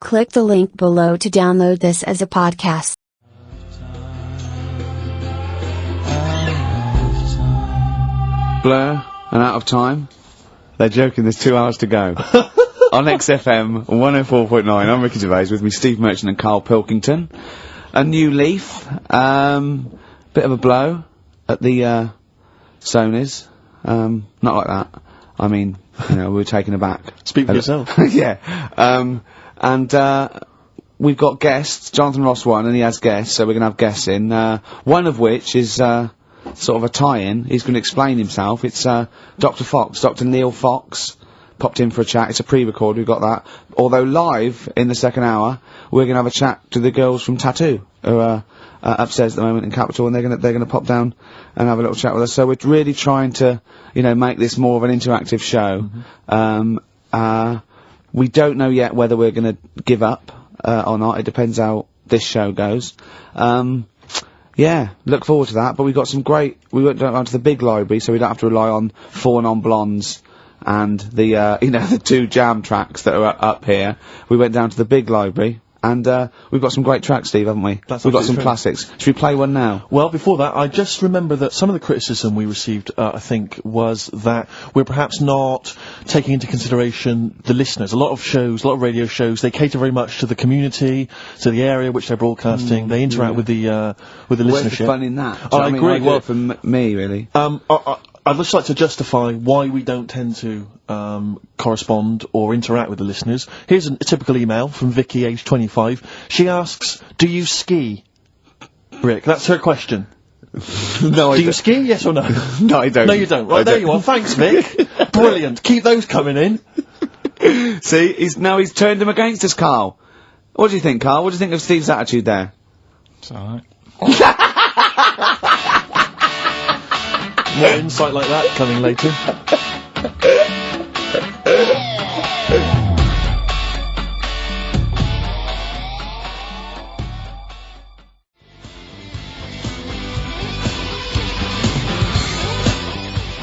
Click the link below to download this as a podcast. Blur and Out of Time. They're joking, there's 2 hours to go. On XFM 104.9, I'm Ricky Gervais, with me Steve Merchant and Karl Pilkington. A new leaf, bit of a blow at the Sonys. Not like that. I mean, you know, we were taken aback. Speak for yourself. Yeah. We've got guests. Jonathan Ross won, and he has guests, so we're going to have guests in. One of which is sort of a tie-in. He's going to explain himself. It's Dr. Fox, Dr. Neil Fox, popped in for a chat. It's a pre-record, we've got that. Although live, in the second hour, we're going to have a chat to the girls from Tattoo, who are upstairs at the moment in Capital, and they're going to pop down and have a little chat with us. So we're really trying to, you know, make this more of an interactive show. Mm-hmm. We don't know yet whether we're going to give up or not. It depends how this show goes. Yeah, look forward to that. But we've got some great. We went down to the big library, so we don't have to rely on 4 Non-Blondes and the you know, the 2 jam tracks that are up here. We went down to the big library. And, we've got some great tracks, Steve, haven't we? We've got some classics. Should we play one now? Well, before that, I just remember that some of the criticism we received, I think, was that we're perhaps not taking into consideration the listeners. A lot of radio shows, they cater very much to the community, to the area which they're broadcasting. They interact with the listenership. Where's the fun in that? I agree. Well, for me, really. I'd just like to justify why we don't tend to correspond or interact with the listeners. Here's a typical email from Vicky, age 25. She asks, do you ski? Rick, that's her question. No, do you ski, yes or no? No, I don't. No, you don't. Right, there you are. Thanks, Vic. Brilliant. Keep those coming in. See, he's turned him against us, Karl. What do you think, Karl? What do you think of Steve's attitude there? It's alright. More insight like that coming later.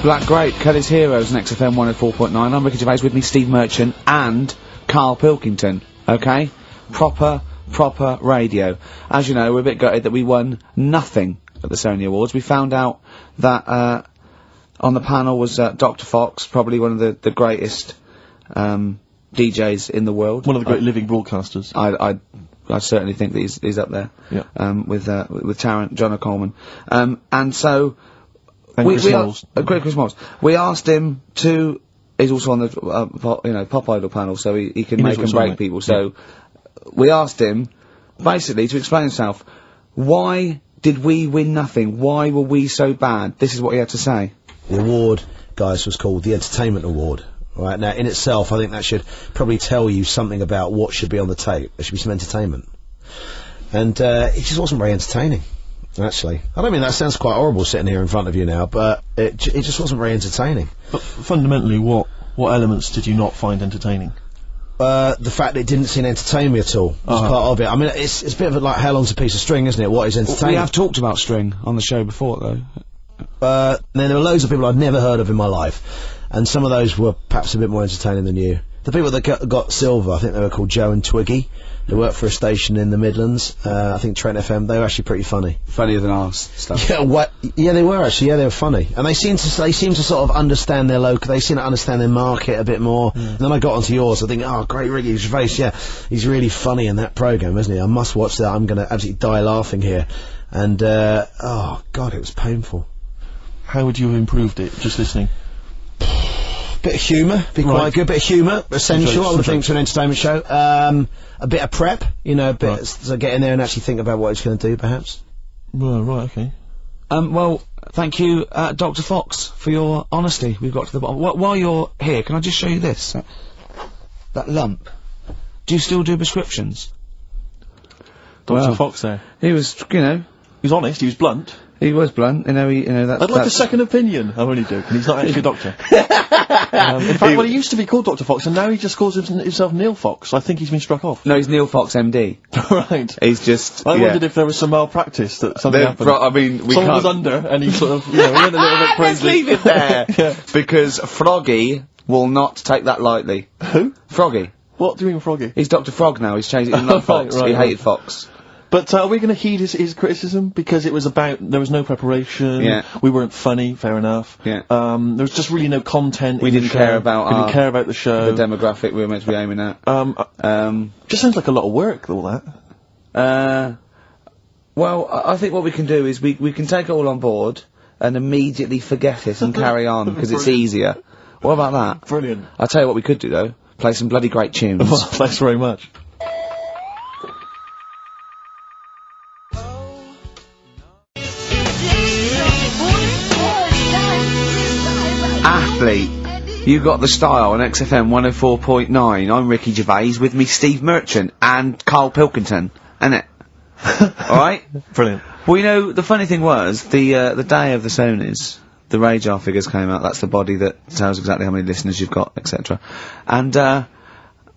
Black Grape, Kelly's Heroes, and XFM 104.9. I'm Ricky Gervais, with me Steve Merchant and Karl Pilkington. Okay? Proper radio. As you know, we're a bit gutted that we won nothing at the Sony Awards. We found out that on the panel was Dr. Fox, probably one of the greatest DJs in the world. One of the great living broadcasters. I certainly think that he's up there. Yeah. With Tarrant, John O'Coleman. And so Chris Moles. Chris Moles. We asked him to. He's also on the Pop Idol panel, so he can make and break people. So we asked him basically to explain himself. Why did we win nothing? Why were we so bad? This is what he had to say. The award, guys, was called the Entertainment Award. Right, now, in itself, I think that should probably tell you something about what should be on the tape. There should be some entertainment. And, it just wasn't very entertaining, actually. I don't mean that sounds quite horrible sitting here in front of you now, but it just wasn't very entertaining. But fundamentally, what elements did you not find entertaining? The fact that it didn't seem to entertain me at all was part of it. I mean, it's a bit of like, how long's a piece of string, isn't it? What is entertaining? We have talked about string on the show before, though. Then there were loads of people I'd never heard of in my life, and some of those were perhaps a bit more entertaining than you. The people that got silver, I think they were called Joe and Twiggy. They worked for a station in the Midlands, I think Trent FM. They were actually pretty funny. Funnier than ours stuff. Yeah, yeah, they were actually. Yeah, they were funny, and they seemed to sort of understand their local. They seemed to understand their market a bit more. And then I got onto yours. I think, oh, great, Ricky Gervais. Yeah, he's really funny in that program, isn't he? I must watch that. I'm going to absolutely die laughing here. And oh God, it was painful. How would you have improved it, just listening? Bit of humour, quite good. Bit of humour, essential, I would think, to an entertainment show. A bit of prep, you know, so get in there and actually think about what it's going to do, perhaps. Well, right, okay. Well, thank you, Dr. Fox, for your honesty. We've got to the bottom. While you're here, can I just show you this? That lump. Do you still do prescriptions? Dr. Fox there. He was, you know... He was honest, he was blunt. He was blunt, you know, that... I'd like a second opinion. I'm only joking, he's not actually a doctor. In fact, well, he used to be called Dr. Fox, and now he just calls himself Neil Fox. I think he's been struck off. No, he's Neil Fox MD. Right. He's just... I wondered if there was some malpractice, that something happened. I mean, Someone was under, and he sort of, you know, he went a little bit crazy. Let's leave it there! Yeah. Because Froggy will not take that lightly. Who? Froggy. What do you mean Froggy? He's Dr. Frog now. He's changed it. He didn't like Fox. Right, he right. hated Fox. But are we going to heed his criticism? Because it was about, there was no preparation, Yeah. we weren't funny, fair enough. Yeah. There was just really no content We in the didn't show. care about We didn't care about the show. the demographic we were meant to be aiming at. Just sounds like a lot of work, all that. Well, I think what we can do is we can take it all on board and immediately forget it and carry on, because it's easier. What about that? Brilliant. I'll tell you what we could do, though. Play some bloody great tunes. Well, thanks very much. Athlete, you got the style on XFM 104.9. I'm Ricky Gervais, with me Steve Merchant and Karl Pilkington, innit? Alright? Brilliant. Well, you know, the funny thing was, the day of the Sonys, the radar figures came out. That's the body that tells exactly how many listeners you've got, etc. And,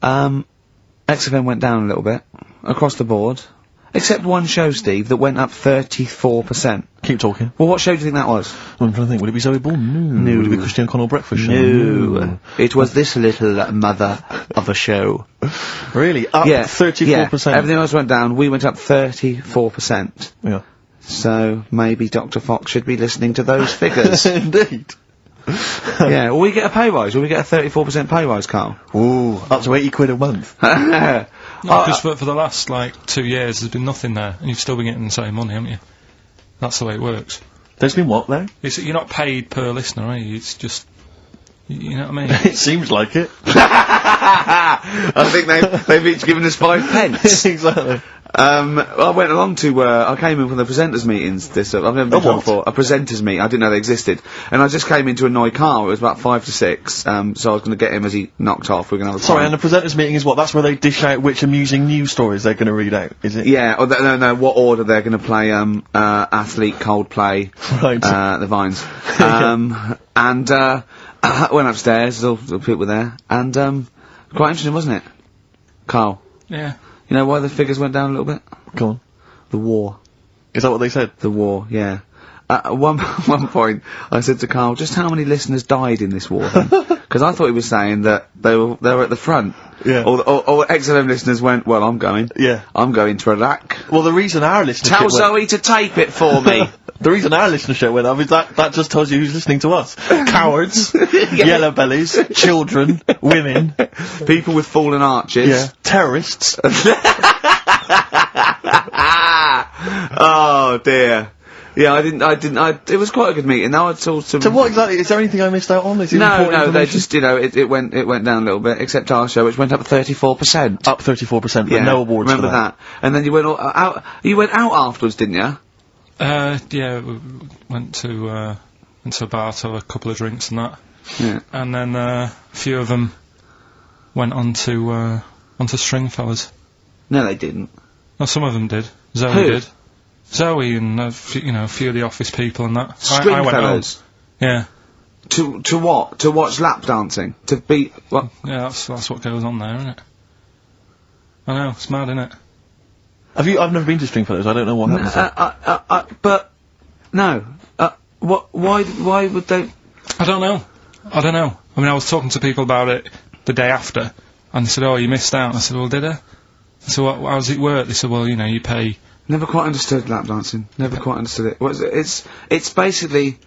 XFM went down a little bit, across the board. Except one show, Steve, that went up 34%. Keep talking. Well, what show do you think that was? I'm trying to think, would it be Zoe Ball? No. Would it be Christian O'Connell Breakfast Show? No. It was this little mother of a show. Really? Up 34%? Yeah. Everything else went down, we went up 34%. Yeah. So, maybe Dr. Fox should be listening to those figures. Indeed. Yeah, will we get a pay rise? Will we get a 34% pay rise, Karl? Ooh, up to 80 quid a month. No, because for the last, 2 years, there's been nothing there, and you've still been getting the same money, haven't you? That's the way it works. There's been what, there? You're not paid per listener, are you? It's just... You know what I mean? It seems like it. I think they've each given us 5 pence. Exactly. I went along to, I came in from the presenters meetings I've never been to one before, a presenters meet, I didn't know they existed, and I just came in to annoy Karl. It was about 5 to 6, so I was going to get him as he knocked off. We're going to have a Sorry, pint. and the presenters meeting is what? That's where they dish out which amusing news stories they're going to read out, is it? Yeah, or no, what order they're going to play, Athlete, Coldplay, Right. the Vines. And, I went upstairs, all the people were there, and, quite interesting, wasn't it? Karl? Yeah. You know why the figures went down a little bit? Go on. The war. Is that what they said? The war, yeah. At one point, I said to Karl, just how many listeners died in this war? Because I thought he was saying that they were at the front. Yeah. Or XFM listeners went, well, I'm going. Yeah. I'm going to Iraq. Well, the reason our listenership Tell went... Zoe to tape it for me. The reason our listenership went up is that just tells you who's listening to us. Cowards, yellow bellies, children, women, people with fallen arches. terrorists. Oh dear. Yeah, it was quite a good meeting. Now I saw some... So what exactly, is there anything I missed out on? Is it No, important they information? just, it went down a little bit, except our show, which went up 34%. Up 34%, but Yeah, no awards remember for that. And then you went out afterwards, didn't you? Yeah, we went to a bar to have a couple of drinks and that. Yeah. And then, a few of them went onto Stringfellas. No, they didn't. No, some of them did. Zoe Who? did. Zoe and, a few of the office people and that. I went home. Stringfellas? Yeah. To what? To watch lap dancing? To beat... What? Yeah, that's what goes on there, isn't it? I know, it's mad, isn't it? I've never been to Stringfellows, I don't know what happens there. But... No. Why would they... I don't know. I mean, I was talking to people about it the day after, and they said, oh, you missed out. I said, well, did I? So how does it work? They said, well, you pay... Never quite understood lap dancing. Never quite understood it. It's basically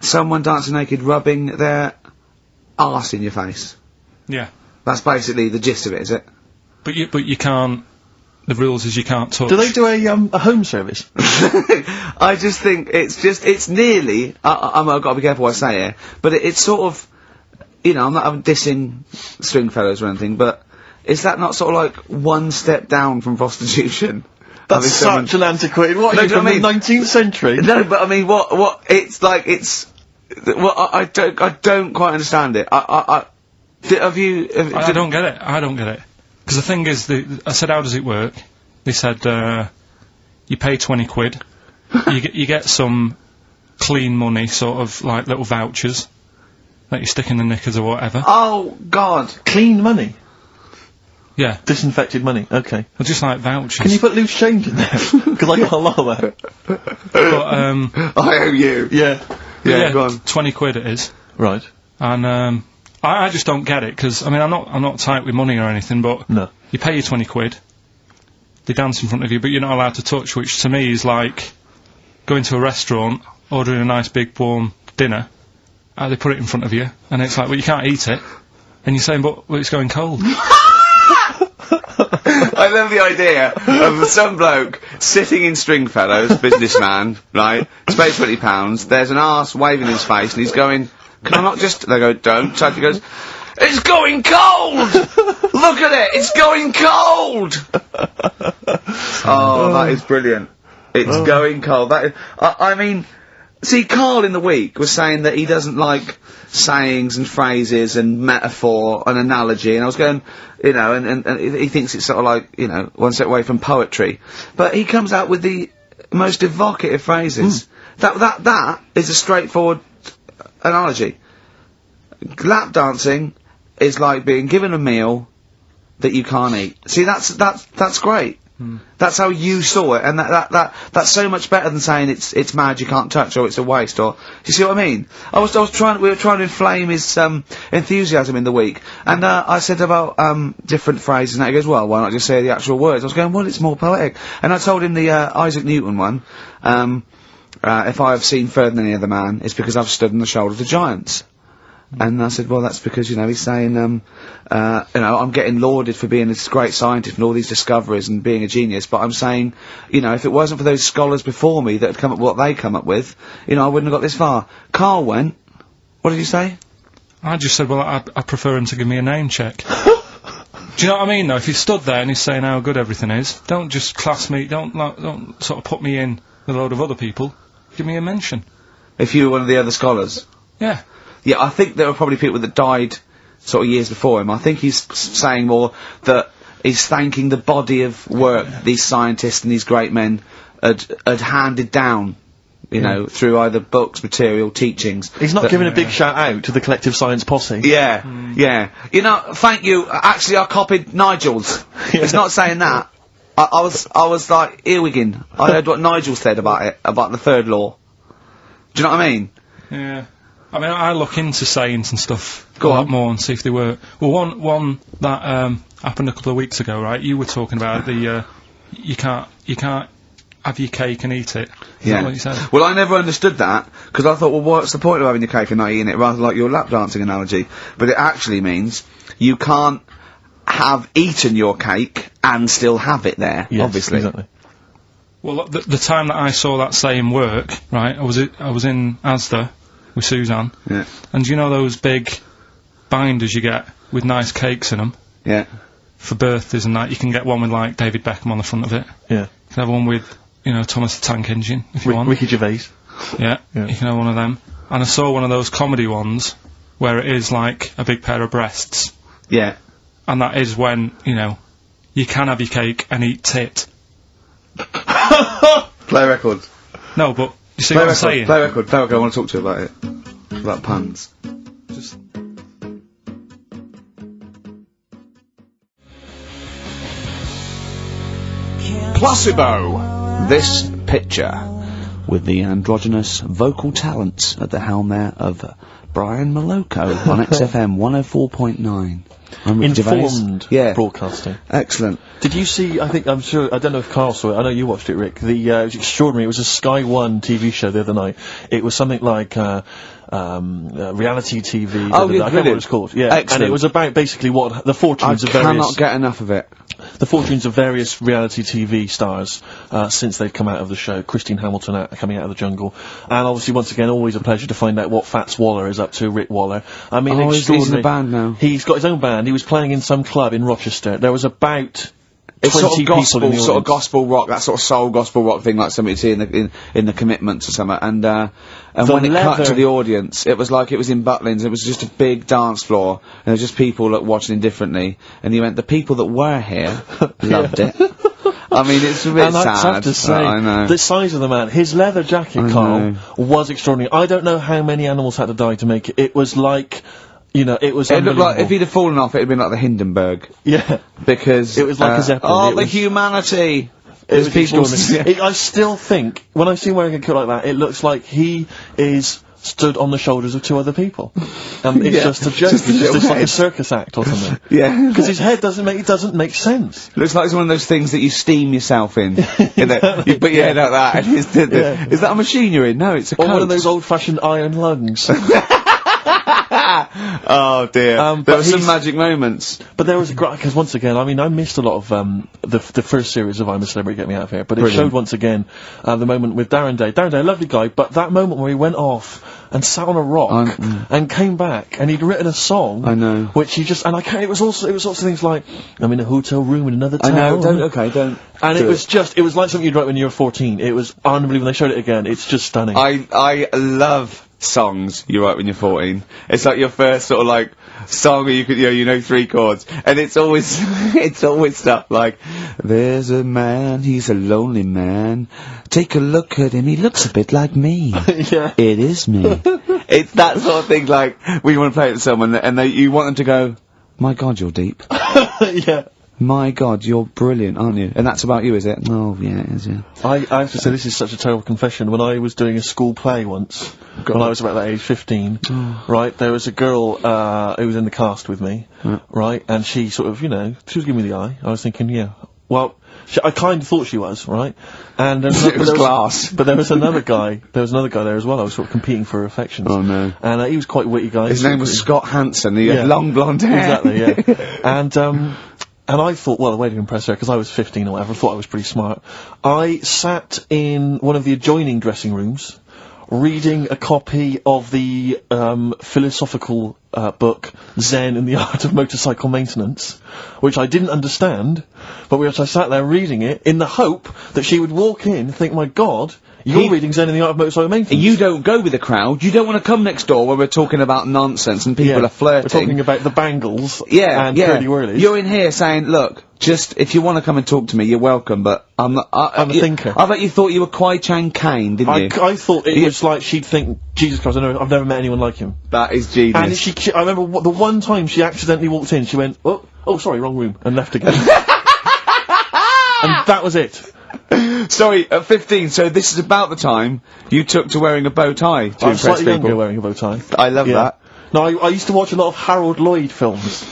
someone dancing naked rubbing their arse in your face. Yeah. That's basically the gist of it, is it? But you can't... The rules is you can't touch. Do they do a home service? I just think it's nearly, I've got to be careful what I say here, but it's sort of, I'm dissing Stringfellows or anything, but is that not sort of like one step down from prostitution? That's such an antiquated, what are you, from the 19th century? No, but I mean, what, it's like, I don't quite understand it. I don't get it. Because the thing is, I said, how does it work? They said, you pay 20 quid, you get some clean money, sort of like little vouchers that you stick in the knickers or whatever. Oh, God. Clean money? Yeah. Disinfected money, okay. They're just like vouchers. Can you put loose change in there? Because I got a lot of that. But, I owe you. Yeah. Yeah, go on. 20 quid it is. Right. And, I just don't get it, because, I mean, I'm not tight with money or anything, but No. you pay your 20 quid, they dance in front of you, but you're not allowed to touch, which to me is like going to a restaurant, ordering a nice big warm dinner, they put it in front of you, and it's like, well, you can't eat it, and you're saying, but well, it's going cold. I love the idea of some bloke sitting in Stringfellows, businessman, right, he's paid £20, there's an arse waving in his face, and he's going, can I not just, they go, don't, so he goes, it's going cold! Look at it, it's going cold! Oh, that is brilliant. It's going cold. That is, I mean, see, Karl in the week was saying that he doesn't like sayings and phrases and metaphor and analogy, and I was going, you know, and he thinks it's sort of like, you know, one step away from poetry. But he comes out with the most evocative phrases. That is a straightforward analogy. Lap dancing is like being given a meal that you can't eat. See, that's great. That's how you saw it, and that's so much better than saying it's mad, you can't touch, or it's a waste, or, do you see what I mean? we were trying to inflame his enthusiasm in the week, and I said about different phrases, and he goes, well, why not just say the actual words? I was going, well, it's more poetic, and I told him the Isaac Newton one, if I have seen further than any other man, it's because I've stood on the shoulders of giants. And I said, well, that's because, you know, he's saying, you know, I'm getting lauded for being this great scientist and all these discoveries and being a genius, but I'm saying, you know, if it wasn't for those scholars before me that had come up with what they come up with, you know, I wouldn't have got this far. Karl went, what did you say? I just said, well, I prefer him to give me a name check. Do you know what I mean, though? If he stood there and he's saying how good everything is, don't just class me, don't sort of put me in with a load of other people. Give me a mention. If you were one of the other scholars? Yeah. Yeah, I think there were probably people that died sort of years before him. I think he's saying more that he's thanking the body of work these scientists and these great men had handed down, you know, through either books, material, teachings. He's not giving a big shout out to the collective science posse. Yeah, yeah. You know, thank you. Actually, I copied Nigel's. He's not saying that. I was like, earwigging. I heard what Nigel said about it, about the third law. Do you know what I mean? Yeah. I mean, I look into sayings and stuff Go a lot on. more and see if they work. Well, one that happened a couple of weeks ago, right? You were talking about the you can't have your cake and eat it. Is that what you said? Well, I never understood that, because I thought, well, what's the point of having your cake and not eating it, rather like your lap dancing analogy? But it actually means you can't have eaten your cake and still have it there, Yes, obviously. Exactly. Well, the time that I saw that saying work, right? I was in Asda with Suzanne. Yeah. And you know those big binders you get with nice cakes in them? Yeah. For birthdays and that, you can get one with, like, David Beckham on the front of it. Yeah. You can have one with, you know, Thomas the Tank Engine, if you want. Ricky Gervais. Yeah, you can have one of them. And I saw one of those comedy ones where it is, like, a big pair of breasts. Yeah. And that is when, you know, you can have your cake and eat tit. Play record. No, but you see what I'm saying? Play record. I want to talk to you about it. About puns. Just Placebo. This picture with the androgynous vocal talents at the helm there of Brian Moloko on XFM 104.9. Informed Yeah. broadcasting. Excellent. Did you see, I don't know if Karl saw it, I know you watched it, Rick, it was extraordinary, it was a Sky One TV show the other night. It was something like, reality TV. Oh, yeah, I can't remember what it's called. Yeah. Excellent. And it was about basically what, the fortunes of I various... cannot get enough of it. The fortunes of various reality TV stars, since they've come out of the show. Christine Hamilton coming out of the jungle. And obviously, once again, always a pleasure to find out what Fats Waller is up to, Rick Waller. I mean, he's in a band now. He's got his own band. He was playing in some club in Rochester. There was about... It's 20 sort of gospel, people in the sort of audience. gospel rock, that sort of soul gospel rock thing, like somebody see in the Commitments or something. And when it cut to the audience, it was like it was in Butlins. It was just a big dance floor, and there was just people that watching indifferently. And he went, the people that were here loved it. I mean, it's a bit And I sad. have to say, I know. the size of the man, his leather jacket, Karl, was extraordinary. I don't know how many animals had to die to make it. It was like, you know, it was It looked like, unbelievable. if he'd have fallen off, it'd been like the Hindenburg. Yeah. Because... It was like a Zeppelin. Oh, It the was- humanity! It was people... extraordinary. I still think, when I see him wearing a coat like that, it looks like he is stood on the shoulders of 2 other people. It's just a joke. Just a It's little just like head. a circus act or something. Yeah. Because his head doesn't make sense. Looks like it's one of those things that you steam yourself in. You put your head out that. And is that a machine you're in? No, it's a Or coat. one of those old-fashioned iron lungs. Oh dear. There but were some he's- magic moments. But there was a because once again, I mean, I missed a lot of the first series of I'm a Celebrity, Get Me Out of Here, but it Brilliant. showed once again the moment with Darren Day. Darren Day, a lovely guy, but that moment where he went off and sat on a rock and came back and he'd written a song. I know. Which he just it was also things like I'm in a hotel room in another I town. know. Don't. And do it was like something you'd write when you were 14. It was unbelievable. They showed it again. It's just stunning. I love songs you write when you're 14. It's like your first sort of like song where you know 3 chords, and it's always stuff like, there's a man, he's a lonely man, take a look at him, he looks a bit like me. Yeah. It is me. It's that sort of thing, like when you want to play it to someone and you want them to go, my God, you're deep. Yeah. My God, you're brilliant, aren't you? And that's about you, is it? Oh, yeah, it is, yeah. I have to say, this is such a terrible confession. When I was doing a school play once, when I was about that age, 15, right, there was a girl who was in the cast with me, right, and she sort of, she was giving me the eye. I was thinking, yeah, well, I kind of thought she was, right? And It was glass. But there was another guy. There was another guy there as well. I was sort of competing for her affections. Oh, no. And he was quite a witty guy. His name was Scott Hansen. He had long blonde hair. Exactly, yeah. And I thought, well, the way to impress her, because I was 15 or whatever, I thought I was pretty smart. I sat in one of the adjoining dressing rooms, reading a copy of the philosophical book Zen and the Art of Motorcycle Maintenance, which I didn't understand, but I sat there reading it in the hope that she would walk in and think, my God, you're reading Zen and the Art of Motorcycle Maintenance. You don't go with the crowd. You don't want to come next door when we're talking about nonsense and people are flirting. We're talking about the bangles Yeah, and yeah. curly whirlies. You're in here saying, look, just, if you want to come and talk to me, you're welcome, but I'm not... I'm a thinker. I bet you thought you were Kwai Chang Kane, didn't you? I thought it was like she'd think, Jesus Christ, I've never met anyone like him. That is genius. And I remember the one time she accidentally walked in, she went, oh, sorry, wrong room, and left again. And that was it. Sorry, at 15, so this is about the time you took to wearing a bow tie to I'm impress slightly people. younger wearing a bow tie. I love that. No, I used to watch a lot of Harold Lloyd films.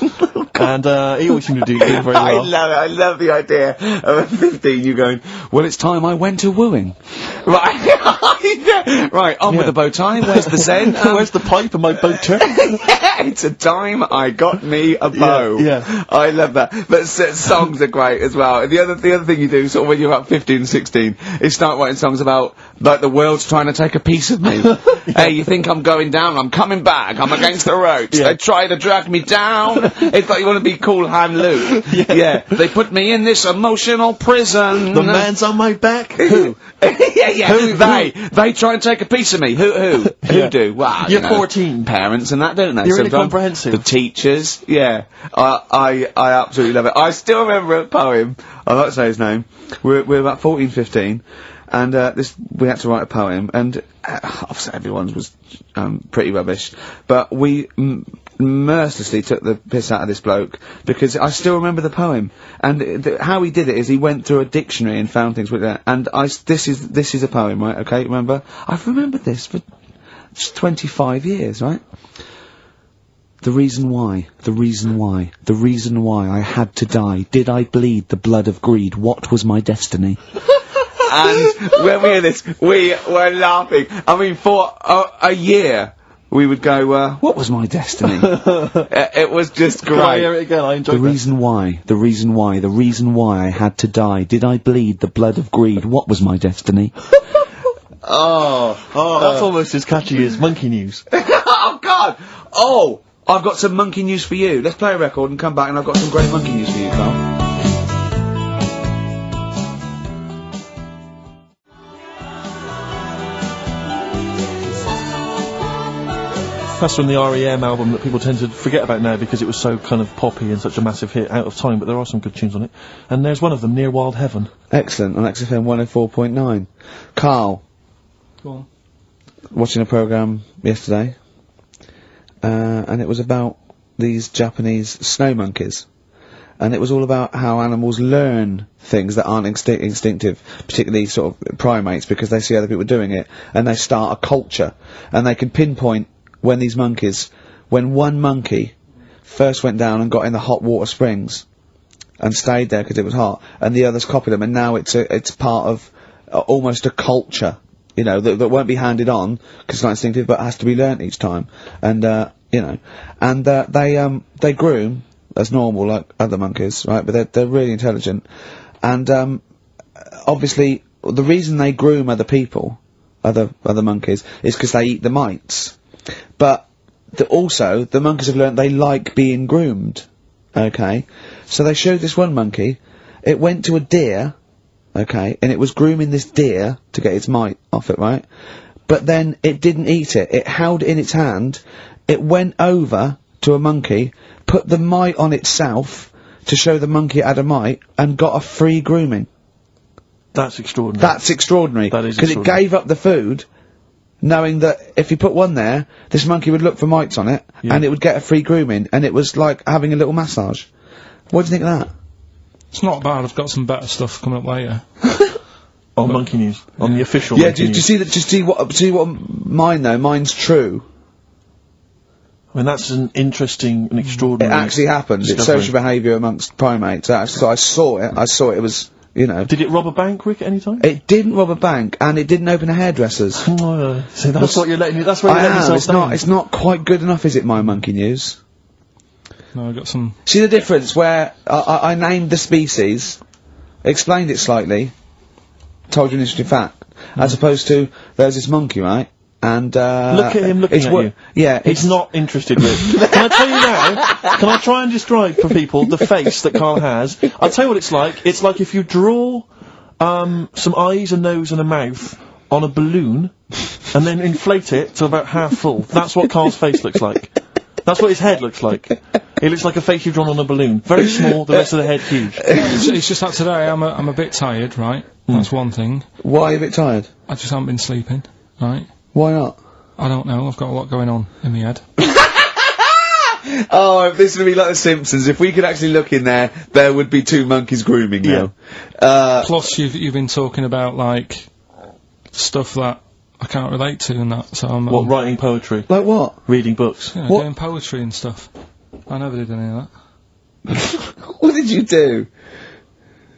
And he always seemed to do very well. I love it. I love the idea of at 15 you going, well, it's time I went to wooing. Right. Right, on with the bow tie. Where's the Zen? Where's the pipe and my bow tie? It's a time I got me a bow. Yeah. I love that. But songs are great as well. And the other thing you do, sort of when you're about 15, 16, is start writing songs about, like, the world's trying to take a piece of me. Hey, you think I'm going down? I'm coming back. I'm against the ropes. They try to drag me down. It's like you want to be Cool Hand Luke. Yeah. They put me in this emotional prison. The man's on my back? Who? They try and take a piece of me. Who do? Well, You're 14. Parents and that, don't they? You're really comprehensive. The teachers, yeah. I absolutely love it. I still remember a poem. I'd like to say his name. We're about 14, 15, and we had to write a poem, and obviously everyone's was pretty rubbish, but we mercilessly took the piss out of this bloke because I still remember the poem, and how he did it is he went through a dictionary and found things with that, and this is a poem, right? Okay, remember? I've remembered this for 25 years, right? The reason why I had to die. Did I bleed the blood of greed? What was my destiny? And when we hear this, we were laughing. I mean, for a year, we would go, what was my destiny? It was just great. Can I hear it again? I enjoyed the reason why I had to die. Did I bleed the blood of greed? What was my destiny? Oh, that's almost as catchy as Monkey News. Oh, God! Oh! I've got some monkey news for you. Let's play a record and come back, and I've got some great monkey news for you, Karl. That's from the REM album that people tend to forget about now because it was so kind of poppy and such a massive hit out of time, but there are some good tunes on it. And there's one of them, Near Wild Heaven. Excellent, on XFM 104.9. Karl. Go on. Watching a programme yesterday. And it was about these Japanese snow monkeys. and it was all about how animals learn things that aren't instinctive, particularly sort of primates, because they see other people doing it, and they start a culture, and they can pinpoint when one monkey first went down and got in the hot water springs, and stayed there because it was hot, and the others copied them, and now it's part of almost a culture, you know, that won't be handed on because it's not instinctive, but has to be learnt each time, and you know, and they groom as normal like other monkeys, right? But they're really intelligent, and obviously the reason they groom other people, other monkeys, is because they eat the mites, but also the monkeys have learnt they like being groomed. Okay, so they showed this one monkey, it went to a deer, okay, and it was grooming this deer to get its mite off it, right? But then it didn't eat it, it held it in its hand, it went over to a monkey, put the mite on itself to show the monkey it had a mite, and got a free grooming. That's extraordinary. That's extraordinary. That is because it extraordinary. gave up the food, knowing that if you put one there, this monkey would look for mites on it, and it would get a free grooming, and it was like having a little massage. What do you think of that? It's not bad. I've got some better stuff coming up later. On Monkey News, on the official. Yeah, Monkey do you News. see that? Just see what mine though. Mine's true. I mean, that's an interesting and extraordinary. It actually happened. It's discovery. social behaviour amongst primates. So I saw it. It was, you know. Did it rob a bank, Rick, at any time? It didn't rob a bank, and it didn't open a hairdresser's. See, that's what you're letting. That's where you're letting yourself down. It's not quite good enough, is it? My Monkey News. No, I got some. See the difference where I named the species, explained it slightly, told you an interesting fact, as opposed to there's this monkey, right? And look at him looking at you. Yeah, he's not interested, Rick. Can I tell you now? Can I try and describe for people the face that Karl has? I'll tell you what it's like. It's like if you draw some eyes, a nose, and a mouth on a balloon, and then inflate it to about half full. That's what Karl's face looks like. That's what his head looks like. It looks like a face you've drawn on a balloon. Very small, the rest of the head huge. It's just that today I'm a bit tired, right? That's one thing. Why are you a bit tired? I just haven't been sleeping, right? Why not? I don't know. I've got a lot going on in my head. Oh, if this would be like The Simpsons, if we could actually look in there, there would be two monkeys grooming now. Plus, you've been talking about like stuff that I can't relate to and that. So I'm writing poetry, like what? Reading books, doing poetry and stuff. I never did any of that. What did you do?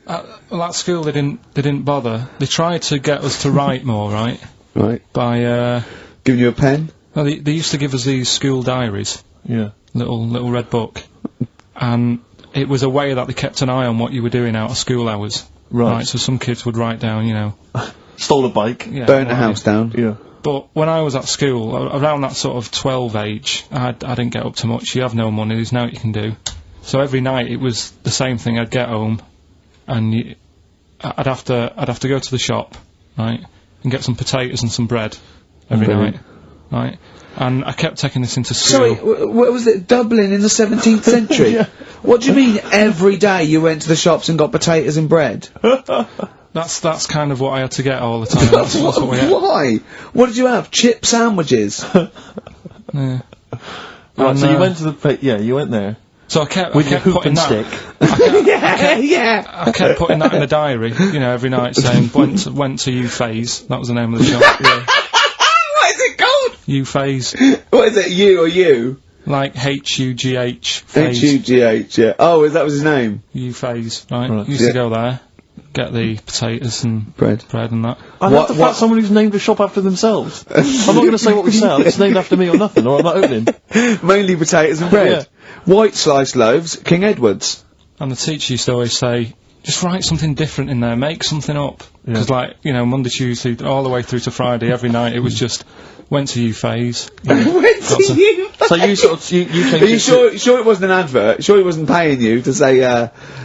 Well, at school they didn't bother. They tried to get us to write more, right? Right. By giving you a pen? Well, they used to give us these school diaries. Yeah. Little red book, and it was a way that they kept an eye on what you were doing out of school hours. Right. So some kids would write down, you know, stole a bike, burnt a house down. Yeah. But when I was at school, around that sort of 12 age, I didn't get up to much. You have no money. There's nothing you can do. So every night it was the same thing. I'd get home, and I'd have to go to the shop, right, and get some potatoes and some bread every night, right. And I kept taking this into school. Sorry, what was it? Dublin in the 17th century? Yeah. What do you mean every day you went to the shops and got potatoes and bread? That's kind of what I had to get all the time. That's what we had. Why? What did you have? Chip sandwiches? Yeah. Right, so you went to the you went there. So I kept with your hoop putting and that. stick. I kept putting that in the diary, you know, every night saying went to U-Phase. That was the name of the shop. Yeah. What is it called? U-Phase. What is it? U or U? Like H-U-G-H. H-U-G-H. Yeah. Oh, that was his name. U-Phase. Right. Used to go there, get the potatoes and bread and that. I love the fact someone who's named a shop after themselves. I'm not going to say what we sell. It's named after me or nothing, or I'm not opening. Mainly potatoes and bread. White sliced loaves, King Edward's. And the teacher used to always say, just write something different in there, make something up. Because, like, you know, Monday, Tuesday, all the way through to Friday, every night, it was just, went to U-Phase. Went to U-Phase? So you sort of, you think... Are you sure it wasn't an advert? Sure he wasn't paying you to say,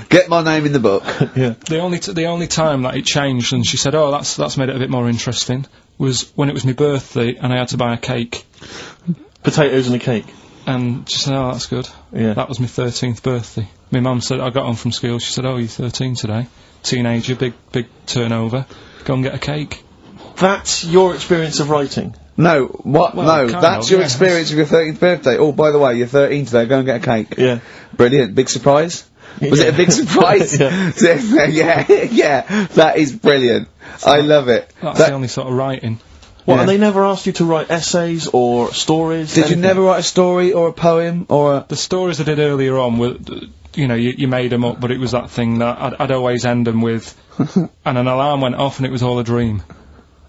get my name in the book? Yeah. The only time that it changed, and she said, oh, that's made it a bit more interesting, was when it was my birthday, and I had to buy a cake. Potatoes and a cake. And she said, oh, that's good. Yeah. That was my 13th birthday. My mum said, I got home from school, she said, oh, you're 13 today. Teenager, big turnover. Go and get a cake. That's your experience of writing? No, what? Well, no, that's your experience of your 13th birthday. Oh, by the way, you're 13 today, go and get a cake. Yeah. Brilliant, big surprise. Was it a big surprise? yeah, that is brilliant. I love it. That's the only sort of writing. What, and they never asked you to write essays or stories? Did you never write a story or a poem or a... The stories I did earlier on were, you know, you made them up, but it was that thing that I'd always end them with, and an alarm went off and it was all a dream.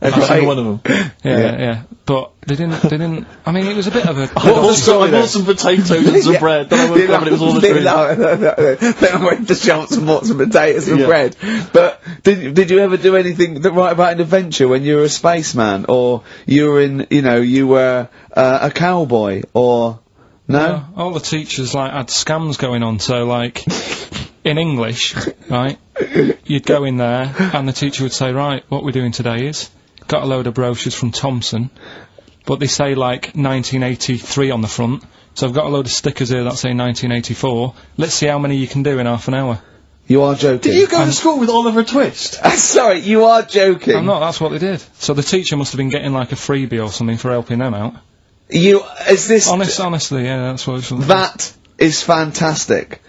Every single one of them. Yeah. But they didn't, I mean, it was a bit of a... I bought some potatoes and some bread, then I woke up and it was all a dream. Then I went to shops and bought some potatoes and bread. But did you ever do anything that write about an adventure when you were a spaceman, or you were you were a cowboy, or... No? All the teachers, like, had scams going on, so, like, in English, right, you'd go in there, and the teacher would say, right, what we're doing today is, got a load of brochures from Thomson, but they say, like, 1983 on the front, so I've got a load of stickers here that say 1984, let's see how many you can do in half an hour. You are joking. Did you go to school with Oliver Twist? Sorry, you are joking. I'm not, that's what they did. So the teacher must have been getting, like, a freebie or something for helping them out. Honestly, yeah, that's what it was. That is fantastic.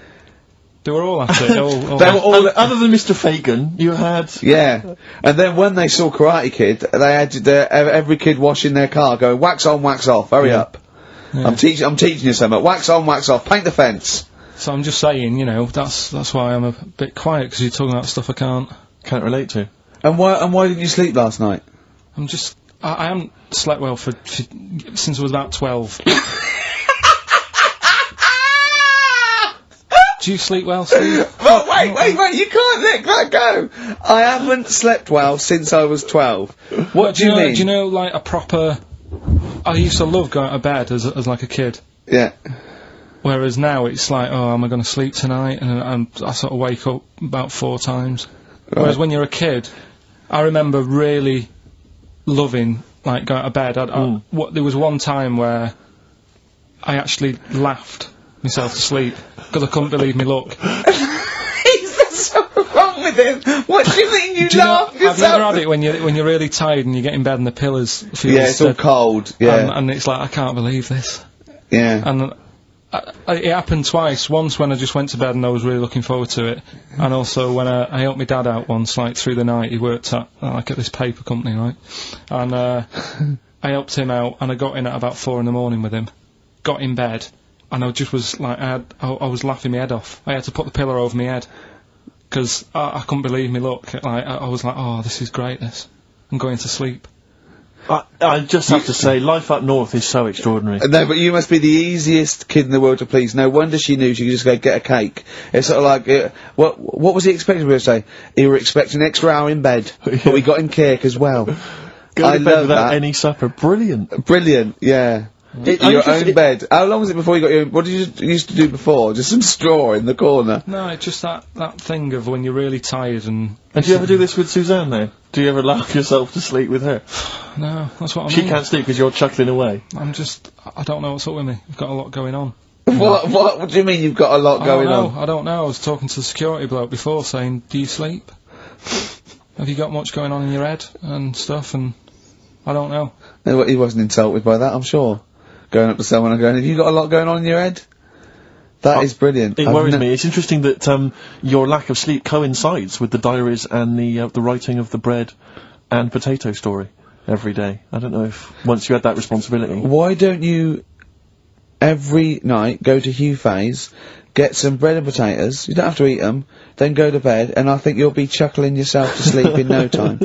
They were all at it. They were all other than Mr. Fagan, you had... Yeah. And then when they saw Karate Kid, they had every kid washing their car going, wax on, wax off, hurry up. Yeah. I'm teaching you something. Wax on, wax off, paint the fence. So I'm just saying, you know, that's why I'm a bit quiet, because you're talking about stuff I can't relate to. And why didn't you sleep last night? I haven't slept well since I was about 12. Do you sleep well, Steve? Well, wait, you can't let that go! I haven't slept well since I was 12. What do you mean? Do you know, like, a proper... I used to love going to bed as like a kid. Yeah. Whereas now it's like, oh, am I going to sleep tonight? And I sort of wake up about 4 times. Right. Whereas when you're a kid, I remember really... loving, like, going to bed. There was one time where I actually laughed myself to sleep because I couldn't believe me luck. There's something wrong with him. What do you mean you laugh yourself? Have you ever had it when you're really tired and you get in bed and the pillows feel... Yeah, it's all cold. Yeah, and it's like, I can't believe this. Yeah, and it happened twice. Once when I just went to bed and I was really looking forward to it, and also when I helped my dad out once, like, through the night. He worked at this paper company, right? And I helped him out, and I got in at about 4 in the morning with him. Got in bed, and I just was like, I was laughing my head off. I had to put the pillow over my head because I couldn't believe me luck. Like, I was like, oh, this is great. This. I'm going to sleep. I just have to say, life up north is so extraordinary. No, but you must be the easiest kid in the world to please. No wonder she knew she could just go get a cake. It's sort of like, what was he expecting me to say? He were expecting an extra hour in bed, but we got him cake as well. Go to bed without any supper. Brilliant. Brilliant, yeah. Your own bed. How long was it before you got your... What did you used to do before? Just some straw in the corner? No, it's just that thing of when you're really tired and... And do you ever do this with Suzanne, though? Do you ever laugh yourself to sleep with her? No, that's what I mean. She can't sleep because you're chuckling away. I don't know what's up with me. I've got a lot going on. What do you mean you've got a lot going on? I don't know. I was talking to the security bloke before saying, do you sleep? Have you got much going on in your head and stuff? And I don't know. No, he wasn't insulted by that, I'm sure. Going up to someone and going, have you got a lot going on in your head? That is brilliant. It worries me. It's interesting that your lack of sleep coincides with the diaries and the writing of the bread and potato story every day. I don't know if once you had that responsibility. Why don't you every night go to Hugh Fay's, get some bread and potatoes, you don't have to eat them, then go to bed, and I think you'll be chuckling yourself to sleep in no time.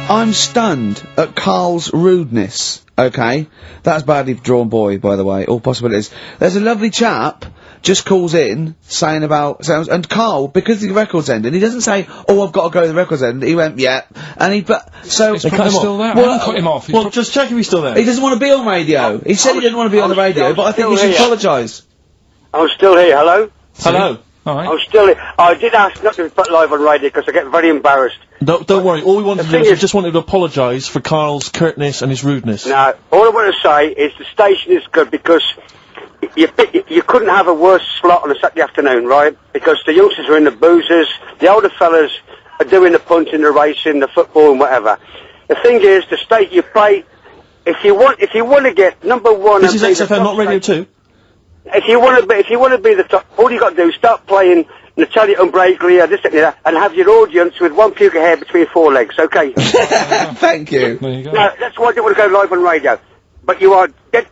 I'm stunned at Karl's rudeness, okay? That's badly drawn boy, by the way, all possibilities. There's a lovely chap, just calls in, saying about, and Karl, because the record's ended, he doesn't say, oh, I've got to go to the record's end, he went, yeah, and so... He's probably still there. Well, I haven't cut him off. Well, just check if he's still there. He doesn't want to be on radio. He said he didn't want to be on the radio, but I think he should apologise. I'm still here, hello? Hello. Alright. I'm still here. I did ask not to be put live on radio because I get very embarrassed. Don't worry, all we wanted to do is we just wanted to apologise for Karl's curtness and his rudeness. Now, all I want to say is the station is good because you couldn't have a worse slot on a Saturday afternoon, right? Because the youngsters are in the boozers, the older fellas are doing the punting, the racing, the football and whatever. The thing is, the state you play, if you want to get number one... This is XFM, not Radio 2? If you want to be the top, all you got to do is start playing Natalia Umbraglia, this and that, and have your audience with one puke of hair between four legs, okay? Thank you. There you go. No, that's why I didn't want to go live on radio. But you are dead.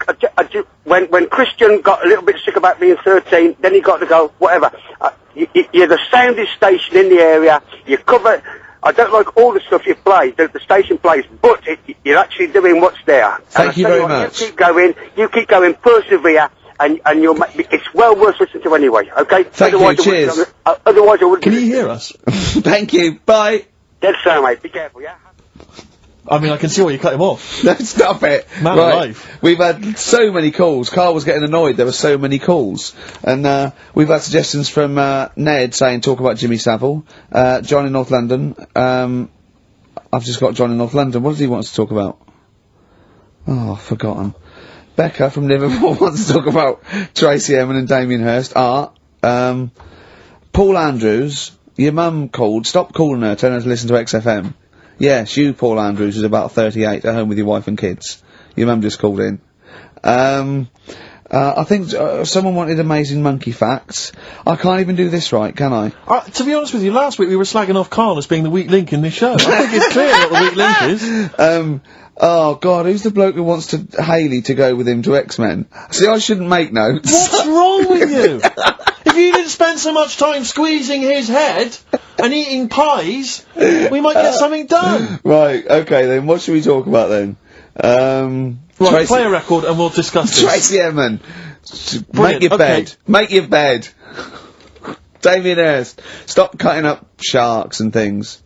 When Christian got a little bit sick about being 13, then he got to go, whatever. You're the soundest station in the area. You cover... I don't like all the stuff you play, the station plays, but you're actually doing what's there. Thank you very much. You keep going, persevere, and you'll it's well worth listening to anyway, okay? Thank you, cheers. Otherwise I wouldn't... Can you hear us? Thank you, bye. Dead so, mate. Be careful, yeah? I mean, I can see why you cut him off. No, stop it. Man alive. We've had so many calls. Carl was getting annoyed. There were so many calls. And, we've had suggestions from, Ned saying talk about Jimmy Savile. John in North London. I've just got John in North London. What does he want us to talk about? Oh, I've forgotten. Becca from Liverpool wants to talk about Tracy Emin and Damien Hirst. Art. Paul Andrews. Your mum called. Stop calling her. Tell her to listen to XFM. Yes, you, Paul Andrews, is about 38, at home with your wife and kids. Your mum just called in. I think someone wanted amazing monkey facts. I can't even do this right, can I? To be honest with you, last week we were slagging off Karl as being the weak link in this show. I think it's clear what the weak link is. Oh God, who's the bloke who wants Hayley to go with him to X-Men? See, I shouldn't make notes. What's wrong with you? If you didn't spend so much time squeezing his head and eating pies, we might get something done. Right, okay then, what should we talk about then? Right, play a record and we'll discuss this. Tracy Emin. Make your bed. Make your bed. Damien Hirst. Stop cutting up sharks and things.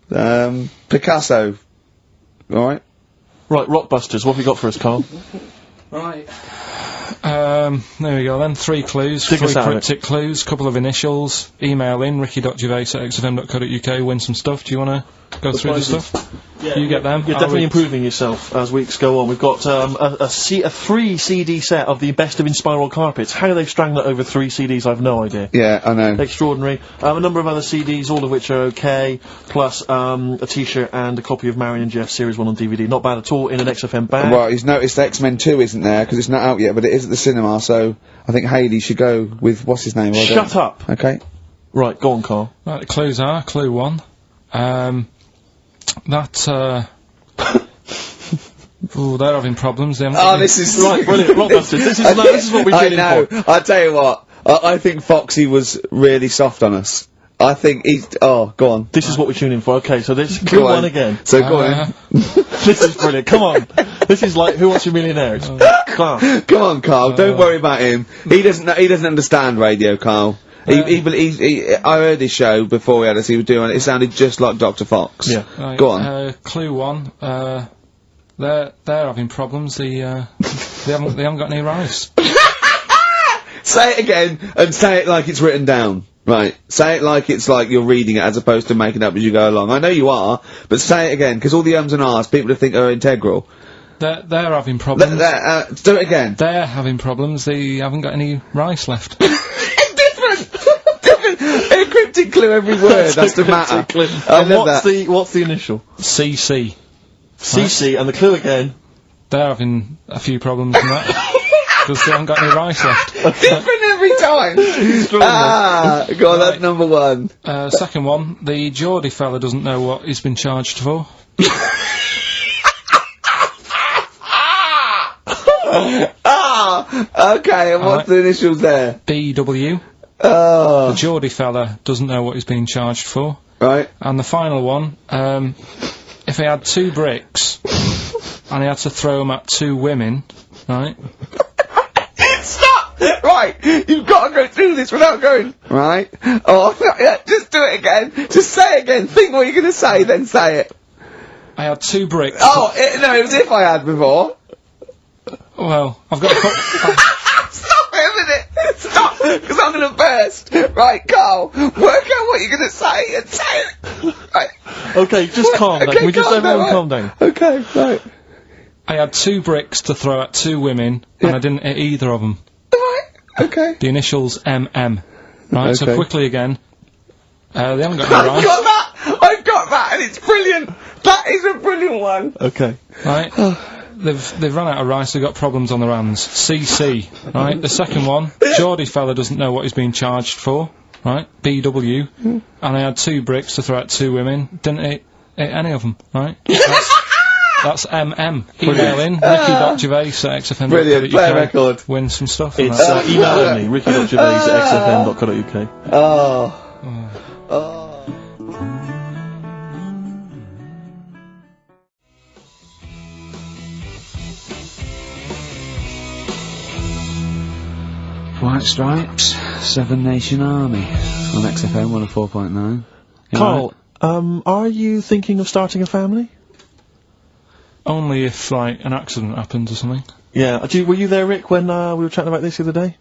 Picasso. Alright. Right, Rockbusters, what have you got for us, Karl? Right. There we go then. 3 clues, 3 cryptic clues, couple of initials. Email in, ricky.gervais@xfm.co.uk, win some stuff. Do you want to go through the stuff? Yeah, you get them. You're definitely improving yourself as weeks go on. We've got a 3 CD set of the best of Inspiral Carpets. How they've strangled it over 3 CDs, I've no idea. Yeah, I know. Extraordinary. A number of other CDs, all of which are okay, plus a T-shirt and a copy of Marion and Jeff Series 1 on DVD. Not bad at all in an XFM bag. Well, he's noticed X-Men 2 isn't there, because it's not out yet, but it is at the cinema, so I think Hayley should go with, what's his name? Shut up! Okay. Right, go on, Karl. Right, the clues are, clue 1. Oh, they're having problems. They this is right, brilliant. Rockbusters. This is what we're tuning I know. for. I tell you what. I think Foxy was really soft on us. I think he's. Oh, go on. This is what we're tuning for. Okay, so this clue 1 again. So go on. This is brilliant. Come on. This is like Who Wants to Be a Millionaire? Class. Come on, Karl. Don't worry about him. He doesn't understand radio, Karl. I heard his show before we had us. He was doing it. It sounded just like Dr. Fox. Yeah. Right, go on. Clue 1. They're having problems. They haven't got any rice. Say it again and say it like it's written down. Right. Say it like it's like you're reading it as opposed to making it up as you go along. I know you are, but say it again because all the ums and ahs people would think are integral. They're having problems. Do it again. They're having problems. They haven't got any rice left. Different. A cryptic clue every word. That's the matter. And what's the initial? CC. CC, and the clue again. They're having a few problems in that. Because they haven't got any rice left. Different every time. Go on, that's number 1. Second one, the Geordie fella doesn't know what he's been charged for. Okay, and what's the initials there? BW. Oh. The Geordie fella doesn't know what he's being charged for. Right. And the final one, if he had 2 bricks, and he had to throw them at 2 women, right? Stop! Right, you've got to go through this without going, right? Oh, yeah, just do it again. Just say it again. Think what you're going to say, then say it. I had 2 bricks. Oh, no, it was if I had before. Well, I've got Stop it a minute! Stop! Because I'm going to burst. Right, Karl, work out what you're going to say and say it. Right. Okay, just calm down. Can we just everyone calm down? Okay, right. I had 2 bricks to throw at 2 women, and I didn't hit either of them. Right, okay. The initials MM. Right, so quickly again. They haven't got any rice. Got that? It's brilliant. That is a brilliant one. Okay. Right. They've run out of rice, they've got problems on their hands. CC, right? The second one, Geordie fella doesn't know what he's being charged for, right? BW. And I had 2 bricks to throw at 2 women, didn't hit any of them, right? That's MM. Email in, ricky.gervais at XFM. Brilliant, play a record. Win some stuff. It's email only, ricky.gervais at xfm.co.uk. White Stripes, Seven Nation Army on XFM 104.9. Karl, are you thinking of starting a family? Only if, like, an accident happens or something. Yeah. Were you there, Rick, when we were chatting about this the other day?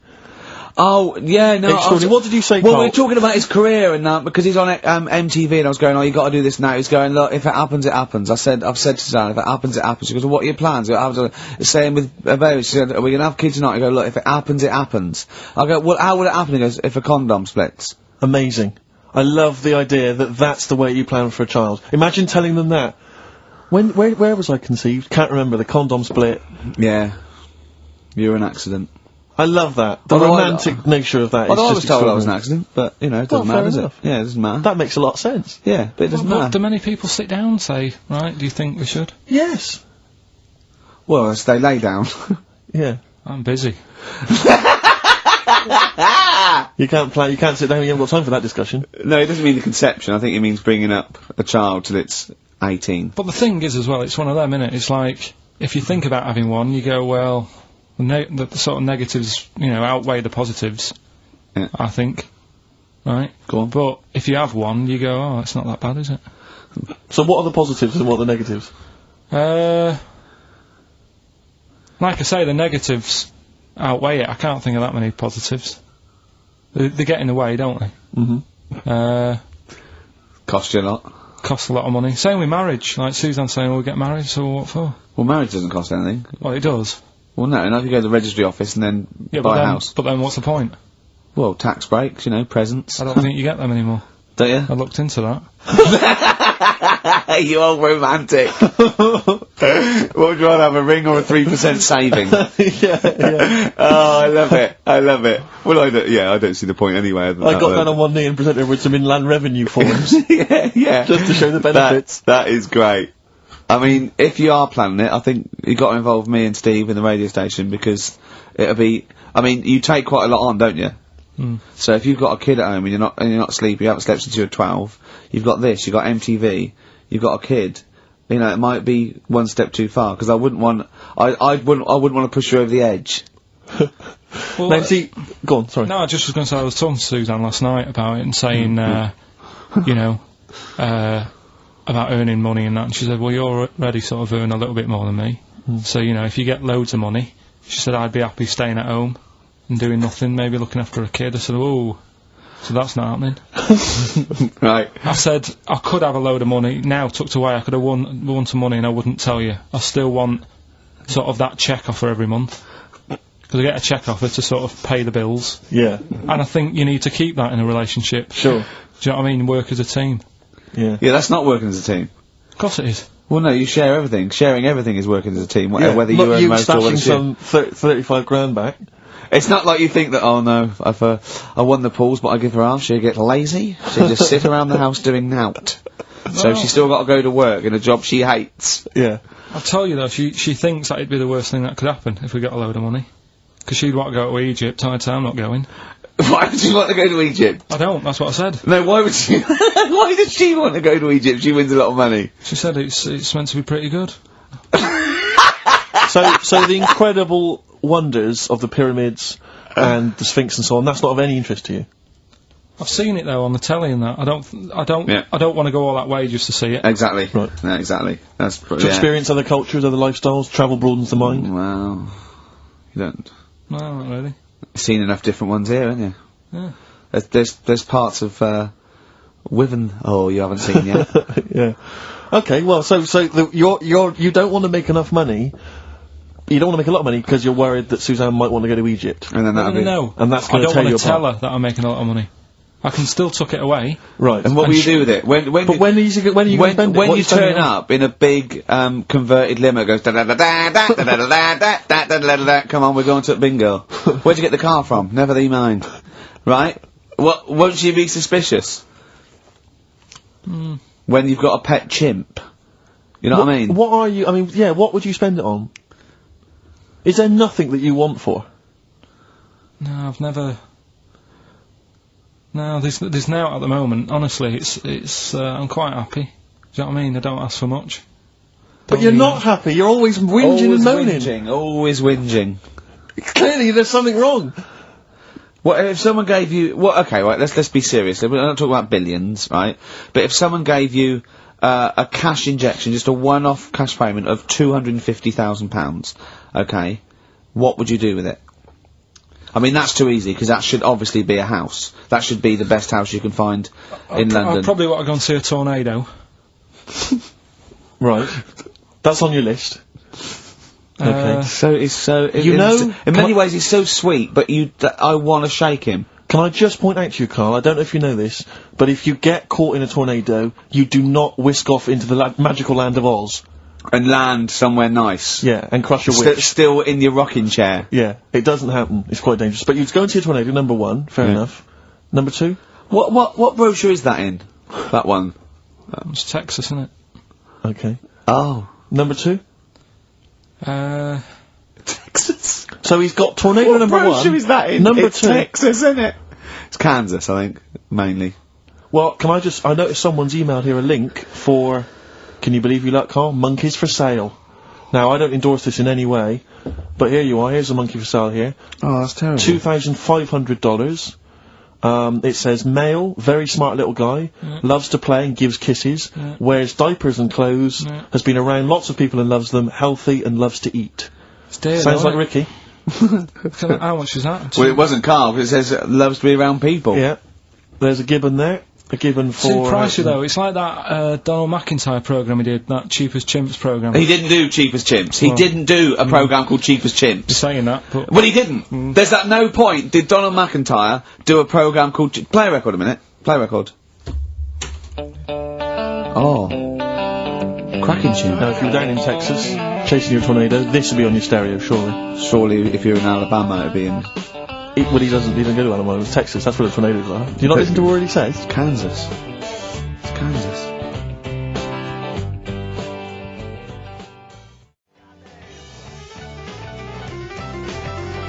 Oh, yeah, no. What did you say, Well, Karl? we were talking about his career and because he's on MTV and I was going, oh, you got to do this now. He's going, look, if it happens, it happens. I've said to Suzanne, if it happens, it happens. She goes, well, what are your plans? I was saying with Baby, she said, are we going to have kids or not? I go, look, if it happens, it happens. I go, well, how would it happen? He goes, if a condom splits. Amazing. I love the idea that that's the way you plan for a child. Imagine telling them that. Where was I conceived? Can't remember. The condom split. Yeah. You're an accident. I love that. The romantic nature of that is I was just told I was an extraordinary. accident, but, you know, it doesn't matter, does it? Yeah, it doesn't matter. That makes a lot of sense. Yeah, but it doesn't But matter. do many people sit down and say, right, do you think we should? Yes. Well, as they lay down. Yeah. I'm busy. You can't sit down, you haven't got time for that discussion. No, it doesn't mean the conception. I think it means bringing up a child till it's 18. But the thing is, as well, it's one of them, innit? It's like, if you think about having one, you go, well, the sort of negatives, you know, outweigh the positives. Yeah. I think. Right? Go on. But if you have one, you go, oh, it's not that bad, is it? So what are the positives and what are the negatives? Like I say, the negatives outweigh it. I can't think of that many positives. They get in the way, don't they? Mm-hmm. Cost you a lot. Costs a lot of money. Same with marriage. Like Suzanne's saying, we'll get married, so what for? Well, marriage doesn't cost anything. Well, it does. Well, no, not if you go to the registry office and then buy a house. But then what's the point? Well, tax breaks, you know, presents. I don't think you get them anymore. Don't you? I looked into that. You old romantic. What would you rather have, a ring or a 3% saving? Yeah. Oh, I love it. I love it. Well, I don't see the point anyway. I got down on one knee and presented her with some inland revenue forms. yeah. Just to show the benefits. That is great. I mean, if you are planning it, I think you've got to involve me and Steve in the radio station because it'll be... I mean, you take quite a lot on, don't you? Mm. So if you've got a kid at home and you're not sleepy, you haven't slept since you were 12, you've got this, you've got MTV, you've got a kid, you know, it might be one step too far, because I wouldn't want to push you over the edge. Well, Now, see, go on, sorry. No, I just was going to say, I was talking to Suzanne last night about it and saying, you know, about earning money and that, and she said, well, you're already sort of earn a little bit more than me, so, you know, if you get loads of money, she said, I'd be happy staying at home and doing nothing, maybe looking after a kid. I said, oh, so that's not happening. Right. I said, I could have a load of money now tucked away, I could have won some money and I wouldn't tell you. I still want sort of that check offer every month. Because I get a check offer to sort of pay the bills. Yeah. And I think you need to keep that in a relationship. Sure. Do you know what I mean? Work as a team. Yeah. Yeah, that's not working as a team. Of course it is. Well, no, you share everything. Sharing everything is working as a team, Yeah. whether Not you earn you most or whether stashing she... some 35 grand back. It's not like you think that, oh no, I won the pools, but I give her half, she'll get lazy, she'll just sit around the house doing nout. So she's still got to go to work in a job she hates. Yeah. I'll tell you though, she thinks that it'd be the worst thing that could happen if we got a load of money. Because she'd want to go to Egypt, I'd say I'm not going. Why would she want to go to Egypt? I don't, that's what I said. No, why would she? Why does she want to go to Egypt? She wins a lot of money. She said it's meant to be pretty good. So the incredible wonders of the pyramids and the Sphinx and so on, that's not of any interest to you? I've seen it though on the telly and that. I don't want to go all that way just to see it. Exactly. Right. No, exactly. That's To experience other cultures, other lifestyles, travel broadens the mind. Well, you don't. No, not really. You've seen enough different ones here, haven't you? Yeah. There's parts of Wiven. Oh, you haven't seen yet. Yeah. Okay. Well, you don't want to make enough money. You don't want to make a lot of money because you're worried that Suzanne might want to go to Egypt. And then that'll be No. And that's I going to don't tell you want to tell apart. her that I'm making a lot of money. I can still tuck it away. Right. And what will you do with it? When you when are you going to spend it? When What you are spending turn it on? up in a big converted limo, it goes da da da da da da da da da da da da da. Come on, we're going to bingo. Where'd you get the car from? Never thee mind. Right? What? Won't you be suspicious? When you've got a pet chimp. You know what I mean? What are you? I mean, yeah. What would you spend it on? Is there nothing that you want for? No, I've never. No, there's now at the moment. Honestly, it's. I'm quite happy. Do you know what I mean? I don't ask for much. But you're not happy. You're always whinging and moaning. Always whinging. Clearly, there's something wrong. What if someone gave you? Okay, right. Let's be serious. We're not talking about billions, right? But if someone gave you a cash injection, just a one-off cash payment of £250,000, okay, what would you do with it? I mean, that's too easy, because that should obviously be a house. That should be the best house you can find in London. I'd probably want to go and see a tornado. Right. That's on your list. Okay. In many ways, he's so sweet, but I want to shake him. Can I just point out to you, Karl, I don't know if you know this, but if you get caught in a tornado, you do not whisk off into the magical land of Oz. And land somewhere nice. Yeah, and crush a witch. Still in your rocking chair. Yeah, it doesn't happen. It's quite dangerous. But you'd go into a tornado, number one, fair enough. Number two? What brochure is that in? That one? It's Texas, isn't it? Okay. Oh. Number two? Texas. So he's got tornado number one. What brochure is that in? Number it's two. Texas, isn't it? It's Kansas, I think, mainly. Well, I noticed someone's emailed here a link for, can you believe you luck, Karl? Monkeys for sale. Now, I don't endorse this in any way, but here you are, here's a monkey for sale here. Oh, that's terrible. $2,500. It says male, very smart little guy, loves to play and gives kisses, wears diapers and clothes, has been around lots of people and loves them, healthy and loves to eat. Sounds like Ricky. How much is that? Well, it wasn't Karl, because it says loves to be around people. Yeah. There's a gibbon there. A gibbon for... Too pricey though, it's like that Donald McIntyre programme he did, that Cheapest Chimps programme. He didn't do Cheapest Chimps. He didn't do a programme called Cheapest Chimps. You're saying that, but... Well, he didn't. There's at no point did Donald McIntyre do a programme called... Play a record a minute. Play a record. Oh. Cracking tune. Now, if you're down in Texas, chasing your tornado, this would be on your stereo, surely. Surely, if you're in Alabama, it'd be in... Well, he doesn't go to Alabama, it's Texas, that's where the tornadoes are. Do you not listen to what he says? It's Kansas. It's Kansas.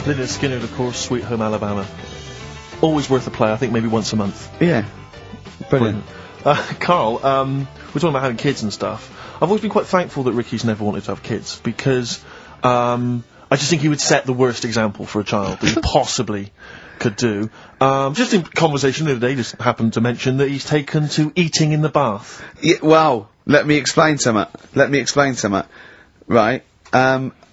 Lynyrd Skynyrd, of course, Sweet Home Alabama. Always worth a play, I think maybe once a month. Yeah. Brilliant. Karl, we're talking about having kids and stuff. I've always been quite thankful that Ricky's never wanted to have kids, because, I just think he would set the worst example for a child that he possibly could do. Just in conversation the other day, just happened to mention that he's taken to eating in the bath. Yeah, well, let me explain something. Right.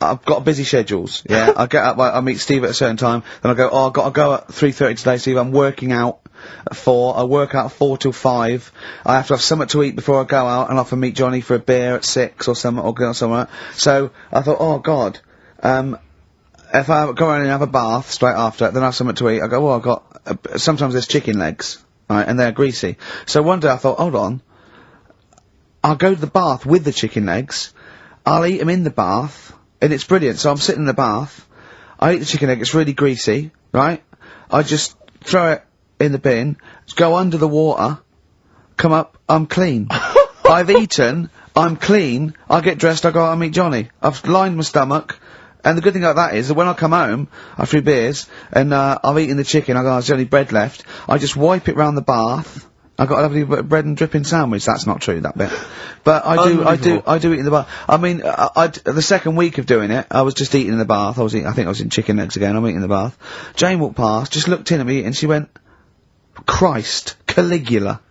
I've got busy schedules, yeah. I get up, I meet Steve at a certain time, then I go, I've got to go at 3:30 today, Steve, I'm working out at 4, I work out 4 till 5, I have to have something to eat before I go out, and I have to meet Johnny for a beer at 6 or something, or go somewhere. So, I thought, oh god, if I go around and have a bath straight after, then I have something to eat, I go, well, I've got, sometimes there's chicken legs, right, and they're greasy. So one day I thought, hold on, I'll go to the bath with the chicken legs, I'll eat them in the bath, and it's brilliant. So I'm sitting in the bath, I eat the chicken egg, it's really greasy, right? I just throw it in the bin, go under the water, come up, I'm clean. I've eaten, I'm clean, I get dressed, I go out and meet Johnny. I've lined my stomach, and the good thing about that is that when I come home, after 3 beers, and I've eaten the chicken, I go, there's only bread left, I just wipe it round the bath, I got a lovely bread and dripping sandwich. That's not true, that bit. But I do eat in the bath. I mean, the second week of doing it, I was just eating in the bath. I think I was in chicken legs again. I'm eating in the bath. Jane walked past, just looked in at me, and she went, Christ, Caligula.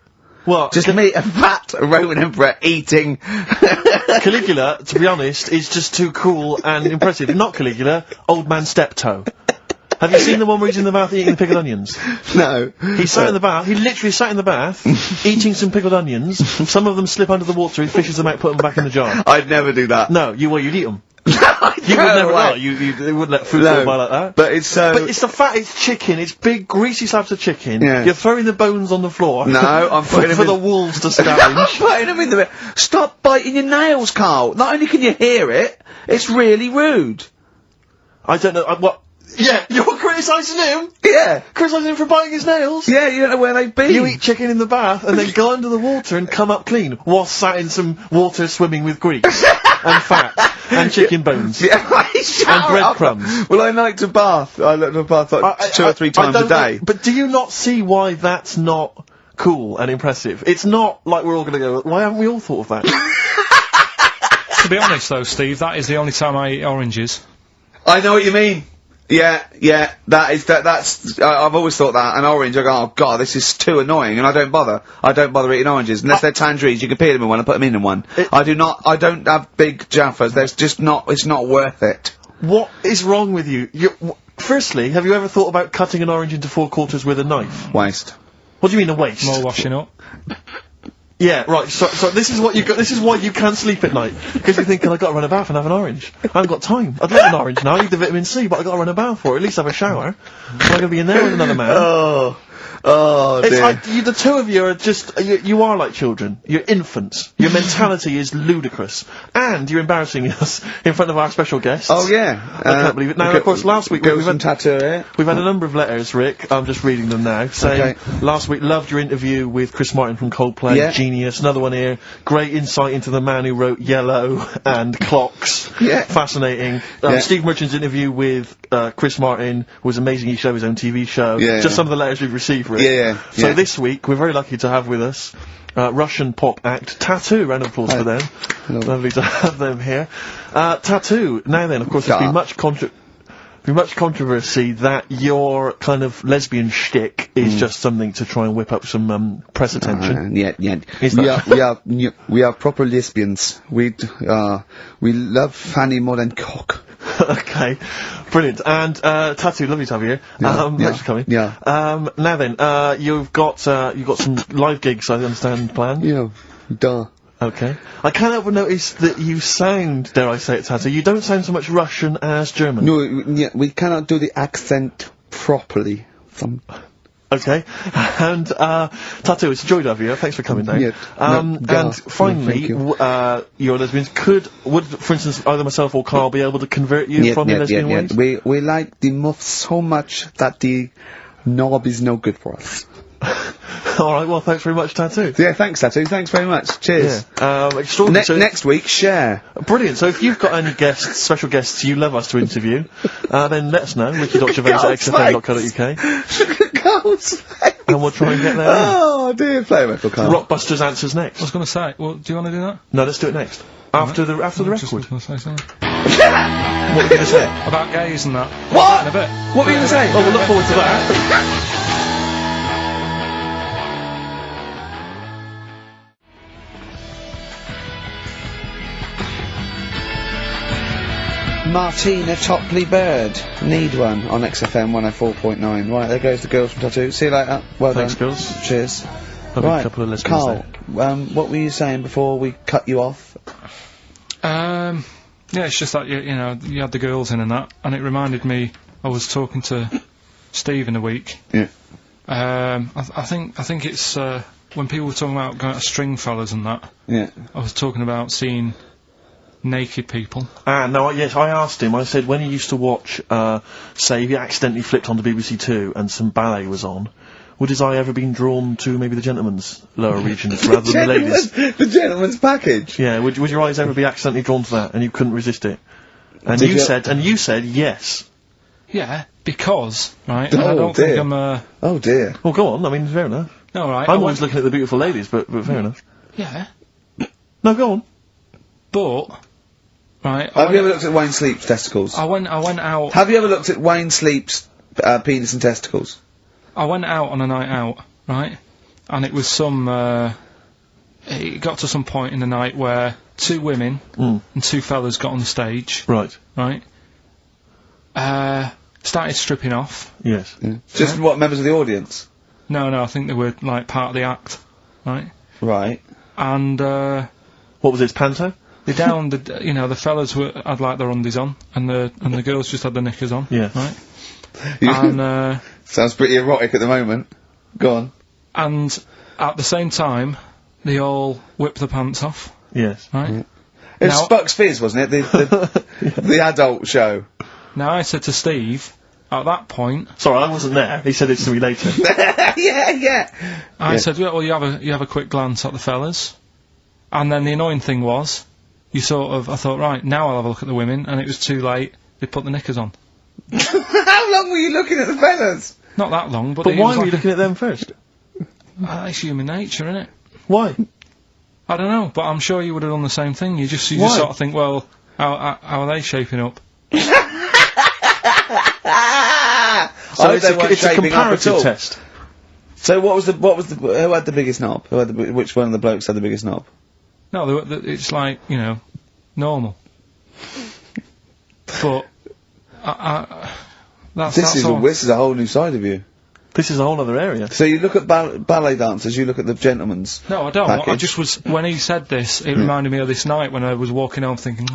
Well, just me, a fat Roman emperor, eating. Caligula, to be honest, is just too cool and impressive. Not Caligula, Old Man Steptoe. Have you seen the one where he's in the bath eating the pickled onions? No. He sat in the bath, he literally sat in the bath, eating some pickled onions, some of them slip under the water, he fishes them out, put them back in the jar. I'd never do that. No, you'd eat them. You would never know. You wouldn't let fruit fall by like that. But it's But it's the fat. It's chicken. It's big, greasy slabs of chicken. Yeah. You're throwing the bones on the floor. No, I'm putting for them the wolves to scavenge. I'm putting them in the... Stop biting your nails, Carl. Not only can you hear it, it's really rude. I don't know. What? Yeah, you're criticising him? Yeah. Criticising him for biting his nails? Yeah, you don't know where they've been. You eat chicken in the bath and then go under the water and come up clean while sat in some water swimming with grease and fat and chicken bones Yeah, and breadcrumbs. Well, I like to bath. I like to bath like 2 or 3 times a day. But do you not see why that's not cool and impressive? It's not like we're all going to go, why haven't we all thought of that? To be honest, though, Steve, that is the only time I eat oranges. I know what you mean. Yeah, that's, I've always thought that, an orange, I go, oh god, this is too annoying, and I don't bother eating oranges, unless they're tangerines, you can peel them in one and put them in one. I don't have big jaffas, there's just not, it's not worth it. What is wrong with you? Firstly, have you ever thought about cutting an orange into 4 quarters with a knife? Waste. What do you mean a waste? More washing up. Yeah, right, so this is what you got, this is why you can't sleep at night. Because you're thinking, I've got to run a bath and have an orange. I haven't got time. I'd love an orange now, I need the vitamin C, but I've got to run a bath for it, at least have a shower. I'm going to be in there with another man. Oh It's dear. like, the two of you are just, you are like children. You're infants. Your mentality is ludicrous. And you're embarrassing us in front of our special guests. Oh yeah. I can't believe it. Now, of course, last week we've had tattoo here. We've had a number of letters, Rick. I'm just reading them now. Saying, last week, loved your interview with Chris Martin from Coldplay. Yeah. Genius. Another one here. Great insight into the man who wrote Yellow and Clocks. Yeah. Fascinating. Steve Merchant's interview with Chris Martin was amazing. He should have his own TV show. Yeah. Just some of the letters we've received, Rick. Yeah. So this week, we're very lucky to have with us Russian pop act Tattoo. Round of applause for them. Hello. Lovely to have them here. Tattoo. Now then, of course, there's been much controversy that your kind of lesbian shtick is just something to try and whip up some press attention. We are proper lesbians. We love fanny more than cock. Okay, brilliant. And Tattoo, lovely to have you here. Thanks for coming. Yeah. Now then, you've got some live gigs, I understand, planned. Yeah. Duh. Okay. I can't help but notice that you sound, dare I say it, Tattoo, you don't sound so much Russian as German. No, we cannot do the accent properly. Okay. And, Tattoo, it's a joy to have you here. Thanks for coming down. Yeah. And finally, your lesbians would, for instance, either myself or Karl be able to convert you from your lesbian ways? We like the muff so much that the knob is no good for us. Alright, well, thanks very much, Tattoo. Yeah, thanks, Tattoo. Thanks very much. Cheers. Yeah. Extraordinary. Next week, share. Brilliant. So if you've got any guests, special guests you love us to interview, then let us know. Ricky.Gervais@xfm.co.uk. Carl's face. And we'll try and get there. Oh dear, play a record, Carl. Rockbusters answers next. I was going to say, well, do you want to do that? No, let's do it next. After the record. Just was going to say something. What were you going to say? About gays and that. What? In a bit. What were you going to say? Oh, we'll look forward to that. Martina Topley Bird. Need one on XFM 104.9. Right, there goes the girls from Tattoo. See you later. Well Thanks, done. girls. Cheers. Right, a couple of lesbians Carl, what were you saying before we cut you off? Yeah, it's just that, you know, you had the girls in and that, and it reminded me, I was talking to Steve in a week. Yeah. I think it's, when people were talking about going to Stringfellas and that. Yeah. I was talking about seeing naked people. No, yes, I asked him, I said, when he used to watch, say, if he accidentally flicked onto BBC Two and some ballet was on, would his eye ever been drawn to maybe the gentleman's lower regions rather than the ladies'? The gentleman's package? Yeah, would your eyes ever be accidentally drawn to that and you couldn't resist it? And you said yes. Yeah, because, right, Oh, I don't dear. think I'm, Oh dear. Well, go on, I mean, fair enough. no, right, I'm always looking at the beautiful ladies, but fair enough. yeah, No, go on. but, right, Have you ever looked at Wayne Sleep's testicles? I went out, Have you ever looked at Wayne Sleep's penis and testicles? I went out on a night out, right, and it was it got to some point in the night where 2 women and 2 fellas got on the stage, Right. started stripping off. Yes. Yeah. Just what, members of the audience? No, I think they were, like, part of the act, right? Right. And, What was it, panto? They downed the fellas had like their undies on, and the girls just had their knickers on. Yeah. Right. And sounds pretty erotic at the moment. Go on. And at the same time, they all whipped the pants off. Yes. Right. Yeah. It was Bucks Fizz, wasn't it? The adult show. Now I said to Steve, at that point. Sorry, I wasn't there. He said it to me later. yeah. I said, well, you have a quick glance at the fellas, and then the annoying thing was, I thought, right, now I'll have a look at the women, and it was too late. They put the knickers on. How long were you looking at the fellas? Not that long, but why were you looking at them first? It's human nature, isn't it? Why? I don't know, but I'm sure you would have done the same thing. You just sort of think, well, how are they shaping up? So it's a comparative test. So who had the biggest knob? Which one of the blokes had the biggest knob? No, it's like, normal. But this is a whole new side of you. This is a whole other area. So you look at ballet dancers, you look at the gentleman's. No, I don't. Package. I just was when he said this, it reminded me of this night when I was walking home thinking,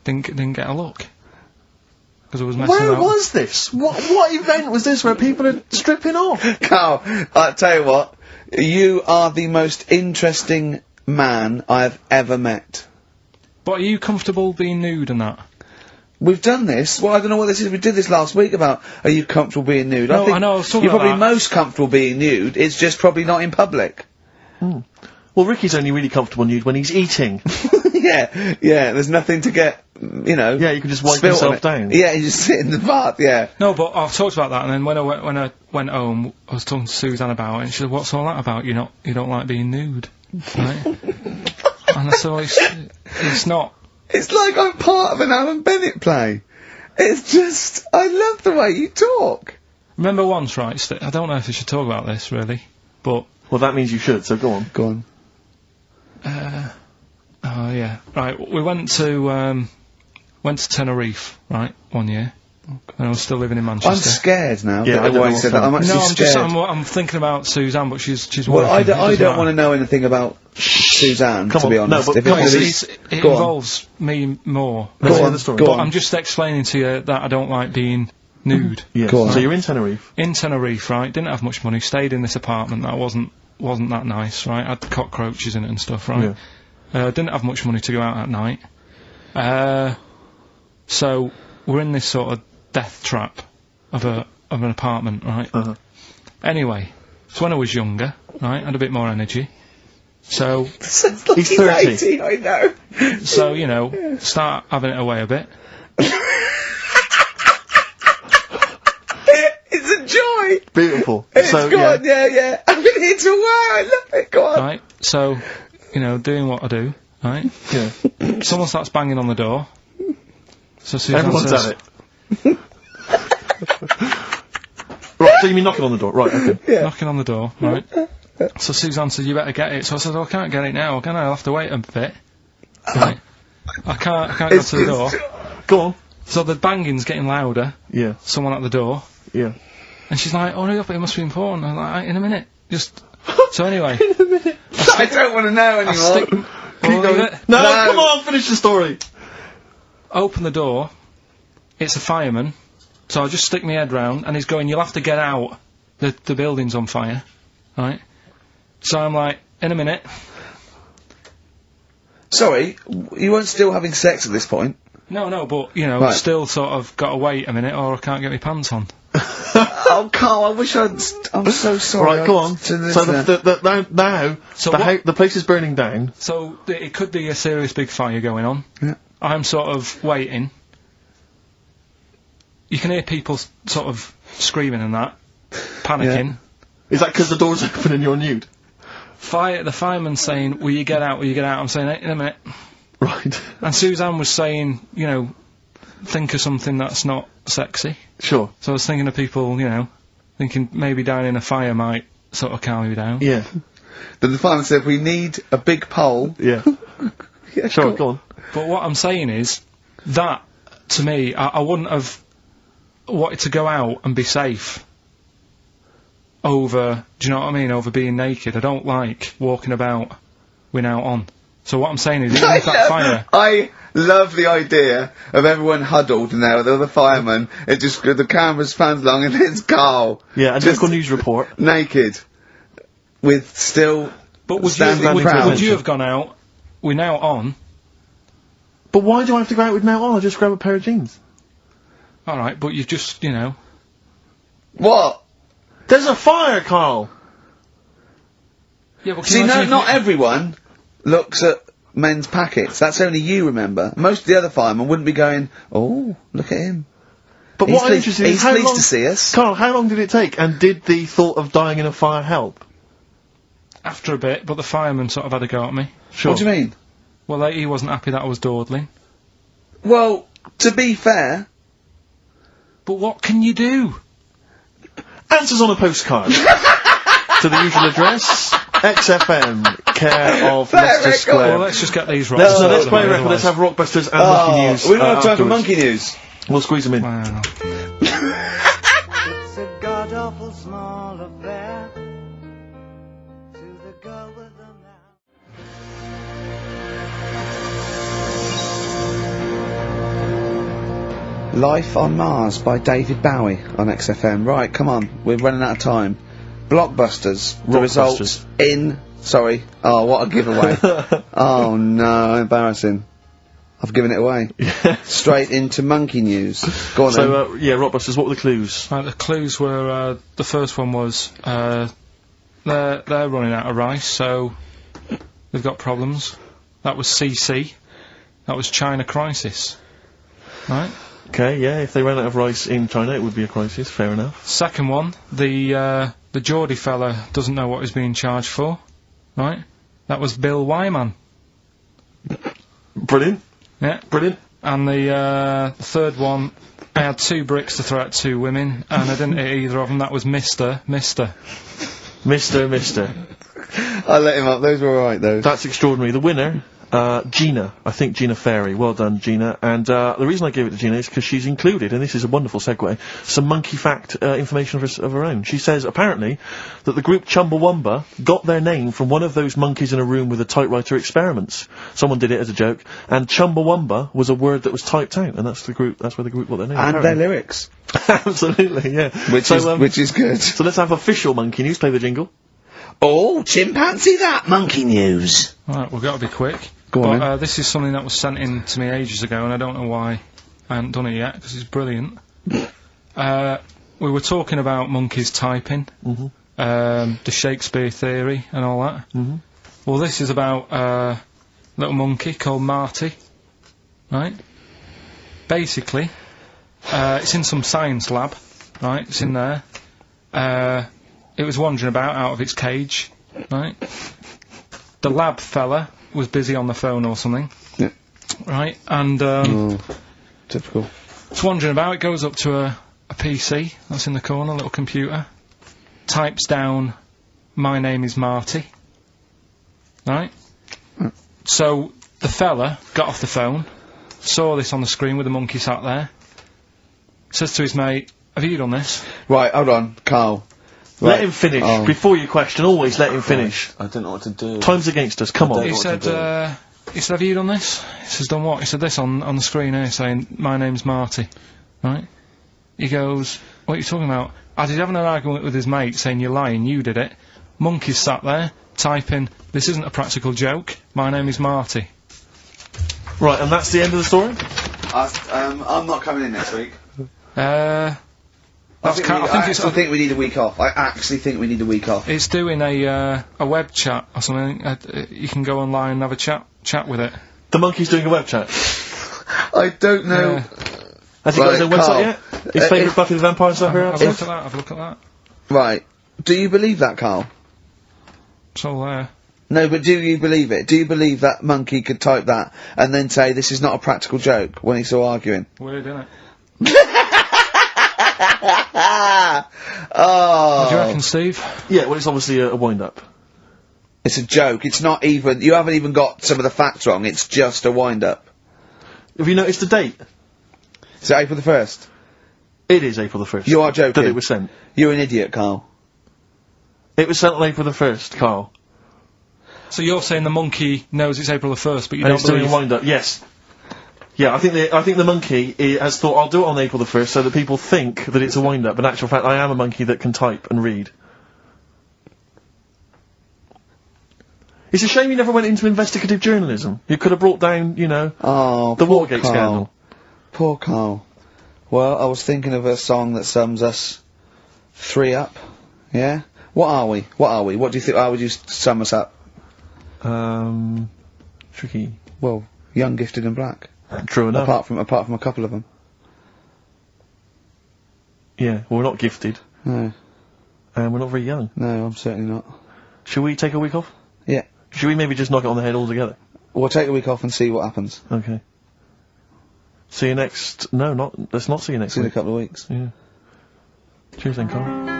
didn't get a look because I was messing Where out. was this? What event was this where people are stripping off? Carl, I tell you what, you are the most interesting man I have ever met. But are you comfortable being nude and that? We've done this. Well, I don't know what this is. We did this last week about, are you comfortable being nude? No, I know, I was talking you're about probably that. most comfortable being nude, it's just probably not in public. Well, Ricky's only really comfortable nude when he's eating. yeah, there's nothing to get, Yeah, you can just wipe yourself down. Yeah, you just sit in the bath, yeah. No, but I've talked about that, and then when I went home, I was talking to Suzanne about it, and she said, "What's all that about? You don't like being nude, right?" And I said, well, "It's not." It's like I'm part of an Alan Bennett play. It's just, I love the way you talk. Remember once, right? I don't know if I should talk about this really, but well, that means you should. So go on. Go on. Oh yeah, right. We went to Tenerife, right, one year. Okay. And I was still living in Manchester. I'm scared now. Yeah, I don't know said that. I'm actually scared. I'm thinking about Suzanne, but she's well, working. I don't want to know anything about Suzanne, to be honest. No, but it involves me more. Go on, the story. But I'm just explaining to you that I don't like being nude. Yes. Go on. So you're in Tenerife. In Tenerife, right? Didn't have much money. Stayed in this apartment that wasn't that nice, right? Had cockroaches in it and stuff, right? Yeah. Didn't have much money to go out at night. So we're in this sort of death trap of an apartment, right? Anyway, so when I was younger, right, had a bit more energy. So he's 30. 80, I know. So start having it away a bit. It's a joy. Beautiful. It's so good. Yeah. I've been here to a while. I love it. Go on. Right. So doing what I do, right? Yeah. Someone starts banging on the door. So Suzanne Everyone's says, at it. Right, so you mean knocking on the door? Right, okay. Yeah. knocking on the door, right? So Suzanne said, you better get it. So I said, I can't get it now, can I? I'll have to wait a bit. Right. I can't go to the door. Go on. So the banging's getting louder. Yeah. Someone at the door. Yeah. And she's like, hurry up, it must be important. I'm like, in a minute. So anyway. In a minute. I don't want to know anymore. Keep going. No, come on, finish the story. Open the door. It's a fireman. So I just stick my head round, and he's going, you'll have to get out. The building's on fire. Right? So I'm like, in a minute. Sorry, you weren't still having sex at this point? No, but, Right. still sort of got to wait a minute, or I can't get my pants on. Oh, Carl, I wish I'm so sorry. Right, go on. So the place is burning down. So it could be a serious big fire going on. Yeah. I'm sort of waiting. You can hear people sort of screaming and that, panicking. Yeah. Is that because the door's open and you're nude? The fireman's saying, will you get out, I'm saying, in a minute. Right. And Suzanne was saying, think of something that's not sexy. Sure. So I was thinking of people, thinking maybe down in a fire might sort of calm you down. Yeah. Then the fireman said, we need a big pole. Yeah. Yeah, sure, go on. But what I'm saying is, that, to me, I wouldn't have wanted to go out and be safe over, do you know what I mean, over being naked. I don't like walking about we're now on. So what I'm saying is, even if that fire... I love the idea of everyone huddled now, the other firemen, it just, the camera's pans along and it's Karl. Yeah, and just news report. Naked. With still But would you have gone out, we're now on... But why do I have to go out with now on? I'll just grab a pair of jeans. Alright, but you've just, you know... What? There's a fire, Karl! Yeah, but see, not everyone looks at men's packets. That's only you, remember. Most of the other firemen wouldn't be going, oh, look at him. But what I'm interested in is he's pleased to see us. Karl, how long did it take, and did the thought of dying in a fire help? After a bit, but the fireman sort of had a go at me. Sure. What do you mean? Well, he wasn't happy that I was dawdling. Well, to be fair... But what can you do? Answers on a postcard. To the usual address, XFM, care of Leicester Square. Well, let's just get these right. Let's play a record, let's have Rockbusters and Monkey News. We don't have time for Monkey News. We'll squeeze them in. Wow. It's a god-awful small affair to the girl with the Life on Mars by David Bowie on XFM. Right, come on, we're running out of time. Blockbusters. The results in... Sorry. Oh, what a giveaway. Oh, no, embarrassing. I've given it away. Straight into Monkey News. Go on so, yeah, Rockbusters, what were the clues? The clues were, the first one was, they're running out of rice, so they've got problems. That was CC. That was China crisis. Right? Okay, yeah, if they ran out of rice in China, it would be a crisis, fair enough. Second one, the Geordie fella doesn't know what he's being charged for. Right? That was Bill Wyman. Brilliant. Yeah. Brilliant. And the third one, I had 2 bricks to throw at 2 women, and I didn't hit either of them. That was Mr. I let him up, those were alright, those. That's extraordinary. The winner, Gina. I think Gina Ferry. Well done, Gina. And the reason I gave it to Gina is because she's included, and this is a wonderful segue, some monkey fact information of her own. She says, apparently, that the group Chumbawamba got their name from one of those monkeys in a room with a typewriter experiments. Someone did it as a joke, and Chumbawamba was a word that was typed out, and that's where the group got their name. And apparently. their lyrics. Absolutely, yeah. Which is good. So let's have official Monkey News. Play the jingle. Oh, chimpanzee that! Monkey News. Alright, we've got to be quick. Go on, But this is something that was sent in to me ages ago, and I don't know why I haven't done it yet, because it's brilliant. We were talking about monkeys typing, the Shakespeare theory, and all that. Well, this is about a little monkey called Marty, right? Basically, it's in some science lab, right? It's in there. It was wandering about out of its cage, right? The lab fella was busy on the phone or something. Yeah. Right, and, typical. it's wandering about, it goes up to a PC that's in the corner, a little computer, types down, my name is Marty. Right? So, the fella got off the phone, saw this on the screen with the monkey sat there, says to his mate, have you done this? Right, hold on, Karl. Right. Let him finish. Before you question, always let him finish. I don't know what to do. Time's against us, come on. He said, have you done this? He says, done what? He said, this on the screen here saying, my name's Marty. Right? He goes, what are you talking about? As he's having an argument with his mate saying, you're lying, you did it. Monkey's sat there, typing, this isn't a practical joke, my name is Marty. Right, and that's the end of the story? I'm not coming in next week. I think we need a week off. I actually think we need a week off. It's doing a web chat or something. You can go online and have a chat with it. The monkey's doing a web chat? I don't know. Has he got his own website yet? His favourite Buffy the Vampire stuff here? Have a look at that, have a look at that. Right. Do you believe that, Karl? It's all there. No, but do you believe it? Do you believe that monkey could type that and then say, this is not a practical joke, when he's still arguing? Weird, isn't it? Oh. What do you reckon, Steve? Yeah, well, it's obviously a wind-up. It's a joke. It's not even... You haven't even got some of the facts wrong. It's just a wind-up. Have you noticed the date? Is it April the 1st? It is April the 1st. You are joking. That it was sent. You're an idiot, Karl. It was sent on April the 1st, Karl. So you're saying the monkey knows it's April the 1st, but you And don't it's doing believe... a wind-up, yes. Yeah, I think the monkey has thought, I'll do it on April the 1st so that people think that it's a wind-up, but in actual fact, I am a monkey that can type and read. It's a shame you never went into investigative journalism. You could have brought down, you know, the Watergate scandal. Poor Karl. Well, I was thinking of a song that sums us 3 up. Yeah? What are we? What do you think? How would you sum us up? Tricky. Well, young, gifted and black. True enough. Apart from a couple of them. Yeah, well, we're not gifted. No. And we're not very young. No, I'm certainly not. Should we take a week off? Yeah. Should we maybe just knock it on the head altogether? We'll take a week off and see what happens. Okay. See you next... No, let's not see you next See you in week. a couple of weeks. Yeah. Cheers then, Karl.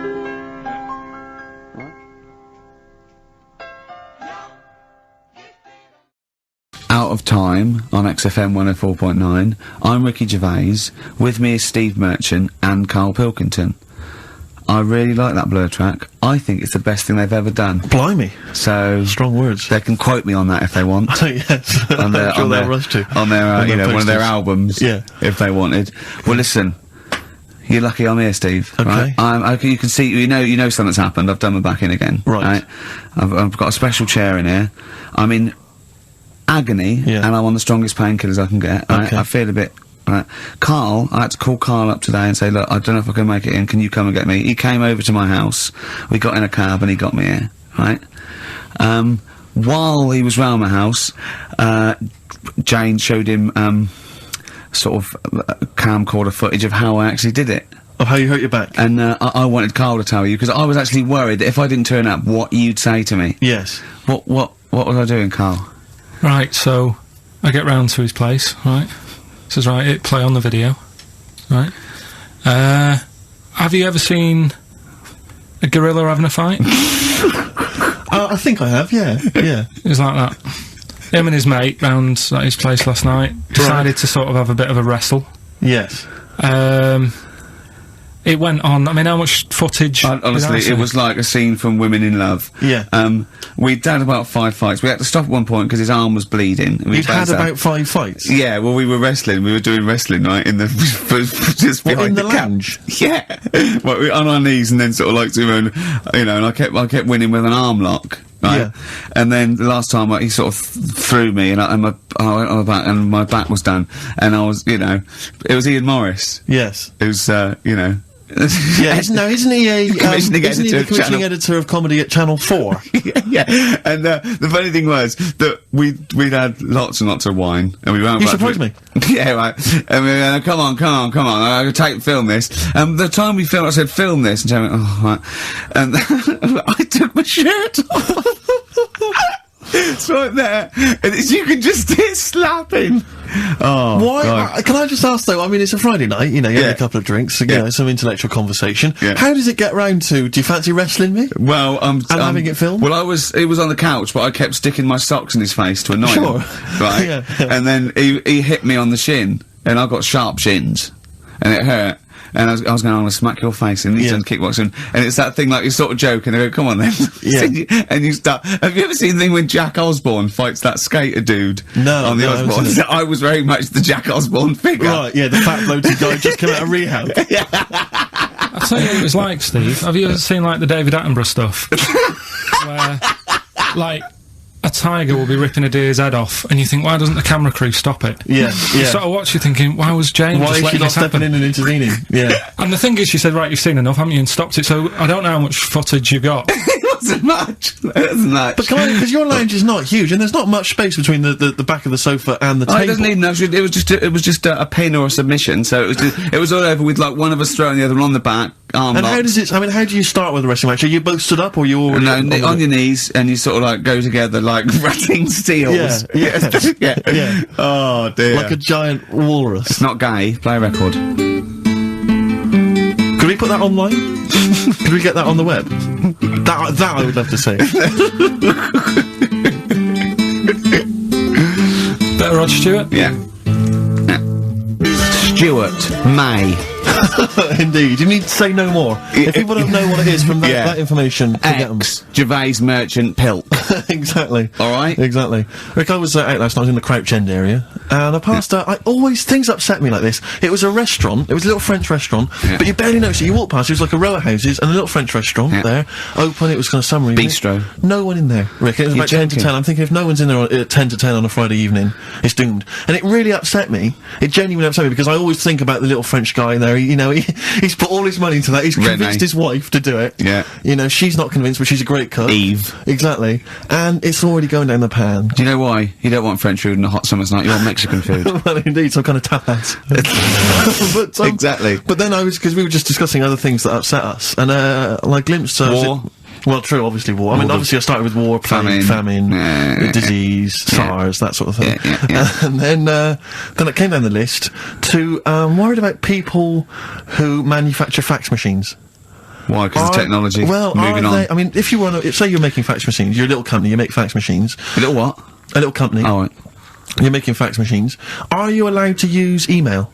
Out of Time on XFM 104.9. I'm Ricky Gervais. With me is Steve Merchant and Karl Pilkington. I really like that Blur track. I think it's the best thing they've ever done. Blimey. So strong words. They can quote me on that if they want. Yes. On their, I'm sure they'll rush to. On their, On you their know, one of their posters. albums. Yeah. If they wanted. Well, listen. You're lucky I'm here, Steve. Okay. Right? You can see, you know something's happened. I've done my back in again. Right. I've got a special chair in here. I'm in agony, Yeah. and I'm on the strongest painkillers I can get. Right? Okay. I feel a bit. Right. Karl, I had to call Karl up today and say, look, I don't know if I can make it in, can you come and get me? He came over to my house, we got in a cab and he got me here, right? While he was round my house, Jane showed him, sort of, camcorder footage of how I actually did it. Of how you hurt your back? And, I wanted Karl to tell you, because I was actually worried that if I didn't turn up, what you'd say to me. Yes. What was I doing, Karl? Right, so I get round to his place, right? Says, right, hit play on the video, right? Have you ever seen a gorilla having a fight? I think I have, yeah. Yeah. It was like that. Him and his mate round at his place last night decided to sort of have a bit of a wrestle. Yes. It went on. I mean, how much footage? Honestly, it was like a scene from Women in Love. Yeah. We'd had about 5 fights. We had to stop at one point because his arm was bleeding. You'd had about 5 fights? Yeah, well, we were wrestling. We were doing wrestling, right, in the... just What, behind in the cab. lounge? Yeah. Well, we were on our knees and then sort of like doing, you know, and I kept winning with an arm lock. Right? Yeah. And then the last time he sort of threw me and I went on my back and my back was done. And I was, you know, it was Ian Morris. Yes. It was, you know... Yeah, isn't he a commissioning isn't he the editor of commissioning editor of comedy at Channel 4? yeah, and the funny thing was that we'd had lots and lots of wine, and we went. You surprised me. Yeah, right. And we went, come on, I film this. The time we filmed, I said, film this, and she went, oh, right. And I took my shirt off. It's right there, and you can just hear slapping. Oh, why? God. Can I just ask though? I mean, it's a Friday night. You know, you have a couple of drinks, you know, some intellectual conversation. Yeah. How does it get round to? Do you fancy wrestling me? Well, and having it filmed. Well, it was on the couch, but I kept sticking my socks in his face to annoy him. Right. Yeah. And then he hit me on the shin, and I've got sharp shins, and it hurt. And I was going, I'm going to smack your face in these kickboxing. And it's that thing like you sort of joke and they go, come on then. Yeah. and you start. Have you ever seen the thing when Jack Osborne fights that skater dude? No. On the Osborne. I was very much the Jack Osborne figure. Right, yeah, the fat bloated guy just come out of rehab. I'll tell you what it was like, Steve. Have you ever seen, like, the David Attenborough stuff? Where, like, a tiger will be ripping a deer's head off, and you think, why doesn't the camera crew stop it? Yeah, You sort of watch, you thinking, why was Jane Why just is she letting not this stepping happen? in and intervening? Yeah. And the thing is, she said, right, you've seen enough, haven't you, and stopped it, so I don't know how much footage you've got. It wasn't much. It wasn't much. But because your lounge is not huge, and there's not much space between the back of the sofa and the Oh, table. it doesn't need no. It was just a pin or a submission. So it was all over with like one of us throwing the other one on the back. Arm And locked. how does it? I mean, how do you start with a wrestling match? Are you both stood up, or you already on your knees, and you sort of like go together like ratting steels. Yeah. yeah. Yeah. Oh dear. like a giant walrus? It's not gay. Play a record. Could we put that online? Could we get that on the web? That I would love to see. Better Rod Stewart? Yeah. Stuart May. Indeed. You need to say no more. If people don't know what it is from that information, forget them. Gervais Merchant Pilk. Exactly. All right. Exactly. Rick, I was out last night. I was in the Crouch End area, and I passed. Things upset me like this. It was a restaurant. It was a little French restaurant, but you barely noticed it. You walk past. It was like a row of houses and a little French restaurant there, open. It was kind of summery. Bistro. No one in there, Rick. It was about 10 to 10. I'm thinking if no one's in there at 10 to 10 on a Friday evening, it's doomed. And it really upset me. It genuinely upset me because I always think about the little French guy in there. He's put all his money into that. He's convinced his wife to do it. Yeah. She's not convinced, but she's a great cook. Eve. Exactly. And it's already going down the pan. Do you know why? You don't want French food on a hot summer's night. You want Mexican food. Well, indeed, some kind of tapas. But, exactly. But then because we were just discussing other things that upset us, and I glimpsed war. Well, true, obviously war. I mean, obviously I started with war, famine, disease, SARS, that sort of thing. And then it came down the list to, worried about people who manufacture fax machines. Why? Because of technology. Well, moving on. I mean, if you want to, say you're making fax machines, you're a little company, you make fax machines. A little what? A little company. Oh, right. You're making fax machines. Are you allowed to use email?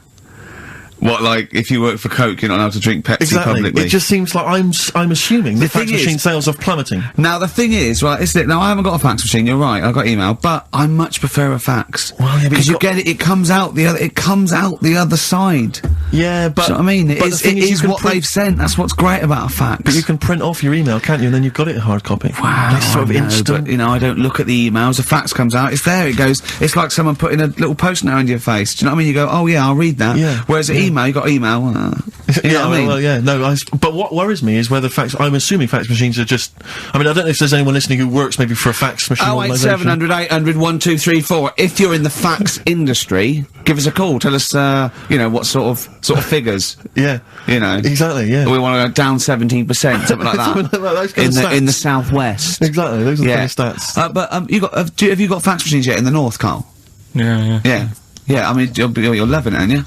What, like, if you work for Coke, you're not allowed to drink Pepsi publicly? It just seems like I'm assuming that fax machine sales are plummeting. Now, the thing is, right, now I haven't got a fax machine, you're right, I've got email, but I much prefer a fax. Well, yeah, because you get it comes out the other side. Yeah, but... Do you know what I mean? It is what they've sent, that's what's great about a fax. But you can print off your email, can't you, and then you've got it in hard copy. Wow, it's sort of instant. But, I don't look at the emails, a fax comes out, it's there, it goes, it's like someone putting a little post-it note into your face, do you know what I mean? You go, oh yeah, I'll read that. Yeah. Whereas email, you got email, you know what I mean? Well, yeah, no, but what worries me is whether I'm assuming fax machines are just, I mean, I don't know if there's anyone listening who works maybe for a fax machine organisation. 08700 800 1234. If you're in the fax industry, give us a call, tell us, what sort of figures. Yeah. Exactly, yeah. We want to go down 17%, something like that. In the southwest. Exactly, those are the kind of stats. But, have you got fax machines yet in the north, Karl? Yeah. Yeah, I mean, you're loving it, aren't you?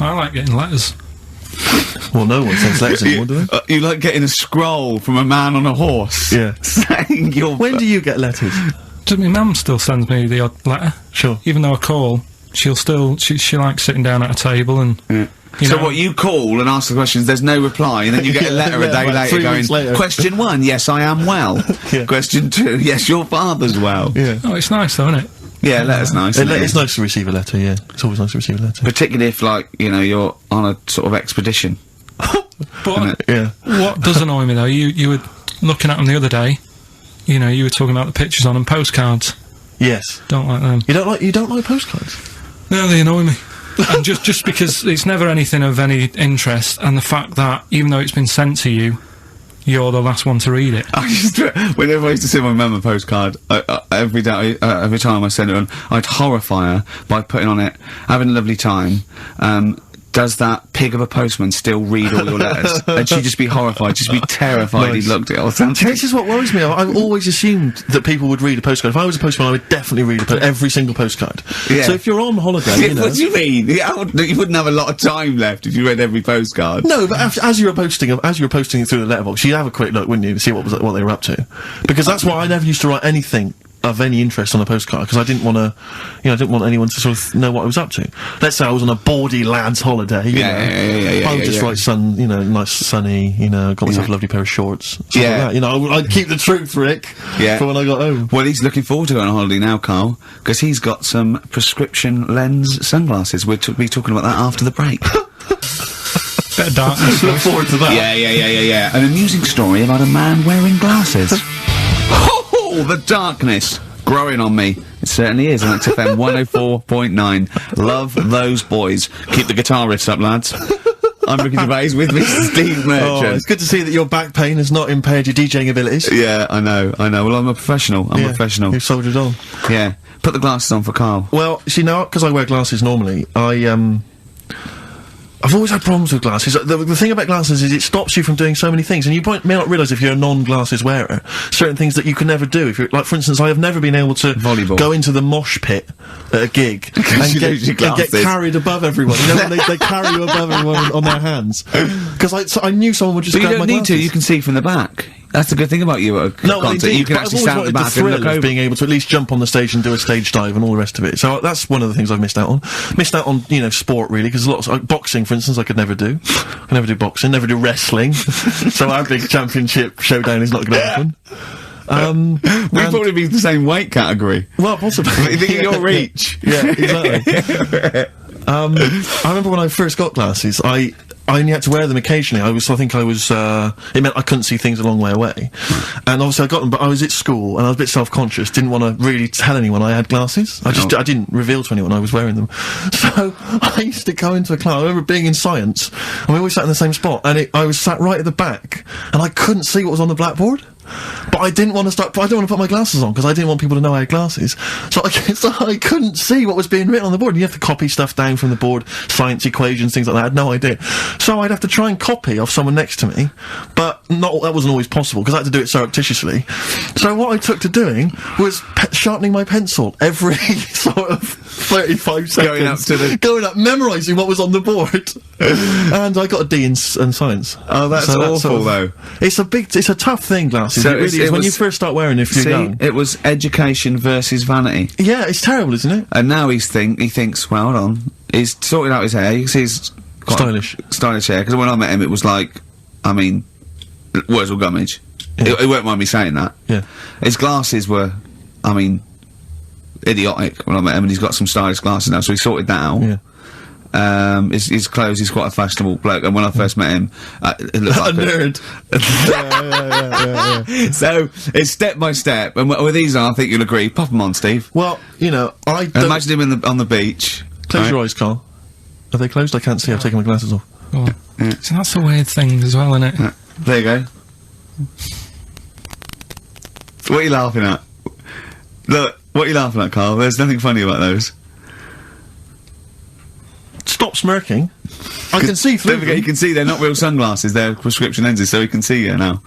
I like getting letters. Well, no one sends letters anymore, do they? You like getting a scroll from a man on a horse. Yeah. Saying you're... When do you get letters? My mum still sends me the odd letter. Sure. Even though I call, she'll still... She likes sitting down at a table and... Yeah. What, you call and ask the questions, there's no reply, and then you get a letter a day later going, question 1, yes, I am well. Question 2, yes, your father's well. Yeah. Oh, it's nice though, isn't it? Yeah, letter's nice. It's nice to receive a letter, yeah. It's always nice to receive a letter. Particularly if, you're on a sort of expedition. But, what does annoy me though, you were looking at them the other day, you were talking about the pictures on them, postcards. Yes. Don't like them. You don't like postcards? No, they annoy me. And just because it's never anything of any interest, and the fact that, even though it's been sent to you, you're the last one to read it. Whenever I used to send my mum a postcard, every time I sent it on, I'd horrify her by putting on it, having a lovely time, does that pig of a postman still read all your letters? And she'd just be horrified, just be terrified he'd looked at it all the time. This is what worries me. I've always assumed that people would read a postcard. If I was a postman, I would definitely read every single postcard. Yeah. So if you're on holiday, What do you mean? You wouldn't have a lot of time left if you read every postcard. No, but as you were posting it through the letterbox, you'd have a quick look, wouldn't you, to see what they were up to? Because that's why I never used to write anything of any interest on a postcard, because I didn't want to, I didn't want anyone to sort of know what I was up to. Let's say I was on a baudy lad's holiday, I would just write nice sunny, got myself a lovely pair of shorts, something like that. I'd keep the truth, Rick, for when I got home. Well, he's looking forward to going on holiday now, Karl, because he's got some prescription lens sunglasses. We'll be talking about that after the break. Bit of darkness. Look forward to that. Yeah. An amusing story about a man wearing glasses. Oh, the darkness growing on me. It certainly is on XFM 104.9. Love those boys. Keep the guitar riffs up, lads. I'm Ricky Gervais with Mr. Steve Merchant. Oh, it's good to see that your back pain has not impaired your DJing abilities. Yeah, I know. Well, I'm a professional. I'm a professional. You've soldiered on. Yeah. Put the glasses on for Karl. Well, see, now, because I wear glasses normally, I've always had problems with glasses. The thing about glasses is it stops you from doing so many things, and you may not realise if you're a non-glasses wearer, certain things that you can never do. If you're, like, for instance, I have never been able to go into the mosh pit at a gig and get carried above everyone. When they carry you above everyone on their hands. Because I knew someone would just grab my glasses. You don't need to, you can see from the back. That's the good thing about you at a concert. Indeed, you can actually stand at the back and look over. Being able to at least jump on the stage and do a stage dive and all the rest of it. So that's one of the things I've missed out on. Missed out on, sport really, because lots of boxing, for instance, I could never do. I could never do boxing, never do wrestling. So our big championship showdown is not going to happen. We'd probably be the same weight category. Well, possibly. You think your reach? Yeah, exactly. I remember when I first got glasses, I only had to wear them occasionally. I think I was, it meant I couldn't see things a long way away. And obviously I got them, but I was at school, and I was a bit self-conscious, didn't want to really tell anyone I had glasses. I didn't reveal to anyone I was wearing them. So, I used to go into a class, I remember being in science, and we always sat in the same spot, and I was sat right at the back, and I couldn't see what was on the blackboard. But I didn't want to put my glasses on, because I didn't want people to know I had glasses. So I couldn't see what was being written on the board. And you have to copy stuff down from the board, science equations, things like that. I had no idea. So I'd have to try and copy off someone next to me, but that wasn't always possible, because I had to do it surreptitiously. So what I took to doing was sharpening my pencil every sort of 35 seconds. Going up, memorising what was on the board. And I got a D in science. Oh, that's awful, though. It's a tough thing, glasses. So it really is. When you first start wearing it, if you're young. It was education versus vanity. Yeah, it's terrible, isn't it? And now he thinks, well, hold on. He's sorted out his hair. You can see he's quite stylish hair. Because when I met him, it was like, I mean, words or gummage. Yeah. He won't mind me saying that. Yeah. His glasses were, I mean, idiotic when I met him, and he's got some stylish glasses now, so he sorted that out. Yeah. His clothes, he's quite a fashionable bloke, and when I first met him, it looked like a nerd. Yeah. So, it's step by step, and with these on, I think you'll agree. Pop them on, Steve. Well, you know, imagine him on the beach. Close your eyes, Karl. Are they closed? I can't see, I've taken my glasses off. Oh. Yeah. So that's a weird thing as well, isn't it? Yeah. There you go. What are you laughing at? Look, what are you laughing at, Karl? There's nothing funny about those. Stop smirking. I can see through Don't forget, you can see they're not real sunglasses, they're prescription lenses, so you can see you now.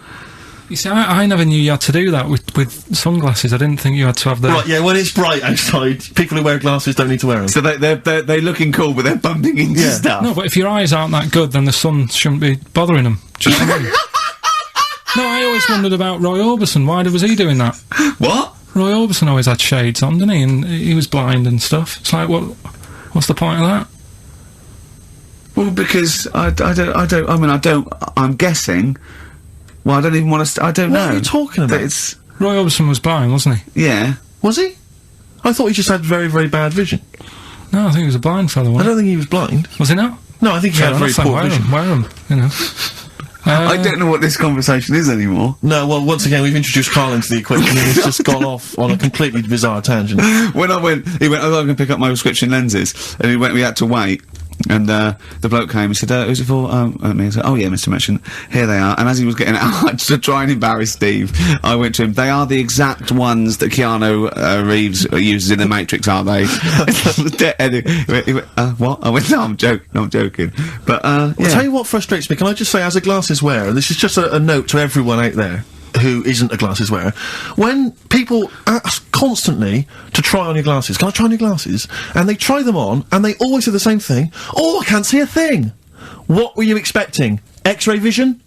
You see, I never knew you had to do that with sunglasses. I didn't think you had to have the... Right, yeah, when it's bright outside, people who wear glasses don't need to wear them. So they're looking cool, but they're bumping into stuff. No, but if your eyes aren't that good, then the sun shouldn't be bothering them. Do you know what I mean? No, I always wondered about Roy Orbison. Why was he doing that? What? Roy Orbison always had shades on, didn't he? And he was blind and stuff. It's like, what's the point of that? Well, because I'm guessing. Well, I don't even want to. I don't know. What are you talking about? Roy Orbison was blind, wasn't he? Yeah. Was he? I thought he just had very, very bad vision. No, I think he was a blind fellow. I don't think he was blind. Was he not? No, I think he had very poor vision. Wear him, you know. I don't know what this conversation is anymore. No, well, once again, we've introduced Karl into the equation, and he's just gone off on a completely bizarre tangent. When he went, oh, I'm going to pick up my prescription lenses, and we had to wait. And the bloke came, he said, who's it for? Me. I said, oh yeah, Mr. Merchant, here they are. And as he was getting out, to try and embarrass Steve, I went to him, they are the exact ones that Keanu Reeves uses in The Matrix, are they? He went, what? I went, no, I'm joking. But, I'll tell you what frustrates me. Can I just say, as a glasses wearer, this is just a note to everyone out there who isn't a glasses wearer. When people ask constantly to try on your glasses, can I try on your glasses? And they try them on, and they always say the same thing. Oh, I can't see a thing. What were you expecting? X-ray vision?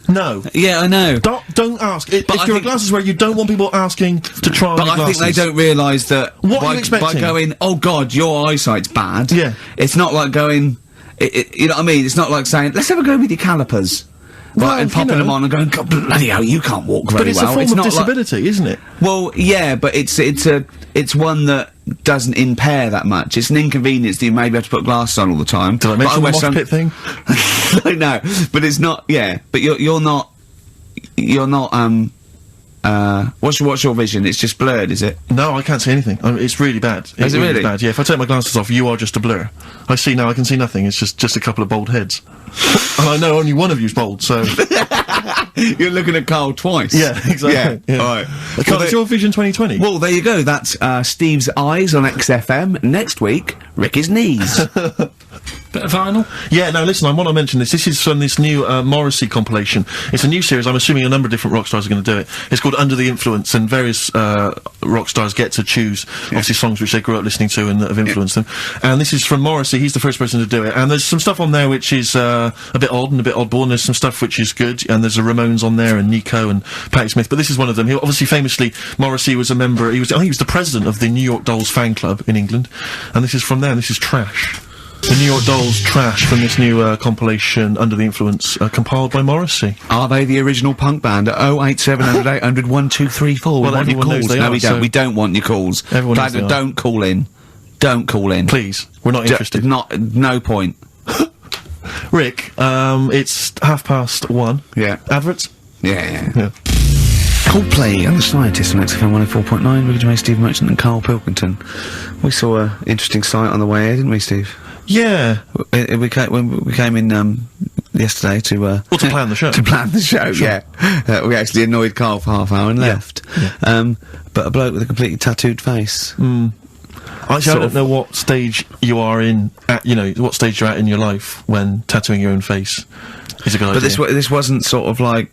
No. Yeah, I know. Don't ask. If you're a glasses wearer, you don't want people asking to try on your glasses. But I think they don't realise that what are you expecting? By going, oh God, your eyesight's bad. Yeah. It's not like going, you know what I mean? It's not like saying, let's have a go with your calipers. Right, and popping them on and going, God, bloody hell, you can't walk very well. But it's a form of disability, isn't it? Well, yeah, but it's one that doesn't impair that much. It's an inconvenience that you maybe have to put glasses on all the time. Did I mention the mosh pit thing? I know, but it's not, yeah, but you're not, what's your vision? It's just blurred, is it? No, I can't see anything. It's really bad. Is it really bad? Yeah, if I take my glasses off, you are just a blur. I see now, I can see nothing. It's just a couple of bald heads. And I know only one of you's bald, so... You're looking at Karl twice. Yeah, exactly. Yeah. Alright. Karl, it's your Vision 2020. Well, there you go. That's Steve's eyes on XFM. Next week, Ricky's knees. Bit of vinyl? Yeah, now listen, I want to mention this. This is from this new Morrissey compilation. It's a new series. I'm assuming a number of different rock stars are going to do it. It's called Under the Influence, and various rock stars get to choose, obviously, songs which they grew up listening to and that have influenced them. And this is from Morrissey. He's the first person to do it. And there's some stuff on there which is a bit odd and a bit oddball, and there's some stuff which is good. And there's a Ramones on there, and Nico and Patti Smith. But this is one of them. He obviously, famously, Morrissey was a member. I think he was the president of the New York Dolls fan club in England. And this is from there. And this is Trash. The New York Dolls Trash from this new compilation Under the Influence, compiled by Morrissey. Are they the original punk band? 08700 800 1234. Well, We want your everyone knows calls. they No, are, we don't. so- We don't want your calls. Everyone knows they are. Don't call in. Don't call in. Please, we're not interested. No point. Rick, it's 1:30. Yeah. Adverts? Yeah. Coldplay and the Scientists on XFM 104.9 with Gervais, Steve Merchant and Karl Pilkington. We saw an interesting sight on the way here, didn't we, Steve? Yeah. We came in yesterday to Well, to plan the show. to plan the show. Sure. Yeah, we actually annoyed Karl for half hour and left. Yeah. But a bloke with a completely tattooed face. Actually, I don't know what stage you are in, what stage you're at in your life when tattooing your own face is a good idea. But this wasn't sort of like,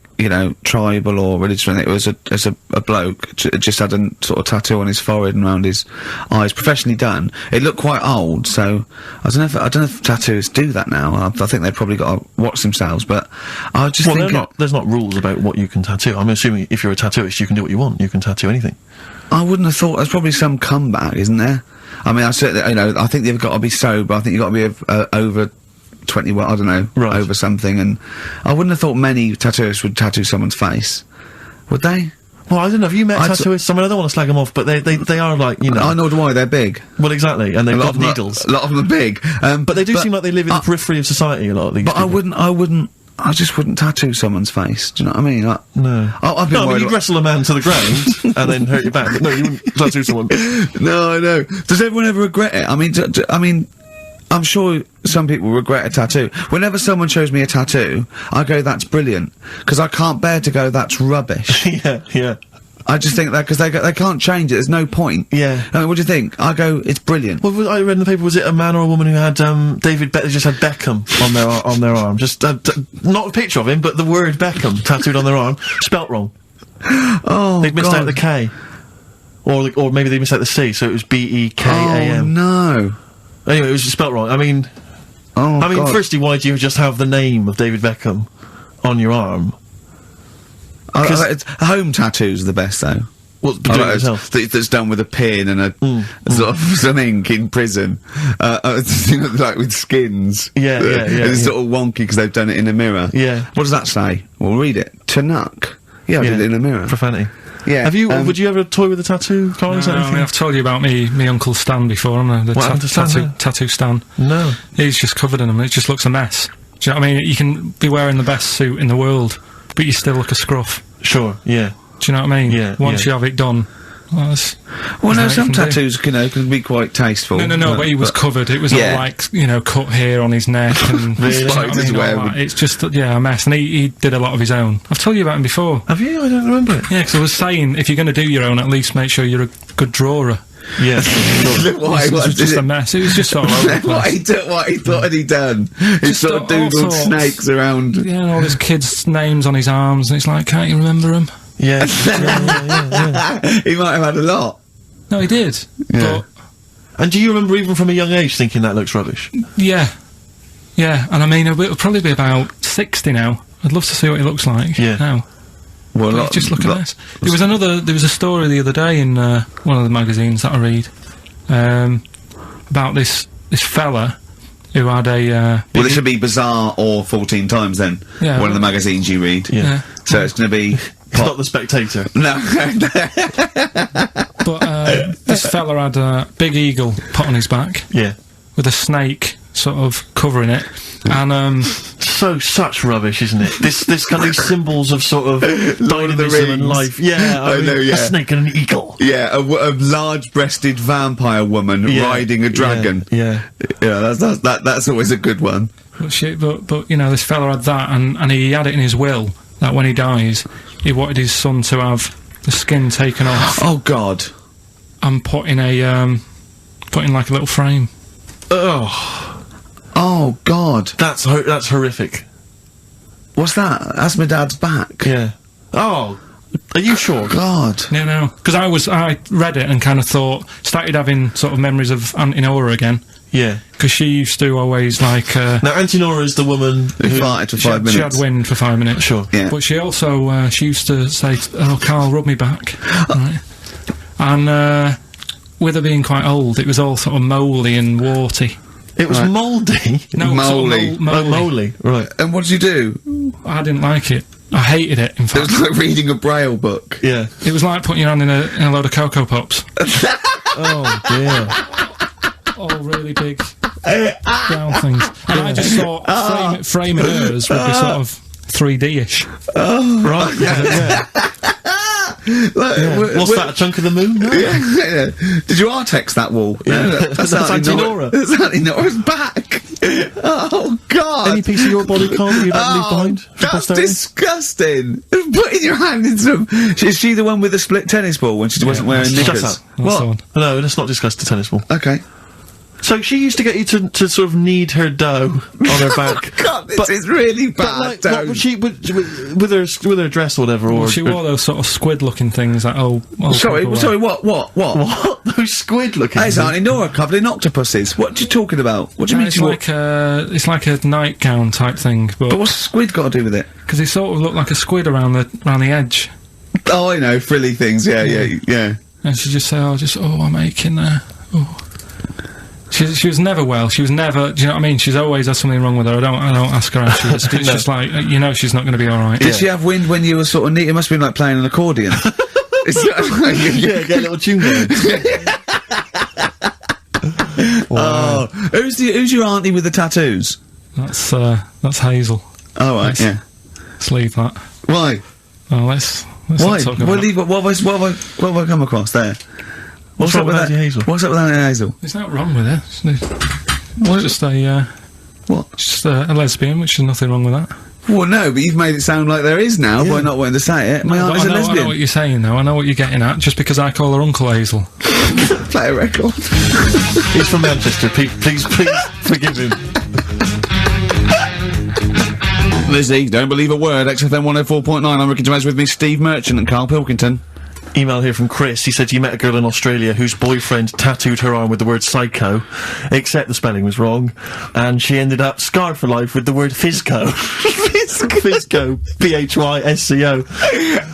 tribal or religious or anything. It was a bloke just had a sort of tattoo on his forehead and around his eyes, professionally done. It looked quite old, so I don't know if tattooists do that now. I think they've probably got to watch themselves, but I just think there's not rules about what you can tattoo. I'm assuming if you're a tattooist, you can do what you want. You can tattoo anything. I wouldn't have thought. There's probably some comeback, isn't there? I mean, I certainly, I think they've got to be sober. I think you've got to be over 21, I don't know, right. Over something, and I wouldn't have thought many tattooists would tattoo someone's face. Would they? Well, I don't know. Have you met tattooists? I mean, I don't want to slag them off, but they are like, I know why they're big. Well, exactly, and they've got needles. A lot of them are big. But they do seem like they live in the periphery of society, a lot of these people. I just wouldn't tattoo someone's face. Do you know what I mean? No. I've been you'd wrestle a man to the ground and then hurt your back. But no, you wouldn't tattoo someone. No, I know. Does everyone ever regret it? I mean, I'm sure some people regret a tattoo. Whenever someone shows me a tattoo, I go, that's brilliant. Because I can't bear to go, that's rubbish. Yeah. I just think that, because they can't change it, there's no point. Yeah. I mean, what do you think? I go, it's brilliant. Well, I read in the paper, was it a man or a woman who had, just had Beckham on their arm? Just, not a picture of him, but the word Beckham tattooed on their arm, spelt wrong. Oh, they'd missed out the K. Or maybe they missed out the C, so it was B-E-K-A-M. Oh, no. Anyway, it was spelt wrong. I mean, firstly, why do you just have the name of David Beckham on your arm? Home tattoos are the best, though. What's doing it yourself? That's done with a pin and a sort of some ink in prison. Like with skins. Yeah. It's sort of wonky because they've done it in a mirror. Yeah. What does that say? Well, read it. Tanuck. Yeah, I did it in a mirror. Profanity. Yeah. Have you? Would you ever toy with a tattoo, Karl? No, I mean, I've told you about me uncle Stan before, haven't I? The tattoo Stan. No. He's just covered in them. It just looks a mess. Do you know what I mean? You can be wearing the best suit in the world, but you still look a scruff. Sure. Yeah. Do you know what I mean? Yeah. Once you have it done. Well, some tattoos, can be quite tasteful. No, but he was covered. It was all like, cut hair on his neck and it's just, a mess. And he did a lot of his own. I've told you about him before. Have you? I don't remember it. Yeah, because I was saying, if you're going to do your own, at least make sure you're a good drawer. Yeah. It was just a mess. It was just sort of what he thought had he done? He sort of doodled snakes around. Yeah, and all his kids' names on his arms, and it's like, can't you remember them? Yeah. He might have had a lot. No, he did. Yeah. And do you remember even from a young age thinking that looks rubbish? Yeah. Yeah, and I mean, it'll probably be about 60 now. I'd love to see what he looks like now. Well, just look at this. There was a story the other day in one of the magazines that I read about this fella who had a. Well, it should be Bizarre or 14 Times then. Yeah. One of the magazines you read. Yeah. So it's going to be. It's not The Spectator. No. But this fella had a big eagle put on his back. Yeah. With a snake sort of covering it, and such rubbish, isn't it? This kind of these symbols of sort of dynamism and life. Yeah, I mean, a snake and an eagle. Yeah, a large-breasted vampire woman riding a dragon. Yeah. That's always a good one. But this fella had that, and he had it in his will that when he dies, he wanted his son to have the skin taken off. Oh God! And put in like a little frame. Oh God! That's horrific. What's that? That's my dad's back. Yeah. Oh, are you sure? God. No. Because I read it and kind of started having sort of memories of Auntie Nora again. Yeah. Because she used to always like. Now Auntie Nora is the woman who farted for 5 minutes. She had wind for 5 minutes. Sure. Yeah. But she also she used to say, "Oh, Karl, rub me back." Right. And with her being quite old, it was all sort of mouldy and warty. It was mouldy. No, Moley. Moly. Right. And what did you do? I didn't like it. I hated it, in It fact. was like reading a Braille book. Yeah. It was like putting your hand in a load of Cocoa Pops. Oh dear. All really big brown things. And I just thought framing hers would be sort of 3D-ish. Right. Yeah. What's that? A chunk of the moon? No. Yeah. Did you Artex that wall? Yeah. No, That's Auntie Nora. That's Auntie Nora's back. Oh God! Any piece of your body, Carl, that you'd leave behind for That's posterity? disgusting. Putting your hand in some. Is she the one with the split tennis ball when she wasn't wearing Shut knickers? up. That's the one. No, let's not discuss the tennis ball. Okay. So she used to get you to sort of knead her dough on her back. God, this is really bad. But like, what would she with her dress or whatever? Or She wore those sort of squid-looking things that Sorry, what? those squid-looking. Hey, it's Auntie Nora covered octopuses. What are you talking about? What do you mean? It's like a nightgown type thing, But what's squid got to do with it? because it sort of looked like a squid around the edge. Oh, I know, frilly things. Yeah. And she just said, I'm aching there. Oh. She was never well. She was never. Do you know what I mean? She's always had something wrong with her. I don't ask her how she is. It's just like she's not going to be all right. Did she have wind when you were sort of neat? It must have been like playing an accordion. Yeah, get a little tune going. Wow. Oh, who's your auntie with the tattoos? That's Hazel. Oh right, Let's leave that. Why? Oh, let's Why? not talk about Well, leave it. What have I come across there? What's up with Auntie Hazel? What's up with Auntie Hazel? There's nothing wrong with her. It's just a lesbian, which is nothing wrong with that. Well, no, but you've made it sound like there is now by not wanting to say it. My auntie's a I lesbian. know what you're saying, though. I know what you're getting at. Just because I call her Uncle Hazel. Play a record. He's from Manchester. Please forgive him. Lizzie, don't believe a word. XFM 104.9. I'm Ricky Gervais, with me, Steve Merchant and Karl Pilkington. Email here from Chris. He said he met a girl in Australia whose boyfriend tattooed her arm with the word psycho, except the spelling was wrong, and she ended up scarred for life with the word physco. Physco. P-H-Y-S-C-O.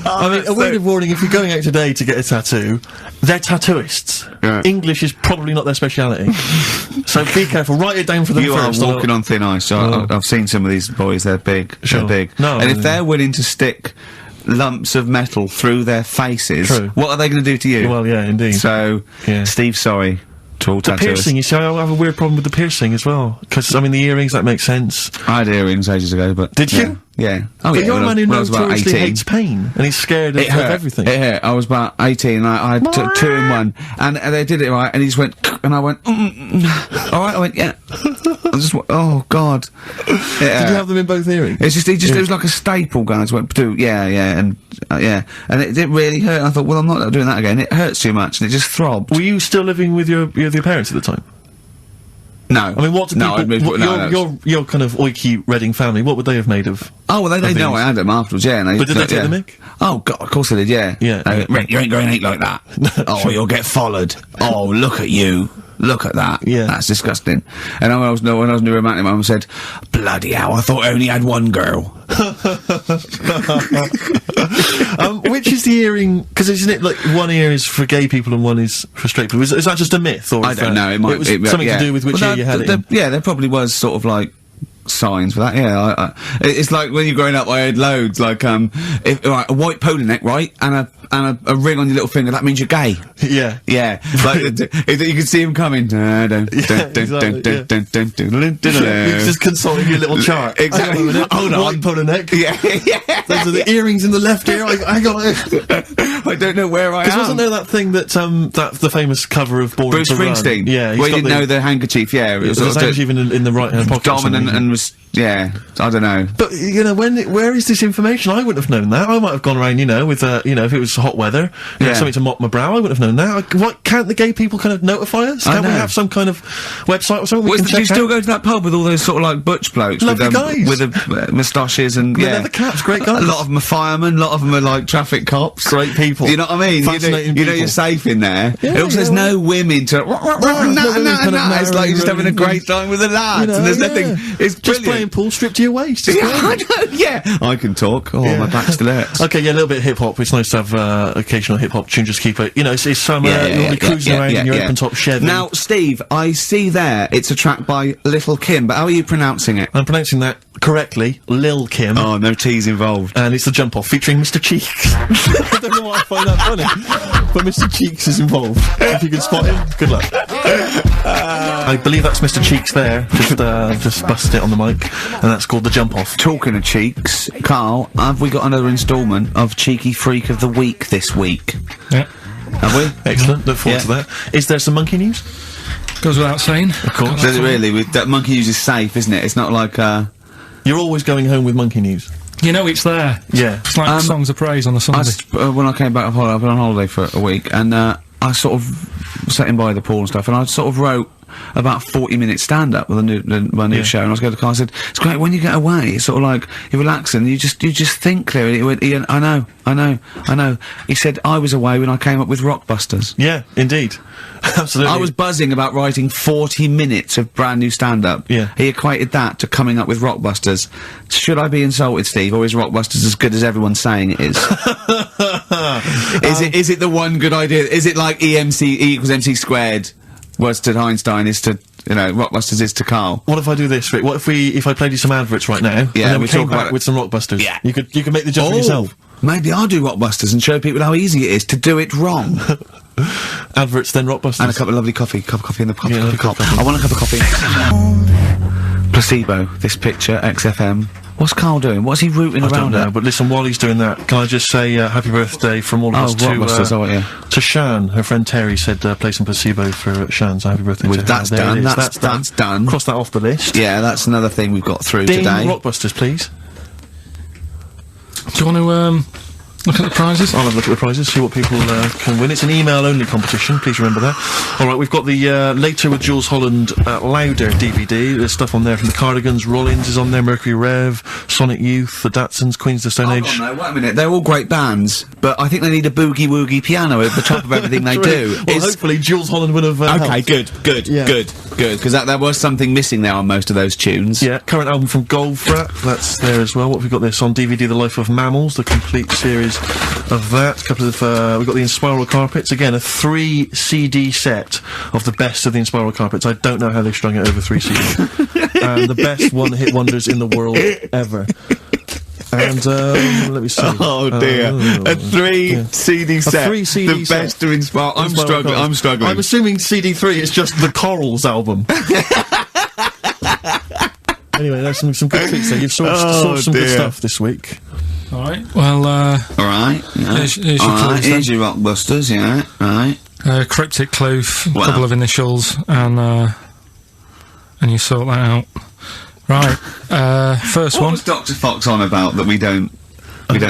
I mean, a word of warning, if you're going out today to get a tattoo, they're tattooists. Yeah. English is probably not their speciality. So be careful. Write it down for them You first. are walking on thin ice. I've seen some of these boys. They're big. Sure. They're big. No, and if they're willing to stick lumps of metal through their faces, True. what are they going to do to you? Well, yeah, indeed. So, Yeah. Steve, sorry to all The tattooers. piercing, you see, I have a weird problem with the piercing as well. Because, I mean, the earrings, that makes sense. I had earrings ages ago, but Did you? Yeah. Oh, But yeah. you're a man who when I was about notoriously 18. hates pain, and he's scared of everything. It hurt. I was about 18, and I had 2 in 1, and they did it right, and he just went, and I went, all right. I went, yeah. I just went, oh God. Did you have them in both earrings? It's just, it was like a staple gun. I just went, and it didn't really hurt. And I thought, well, I'm not doing that again. It hurts too much, and it just throbbed. Were you still living with your parents at the time? No. I mean, what do people... your kind of oiky Reading family, what would they have made of... Oh, well, they know I had them afterwards, yeah. And But did they take the mick? Oh, God, of course they did, yeah. Yeah. Rick, you ain't going to eat like that. Oh, you'll get followed. Oh, look at you. Look at that. Yeah. That's disgusting. And when I was new romantic, my mum said, bloody hell, I thought I only had one girl. Which is the earring... Because isn't it like one ear is for gay people and one is for straight people? Is that just a myth? Or I don't know, it might was be. something to do with which ear you had it in? Yeah, there probably was sort of like signs for that, yeah. It's like when you're growing up, I had loads, like, right, a white polo neck, right, and a ring on your little finger, that means you're gay. Yeah. Yeah. Like, you can see him coming. You're just consulting your little chart. Exactly. Hold on. White polo neck. Yeah. Those are the earrings in the left ear. I got it. I don't know where I am. Because wasn't there that thing that, the famous cover of Born Bruce to Run? Springsteen? Yeah. Well, you didn't know the handkerchief, yeah. It was There's a handkerchief in the right-hand pocket. Dominant and was, yeah, I don't know. But, you know, where is this information? I wouldn't have known that. I might have gone around, with, if it was hot weather, something to mop my brow, I wouldn't have known that. What, can't the gay people kind of notify us? Can't we have some kind of website or something we can check out? Do you still go to that pub with all those sort of like butch blokes? Lovely guys. With the moustaches and, yeah. Leather caps, great guys. A lot of them are firemen, a lot of them are like traffic cops. Great people. You know what I mean? Fascinating You know people. you're safe in there. Yeah, it also says no women to... no women kind of It's like you're just having a great time with the lads. You know, and there's yeah. nothing... It's Just playing pool, stripped to your waist. It's Yeah, I know, yeah. I can talk. Oh, my back still hurts. Okay, yeah, a little bit of hip-hop. It's nice to have occasional hip-hop tune, just keep it, you know, it's summer, you'll be cruising around in your open-top Chevy. Now, Steve, I see there, it's a track by Little Kim, but how are you pronouncing it? I'm pronouncing that correctly, Lil Kim. Oh, no T's involved. And it's the Jump Off, featuring Mr. Cheeks. I don't know why I find that funny, but Mr. Cheeks is involved. If you can spot him, good luck. I believe that's Mr. Cheeks there, just busted it on the mic, and that's called the Jump Off. Talking of cheeks, Carl, have we got another instalment of Cheeky Freak of the Week this week? Yeah. Have we? Excellent, look forward to that. Is there some monkey news? Goes without saying. Of course. Does it really? That monkey news is safe, isn't it? It's not like, You're always going home with monkey news. You know it's there. Yeah. It's like songs of praise on a Sunday. when I came back from holiday, I've been on holiday for a week, and, I sort of sat in by the pool and stuff, and I sort of wrote about 40-minute stand-up with my new show, and I was going to Karl, I said, it's great when you get away, it's sort of like, you're relaxing, you just think clearly. He went, Ian, I know. He said, I was away when I came up with Rockbusters. Yeah, indeed. Absolutely. I was buzzing about writing 40 minutes of brand new stand-up. Yeah. He equated that to coming up with Rockbusters. Should I be insulted, Steve, or is Rockbusters as good as everyone's saying it is? Is it the one good idea? Is it like E equals MC squared? Words to Einstein is to, you know, Rockbusters is to Karl. What if I do this, Rick? What if I played you some adverts right now? Yeah, and then we we came talk about back it. with some Rockbusters. Yeah. You could make the judgment yourself. Maybe I'll do Rockbusters and show people how easy it is to do it wrong. Adverts, then Rockbusters. And a cup of lovely coffee. Cup of coffee in the coffee cup. coffee. I want a cup of coffee. Placebo, this picture, XFM. What's Karl doing? What's he rooting I around don't know, at? but listen, while he's doing that, can I just say happy birthday from all of us to Shan. Her friend Terry said play some Placebo for Shan, so happy birthday to her. That's There done, it is. that's done. Cross that off the list. Yeah, that's another thing we've got through Ding today. Rockbusters, please. Do you want to, look at the prizes? I'll have a look at the prizes, see what people can win. It's an email-only competition, please remember that. Alright, we've got the Later with Jules Holland Louder DVD. There's stuff on there from the Cardigans, Rollins is on there, Mercury Rev, Sonic Youth, the Datsuns, Queens of the Stone Age. No, wait a minute, they're all great bands, but I think they need a boogie-woogie piano at the top of everything they do. Well, hopefully Jules Holland would have okay, helped. good, Yeah. because there was something missing there on most of those tunes. Yeah, current album from Goldfrat, that's there as well. What have we got this on DVD? The Life of Mammals, the complete series of that. A couple of, we've got the Inspiral Carpets, again, a 3 CD set of the best of the Inspiral Carpets. I don't know how they strung it over 3 CDs. The best one-hit wonders in the world ever. And, let me see. Oh dear. A 3 CD set. A 3 CD the set. best of Inspiral. I'm struggling. I'm assuming CD3 is just the Corals album. Anyway, there's some good treats there. You've sourced some good stuff this week. Alright, well, Alright, yeah. Here's your clues here's then. your Rockbusters, yeah, right. Cryptic clue, Wow. couple of initials, and you sort that out. Right, first What one. was Dr. Fox on about that we don't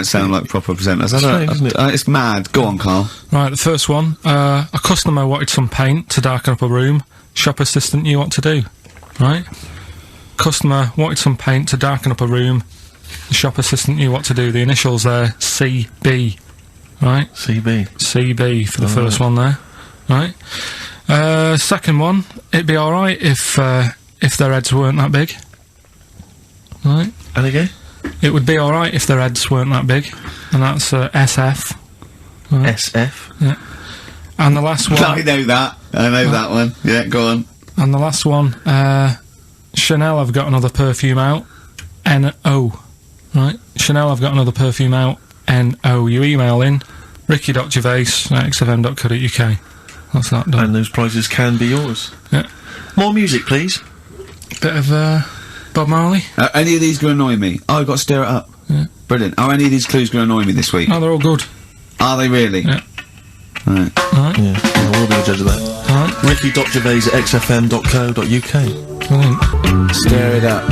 sound like proper presenters? Strange, isn't it? It's mad. Go on, Karl. Right, the first one. A customer wanted some paint to darken up a room. Shop assistant knew what to do. Right? Customer wanted some paint to darken up a room. The shop assistant knew what to do. The initials there, CB. Right? CB for the first one there. Right? Second one, it'd be alright if their heads weren't that big. Right? And again? It would be alright if their heads weren't that big. And that's SF. Right. SF? Yeah. And the last one... I know that. I know that one. Yeah, go on. And the last one, Chanel have got another perfume out. N-O. Right? Chanel have got another perfume out. N-O. You email in ricky.gervais@xfm.co.uk. That's that done. And those prizes can be yours. Yeah. More music, please. Bit of, Bob Marley. Any of these going to annoy me? Oh, I've got to stir it up. Yeah. Brilliant. Are any of these clues going to annoy me this week? No, they're all good. Are they really? Yeah. Right. Alright. Yeah, we'll be the judge of that. Alright. ricky.gervais@xfm.co.uk. Brilliant. Stir it up.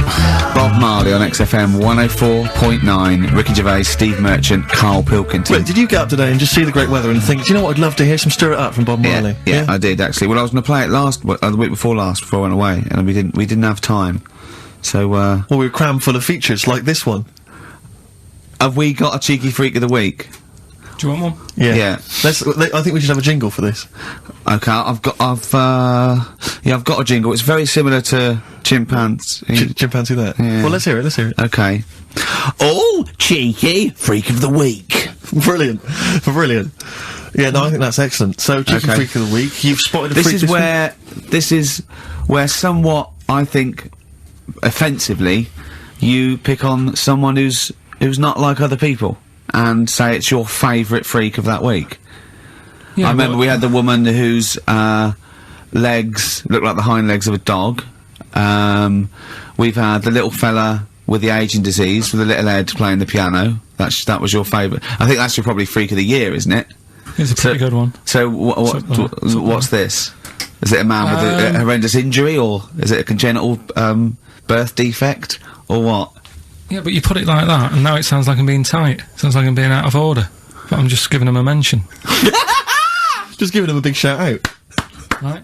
Bob Marley on XFM 104.9. Ricky Gervais, Steve Merchant, Karl Pilkington. Wait, did you get up today and just see the great weather and think, do you know what, I'd love to hear some Stir It Up from Bob Marley? Yeah, I did actually. Well, I was going to play it the week before last, before I went away, and we didn't have time. So, Well, we were crammed full of features like this one. have we got a cheeky freak of the week? Do you want one? Yeah. Yeah. I think we should have a jingle for this. Okay, I've got a jingle. It's very similar to chimpanzee. Chimpanzee that? Yeah. Well, let's hear it. Okay. Oh, cheeky freak of the week. Brilliant. Yeah, no, I think that's excellent. So, cheeky Okay. freak of the week. You've spotted a freak This is where somewhat, I think, offensively, you pick on someone who's not like other people and say it's your favourite freak of that week. Yeah, I remember we had the woman whose legs looked like the hind legs of a dog. We've had the little fella with the aging disease with the little head playing the piano. That was your favourite. I think that's your probably freak of the year, isn't it? It's a pretty good one. So what's this? Is it a man with a horrendous injury, or is it a congenital birth defect, or what? Yeah, but you put it like that, and now it sounds like I'm being tight. Sounds like I'm being out of order. But I'm just giving him a mention. Just giving him a big shout out. Right.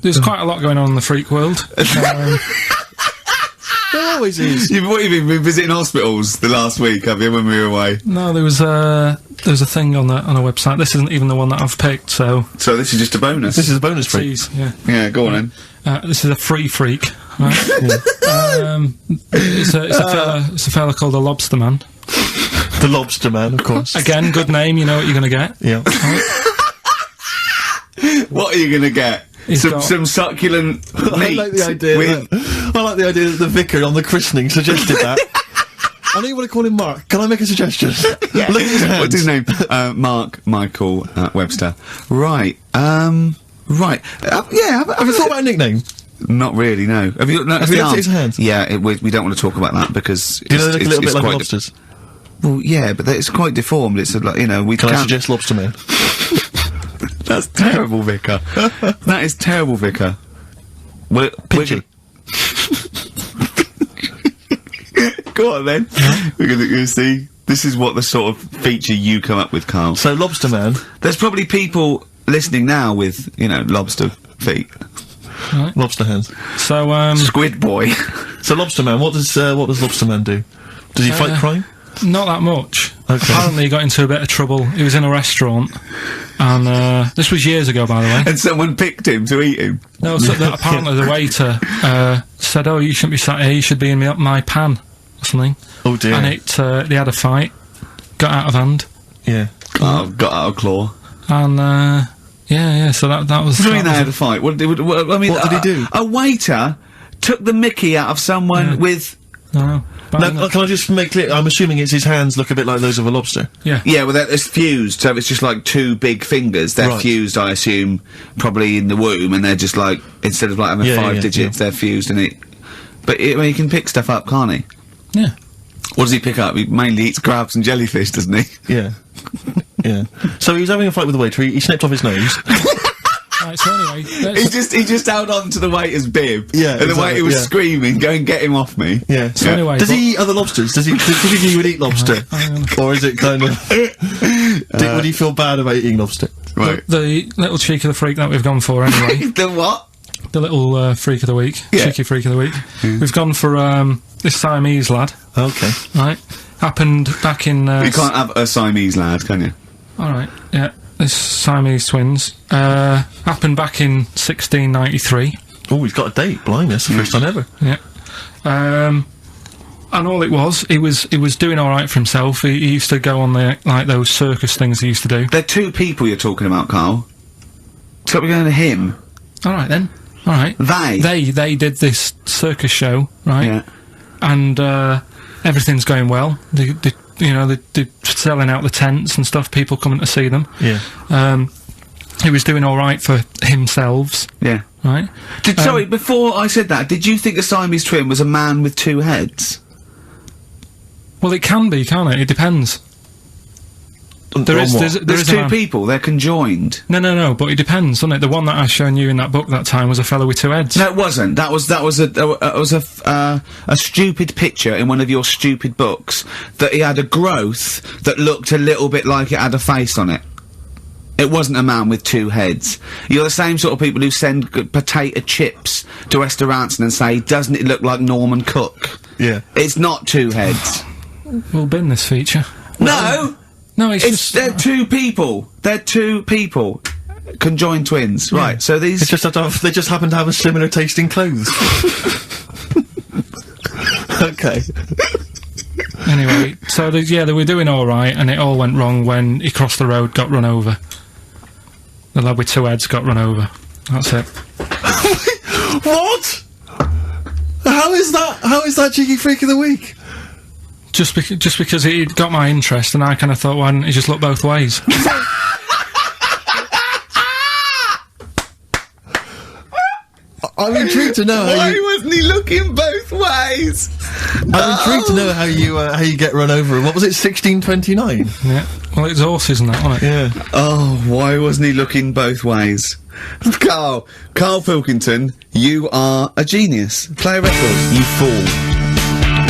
There's quite a lot going on in the freak world. There always is. You've been visiting hospitals the last week, have you, when we were away? No, there was a thing on a website. This isn't even the one that I've picked, so... So this is just a bonus? This is a bonus freak. Tease, yeah. Yeah, go on then. This is a free freak, right? It's a fella called the Lobster Man. The Lobster Man, of course. Again, good name, you know what you're gonna get. Yeah. What are you gonna get? Some succulent meat. I like the idea. That the vicar on the christening suggested that. I know you want to call him Mark. Can I make a suggestion? Yeah. Look at his hands. What's his name? Mark Michael Webster. Right. Right. Yeah. Have you thought about a nickname? Not really. No. Have you? No, Have you looked at his hands? Yeah. We don't want to talk about that because Do you know they look a little bit like lobsters? Well, yeah, but it's quite deformed. It's like, you know, we Can I can't. suggest Lobster Man? That's terrible, Vicar. That is terrible, Vicar. Pinchy. Go on then. We're gonna see. This is what the sort of feature you come up with, Karl. So Lobster Man. There's probably people listening now with, you know, lobster feet. Right. Lobster hands. So, Squid Boy. So Lobster Man, what does Lobster Man do? Does he fight crime? not that much. Okay. Apparently he got into a bit of trouble. He was in a restaurant, and this was years ago, by the way. And someone picked him to eat him. No, so apparently the waiter said, "Oh, you shouldn't be sat here. You should be in my pan," or something. Oh dear. And they had a fight, got out of hand. Yeah. Oh, got out of claw. And yeah. So that was. What do you mean they had a fight? What did he do? A waiter took the mickey out of someone with. No. Now, can I just make clear? I'm assuming it's his hands look a bit like those of a lobster. Yeah. Yeah, well, it's fused, so it's just like two big fingers. They're fused, I assume, probably in the womb, and they're just like, instead of like having five digits, they're fused, and it. But I mean, he can pick stuff up, can't he? Yeah. What does he pick up? He mainly eats crabs and jellyfish, doesn't he? Yeah. Yeah. So he was having a fight with the waiter. He snipped off his nose. Right, so anyway, he just held on to the waiter's bib. Yeah, and the waiter was screaming, "Go and get him off me!" Yeah. So anyway, does he eat other lobsters? Does he think he would eat lobster, or is it kind of? Would he feel bad about eating lobster? Right. The little cheek of the freak that we've gone for anyway. The what? The little freak of the week. Yeah. Cheeky freak of the week. We've gone for this Siamese lad. Okay. Right. Happened back in. You can't have a Siamese lad, can you? All right. Yeah. This Siamese twins happened back in 1693. Oh, he's got a date. Blimey, that's the first time ever. Yeah. And all it was, he was doing all right for himself. He used to go on like those circus things he used to do. They're two people you're talking about, Karl. Stop going to him. All right then. All right. They did this circus show, right? Yeah. And everything's going well. They're selling out the tents and stuff, people coming to see them. Yeah. He was doing alright for himself. Yeah. Right? Sorry, before I said that, did you think a Siamese twin was a man with two heads? Well, it can be, can't it? It depends. There's two people, they're conjoined. No, but it depends, doesn't it? The one that I shown you in that book that time was a fellow with two heads. No, it wasn't. That was a stupid picture in one of your stupid books that he had a growth that looked a little bit like it had a face on it. It wasn't a man with two heads. You're the same sort of people who send potato chips to restaurants and say, "Doesn't it look like Norman Cook?" Yeah. It's not two heads. We'll bin this feature. No! No, they're two people. They're two people. Conjoined twins. Yeah. Right, so these... It's just that they just happen to have a similar taste in clothes. Okay. Anyway, so they were doing alright, and it all went wrong when he crossed the road, got run over. The lad with two heads got run over. That's it. What? How is that Cheeky Freak of the Week? Just because he got my interest, and I kind of thought, why didn't he just look both ways? I'm intrigued to know Why wasn't he looking both ways? I'm intrigued to know how you get run over. What was it, 1629? Yeah. Well, it's horses and that, wasn't it? Yeah. Oh, why wasn't he looking both ways? Karl Pilkington, you are a genius. Play a record, you fool.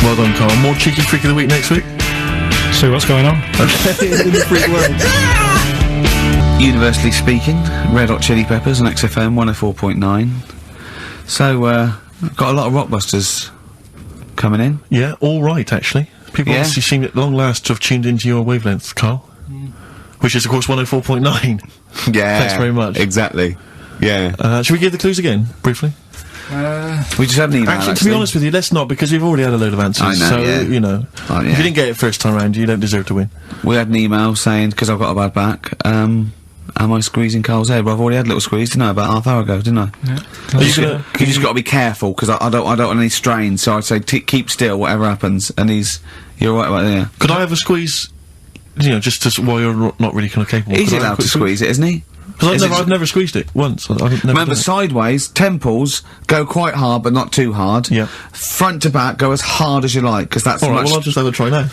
Well done, Karl. More Cheeky Freak of the Week next week. See what's going on. In the freak world. Universally speaking, Red Hot Chili Peppers on XFM 104.9. So, I've got a lot of rockbusters coming in. Yeah, all right, actually. People obviously seem at long last to have tuned into your wavelength, Karl. Which is, of course, 104.9. Yeah. Thanks very much. Exactly. Yeah. Should we give the clues again, briefly? We just had an email, Actually, to be honest with you, let's not, because we've already had a load of answers. I know, so, yeah. you know, Oh, yeah. if you didn't get it first time round, you don't deserve to win. We had an email saying, because I've got a bad back, am I squeezing Karl's head? Well, I've already had a little squeeze, didn't I, about half hour ago, didn't I? Yeah. You just got to be careful, because I don't want any strain, so I'd say keep still, whatever happens, and you're alright about there. Could I have a squeeze, you know, just to, while you're not really kind of capable? He's Could I have a allowed to quick squeeze it, isn't he? Because I've never squeezed it once. I've never Remember, done it. sideways, temples, go quite hard, but not too hard. Yeah. Front to back, go as hard as you like, because that's Alright, much... well, I'll just have a try now.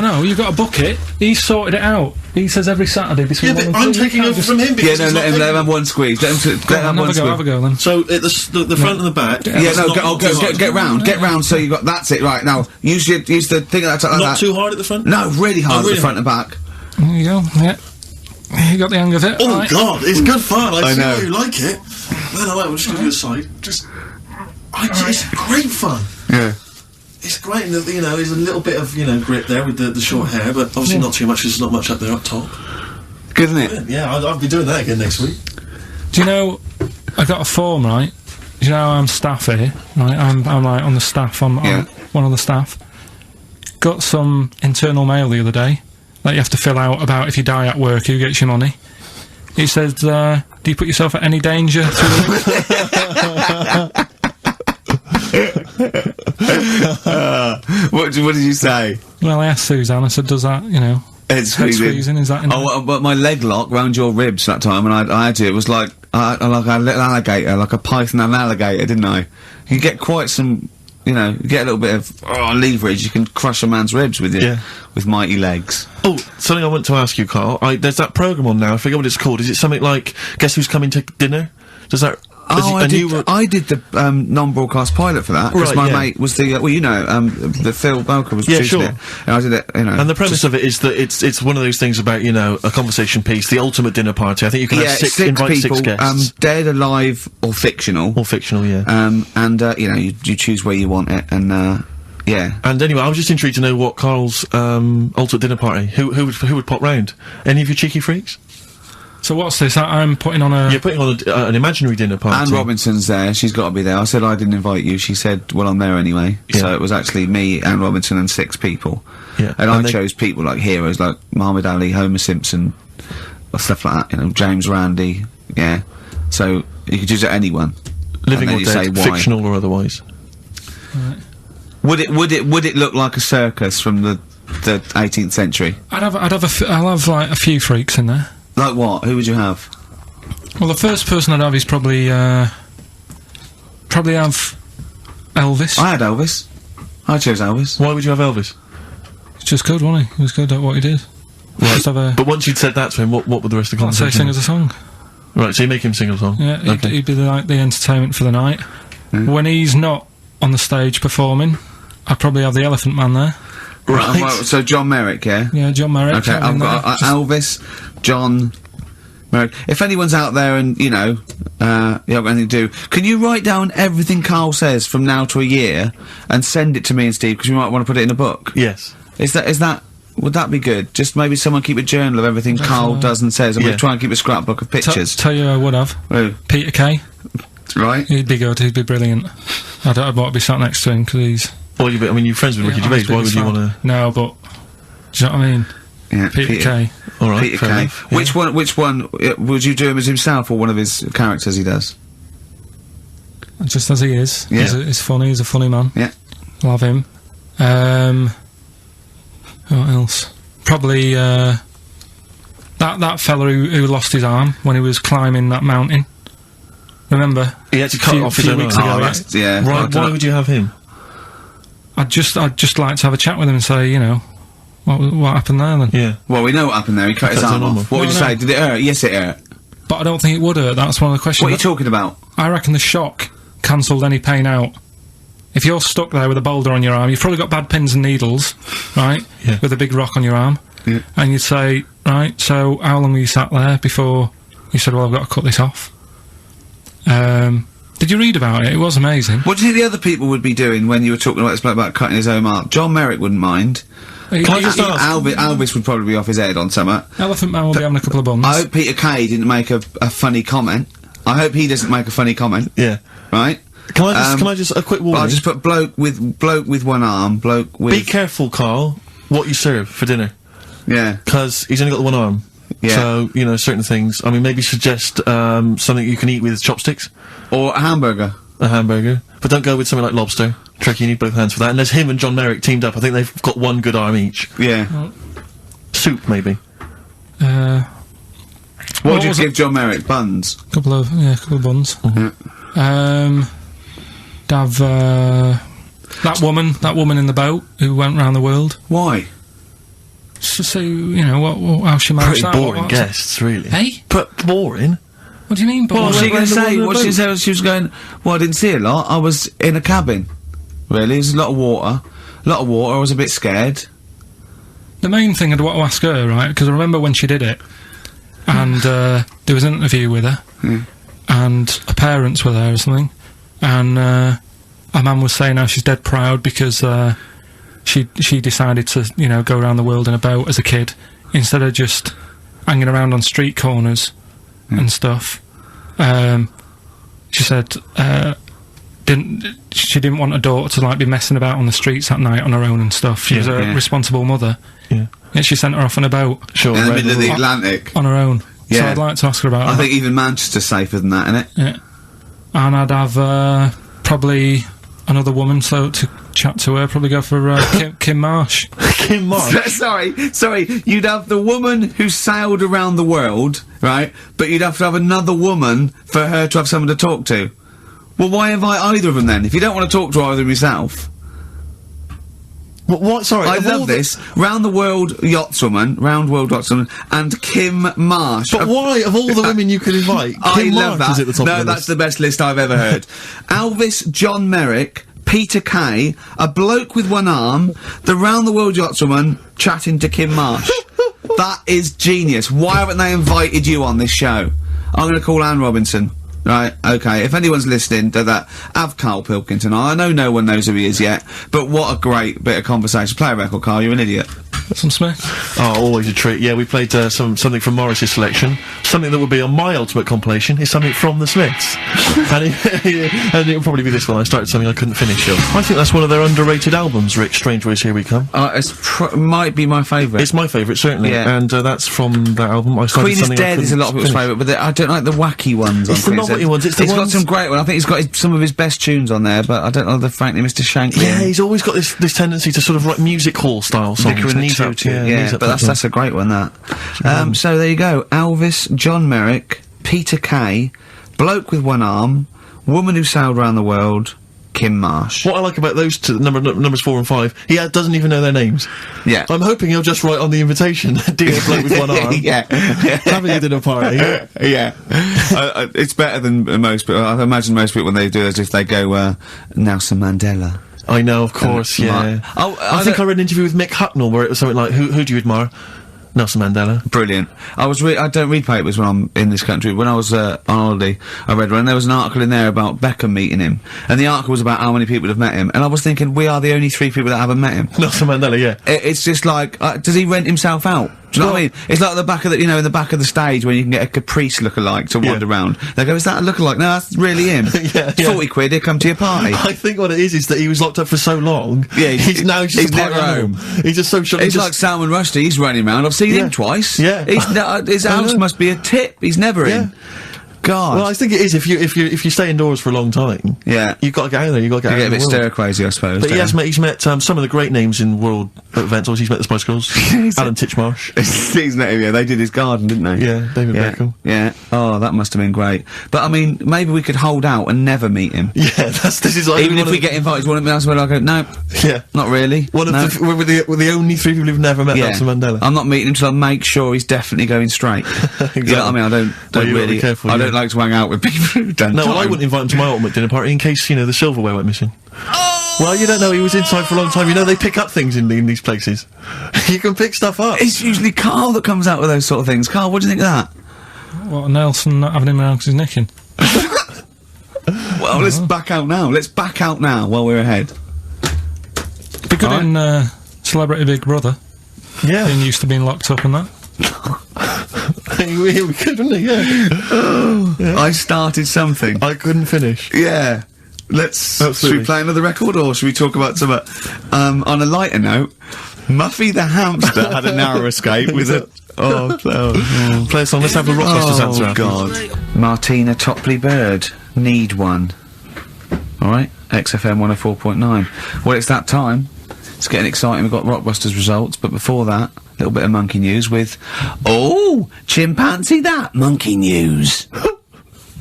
No, you've got a bucket. He's sorted it out. He says every Saturday between Yeah, one but and I'm three. taking over from him Yeah, because no, he's let not him have one squeeze. Let him have one squeeze. Have a go then. So, at the front and the back... Yeah, it's no, not too hard. get round, so you got, that's it, right, now, use the thing like that. Not too hard at the front? No, really hard really at the front and back. There you go, yeah. You got the hang of it. Oh right. God, it's good fun. I see know. why you like it. No, we'll just give you a side. It's great fun. Yeah. It's great, and you know, there's a little bit of grip there with the short hair, but obviously not too much. 'Cause there's not much up there up top. Good, isn't it? Yeah, I'll be doing that again next week. Do you know, I got a form, right? Do you know I'm staff here, right? I'm like on the staff, I'm one of the staff. Got some internal mail the other day that you have to fill out about if you die at work, who gets your money. It says, do you put yourself at any danger through the What did you say? Well, I asked Suzanne, I said, does that, It's head squeezing, is that in but my leg lock round your ribs that time, and I had to, it was like a little alligator, like a python and an alligator, didn't I? You get quite some, you get a little bit of leverage, you can crush a man's ribs with with mighty legs. Oh, something I want to ask you, Karl. There's that programme on now, I forget what it's called. Is it something like Guess Who's Coming to Dinner? Does that... I did the non-broadcast pilot for that, because Right, my yeah. mate was the the Phil Belker was producing sure. it, and I did it, And the premise of it is that it's one of those things about, a conversation piece, the ultimate dinner party. I think you can have invite people, 6 guests. dead, alive, or fictional. Or fictional, yeah. You choose where you want it, and yeah. And anyway, I was just intrigued to know what Karl's ultimate dinner party. Who would pop round? Any of you cheeky freaks? So what's this? I'm putting on a... You're putting on an imaginary dinner party. Anne Robinson's there, she's got to be there. I said I didn't invite you, she said, well, I'm there anyway. Yeah. So it was actually me, Anne Robinson, and 6 people. Yeah. And I chose people like heroes, like Muhammad Ali, Homer Simpson, or stuff like that, James Randi, yeah. So, you could choose anyone. Living and or then you dead, say why. fictional or otherwise. Right. Would it look like a circus from the 18th century? I'll have like a few freaks in there. Like what? Who would you have? Well, the first person I'd have is probably have Elvis. I had Elvis. I chose Elvis. Why would you have Elvis? He's just good, wasn't he? He was good at what he did. Just have a... But once you'd said that to him, what would the rest of the I'd say conversation sing us a song. Right, so you make him sing a song? Yeah, Okay. he'd be like the entertainment for the night. When he's not on the stage performing, I'd probably have the Elephant Man there. Right. Well, so John Merrick, yeah? Yeah, John Merrick. Okay, have him I've got there. Just- Elvis, John Merrick. If anyone's out there and, you haven't got anything to do, can you write down everything Karl says from now to a year and send it to me and Steve, because we might want to put it in a book? Yes. Is that Would that be good? Just maybe someone keep a journal of everything Karl does and says, and we'll try and keep a scrapbook of pictures. Tell you who I would have. Who? Peter Kay. Right. He'd be good, he'd be brilliant. I'd want to be sat next to him, because he's... Well, I mean, you're friends with Ricky Gervais, why would you want to... No, but... Do you know what I mean? Yeah, Peter Kay. Alright, Peter Kay. Which one, would you do him as himself or one of his characters he does? Just as he is. Yeah. He's funny, he's a funny man. Yeah. Love him. What else? Probably, that fella who lost his arm when he was climbing that mountain. Remember? He had to cut off his own weeks arm. ago. Yeah. Right, why would you have him? I'd just like to have a chat with him and say, you know, what happened there then? Yeah. Well, we know what happened there. He cut his arm off. What would you say? Did it hurt? Yes, it hurt. But I don't think it would hurt. That's one of the questions. What are you talking about? I reckon the shock cancelled any pain out. If you're stuck there with a boulder on your arm, you've probably got bad pins and needles, right? Yeah. With a big rock on your arm. Yeah. And you'd say, right, so how long were you sat there before you said, well, I've got to cut this off? Did you read about it? It was amazing. What do you think the other people would be doing when you were talking about this bloke about cutting his own arm? John Merrick wouldn't mind. Elvis would probably be off his head on something. Elephant Man will be having a couple of buns. I hope Peter Kay didn't make a funny comment. I hope he doesn't make a funny comment. Yeah. Right? Can I just, a quick warning? I'll just put bloke with one arm, bloke with... Be careful, Karl, what you serve for dinner. Yeah. Because he's only got the one arm. Yeah. So, you know, certain things. I mean, maybe suggest, something you can eat with chopsticks. Or a hamburger. A hamburger. But don't go with something like lobster. Tricky, you need both hands for that. And there's him and John Merrick teamed up. I think they've got one good arm each. Yeah. Soup, maybe. What would you give John Merrick? Buns? Couple of buns. Mm-hmm. Have, that woman in the boat who went round the world. Why? So, you know, how she managed Pretty that. boring guests, really. Hey? But boring? What do you mean boring? What was she going to say? What she said, she was going, well, I didn't see a lot. I was in a cabin. Really? There's a lot of water. I was a bit scared. The main thing I'd want to ask her, right, because I remember when she did it, and there was an interview with her, and her parents were there or something, and her mum was saying how she's dead proud because she decided to, you know, go around the world in a boat as a kid, instead of just hanging around on street corners and stuff. She said she didn't want her daughter to, like, be messing about on the streets at night on her own and stuff. She was a responsible mother. Yeah. Yet she sent her off on a boat. Sure. In the middle of the Atlantic. On her own. Yeah. So I'd like to ask her about that. I think even Manchester's safer than that, innit? Yeah. And I'd have, probably another woman, so to chat to her, probably go for, Kim Marsh. Kim Marsh? Sorry, you'd have the woman who sailed around the world, right? But you'd have to have another woman for her to have someone to talk to. Well, why invite either of them then, if you don't want to talk to either of them yourself? What? Sorry, I love this. Round World Yachtswoman, and Kim Marsh. But why, of all the women you could invite, Kim love Marsh that. is at the top of the list? No, that's the best list I've ever heard. Elvis, John Merrick, Peter Kay, a bloke with one arm, the Round the World Yachtswoman chatting to Kim Marsh. That is genius. Why haven't they invited you on this show? I'm going to call Anne Robinson. Right, okay, if anyone's listening to that, have Karl Pilkington. I know no one knows who he is yet, but what a great bit of conversation. Play a record, Karl, you're an idiot. Some Smith? Oh, always a treat. Yeah, we played something from Morris's selection. Something that would be on my ultimate compilation is something from the Smiths. and it'll probably be this one. I started something I couldn't finish. I think that's one of their underrated albums, Rick. Strange Ways, Here We Come. Might be my favourite. It's my favourite, certainly. Yeah. And that's from that album. I started Queen is Dead is a lot of people's favourite, but I don't like the wacky ones. It's the novelty ones. It's got some great ones. I think he's got some of his best tunes on there, but I don't know frankly, Mr. Shankly. Yeah, he's always got this tendency to sort of write music hall style songs. Yeah, but that's a great one, that. So there you go. Elvis, John Merrick, Peter Kay, bloke with one arm, woman who sailed around the world, Kim Marsh. What I like about those two, numbers 4 and 5, he doesn't even know their names. Yeah. I'm hoping he'll just write on the invitation, dear bloke with one arm. Yeah. Having a dinner party. Yeah. It's better than most people. I imagine most people when they do it, if they go, Nelson Mandela. I know, of course, yeah. I think I read an interview with Mick Hucknall where it was something like, who do you admire? Nelson Mandela. Brilliant. I don't read papers when I'm in this country. When I was on holiday, I read one, and there was an article in there about Beckham meeting him, and the article was about how many people have met him, and I was thinking, we are the only 3 people that haven't met him. Nelson Mandela, yeah. It's just like, does he rent himself out? Do you know what I mean? It's like the back of in the back of the stage when you can get a Caprice lookalike to wander around. They go, is that a lookalike? No, that's really him. Yeah. 40 quid, he'll come to your party. I think what it is that he was locked up for so long. Yeah, he's now just he's a party never home. home. He's just so short. It's like Salman Rushdie, he's running around. I've seen him twice. Yeah. His house must be a tip. He's never in. God. Well, I think it is if you stay indoors for a long time. Yeah. You've got to get out there. You've got to get out You get a in bit the world. stir crazy, I suppose. But he's met some of the great names in world events. Obviously, he's met the Spice Girls. Alan Titchmarsh. He's met him, yeah. They did his garden, didn't they? Yeah, David Beckham. Yeah. Oh, that must have been great. But I mean, maybe we could hold out and never meet him. Yeah, this is like even if we get invited to one of them, where I go, no. Yeah. Not really. We're the only 3 people who've never met Nelson Mandela. I'm not meeting him till I make sure he's definitely going straight. Exactly. You know what I mean? I don't really. Careful, I don't like to hang out with people who don't. No, well, I wouldn't invite him to my ultimate dinner party in case, the silverware went missing. Oh! Well, you don't know, he was inside for a long time. They pick up things in these places. You can pick stuff up. It's usually Karl that comes out with those sort of things. Karl, what do you think of that? What, Nelson not having him around because he's nicking? Well, let's back out now. Let's back out now while we're ahead. Be good in Celebrity Big Brother. Yeah. Being used to being locked up and that. We could, wouldn't he? Yeah. I started something. I couldn't finish. Yeah. Should we play another record, or should we talk about some, on a lighter note, Muffy the hamster had a narrow escape with a... Play a song, let's have the Rockbusters answer. Oh, God. Martina Topley Bird, Need One. Alright, XFM 104.9. Well, it's that time. It's getting exciting, we've got Rockbusters results, but before that, a little bit of monkey news with... Oh! Chimpanzee that! Monkey news!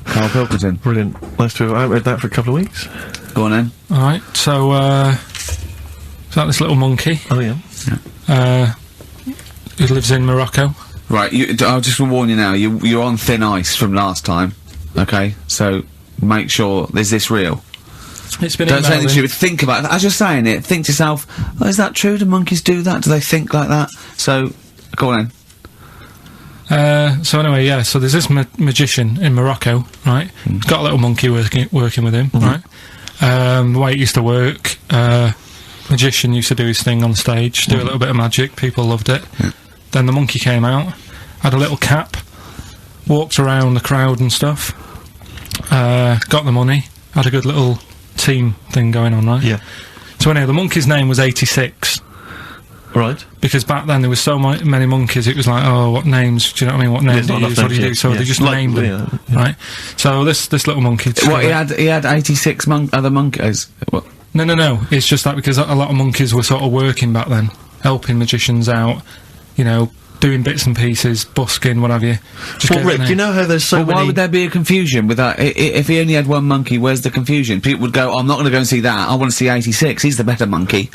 Karl Pilkington. Brilliant. Nice to have read that for a couple of weeks. Go on then. Alright, so, is that this little monkey? Oh, yeah. Who lives in Morocco. Right, I'll just warn you now, you're on thin ice from last time, okay? So, make sure, is this real? It's been Don't say anything stupid, think about it. As you're saying it, think to yourself, oh, is that true? Do monkeys do that? Do they think like that? So, go on then. So anyway, yeah, so there's this magician in Morocco, right? He's got a little monkey working with him, right? The way it used to work, magician used to do his thing on stage, do a little bit of magic, people loved it. Then the monkey came out, had a little cap, walked around the crowd and stuff, got the money, had a good little team thing going on, right? Yeah. So anyway, the monkey's name was 86. Right. Because back then there was so many monkeys, it was like, oh, what names, do you know what I mean, what names do you use, what do you do, so they just named them, right? So this little monkey... What, he had 86 other monkeys? What? No, it's just that because a lot of monkeys were sort of working back then, helping magicians out, doing bits and pieces, busking, what have you. Well, Rick, you know how there's so many... Why would there be a confusion with that? If he only had one monkey, where's the confusion? People would go, oh, I'm not going to go and see that, I want to see 86, he's the better monkey.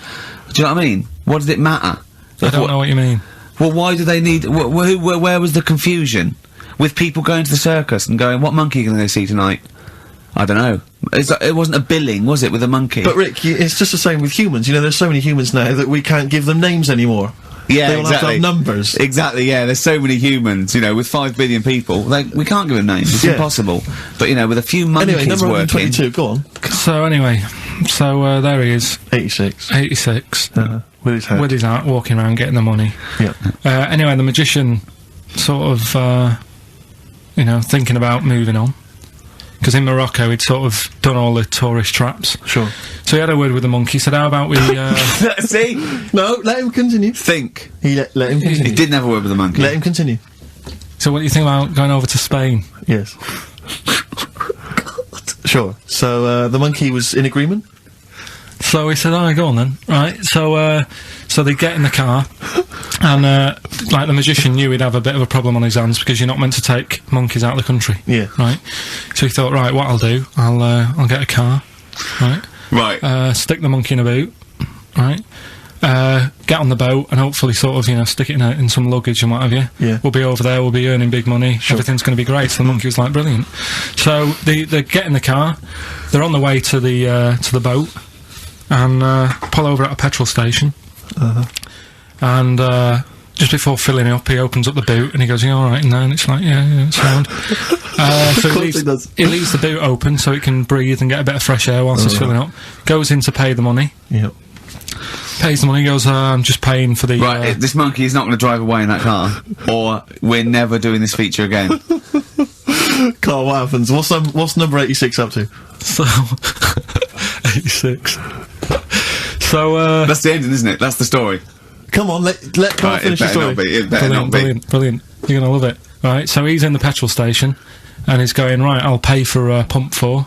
Do you know what I mean? What does it matter? I don't know what you mean. Well, why do they need... where was the confusion? With people going to the circus and going, what monkey can they see tonight? I don't know. It wasn't a billing, was it, with a monkey? But Rick, it's just the same with humans. There's so many humans now that we can't give them names anymore. Yeah, they all have to have numbers. Exactly, yeah, there's so many humans, with 5 billion people, we can't give them names, it's impossible. But, with a few monkeys anyway, number working... 122, go on. So, anyway, there he is. 86. 86. With his hat. With his hat, walking around, getting the money. Yeah. Anyway, the magician sort of, thinking about moving on. Because in Morocco, he'd sort of done all the tourist traps. Sure. So he had a word with the monkey, said, how about we, See? No, let him continue. Think. Let him continue. He didn't have a word with the monkey. Let him continue. So what do you think about going over to Spain? Yes. Sure. So, the monkey was in agreement? So he said, go on then. Right, so they get in the car, and, the magician knew he'd have a bit of a problem on his hands, because you're not meant to take monkeys out of the country. Yeah. Right? So he thought, right, what I'll do, I'll get a car, right? Right. Stick the monkey in a boot, right? Get on the boat, and hopefully sort of, stick it in some luggage and what have you. Yeah. We'll be over there, we'll be earning big money, everything's gonna be great. So the monkey was like, brilliant. So they get in the car, they're on the way to the boat, and pull over at a petrol station, and just before filling it up, he opens up the boot and he goes, "You all right in there?" And it's like, yeah, it's sound. So he leaves the boot open so it can breathe and get a bit of fresh air whilst it's filling up. Goes in to pay the money. Yep. Pays the money, goes, I'm just paying for the... Right, this monkey is not going to drive away in that car, or we're never doing this feature again. Carl, what happens? What's number 86 up to? So... 86. So, That's the ending, isn't it? That's the story. Come on, let Carl finish the story. It better not be. Brilliant. You're gonna love it. Right, so he's in the petrol station, and he's going, right, I'll pay for, pump 4.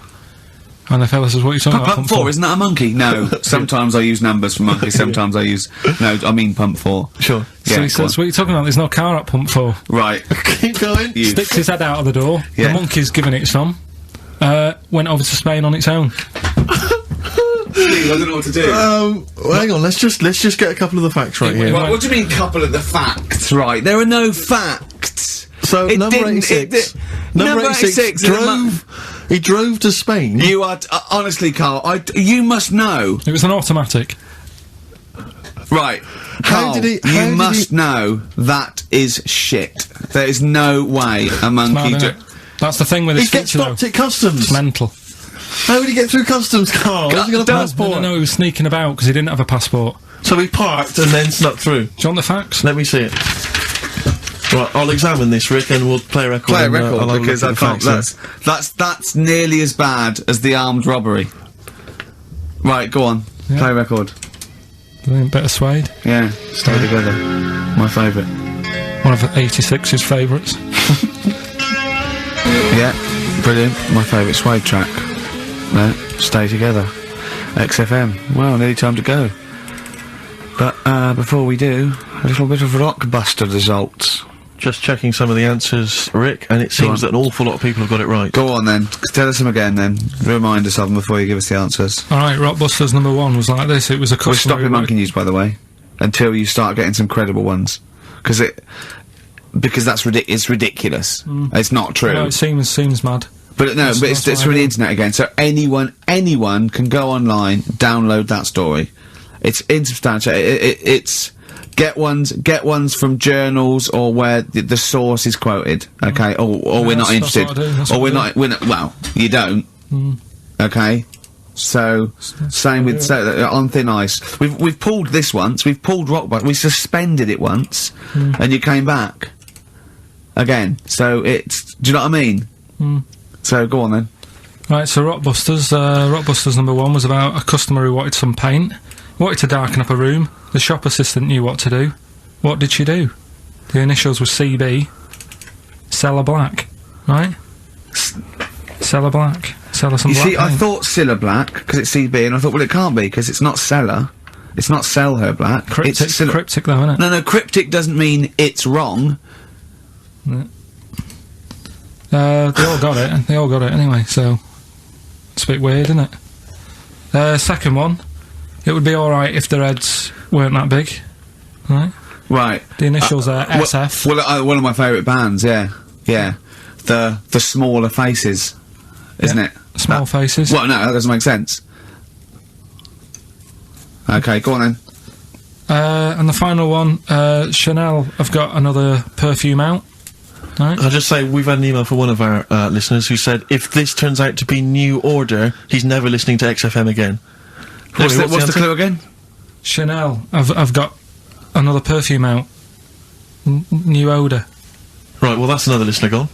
And the fella says, what are you talking about? Pump 4, isn't that a monkey? No. Sometimes I use numbers for monkeys, sometimes I use... No, I mean pump 4. Sure. So Yeah, he says, what are you talking about? There's no car at pump 4. Right. Keep going. Sticks his head out of the door. Yeah. The monkey's giving it some. Went over to Spain on its own. I don't know what to do. Well, hang on, let's just get a couple of the facts right here. Right, what do you mean, couple of the facts? Right, there are no facts. So, number 86. Number 86 he drove to Spain. You are, honestly, Carl, you must know. It was an automatic. Right. How Carl, did he... you must know that is shit. There is no way a monkey... Mad, innit? That's the thing with He his gets feature, though. stopped at customs. It's mental. How would he get through customs, Carl? Has he got a passport? No, he was sneaking about because he didn't have a passport. So he parked and then snuck through. Do you want the facts? Let me see it. Right, I'll examine this, Rick, and we'll play a record. Play a and, record, I'll have a because look I at the can't... facts That's nearly as bad as the armed robbery. Right, go on. Yeah. Play a record. Brilliant. Bit of suede. Yeah, stay together. My favourite. One of 86's favourites. Yeah, brilliant. My favourite suede track. No, stay together. XFM. Well, nearly time to go. But, before we do, a little bit of Rockbuster results. Just checking some of the answers, Rick, and it seems that an awful lot of people have got it right. Go on then. Tell us them again then. Remind us of them before you give us the answers. Alright, Rockbusters number 1 was like this. It was a customer... We're stopping monkey news, by the way, until you start getting some credible ones. Because that's it's ridiculous. It's not true. No, it seems mad. But no, but it's through the internet again, so anyone can go online, download that story. It's insubstantial. It's get ones from journals or where the source is quoted. Okay, or we're not interested, or we're not. Well, you don't. Okay, so same with on thin ice. We've pulled this once. We've pulled Rockbuster. We suspended it once, and you came back again. So it's. Do you know what I mean? So go on then. Right, so Rockbusters number 1 was about a customer who wanted some paint. Wanted to darken up a room. The shop assistant knew what to do. What did she do? The initials were CB. Cellar Black. Right? Cellar Black. Cellar some black You see, I paint. thought Cellar Black, because it's CB, and I thought, well, it can't be, because it's not Cellar. It's not Sell Her Black. Cryptic, It's Cellar. cryptic though, isn't it? No, cryptic doesn't mean it's wrong. They all got it. They all got it anyway, so... It's a bit weird, isn't it? Second one. It would be alright if their heads weren't that big. Right? Right. The initials are SF. Well, one of my favourite bands, yeah. Yeah. The Smaller Faces, isn't it? Small faces. Well, no, that doesn't make sense. Okay, go on then. And the final one, Chanel have got another perfume out. Right. I'll just say, we've had an email from one of our listeners who said, if this turns out to be New Order, he's never listening to XFM again. What's the clue again? Chanel have got another perfume out. New odour. Right, well that's another listener gone.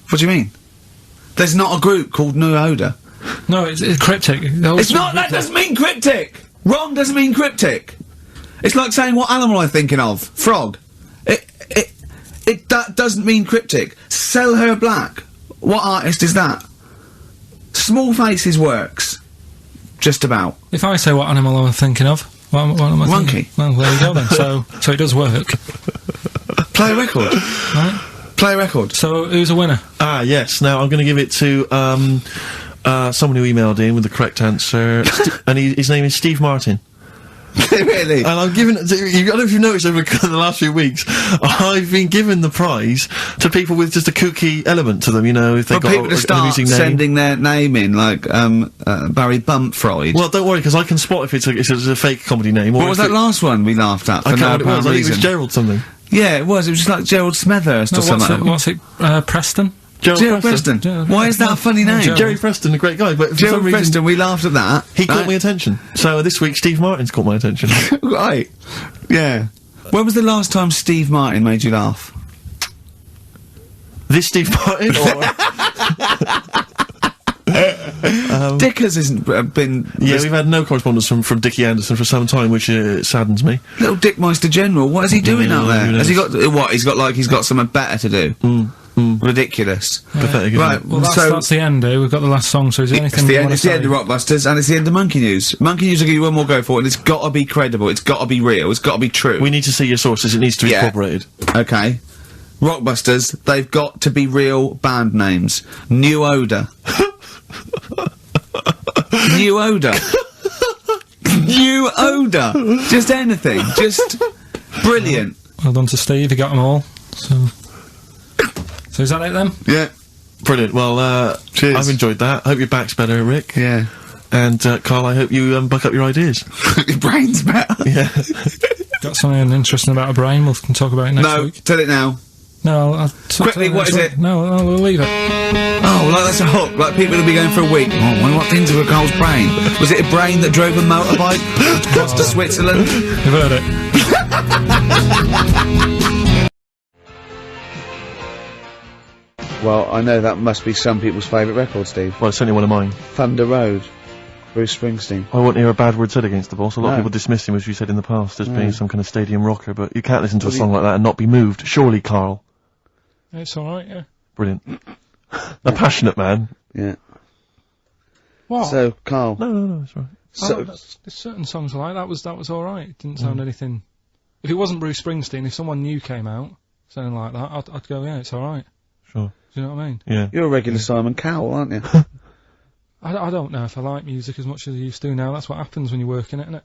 What do you mean? There's not a group called New Odour. No, it's cryptic. It's not, that doesn't mean cryptic! Wrong doesn't mean cryptic! It's like saying, what animal I'm thinking of? Frog. That doesn't mean cryptic. Sell Her Black. What artist is that? Small Faces works. Just about. If I say what animal I'm thinking of, what am I Monkey. thinking? Well, there you go then. So it does work. Play a record. Right? Play a record. So, who's a winner? Ah, yes. Now, I'm going to give it to, someone who emailed in with the correct answer, and his name is Steve Martin. Really? And I'm giving I don't know if you've noticed over the last few weeks, I've been giving the prize to people with just a kooky element to them, you know, if they've got people to an start amusing name. sending their name in, like, Barry Bumpfreud. Well, don't worry, because I can spot if it's a fake comedy name. Or What was that last one we laughed at? I For can't no remember what it was. I think it reason? was Gerald something. Yeah, it was. It was just like Gerald Smethurst or something. What's it? Preston? Gerald Preston. Why is that a funny name? Jerry Preston, a great guy, but for Gerald some reason, Preston, we laughed at that. he caught my attention. So this week, Steve Martin's caught my attention. Right. Yeah. When was the last time Steve Martin made you laugh? This Steve Martin, or... Dickers hasn't been... Yeah, we've had no correspondence from Dickie Anderson for some time, which saddens me. Little Dickmeister General, what is he doing out there? Has he got... What, he's got something better to do? Ridiculous. Pathetic, Right, isn't it? Well, that's the end, We've got the last song, so is there anything you want to It's the say? end of Rockbusters, and it's the end of Monkey News. Monkey News will give you one more go for it, and it's got to be credible, it's got to be real, it's got to be true. We need to see your sources, it needs to be corroborated. Okay. Rockbusters, they've got to be real band names. New Odour. New Odour. New Odour. Just anything. Just brilliant. Well done to Steve, he got them all. So is that it then? Yeah. Brilliant. Well, Cheers. I've enjoyed that. Hope your back's better, Rick. Yeah. And, Carl, I hope you, buck up your ideas. Your brain's better. Yeah. Got something interesting about a brain, we can talk about it next week. Tell it now. No, I'll Quickly, what is it? No, we'll leave it. Oh, like that's a hook. Like people will be going for a week. Oh, wonder what into a Carl's brain. Was it a brain that drove a motorbike across to Switzerland? You've heard it. Well, I know that must be some people's favourite record, Steve. Well, it's certainly one of mine. Thunder Road, Bruce Springsteen. I won't hear a bad word said against the boss. A lot No. of people dismiss him, as you said in the past, as being some kind of stadium rocker, but you can't listen to a song like that and not be moved. Surely, Carl. It's alright, yeah. Brilliant. A passionate man. Yeah. What? So, Carl. No, it's right. So, there's certain songs like that was alright. It didn't sound anything... If it wasn't Bruce Springsteen, if someone new came out, something like that, I'd go, yeah, it's alright. Sure. Do you know what I mean? Yeah. you're a regular Simon Cowell, aren't you? I don't know if I like music as much as I used to now. That's what happens when you work in it, innit?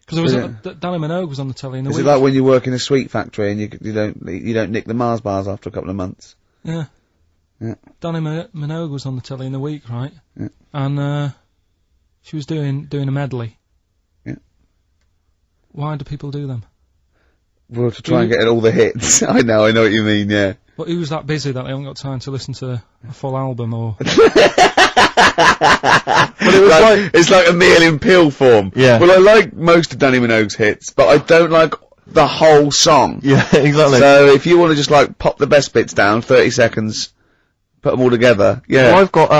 Because Danny Minogue was on the telly in the Is week. it like when you work in a sweet factory and you don't nick the Mars bars after a couple of months? Yeah. Yeah. Danny Minogue was on the telly in the week, right? Yeah. And she was doing a medley. Yeah. Why do people do them? Well, to try and get all the hits. I know what you mean, yeah. But who's that busy that they haven't got time to listen to a full album or... But it was it's like a meal in pill form. Yeah. Well, I like most of Danny Minogue's hits, but I don't like the whole song. Yeah, exactly. So if you want to just like pop the best bits down, 30 seconds, put them all together, yeah. Well, I've got,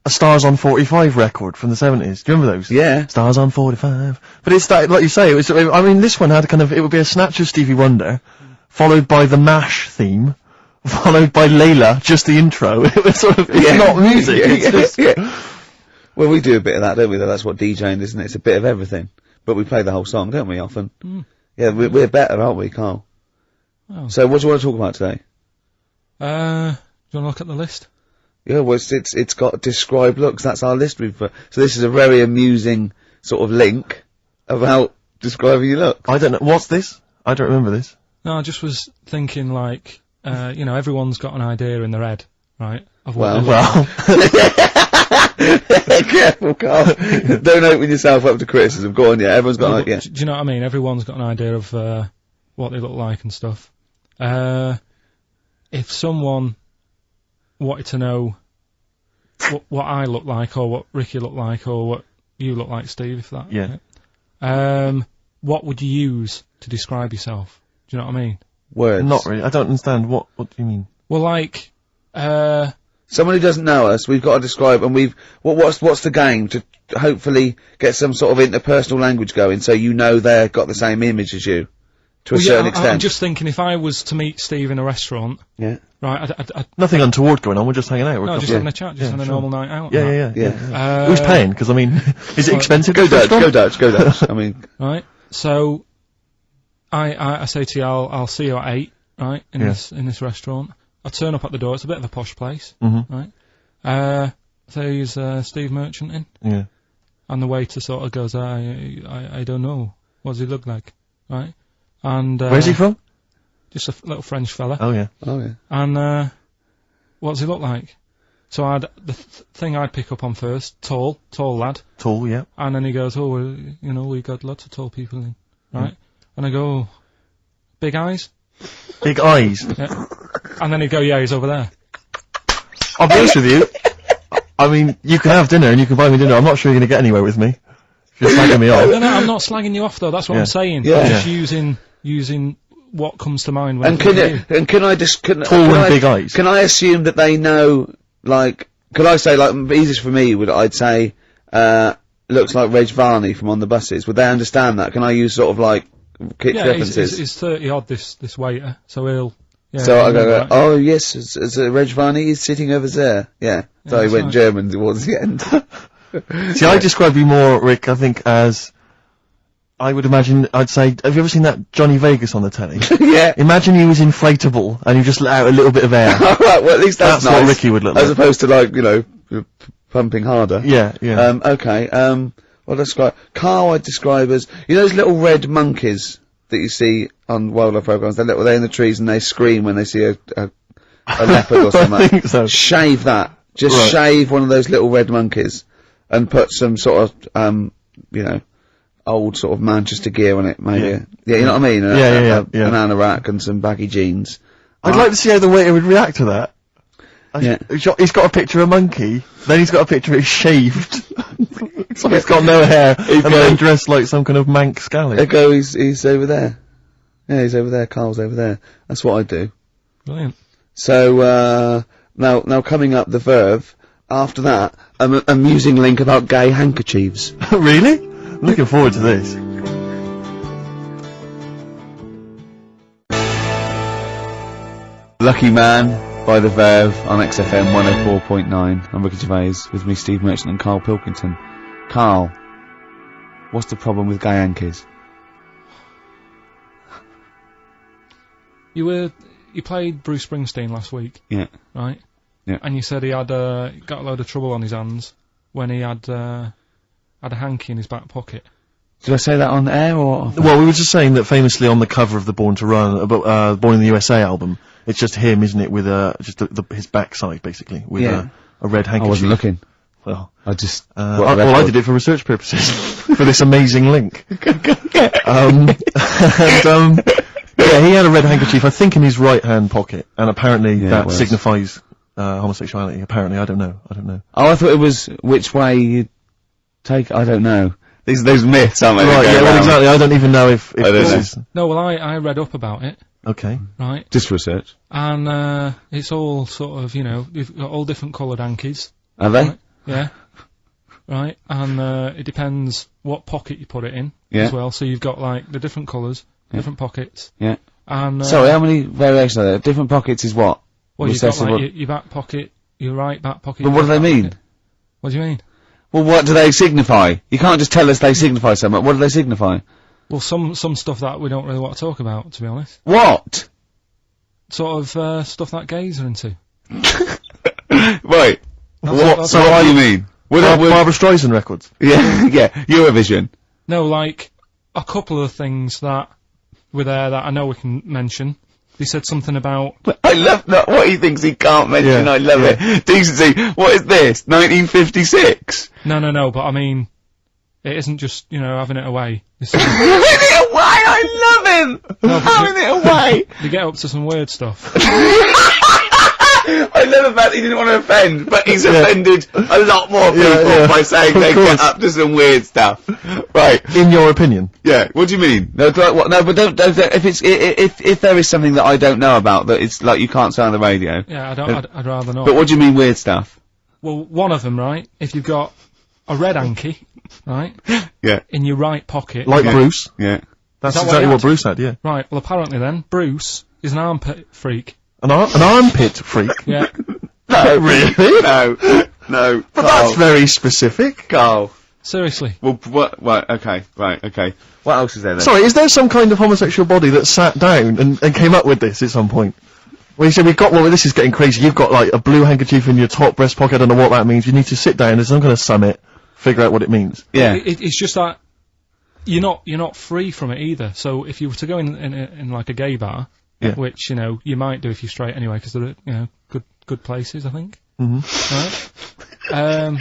a Stars on 45 record from the 70s. Do you remember those? Yeah. Stars on 45. But it's that, like you say, I mean, this one had it would be a snatch of Stevie Wonder, followed by the MASH theme, followed by Layla, just the intro. It was sort of, it's not music, it's just... Yeah. Well, we do a bit of that, don't we? That's what DJing is, isn't it? It's a bit of everything. But we play the whole song, don't we, often? Yeah, we're better, aren't we, Carl? Oh. So what do you want to talk about today? Do you want to look at the list? Yeah, well, it's got describe looks. That's our list we've put. So this is a very amusing sort of link about describing your look. I don't know, what's this? I don't remember this. No, I just was thinking like, everyone's got an idea in their head, right? Of what Well, they look like. Careful, Carl. Don't open yourself up to criticism. Go on, yeah. Everyone's got Do you know what I mean? Everyone's got an idea of what they look like and stuff. If someone wanted to know what I look like, or what Ricky looked like, or what you look like, Steve, if that... Yeah. What would you use to describe yourself? Do you know what I mean? Words. Not really. I don't understand. What do you mean? Well, like, Someone who doesn't know us, we've got to describe, and what's the game to hopefully get some sort of interpersonal language going, so you know they've got the same image as you, to a certain extent. I'm just thinking, if I was to meet Steve in a restaurant, Yeah. right, Nothing untoward going on, we're just hanging out. no, just having a chat, just having a normal night out. Yeah. Yeah. Who's paying? Because, I mean, is it expensive? Go Dutch. I mean, Right, so, I say to you, I'll see you at 8, right, in this restaurant. I turn up at the door, it's a bit of a posh place, right? So he's Steve Merchant in. Yeah. And the waiter sort of goes, I don't know. what does he look like, right? And Where's he from? Just a little French fella. Oh yeah. And what does he look like? So I'd the thing I'd pick up on first, tall lad. Tall, yeah. And then he goes, oh, you know, we got lots of tall people in, right? And I go, oh, big eyes. Big eyes. Yeah. And then he'd go, yeah, he's over there. I'll be honest with you. I mean, you can have dinner and you can buy me dinner. I'm not sure you're going to get anywhere with me. If you're slagging me off. No, I'm not slagging you off though. That's what I'm saying. Yeah. I'm just using what comes to mind when. Can I just tall and big eyes? Can I assume that they know? Like, could I say like easiest for me would I'd say looks like Reg Varney from On the Buses? Would they understand that? Can I use sort of like references? He's 30 odd this waiter, so he'll. Yeah, so I go, oh yes, it's Reg Varney. He's sitting over there. Yeah. So he went German towards the end. See, I describe you more, Rick, I think, as, I would imagine, I'd say, have you ever seen that Johnny Vegas on the telly? Yeah. Imagine he was inflatable, and you just let out a little bit of air. Alright, well at least that's nice. What Ricky would look like. As opposed to like, you know, pumping harder. Yeah. Okay, well describe, Karl I'd describe as, you know those little red monkeys that you see on wildlife programs, they're in the trees and they scream when they see a leopard or something. I think so. Shave that. Just shave one of those little red monkeys. And put some sort of, you know, old sort of Manchester gear on it, maybe. Yeah, you know what I mean? Yeah. An anorak and some baggy jeans. I'd like to see how the waiter would react to that. He's got a picture of a monkey, then he's got a picture of shaved. So he's got no hair, and then dressed like some kind of Manx scally. He's over there. Yeah, he's over there, Karl's over there. That's what I do. Brilliant. So, now coming up the verve, after that, an amusing link about gay handkerchiefs. Really? Looking forward to this. Lucky Man by The Verve on XFM 104.9. I'm Ricky Gervais, with me Steve Merchant and Karl Pilkington. Karl, what's the problem with gay hankies? You played Bruce Springsteen last week. Yeah. Right? Yeah. And you said he had got a load of trouble on his hands when he had a hanky in his back pocket. Did I say that on air or? Well, we were just saying that famously on the cover of the Born to Run, Born in the USA album, it's just him, isn't it, with just his backside basically with a red handkerchief. I wasn't looking. Well, I just. I did it for research purposes for this amazing link. Yeah, he had a red handkerchief, I think, in his right hand pocket, and apparently that signifies homosexuality. Apparently, I don't know. Oh, I thought it was which way you take. I don't know. These myths, aren't they? Right. Yeah. Well, exactly. I don't even know if this is. No. Well, I read up about it. Okay. Right. Just research. And it's all sort of, you know, you've got all different coloured hankies. Are they? Right? Yeah. Right. And it depends what pocket you put it in as well. So you've got like the different colours, different pockets. Yeah. And sorry, how many variations are there? Different pockets is what? Well, you've got like your back pocket, your right back pocket. But what do they mean? Pocket. What do you mean? Well, what do they signify? You can't just tell us they signify something. What do they signify? Well, some stuff that we don't really want to talk about, to be honest. What? Sort of stuff that gays are into. Right. What do you mean? Barbara Streisand records? Yeah, Eurovision. No, like, a couple of things that were there that I know we can mention. They said something about... I love that, what he thinks he can't mention, I love it. Decency, what is this, 1956? No, but I mean, it isn't just, you know, having it away. Having it away, I love him! No, having it away! They get up to some weird stuff. I love the fact he didn't want to offend, but he's offended a lot more people by saying they get up to some weird stuff. Right. In your opinion? Yeah. What do you mean? No, but don't, if there is something that I don't know about that it's like you can't say on the radio. Yeah, I'd rather not. But what do you mean weird stuff? Well, one of them, right, if you've got a red hanky, right? Yeah. In your right pocket. Like Bruce? Yeah. That's exactly what Bruce had, yeah. Right, well apparently then, Bruce is an armpit freak. An armpit freak? Yeah. No. Really? No. But that's very specific. Karl. Seriously. Well, what? Okay. What else is there then? Sorry, is there some kind of homosexual body that sat down and came up with this at some point? Well, you said this is getting crazy. You've got like a blue handkerchief in your top breast pocket. I don't know what that means. You need to sit down. There's some kind of summit. Figure out what it means. Yeah. It's just that you're not free from it either. So if you were to go in like a gay bar, which you might do if you're straight anyway, because they're good places, I think. Mm-hmm. Right.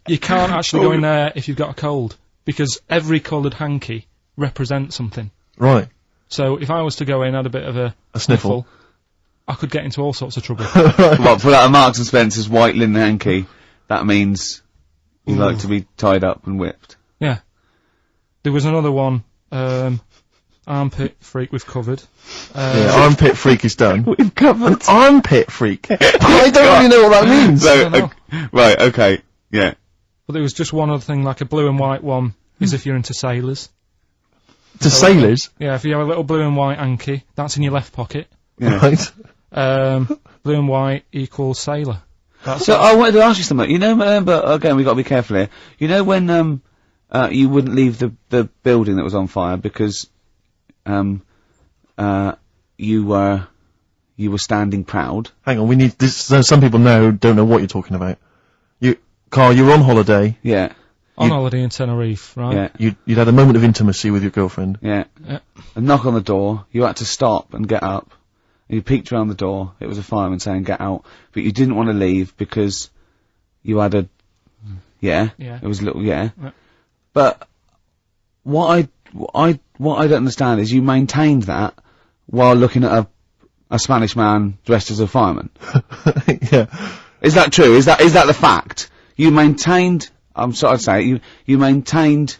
You can't actually go in there if you've got a cold, because every coloured hanky represents something. Right. So if I was to go in, had a bit of a sniffle, I could get into all sorts of trouble. Well, for that Marks and Spencer's white linen hanky, that means you like to be tied up and whipped. Yeah. There was another one, armpit freak we've covered. Armpit freak is done. We've covered. An armpit freak? I don't really know what that means. So, right, okay, yeah. But there was just one other thing, like a blue and white one, is if you're into sailors. To sailors? Yeah, if you have a little blue and white hanky, that's in your left pocket. Yeah. Right. Blue and white equals sailor. So I wanted to ask you something. But again, we've got to be careful here. You know when you wouldn't leave the building that was on fire because you were standing proud. Hang on, we need this. Some people now don't know what you're talking about. Karl, you were on holiday. Yeah. On holiday in Tenerife, right? Yeah. You'd had a moment of intimacy with your girlfriend. Yeah. A knock on the door. You had to stop and get up. And you peeked around the door. It was a fireman saying, "Get out." But you didn't want to leave because you had a. Yeah. It was a little. Yeah. But what I don't understand is you maintained that while looking at a Spanish man dressed as a fireman. Yeah. Is that true? Is that the fact? You maintained. I'm sorry to say you maintained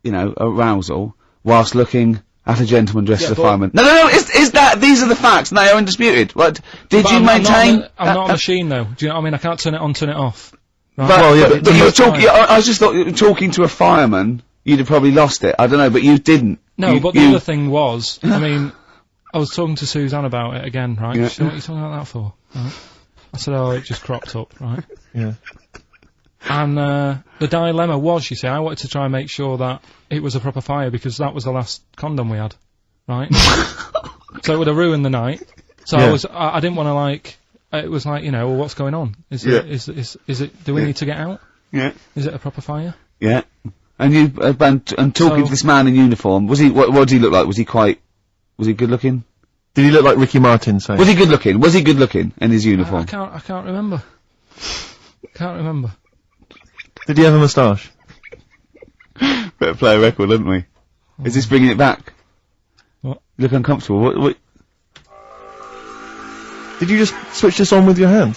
arousal whilst looking at a gentleman dressed as a fireman. No. Is that these are the facts? And they are undisputed. What did you maintain? I'm not a machine though. Do you know what I mean? I can't turn it on, turn it off. Right? But you were talking. I just thought talking to a fireman, you'd have probably lost it. I don't know, but you didn't. No, but the other thing was, I mean, I was talking to Suzanne about it again, right? Yeah. She said, "What are you talking about that for?" Right? I said, "Oh, it just cropped up, right?" Yeah. And the dilemma was, you see, I wanted to try and make sure that it was a proper fire because that was the last condom we had, right? So it would have ruined the night. So I didn't want to it was like, well, what's going on? Is it? Do we need to get out? Yeah. Is it a proper fire? Yeah. And you and talking to this man in uniform, was he? What did he look like? Was he good looking? Did he look like Ricky Martin? Say? Was he good looking? Was he good looking in his uniform? I can't remember. Can't remember. Did he have a moustache? Better play a record, haven't we? Is this bringing it back? What? You look uncomfortable. What? Did you just switch this on with your hand?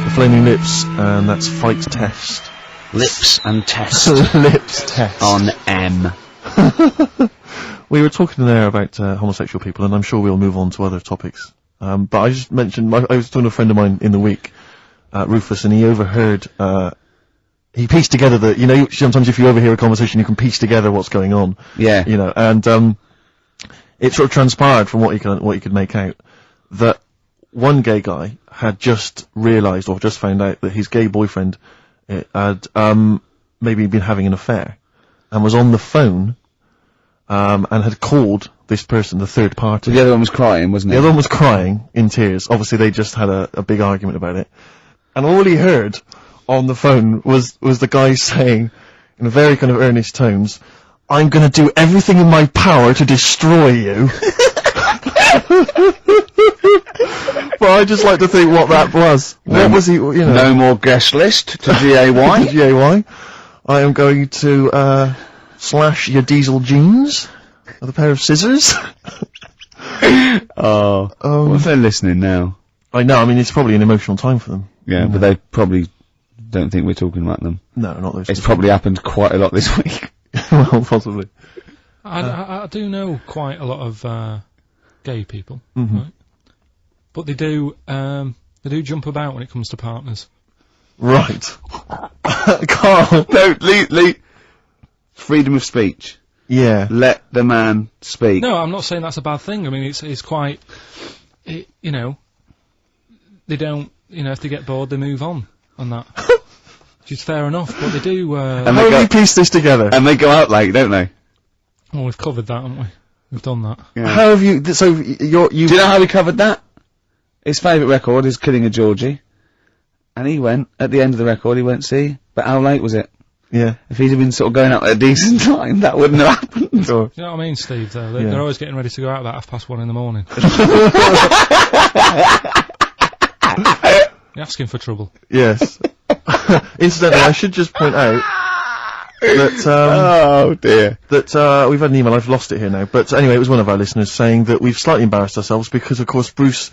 The Flaming Lips, and that's Fight Test. Lips and test. Lips Test. On M. We were talking there about homosexual people, and I'm sure we'll move on to other topics. But I just mentioned, I was talking to a friend of mine in the week, Rufus, and he overheard, he pieced together sometimes if you overhear a conversation, you can piece together what's going on. Yeah. And it sort of transpired from what you could make out that one gay guy had just realised or just found out that his gay boyfriend had maybe been having an affair and was on the phone and had called this person, the third party. The other one was crying, wasn't he? The other one was crying in tears. Obviously, they just had a big argument about it. And all he heard on the phone was the guy saying, in a very kind of earnest tones, "I'm going to do everything in my power to destroy you." But I just like to think what that was. What was he, No more guest list to GAY. To GAY. I am going to, slash your diesel jeans with a pair of scissors. What if they're listening now? I know, I mean, it's probably an emotional time for them. Yeah, but they probably don't think we're talking about them. No, not those. It's probably happened quite a lot this week. Well, possibly. I do know quite a lot of gay people, right? But they do jump about when it comes to partners. Right. Karl. No, freedom of speech. Yeah. Let the man speak. No, I'm not saying that's a bad thing. I mean, it's quite, they don't, if they get bored, they move on that. Which is fair enough, but they do, How do we piece this together? And they go out late, don't they? Well, we've covered that, haven't we? We've done that. Yeah. How have you? So you. Do you know how we covered that? His favourite record is Killing a Georgie, and he went at the end of the record. He went, see, but how late was it? Yeah. If he'd have been sort of going out at a decent time, that wouldn't have happened. Or Do you know what I mean, Steve? Though they're always getting ready to go out about 1:30 in the morning. You're asking for trouble. Yes. Incidentally, I should just point out that oh dear. That we've had an email. I've lost it here now. But anyway, it was one of our listeners saying that we've slightly embarrassed ourselves because, of course, Bruce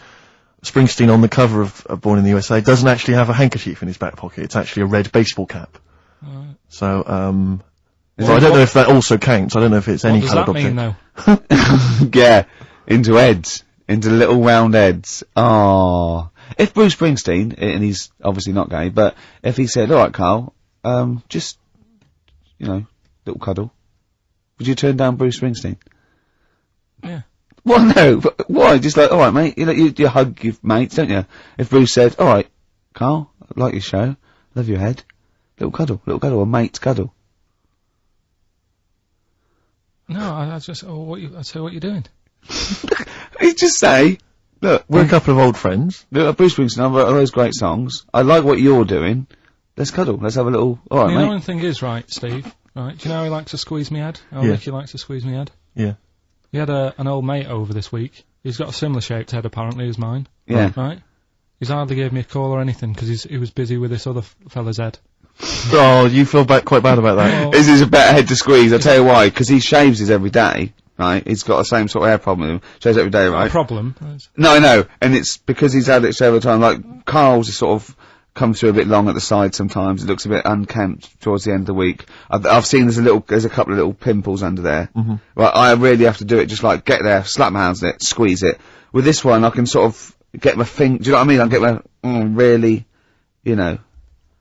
Springsteen on the cover of Born in the USA doesn't actually have a handkerchief in his back pocket. It's actually a red baseball cap. So, so I don't know if that also counts. I don't know if it's any coloured object. What does that mean, though? Yeah, into heads. Into little round heads. Oh. If Bruce Springsteen, and he's obviously not gay, but if he said, alright Karl, just, you know, little cuddle, would you turn down Bruce Springsteen? Yeah. Well, no, but why? Just like, alright mate, you hug your mates, don't you? If Bruce said, alright, Karl, I like your show, love your head, little cuddle, a mate's cuddle. No, I just, I'd say what you're doing. You just say, look, we're a couple of old friends. Look, Bruce Springsteen, I've got those great songs. I like what you're doing. Let's cuddle. Let's have a little. All right, the mate. annoying thing is, right, Steve. Right? Do you know how he likes to squeeze me head? How Ricky likes to squeeze me head. Yeah. He had an old mate over this week. He's got a similar shaped head apparently as mine. Yeah. Right. He's hardly gave me a call or anything because he was busy with this other fella's head. Oh, you feel quite bad about that. This is a better head to squeeze. I'll tell you why. Because he shaves his every day. Right, he's got the same sort of hair problem with him. Shaves every day, right? A problem. No, I know, and it's because he's had it several times. Like Karl's is sort of come through a bit long at the side sometimes. It looks a bit unkempt towards the end of the week. I've seen there's a couple of little pimples under there. Right, I really have to do it. Just like get there, slap my hands on it, squeeze it. With this one, I can sort of get my finger. Do you know what I mean? I get my really, you know.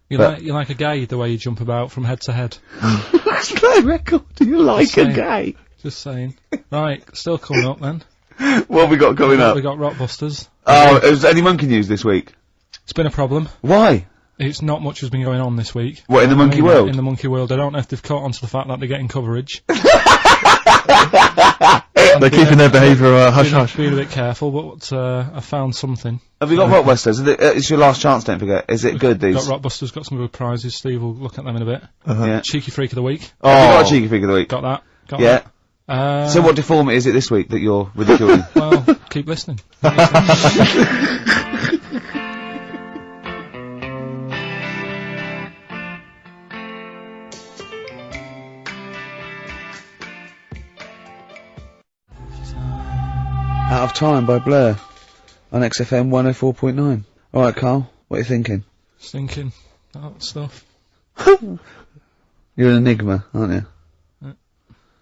You're like a gay the way you jump about from head to head. That's my record. Do you like a gay? Just saying. Right, still coming up then. What have we got coming up? We got Rockbusters. Oh, has any monkey news this week? It's been a problem. Why? It's not much has been going on this week. What, in the monkey world? In the monkey world. I don't know if they've caught on to the fact that they're getting coverage. They're keeping their behaviour hush-hush. Being a bit careful, but I found something. Have you got Rockbusters? It's your last chance, don't forget. Is it good, these? Got Rockbusters, got some good prizes. Steve will look at them in a bit. Yeah. Cheeky Freak of the Week. Oh. Have you got a Cheeky Freak of the Week? Got that. Got yeah. that. So what deformity is it this week that you're ridiculing? Well, keep listening. Out of Time by Blur on XFM 104.9. Alright, Karl, what are you thinking? Just thinking that stuff. You're an enigma, aren't you?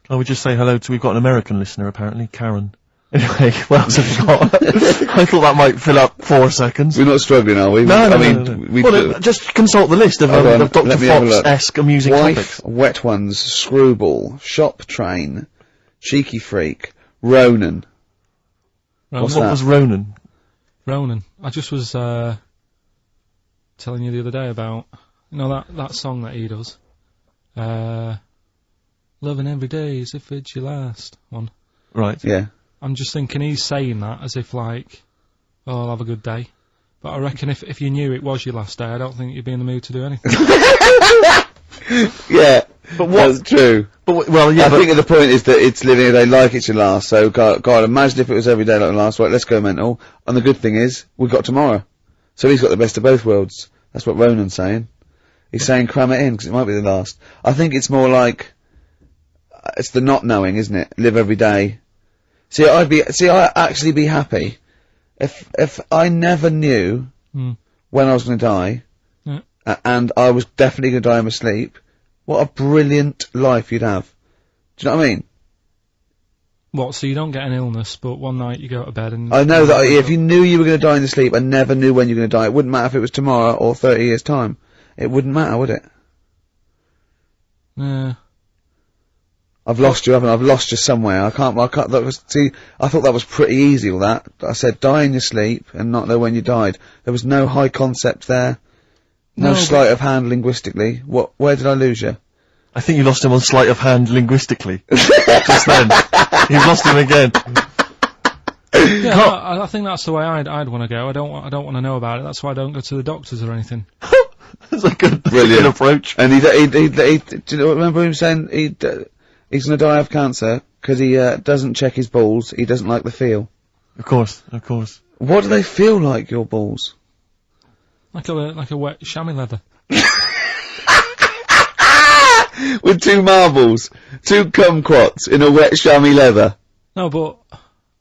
I would just say hello to, we've got an American listener apparently, Karen. Anyway, what else have we got? I thought that might fill up 4 seconds. We're not struggling, are we? No. Well, just consult the list of Dr. Fox-esque amusing topics. Wet Ones, Screwball, Shop Train, Cheeky Freak, Ronan. What was Ronan? Ronan. I just was telling you the other day about, you know, that song that he does. Loving every day as if it's your last one. Right. Yeah. I'm just thinking he's saying that as if like, oh, I'll have a good day. But I reckon if you knew it was your last day, I don't think you'd be in the mood to do anything. Yeah, but that's true. But well, yeah. I think the point is that it's living a day like it's your last. So God, imagine if it was every day like the last. Right, let's go mental. And the good thing is we've got tomorrow, so he's got the best of both worlds. That's what Ronan's saying. He's saying cram it in because it might be the last. I think it's more like it's the not knowing, isn't it? Live every day. I'd actually be happy if I never knew when I was going to die, and I was definitely going to die in my sleep. What a brilliant life you'd have. Do you know what I mean? What, so you don't get an illness, but one night you go to bed and... I know that if you knew you were going to die in your sleep and never knew when you were going to die, it wouldn't matter if it was tomorrow or 30 years' time. It wouldn't matter, would it? Yeah. I've lost you, haven't I? I've lost you somewhere. I thought that was pretty easy, all that. I said die in your sleep and not know when you died. There was no high concept there. No sleight of hand linguistically. Where did I lose you? I think you lost him on sleight of hand linguistically. Just then. You've lost him again. Yeah, no, I think that's the way I'd want to go. I don't want to know about it. That's why I don't go to the doctors or anything. That's a good, Brilliant good approach. And do you know, remember him saying he's going to die of cancer because he doesn't check his balls. He doesn't like the feel. Of course. What do they feel like, your balls? Like a wet chamois leather. With 2 marbles, 2 kumquats in a wet chamois leather. No, but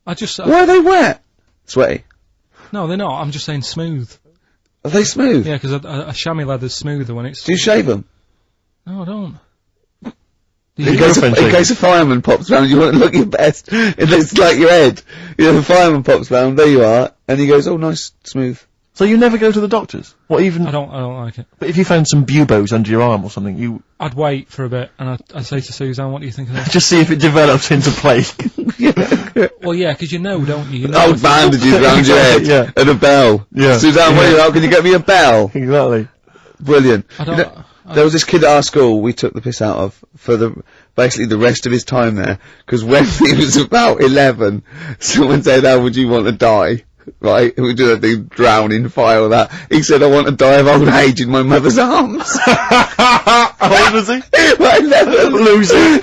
I just... Why are they wet? Sweaty. No, they're not. I'm just saying smooth. Are they smooth? Yeah, because a chamois leather's smoother when it's... Do you shave them? No, I don't. In case a fireman pops round, you want to look your best. It looks like your head. You know, the fireman pops round, there you are, and he goes, oh, nice, smooth. So you never go to the doctors? What, even... I don't like it. But if you found some buboes under your arm or something, I'd wait for a bit, and I'd say to Suzanne, what do you think of that? Just see if it develops into plague. Well, yeah, because you know, don't you? Old bandages round your head. Yeah. And a bell. Yeah. Suzanne, how can you get me a bell? Exactly. Brilliant. There was this kid at our school we took the piss out of for basically the rest of his time there, because when he was about 11, someone said, how would you want to die? Right, we do that thing, drown in fire, that. He said, I want to die of old age in my mother's arms. How old was he? Like 11. Loser.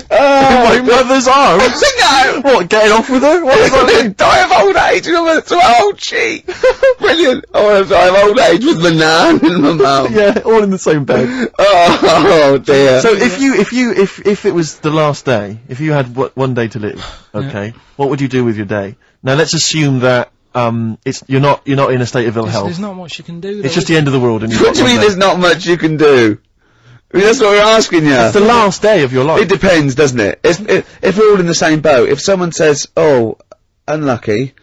My mother's arms? No! What, getting off with her? What does that mean? Die of old age in my mother's old cheek. Brilliant. I want to die of old age with my nan and my mum. Yeah, all in the same bed. Oh dear. So if it was the last day, if you had one day to live, okay, what would you do with your day? Now let's assume that you're not in a state of ill health. There's not much you can do. It's just the end of the world. And What do you mean there's not much you can do? I mean, that's what we're asking you. It's the last day of your life. It depends, doesn't it? If we're all in the same boat, if someone says, oh, unlucky,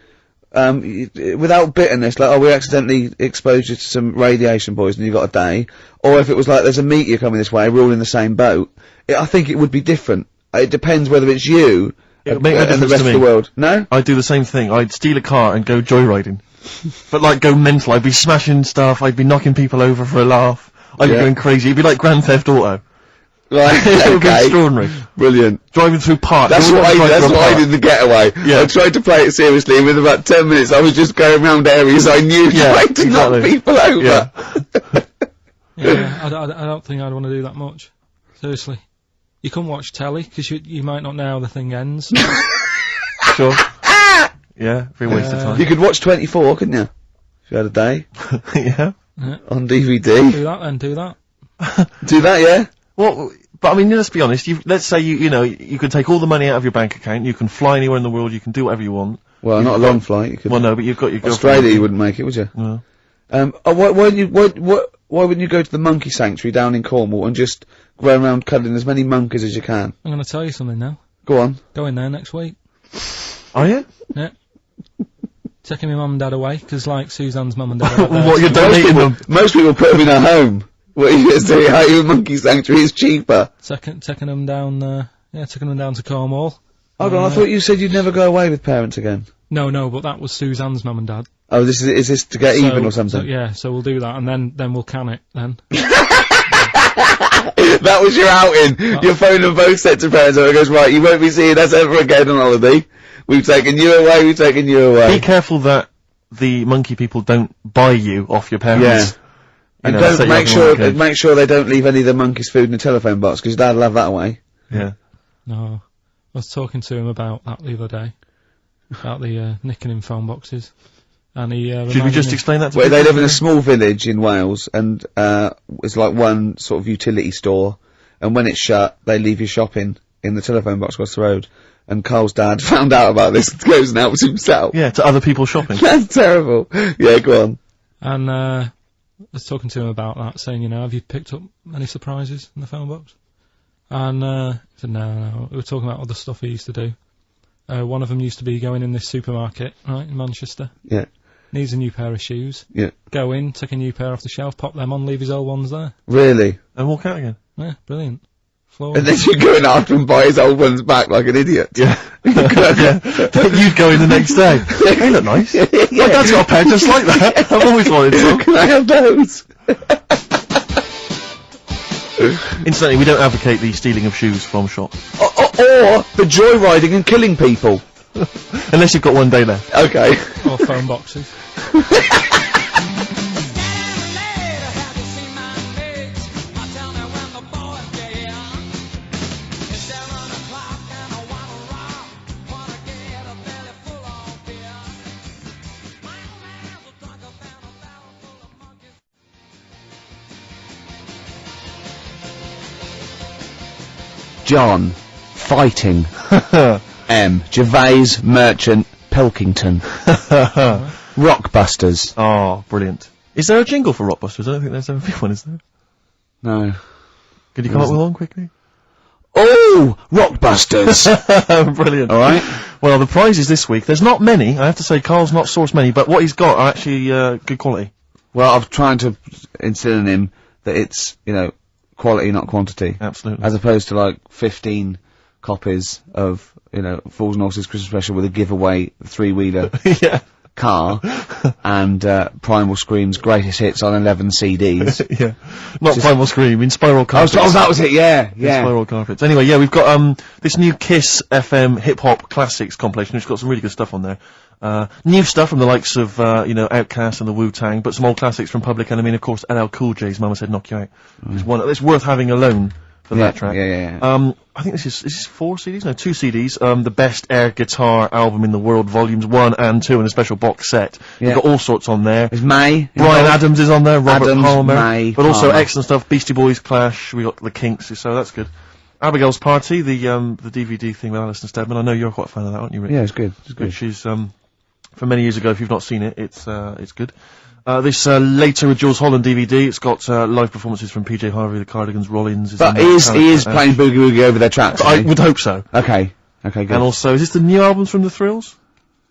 without bitterness, like, oh, we accidentally exposed you to some radiation poison, you got a day, or if it was like, there's a meteor coming this way, we're all in the same boat, I think it would be different. It depends whether it's you and the rest of the world. No? I'd do the same thing. I'd steal a car and go joyriding. But like, go mental. I'd be smashing stuff, I'd be knocking people over for a laugh. I'd be going crazy. It'd be like Grand Theft Auto. Right, It would be extraordinary. Brilliant. Driving through parks. That's what I did in the getaway. Yeah. I tried to play it seriously, and within about 10 minutes I was just going around areas I knew trying to knock people over. Yeah. Yeah, I don't think I'd want to do that much. Seriously. You couldn't watch telly, because you might not know how the thing ends. Sure. Yeah, very waste of time. You could watch 24, couldn't you? If you had a day. Yeah. On DVD. Do that then, do that. Do that, yeah? Well, but I mean, let's be honest. Let's say you can take all the money out of your bank account. You can fly anywhere in the world. You can do whatever you want. Well, not a long flight. You could. Well, no, but you've got your Australia, you wouldn't make it, would you? No. Why wouldn't you go to the monkey sanctuary down in Cornwall and just go around cuddling as many monkeys as you can? I'm going to tell you something now. Go on. Go in there next week. Are you? Yeah. Taking my mum and dad away, because like Suzanne's mum and dad are What, you're donating them? Most people put them in a home. What are you going to say? How you a monkey sanctuary is cheaper. Taking them down, taking them down to Cornwall. Hold on, I thought you said you'd never go away with parents again. No, but that was Suzanne's mum and dad. Oh, is this to get even or something? So we'll do that, and then we'll can it, then. That was your outing. Your phone and both sets of parents, and it goes, right, you won't be seeing us ever again on holiday. We've taken you away, Be careful that the monkey people don't buy you off your parents. Yeah. And don't make sure they don't leave any of the monkey's food in the telephone box, because Dad'll have that away. Yeah. No. I was talking to him about that the other day. About the, nicking in phone boxes. And he, should we just explain that to people? They live in a small village in Wales, and, it's like one sort of utility store, and when it's shut, they leave you shopping in the telephone box across the road. And Karl's dad found out about this and goes and helps himself. Yeah, to other people shopping. That's terrible. Yeah, go on. And, I was talking to him about that, saying, have you picked up any surprises in the phone box? And, he said, no. We were talking about other stuff he used to do. One of them used to be going in this supermarket, right, in Manchester. Yeah. Needs a new pair of shoes. Yeah. Go in, take a new pair off the shelf, pop them on, leave his old ones there. Really? And walk out again. Yeah, brilliant. And then you go in after and buy his old ones back like an idiot. Yeah. Yeah. You'd go in the next day. They look nice. My dad's got a pair just like that. I've always wanted some. Can I have those? Incidentally, we don't advocate the stealing of shoes from shops. Or the joyriding and killing people. Unless you've got one day left. Okay. Or phone boxes. John, fighting. M. Gervais, Merchant, Pilkington. Rockbusters. Oh, brilliant. Is there a jingle for Rockbusters? I don't think there's ever been one, is there? No. Could you come up with one quickly? Oh! Rockbusters! Brilliant. Alright. Well, the prizes this week, there's not many. I have to say, Karl's not sourced many, but what he's got are actually good quality. Well, I'm trying to instill in him that it's, quality, not quantity. Absolutely. As opposed to, 15 copies of, Fools and Horses Christmas Special with a giveaway 3-wheeler Yeah. car and Primal Scream's greatest hits on 11 CDs. Yeah. Not Primal Scream, in Spiral Carpets. Oh, that was it, yeah. Spiral Carpets. Anyway, yeah, we've got this new Kiss FM hip-hop classics compilation, which has got some really good stuff on there. New stuff from the likes of, Outkast and the Wu-Tang, but some old classics from Public Enemy and, of course, LL Cool J's Mama Said Knock You Out. It's worth having alone for that track. Yeah. I think this is 4 CDs? No, 2 CDs. The Best Air Guitar Album in the World, Volumes 1 and 2 in a special box set. Yeah. You've got all sorts on there. There's May. Brian Adams is on there, Robert Adams, Palmer. May, but also Palmer. excellent stuff. Beastie Boys, Clash, we got the Kinks, so that's good. Abigail's Party, the DVD thing with Alison Steadman. I know you're quite a fan of that, aren't you, Rick? Yeah, it's good. It's good. Which is, from many years ago, if you've not seen it, it's good. This Later with Jules Holland DVD, it's got live performances from PJ Harvey, the Cardigans, Rollins. But he is playing Boogie Woogie over their tracks. I would hope so. Okay, good. And also, is this the new album from The Thrills?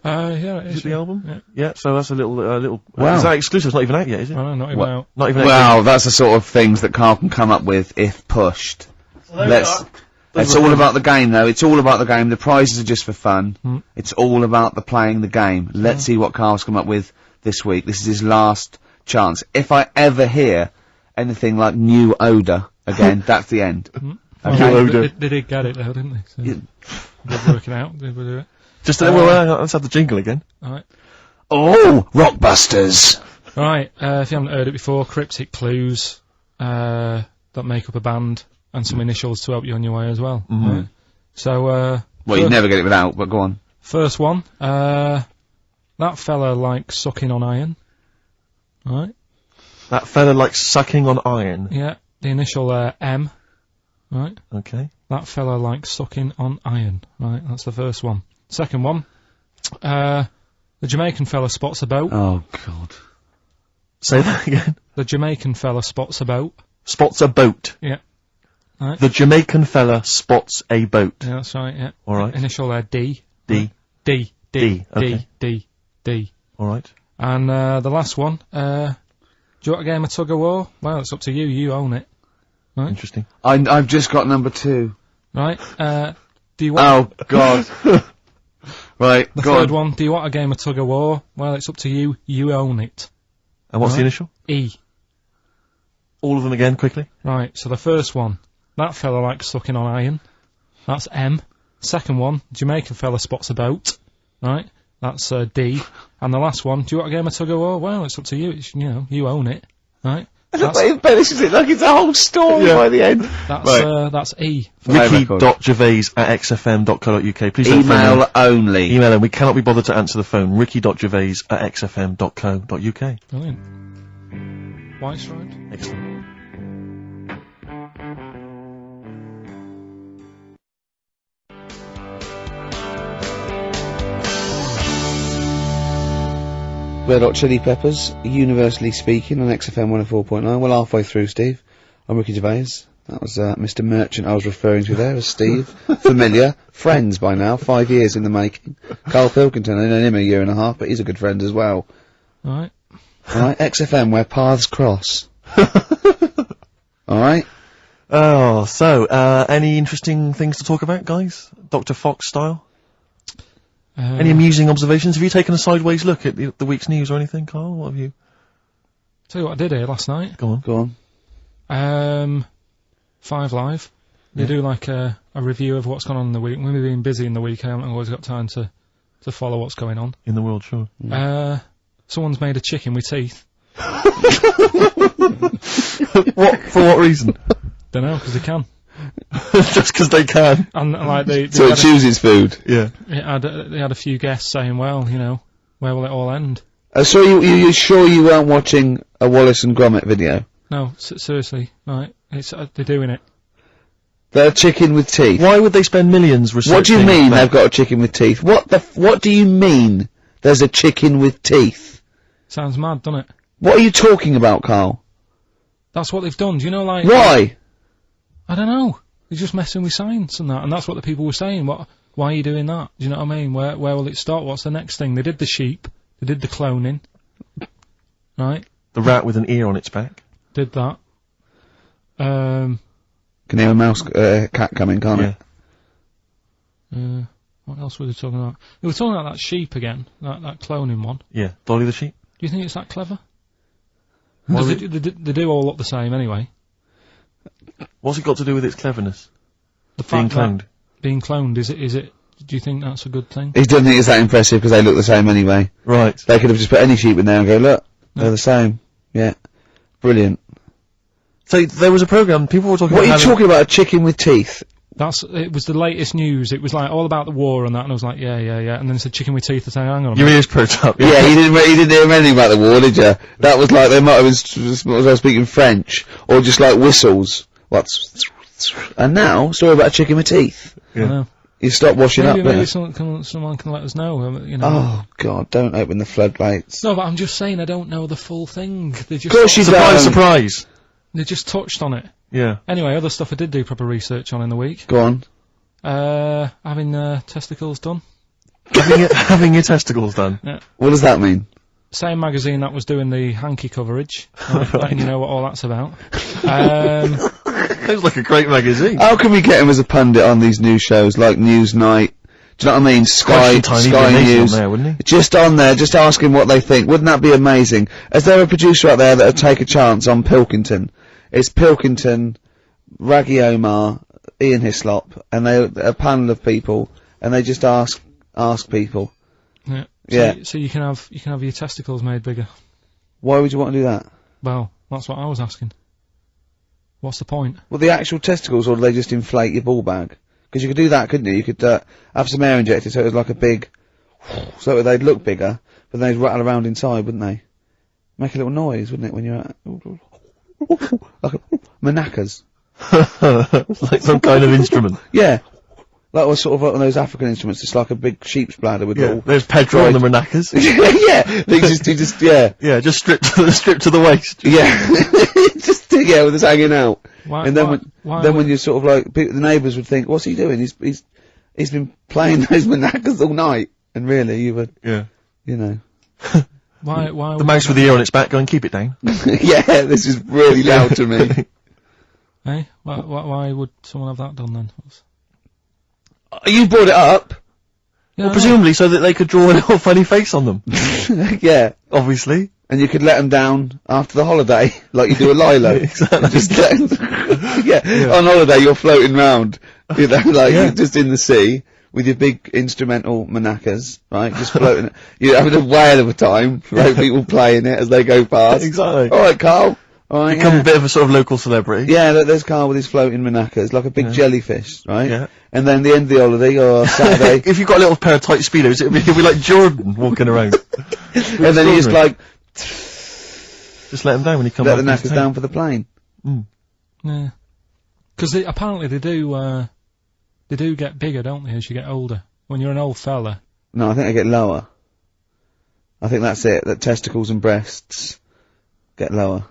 Yeah, it Is is. it the album? Yeah. Yeah, so that's a little... Wow. Is that exclusive? It's not even out yet, is it? Oh, no, not even out. Not even out Well, that's the sort of things that Karl can come up with if pushed. It's all about the game, though. It's all about the game. The prizes are just for fun. It's all about the playing the game. Let's see what Karl's come up with this week. This is his last chance. If I ever hear anything like New Odour again, that's the end. Okay. They did get it, though, didn't they? So they're working out. They will do it. Just let's have the jingle again. Alright. Oh, Rockbusters! Right, if you haven't heard it before, cryptic clues that make up a band and some initials to help you on your way as well. Right? So, Well, you'd never get it without, but go on. First one, that fella likes sucking on iron. Right? That fella likes sucking on iron. Yeah, the initial M. Right? Okay. That fella likes sucking on iron. Right, that's the first one. Second one, the Jamaican fella spots a boat. Oh, God. Say that again. The Jamaican fella spots a boat. Spots a boat. Yeah. Right. The Jamaican fella spots a boat. Yeah, that's right, yeah. Alright. Initial D. D. D. D. Okay. D. Alright. And the last one, do you want a game of tug of war? Well, it's up to you. You own it. Right? Interesting. I've just got number 2. Right. Do you want... Oh, God. Right, The go third on. one, do you want a game of tug of war? Well, it's up to you. You own it. And what's the initial? E. All of them again, quickly. Right, so the first one, that fella likes sucking on iron. That's M. Second one, Jamaican fella spots a boat. Right, that's D. And the last one, do you want a game of tug of war? Well, it's up to you. It's, you own it. Right. He embellishes it like it's a whole story by the end. That's E. Ricky.gervais@xfm.co.uk. Please don't phone Email in. only. Email him. We cannot be bothered to answer the phone. Ricky.gervais@xfm.co.uk. Brilliant. White striped. Excellent. Red Hot Chili Peppers, Universally Speaking, on XFM 104.9. Well, halfway through, Steve. I'm Ricky Gervais. That was Mr. Merchant I was referring to there as Steve. Familiar. Friends by now. 5 years in the making. Karl Pilkington, I known him a year and a half, but he's a good friend as well. Alright. Alright, XFM, where paths cross. Alright? Oh, so, any interesting things to talk about, guys? Dr. Fox style? Any amusing observations? Have you taken a sideways look at the week's news or anything, Karl? What have you... Tell you what I did here last night. Go on. Go on. 5 Live. They do like a review of what's gone on in the week. When we've been busy in the week, I haven't always got time to follow what's going on. In the world, sure. Someone's made a chicken with teeth. For what reason? Don't know, because they can. Just because they can. And like they So it chooses food. Yeah. they had a few guests saying, well, you know, where will it all end? So you sure you weren't watching a Wallace and Gromit video? No, seriously, right? It's they're doing it. They're a chicken with teeth. Why would they spend millions researching? What do you mean that? they've got a chicken with teeth? What do you mean there's a chicken with teeth? Sounds mad, doesn't it? What are you talking about, Karl? That's what they've done. Do you know, like... Why? I don't know. They're just messing with science and that, and that's what the people were saying. Why are you doing that? Do you know what I mean? Where will it stop? What's the next thing? They did the sheep. They did the cloning. Right? The rat with an ear on its back. Did that. Can hear a cat coming, can't it? What else were they talking about? They were talking about that sheep again, that cloning one. Yeah. Dolly the sheep. Do you think it's that clever? Because they do all look the same anyway. What's it got to do with its cleverness? The Being fact that cloned. Being cloned, is it, do you think that's a good thing? He doesn't think it's that impressive because they look the same anyway. Right. They could have just put any sheep in there and go, look, they're the same. Yeah. Brilliant. So there was a programme, people were talking What about are you talking about, a chicken with teeth? It was the latest news. It was like all about the war and that, and I was like, yeah. And then it said chicken with teeth. I said, hang on a Your minute. ears perked up. Yeah, you didn't hear anything about the war, did you? That was like, they might have been, was I speaking French? Or just like whistles. And now, story about a chicken with teeth. I know. You stop washing Maybe up, someone can let us know, you know. Oh, God, don't open the floodgates. No, but I'm just saying I don't know the full thing. They just Of course you Surprise, don't. surprise. They just touched on it. Yeah. Anyway, other stuff I did do proper research on in the week. Go on. Having testicles done. Having your testicles done. Yeah. What does that mean? Same magazine that was doing the hanky coverage, letting you know what all that's about. Sounds like a great magazine. How can we get him as a pundit on these news shows like Newsnight? Do you know what I mean? Sky News. On there, wouldn't he? Just on there, just ask him what they think. Wouldn't that be amazing? Is there a producer out there that would take a chance on Pilkington? It's Pilkington, Raggy Omar, Ian Hislop, and a panel of people, and they just ask people. Yeah. So you can have your testicles made bigger. Why would you want to do that? Well, that's what I was asking. What's the point? Well, the actual testicles, or do they just inflate your ball bag? Because you could do that, couldn't you? You could have some air injected so it was like a big... so they'd look bigger, but they'd rattle around inside, wouldn't they? Make a little noise, wouldn't it, when you're at... like manacas. Like some kind of instrument. Yeah. Like was sort of like one of those African instruments, just like a big sheep's bladder with all... There's Pedro on the manacas. Yeah, they just, yeah. Yeah, just stripped to the waist. Yeah. Just, yeah, with us hanging out. Why, and then when you're sort of like, the neighbours would think, what's he doing? He's been playing those manacas all night. And really, you would, you know. Why the mouse with the ear on its back, go and keep it down. Yeah, this is really loud to me. Hey, why would someone have that done then? You brought it up. Yeah, Well, presumably so that they could draw a little funny face on them. Yeah. Obviously. And you could let them down after the holiday, like you do a Lilo. Exactly. Just let 'em yeah. On holiday you're floating round, you know, like you're just in the sea with your big instrumental manacas, right? Just floating. You're having a whale of a time, right? People playing it as they go past. Exactly. Alright, Karl. Alright, Become a bit of a sort of local celebrity. Yeah, there's Karl with his floating manacas, like a big jellyfish, right? Yeah. And then the end of the holiday, or Saturday. If you've got a little pair of tight speedos, it'll be like Jordan walking around. And then you just like, just let them down when you come let back. the knackers down for the plane. Yeah. Because apparently they do get bigger, don't they, as you get older? When you're an old fella. No, I think they get lower. I think that's it, that testicles and breasts get lower.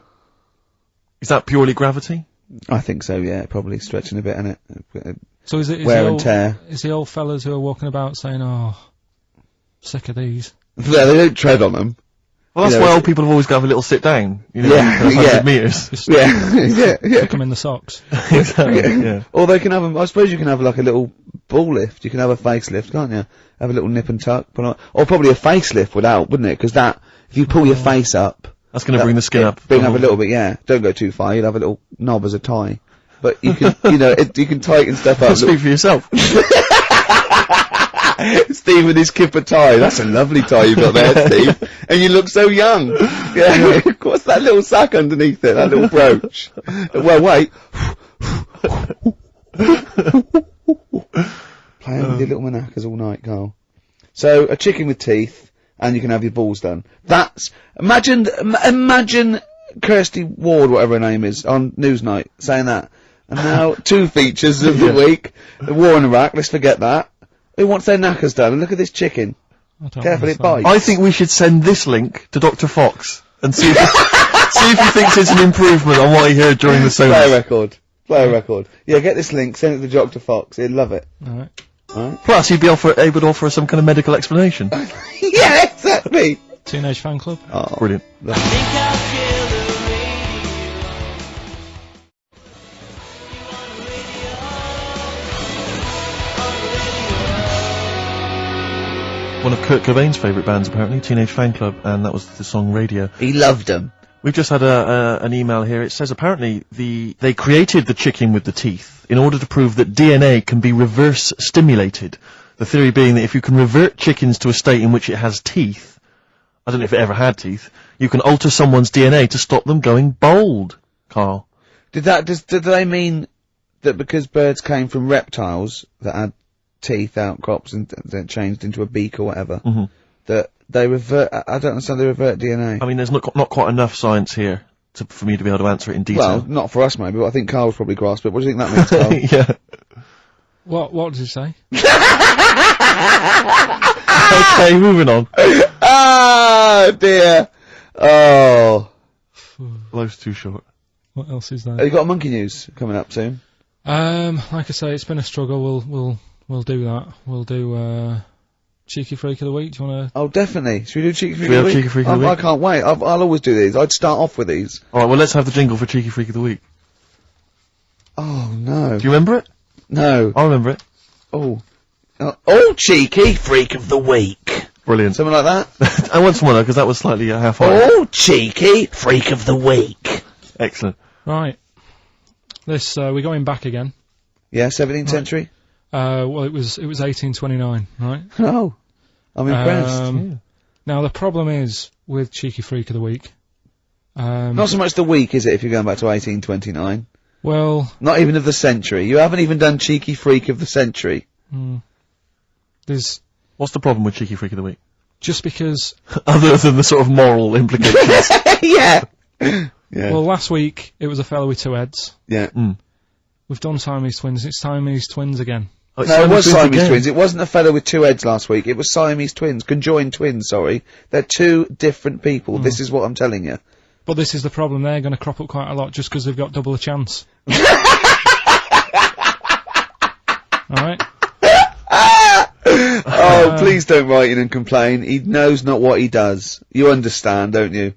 Is that purely gravity? I think so, yeah, probably stretching a bit, innit? So is wear and tear. Is the old fellas who are walking about saying, oh, sick of these? Yeah, they don't tread on them. Well, that's why old people have always got to have a little sit down. You know, Yeah, 100 metres. Just Yeah. Stick them in the socks. Exactly, yeah. Or they can have I suppose you can have like a little ball lift. You can have a facelift, can't you? Have a little nip and tuck. Or probably a facelift would help, wouldn't it? Because if you pull your face up... That's going to bring the skin up. Bring up a little bit, yeah. Don't go too far, you'll have a little knob as a tie. but you can, you can tighten stuff up. Speak for yourself. Steve with his kipper tie. That's a lovely tie you've got there, Steve. And you look so young. Yeah. What's that little sack underneath it? That little brooch. Well, wait. Playing with your little manacas all night, Carl. So, a chicken with teeth, and you can have your balls done. Imagine Kirsty Ward, whatever her name is, on Newsnight, saying that. And now, 2 features of the week. The war in Iraq, let's forget that. Who wants their knackers done? And look at this chicken. Careful, it bites. I think we should send this link to Dr. Fox and see if he thinks it's an improvement on what he heard during the service. Play a record. Yeah, get this link, send it to Dr. Fox. He'd love it. Alright. Plus, he'd be able to offer some kind of medical explanation. Yeah, exactly. Teenage Fan Club. Oh, brilliant. One of Kurt Cobain's favourite bands, apparently, Teenage Fan Club, and that was the song Radio. He loved them. We've just had an email here. It says apparently they created the chicken with the teeth in order to prove that DNA can be reverse stimulated. The theory being that if you can revert chickens to a state in which it has teeth, I don't know if it ever had teeth, you can alter someone's DNA to stop them going bald. Carl. Did they mean that because birds came from reptiles that had teeth, outcrops, and then changed into a beak or whatever, that they revert? I don't understand. They revert DNA. I mean, there's not quite enough science here for me to be able to answer it in detail. Well, not for us maybe, but I think Karl's probably grasped it. What do you think that means, Karl? Yeah. What did you say? Okay, moving on. Ah, dear. Oh. Life's too short. What else is there? Have you got a monkey news coming up soon? Like I say, it's been a struggle. We'll do that. We'll do Cheeky Freak of the Week. Do you want to? Oh, definitely. Should we do Cheeky Freak of the Week? Cheeky Freak of the Week? I can't wait. I'll always do these. I'd start off with these. Alright, well, let's have the jingle for Cheeky Freak of the Week. Oh, no. Do you remember it? No. I remember it. Oh, Cheeky Freak of the Week. Brilliant. Something like that? I want someone though, because that was slightly half-hearted. Oh, Cheeky Freak of the Week. Excellent. Right. This, we're going back again. Yeah, 17th century? Well, it was 1829, right? Oh, I'm impressed. Yeah. Now, the problem is with Cheeky Freak of the Week. Not so much the week, is it, if you're going back to 1829? Well... Not even of the century. You haven't even done Cheeky Freak of the century. There's... What's the problem with Cheeky Freak of the Week? Just because... Other than the sort of moral implications. Yeah. Yeah. Well, last week, it was a fellow with 2 heads. Yeah. We've done Siamese twins. It's Siamese twins again. No, it was Siamese twins. It wasn't a fellow with 2 heads last week. It was Siamese twins. Conjoined twins, sorry. They're 2 different people. This is what I'm telling you. But this is the problem. They're going to crop up quite a lot just because they've got double a chance. Alright? Oh, please don't write in and complain. He knows not what he does. You understand, don't you?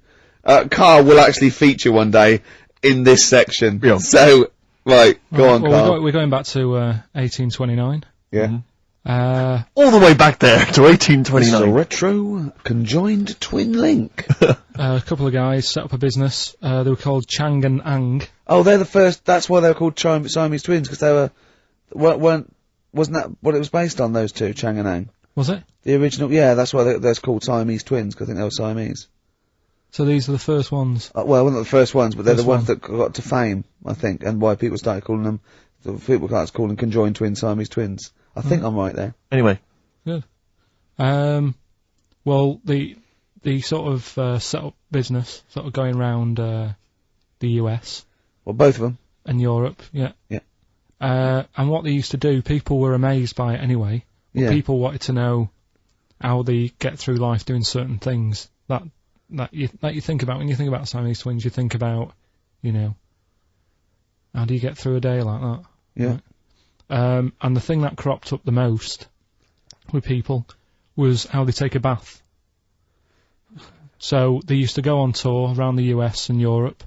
Karl will actually feature one day in this section. Yeah. So, right, go on, Karl. We're going back to 1829. Yeah. All the way back there to 1829. This is a retro conjoined twin link. A couple of guys set up a business. They were called Chang and Ang. Oh, they're the first. That's why they were called Siamese twins, because they wasn't that what it was based on? Those 2, Chang and Ang. Was it? The original. Yeah, that's why they're called Siamese twins, because I think they were Siamese. So these are the first ones. Well, not the first ones, but they're the ones one. that got to fame, I think, and why people started calling them. People started calling conjoined twins Siamese twins. I think I'm right there. Anyway. Good. Well, the sort of set up business, sort of going round the US. Well, both of them. And Europe, yeah. Yeah. And what they used to do, people were amazed by it anyway. Yeah. People wanted to know how they get through life doing certain things that you think about. When you think about Siamese twins, you think about, how do you get through a day like that? Yeah. Right? And the thing that cropped up the most with people was how they take a bath. So they used to go on tour around the US and Europe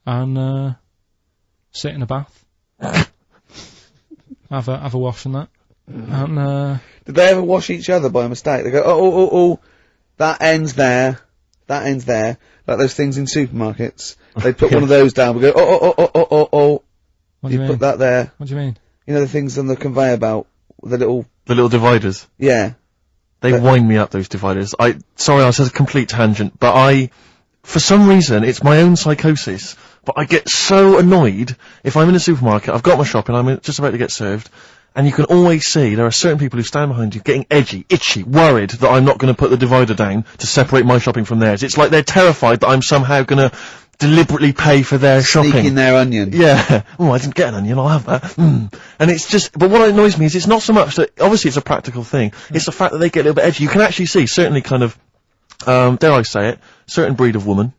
and sit in a bath, have a wash and that. And did they ever wash each other by mistake? They go, oh, that ends there, like those things in supermarkets. They put one of those down. We go, oh. What do you mean? put that there. What do you mean? You know the things on the conveyor belt, the little dividers. yeah. They wind me up, those dividers. Sorry, I said a complete tangent, but for some reason, it's my own psychosis, but I get so annoyed if I'm in a supermarket, I've got my shopping, I'm just about to get served, and you can always see there are certain people who stand behind you getting edgy, itchy, worried that I'm not going to put the divider down to separate my shopping from theirs. It's like they're terrified that I'm somehow going to deliberately pay for their shopping. Sneak in their onion. Yeah. Oh, I didn't get an onion, I'll have that. And it's just, but what annoys me is it's not so much that, obviously it's a practical thing, it's the fact that they get a little bit edgy. You can actually see, certainly kind of, dare I say it, certain breed of woman,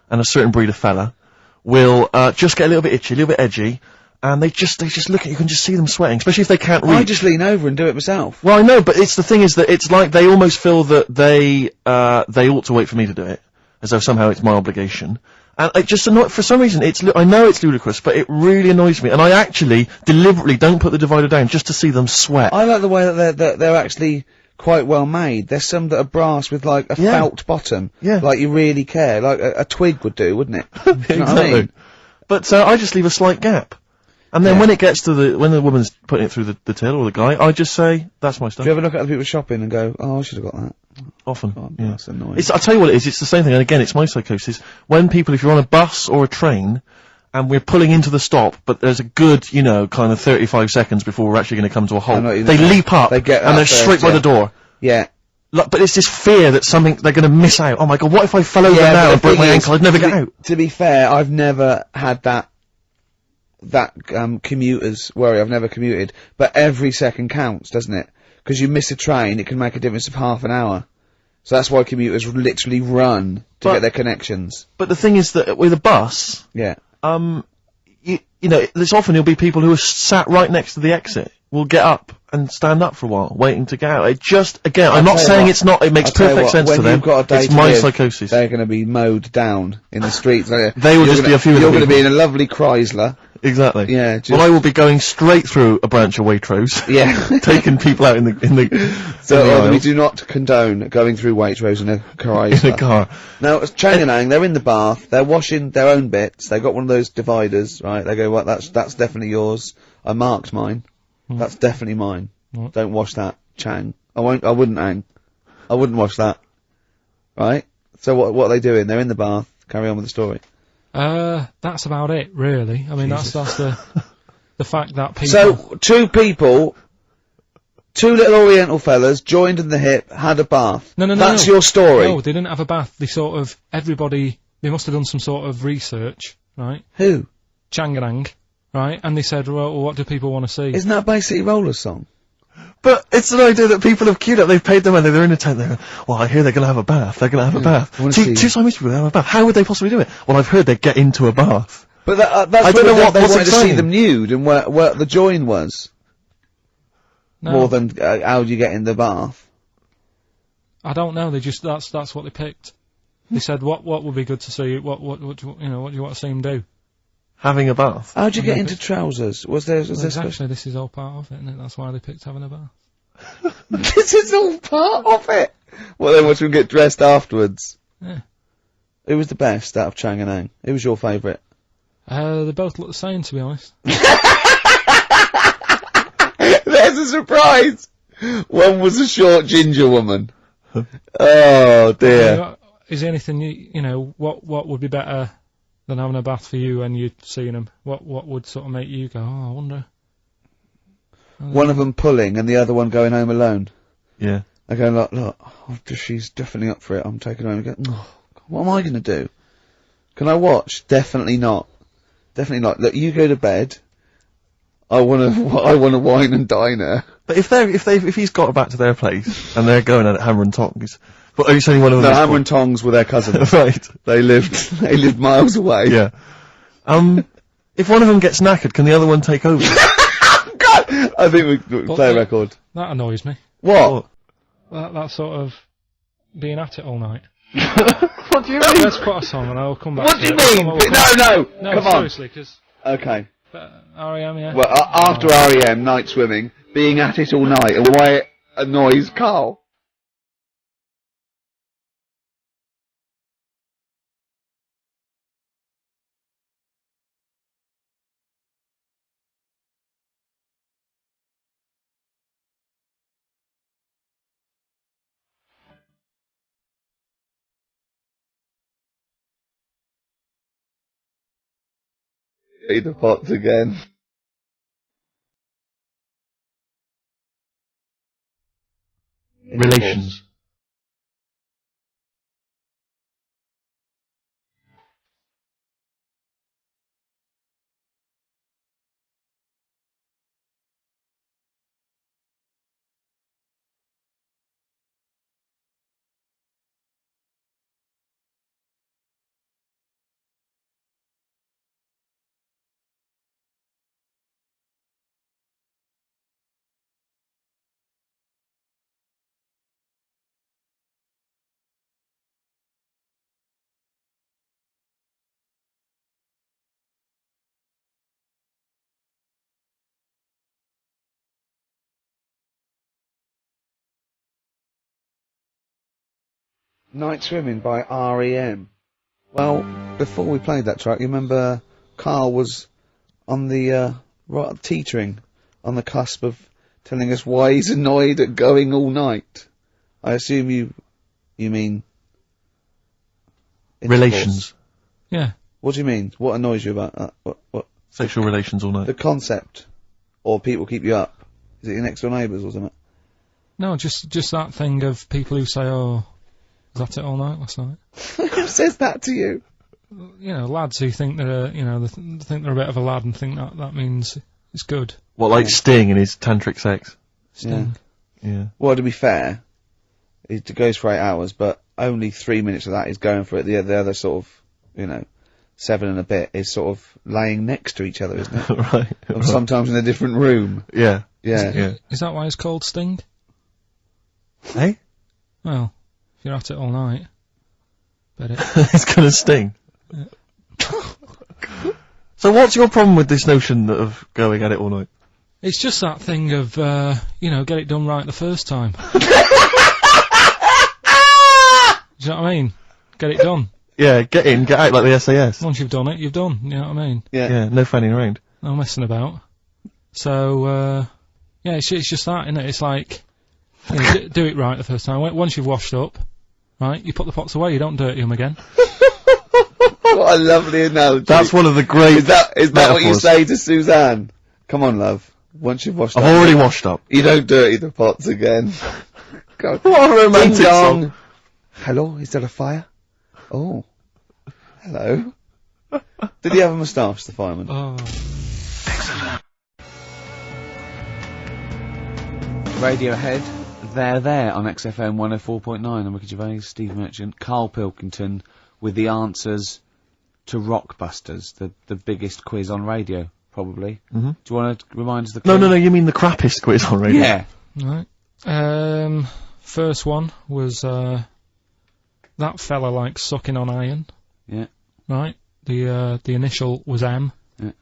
and a certain breed of fella, will, just get a little bit itchy, a little bit edgy, and they just look at you, can just see them sweating, especially if they can't reach. I just lean over and do it myself. Well, I know, but the thing is that it's like they almost feel that they ought to wait for me to do it, as though somehow it's my obligation. And it just for some reason, I know it's ludicrous, but it really annoys me, and I actually deliberately don't put the divider down just to see them sweat. I like the way that they're actually quite well made. There's some that are brass with like a felt bottom. Yeah. Like you really care. Like a twig would do, wouldn't it? Do you know what I mean? But I just leave a slight gap. And then when it gets to when the woman's putting it through the till, or the guy, I just say, that's my stuff. Do you ever look at other people shopping and go, oh, I should have got that? Often. Oh, yeah. That's annoying. I'll tell you what it is, it's the same thing, and again, it's my psychosis. When people, if you're on a bus or a train, and we're pulling into the stop, but there's a good, kind of 35 seconds before we're actually going to come to a halt, they leap up, and they're straight by the door. Yeah. But it's this fear that they're going to miss out. Oh my god, what if I fell over now and broke my ankle? I'd never get out. To be fair, I've never had that commuter's worry. I've never commuted, but every second counts, doesn't it? Because you miss a train, it can make a difference of half an hour. So that's why commuters literally run to get their connections. But the thing is that with a bus, there's often there'll be people who are sat right next to the exit, will get up and stand up for a while, waiting to get out. It just, again, I'm not saying it's not, it makes perfect sense to them. It's my psychosis. They're going to be mowed down in the streets. They will just be a few of the You're going to be in a lovely Chrysler. Exactly. Yeah. Well, I will be going straight through a branch of Waitrose. Yeah. Taking people out in the So we do not condone going through Waitrose in a Chrysler. In a car. Now, Changanang, they're in the bath, they're washing their own bits, they've got one of those dividers, right? They go, well, that's definitely yours. I marked mine. That's definitely mine. Don't wash that, Chang. I wouldn't, Ang. I wouldn't wash that. Right? So what are they doing? They're in the bath. Carry on with the story. That's about it, really. I mean, that's the fact that people... So, two little Oriental fellas, joined in the hip, had a bath. No. That's your story. No, they didn't have a bath. They they must have done some sort of research, right? Who? Changanang, right? And they said, well, what do people want to see? Isn't that a Bay City Rollers song? But it's an idea that people have queued up, they've paid their money, they're in a tent, well, I hear they're gonna have a bath, Two Siamese people have a bath. How would they possibly do it? Well, I've heard they get into a bath. But that's I don't know what they what's wanted to see exciting. them nude and where the join was. No. More than, how do you get in the bath? I don't know, that's what they picked. They said, what would be good to see, what do you want to see them do? Having a bath. How'd you get into trousers? Was there Exactly, this is all part of it, isn't it? That's why they picked having a bath. This is all part of it! Well, then watch them get dressed afterwards. Yeah. Who was the best out of Changanang? Who was your favourite? They both look the same, to be honest. There's a surprise! One was a short ginger woman. Oh, dear. Is there anything, what would be better than having a bath for you when you'd seen them? What would sort of make you go, oh, I wonder? One of them pulling and the other one going home alone. Yeah. I go, look, she's definitely up for it. I'm taking her home and go, what am I going to do? Can I watch? Definitely not. Definitely not. Look, you go to bed. I want to wine and dine her. But if he's got back to their place and they're going at Hammer and Tongs, but are you saying one of them? No, Hammer and Tongs were their cousins. Right. They lived miles away. Yeah. If one of them gets knackered, can the other one take over? God! I think we play a record. That annoys me. What? That sort of being at it all night. What do you mean? Let's put a song and I'll come back What to do it. you mean? No, come on. Seriously, because... Okay. R.E.M., yeah. Well, after R.E.M., night swimming, being at it all night, and why it annoys Karl. Eat the pots again. Relations. Night Swimming by R.E.M. Well, before we played that track, you remember Karl was on the, right, teetering on the cusp of telling us why he's annoyed at going all night. I assume you mean... Relations. Yeah. What do you mean? What annoys you about that? What? Sexual relations all night. The concept. Or people keep you up. Is it your next door neighbours or something? No, just that thing of people who say, oh, was that it all night last night? Who says that to you? You know, lads who think they're, think they're a bit of a lad and think that means it's good. What, like Sting in his tantric sex? Sting. Yeah. Well, to be fair, it goes for 8 hours, but only 3 minutes of that is going for it. The other sort of, 7 and a bit is sort of laying next to each other, isn't it? Right. Or sometimes in a different room. Yeah. Yeah. Is that why it's called Sting? Hey? Well, if you're at it all night, bet it. It's gonna sting. Yeah. So what's your problem with this notion of going at it all night? It's just that thing of, get it done right the first time. Do you know what I mean? Get it done. Yeah, get in, get out like the SAS. Once you've done it, you've done. You know what I mean? Yeah, no fanning around. No messing about. So, it's just that, isn't it? It's like, do it right the first time. Once you've washed up, right, you put the pots away, you don't dirty them again. What a lovely analogy. That's one of the great Is that what you metaphors. say to Suzanne? Come on, love. Once you've washed up. I've already washed up. You don't dirty the pots again. God. What a romantic Ding dong. song. Hello, is there a fire? Oh. Hello. Did he have a moustache, the fireman? Oh. Radiohead, they're there on XFM 104.9. I'm Ricky Gervais, Steve Merchant, Karl Pilkington with the answers to Rockbusters, the biggest quiz on radio, probably. Mm-hmm. Do you want to remind us the quiz? No, you mean the crappiest quiz on radio. Yeah. Right. First one was, that fella likes sucking on iron. Yeah. Right. The initial was M. Yeah.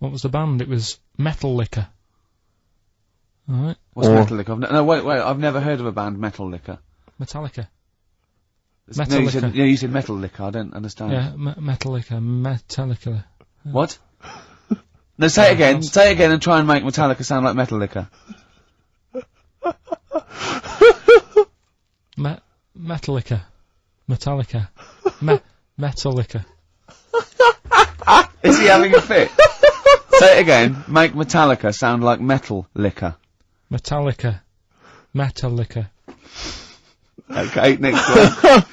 What was the band? It was Metal Liquor. Alright. What's Metal Liquor? No, wait, I've never heard of a band, Metal Liquor. Metallica. No, you said Metal Liquor, I don't understand. Yeah, Metal Liquor, Metallica. What? No, say it again and try and make Metallica sound like Metal Liquor. Metallica. Metallica. Metallica. Is he having a fit? Say it again, make Metallica sound like Metal Liquor. Metallica. Metallica. Okay, next one.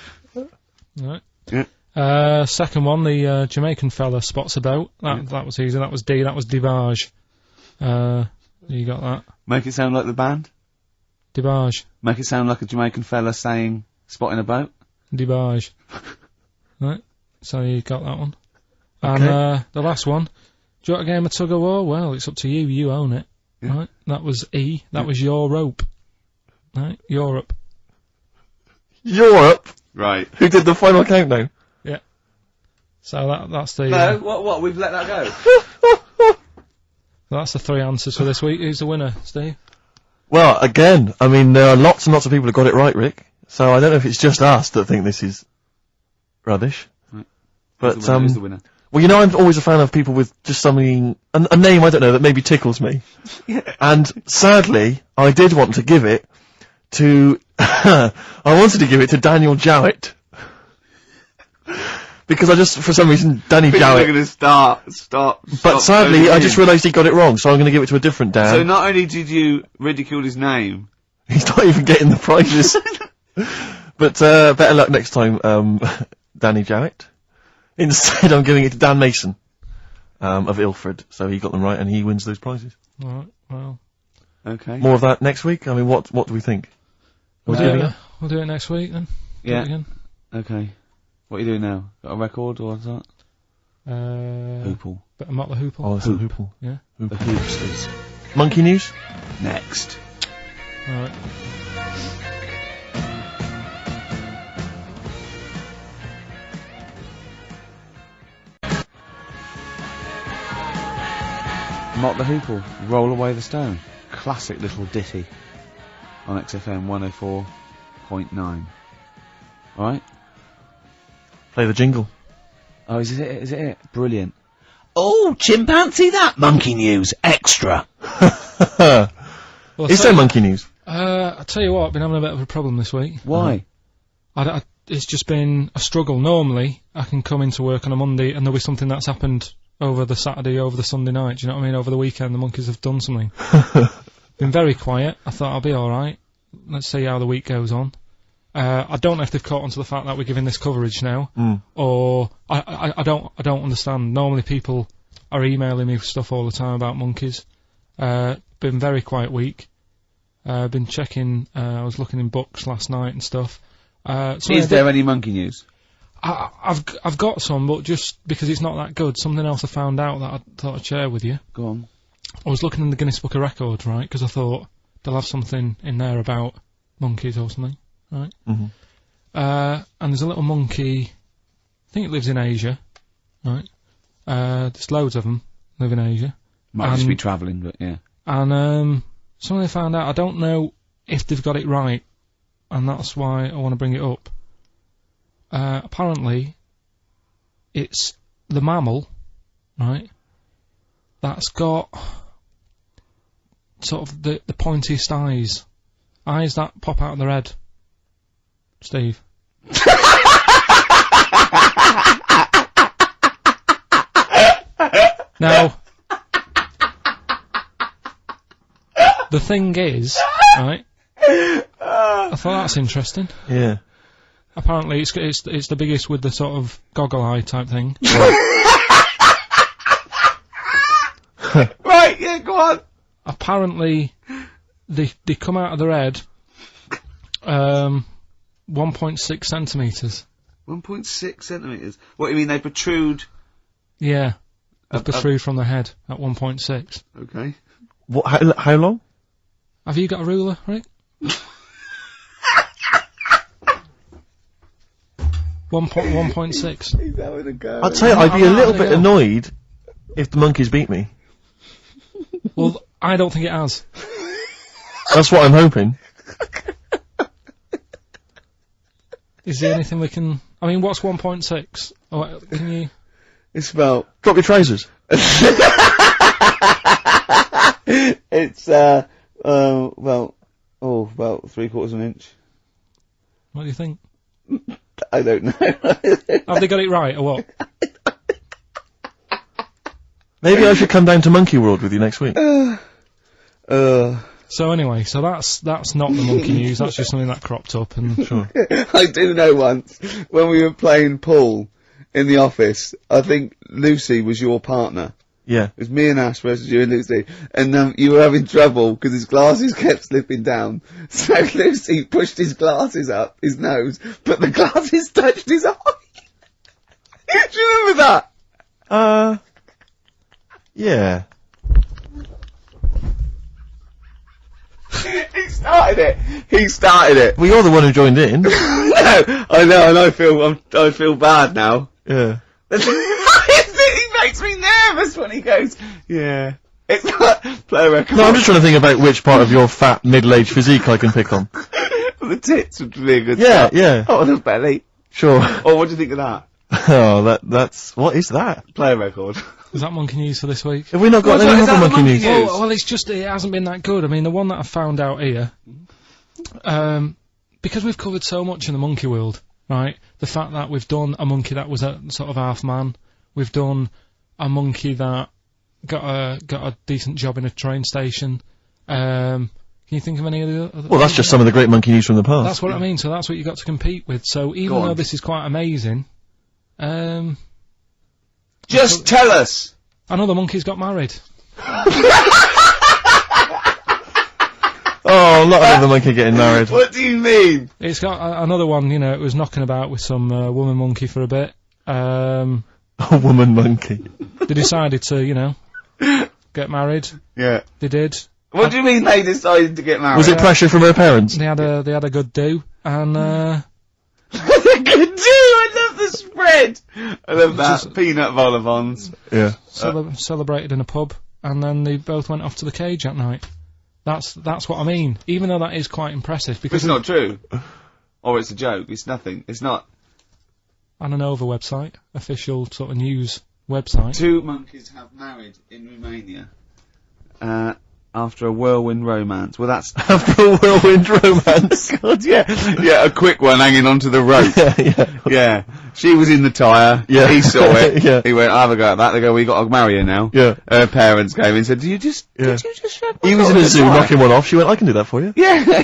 Right. Yeah. Second one, the Jamaican fella spots a boat. That was easy. That was D. That was Divage. You got that? Make it sound like the band. Divage. Make it sound like a Jamaican fella saying spotting a boat. Divage. Right. So you got that one. Okay. And the last one. Do you want a game of tug of war? Well, it's up to you. You own it. Yeah. Right. That was E. That was your rope. Right. Europe. Europe? Right. Who did the final countdown? Yeah. So that's the... No, what? We've let that go. That's the 3 answers for this week. Who's the winner, Steve? Well, again, I mean, there are lots and lots of people who got it right, Rick. So I don't know if it's just us that think this is rubbish. Right. But, Who's the winner? Well, I'm always a fan of people with just something, a name, I don't know, that maybe tickles me. Yeah. And sadly, I did want to give it to, I wanted to give it to Daniel Jowett. because I just, for some reason, Danny We're Jowett. going to stop. But sadly, I just realised he got it wrong, so I'm going to give it to a different Dan. So not only did you ridicule his name, He's not even getting the prizes. But better luck next time, Danny Jowett. Instead, I'm giving it to Dan Mason of Ilford. So he got them right, and he wins those prizes. All right. Well. okay. More of that next week. I mean, what do we think? We'll do it next week then. Do Yeah. it again. Okay. What are you doing now? Got a record or what's that? Hoople. But not the Hoople. Oh, it's a Hoople. Yeah. The Hoopsters. Monkey news? Next. All right. Mott the Hoople. Roll Away the Stone. Classic little ditty on XFM 104.9. Alright? Play the jingle. Oh, is it? Is it? Brilliant. Oh, chimpanzee that monkey news extra. Well, Is there monkey news? I tell you what, I've been having a bit of a problem this week. Why? It's just been a struggle. Normally, I can come into work on a Monday and there'll be something that's happened over the Saturday, over the Sunday night. Do you know what I mean? Over the weekend, the monkeys have done something. Been very quiet. I thought I'll be alright. Let's see how the week goes on. I don't know if they've caught on to the fact that we're giving this coverage now, or I don't understand. Normally people are emailing me stuff all the time about monkeys. Been very quiet week. Been checking. I was looking in books last night and stuff. Is there any monkey news? I've got some, but just because it's not that good. Something else I found out that I thought I'd share with you. Go on. I was looking in the Guinness Book of Records, right? Because I thought they'll have something in there about monkeys or something, right? Mm-hmm. And there's a little monkey. I think it lives in Asia, right? There's loads of them live in Asia. Might just be travelling, but yeah. And something I found out. I don't know if they've got it right, and that's why I want to bring it up. Apparently, it's the mammal, right? That's got sort of the pointiest eyes that pop out of their head. Steve. Now, the thing is, right? I thought that's interesting. Yeah. Apparently, it's the biggest with the sort of goggle eye type thing. Right, yeah, go on. Apparently, they come out of their head 1.6 centimetres. 1.6 centimetres? What, you mean they protrude? Yeah. They protrude from the head at 1.6. Okay. What? How long? Have you got a ruler, Rick? 1.6. He's having a go. I'd say I'd be a little bit annoyed if the monkeys beat me. Well, I don't think it has. That's what I'm hoping. Is there anything we can... I mean, what's 1.6? Oh, can you... It's about... Drop your trousers. It's, about 3/4 of an inch. What do you think? I don't know. Have they got it right, or what? Maybe I should come down to Monkey World with you next week. So anyway, so that's not the monkey news, that's just something that cropped up, and... Sure. I do know once, when we were playing pool in the office, I think Lucy was your partner. Yeah. It was me and Ash versus you and Lucy, and you were having trouble because his glasses kept slipping down. So Lucy pushed his glasses up his nose, but the glasses touched his eye. Do you remember that? Yeah. He started it. Well, you're the one who joined in. No, I know, and I feel bad now. Yeah. He makes me nervous when he goes, yeah. It's not, play a record. No, I'm just trying to think about which part of your fat, middle-aged physique I can pick on. The tits would be a good Yeah, start. yeah. Oh, the belly. Sure. Oh, what do you think of that? Oh, that's... What is that? Play a record. Is that monkey news for this week? Have we not got any other monkey news? Well, it's just, it hasn't been that good. I mean, the one that I found out here, because we've covered so much in the monkey world, right? The fact that we've done a monkey that was a sort of half man, we've done a monkey that got a decent job in a train station. Can you think of any of the other? Well, that's just some of the great monkey news from the past. That's what I mean. So that's what you got to compete with. So even though this is quite amazing, just tell us. Another monkey's got married. Oh, not another monkey getting married. What do you mean? It's got another one. You know, it was knocking about with some woman monkey for a bit. A woman monkey. They decided to, you know, get married. Yeah. They did. What do you mean they decided to get married? Was it pressure from her parents? They had a good do, and good do. I love the spread. I love that peanut vol-au-vents. Yeah. Celebrated in a pub, and then they both went off to the cage that night. That's what I mean. Even though that is quite impressive, because it's not true, or it's a joke. It's nothing. It's not. On an Over website, official sort of news website. 2 monkeys have married in Romania. After a whirlwind romance. Well, that's after a whirlwind romance. God, yeah, a quick one hanging onto the rope. Yeah. She was in the tyre. Yeah. He saw it. Yeah. He went, "I'll have a go at that." They go, "We got to marry her now." Yeah. Her parents came in and said, Did you just shed He was in a zoo knocking one off. She went, "I can do that for you." Yeah.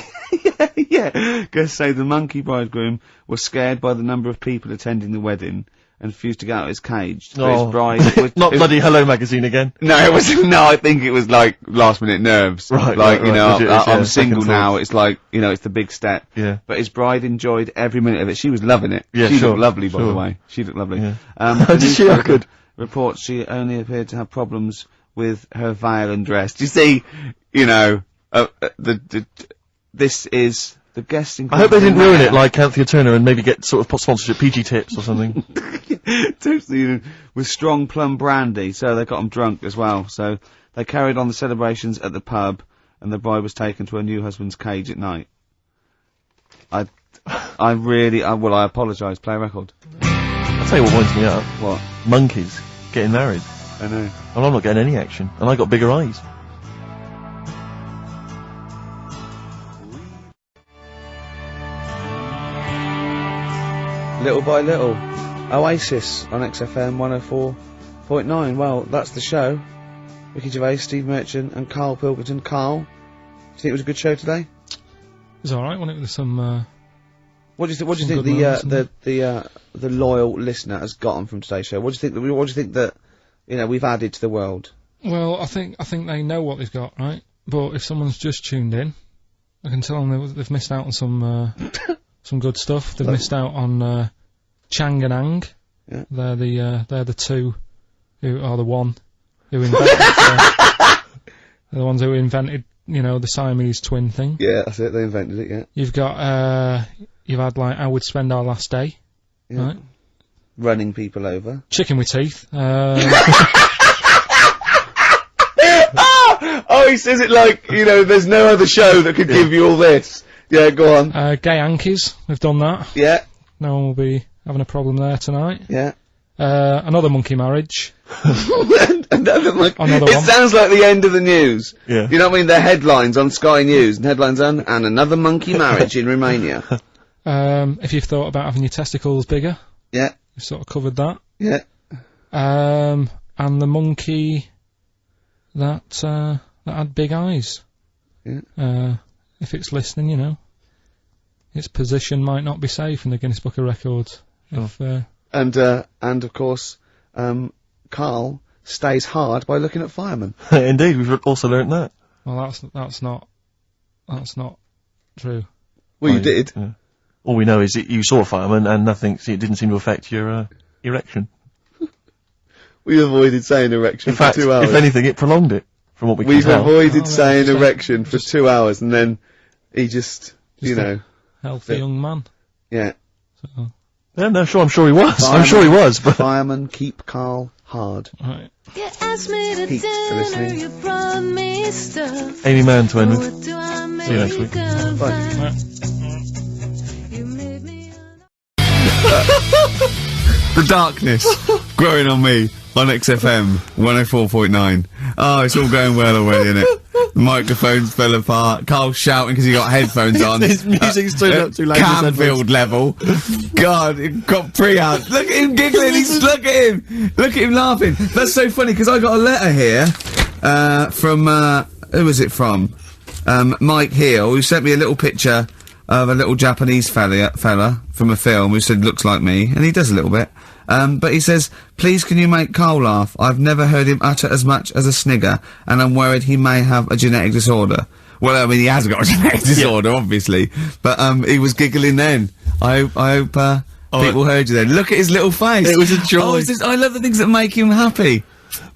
Yeah. Guests say the monkey bridegroom was scared by the number of people attending the wedding and refused to get out of his cage. So his bride not bloody Hello Magazine again. No, it was. No, I think it was like last minute nerves. Right. Like right, you know, right. I'm single now. It's like it's the big step. Yeah. But his bride enjoyed every minute of it. She was loving it. Yeah, she sure, looked lovely, by sure. the way. She looked lovely. Yeah. Did she look good? Reports she only appeared to have problems with her veil and dress. Do you see? This is. The guest I hope they didn't ruin it like Anthea Turner and maybe get sort of sponsorship PG tips or something. Totally, with strong plum brandy, so they got them drunk as well. So they carried on the celebrations at the pub, and the bride was taken to her new husband's cage at night. I apologise. Play a record. I'll tell you what winds me up. What? Monkeys getting married. I know. And I'm not getting any action, and I got bigger eyes. Little by little, Oasis on XFM 104.9. Well, that's the show. Ricky Gervais, Steve Merchant, and Karl Pilkington. Karl, do you think it was a good show today? It was alright, wasn't it? With some. What do you think the loyal listener has gotten from today's show? What do you think that we've added to the world? Well, I think they know what they've got, right? But if someone's just tuned in, I can tell them they've missed out on some good stuff. They've missed out on Chang and Ang. Yeah. They're the two who are the one who invented. They're the ones who invented, the Siamese twin thing. Yeah, that's it. They invented it. Yeah. You've got you've had like How We'd Spend Our Last Day, right? Running people over. Chicken with teeth. Oh, he says it like there's no other show that could give you all this. Yeah, go on. Gay Yankees, we've done that. Yeah. No one will be having a problem there tonight. Yeah. Another monkey marriage. Another monkey. Another it one. sounds like the end of the news. Yeah. You know what I mean? The headlines on Sky News, and headlines on, and another monkey marriage in Romania. If you've thought about having your testicles bigger. Yeah. We've sort of covered that. Yeah. And the monkey that had big eyes. Yeah. If it's listening, its position might not be safe in the Guinness Book of Records. Oh. And of course, Karl stays hard by looking at firemen. Indeed, we've also learnt that. Well, that's not true. Well, you did. Yeah. All we know is that you saw a fireman and it didn't seem to affect your erection. We avoided saying erection in fact, for 2 hours. If anything, it prolonged it, from what we can tell. We've avoided saying erection for 2 hours, and then he just healthy young man. Yeah. So. Yeah, no, I'm sure he was. I'm sure he was, but... Firemen keep Karl hard. Right. You asked me to dinner, you brought me stuff. Amy Mann to end with. What do I make See you next week. Bye. You made me The darkness growing on me on XFM 104.9. Oh, it's all going well already, isn't it? The microphones fell apart. Carl's shouting because he got headphones on. His music's turned up too loud. Canfield level. God, it got pre-out. Look at him giggling. Look at him. Look at him laughing. That's so funny because I got a letter here from who was it from? Mike Heel, who sent me a little picture of a little Japanese fella from a film who said looks like me, and he does a little bit. But he says, please can you make Karl laugh? I've never heard him utter as much as a snigger, and I'm worried he may have a genetic disorder. Well, I mean, he has got a genetic disorder, obviously, but, he was giggling then. I hope, people heard you then. Look at his little face. It was a joy. Oh, I love the things that make him happy.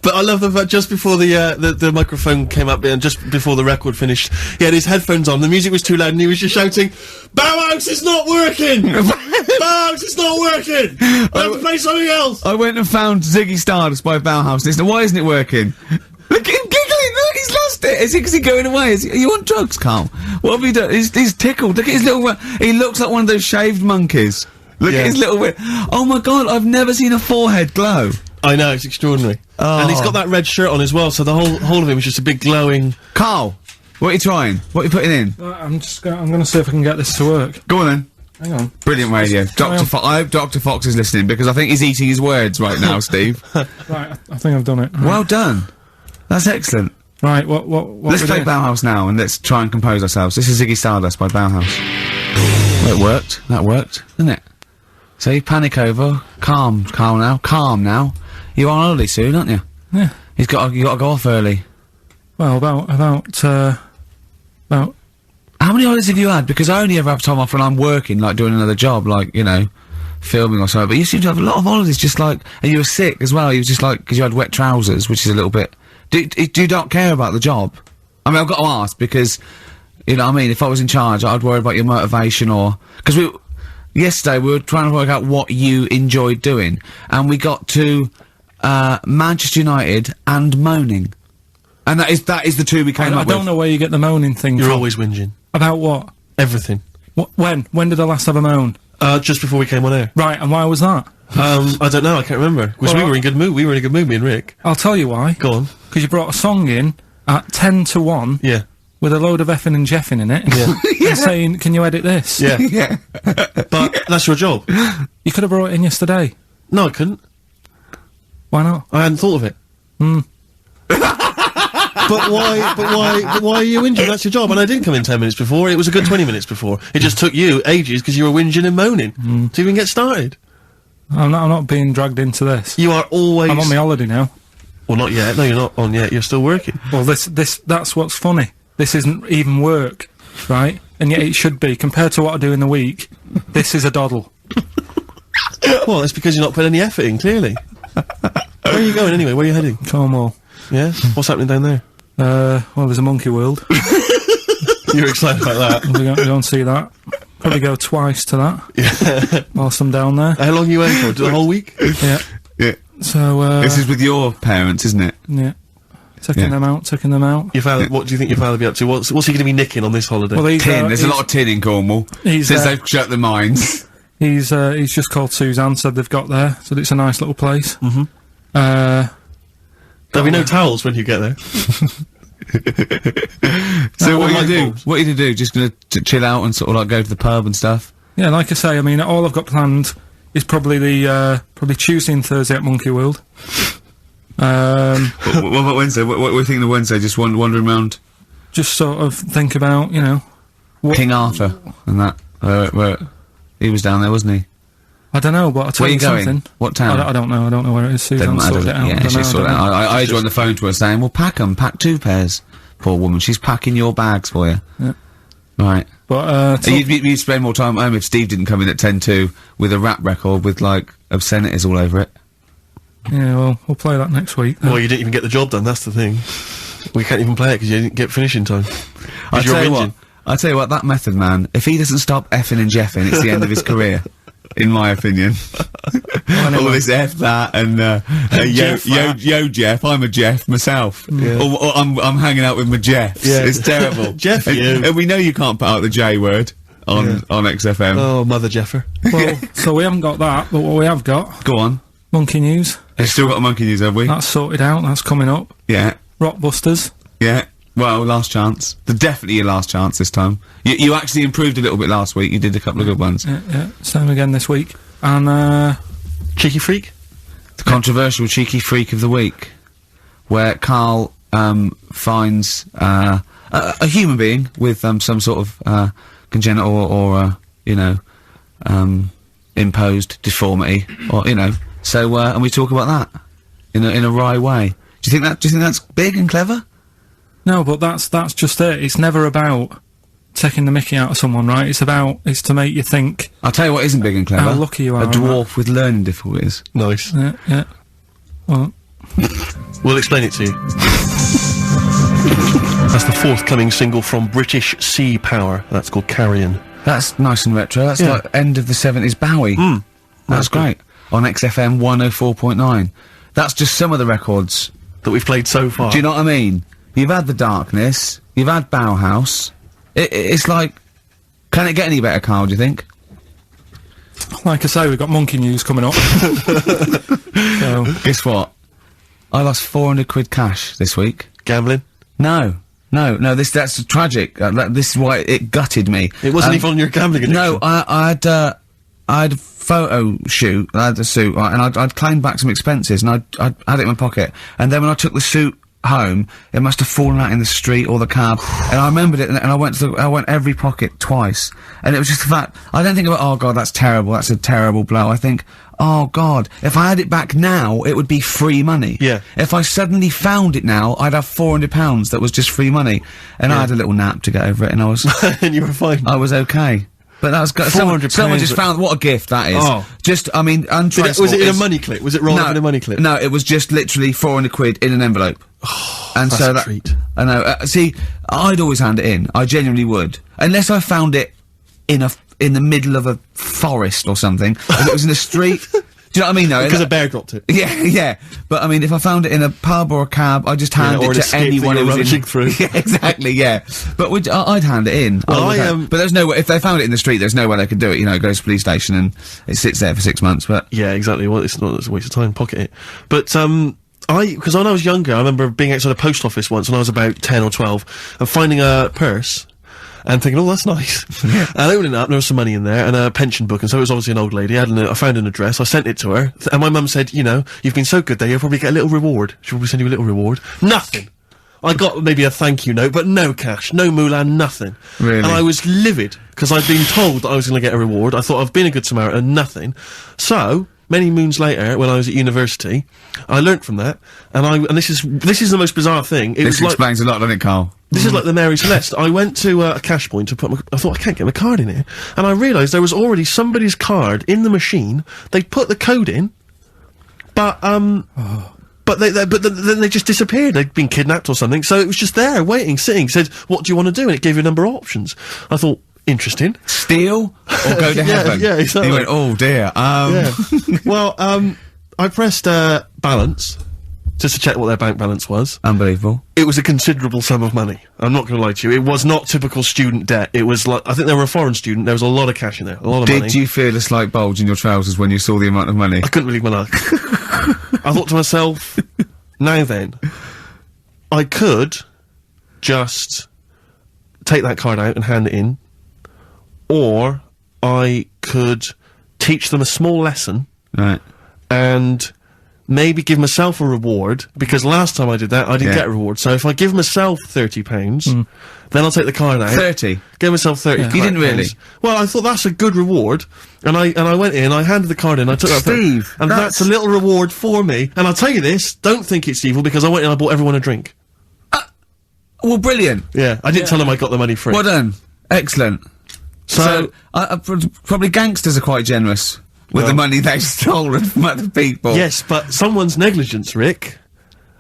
But I love the fact just before the microphone came up and just before the record finished, he had his headphones on, the music was too loud and he was just shouting, Bauhaus is not working! Bauhaus is not working! I have to play something else! I went and found Ziggy Stardust by Bauhaus and he said, why isn't it working? Look at him giggling! Look, he's lost it! Is he going away? Are you on drugs, Karl? What have you done? He's tickled. Look at his little... he looks like one of those shaved monkeys. Look at his little... Oh my god, I've never seen a forehead glow. I know, it's extraordinary. Oh. And he's got that red shirt on as well, so the whole of him is just a big glowing... Karl, what are you trying? What are you putting in? I'm gonna see if I can get this to work. Go on then. Hang on. Brilliant radio. I hope Dr. Fox is listening, because I think he's eating his words right now, Steve. Right, I think I've done it. Right. Well done. That's excellent. Right, what Let's play Bauhaus now, and let's try and compose ourselves. This is Ziggy Stardust by Bauhaus. Well, it worked. That worked, didn't it? So you panic over. Calm now. You're on holiday soon, aren't you? Yeah. You got to go off early. Well, about... How many holidays have you had? Because I only ever have time off when I'm working, like doing another job, like, you know, filming or something. But you seem to have a lot of holidays, just like... And you were sick as well. You were just like... Because you had wet trousers, which is a little bit... Do you not care about the job? I mean, I've got to ask, because... You know what I mean? If I was in charge, I'd worry about your motivation or... Because yesterday we were trying to work out what you enjoyed doing. And we got to... Manchester United and moaning. And that is the two we came up with. I don't know where you get the moaning thing You're from. always whinging. About what? Everything. When? When did I last have a moan? Just before we came on air. Right, and why was that? I don't know, I can't remember. Because we were in good mood, me and Rick. I'll tell you why. Go on. Because you brought a song in at 10 to 1. Yeah. With a load of effing and jeffing in it. Yeah. And saying, can you edit this? Yeah. Yeah. But that's your job. You could have brought it in yesterday. No, I couldn't. Why not? I hadn't thought of it. But why are you whinging? That's your job. And I didn't come in 10 minutes before, it was a good 20 minutes before. It just took you ages because you were whinging and moaning to even get started. I'm not being dragged into this. You are always... I'm on my holiday now. Well, not yet. No, you're not on yet. You're still working. Well, that's what's funny. This isn't even work, right? And yet it should be. Compared to what I do in the week, this is a doddle. Well, it's because you're not putting any effort in, clearly. Where are you going anyway? Where are you heading? Cornwall. Yeah? What's happening down there? Well, there's a monkey world. You're excited about that? We're going to see that. Probably go twice to that. Yeah. Whilst I'm down there. How long are you in for? The whole week? Yeah. Yeah. So, this is with your parents, isn't it? Yeah. Taking them out. Your father, what do you think your father will be up to? What's he going to be nicking on this holiday? Well, There's a lot of tin in Cornwall. Since they've shut the mines. He's just called Suzanne, said they've got there, said it's a nice little place. There'll be no towels when you get there. So what are you gonna do? What are you gonna do? Just gonna chill out and sort of like go to the pub and stuff? Yeah, like I say, I mean, all I've got planned is probably probably Tuesday and Thursday at Monkey World. What about Wednesday? What are you thinking of Wednesday? Just wandering around? Just sort of think about, you know... King Arthur and that. Where he was down there, wasn't he? I don't know, but I'll tell Where you going? something. What town? I don't know where it is. Suzanne sorted it out. Yeah, she sorted it out. I heard you on the phone to her saying, well, pack 2 pairs. Poor woman, she's packing your bags for you. Yeah. Right. But, you'd spend more time at home if Steve didn't come in at 10-2 with a rap record with, like, obscenities all over it. Yeah, well, we'll play that next week. Well, you didn't even get the job done, that's the thing. We can't even play it because you didn't get finishing time. I'll tell you what, that method man, if he doesn't stop effing and jeffing, it's the end of his career. In my opinion. All this F that and, yo Jeff, I'm a Jeff myself. Yeah. Or I'm hanging out with my Jeffs. Yeah. It's terrible. Jeff, and we know you can't put out the J word on XFM. Oh, Mother Jeffer. Well, so we haven't got that, but what we have got... Go on. Monkey News. You've still got Monkey News, have we? That's sorted out, that's coming up. Yeah. Rockbusters. Yeah. Well, last chance. Definitely your last chance this time. You actually improved a little bit last week. You did a couple of good ones. Yeah. Same again this week. And, Cheeky Freak? The controversial Cheeky Freak of the Week, where Karl, finds, a human being with, some sort of, congenital or, imposed deformity, or, so, and we talk about that in a wry way. Do you think that's big and clever? no, but that's just it. It's never about taking the mickey out of someone, right? It's to make you think. I'll tell you what isn't big and clever. How lucky you are. A dwarf with learning difficulties. Nice. Yeah. Well, We'll explain it to you. That's the forthcoming single from British Sea Power. That's called Carrion. That's nice and retro. That's like end of the 70s Bowie. That's great. On XFM 104.9. That's just some of the records that we've played so far. Do you know what I mean? You've had The Darkness, you've had Bauhaus. It's like, can it get any better, Karl, do you think? like I say, we've got Monkey News coming up. So. Guess what? I lost 400 quid cash this week. Gambling? No, that's tragic. This is why it gutted me. It wasn't even on your gambling addiction. No, I had a photo shoot, I had a suit, right, and I'd claimed back some expenses, and I'd had it in my pocket, and then when I took the suit home, it must have fallen out in the street or the cab, and I remembered it, and I went every pocket twice, and it was just the fact, I don't think about, oh god, that's terrible, that's a terrible blow, I think, oh god, if I had it back now, it would be free money. Yeah. If I suddenly found it now, I'd have £400 that was just free money, and I had a little nap to get over it, and I was... and you were fine. I was okay. But that was good. Someone just found, what a gift that is. Oh. Just, I mean, untraceable. Was it in a money clip? Was it rolled up in a money clip? No, it was just literally 400 quid in an envelope. Oh, and that's so a treat. I know, see, I'd always hand it in. I genuinely would. Unless I found it in the middle of a forest or something. If it was in the street. Do you know what I mean, though? Because a bear dropped it. Yeah. But, I mean, if I found it in a pub or a cab, I'd just hand it to anyone who was rummaging through. Yeah, exactly, yeah. But I'd hand it in. Well, but there's no way, if they found it in the street, there's no way they could do it. It goes to the police station and it sits there for 6 months, but... Yeah, exactly. Well, it's a waste of time, pocket it. But, because when I was younger, I remember being outside a post office once when I was about 10 or 12, and finding a purse, and thinking, oh, that's nice. Yeah. And opening it up, there was some money in there, and a pension book, and so it was obviously an old lady. I found an address, I sent it to her, and my mum said, you've been so good there, you'll probably get a little reward. She'll probably send you a little reward. Nothing! I got maybe a thank you note, but no cash, no moolah, nothing. Really? And I was livid, because I'd been told that I was gonna get a reward. I thought I've been a good Samaritan, nothing. So, many moons later, when I was at university, I learnt from that, and this is the most bizarre thing. This explains a lot, doesn't it, Karl? This is like the Mary Celeste. I went to a cash point to put I thought, I can't get my card in here. And I realised there was already somebody's card in the machine. They'd put the code in, but then they just disappeared. They'd been kidnapped or something. So it was just there, waiting, sitting, said, what do you want to do? And it gave you a number of options. I thought, interesting. Steal or go to heaven? Yeah, exactly. He went, oh dear, Yeah. Well, I pressed, balance, just to check what their bank balance was. Unbelievable. It was a considerable sum of money. I'm not gonna lie to you. It was not typical student debt. It was like, I think they were a foreign student, there was a lot of cash in there, a lot of money. Did you feel a slight bulge in your trousers when you saw the amount of money? I couldn't believe my luck. I thought to myself, now then, I could just take that card out and hand it in, or I could teach them a small lesson. Right. And maybe give myself a reward, because last time I did that, I didn't get a reward. So if I give myself £30, then I'll take the card out. 30? Give myself 30 You didn't really? Well, I thought that's a good reward, and I went in, I handed the card in, I took that Steve, and that's a little reward for me. And I'll tell you this, don't think it's evil, because I went in and I bought everyone a drink. Well, brilliant. Yeah, I didn't tell them I got the money free. Well done. Excellent. So probably gangsters are quite generous with the money they've stolen from other people. Yes, but someone's negligence, Rick,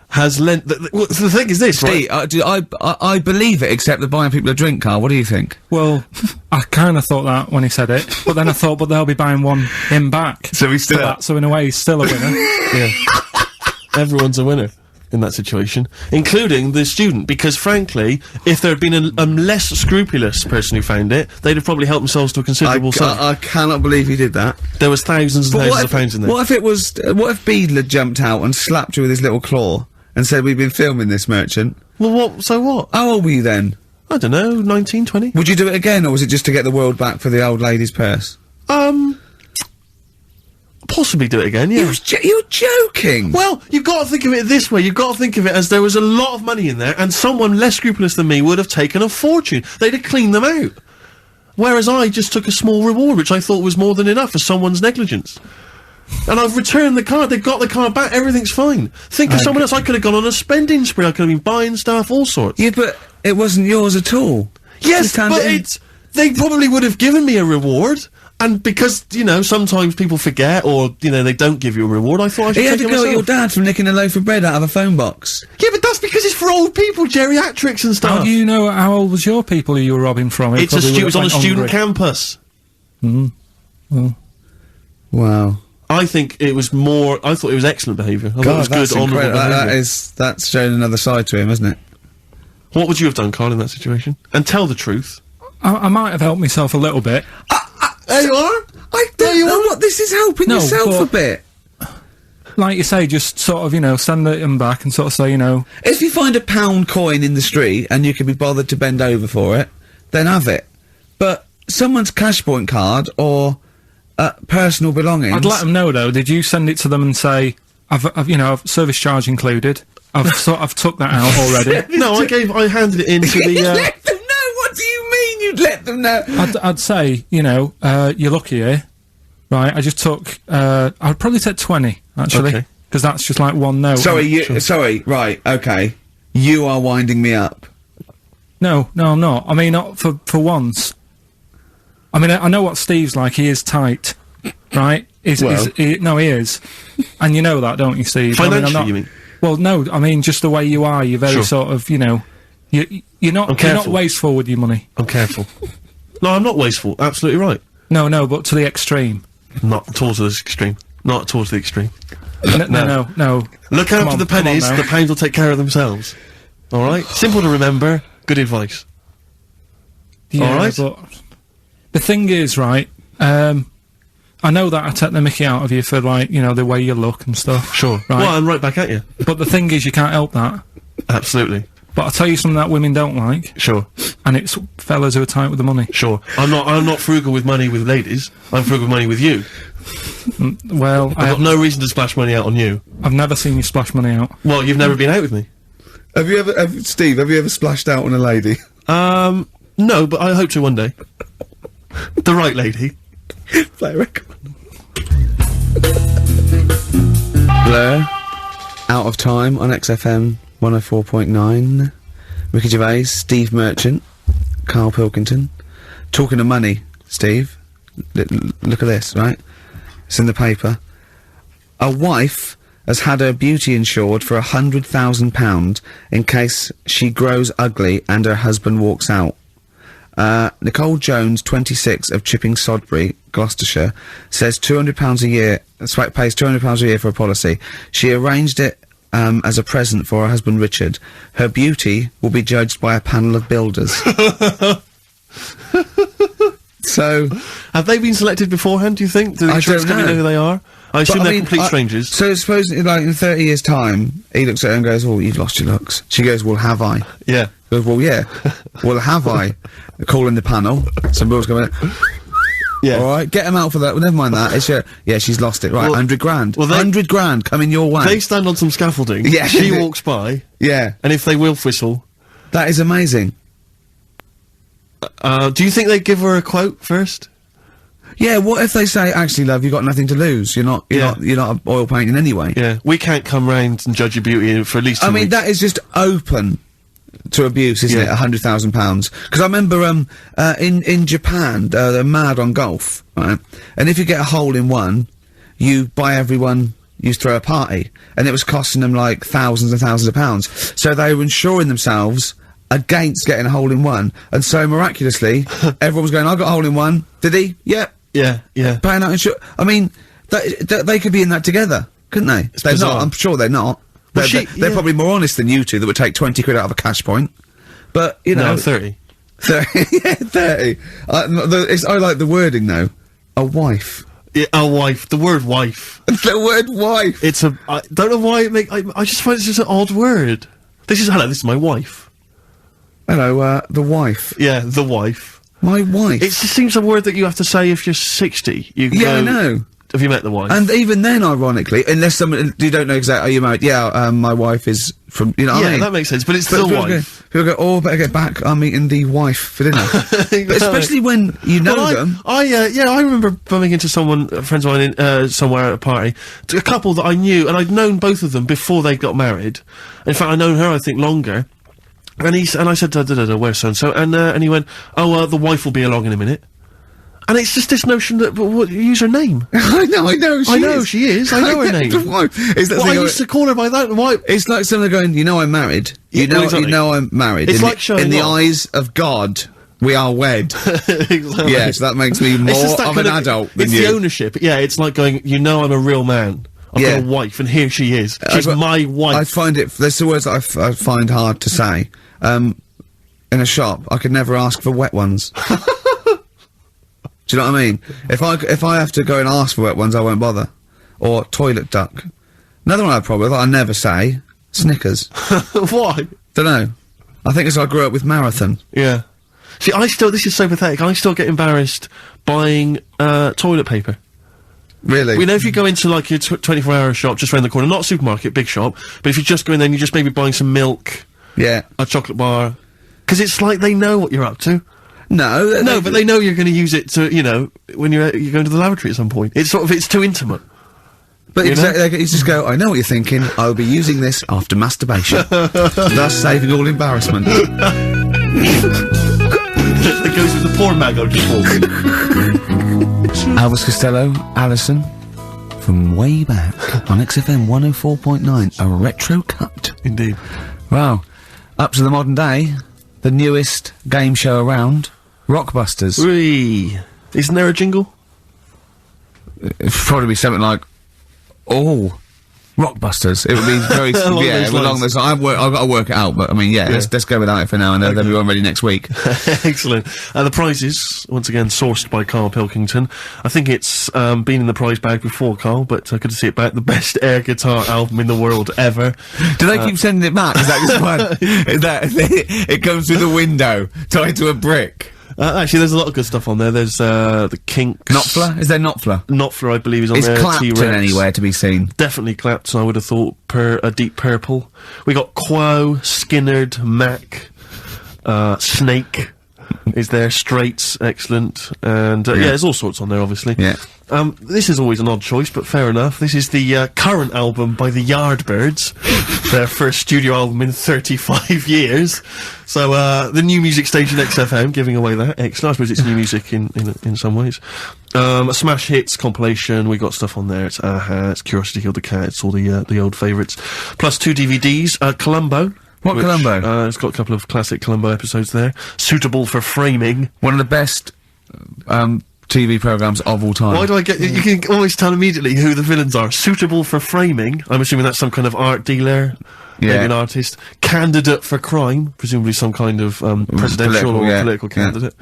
has lent... the thing is this, right? I believe it, except they're buying people a drink, Karl. What do you think? Well, I kind of thought that when he said it, but then I thought, but they'll be buying him back. So he's still... that, so in a way, he's still a winner. Yeah. Everyone's a winner in that situation, including the student, because frankly, if there had been a less scrupulous person who found it, they'd have probably helped themselves to a considerable sum. I cannot believe he did that. There was thousands and thousands of pounds in there. What if Beadle had jumped out and slapped you with his little claw, and said we've been filming this, Merchant. Well, what? So what? How old were you then? I don't know, 19, 20? Would you do it again, or was it just to get the world back for the old lady's purse? Possibly do it again, yeah. You're joking! Well, you've got to think of it this way. You've got to think of it as there was a lot of money in there, and someone less scrupulous than me would have taken a fortune. They'd have cleaned them out. Whereas I just took a small reward, which I thought was more than enough for someone's negligence. And I've returned the card, they've got the card back, everything's fine. Think of someone else, I could have gone on a spending spree, I could have been buying stuff, all sorts. Yeah, but it wasn't yours at all. Yes, but they probably would have given me a reward, and because, you know, sometimes people forget, or, you know, they don't give you a reward, I thought I should You had take to it go at myself. your dad from nicking a loaf of bread out of a phone box. Yeah, but that's because it's for old people, geriatrics and stuff. How do you know how old was your people who you were robbing from? It was on a student campus. Wow. I think it was more, I thought it was excellent behaviour. I thought it was that's good, honourable incredible. behaviour. That's showing another side to him, isn't it? What would you have done, Karl, in that situation? And tell the truth. I might have helped myself a little bit. There you are! I don't know what this is helping yourself a bit. Like you say, just sort of, you know, stand them back and sort of say, you know... If you find a £1 coin in the street and you can be bothered to bend over for it, then have it. But someone's cash point card or personal belongings... I'd let them know, though. Did you send it to them and say, I've you know, service charge included. I've took that out already. No, I handed it in to the, Let them know! What do you mean you'd let them know? I'd say, you know, you're lucky here. Right, I just took, I'd probably take 20, actually. Okay. Because that's just like one note. Sorry, right, okay. You are winding me up. No, I'm not. I mean, not for once. I mean, I know what Steve's like. He is tight, right? He is. And you know that, don't you, Steve? Financially, you mean? Well, no, I mean, just the way you are. You're very sort of, you know, you're not wasteful with your money. I'm careful. No, I'm not wasteful. Absolutely right. No, but to the extreme. Not towards the extreme. Not towards the extreme. No. Look after the pennies, the pounds will take care of themselves. Alright? Simple to remember, good advice. Yeah, alright? But the thing is, right, I know that I take the mickey out of you for, like, you know, the way you look and stuff. Sure. Right? Well, I'm right back at you. But the thing is, you can't help that. Absolutely. But I'll tell you something that women don't like. Sure. And it's fellas who are tight with the money. Sure. I'm not frugal with money with ladies. I'm frugal with money with you. Well, I've got no reason to splash money out on you. I've never seen you splash money out. Well, you've never been out with me. Steve, have you ever splashed out on a lady? No, but I hope to one day. The right lady. Play a record. Blur. Out of Time on XFM 104.9. Ricky Gervais, Steve Merchant, Karl Pilkington. Talking of money, Steve. Look at this, right? It's in the paper. A wife has had her beauty insured for £100,000 in case she grows ugly and her husband walks out. Nicole Jones, 26, of Chipping Sodbury, Gloucestershire, says £200 a year, pays £200 a year for a policy. She arranged it as a present for her husband Richard. Her beauty will be judged by a panel of builders. So... Have they been selected beforehand, do you think? Do the insurance company know who they are? I assume they're complete strangers. So suppose, like, in 30 years' time, he looks at her and goes, "Oh, you've lost your looks." She goes, "Well, have I?" Yeah. He goes, "Well, yeah." "Well, have I?" Calling the panel. Some bills going, yeah. Alright, get him out for that. Well, never mind that. It's yeah, she's lost it. Right, Well, 100 grand. well, 100 grand coming your way. They stand on some scaffolding. Yeah. She walks by. Yeah. And if they will whistle. That is amazing. Do you think they'd give her a quote first? Yeah, what if they say, "Actually, love, you've got nothing to lose. You're not oil painting anyway." Yeah. We can't come round and judge your beauty for at least 2 I mean, weeks. that is just open to abuse, isn't it? £100,000. Because I remember, in Japan, they're mad on golf, right? And if you get a hole in one, you buy everyone, you throw a party. And it was costing them, like, thousands and thousands of pounds. So they were insuring themselves against getting a hole in one. And so, miraculously, everyone was going, "I got a hole in one." "Did he?" "Yep." Yeah, yeah. Paying out insurance. I mean, they could be in that together, couldn't they? They're bizarre. not. I'm sure they're not. Well, They're probably more honest than you two that would take 20 quid out of a cash point. But, you know... No, 30. 30. Yeah, 30. I like the wording, though. A wife. Yeah, a wife. The word wife. The word wife. It's a. I don't know why I just find it's just an odd word. This is my wife. Hello, the wife. Yeah, the wife. My wife. It just seems a word that you have to say if you're 60. You Yeah, go, I know. Have you met the wife? And even then, ironically, unless someone you don't know exactly, are you married? Yeah, my wife is from. You know what I mean? that makes sense. But it's the wife. People go, oh, better get back. I'm meeting the wife for dinner. But especially when you know them. I remember bumping into friends of mine somewhere at a party, a couple that I knew, and I'd known both of them before they got married. In fact, I'd known her, I think, longer. And I said, where's so-and-so? And he went, the wife will be along in a minute. And it's just this notion that, use her name. I know she is. I know her name. It's that I used to call her by that. Why? It's like someone going, you know I'm married. You know I'm married. It's like showing in the off. eyes of God, we are wed. Exactly. Yes, that makes me more of an adult than it's you. the ownership. Yeah, it's like going, I'm a real man. I've got a wife, and here she is. She's my wife. I find it, there's the words that I find hard to say. In a shop, I could never ask for wet ones. Do you know what I mean? If I have to go and ask for wet ones, I won't bother. Or toilet duck. Another one I have a problem with, I never say, Snickers. Why? Dunno. I think it's I grew up with Marathon. Yeah. See, this is so pathetic, I still get embarrassed buying, toilet paper. Really? You know, if you go into, like, your 24-hour shop just round the corner, not a supermarket, big shop, but if you just go in there and you're just maybe buying some milk. Yeah. A chocolate bar. 'Cause it's like they know what you're up to. No, but they know you're going to use it to, when you're going to the lavatory at some point. It's too intimate. But you just go, I know what you're thinking, I'll be using this after masturbation. Thus saving all embarrassment. It goes with the porn mag I just walked. Elvis Costello, Alison, from way back on XFM 104.9, a retro cut. Indeed. Wow. Up to the modern day, the newest game show around, Rockbusters. Whee! Isn't there a jingle? It'd probably be something like, oh, Rockbusters. It would be very, along those lines. I've got to work it out, but I mean, let's go without it for now, and then we'll be ready next week. Excellent. The prizes, once again, sourced by Karl Pilkington. I think it's, been in the prize bag before, Karl, but good to see it back. The best air guitar album in the world ever. Do they keep sending it back? Is that just fun? Is that, it comes through the window, tied to a brick? Actually, there's a lot of good stuff on there. There's, the Kinks. Knopfler? Is there Knopfler? Knopfler, I believe, is on there. Is Clapton anywhere to be seen? Definitely Clapton, I would have thought, a Deep Purple. We got Quo, Skinnerd, Mac, Snake is there, Straits, excellent, and, there's all sorts on there, obviously. Yeah. This is always an odd choice, but fair enough. This is the, current album by the Yardbirds. Their first studio album in 35 years. So, the new music station XFM giving away that. Excellent. I suppose it's new music in some ways. A Smash Hits compilation. We got stuff on there. It's Aha, it's Curiosity Killed the Cat. It's all the old favourites. Plus 2 DVDs. Columbo. What Columbo? It's got a couple of classic Columbo episodes there. Suitable for framing. One of the best, TV programmes of all time. Why do I get... You can always tell immediately who the villains are. Suitable for framing. I'm assuming that's some kind of art dealer. Yeah. Maybe an artist. Candidate for crime. Presumably some kind of, presidential political candidate.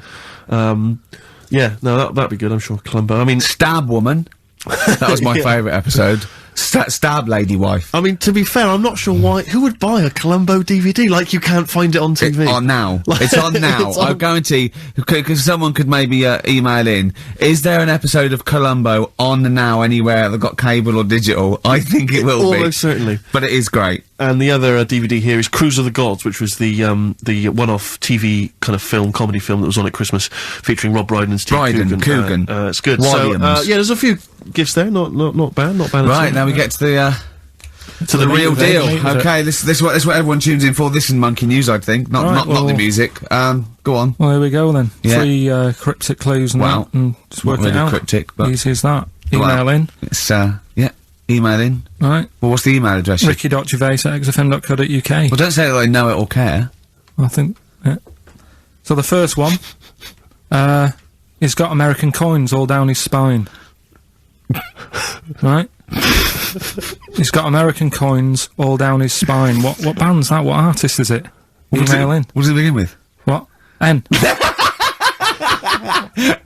That'd be good, I'm sure. Columbo. I mean... Stab Woman. That was my favourite episode. Stab Lady Wife. I mean, to be fair, I'm not sure why... Who would buy a Columbo DVD? Like, you can't find it on TV. On now. It's on now. I guarantee, because someone could maybe email in, is there an episode of Columbo on now anywhere that got cable or digital? I think it will be. Almost certainly. But it is great. And the other DVD here is Cruise of the Gods, which was the one-off TV kind of comedy film that was on at Christmas, featuring Rob Brydon and Steve Coogan. It's good. Williams. So, there's a few gifts there, not bad at all. Right, now we get to the real deal. Okay, this is what everyone tunes in for. This is Monkey News, I think, not the music. Go on. Well, here we go then. Yeah. 3 cryptic clues and that, and just work not it really out. Cryptic, but easy as that. Email in. It's email in. Right. Well, what's the email address? ricky.gervais@xfm.co.uk. Well, don't say that I know it or care. I think. Yeah. So the first one. He's got American coins all down his spine. Right. He's got American coins all down his spine. What band's that? What artist is it? Email in. What does it begin with? What? N.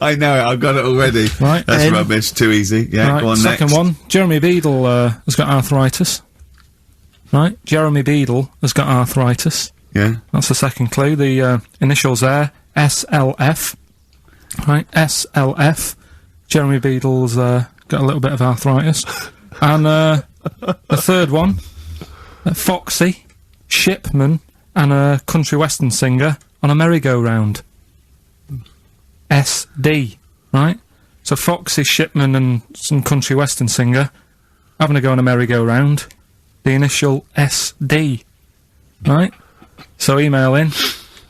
I know it, I've got it already. Right. That's rubbish, too easy. Yeah, Right, go on second next. one. Jeremy Beadle has got arthritis. Right, Jeremy Beadle has got arthritis. Yeah. That's the second clue. The initials there, SLF. Right, SLF. Jeremy Beadle's got a little bit of arthritis. And the third one, Foxy, Shipman, and a country western singer on a merry-go-round. SD, right? So Foxy, Shipman, and some country western singer having a go on a merry-go-round. The initial SD, right? So email in,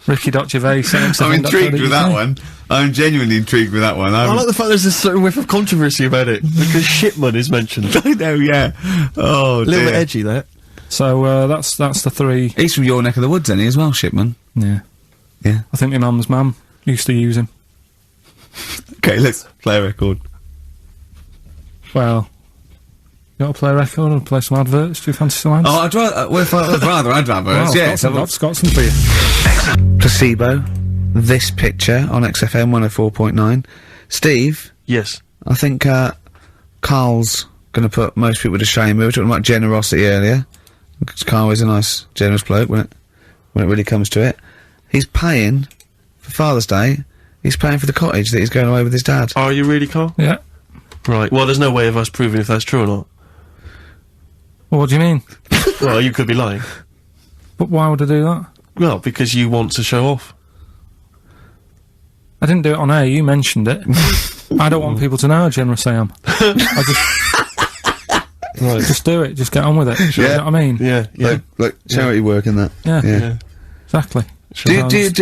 ricky.gervais. I'm intrigued with that one. I'm genuinely intrigued with that one. I like the fact there's a certain whiff of controversy about it, because Shipman is mentioned. I know, yeah. Oh, A little bit edgy, that. So that's the three. He's from your neck of the woods, isn't he, as well, Shipman? Yeah. Yeah. I think my mum's mum used to use him. Okay, let's play a record. Well, you want to play a record or play some adverts? Do you fancy some ads? Oh, I'd rather adverts, Well, yes. I've got some for you. Placebo, this picture on XFM 104.9. Steve, Yes. I think, Karl's gonna put most people to shame. We were talking about generosity earlier. Because Karl is a nice, generous bloke when it really comes to it. He's paying, for Father's Day, he's paying for the cottage that he's going away with his dad. Are you really, Karl? Yeah. Right. Well, there's no way of us proving if that's true or not. Well, what do you mean? Well, you could be lying. But why would I do that? Well, because you want to show off. I didn't do it on air, you mentioned it. I don't want people to know how generous I am. I just do it, just get on with it. You know what I mean? Yeah, yeah. Look, charity work in that. Yeah. Exactly.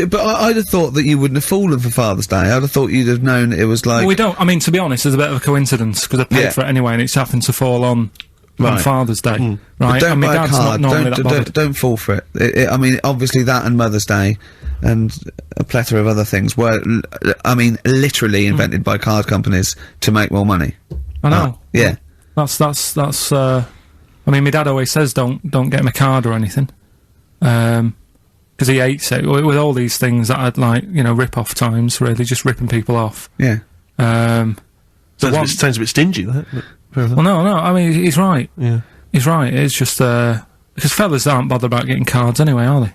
But I'd have thought that you wouldn't have fallen for Father's Day. I'd have thought you'd have known it was like... Well, we don't, I mean, to be honest, there's a bit of a coincidence, because I paid for it anyway, and it's happened to fall on Father's Day. Right? But don't and my buy a dad's card. not normally that bothered. Don't fall for it. I mean, obviously that and Mother's Day and a plethora of other things were, I mean, literally invented by card companies to make more money. I know. Yeah. That's, I mean, my dad always says don't get him a card or anything. Because he hates it, with all these things that I'd like, you know, rip-off times, really, just ripping people off. Yeah. Sounds a bit stingy, that. But fair enough. Well, no, I mean, he's right. Yeah. He's right, it's just, because fellas aren't bothered about getting cards anyway, are they?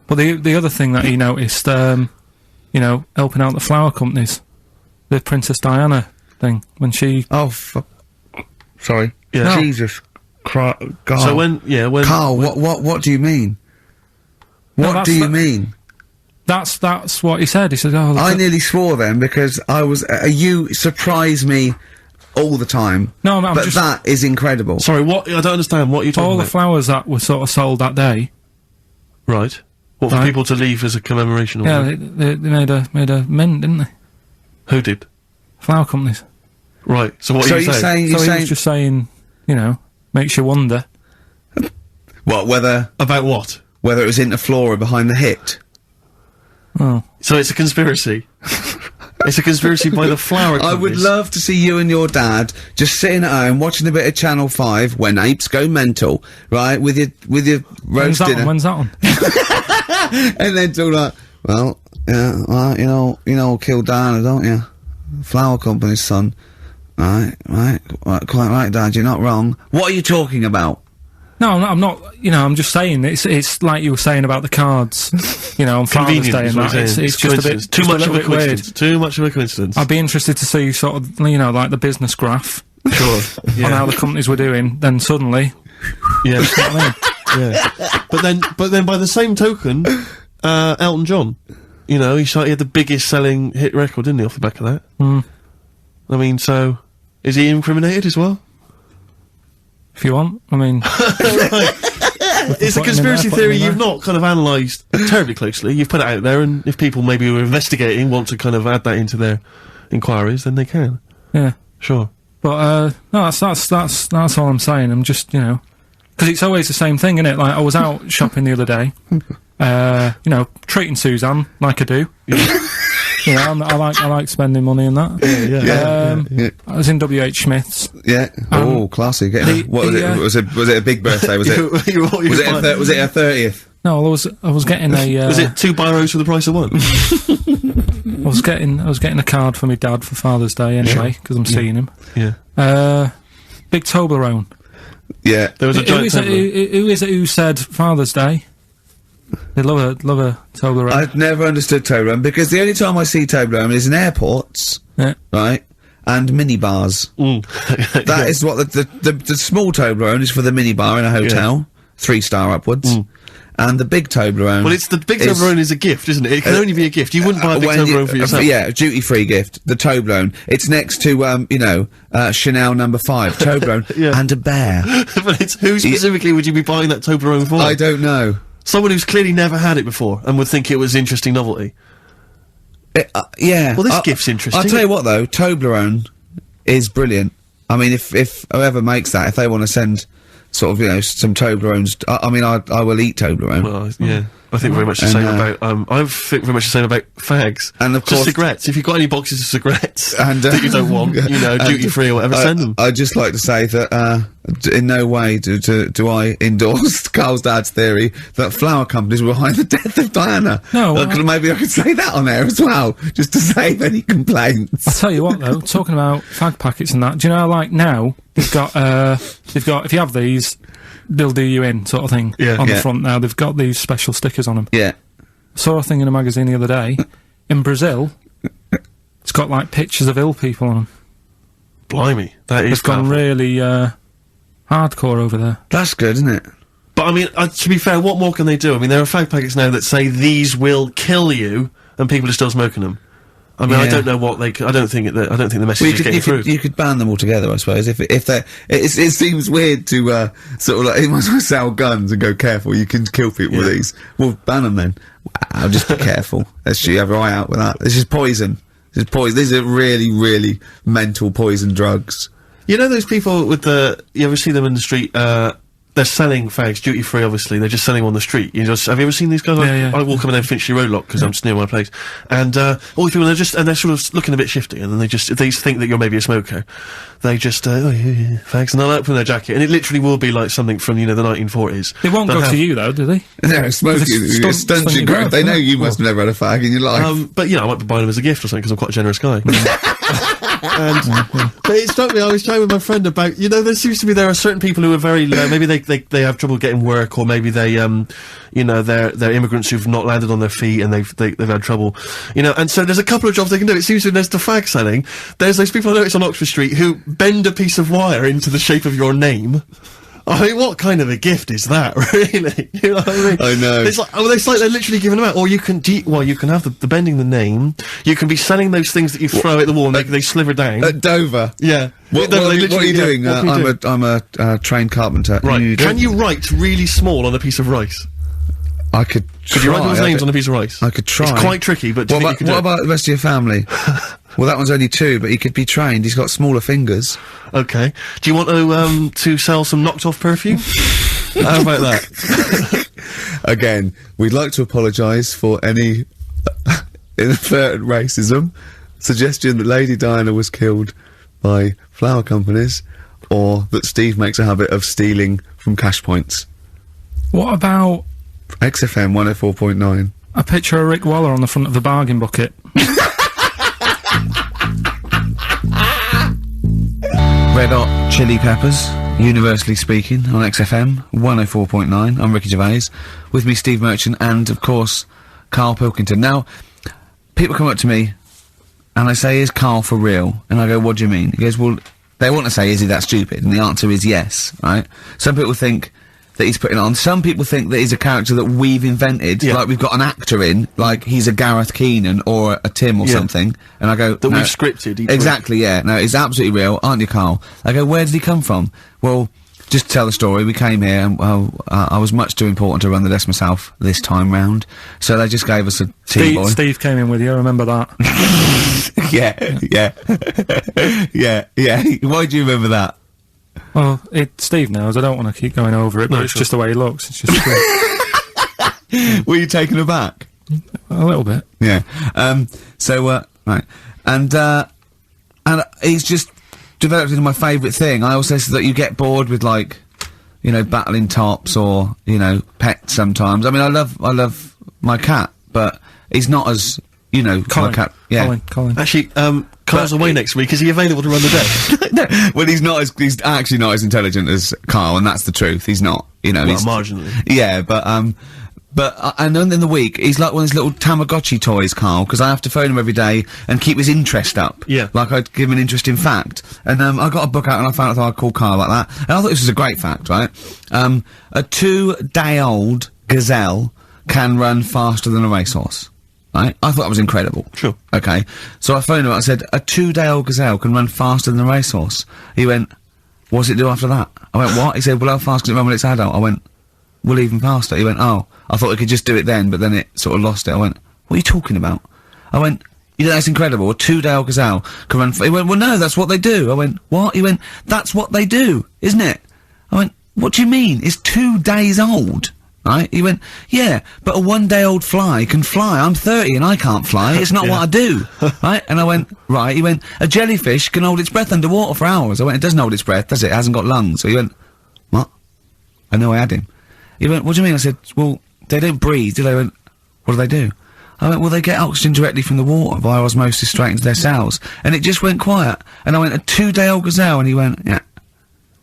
But the other thing that he noticed, you know, helping out the flower companies, the Princess Diana thing, when she... Oh, sorry. Yeah. No. Jesus Christ. God. So when Karl, what do you mean? What do you mean? That's what he said. He said, "Oh, I nearly swore then because I was. You surprise me all the time. No, I'm but just. that is incredible. Sorry, what? I don't understand. What you're talking All about? the flowers that were sort of sold that day. Right. What for Right. people to leave as a commemoration? Or Yeah, something? they made a mint, didn't they? Who did? Flower companies. Right. So what So are you you're saying? saying? So he was just saying, you know, makes you wonder. What? About what? Whether it was Interflora behind the hit? Oh, So it's a conspiracy. It's a conspiracy by the flower I would companies. love to see you and your dad just sitting at home watching a bit of Channel 5 when apes go mental, right? With your when's roast that dinner. on? When's that on? And then talk like, well, yeah, well, you know, kill Diana, don't you? Flower company's son. Right, quite right, Dad, you're not wrong. What are you talking about? No, I'm not. You know, I'm just saying it's like you were saying about the cards. You know, on Father's Convenient Day is and what that. you're It's saying. just a bit Coincidence. Too just much of little a bit weird. coincidence. Too much of a coincidence. I'd be interested to see sort of, you know, like the business graph Sure. on how the companies were doing. Then suddenly, Yeah. you know what I mean? Yeah. But then by the same token, Elton John, you know, he had the biggest selling hit record, didn't he, off the back of that? I mean, so is he incriminated as well? If you want, I mean, It's a put him in conspiracy there, put him theory in you've there. not kind of analysed terribly closely. You've put it out there, and if people maybe who are investigating want to kind of add that into their inquiries, then they can. yeah. Sure. But no, that's all I'm saying. I'm just, you know, because it's always the same thing, innit? Like I was out shopping the other day, you know, treating Suzanne like I do. You know, I like spending money and that. Yeah. I was in WH Smith's. Yeah. Oh, classy. Getting what was it? Was it a big birthday? Was it? Was it her 30th? No, I was getting a. Was it 2 biros for the price of 1? I was getting a card for my dad for Father's Day anyway, because I'm seeing him. Yeah. Big Toblerone. Yeah. There was a giant who is it who said Father's Day? They love a Toblerone. I've never understood Toblerone, because the only time I see Toblerone is in airports, right, and minibars. That is what the small Toblerone is for the minibar in a hotel, 3-star upwards. And the big Toblerone. Well, the big Toblerone is a gift, isn't it? It can only be a gift. You wouldn't buy a big Toblerone for yourself. Yeah, a duty-free gift. The Toblerone. It's next to, Chanel No. 5. Toblerone and a bear. But it's who specifically would you be buying that Toblerone for? I don't know. Someone who's clearly never had it before and would think it was interesting novelty. Yeah. Well, this gift's interesting. I'll tell you what, though. Toblerone is brilliant. I mean, if whoever makes that, if they want to send sort of, some Toblerones, I will eat Toblerone. Well, yeah. I think very much the same about, I think very much the same about fags. And of course, cigarettes. If you've got any boxes of cigarettes and, that you don't want, duty free or whatever, send them. I'd just like to say that, in no way do I endorse Karl's dad's theory that flower companies were behind the death of Diana. No. Maybe I could say that on air as well, just to save any complaints. I'll tell you what though, talking about fag packets and that, do you know, like now, they've got, if you have these, they'll do you in, sort of thing, on the front now. They've got these special stickers on them. Yeah. Saw a thing in a magazine the other day. In Brazil, it's got, like, pictures of ill people on them. Blimey, that is It's gone really, hardcore over there. That's good, isn't it? But, I mean, to be fair, what more can they do? I mean, there are fag packets now that say these will kill you, and people are still smoking them. I mean, I don't know what they. I don't think the message is getting through. You could ban them altogether, I suppose. If it seems weird to sort of like, you might as well sell guns and go, careful, you can kill people with these. Well, ban them then. Wow, just be careful. Let's have your eye out with that. This is poison. This is poison. These are really, really mental poison drugs. You know those people with you ever see them in the street? They're selling fags duty free. Obviously, they're just selling them on the street. Have you ever seen these guys? I walk them down Finchley Road lot because I'm just near my place, and all these people they're sort of looking a bit shifty, and then they think that you're maybe a smoker. They just fags, and they'll open their jacket, and it literally will be like something from the 1940s. They won't go to you though, do they? No, smoking stunts your growth. They know you must have never had a fag in your life. But I might be buying them as a gift or something because I'm quite a generous guy. But it struck me, I was chatting with my friend about, there seems to be, there are certain people who are very, maybe they have trouble getting work, or maybe they, they're immigrants who've not landed on their feet and they've had trouble, and so there's a couple of jobs they can do. It seems to be there's the fag selling, there's those people I noticed on Oxford Street who bend a piece of wire into the shape of your name. I mean, what kind of a gift is that, really? You know what I mean? I know. It's like they're literally giving them out. Or you can you can have the bending the name. You can be selling those things that you throw at the wall and they sliver down. At Dover? Yeah. What are you doing? I'm a trained carpenter. Right. Can you write really small on a piece of rice? I could try. Could you write people's names on a piece of rice? I could try. It's quite tricky, but what about the rest of your family? Well, that one's only 2, but he could be trained. He's got smaller fingers. Okay. Do you want to sell some knocked-off perfume? How about that? Again, we'd like to apologise for any inadvertent racism, suggestion that Lady Diana was killed by flower companies, or that Steve makes a habit of stealing from cash points. What about XFM 104.9? a picture of Rick Waller on the front of the bargain bucket? Red Hot Chili Peppers, universally speaking, on XFM 104.9. I'm Ricky Gervais. With me, Steve Merchant, and, of course, Karl Pilkington. Now, people come up to me, and they say, is Karl for real? And I go, what do you mean? He goes, well, they want to say, is he that stupid? And the answer is yes, right? Some people think that he's putting on. Some people think that he's a character that we've invented, like we've got an actor in, like he's a Gareth Keenan or a Tim or something, and I go... That we've scripted. Exactly, yeah. No, it's absolutely real, aren't you, Karl? I go, where did he come from? Well, just to tell the story, we came here, and, I was much too important to run the desk myself this time round, so they just gave us a tea boy. Steve came in with you, I remember that. yeah. Why do you remember that? Well, Steve knows, I don't want to keep going over it, but it's just the way he looks, it's just Were you taken aback? A little bit. Yeah. Right. And he's just developed into my favourite thing. I also said that you get bored with, like, you know, battling tops or, you know, pets sometimes. I mean, I love my cat, but he's not as, you know, Colin. my cat. Yeah. Colin. Actually, Carl's away next week. Is he available to run the day? No, well, he's actually not as intelligent as Karl, and that's the truth. He's not, you know. Well, he's marginally. Yeah, and then in the week, he's like one of those little Tamagotchi toys, Karl, because I have to phone him every day and keep his interest up. Yeah. Like I'd give him an interesting fact. And, I got a book out and I found out I'd call Karl about that. And I thought this was a great fact, right? A 2-day-old gazelle can run faster than a racehorse. Right? I thought that was incredible. Sure. Okay. So I phoned him, I said, a 2-day-old gazelle can run faster than a racehorse. He went, what's it do after that? I went, what? He said, well, how fast can it run when it's adult? I went, well, even faster. He went, oh, I thought we could just do it then, but then it sort of lost it. I went, what are you talking about? I went, you know, that's incredible. A 2-day-old gazelle can run. He went, well, no, that's what they do. I went, what? He went, that's what they do, isn't it? I went, what do you mean? It's 2 days old, right? He went, yeah, but a 1-day-old fly can fly. I'm 30 and I can't fly. It's not what I do, right? And I went, right. He went, a jellyfish can hold its breath underwater for hours. I went, it doesn't hold its breath, does it? It hasn't got lungs. So he went, what? I know I had him. He went, what do you mean? I said, well, they don't breathe, do they? He went, what do they do? I went, well, they get oxygen directly from the water via osmosis straight into their cells. And it just went quiet. And I went, a 2-day-old gazelle? And he went, yeah.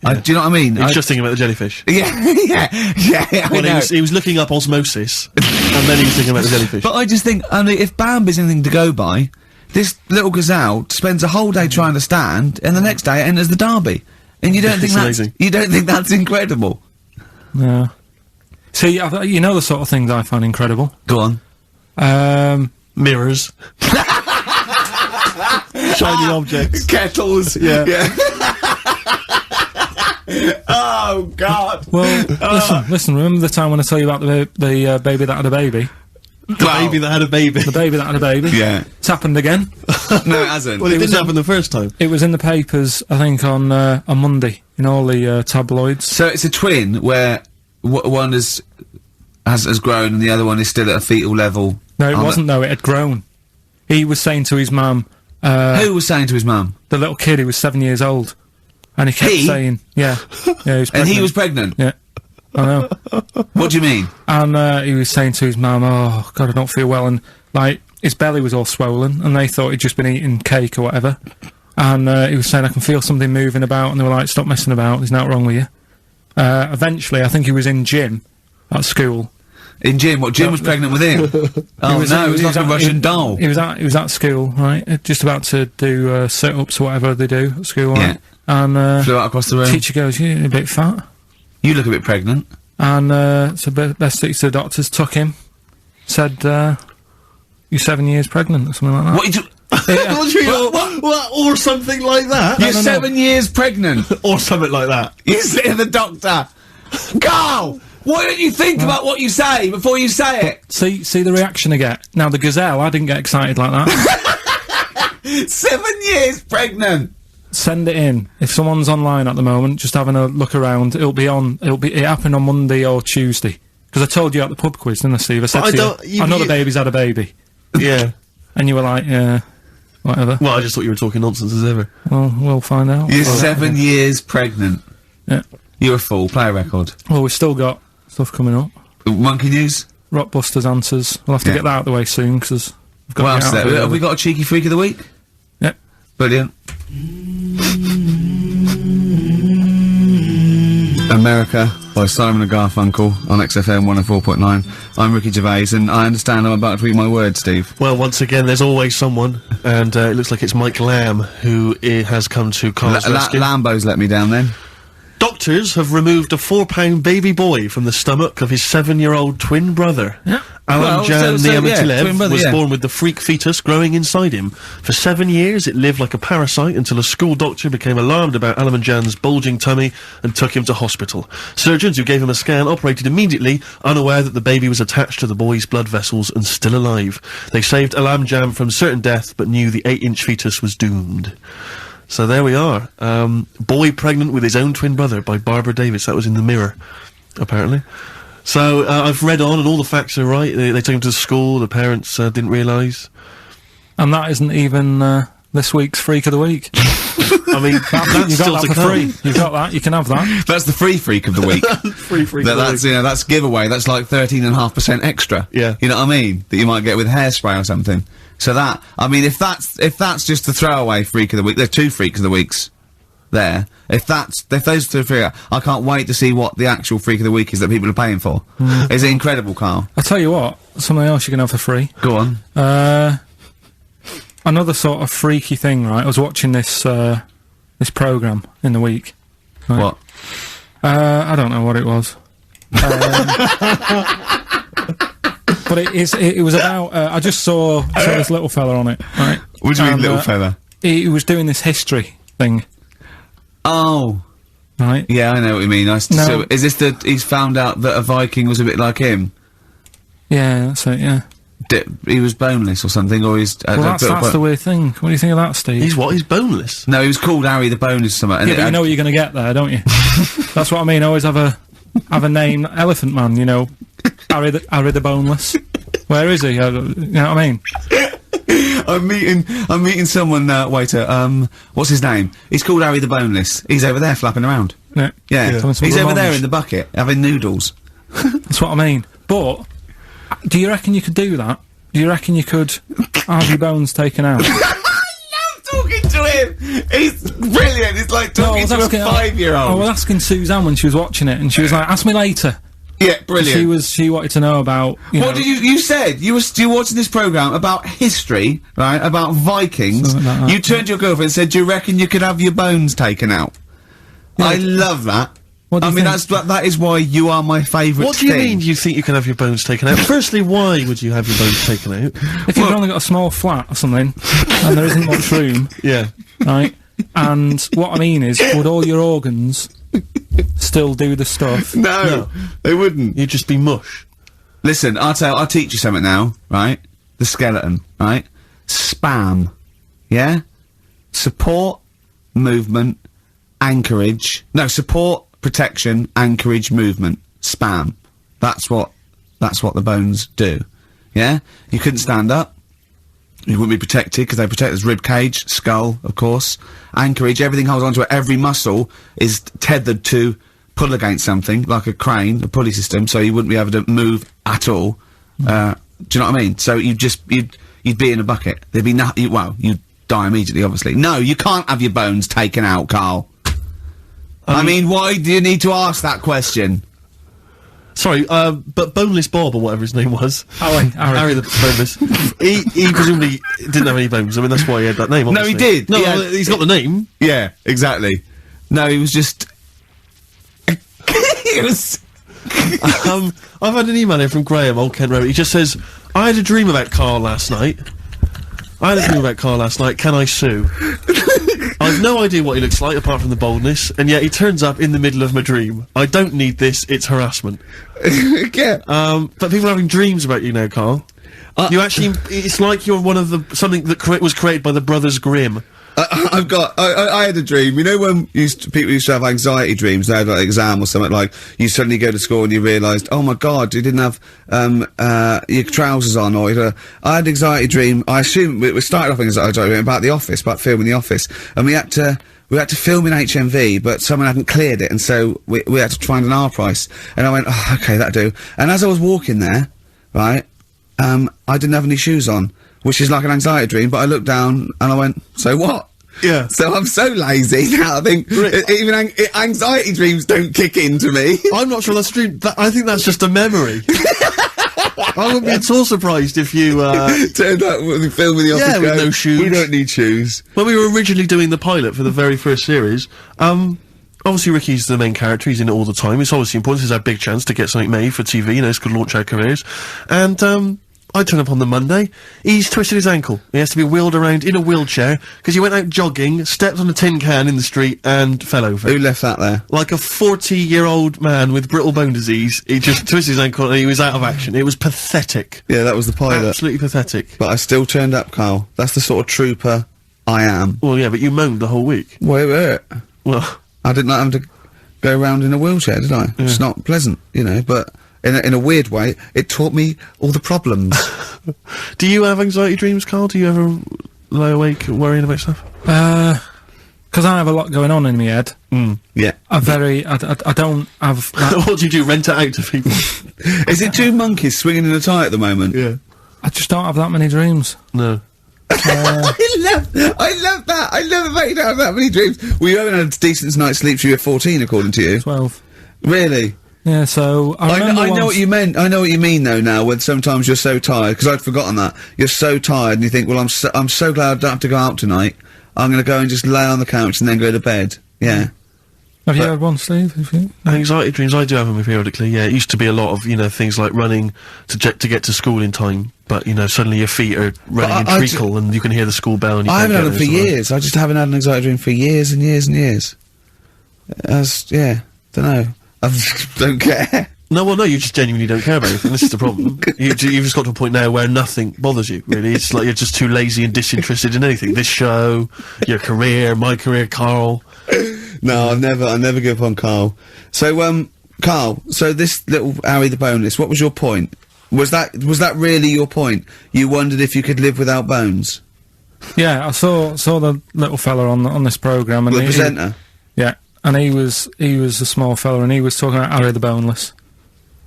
Do you know what I mean? He was just thinking about the jellyfish. Yeah, yeah, Well, I know. he was looking up osmosis, and then he was thinking about the jellyfish. But I just think, I mean, if Bambi's anything to go by, this little gazelle spends a whole day trying to stand, and the next day it enters the derby. And you don't think amazing. you don't think that's incredible? Yeah. See, you know the sort of things I find incredible. Go on. Mirrors. Shiny objects. Kettles. Yeah. Oh, God. Well, listen, remember the time when I tell you about the baby that had a baby? The baby that had a baby. The baby that had a baby. Yeah. It's happened again. No, it hasn't. Well, it didn't happen the first time. It was in the papers, I think, on Monday, in all the tabloids. So it's a twin where one has grown and the other one is still at a fetal level. No, it wasn't, though. It had grown. He was saying to his mum... who was saying to his mum? The little kid who was 7 years old. And he kept saying... Yeah. Yeah, he was pregnant. And he was pregnant? Yeah. I know. What do you mean? And he was saying to his mum, oh, God, I don't feel well. And, like, his belly was all swollen, and they thought he'd just been eating cake or whatever. And he was saying, I can feel something moving about, and they were like, stop messing about, there's nothing wrong with you. Eventually, I think he was in gym at school. In gym? What, Jim was pregnant with him? Oh, no, it was like a Russian doll. He was at school, right? Just about to do sit-ups or whatever they do at school, right? Yeah. And flew out across the room. Teacher goes, you're a bit fat. You look a bit pregnant. And so best to the doctors, took him, said, you're 7 years pregnant, or something like that. What you What? Or something like that? You're 7 years pregnant! Or something like that. You say to the doctor, Karl! Why don't you think about what you say before you say it? See the reaction I get? Now, the gazelle, I didn't get excited like that. 7 years pregnant! Send it in. If someone's online at the moment, just having a look around, it happened on Monday or Tuesday. Because I told you at the pub quiz, didn't I, Steve? I said to you, I know the baby's had a baby. Yeah. And you were like, yeah, whatever. Well, I just thought you were talking nonsense as ever. Well, we'll find out. You're 7 years pregnant. Yeah. You're a fool. Play a record. Well, we've still got stuff coming up. Monkey News? Rockbusters answers. We'll have to get that out of the way soon, because we've got What to else get is out there? of it. Have we got a cheeky freak of the week? Yep. Brilliant. America by Simon and Garfunkel on XFM 104.9. I'm Ricky Gervais, and I understand I'm about to read my words, Steve. Well, once again, there's always someone, and it looks like it's Mike Lamb who has come to Karl's rescue. Lambo's let me down then. Doctors have removed a 4-pound baby boy from the stomach of his 7-year-old twin brother. Yeah. Alan Jan twin brother, was born with the freak fetus growing inside him. For 7 years, it lived like a parasite until a school doctor became alarmed about Alan Jan's bulging tummy and took him to hospital. Surgeons who gave him a scan operated immediately, unaware that the baby was attached to the boy's blood vessels and still alive. They saved Alan Jan from certain death, but knew the 8-inch fetus was doomed. So there we are. Boy pregnant with his own twin brother by Barbara Davis. That was in the Mirror, apparently. So, I've read on and all the facts are right. They took him to school, the parents didn't realise. And that isn't even this week's Freak of the Week. I mean, that's You still got to that for come. free. You got that. You can have that. That's the free freak of the week. Free freak of the That's, week. you know, that's giveaway. That's like 13.5% extra. Yeah. You know what I mean? That you might get with hairspray or something. So that, I mean, if that's just the throwaway freak of the week, there's 2 freaks of the weeks there. If those 2 freak, I can't wait to see what the actual freak of the week is that people are paying for. Is it incredible, Carl? I'll tell you what. Something else you can have for free. Go on. Another sort of freaky thing, right? I was watching this programme in the week. Right? What? I don't know what it was. But it was about, I just saw this little fella on it, right? What do you mean, little fella? He was doing this history thing, Oh. right? Yeah, I know what you mean. No. So, is this he's found out that a Viking was a bit like him? Yeah, that's it, yeah. He was boneless or something, or he's... Well, that's the weird thing. What do you think of that, Steve? He's what? He's boneless? No, he was called Harry the Boneless or something. Yeah, but you know what you're going to get there, don't you? That's what I mean. Always have a name, Elephant Man. You know, Harry the Boneless. Where is he? You know what I mean? I'm meeting someone, waiter, what's his name? He's called Harry the Boneless. He's over there flapping around. Yeah. Yeah. Having some He's over there blancmange. in the bucket, having noodles. That's what I mean. But do you reckon you could do that? Do you reckon you could have your bones taken out? I love talking to him! He's brilliant! It's like talking to a 5-year-old. I was asking Suzanne when she was watching it, and she was like, ask me later. Yeah, brilliant. She wanted to know about, What did you said? You were watching this programme about history, right? About Vikings. Something like that, You turned to your girlfriend and said, do you reckon you could have your bones taken out? I love that. What do I you mean, think? that is why you are my favourite What do you mean you think you can have your bones taken out? Firstly, why would you have your bones taken out? If you've only got a small flat or something, and there isn't much room, Yeah. right? And what I mean is, would all your organs still do the stuff? No, they wouldn't. You'd just be mush. Listen, I'll teach you something now, right? The skeleton, right? Spam. Yeah? Support, movement, anchorage. No, support, protection, anchorage, movement. Spam. That's what the bones do. Yeah? You couldn't stand up. You wouldn't be protected because they protect his rib cage, skull, of course. Anchorage, everything holds onto it. Every muscle is tethered to pull against something, like a crane, a pulley system, so you wouldn't be able to move at all. Do you know what I mean? So you'd be in a bucket. There'd be you'd die immediately, obviously. No, you can't have your bones taken out, Carl. I mean, why do you need to ask that question? Sorry, but Boneless Bob, or whatever his name was. Harry the Boneless. he presumably didn't have any bones. I mean, that's why he had that name, obviously. No, he did. No, He he's got the name. Yeah, exactly. No, he was just... he was... I've had an email here from Graham, Old Kent Road. He just says, I had a dream about Karl last night. Can I sue? I've no idea what he looks like, apart from the boldness, and yet he turns up in the middle of my dream. I don't need this, it's harassment. Yeah. But people are having dreams about you now, Karl. You actually, it's like you're one of something that was created by the Brothers Grimm. I had a dream. You know when people used to have anxiety dreams, they had like an exam or something, like you suddenly go to school and you realised, oh my god, you didn't have your trousers on, or I had an anxiety dream. I assume we started off an anxiety dream about The Office, about filming The Office, and we had to film in HMV, but someone hadn't cleared it, and so we had to find an R price. And I went, oh, okay, that'll do. And as I was walking there, right, I didn't have any shoes on, which is like an anxiety dream, but I looked down and I went, so what? Yeah. So I'm so lazy now, I think even anxiety dreams don't kick into me. I'm not sure that's a dream. I think that's just a memory. I wouldn't be at all surprised if you, turned up with the film in The Office. Yeah, with no shoes. We don't need shoes. When we were originally doing the pilot for the very first series, obviously Ricky's the main character, he's in it all the time. It's obviously important, it's our big chance to get something made for TV, you know, it's going to launch our careers. And, I turn up on the Monday, he's twisted his ankle. He has to be wheeled around in a wheelchair, because he went out jogging, stepped on a tin can in the street, and fell over. Who left that there? Like a 40-year-old man with brittle bone disease, he just twisted his ankle and he was out of action. It was pathetic. Yeah, that was the pilot. Absolutely pathetic. But I still turned up, Carl. That's the sort of trooper I am. Well, yeah, but you moaned the whole week. Wait. Well, I didn't like having to go around in a wheelchair, did I? Yeah. It's not pleasant, you know, but in a weird way, it taught me all the problems. do you have anxiety dreams, Karl? Do you ever lie awake worrying about stuff? Can't because I have a lot going on in my head. Yeah. I don't have. That What do you do? Rent it out to people? Is it two monkeys swinging in a tie at the moment? Yeah. I just don't have that many dreams. No. I love that. I love the fact you don't have that many dreams. Well, you haven't had a decent night's sleep till you're 14, according to you. 12. Really? Yeah, so I know what you meant. I know what you mean, though. Now, when sometimes you're so tired, because I'd forgotten that you're so tired, and you think, "Well, I'm so glad I don't have to go out tonight. I'm going to go and just lay on the couch and then go to bed." Yeah. Have you had one, Steve? Anxiety dreams, I do have them periodically, yeah. It used to be a lot of, things like running to get to school in time, but, suddenly your feet are running in treacle and you can hear the school bell and you I can't haven't had get them for there, years. I just haven't had an anxiety dream for years and years and years. Don't know. I don't care. No, you just genuinely don't care about anything. This is the problem. You've just got to a point now where nothing bothers you, really. It's like you're just too lazy and disinterested in anything. This show, your career, my career, Karl. No, I never give up on Karl. So, Karl, so this little Harry the Boneless, what was your point? Was that really your point? You wondered if you could live without bones? Yeah, I saw the little fella on this programme, and The presenter? Yeah, and he was a small fella, and he was talking about Harry the Boneless.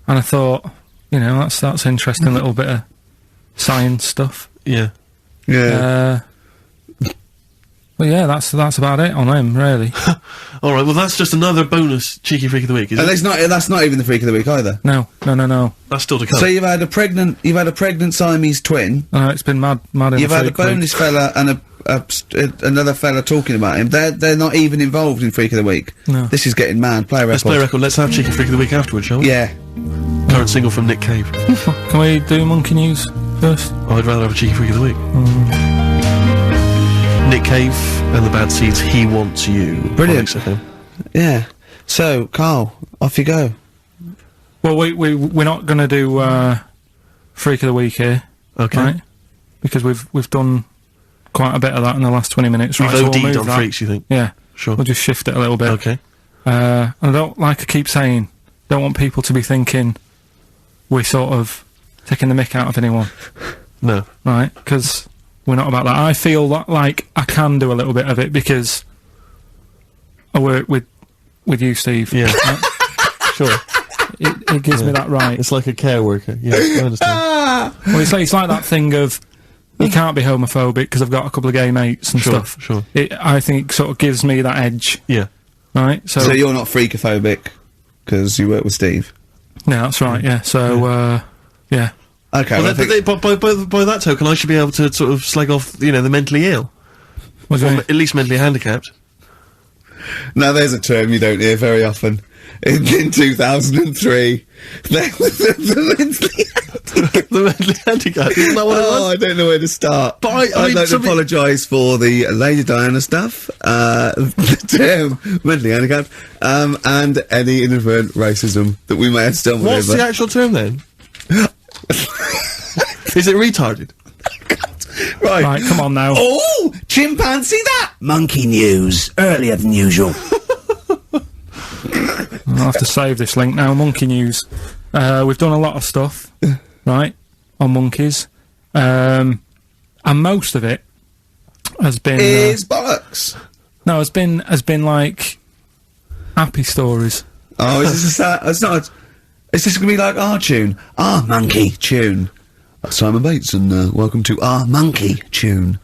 And I thought, that's interesting little bit of science stuff. Yeah. Yeah. Well, yeah, that's about it on him, really. All right, well, that's just another bonus cheeky freak of the week, is And it? that's not even the freak of the week either. No. That's still to come. So you've had a pregnant Siamese twin. It's been mad in You've the had a freak week. boneless fella and another fella talking about him. They're not even involved in freak of the week. No. This is getting mad. Play a record. Let's play a record. Let's have cheeky freak of the week afterwards, shall we? Yeah. Current single from Nick Cave. Can we do monkey news first? I'd rather have a cheeky freak of the week. Nick Cave and the Bad Seeds, He Wants You. Brilliant. On XFM. Yeah. So, Karl, off you go. Well, we're not going to do freak of the week here, Okay. right? Because we've done quite a bit of that in the last 20 minutes. We've right, so OD'd we'll move on that. freaks, you think? Yeah. Sure. We'll just shift it a little bit. Okay. And I don't, like I keep saying, don't want people to be thinking we're sort of taking the mick out of anyone. No. Right? Because we're not about that. I feel that, like, I can do a little bit of it because I work with you, Steve. Yeah. Right? Sure. It gives me that right. It's like a care worker. Yeah, I understand. Well, it's like that thing of you can't be homophobic because I've got a couple of gay mates and stuff. Sure. I think it sort of gives me that edge. Yeah. Right? So you're not freakophobic because you work with Steve? Yeah, that's right, yeah. So, yeah. Okay. Well, by that token, I should be able to sort of slag off, the mentally ill. What do you mean? At least mentally handicapped. Now there's a term you don't hear very often. In 2003, there was the mentally handicapped. Isn't that what it was? I don't know where to start. But I'd like to apologise for the Lady Diana stuff, the term mentally handicapped, and any inadvertent racism that we may have stumbled over. What's the actual term then? Is it retarded? Right, come on now. Oh, chimpanzee that! Monkey news, earlier than usual. I'll have to save this link now. Monkey news. We've done a lot of stuff, right, on monkeys, and most of it has been is bollocks. No, has been like happy stories. Oh, is this it's not. Is this gonna be like our tune? Our monkey tune. Simon Bates, and welcome to our monkey tune.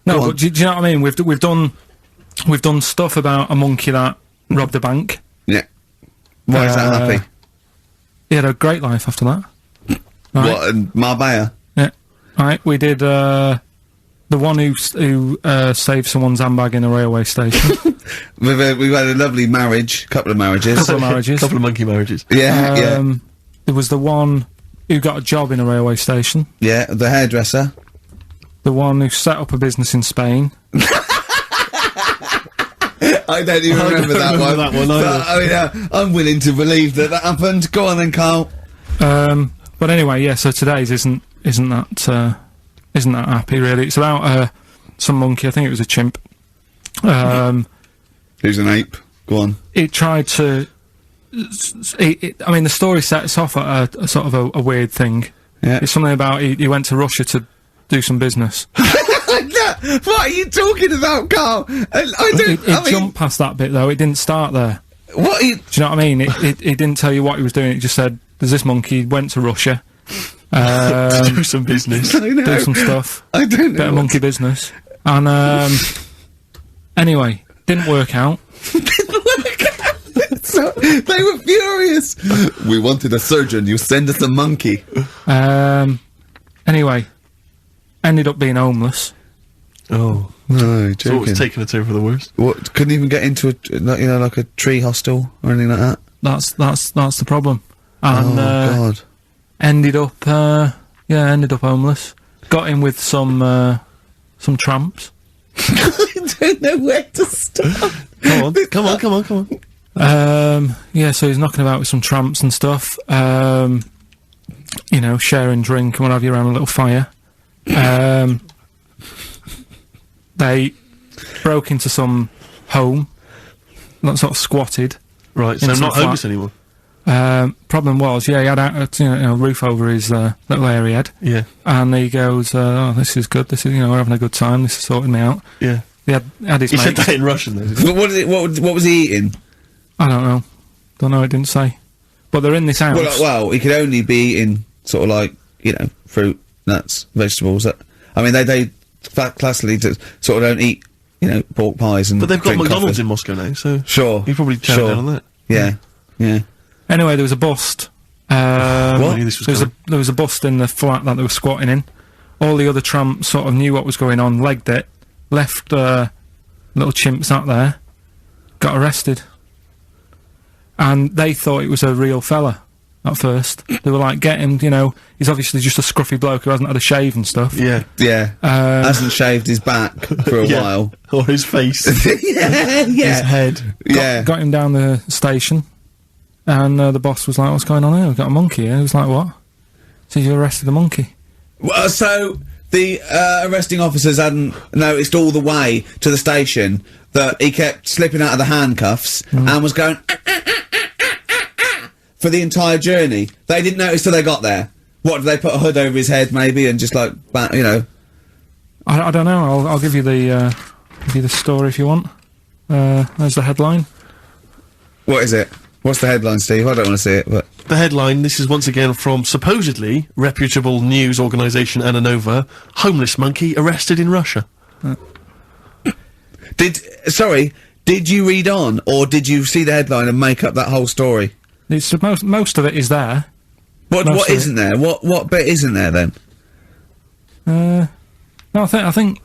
No, but do you know what I mean? We've done stuff about a monkey that robbed a bank. Yeah. Why is that happy? He had a great life after that. Right? What, in Marbella? Yeah. Right, we did, the one who saved someone's handbag in a railway station. We've had a lovely marriage, couple of marriages. Couple of monkey marriages. Yeah, There was the one who got a job in a railway station. Yeah, the hairdresser. The one who set up a business in Spain. I don't even remember that one. But, I'm willing to believe that happened. Go on then, Karl. But anyway, yeah. So today's isn't that happy really. It's about some monkey. I think it was a chimp. Who's an ape? Go on. It tried to. I mean, the story sets off at a sort of a weird thing. Yeah. It's something about he went to Russia to do some business. What are you talking about, Carl? It jumped past that bit though. It didn't start there. What? Do you know what I mean? It didn't tell you what he was doing. It just said, "There's this monkey went to Russia, to do some business, do some stuff. I don't know. Bit of monkey business." And anyway, didn't work out. So, they were furious. We wanted a surgeon. You send us a monkey. Anyway, ended up being homeless. Oh. No, joking. So it's taken a turn for the worst. What? Couldn't even get into like a tree hostel or anything like that. That's the problem. And God. ended up homeless. Got in with some tramps. I don't know where to start. Come on. So he's knocking about with some tramps and stuff. Sharing drink and what have you around a little fire. They broke into some home, not sort of squatted. Right, so I'm not homeless anymore. Problem was, he had a roof over his little area head. Yeah. And he goes, "Oh, this is good. This is, we're having a good time. This is sorting me out." Yeah. He had his He mate. said that in Russian, though. What was he eating? I don't know. Don't know. It didn't say. But they're in this house. Well, he could only be eating sort of like fruit, nuts, vegetables. They classically sort of don't eat pork pies and. But they've got drink McDonald's coffee. in Moscow now, so sure. you probably turned down on that. Yeah. Anyway, there was a bust. What? I knew this was There was a bust in the flat that they were squatting in. All the other tramps sort of knew what was going on, legged it, left little chimps out there, got arrested. And they thought it was a real fella at first. They were like, get him, he's obviously just a scruffy bloke who hasn't had a shave and stuff. Yeah. Hasn't shaved his back for a while. Or his face. Yeah. His head. Got him down the station, and the boss was like, "What's going on here? We've got a monkey here." He was like, "What?" So you arrested the monkey. Well, so the arresting officers hadn't noticed all the way to the station that he kept slipping out of the handcuffs and was going for the entire journey. They didn't notice till they got there. What, did they put a hood over his head maybe and just like, I don't know. I'll give you the story if you want. There's the headline. What is it? What's the headline, Steve? I don't want to see it, but... The headline, this is once again from supposedly reputable news organisation Ananova, homeless monkey arrested in Russia. Did you read on, or did you see the headline and make up that whole story? It's most of it is there. What isn't there? What bit isn't there then? No, I think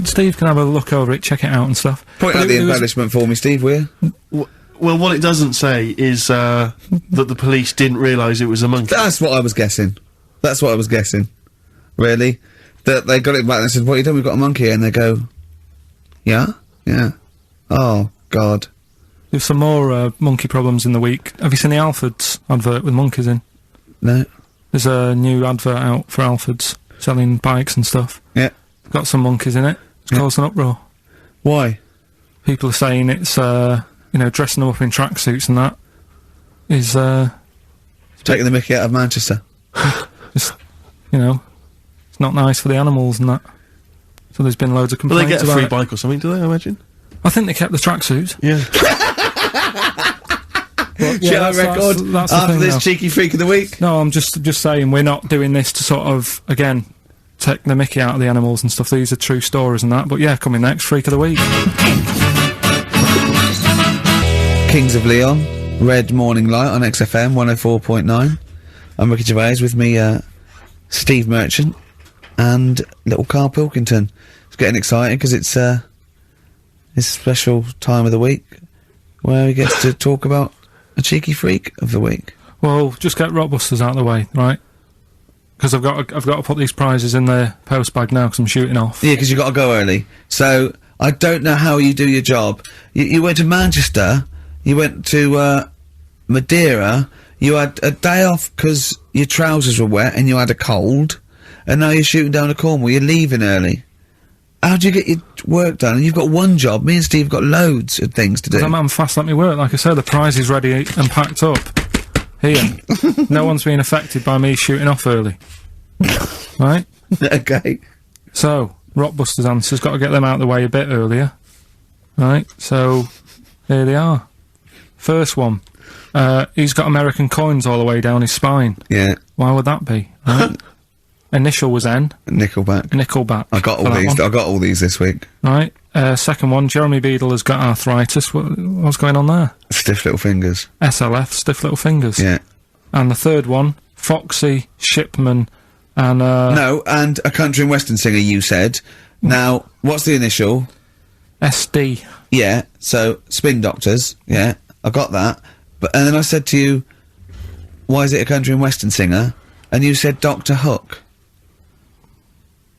Steve can have a look over it, check it out and stuff. Point out the embellishment for me, Steve, will you? Well, what it doesn't say is that the police didn't realise it was a monkey. That's what I was guessing. Really? That they got it back and said, "What are you doing? We've got a monkey here." And they go, "Yeah? Yeah. Oh, God." There's some more monkey problems in the week. Have you seen the Alfords advert with monkeys in? No. There's a new advert out for Alfords, selling bikes and stuff. Yeah. Got some monkeys in it. It's caused an uproar. Why? People are saying it's, dressing them up in tracksuits and that is, taking the mickey out of Manchester. it's not nice for the animals and that. So there's been loads of complaints Will they get a about free it. bike or something, do they, I imagine? I think they kept the tracksuits. Yeah. Shall I record that's the after thing this now. cheeky freak of the week? No, I'm just saying we're not doing this to sort of, again, take the mickey out of the animals and stuff. These are true stories and that. But yeah, coming next, Freak of the Week. Kings of Leon, Red Morning Light on XFM 104.9. I'm Ricky Gervais, with me, Steve Merchant and little Karl Pilkington. It's getting exciting because it's his special time of the week where he gets to talk about a cheeky freak of the week. Well, just get Rockbusters out of the way, right? Because I've got to put these prizes in the post bag now because I'm shooting off. Yeah, because you've got to go early. So, I don't know how you do your job. You went to Manchester, you went to Madeira, you had a day off because your trousers were wet and you had a cold, and now you're shooting down to Cornwall, you're leaving early. How do you get your work done? And you've got one job. Me and Steve have got loads of things to do. Because I'm fast, let me work. Like I said, the prize is ready and packed up. Here. No one's been affected by me shooting off early. Right? Okay. So, Rockbusters answers, got to get them out of the way a bit earlier. Right, so, here they are. First one. He's got American coins all the way down his spine. Yeah. Why would that be? Right? Initial was N. Nickelback. I got all these. I got all these this week. Right. Second one, Jeremy Beadle has got arthritis. What's going on there? Stiff little fingers. SLF, stiff little fingers. Yeah. And the third one, Foxy, Shipman, and No, and a country and western singer, you said. Now, what's the initial? SD. Yeah, so, Spin Doctors. Yeah, I got that. And then I said to you, why is it a country and western singer? And you said Dr. Hook.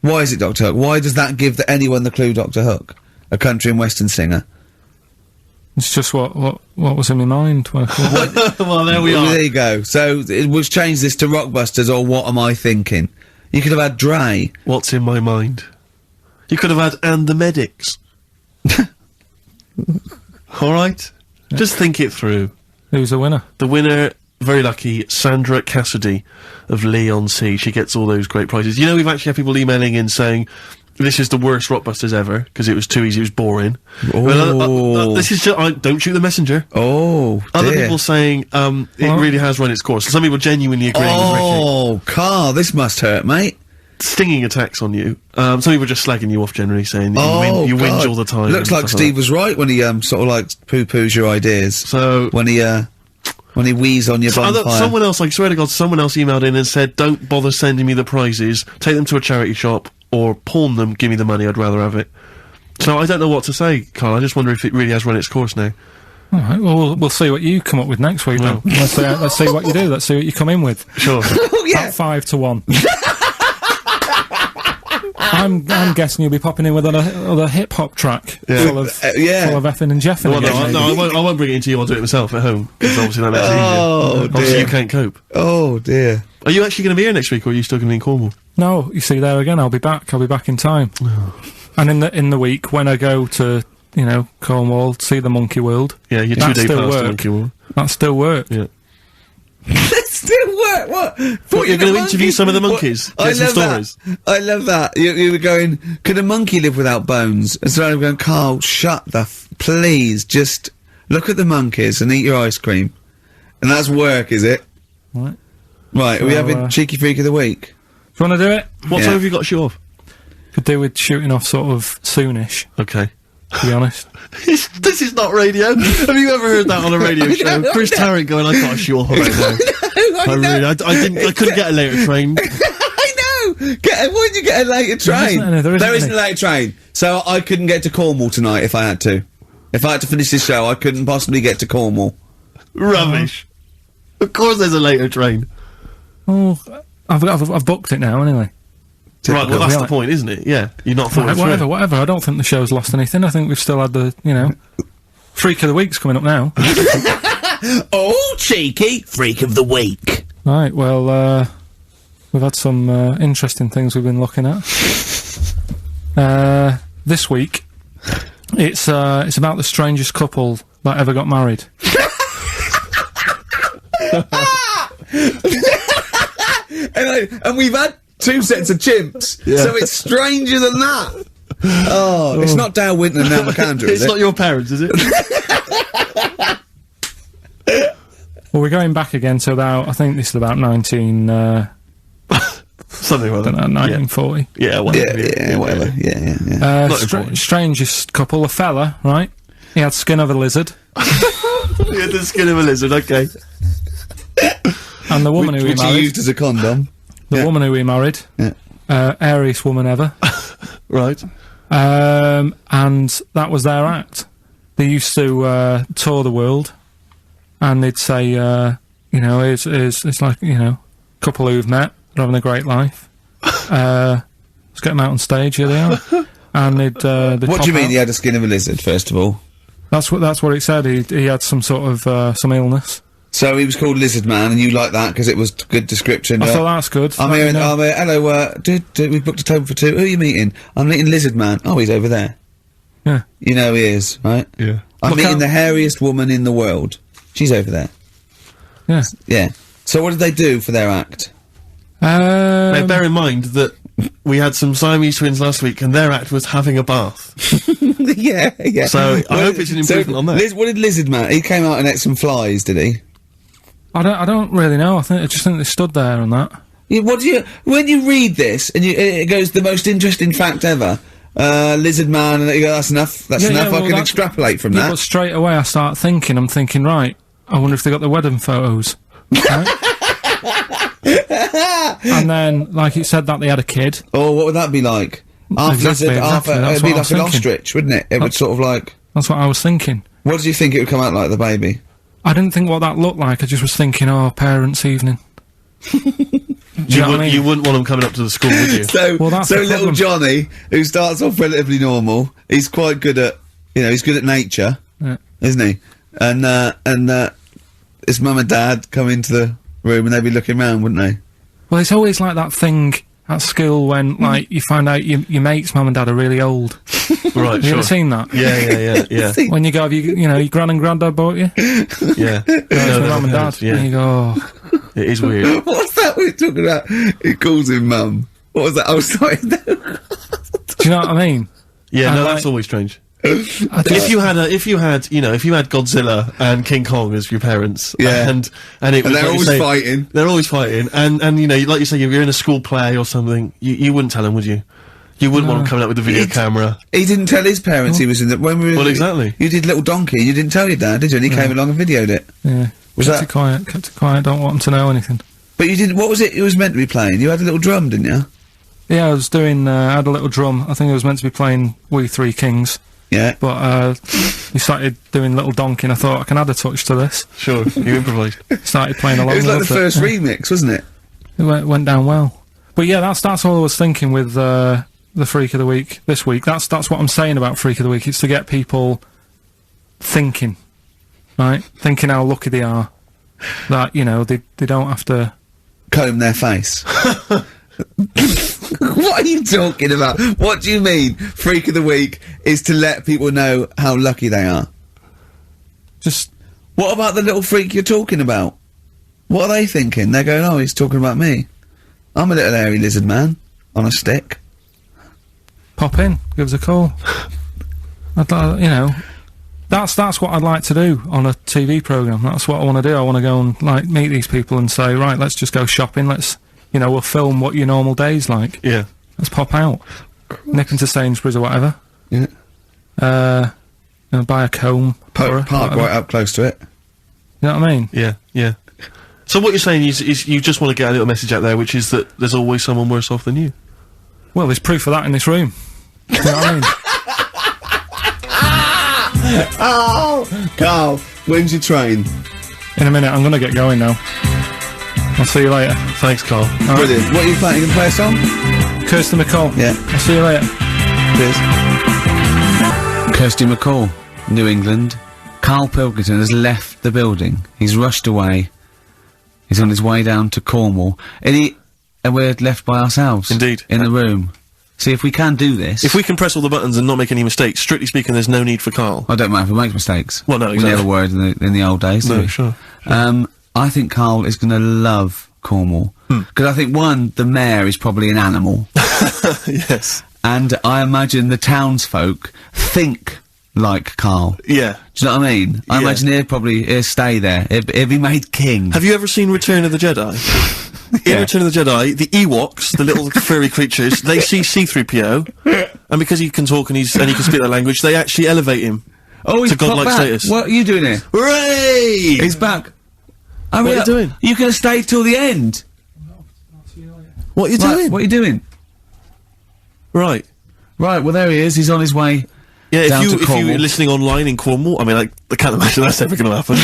Why is it Dr. Hook? Why does that give anyone the clue Dr. Hook? A country and western singer. It's just what was in my mind. Well, there we are. There you go. So, we'll change this to Rockbusters, or what am I thinking? You could have had Dre. What's in my mind? You could have had And the Medics. Alright? Yeah. Just think it through. Who's the winner? The winner, very lucky, Sandra Cassidy of Leon C. She gets all those great prizes. You know, we've actually had people emailing in saying, this is the worst Rockbusters ever, because it was too easy, it was boring. Oh. This is just, don't shoot the messenger. Oh, Other dear. people saying, it really has run its course. Some people genuinely agreeing with Ricky. Oh, Karl, this must hurt, mate. Stinging attacks on you. Some people just slagging you off generally, saying that you whinge all the time. Looks like Steve was right when he, sort of like poo-poos your ideas. So. When he wheezed on your bonfire. Someone else, I swear to God, someone else emailed in and said, don't bother sending me the prizes, take them to a charity shop, or pawn them, give me the money, I'd rather have it. So I don't know what to say, Karl, I just wonder if it really has run its course now. Alright, well, we'll see what you come up with next week, then. Let's see what you do, let's see what you come in with. Sure. Oh, yeah. About 5 to 1. I'm guessing you'll be popping in with another hip-hop track full of effing and jeffing. Well, again, I won't bring it into you, I'll do it myself at home, because obviously that makes it easier. Oh, obviously dear. you can't cope. Oh, dear. Are you actually going to be here next week, or are you still going to be in Cornwall? No, you see, there again, I'll be back in time. And in the week, when I go to, Cornwall, see the Monkey World. Yeah, you're 2 days past the Monkey World. That still work. Yeah. That still work? What? You're going to interview some of the monkeys? I Get some love stories? that. I love that. You were going, could a monkey live without bones? And so I'm going, Karl, shut the please, just look at the monkeys and eat your ice cream. And that's work, is it? Right. Right, are we having Cheeky Freak of the Week? Do you want to do it? What time have you got to shoot off? Could do with shooting off sort of soonish, Okay. to be honest. This is not radio. Have you ever heard that on a radio show? Chris Tarrant going, I can't shoot off right now. I couldn't get a later train. I know! Why did you get a later train? There isn't a later train. So I couldn't get to Cornwall tonight if I had to. If I had to finish this show, I couldn't possibly get to Cornwall. Rubbish. Of course there's a later train. Oh, I've booked it now anyway. Right, well that's the point, isn't it? Yeah, you're not thought whatever. I don't think the show's lost anything. I think we've still had the, Freak of the Week's coming up now. Oh, cheeky Freak of the Week. Right, well, we've had some interesting things we've been looking at. This week, it's about the strangest couple that ever got married. and we've had 2 sets of chimps, so it's stranger than that. Oh, it's not Dale Winton and Nell McAndrew, is it? It's not your parents, is it? Well, we're going back again to about, I think this is about 19... something like that. 1940. Yeah, whatever. Yeah, whatever. Yeah. Strangest couple, a fella, right? He had skin of a lizard. He had the skin of a lizard, okay. And the woman who he which married... he used as a condom. The woman who he married. Yeah. Airiest woman ever. Right. And that was their act. They used to tour the world, and they'd say, it's like, couple who've met, they're having a great life. Let's get them out on stage, here they are. And they'd what do you mean he had a skin of a lizard, first of all? That's what it said. He had some sort of, some illness. So he was called Lizard Man, and you like that because it was good description. I thought that's good. I'm here, hello, we booked a table for 2. Who are you meeting? I'm meeting Lizard Man. Oh, he's over there. Yeah. You know he is, right? Yeah. I'm meeting the hairiest woman in the world. She's over there. Yeah. Yeah. So what did they do for their act? Now, bear in mind that we had some Siamese twins last week, and their act was having a bath. Yeah. So I hope it's an improvement on that. What did Lizard Man? He came out and ate some flies, did he? I don't really know. I just think they stood there and that. Yeah, when you read this and it goes the most interesting fact ever, Lizard Man, and you go, that's enough. That's enough. I can extrapolate from that. But straight away I start thinking. I'm thinking, right. I wonder if they got the wedding photos. Right? And then, like it said that they had a kid. Oh, what would that be like? Half lizard, half it'd be like an ostrich, wouldn't it? It would sort of like. That's what I was thinking. What did you think it would come out like, the baby? I didn't think what that looked like. I just was thinking, oh, parents' evening. You wouldn't want them coming up to the school, would you? So little Johnny, who starts off relatively normal, he's quite good at, he's good at nature, isn't he? And his mum and dad come into the room and they'd be looking round, wouldn't they? Well, it's always like that thing at school when, like, you find out your mate's mum and dad are really old. Right, Have you ever seen that? Yeah. When you go, your gran and granddad bought you? Yeah. Mum and dad. Yeah. And you go, oh. It is weird. What's that we're talking about? He calls him mum. What was that? I was sorry. Do you know what I mean? Yeah, And no, like, that's always strange. If you had Godzilla and King Kong as your parents, and it was, they're always fighting. They're always fighting, and like you say, if you're in a school play or something, you wouldn't tell them, would you? You wouldn't want them coming up with a video camera. He didn't tell his parents he was in the. Well, exactly. You did Little Donkey. You didn't tell your dad, did you? And he came along and videoed it. Yeah. Kept it quiet. Don't want them to know anything. But you didn't. What was it? You was meant to be playing. You had a little drum, didn't you? Yeah, I was doing. I had a little drum. I think I was meant to be playing We Three Kings. Yeah. But he started doing Little Donkey, and I thought I can add a touch to this. Sure, you improvised. Started playing along. It was like the with first remix, wasn't it? It went down well. But yeah, that's all I was thinking with the Freak of the Week this week. That's what I'm saying about Freak of the Week. It's to get people thinking, right? Thinking how lucky they are that they don't have to comb their face. What are you talking about? What do you mean? Freak of the Week is to let people know how lucky they are. Just what about the little freak you're talking about? What are they thinking? They're going, oh, he's talking about me. I'm a little hairy lizard man on a stick. Pop in, give us a call. That's what I'd like to do on a TV programme. That's what I want to do. I want to go and, like, meet these people and say, right, let's just go shopping, we'll film what your normal day's like. Yeah. Let's pop out. Nip into Sainsbury's or whatever. Yeah. Buy a comb. Park right up close to it. You know what I mean? Yeah. So what you're saying is you just want to get a little message out there, which is that there's always someone worse off than you. Well, there's proof of that in this room. You know what I mean? Oh, Carl, when's your train? In a minute, I'm gonna get going now. I'll see you later. Thanks, Carl. Brilliant. What are you playing? You gonna play a song? Kirsty MacColl. Yeah. I'll see you later. Cheers. Kirsty MacColl, New England. Karl Pilkington has left the building. He's rushed away. He's on his way down to Cornwall. And we're left by ourselves. Indeed. In the room. See, if we can do this... If we can press all the buttons and not make any mistakes, strictly speaking, there's no need for Karl. I don't mind if we make mistakes. Well, no, exactly. We never were in the old days, No, did we? sure. I think Karl is going to love Cornwall. Because I think, one, the mayor is probably an animal. Yes. And I imagine the townsfolk think like Karl. Yeah. Do you know what I mean? I imagine he'll stay there. He'll be made king. Have you ever seen Return of the Jedi? In Return of the Jedi, the Ewoks, the little furry creatures, they see C-3PO, and because he can talk and he can speak their language, they actually elevate him to godlike status. What are you doing here? Hooray! He's back. What are you doing? You could have stayed till the end. What are you doing? What are you doing? Right. Right, well there he is. He's on his way. Yeah, if you're listening online in Cornwall, I mean, I can't imagine that's ever going to happen.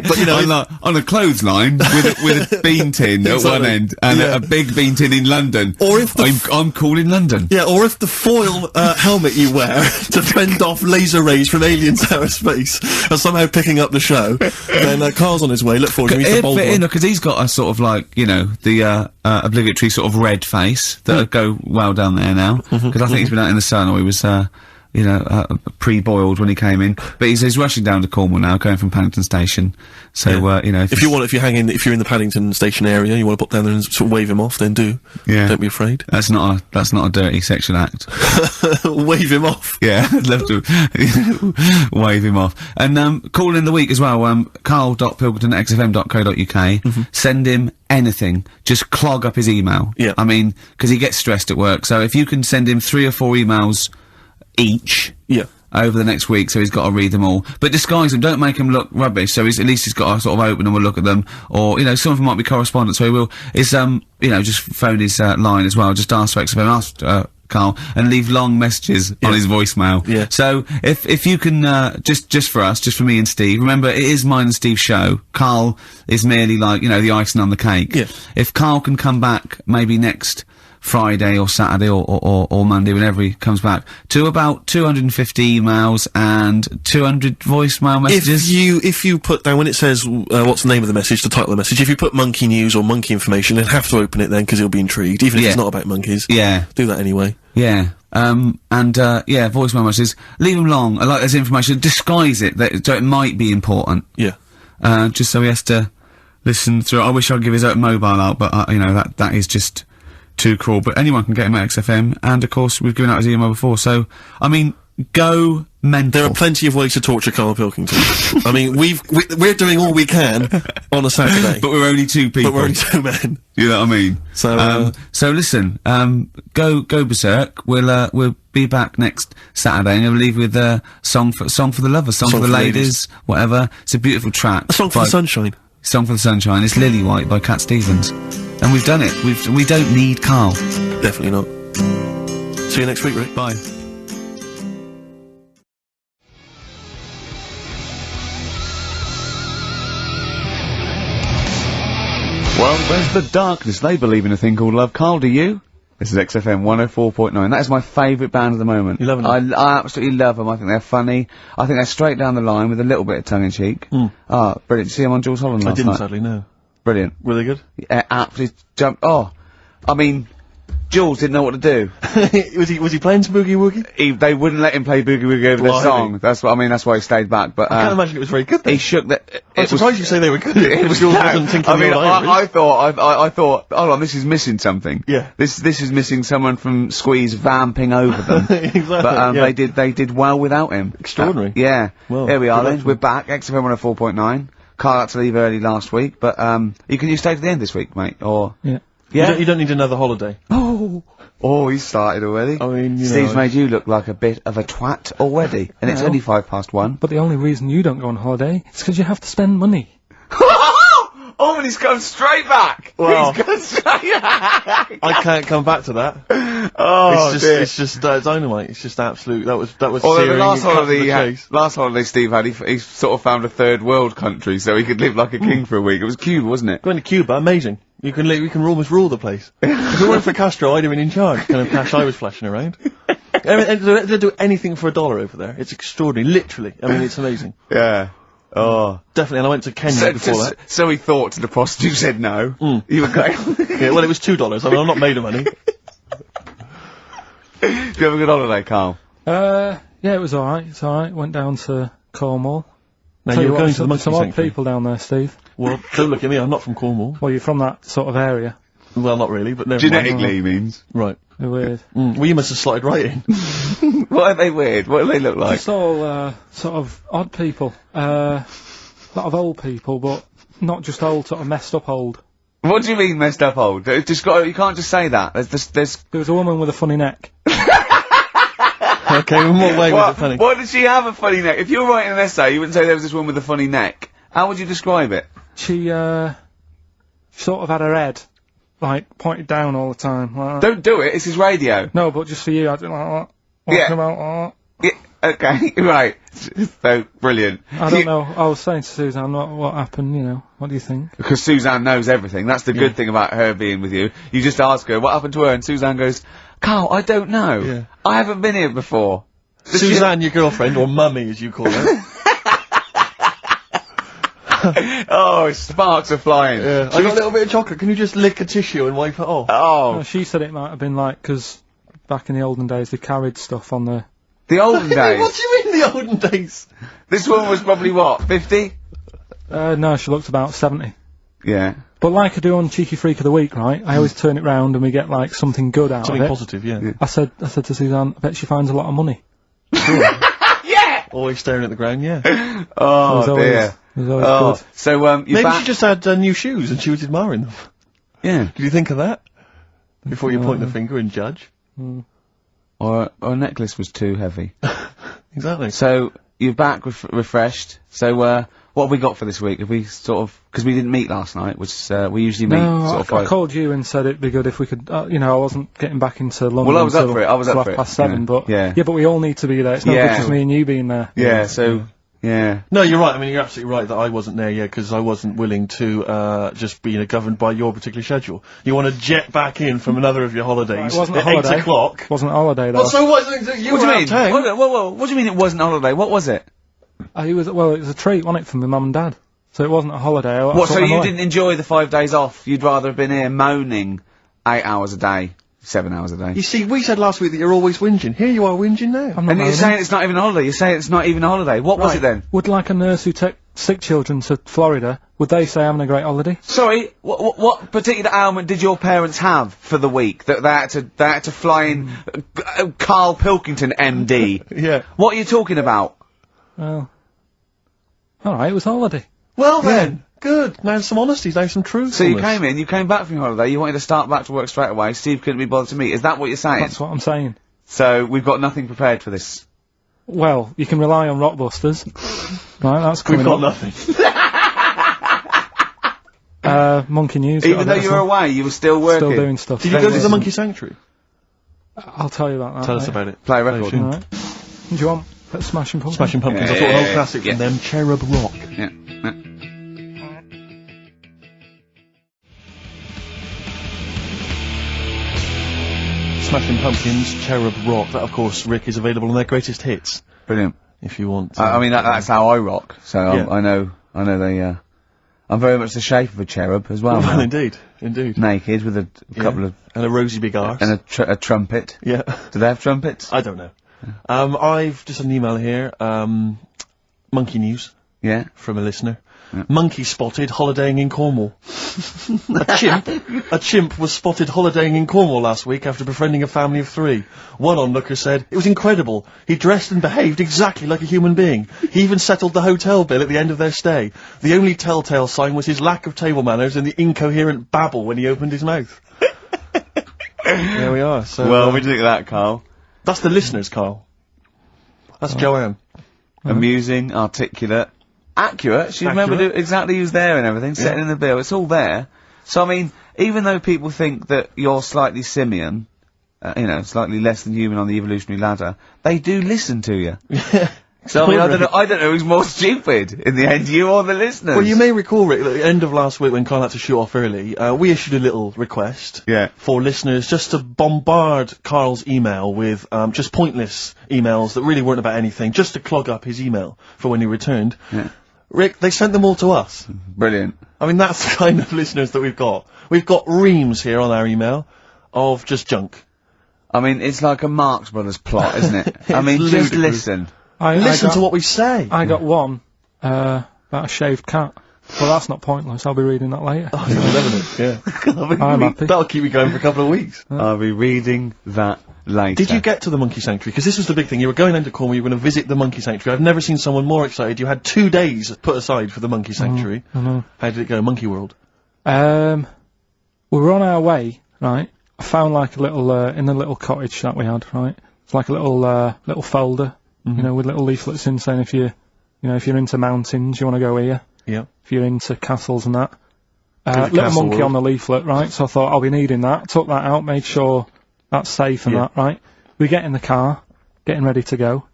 But you know, on a clothesline with a bean tin at one end and a big bean tin in London. Or if I'm cool in London. Yeah, or if the foil helmet you wear to fend off laser rays from aliens out of space are somehow picking up the show, then Karl's on his way. Look forward to meet the bold one. Because he's got a sort of like, the obligatory sort of red face that would go well down there now. Because I think he's been out in the sun, or he was pre-boiled when he came in. But he's rushing down to Cornwall now, going from Paddington Station. So, if you're in the Paddington Station area, you want to pop down there and sort of wave him off, then do. Yeah. Don't be afraid. That's not a dirty sexual act. Wave him off. Yeah, I'd love to wave him off. And, call in the week as well, carl.pilkington@xfm.co.uk. Send him anything. Just clog up his email. Yeah. I mean, 'cause he gets stressed at work. So if you can send him 3 or 4 emails each. Yeah. Over the next week, so he's got to read them all. But disguise them, don't make them look rubbish, so at least he's got to sort of open them and look at them. Or, some of them might be correspondence, so he will, just phone his, line as well, just ask for XFM, ask, Karl, and leave long messages on his voicemail. Yeah. So, if you can, just for us, just for me and Steve, remember, it is mine and Steve's show. Karl is merely like, the icing on the cake. Yeah. If Karl can come back, maybe next Friday or Saturday or Monday, whenever he comes back, to about 250 emails and 200 voicemail messages. If you put down, when it says, what's the name of the message, the title of the message, if you put monkey news or monkey information, he'll have to open it then, 'cause he'll be intrigued, even if it's not about monkeys. Yeah. Do that anyway. Yeah. Voicemail messages. Leave them long. I like this information. Disguise it, so it might be important. Yeah. Just so he has to listen through. I wish I'd give his own mobile out, but, that is just too cruel. But anyone can get him at XFM, and of course we've given out his email before, so, I mean, go mental. There are plenty of ways to torture Karl Pilkington. I mean, we're doing all we can on a Saturday. But we're only 2 people. But we're only 2 men. You know what I mean? So, so listen, go berserk. We'll be back next Saturday, and we'll leave with a song for the lovers, song for the ladies, whatever. It's a beautiful track. A song for the sunshine. Song for the Sunshine. It's Lily White by Cat Stevens. And we've done it. We don't need Karl. Definitely not. See you next week, Rick. Bye. Well, where's the darkness? They believe in a thing called love. Karl, do you? This is XFM 104.9. That is my favourite band at the moment. You love them? I absolutely love them. I think they're funny. I think they're straight down the line with a little bit of tongue-in-cheek. Ah, brilliant. Did you see them on Jules Holland last night? I didn't, sadly, no. Brilliant. Were they good? Yeah, absolutely jumped. Oh, I mean, Jules didn't know what to do. was he playing some Boogie Woogie? They wouldn't let him play Boogie Woogie over their song. That's why he stayed back. But I can't imagine it was very good. Then. He shook the. I'm surprised you say they were good. It was Jules wasn't thinking. I mean, I thought, hold on, this is missing something. Yeah. This is missing someone from Squeeze vamping over them. Exactly. But they did well without him. Extraordinary. Yeah. Well, here we are then. We're back. XFM 104.9. Karl had to leave early last week, but you stay to the end this week, mate, or yeah. You don't need another holiday. Oh, he's started already. I mean, Steve's made you look like a bit of a twat already, and it's only 1:05. But the only reason you don't go on holiday is because you have to spend money. Oh, and he's come straight back! Well, he's come straight back! I can't come back to that. Oh, it's just dynamite. It's just absolute. That was Although searing. the last holiday Steve had, he sort of found a third world country so he could live like a king for a week. It was Cuba, wasn't it? Going to Cuba, amazing. You can almost rule the place. If it weren't for Castro, I'd have been in charge. Kind of cash I was flashing around. They do anything for $1 over there. It's extraordinary, literally. I mean, it's amazing. Yeah. Oh. Definitely, and I went to Kenya before that. So he thought to the prostitute said no. You were going. Yeah, well, it was $2. I mean, I'm not made of money. Did you have a good holiday, Karl? Yeah, it was alright. It's alright. Went down to Cornwall. Now, you were going to the monkey some odd sanctuary. people down there, Steve. Well, don't look at me, I'm not from Cornwall. Well, you're from that sort of area. Well, not really, but never mind. Genetically, he means. Right. They're weird. Well, you must have slotted right in. What are they weird? What do they look like? Just all, sort of odd people. A lot of old people, but not just old, sort of messed up old. What do you mean messed up old? You can't just say that. There was a woman with a funny neck. Okay, in what way was it funny? Why did she have a funny neck? If you were writing an essay, you wouldn't say there was this woman with a funny neck. How would you describe it? She sort of had her head, like, pointed down all the time. Like Don't do it, it's his radio. No, but just for you, I didn't like that. Yeah. About, Yeah, okay, right. So, brilliant. I don't know. I was saying to Suzanne, what happened, what do you think? Because Suzanne knows everything. That's the good thing about her being with you. You just ask her, what happened to her? And Suzanne goes, Karl, I don't know. Yeah. I haven't been here before. Suzanne, your girlfriend, or mummy as you call her. Oh, sparks are flying. Yeah. I got a little bit of chocolate. Can you just lick a tissue and wipe it off? Oh. Well, she said it might have been like, because back in the olden days they carried stuff on the The olden days. What do you mean the olden days? This woman was probably what, 50? No, she looked about 70. Yeah. But like I do on Cheeky Freak of the Week, right, I always turn it round and we get, like, something good out Something of it. positive, yeah. I said to Suzanne, I bet she finds a lot of money. Yeah! Always staring at the ground, yeah. Oh, dear. It was always good. So, you're Maybe back. she just had new shoes and she was admiring them. Yeah. Did you think of that? Before you point the finger and judge? Or a necklace was too heavy. Exactly. So, you're back refreshed. So, what have we got for this week? Have we sort of... Because we didn't meet last night, which, we usually meet sort of I called you and said it'd be good if we could, you know, I wasn't getting back into London. Well, I was up until for it, I was up for it, 7:30, yeah. but... Yeah. Yeah, but we all need to be there. It's not Yeah. good just me and you being there. Yeah, so... Yeah. No, you're right. I mean, you're absolutely right that I wasn't there yet because I wasn't willing to just be governed by your particular schedule. You want to jet back in from another of your holidays It wasn't a at holiday. 8 o'clock. It wasn't a holiday, though. Well, so what? You What were do you out mean? of town. What do you mean it wasn't a holiday? What was it? It was a treat, wasn't it, for my mum and dad? So it wasn't a holiday. What, so you didn't enjoy the 5 days off? You'd rather have been here moaning 8 hours a day, 7 hours a day? You see, we said last week that you're always whinging. Here you are whinging now. I'm not And you're moaning. saying it's not even a holiday. You're saying it's not even a holiday. What was Right. it then? Would like a nurse who take sick children to Florida, would they say having a great holiday? Sorry, what particular ailment did your parents have for the week that they had to fly in Karl Pilkington, MD? Yeah. What are you talking about? Well, alright, it was a holiday. Well then, good. Now some honesty, now some truth. So you came back from your holiday, you wanted to start back to work straight away, Steve couldn't be bothered to meet. Is that what you're saying? That's what I'm saying. So we've got nothing prepared for this. Well, you can rely on Rockbusters. Right, that's coming We've got up. nothing. Monkey News. Even though you were away, you were still working. Still doing stuff. Did you go to the Monkey Sanctuary? I'll tell you about that. Tell us later. about it. Play a record. Alright. Do you want Smashing Pumpkins? Smashing Pumpkins. Yeah, I thought an old yeah, classic yeah. from them, Cherub Rock. Yeah. Smashing Pumpkins, Cherub Rock. That, of course, Rick, is available on their greatest hits. Brilliant. If you want. I mean, that's how I rock. So Yeah. I know they. I'm very much the shape of a cherub as well. Well, indeed, indeed. Naked with a couple of and a rosy big arse. and a trumpet. Yeah. Do they have trumpets? I don't know. I've just had an email here. Monkey News Yeah. from a listener. Monkey spotted holidaying in Cornwall. A chimp was spotted holidaying in Cornwall last week after befriending a family of 3. One onlooker said, "It was incredible. He dressed and behaved exactly like a human being. He even settled the hotel bill at the end of their stay. The only telltale sign was his lack of table manners and the incoherent babble when he opened his mouth." There we are. So, Well, what do you think of that, Carl? that's the listeners, Carl. That's Joanne. Amusing, articulate, accurate. She remembered exactly who's there and everything, setting in the bill. It's all there. So, I mean, even though people think that you're slightly simian, slightly less than human on the evolutionary ladder, they do listen to you. So, I mean, I don't know who's more stupid in the end, you or the listeners. Well, you may recall, Rick, at the end of last week when Karl had to shoot off early, we issued a little request for listeners just to bombard Karl's email with just pointless emails that really weren't about anything, just to clog up his email for when he returned. Yeah. Rick, they sent them all to us. Brilliant. I mean, that's the kind of listeners that we've got. We've got reams here on our email of just junk. I mean, it's like a Marx Brothers plot, isn't it? I mean, It's just ludicrous. listen. Listen to what we say. I got one, about a shaved cat. Well, that's not pointless. I'll be reading that later. Oh, you're loving it, yeah. I'm happy. That'll keep you going for a couple of weeks. I'll be reading that later. Did you get to the Monkey Sanctuary? Because this was the big thing. You were going down to Cornwall, you were going to visit the Monkey Sanctuary. I've never seen someone more excited. You had 2 days put aside for the Monkey Sanctuary. I know. How did it go, Monkey World? We were on our way, right? I found like a little, in the little cottage that we had, right? It's like a little folder, with little leaflets in saying if you're into mountains, you want to go here. Yeah. If you're into castles and that. the Little castle monkey world. on the leaflet, right? So I thought I'll be needing that. Took that out, made sure that's safe and Yeah. that, right? We get in the car, getting ready to go.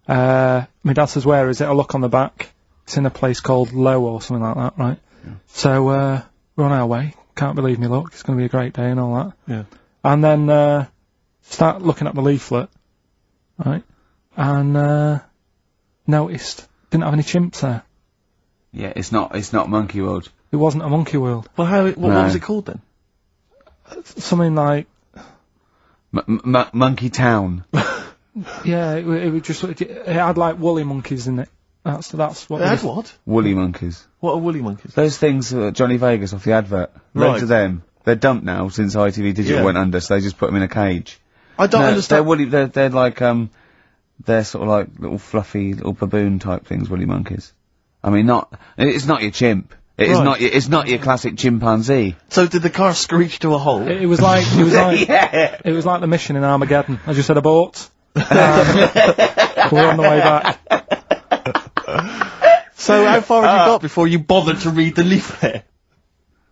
My dad says, "Where is it?" I look on the back. It's in a place called Low or something like that, right? Yeah. So, we're on our way. Can't believe me luck. It's going to be a great day and all that. Yeah. And then, start looking at the leaflet, right? And, noticed didn't have any chimps there. Yeah, it's not Monkey World. It wasn't a monkey world. Well, what was it called then? Something like, Monkey Town. Yeah, it was just, it had like woolly monkeys in it. That's what. It had what? Woolly monkeys. What are woolly monkeys? Those things, Johnny Vegas off the advert. Right. Loads of them. They're dumped now since ITV Digital Yeah. went under, so they just put them in a cage. I don't No, understand. They're woolly, they're like, they're sort of like little fluffy, little baboon type things, woolly monkeys. I mean, it's not your chimp. It's not your classic chimpanzee. So did the car screech to a halt? It was like, Yeah. it was like the mission in Armageddon. I just had a boat. We're on the way back. So how far had you got before you bothered to read the leaflet?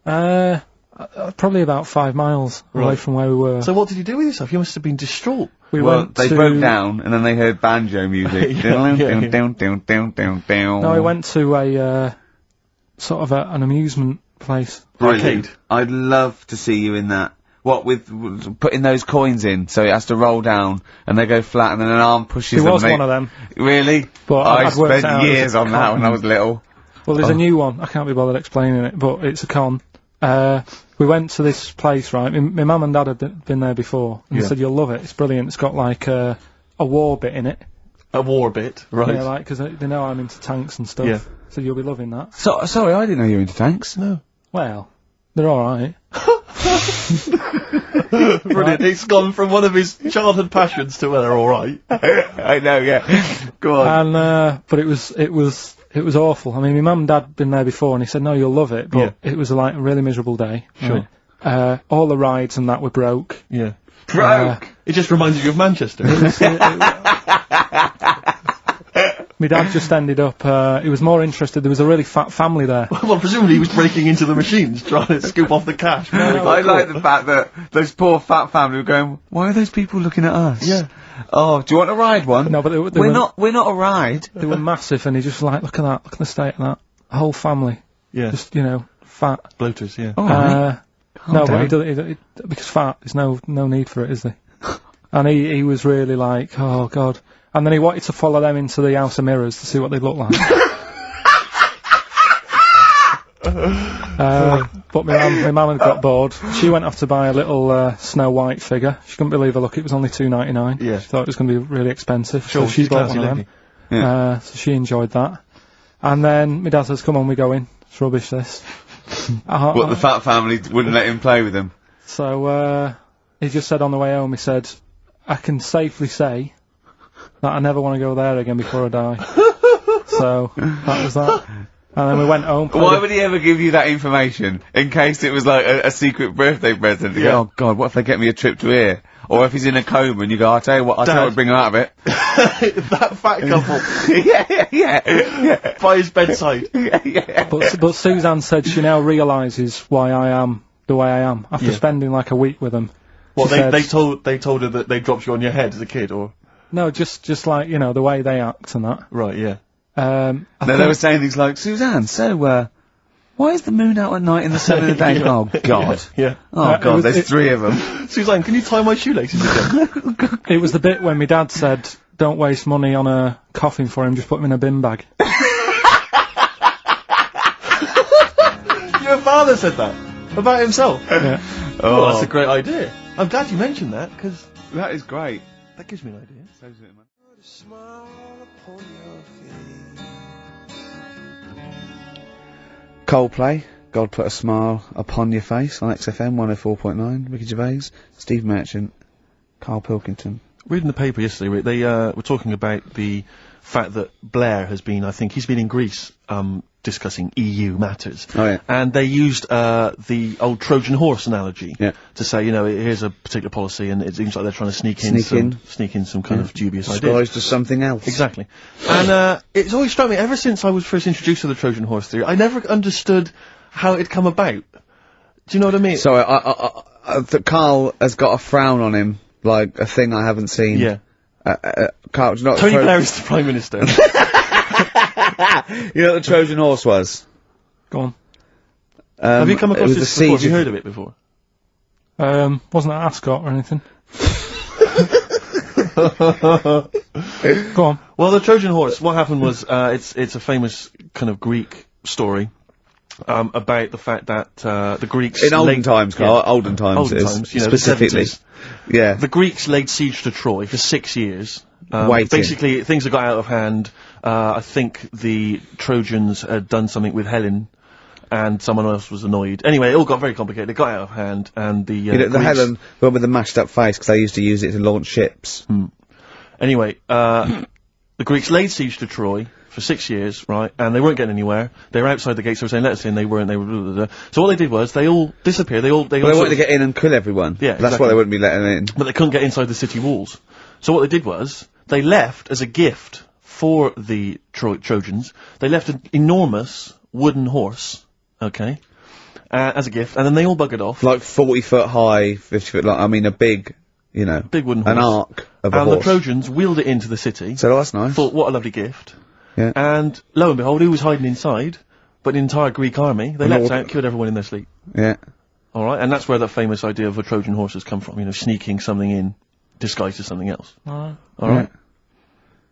Probably about 5 miles away Right. from where we were. So what did you do with yourself? You must have been distraught. we Well, went they to, broke down, and then they heard banjo music. Yeah. No, we went to a, sort of an amusement place. Arcade. I'd love to see you in that. What, with putting those coins in, so it has to roll down, and they go flat, and then an arm pushes There them. was one of them. Really? But I I'd worked spent out it was years a on that con. when I was little. Well, there's a new one. I can't be bothered explaining it, but it's a con. We went to this place, right? My mum and dad had been there before, and Yeah. they said, you'll love it. It's brilliant. It's got like a war bit in it. A war bit, right? Yeah, like, because they know I'm into tanks and stuff. Yeah. So you'll be loving that. So, sorry, I didn't know you were into tanks. No. Well, they're alright. Brilliant. It's gone from one of his childhood passions to, well, they're alright. I know, yeah. Go on. And, but it was awful. I mean, my mum and dad had been there before, and he said, no, you'll love it, but Yeah. it was like a really miserable day. Sure. Right? All the rides and that were broke. Yeah. Broke! It just reminds you of Manchester. My dad just ended up, he was more interested, there was a really fat family there. Well, presumably he was breaking into the machines, trying to scoop off the cash. I like the fact that those poor fat family were going, why are those people looking at us? Yeah. Oh, do you want to ride one? No, but they we're not a ride. They were massive, and he just like, look at that, look at the state of that. The whole family. Yeah. Just, fat. Bloaters, yeah. Alright. No, down. but because fat, there's no need for it, is there? And he was really like, oh god. And then he wanted to follow them into the House of Mirrors to see what they look like. But my mum had got bored. She went off to buy a little Snow White figure. She couldn't believe her luck. It was only $2.99. Yeah. She thought it was going to be really expensive. Sure, so she she's bought classy one of lady. them. Yeah. So she enjoyed that. And then my dad says, come on, we go in. It's rubbish, this. What, the fat family wouldn't let him play with them? So, he just said on the way home, he said, I can safely say that I never want to go there again before I die. So, that was that. And then we went home. Why would he ever give you that information? In case it was like a secret birthday present. You go, oh god, what if they get me a trip to here? Or if he's in a coma and you go, I'll tell you what, bring him out of it. That fat couple yeah. by his bedside. Yeah. But Suzanne said she now realises why I am the way I am after spending like a week with them. Well, She said- they told her that they dropped you on your head as a kid, or No, just like, the way they act and that. right? Yeah. I No, they were saying things like, Suzanne, so, why is the moon out at night and the sun in the day? Yeah. Oh god. Yeah. Oh god, there's it- 3 of them. Suzanne, can you tie my shoelaces again? It was the bit when my dad said, don't waste money on a coffin for him, just put him in a bin bag. Your father said that about himself. Yeah. Oh, that's a great idea. I'm glad you mentioned that, because That is great. that gives me an idea. Coldplay, God Put a Smile Upon Your Face on XFM 104.9, Ricky Gervais, Steve Merchant, Karl Pilkington. Reading the paper yesterday, they were talking about the fact that Blair has been, I think, he's been in Greece, discussing EU matters. Oh, yeah. And they used the old Trojan horse analogy Yeah. to say, here's a particular policy, and it seems like they're trying to sneak in some kind of dubious ideas. Disguised to something else. Exactly. And it's always struck me, ever since I was first introduced to the Trojan horse theory, I never understood how it'd come about. Do you know what I mean? So, Karl has got a frown on him, like a thing I haven't seen. Yeah. Karl, do you know what Tony the Blair is the Prime Minister. you know what the Trojan horse was? Go on. Have you come it across was this the before? siege Have you of- heard of it before? Wasn't that Ascot or anything? Go on. Well, the Trojan horse, what happened was, it's a famous kind of Greek story, about the fact that, the Greeks... In olden times, Karl, Yeah. olden times Olden it is, times, the specifically. 70s. Yeah. The Greeks laid siege to Troy for 6 years, Waiting. Basically, things had got out of hand. I think the Trojans had done something with Helen, and someone else was annoyed. Anyway, it all got very complicated. It got out of hand, and the the Greeks- Helen, the one with the mashed up face, because they used to use it to launch ships. Anyway, the Greeks laid siege to Troy for 6 years, right? And they weren't getting anywhere. They were outside the gates. They were saying, "Let us in." They weren't. They were. Blah, blah, blah. So what they did was they all disappeared. They all They sort wanted to of- get in and kill everyone. Yeah, That's exactly. why they wouldn't be letting in. but they couldn't get inside the city walls. So what they did was they left as a gift for the Trojans. They left an enormous wooden horse, okay, as a gift, and then they all buggered off. Like 40 foot high, 50 foot long, I mean a big, Big wooden an horse. arc of a And horse. the Trojans wheeled it into the city. So that's nice. Thought, what a lovely gift. Yeah. And lo and behold, who was hiding inside? But the entire Greek army. They leapt out, killed everyone in their sleep. Yeah. Alright, and that's where that famous idea of a Trojan horse has come from, sneaking something in, disguised as something else. Alright?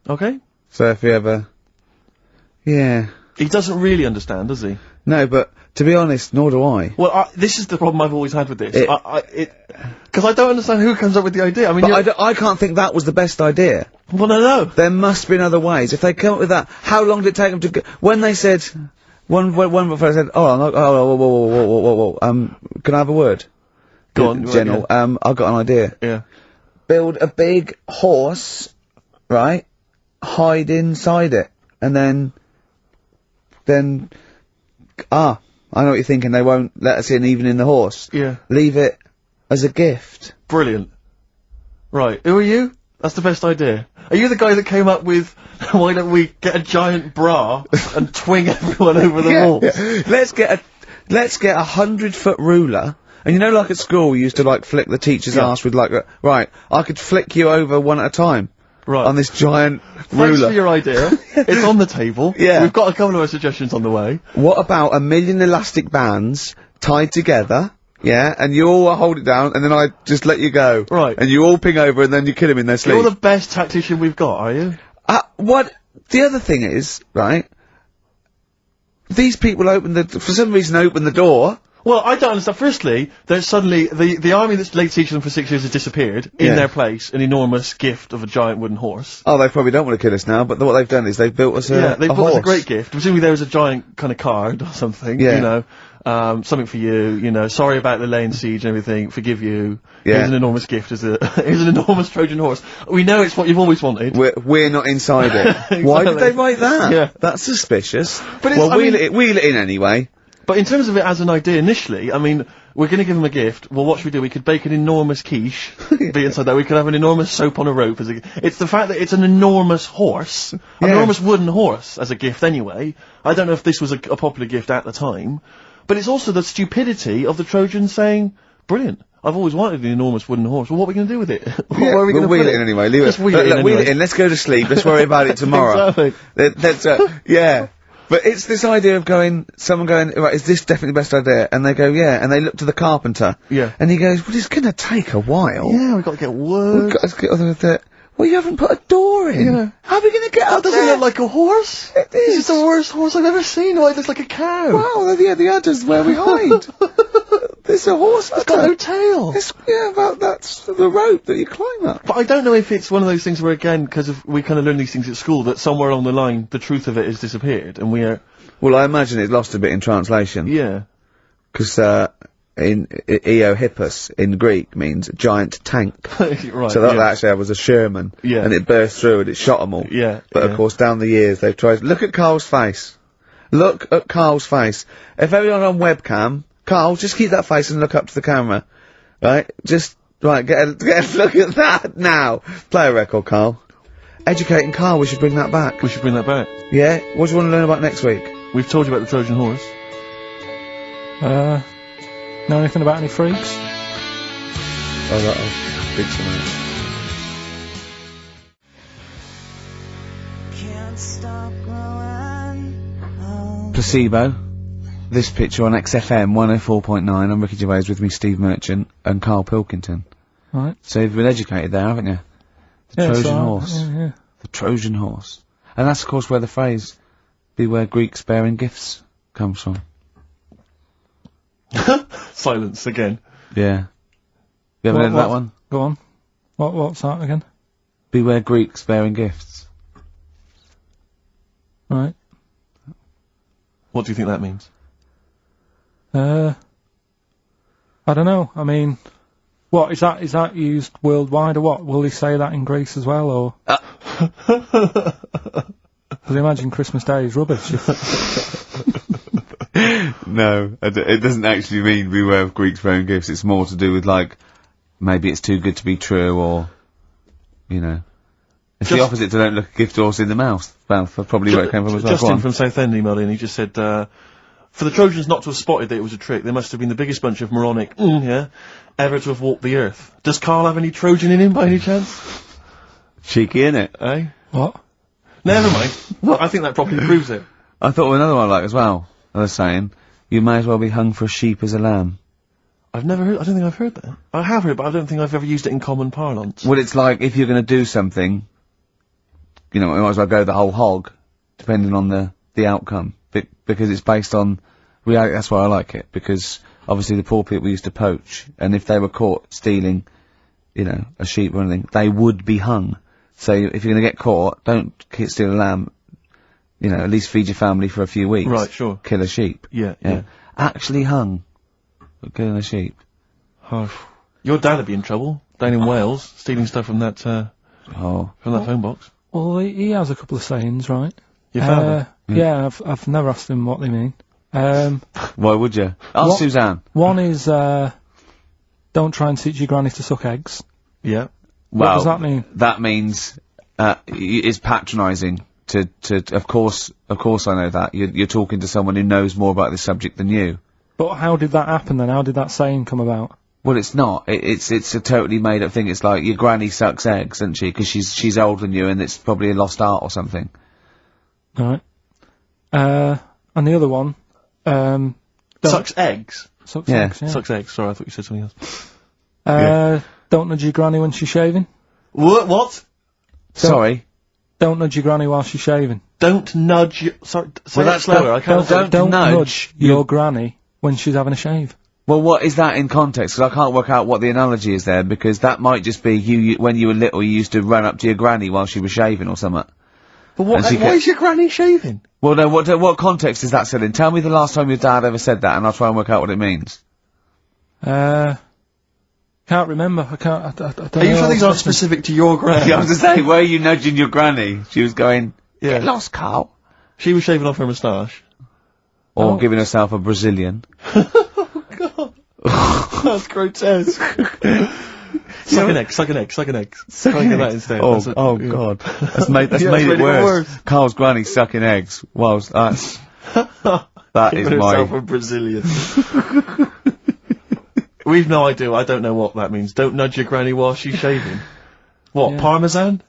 Okay? So if you ever... Yeah. He doesn't really understand, does he? No, but to be honest, nor do I. Well, this is the problem I've always had with this. It- Because I don't understand who comes up with the idea. I mean, But I can't think that was the best idea. well, no. There must be other ways. If they come up with that, how long did it take them to go? When they said... One fellow said, whoa, can I have a word? Go on, General, I've got an idea. Yeah. Build a big horse, right? Hide inside it. And then, I know what you're thinking, they won't let us in even in the horse. Yeah. Leave it as a gift. Brilliant. Right, who are you? That's the best idea. Are you the guy that came up with, why don't we get a giant bra and twing everyone over the walls? Yeah. Let's get a 100-foot ruler. And like at school, we used to like flick the teacher's ass with like right, I could flick you over one at a time. Right. On this giant Thanks ruler. for your idea. It's on the table. Yeah. We've got a couple of other suggestions on the way. What about 1,000,000 elastic bands tied together? Yeah, and you all hold it down, and then I just let you go. Right. And you all ping over, and then you kill him in their sleep. You're the best tactician we've got, are you? What? The other thing is, right? These people for some reason open the door. Well, I don't understand. Firstly, there's suddenly, the army that's laid siege to them for 6 years has disappeared. In Yeah. their place, an enormous gift of a giant wooden horse. Oh, they probably don't want to kill us now, but what they've done is they've built us a They a brought us a horse. great gift. Presumably there was a giant kind of card or something, Yeah. something for you, sorry about the laying siege and everything, forgive you. Yeah. Here's an enormous gift here's an enormous Trojan horse. We know it's what you've always wanted. We're not inside it. Why did Exactly. they write that? Yeah. That's suspicious. But it's- well, I mean- wheel it in anyway. But in terms of it as an idea initially, I mean, we're going to give him a gift. Well, what should we do? We could bake an enormous quiche, be inside that. We could have an enormous soap on a rope as a It's the fact that it's an enormous horse, an Yeah. enormous wooden horse as a gift anyway. I don't know if this was a popular gift at the time, but it's also the stupidity of the Trojans saying, brilliant, I've always wanted an enormous wooden horse. Well, what are we going to do with it? Where are we we'll going to wheel put it in anyway. Leave Just it. wheel it in Wheel anyway. it in. Let's go to sleep. Let's worry about it tomorrow. Exactly. Yeah. But it's this idea of someone going, right, is this definitely the best idea? And they go, yeah, and they look to the carpenter. Yeah. And he goes, well, it's gonna take a while. Yeah, we've got to get wood. We've got to get other with it. Well, you haven't put a door in. Yeah. How are we gonna get up Doesn't it there? look like a horse? It This is. is the worst horse I've ever seen. Why, it looks like a cow. Wow, yeah, the udder's where we hide. There's a horse. It's got no tail. That's the rope that you climb up. But I don't know if it's one of those things where, again, because we kind of learn these things at school, that somewhere along the line, the truth of it has disappeared, and we are... Well, I imagine it lost a bit in translation. Yeah. Because, in Eohippus in Greek means giant tank. Right, So that yeah. actually was a Sherman. Yeah. And it burst through and it shot them all. Yeah, But yeah. of course, down the years, they've tried. Look at Karl's face. Look at Karl's face. If everyone on webcam, Karl, just keep that face and look up to the camera. Right? Just, right, get a look at that now. Play a record, Karl. Educating Karl, we should bring that back. We should bring that back. Yeah? What do you want to learn about next week? We've told you about the Trojan horse. Know anything about any freaks? Oh, that'll big tonight. Can't stop growing old. Placebo. This picture on XFM 104.9. I'm Ricky Gervais, with me Steve Merchant and Karl Pilkington. Right. So you've been educated there, haven't you? The Trojan so, horse. Yeah. The Trojan horse. And that's of course where the phrase, beware Greeks bearing gifts, comes from. Silence again. Yeah. You ever heard of that one? Go on. What's that again? Beware Greeks bearing gifts. Right. What do you think that means? I don't know. I mean, what is that? Is that used worldwide or what? Will he say that in Greece as well, or? Because I imagine Christmas Day is rubbish. No, it doesn't actually mean beware of Greeks bearing gifts. It's more to do with, like, maybe it's too good to be true, or, you know. It's the opposite to don't look a gift horse in the mouth. Well, probably where it came from as well. Justin from Southend emailed in, he just said, for the Trojans not to have spotted that it was a trick, they must have been the biggest bunch of moronic, ever to have walked the earth. Does Karl have any Trojan in him by any chance? Cheeky, innit? Eh? What? Never mind. I think that probably proves it. I thought of another one I like as well. I was saying, you may as well be hung for a sheep as a lamb. I've never heard, I don't think I've heard that. I have heard it, but I don't think I've ever used it in common parlance. Well, it's like, if you're going to do something, you know, you might as well go the whole hog, depending on the outcome. Because it's based on reality. That's why I like it, because obviously the poor people used to poach, and if they were caught stealing, you know, a sheep or anything, they would be hung. So if you're going to get caught, don't steal a lamb, you know, at least feed your family for a few weeks. Right, sure. Kill a sheep. Yeah. Actually hung for killing a sheep. Oh. Your dad would be in trouble, down in Wales, stealing stuff from that, from that phone box. Well, he has a couple of sayings, right? Your father? Yeah, I've never asked him what they mean. Why would you? Ask Suzanne. One is, don't try and teach your granny to suck eggs. Yeah. What does that mean? That means, it's patronising of course I know that. You're talking to someone who knows more about this subject than you. But how did that happen then? How did that saying come about? Well, it's not. It's a totally made up thing. It's like, your granny sucks eggs, doesn't she? Because she's older than you, and it's probably a lost art or something. Right. And the other one, Sucks eggs? Sucks eggs, yeah. Sucks eggs, sorry, I thought you said something else. Don't nudge your granny when she's shaving. What? Sorry? Don't nudge your granny while she's shaving. Don't nudge your... Sorry, say Well, that that's slower, I can't... Don't nudge your granny when she's having a shave. Well, what is that in context? Because I can't work out what the analogy is there, because that might just be you when you were little, you used to run up to your granny while she was shaving or something. But why is your granny shaving? Well, no, what context is that said in? Tell me the last time your dad ever said that, and I'll try and work out what it means. Can't remember. I don't know. Are you sure these aren't specific to your granny? I was to say, were you nudging your granny? She was going, get lost, Karl. She was shaving off her moustache. Or giving herself a Brazilian. Oh, God. That's grotesque. Suck an egg. Try and get that instead. Oh, God. That's made it worse. Karl's granny sucking eggs. Whilst that is herself a Brazilian. We've no idea. I don't know what that means. Don't nudge your granny while she's shaving. What, Parmesan?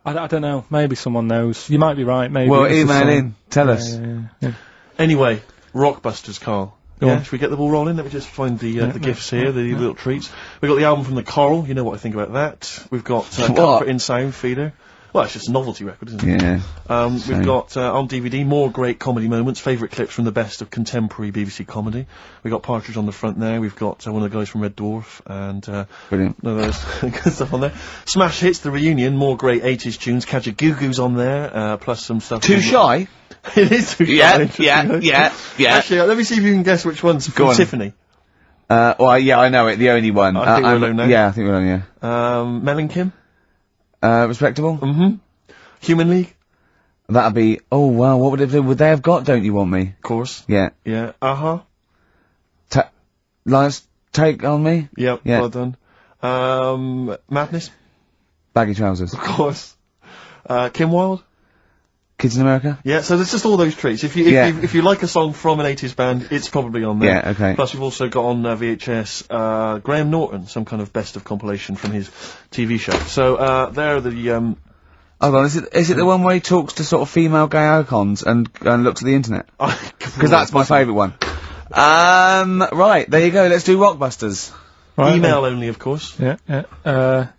I don't know. Maybe someone knows. You might be right. Maybe. Well, email in. Tell us. Yeah. Anyway, Rockbusters, Karl. Go on. Should we get the ball rolling? Let me just find the gifts here, the little treats. We've got the album from the Coral. You know what I think about that. We've got Comfort in Sound Feeder. Well, it's just a novelty record, isn't it? Yeah. We've got, on DVD, more great comedy moments, favourite clips from the best of contemporary BBC comedy. We've got Partridge on the front there. We've got one of the guys from Red Dwarf, and, brilliant. No, there's good stuff on there. Smash Hits, the reunion, more great 80s tunes. Kajagoogoo's on there, plus some stuff. Too Shy? It is Too Shy. Yeah. Actually, let me see if you can guess which one's from Tiffany. Well, yeah, I know it, the only one. I think we're alone now. Yeah, I think we're alone, yeah. Mel and Kim? Respectable? Mm-hmm. Human League? That'd be, oh wow, what would they have got, Don't You Want Me? Of course. Yeah. Yeah. Lions Take On Me? Yep, yeah. Well done. Madness? Baggy Trousers. Of course. Kim Wilde? Kids in America? Yeah, so there's just all those treats. If you like a song from an 80s band, it's probably on there. Yeah, okay. Plus we've also got on VHS, Graham Norton, some kind of best of compilation from his TV show. So, there are the, Hold on, is it the one where he talks to sort of female gay icons and looks at the internet? Because that's my favourite one. Right, there you go, let's do Rockbusters. Right, email only, of course. Yeah.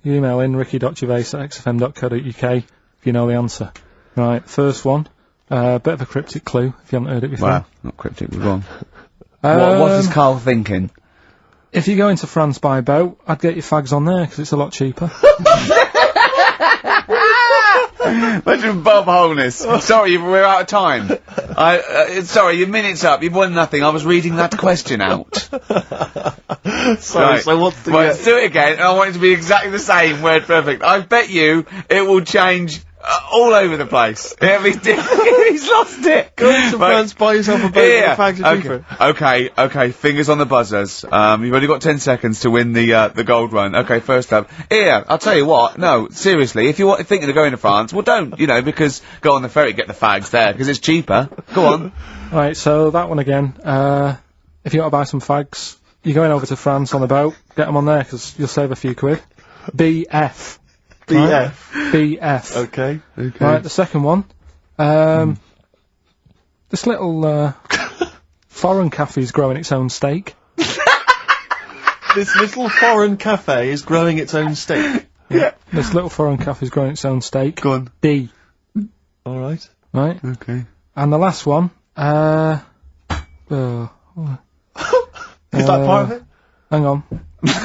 You email in ricky.gervais@xfm.co.uk if you know the answer. Right, first one, bit of a cryptic clue if you haven't heard it before. Well, not cryptic, we're wrong. What is Karl thinking? If you go into France by boat, I'd get your fags on there because it's a lot cheaper. Imagine Bob Holness. Sorry, we're out of time. Sorry, your minute's up. You've won nothing. I was reading that question out. Sorry, Right. so what's the... Right, let's do it again, and I want it to be exactly the same, word perfect. I bet you it will change all over the place. It'll be he's lost it. Go to France, buy yourself a boat Yeah. with fags of cheaper. Okay, fingers on the buzzers. You've only got 10 seconds to win the gold run. Okay, first up. Here, I'll tell you what, no, seriously, if you're thinking of going to France, well don't, because go on the ferry, get the fags there, because it's cheaper. Go on. Right, so that one again. If you want to buy some fags, you're going over to France on the boat, get them on there, because you'll save a few quid. BF. BF. Right? BF. Okay. Right, the second one. This little foreign cafe's growing its own steak. This little foreign cafe is growing its own steak. Yeah. This little foreign cafe's growing its own steak. Go on. D. Alright. Right? Okay. And the last one, Is that part of it? hang on. He's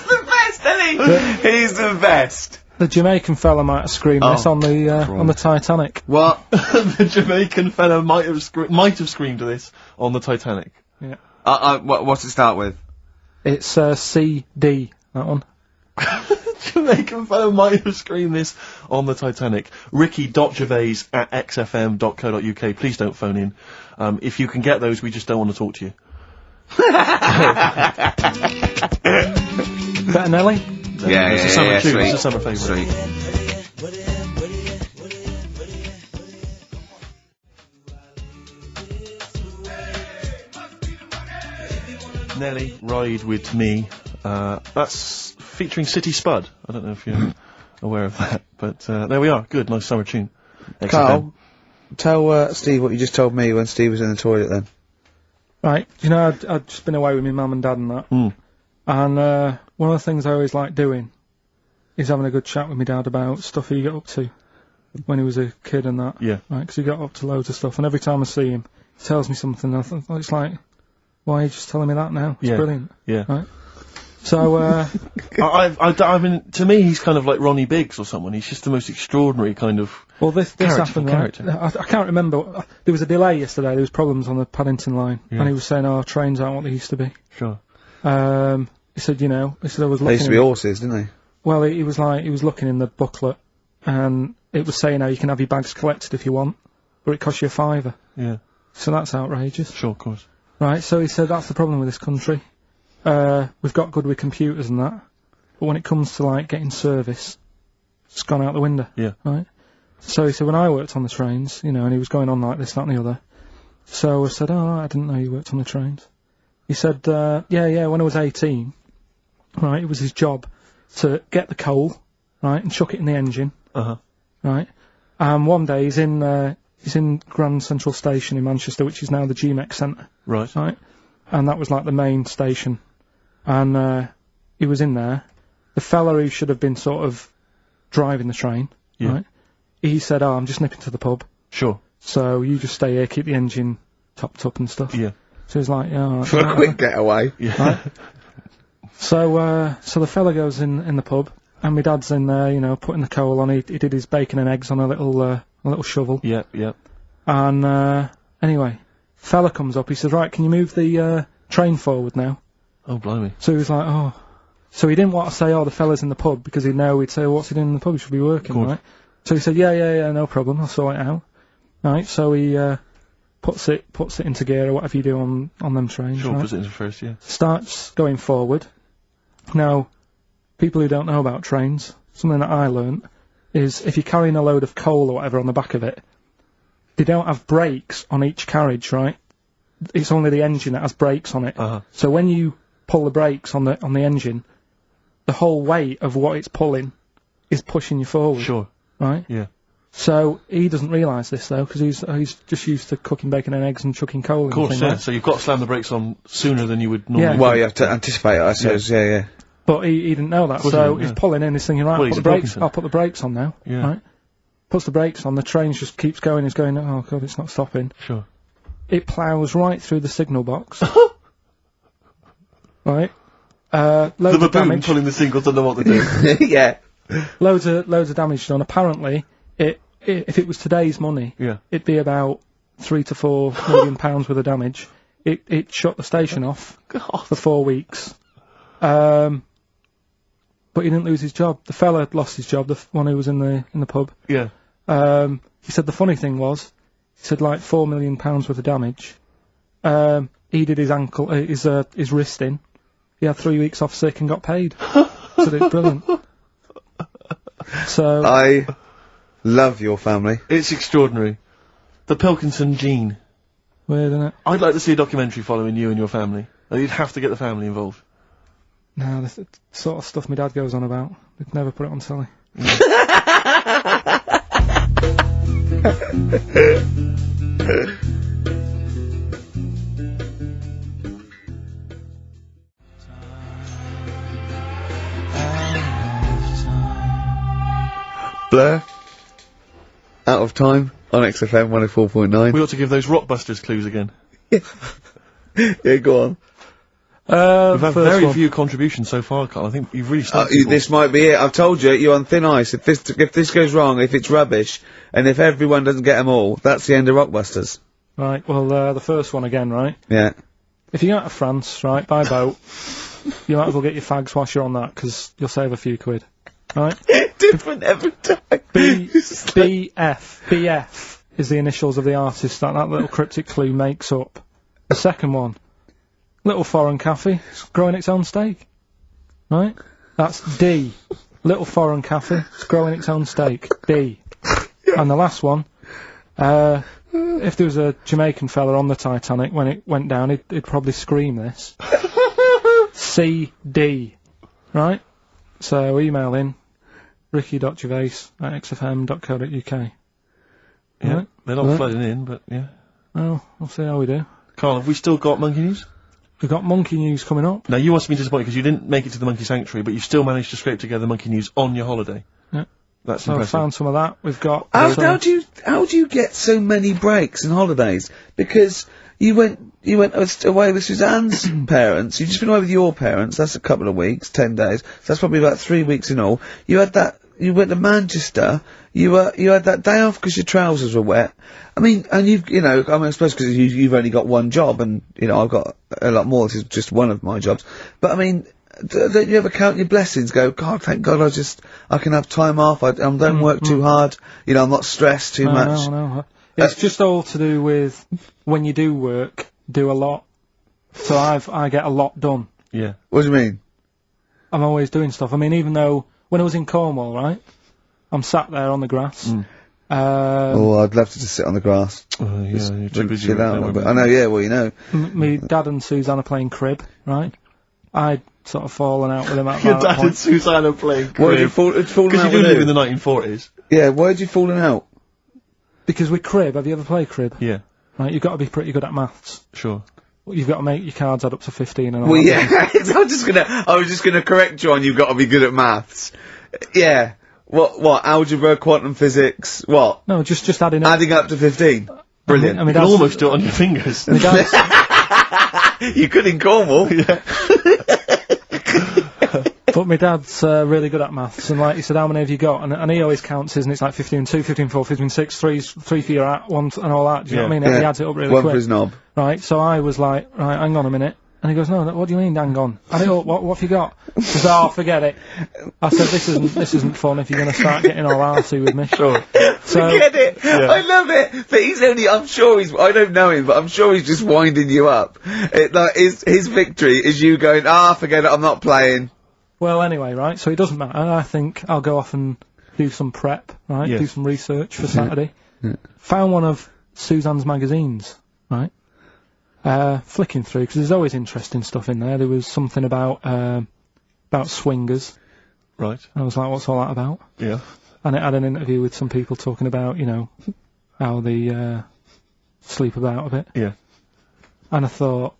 the best, isn't he? He's the best. The Jamaican fella might have screamed this on the Titanic. What? The Jamaican fella might have screamed this on the Titanic. Yeah. What's it start with? It's CD, that one. Jamaican fellow might have screamed this on the Titanic. Ricky.gervais@xfm.co.uk. Please don't phone in. If you can get those, we just don't want to talk to you. Better Nelly? Yeah, It's a summer tune. sweet. It's a summer favourite. Sweet. Nelly, Ride With Me. That's featuring City Spud. I don't know if you're aware of that, but there we are. Good, nice summer tune. XFM. Carl, tell Steve what you just told me when Steve was in the toilet then. Right, I'd just been away with my mum and dad and that. And one of the things I always like doing is having a good chat with my dad about stuff he got up to when he was a kid and that. Yeah. Right, because he got up to loads of stuff, and every time I see him, he tells me something, and I think, it's like, why are you just telling me that now? It's brilliant. Yeah. Right? So, I mean, to me, he's kind of like Ronnie Biggs or someone. He's just the most extraordinary kind of. well, this happened, right? character. I can't remember. There was a delay yesterday. There was problems on the Paddington line, and he was saying, trains aren't what they used to be. Sure. He said, I was looking. They used to be horses, didn't they? Well, he was looking in the booklet, and it was saying how you can have your bags collected if you want, but it costs you £5. Yeah. So that's outrageous. Sure, of course. Right, so he said that's the problem with this country. We've got good with computers and that, but when it comes to, like, getting service, it's gone out the window. Yeah. Right? So he said, when I worked on the trains, and he was going on like this, that and the other, so I said, I didn't know you worked on the trains. He said, yeah, when I was 18, right, it was his job to get the coal, right, and chuck it in the engine. Uh-huh. Right? And one day he's in Grand Central Station in Manchester, which is now the GMEX Centre. Right. Right? And that was like the main station. And he was in there. The fella who should have been sort of driving the train, right? He said, I'm just nipping to the pub. Sure. So you just stay here, keep the engine topped up and stuff. Yeah. So he's like, all right. For a quick getaway. Yeah. Right? So the fella goes in the pub, and my dad's in there, putting the coal on. He did his bacon and eggs on a little shovel. Yeah. And anyway, fella comes up. He says, right, can you move the train forward now? Oh, blimey. So he was like, oh. So he didn't want to say, the fella's in the pub, because he'd know we'd say, what's he doing in the pub? He should be working, right? So he said, yeah, no problem. I'll sort it out. Right, so he puts it into gear or whatever you do on them trains. Sure, right? puts it into first, yeah. Starts going forward. Now, people who don't know about trains, something that I learnt is if you're carrying a load of coal or whatever on the back of it, they don't have brakes on each carriage, right? It's only the engine that has brakes on it. Uh-huh. So when you pull the brakes on the engine, the whole weight of what it's pulling is pushing you forward. Sure. Right? Yeah. So he doesn't realise this though, because he's just used to cooking bacon and eggs and chucking coal in. Of course, thing, yeah. right? So you've got to slam the brakes on sooner than you would normally. Yeah. Well, you have to anticipate it, I suppose. Yeah. But he didn't know that, course so he didn't, he's yeah. pulling in, he's thinking, right, Well, he's a Pilkington. I'll put the brakes on now. Yeah. Right? Puts the brakes on, the train just keeps going, he's going, oh god, it's not stopping. Sure. It ploughs right through the signal box. Right? Loads The of baboon damage. pulling the signal doesn't know what to do. Yeah. loads of damage done. Apparently, if it was today's money, it'd be about £3 to £4 million worth of damage. It shut the station off for 4 weeks. But he didn't lose his job. The fella lost his job, the one who was in the pub. Yeah. He said the funny thing was, he said like £4 million worth of damage. He did his ankle, his wrist in. He had 3 weeks off sick and got paid. So it's brilliant. So I love your family. It's extraordinary. The Pilkington gene. Weird, isn't it? I'd like to see a documentary following you and your family. You'd have to get the family involved. No, the sort of stuff my dad goes on about. They'd never put it on telly. Blur. Out of Time on XFM 104.9. We ought to give those Rockbusters clues again. Yeah, go on. We've had very few contributions so far, Carl. I think you've really stuck people. This might be it. I've told you, you're on thin ice. If this goes wrong, if it's rubbish, and if everyone doesn't get them all, that's the end of Rockbusters. Right, well, the first one again, right? Yeah. If you go out to France, right, by boat, you might as well get your fags whilst you're on that, because you'll save a few quid. Right? Different every time. BF is the initials of the artist that little cryptic clue makes up. The second one, Little Foreign Cafe, it's growing its own steak. Right? That's D. Little Foreign Cafe, it's growing its own steak. D. And the last one, if there was a Jamaican fella on the Titanic when it went down, he'd probably scream this. CD. Right? So email in ricky.gervais@xfm.co.uk. Yeah, right? They're not flooding in, but yeah. Well, we'll see how we do. Carl, have we still got monkey news? We've got monkey news coming up. Now, you must be disappointed because you didn't make it to the monkey sanctuary, but you still managed to scrape together monkey news on your holiday. Yeah. That's so impressive. I found some of that. We've got... How do you get so many breaks and holidays? Because you went away with Suzanne's parents. You've just been away with your parents. That's a couple of weeks, 10 days. So that's probably about 3 weeks in all. You went to Manchester. You had that day off because your trousers were wet. I mean, and I suppose because you've only got one job, and I've got a lot more. This is just one of my jobs. But I mean, don't you ever count your blessings? Go, God, thank God, I can have time off. I don't work too hard. I'm not stressed too much. No. It's just all to do with when you do work, do a lot. So I get a lot done. Yeah. What do you mean? I'm always doing stuff. I mean, even though when I was in Cornwall, right, I'm sat there on the grass. I'd love to just sit on the grass. You're too busy. Chill out a little bit. I know, yeah, well, you know. Me dad and Suzanne are playing crib, right? I'd sort of fallen out with him at Your that dad point. and Suzanne are playing crib. Why did you fallen out? Because you do live in the 1940s. Yeah, why did you fallen out? Because with crib, have you ever played crib? Yeah. Right, you've got to be pretty good at maths. Sure. You've got to make your cards add up to 15 and all Well, that. yeah, I was just gonna correct you on you've got to be good at maths. Yeah. What, algebra, quantum physics, what? No, just adding up. Adding up to 15. Brilliant. I mean, You can almost do it on your fingers. my dad's, You could in Cornwall. Yeah. but my dad's really good at maths, and like he said, how many have you got? And he always counts his, and it's like 15 2, 15 4, 15 6, 3 for your at, 1 and all that. Do you know what I mean? Yeah. He adds it up really One quick. for his knob. Right, so I was like, right, hang on a minute. And he goes, no, what do you mean, hang on? I don't, what have you got? He says, oh, forget it. I said, this isn't fun if you're going to start getting all arsey with me. Sure. So, Forget it. Yeah. I love it. But I don't know him, but I'm sure he's just winding you up. His victory is you going, forget it, I'm not playing. well, anyway, right, so it doesn't matter. I think I'll go off and do some prep, right? Yes. Do some research for Saturday. Found one of Suzanne's magazines, right? Flicking through, because there's always interesting stuff in there. There was something about swingers. Right. And I was like, what's all that about? Yeah. And it had an interview with some people talking about, how they sleep about a bit. Yeah. And I thought,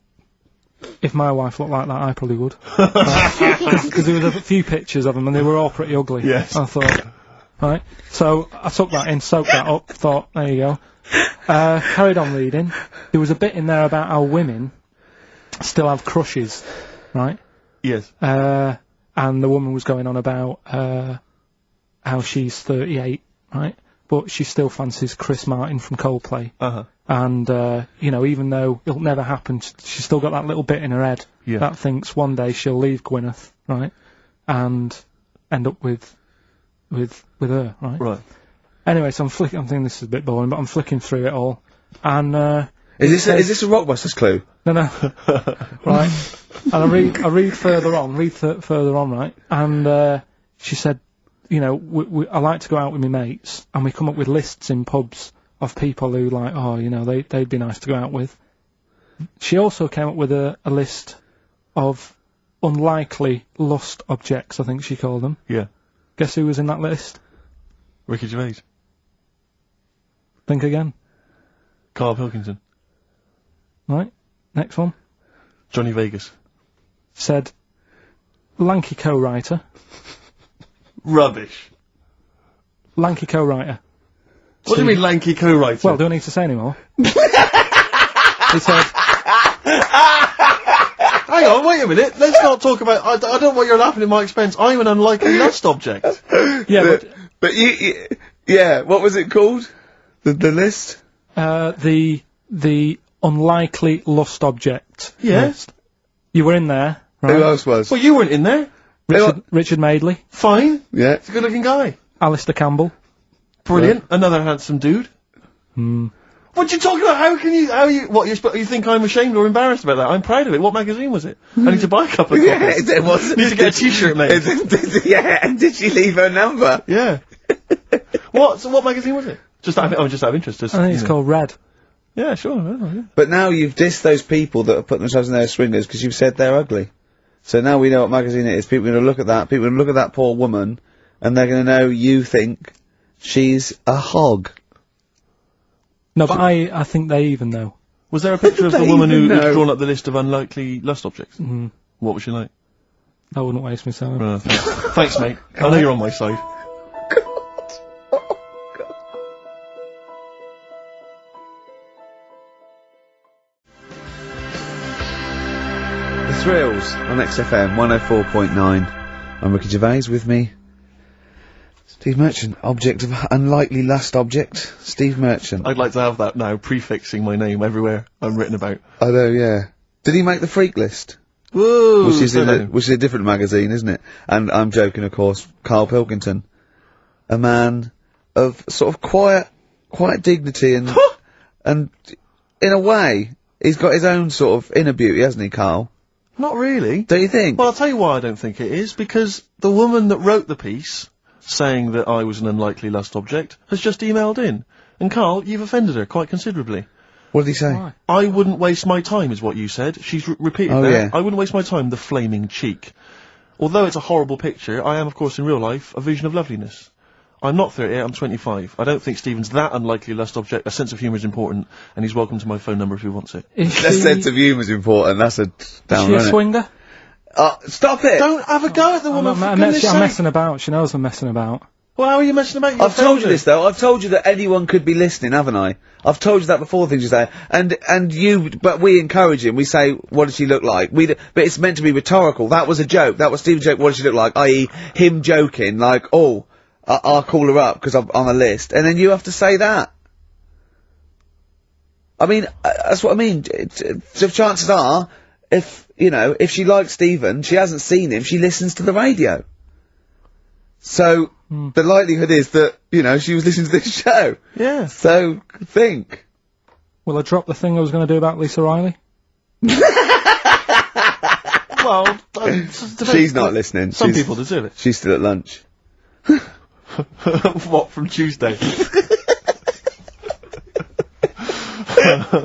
if my wife looked like that, I probably would. Because there was a few pictures of them, and they were all pretty ugly. Yes. I thought, right. So I took that in, soaked that up, thought, there you go. Carried on reading. There was a bit in there about how women still have crushes, right? Yes. And the woman was going on about how she's 38, right? But she still fancies Chris Martin from Coldplay. Uh-huh. And, you know, even though it'll never happen, she's still got that little bit in her head that thinks one day she'll leave Gwyneth, right? And end up with her, right? Right. Anyway, so I'm thinking this is a bit boring, but I'm flicking through it all. And, Is this a Rockbusters clue? No. Right. And I read further on, right? And, she said, you know, I like to go out with my mates, and we come up with lists in pubs of people who, like, oh, you know, they'd be nice to go out with. She also came up with a list of unlikely lost objects, I think she called them. Yeah. Guess who was in that list? Ricky Gervais. Think again. Karl Pilkington. Right. Next one. Johnny Vegas. Said, lanky co-writer. Rubbish. Lanky co-writer. What do you mean, lanky co-writer? Well, do I need to say any more? He said... Hang on, wait a minute. Let's not talk about... I don't know what you're laughing at my expense. I'm an unlikely lust object. Yeah, but yeah, what was it called? The list? The unlikely lost object. Yes. List. You were in there, right? Who else was? Well, you weren't in there. Richard Madeley. Fine. Yeah. He's a good-looking guy. Alistair Campbell. Brilliant. Another handsome dude. Hmm. What you talking about? You think I'm ashamed or embarrassed about that? I'm proud of it. What magazine was it? I need to buy a couple of copies. Yeah, it was. Need to get a t-shirt made. Yeah, and did she leave her number? Yeah. What magazine was it? Just out of interest. I think it's called Red. Yeah, sure. Yeah. But now you've dissed those people that have put themselves in their swingers because you've said they're ugly. So now we know what magazine it is. People are going to look at that. People are going to look at that poor woman, and they're going to know you think she's a hog. No, but I think they even know. Was there a picture of the woman who's drawn up the list of unlikely lust objects? Mm-hmm. What was she like? I wouldn't waste my time. Thanks, mate. I know you're on my side. The Thrills on XFM 104.9. I'm Ricky Gervais, with me Steve Merchant, object of unlikely lust object, Steve Merchant. I'd like to have that now, prefixing my name everywhere I'm written about. I know, yeah. Did he make the freak list? Whoa! Which is a different magazine, isn't it? And I'm joking, of course. Karl Pilkington, a man of sort of quiet dignity and and in a way, he's got his own sort of inner beauty, hasn't he, Karl? Not really. Don't you think? Well, I'll tell you why I don't think it is, because the woman that wrote the piece, saying that I was an unlikely lust object, has just emailed in. And Karl, you've offended her quite considerably. What did he say? Why? I wouldn't waste my time, is what you said. She's repeated that. Yeah. I wouldn't waste my time, the flaming cheek. Although it's a horrible picture, I am, of course, in real life, a vision of loveliness. I'm not 38, I'm 25. I don't think Stephen's that unlikely lust object. A sense of humour is important, and he's welcome to my phone number if he wants it. That sense of humour's important, that's a down, Is she a swinger? Stop it! Don't have a go at the woman, for goodness sake. I'm messing about. She knows I'm messing about. Well, how are you messing about? I've told you this, though. I've told you that anyone could be listening, haven't I? I've told you that before, things you say. But we encourage him. We say, what does she look like? But it's meant to be rhetorical. That was a joke. That was Stephen's joke, what does she look like? I.e., him joking, like, I'll call her up because I'm on a list. And then you have to say that. I mean, that's what I mean. So chances are, if she likes Stephen, she hasn't seen him, she listens to the radio. So, the likelihood is that, she was listening to this show. Yeah. So, think. Will I drop the thing I was going to do about Lisa Riley? Well, she's not listening. Some people deserve it. She's still at lunch. What, from Tuesday?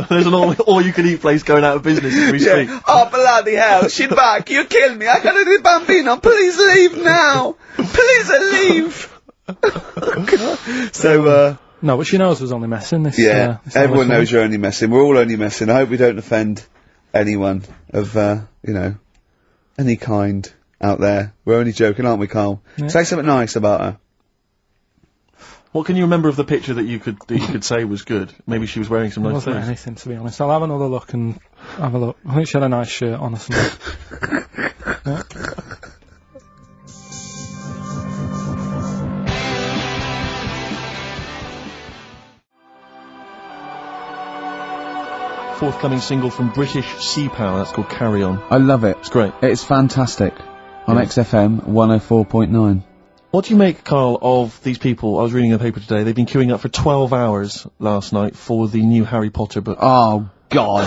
There's an all-you-can-eat place going out of business as we speak. Oh, bloody hell, she's back, you killed me, I gotta do Bambino, please leave now! Please leave! So, No, but she knows I was only messing. This everyone knows you're only messing, we're all only messing. I hope we don't offend anyone of, any kind out there. We're only joking, aren't we, Karl? Yeah. Say something nice about her. What can you remember of the picture that you could say was good? Maybe she was wearing some nice wasn't clothes. anything, to be honest. I'll have another look and have a look. I think she had a nice shirt on or something. Yeah. forthcoming single from British Sea Power. That's called Carry On. I love it. It's great. It's fantastic. On XFM 104.9. What do you make, Karl, of these people? I was reading a paper today. They've been queuing up for 12 hours last night for the new Harry Potter book. Oh, God.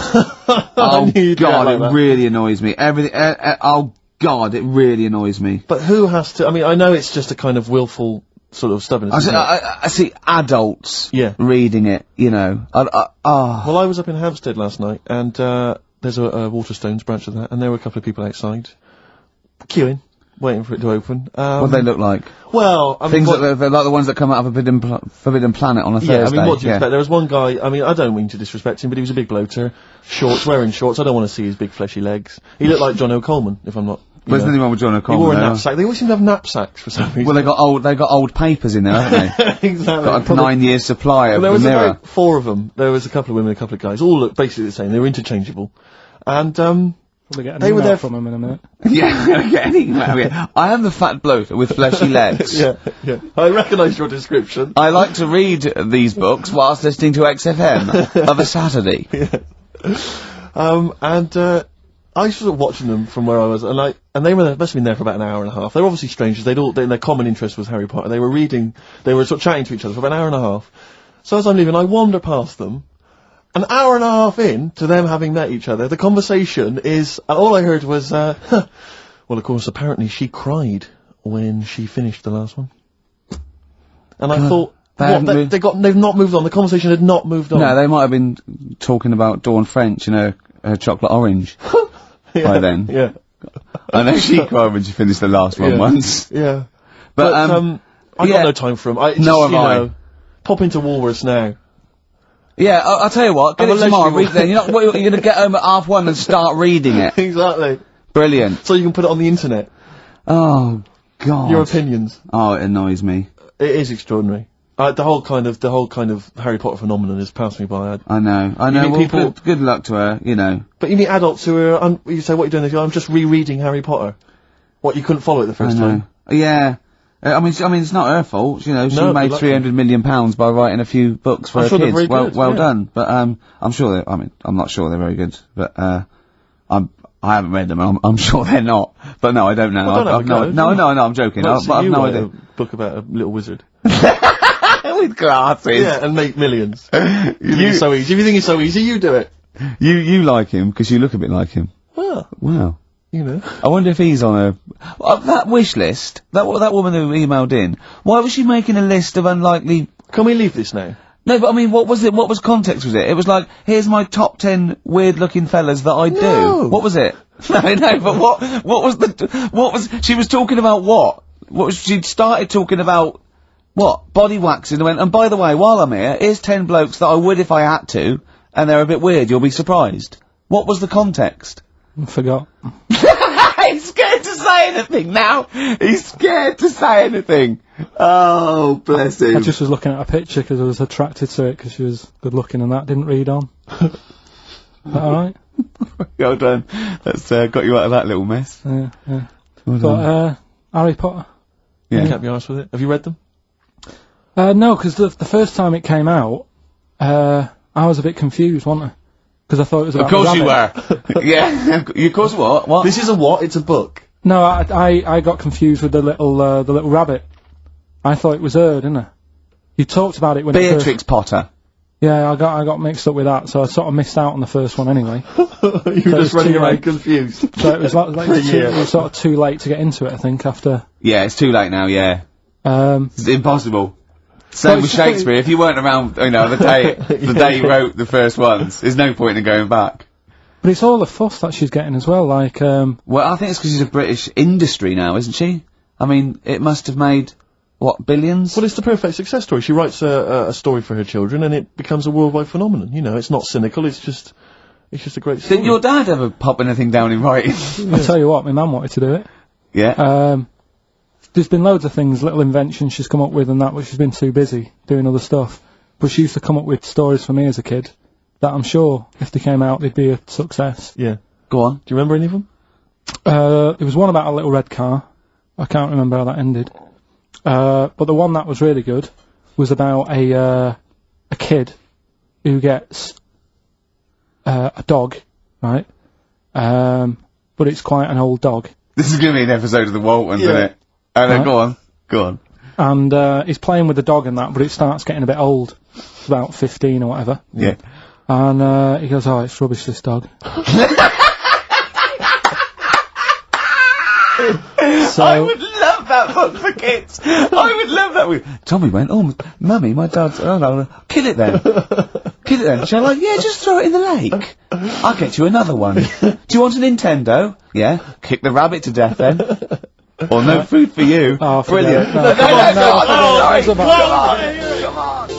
Oh, God, it really annoys me. Everything, oh, God, it really annoys me. But who has to... I mean, I know it's just a kind of willful sort of stubbornness. I see adults reading it, you know. Well, I was up in Hampstead last night, and there's a Waterstones branch of that, and there were a couple of people outside, queuing, waiting for it to open. What do they look like? Well, I mean... Things that they're like the ones that come out of Forbidden Planet on a Thursday. Yeah, I mean, what do you expect? There was one guy, I mean, I don't mean to disrespect him, but he was a big bloater, wearing shorts. I don't want to see his big fleshy legs. He looked like John O'Coleman, if I'm not... There's nothing wrong with John O'Coleman. He wore a knapsack. They always seem to have knapsacks for some reason. Well, they got old papers in there, haven't they? Exactly. Got a 9 years supply of there was the Mirror. about 4 of them. There was a couple of women, a couple of guys, all looked basically the same. They were interchangeable. And, they were there from them in a minute. Yeah, get an email. Yeah. I am the fat bloke with fleshy legs. Yeah. I recognise your description. I like to read these books whilst listening to XFM of a Saturday. Yeah. I was sort of watching them from where I was, and they must have been there for about an hour and a half. They were obviously strangers. Their common interest was Harry Potter. They were sort of chatting to each other for about an hour and a half. So as I'm leaving, I wander past them. An hour and a half in to them having met each other, the conversation is, all I heard was, well, of course, apparently she cried when she finished the last one. And I thought, they've not moved on. The conversation had not moved on. No, they might have been talking about Dawn French, you know, her chocolate orange. By then. Yeah. I know she cried when she finished the last one once. Yeah. But I got no time for them. Pop into Woolworths now. Yeah, I'll tell you what, get it tomorrow, read it. You're gonna get home at 1:30 and start reading it. Exactly. Brilliant. So you can put it on the internet. Oh, God. Your opinions. Oh, it annoys me. It is extraordinary. The whole kind of Harry Potter phenomenon has passed me by. I know. Well, people, good luck to her, you know. But you meet adults who are, you say, what are you doing? They go, I'm just rereading Harry Potter. What, you couldn't follow it the first time? Yeah. I mean, it's not her fault, you know, she made £300 million by writing a few books for her kids. Well done. But, I'm sure I'm not sure they're very good, but, I haven't read them, and I'm sure they're not. But no, I don't know. No, I'm joking. But I've no idea. A book about a little wizard. With glasses. Yeah, and make millions. You think it's so easy. If you think it's so easy, you do it. You like him, because you look a bit like him. Well. Wow. You know. I wonder if he's on that wish list, that woman who emailed in, why was she making a list of unlikely... Can we leave this now? No, but I mean, what was it? What was context was it? It was like, here's my top 10 weird-looking fellas that I do. What was it? No, but what was, she was talking about what? She started talking about, what? Body waxing, and went, and by the way, while I'm here, here's 10 blokes that I would if I had to, and they're a bit weird, you'll be surprised. What was the context? I forgot. He's scared to say anything now! He's scared to say anything! Oh, bless him. I just was looking at a picture because I was attracted to it because she was good looking and that, didn't read on. Is that alright? Well done. That's got you out of that little mess. Yeah. Well but, Harry Potter. Yeah. You can't be honest with it. Have you read them? No, because the first time it came out, I was a bit confused, wasn't I? Because I thought it was about Of course you were. Yeah. Of course what? This is a what? It's a book. No, I got confused with the little rabbit. I thought it was her, didn't I? You talked about it when Beatrix Potter. Yeah, I got mixed up with that, so I sort of missed out on the first one anyway. You were just running around confused. So it was it was sort of too late to get into it, I think, after... Yeah, it's too late now, yeah. It's impossible. Same with Shakespeare, if you weren't around, you know, the day he wrote the first ones, there's no point in going back. But it's all the fuss that she's getting as well, like, Well, I think it's because she's a British industry now, isn't she? I mean, it must have made... What, billions? Well, it's the perfect success story. She writes a story for her children, and it becomes a worldwide phenomenon. You know, it's not cynical. It's just a great story. Didn't your dad ever pop anything down in writing? I'll tell you what, my mum wanted to do it. Yeah. There's been loads of things, little inventions she's come up with and that, but she's been too busy doing other stuff. But she used to come up with stories for me as a kid that I'm sure, if they came out, they'd be a success. Yeah. Go on. Do you remember any of them? There was one about a little red car. I can't remember how that ended. But the one that was really good was about a kid who gets a dog, right? But it's quite an old dog. This is going to be an episode of the Waltons, isn't it? Oh, no, Right. Go on. And he's playing with the dog and that, but it starts getting a bit old. It's about 15 or whatever. Yeah. And he goes, "Oh, it's rubbish, this dog." I would love that book for kids. I would love that. Tommy went, "Oh, Mummy, my dad's... Oh, no, kill it then. Kill it then." She's like, "Yeah, just throw it in the lake. I'll get you another one. Do you want a Nintendo? Yeah. Kick the rabbit to death then. Or no food for you." Oh, brilliant. No, Come on.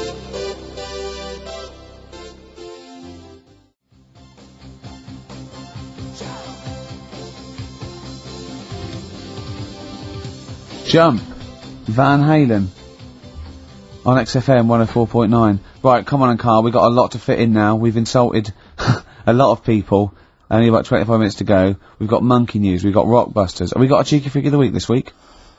Jump, Van Halen, on XFM 104.9. Right, come on, Karl, we've got a lot to fit in now. We've insulted a lot of people. Only about 25 minutes to go. We've got monkey news, we've got rockbusters. Have we got a cheeky freak of the week this week?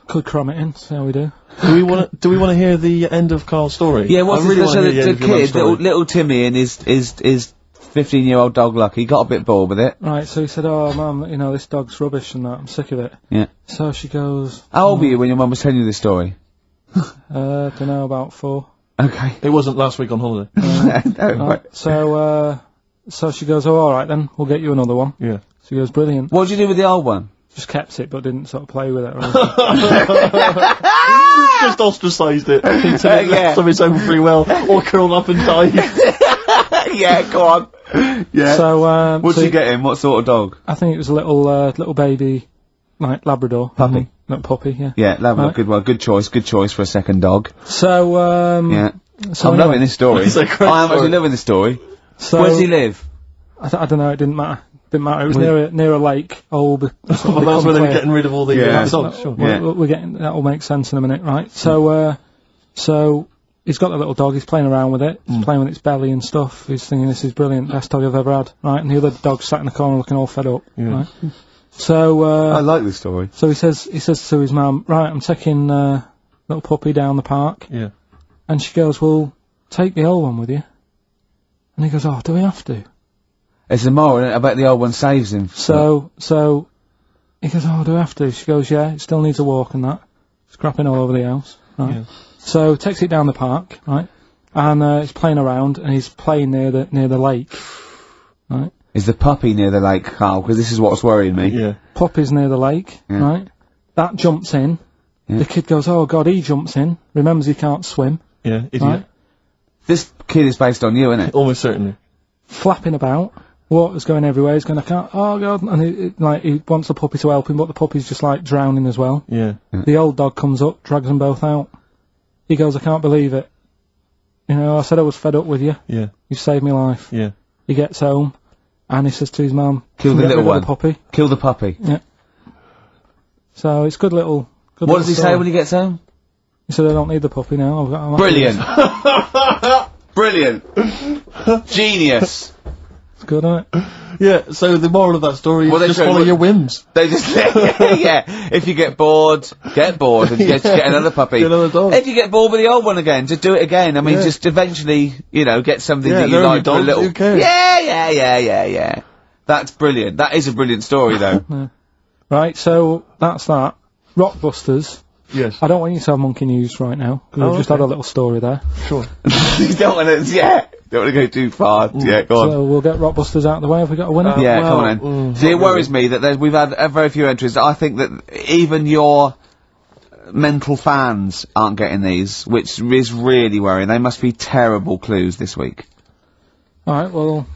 Could cram it in, see how we do. Do we want to hear the end of Karl's story? Yeah, what's I really wanna hear the end of your kid, story. little Timmy and his 15-year-old dog Lucky got a bit bored with it. Right, so he said, "Oh, Mum, you know, this dog's rubbish and that, I'm sick of it." Yeah. So she goes, How old were you when your mum was telling you this story? don't know, about 4. Okay. It wasn't last week on holiday. No, right. So she goes, "Oh, alright then, we'll get you another one." Yeah. She goes, "Brilliant." What did you do with the old one? Just kept it, but didn't sort of play with it or anything. Just ostracised it into Yeah. of its own free will, or curled up and died. Yeah, go on. Yeah. So, What'd you get him? What sort of dog? I think it was a little baby, like Labrador. Puppy. Little puppy, yeah. Yeah, Labrador, Right. good one. Good choice for a second dog. So, Yeah. so I'm anyway, loving this story. It's a great I am actually story. loving this story. So, Where does he live? I don't know, it didn't matter. Didn't matter, it was near a lake. Well, that's where they were getting rid of all the Yeah. dogs. Sure. Yeah. We're getting, that'll make sense in a minute, right? So, so, he's got the little dog, he's playing around with it, he's playing with its belly and stuff, he's thinking this is brilliant, best dog I've ever had, right? And the other dog sat in the corner looking all fed up, right? So, I like this story. so he says to his mum, "Right, I'm taking, little puppy down the park." Yeah. And she goes, "Well, take the old one with you." And he goes, "Oh, do we have to?" It's a moral, isn't it? I bet the old one saves him. So he goes, "Oh, do we have to?" She goes, "Yeah, it still needs a walk and that. Scrapping all over the house." Right? Yeah. So takes it down the park, right? And he's playing around and he's playing near the lake, right? Is the puppy near the lake, Karl? Because this is what's worrying me. Yeah. Puppy's near the lake, Yeah. right? That jumps in. Yeah. The kid goes, "Oh God," he jumps in, remembers he can't swim, Yeah. Idiot. right? This kid is based on you, isn't it? Almost certainly. Flapping about. Water's going everywhere. He's going, "I can't." Oh God! And he wants the puppy to help him, but the puppy's just like drowning as well. Yeah. The old dog comes up, drags them both out. He goes, "I can't believe it. You know, I said I was fed up with you. Yeah. You saved me life." Yeah. He gets home, and he says to his mum, Kill the "Get little rid of one. the puppy." Kill the puppy. So it's good little. Good What little does he story. say when he gets home? He said, "I don't need the puppy now. I'm Brilliant. Brilliant. Genius. It's good, isn't it? Yeah. So the moral of that story is Well, they just show follow what- your whims. They just, yeah. If you get bored and just get another puppy. Get another dog. If you get bored with the old one again, just do it again. I mean, Yeah. just eventually, get something Yeah, that you they're only like for a dogs, little. who cares? Yeah. That's brilliant. That is a brilliant story, though. Right. So that's that. Rockbusters. Yes. I don't want you to have monkey news right now because Oh, we've just okay. had a little story there. Sure. You don't want to go too far. Yeah, go on. So we'll get Rockbusters out of the way. Have we got a winner? Yeah, well, come on then. See, it worries me that we've had very few entries. I think that even your mental fans aren't getting these, which is really worrying. They must be terrible clues this week. All right. Well.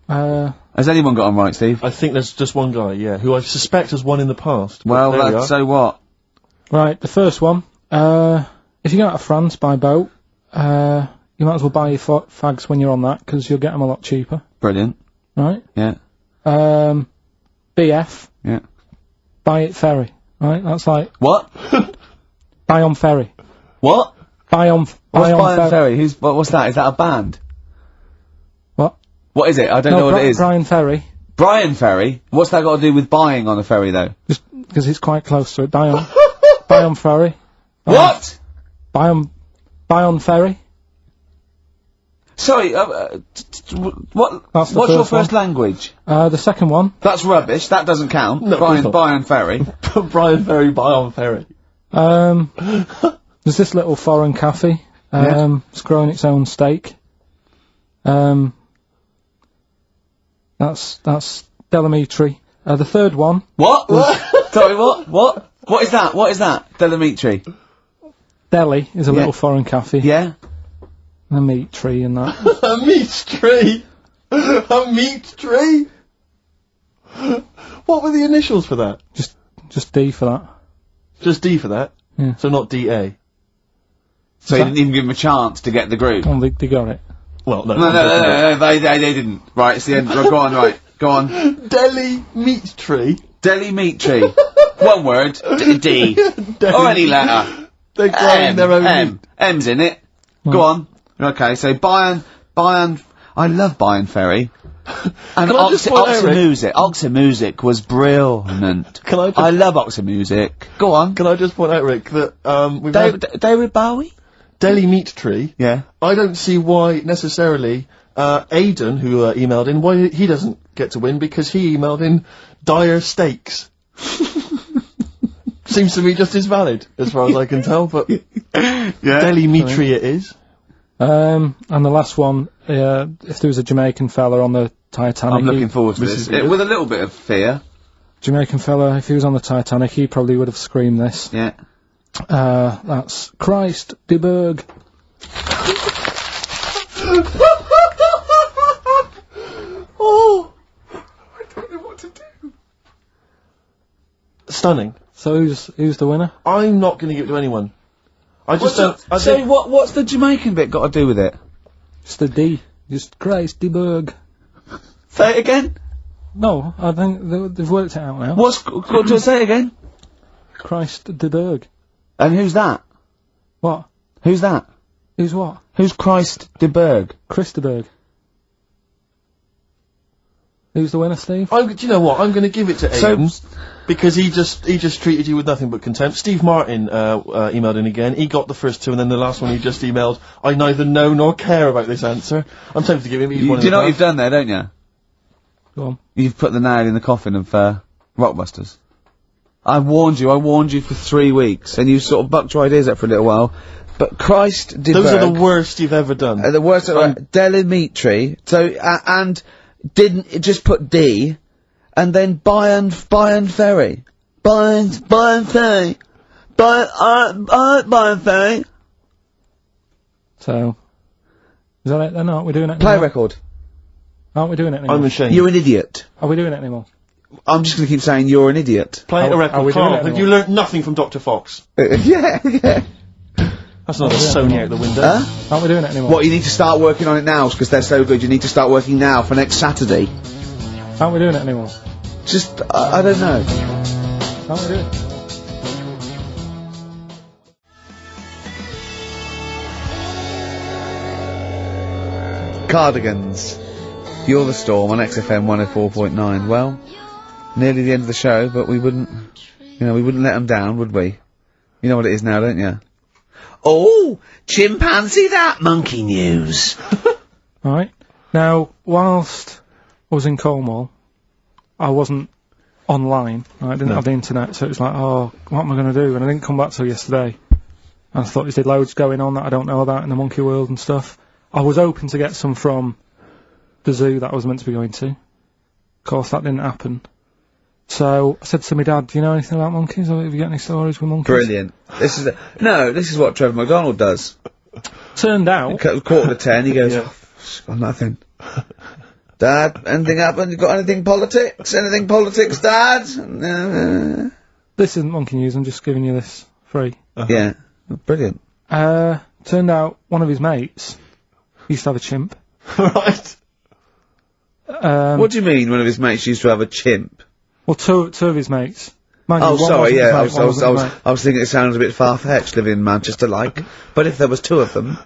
Has anyone got them right, Steve? I think there's just one guy, yeah, who I suspect has won in the past. but Well, there we are. so what? Right, the first one. If you go out of France by boat, you might as well buy your fags when you're on that, because you'll get them a lot cheaper. Brilliant. Right? Yeah. BF, Yeah. buy it ferry. Right? That's like, What? buy on ferry. What? Buy on What's ferry. Brian Ferry? What's that? Is that a band? What? What is it? I don't know what it is. Brian Ferry, Brian Ferry? What's that got to do with buying on a ferry, though? just because it's quite close to it. Buy on, buy on ferry. What? Buy on ferry. Sorry, what's your first language? The second one. That's rubbish, that doesn't count. No, Brian Ferry. Brian Ferry, Byron Ferry. There's this little foreign cafe. It's growing its own steak. That's Delamitri. The third one. What? Sorry, what? What is that? What is that? Delamitri. Deli is a little foreign cafe. Yeah? A meat tree and that. A meat tree? A meat tree? What were the initials for that? Just D for that. Just D for that? Yeah. So not DA? So you didn't even give him a chance to get the group? Oh, they got it. Well, no. No, they didn't. Right, it's the end. Go on, right. Go on. Deli meat tree? Deli meat tree. One word. D. Or any letter. They're growing their own meat. M's in it. Go on. Okay, so Bayern, I love Bayern Ferry. And Oxymusic was brilliant. I love Oxymusic. Go on. Can I just point out, Rick, that, we've David Bowie? Deli meat tree. Yeah. I don't see why, necessarily, Aidan, who, emailed in, why he doesn't get to win, because he emailed in dire steaks. Seems to be just as valid, as far as I can tell, but Deli meat tree it is. And the last one, if there was a Jamaican fella on the Titanic... I'm looking forward to this. With a little bit of fear. Jamaican fella, if he was on the Titanic, he probably would have screamed this. Yeah. That's Christ de Burgh. Oh! I don't know what to do. Stunning. So who's the winner? I'm not going to give it to anyone. I just don't... what's the Jamaican bit got to do with it? It's the D. Just Christ de Burgh. Say it again? No, I think they've worked it out now. Got to say it again? Christ de Burgh. And who's that? What? Who's that? Who's what? Who's Christ de Burgh? Chris de Burgh. Who's the winner, Steve? Do you know what? I'm going to give it to Aidan. Because he just treated you with nothing but contempt. Steve Martin, emailed in again. He got the first two, and then the last one he just emailed, I neither know nor care about this answer. I'm tempted to give him Do you know what you've done there, don't you? Go on. You've put the nail in the coffin of, Rockbusters. I warned you for 3 weeks, and you sort of bucked your ideas up for a little while. But Christ de Burgh... Those are the worst you've ever done. The worst... Delimitri. So, and didn't just put D... And then Bayern Ferry. Bayern Ferry. Bayern Ferry. So, is that it then? Aren't we doing it Play anymore? record. Aren't we doing it anymore? I'm ashamed. You're an idiot. Are we doing it anymore? I'm just gonna keep saying you're an idiot. Play a record, Carl. have you learnt nothing from Dr. Fox? Yeah. That's not a Sony out the window. Huh? Aren't we doing it anymore? What, you need to start working on it now, because they're so good, you need to start working now for next Saturday. Aren't we doing it anymore? Just, I don't know. Aren't we doing it? Cardigans. You're the Storm on XFM 104.9. Well, nearly the end of the show, but we wouldn't let them down, would we? You know what it is now, don't you? Oh, chimpanzee that monkey news. Right. Now, whilst I was in Cornwall, I wasn't online. I didn't have the internet, so it was like, oh, what am I going to do? And I didn't come back till yesterday. And I thought there's loads going on that I don't know about in the monkey world and stuff. I was hoping to get some from the zoo that I was meant to be going to. Of course, that didn't happen. So I said to my dad, do you know anything about monkeys, or have you got any stories with monkeys? Brilliant. This is what Trevor McDonald does. Turned out... 9:45, he goes, oh, got nothing. Dad, anything happened? You got anything politics? Anything politics, Dad? This isn't monkey news, I'm just giving you this free. Yeah, brilliant. Turned out one of his mates used to have a chimp. Right. What do you mean one of his mates used to have a chimp? Well, two of his mates. Mind you, Oh, one sorry, wasn't yeah, his mate, I was thinking it sounded a bit far-fetched living in Manchester, like. But if there was two of them...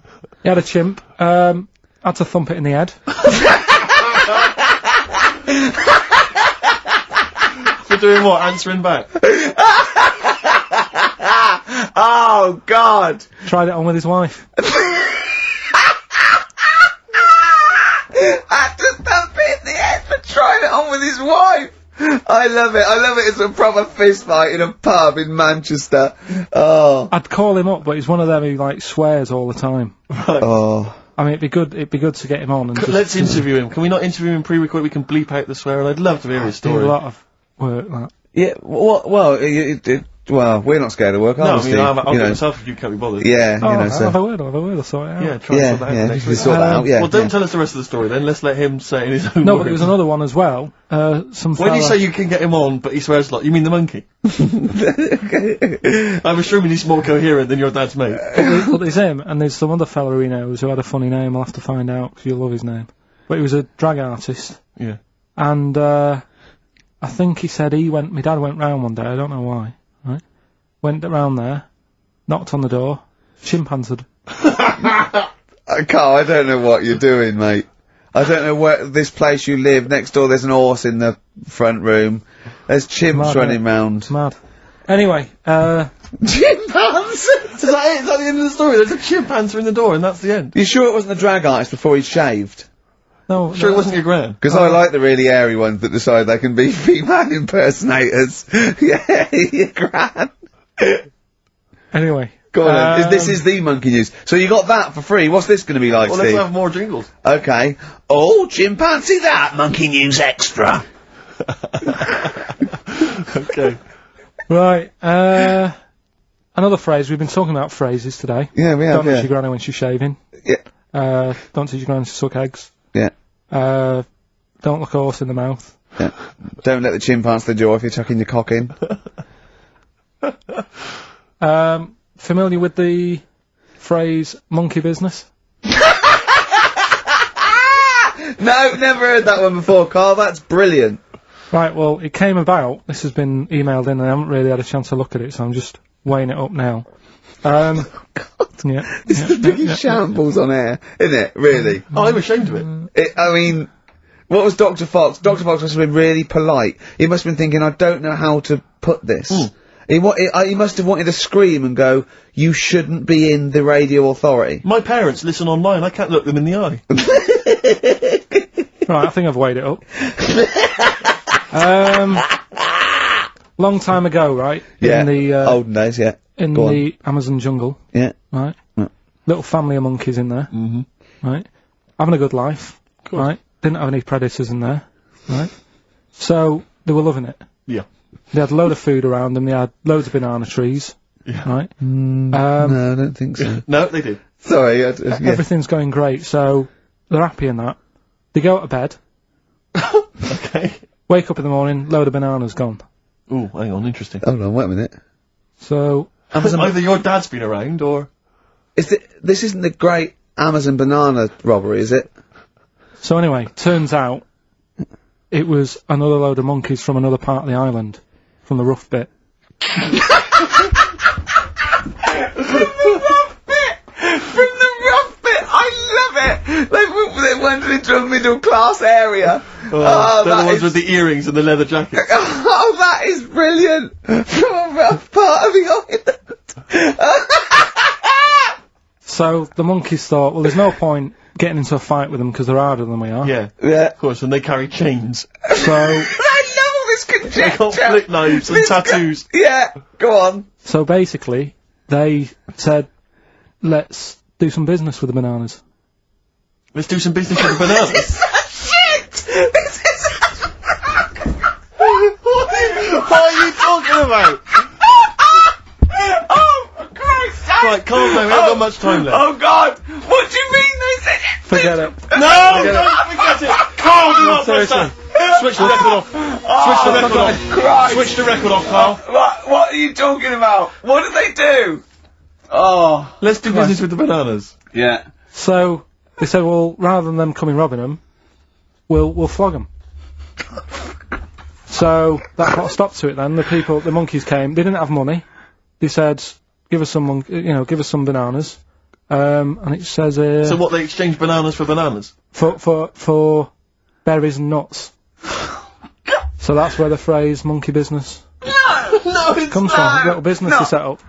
He had a chimp, had to thump it in the head. For doing what? Answering back? Oh, God! Tried it on with his wife. Had to thump it in the head for trying it on with his wife. I love it. It's a proper fist fight in a pub in Manchester. Oh. I'd call him up, but he's one of them who, like, swears all the time. Oh. I mean, it'd be good to get him on and just... Let's interview him. Can we not interview him pre-record? We can bleep out the swear, and I'd love to hear his story. Do a lot of work, that. Yeah, well, we're not scared of work, are we, Steve? I'll do it myself if you can't be bothered. Yeah, I'll have a word, I'll sort it out. Yeah, try and sort that out next week. Sort that out, yeah. Well, don't tell us the rest of the story then, let's let him say it in his own No, words. but there was another one as well. When you say you can get him on, but he swears a lot, you mean the monkey? I'm assuming he's more coherent than your dad's mate. But there's him, and there's some other fella he knows who had a funny name. I'll have to find out, because you'll love his name. But he was a drag artist. Yeah. And, I think he said my dad went round one day, I don't know why, right? Went round there, knocked on the door, chimpanzeed. Carl, I don't know what you're doing, mate. I don't know where this place you live. Next door, there's an horse in the front room. There's chimps running round. Mad. Anyway, chimpanzees. Is that it? Is that the end of the story? There's a chimpanzee in the door, and that's the end. You sure it wasn't a drag artist before he shaved? No. Sure, it wasn't your gran? Because I like the really airy ones that decide they can be female impersonators. Yeah, your gran. Anyway. Go on then. This is the monkey news. So you got that for free. What's this going to be like, Well, Steve? let's have more jingles. Okay. Oh, chimpanzee that! Monkey news extra. Okay. Right, another phrase. We've been talking about phrases today. Yeah, we have, Don't touch your granny when she's shaving. Yeah. Don't touch your granny to suck eggs. Yeah. Don't look a horse in the mouth. Yeah. Don't let the chimpanzee jaw if you're chucking your cock in. Familiar with the phrase monkey business? No, never heard that one before, Carl. That's brilliant. Right, well, it came about. This has been emailed in and I haven't really had a chance to look at it, so I'm just weighing it up now. God. Yeah. This is the biggest shambles on air, isn't it? Really? Oh, I'm ashamed of it. I mean, what was Dr. Fox? Dr. Fox must have been really polite. He must have been thinking, I don't know how to put this. He must have wanted to scream and go, you shouldn't be in the radio authority. My parents listen online, I can't look them in the eye. Right, I think I've weighed it up. Long time ago, right? Yeah. In the, olden days, yeah. In the Amazon jungle. Yeah. Right? Yeah. Little family of monkeys in there. Mm-hmm. Right? Having a good life. Good. Right? Didn't have any predators in there. Right? So, they were loving it. Yeah. They had a load of food around them, they had loads of banana trees. Yeah. Right? No, I don't think so. No, they did. Sorry, yeah. Everything's going great, so they're happy in that. They go to bed. Okay. Wake up in the morning, load of bananas gone. Ooh, hang on, interesting. Hold on, wait a minute. So... Either your dad's been around, or... This isn't the great Amazon banana robbery, is it? So anyway, turns out it was another load of monkeys from another part of the island, from the rough bit. From the rough bit! I love it! They went into a middle class area. They're the ones with the earrings and the leather jackets. Oh, that is brilliant! From a rough part of the island. So the monkeys thought, well, there's no point getting into a fight with them because they're harder than we are. Yeah. Yeah. Of course, and they carry chains. I So... love all this conjecture! They got flip knives and tattoos. Yeah, go on. So basically, they said, let's do some business with the bananas. Let's do some business with the bananas. Shit! This is... What are you talking about? Oh, for Christ's sake! Right, calm down, we haven't got much time left. Oh, God! What do you mean they said it? Forget it. No! Don't forget it! Carl, do not press seriously. that! Switch the record off. Switch the record off. Christ. Switch the record off, Carl. What are you talking about? What did they do? Oh. Let's do business with the bananas. Yeah. So they said, well, rather than them coming robbing them, we'll flog them. So that put a stop to it then. The monkeys came. They didn't have money. They said, give us some bananas. And it says So what, they exchange bananas for bananas? For berries and nuts. So that's where the phrase monkey business No, it's comes from. Little business they set up.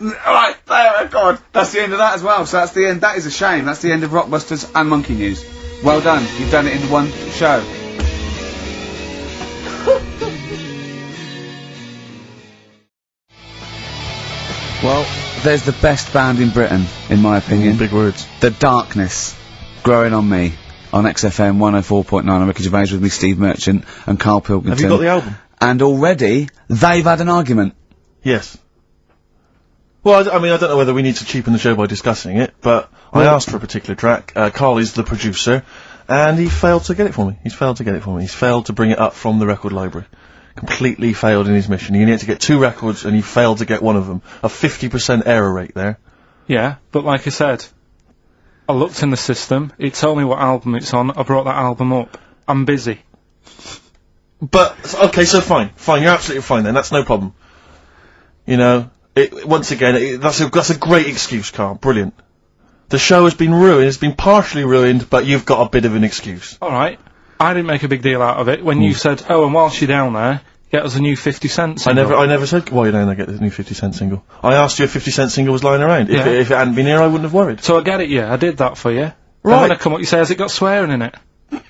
Right, there, God. That's the end of that as well. So that's the end. That is a shame. That's the end of Rockbusters and Monkey News. Well done. You've done it in one show. Well, there's the best band in Britain, in my opinion. Big words. The Darkness, Growing on Me, on XFM 104.9. I'm Ricky Gervais with me, Steve Merchant, and Karl Pilkington. Have you got the album? And already, they've had an argument. Yes. Well, I mean, I don't know whether we need to cheapen the show by discussing it, but I asked for a particular track. Karl is the producer, and he failed to get it for me. He's failed to bring it up from the record library. Completely failed in his mission. He needed to get 2 records, and he failed to get one of them. A 50% error rate there. Yeah, but like I said, I looked in the system, it told me what album it's on, I brought that album up. I'm busy. But, okay, so fine, you're absolutely fine then, that's no problem. You know, once again, that's a great excuse, Karl, brilliant. The show has been ruined, it's been partially ruined, but you've got a bit of an excuse. Alright, I didn't make a big deal out of it when you said, oh, and whilst you're down there, get us a new 50 Cent single. I never said, while you're down there, get the new 50 Cent single. I asked you if 50 Cent single was lying around. Yeah. If it hadn't been here, I wouldn't have worried. So I get it, yeah, I did that for you. Right. And when I come up, you say, has it got swearing in it?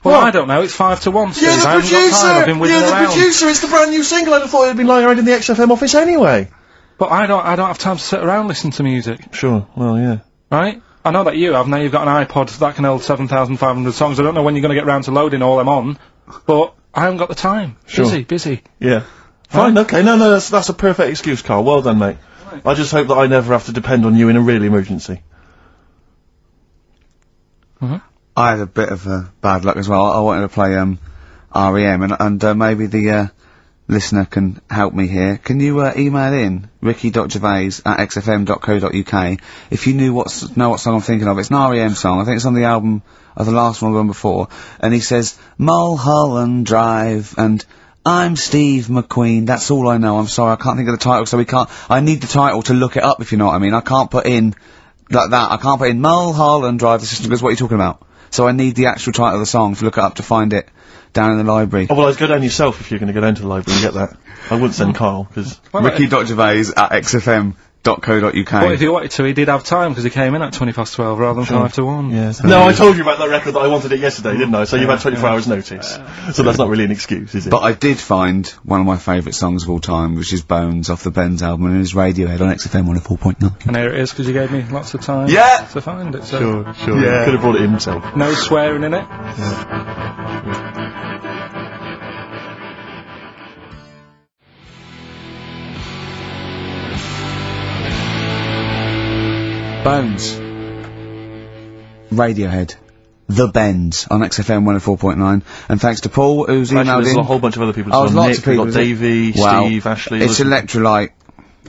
Well, I don't know, it's 5 to 1, Steve. You're the I haven't got time, I've been whizzing around. producer, it's the brand new single. I'd have thought it had been lying around in the XFM office anyway. But I don't have time to sit around listening to music. Sure, well, yeah. Right? I know that you have, now you've got an iPod that can hold 7,500 songs, I don't know when you're gonna get round to loading all them on, but I haven't got the time. Sure. Busy. Yeah. Fine, okay, no, that's a perfect excuse, Karl. Well done, mate. Right. I just hope that I never have to depend on you in a real emergency. I had a bit of bad luck as well. I wanted to play REM, and maybe the listener can help me here. Can you email in ricky.gervais@xfm.co.uk if you know what song I'm thinking of? It's an REM song. I think it's on the album of the last one before. And he says Mulholland Drive and I'm Steve McQueen. That's all I know. I'm sorry, I can't think of the title, so I need the title to look it up, if you know what I mean. I can't put in like that. I can't put in Mulholland Drive. The system goes, what are you talking about? So I need the actual title of the song to look it up to find it down in the library. Oh, well, I'd go down yourself if you're going to go down to the library and get that. I wouldn't send Karl, because... Ricky.gervais@xfm.co.uk. Well, if he wanted to, he did have time, because he came in at 12 rather than 5 to 1. Yes. No, I told you about that record that I wanted it yesterday, didn't I? So you've had 24 hours notice. So that's not really an excuse, is it? But I did find one of my favourite songs of all time, which is Bones off the Benz album, and it is Radiohead on XFM 104.9. And here it is, because you gave me lots of time to find it. So. Sure. Yeah. Could have brought it in himself. No swearing in it. Bones. Radiohead. The Bends on XFM 104.9. And thanks to Paul, who's emailed in. There's a whole bunch of other people. Oh, there's lots of people. We've got Davey, Steve, Ashley. It's Electrolyte.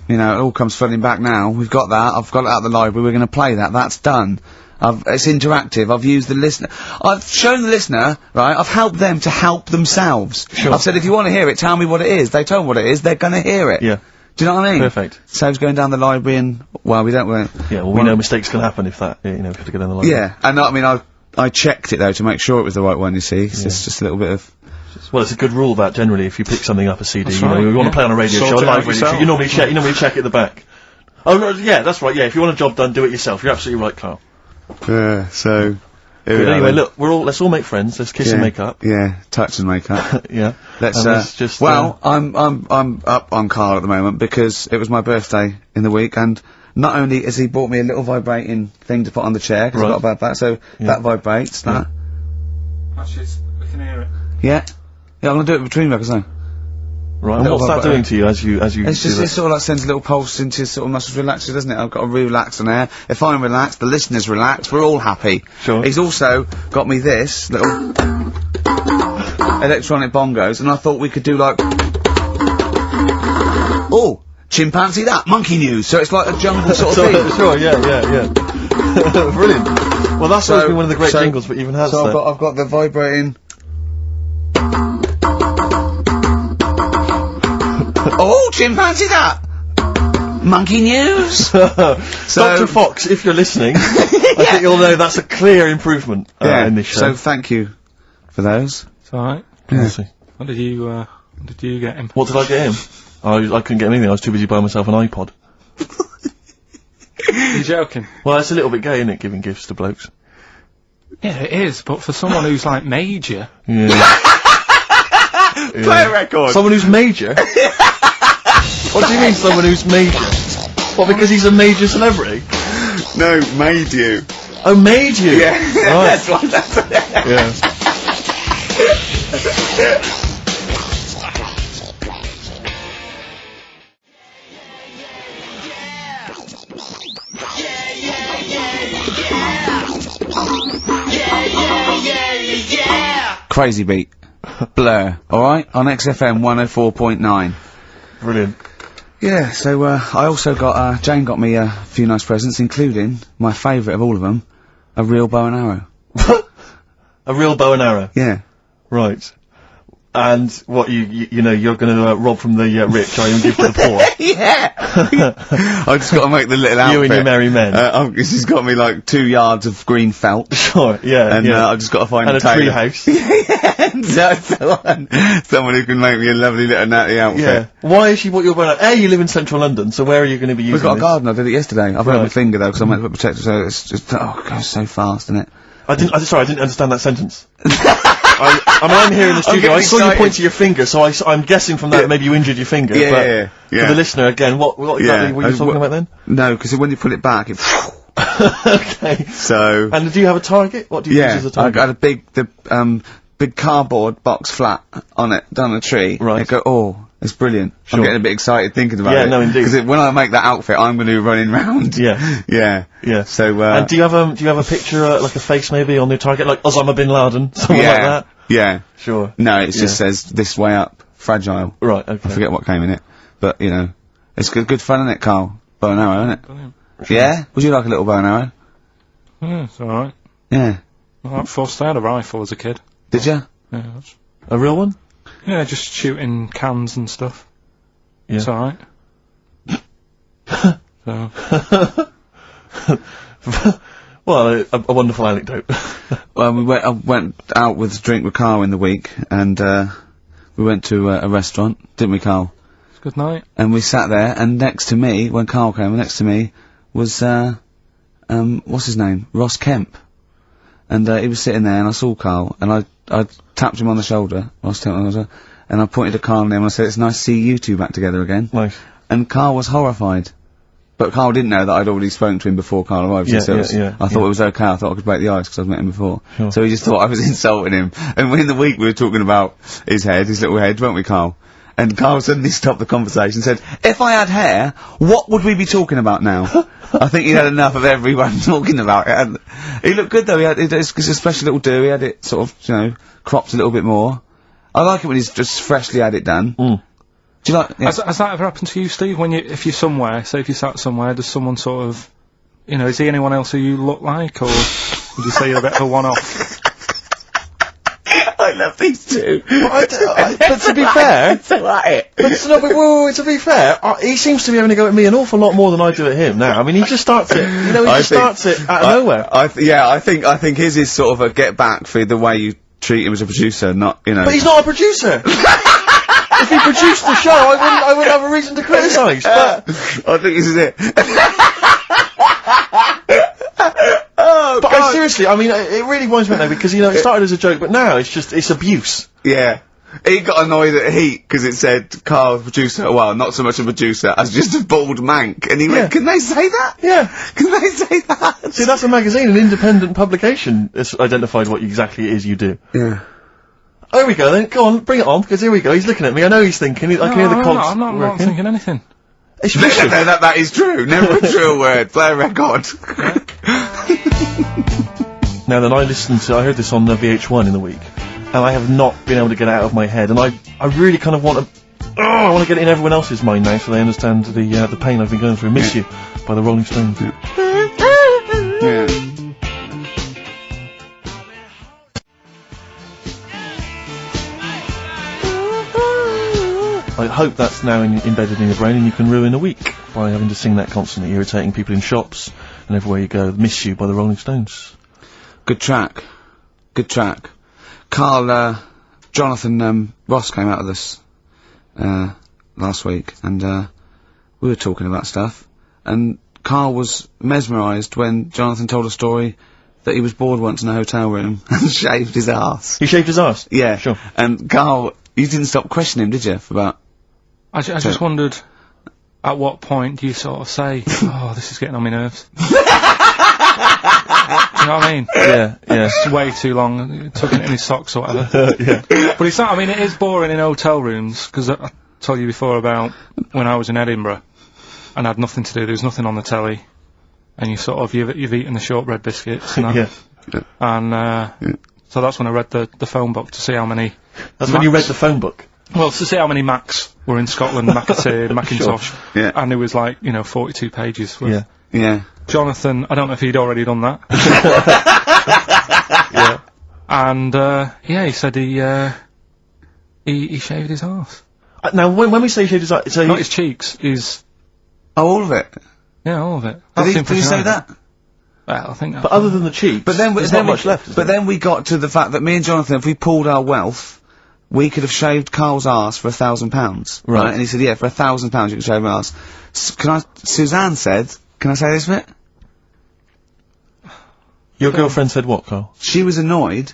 You know, it all comes flooding back now. We've got that. I've got it out of the library. We're going to play that. That's done. It's interactive. I've used the listener. I've shown the listener, right? I've helped them to help themselves. Sure. I've said, if you want to hear it, tell me what it is. They told me what it is. They're going to hear it. Yeah. Do you know what I mean? Perfect. Saves going down the library and, well, we don't... Yeah, well, we know mistakes can happen if that, you know, if you have to go down the library. Yeah, and I mean, I checked it, though, to make sure it was the right one, you see. It's just a little bit of... Well, it's a good rule that, generally, if you pick something up, a CD, that's you know, right, we want to play on a radio show, a live radio show, you normally check it at the back. Oh, no, yeah, that's right, yeah, if you want a job done, do it yourself. You're absolutely right, Karl. Yeah, so... But anyway, look, let's all make friends, let's kiss and make up. Yeah, touch and make up. Yeah. Let's I'm up on Karl at the moment because it was my birthday in the week, and not only has he bought me a little vibrating thing to put on the chair, because I got a bad back, so that vibrates, that. Actually, we can hear it. Yeah, I'm gonna do it between records now. Right, and what's that doing to you as you It's just, it sort of like sends a little pulse into sort of muscles relaxes, doesn't it? I've got to relax on air. If I'm relaxed, the listener's relaxed, we're all happy. Sure. He's also got me this little electronic bongos, and I thought we could do like... Oh! Chimpanzee that! Monkey news! So it's like a jungle sort of thing. Sure, yeah. Brilliant. Well, that's always been one of the great jingles, but even has so I've got the vibrating... Oh, chimpanzee that! Monkey news! So, Dr. Fox, if you're listening, I think you'll know that's a clear improvement in this show. So thank you for those. It's alright. Yeah. What did you get him? What did I get him? I couldn't get him anything, I was too busy buying myself an iPod. You're joking? Well, it's a little bit gay, isn't it, giving gifts to blokes? Yeah, it is, but for someone who's like major. Yeah. Play a record. Someone who's major? What do you mean, someone who's major? What, because he's a major celebrity? No, made you. Oh, made you? Yeah. Right. That's what. Yeah. Crazy beat. Blur. Alright? On XFM 104.9. Brilliant. Yeah, so, I also got, Jane got me a few nice presents, including, my favourite of all of them, a real bow and arrow. A real bow and arrow? Yeah. Right. And what, you know, you're gonna rob from the rich, are you, and give to the poor? Yeah! I just gotta make the little outfit. You and your merry men. She's got me like 2 yards of green felt. Sure, yeah, And, yeah. I just gotta find And a tailor. treehouse. Yeah, someone who can make me a lovely little natty outfit. Yeah. Why is she what you're wearing? You live in central London, so where are you going to be using We've got a this? garden, I did it yesterday. I've hurt my Right. finger though, because I meant to put protector, so it's just, it goes so fast, isn't it? Sorry, I didn't understand that sentence. I'm here in the studio, I saw you point to your finger, so I'm guessing from that maybe you injured your finger. Yeah, but yeah. For the listener, again, what exactly were you talking about then? No, because when you pull it back, it... Okay. So... And do you have a target? What do you use as a I target? got a big cardboard box flat on it, down a tree. Right. I go, oh, it's brilliant. Sure. I'm getting a bit excited thinking about it. Yeah, no, indeed. Because when I make that outfit, I'm going to be running round. Yeah. Yeah. Yeah. So, And do you have a picture, like a face maybe on the target, like Osama bin Laden, something like that? Yeah. Sure. No, it just says, this way up, fragile. Right, okay. I forget what came in it. But, you know, it's good fun, isn't it, Karl? Bow and arrow, isn't it? Brilliant. Yeah? Would you like a little bow and arrow? Yeah, it's alright. Yeah. I first had a rifle as a kid. Did you? Yeah, A real one? yeah, just shooting cans and stuff. Yeah. It's alright. So, Well, a wonderful anecdote. Well, I went out with a drink with Karl in the week, and, we went to a restaurant, didn't we, Karl? it's a good night. And we sat there, and next to me, when Karl came, next to me was, what's his name? Ross Kemp. And, he was sitting there, and I saw Karl, and I tapped him on the shoulder, Ross Kemp on the shoulder, and I pointed to Karl and him, and I said, it's nice to see you two back together again. Nice. And Karl was horrified. But Karl didn't know that I'd already spoken to him before Karl arrived. Yeah, so I thought it was okay, I thought I could break the ice, because I'd met him before. Sure. So he just thought I was insulting him. And in the week we were talking about his little head, weren't we, Karl? And Karl suddenly stopped the conversation and said, if I had hair, what would we be talking about now? I think he'd had enough of everyone talking about it. And he looked good though, it's a special little do, he had it sort of, you know, cropped a little bit more. I like it when he's just freshly had it done. Mm. Do you like... Yeah. Has that ever happened to you, Steve? If you're somewhere, say if you sat somewhere, does someone sort of, you know, is he anyone else who you look like, or would you say you're a bit of a one-off? I love these two. But to be fair, to be fair, he seems to be having a go at me an awful lot more than I do at him now. I mean, he just starts it, you know, starts it out of nowhere. I think his is sort of a get back for the way you treat him as a producer, not, you know. But he's not a producer! If he produced the show, I wouldn't have a reason to criticise, but... I think this is it. But seriously, I mean, it really winds me up though, because, you know, it started as a joke, but now it's abuse. Yeah. He got annoyed at Heat, because it said, Karl, producer, well, not so much a producer, as just a bald mank. And he went, can they say that? Yeah. Can they say that? See, that's a magazine, an independent publication has identified what exactly it is you do. Yeah. Oh, here we go then, go on, bring it on, because here we go, he's looking at me, I know he's thinking, I can hear the cogs I'm not thinking anything. It's No, that is true. Never a true word. Play a record. Now then, I heard this on VH1 in the week, and I have not been able to get it out of my head, and I really kind of want to, I want to get it in everyone else's mind now, so they understand the pain I've been going through. Miss You, by the Rolling Stones. Yeah. I hope that's now embedded in your brain and you can ruin a week by having to sing that constantly, irritating people in shops and everywhere you go. Miss You by the Rolling Stones. Good track. Good track. Karl, Jonathan, Ross came out of this, last week, and, we were talking about stuff, and Karl was mesmerised when Jonathan told a story that he was bored once in a hotel room and shaved his arse. He shaved his arse? Yeah. Sure. And Karl, you didn't stop questioning him, did you, for about... I just wondered, at what point do you sort of say, oh, this is getting on my nerves? Do you know what I mean? Yeah. It's way too long, tucking it in his socks or whatever. Yeah. But it's not, I mean, it is boring in hotel rooms, because I told you before about when I was in Edinburgh, and had nothing to do, there was nothing on the telly, and you sort of, you've eaten the shortbread biscuits, and that. Yeah. And, so that's when I read the phone book to see how many... That's when you read the phone book? Well, to see how many Macs were in Scotland, McAtee, Macintosh, Sure. Yeah. and it was like, 42 pages worth. Yeah. Jonathan, I don't know if he'd already done that. Yeah. And, he said he shaved his arse. Now, when we say shaved his arse, so Not his cheeks, his... Oh, all of it? Yeah, all of it. Did he say that? Well, I think that... But other than the cheeks, But then, there's not much left, is But there? then we got to the fact that me and Jonathan, if we pooled our wealth, we could have shaved Karl's arse for £1,000. Right. And he said, yeah, for £1,000 you can shave my arse. Suzanne said, can I say this bit? Your girlfriend said what, Karl? She was annoyed.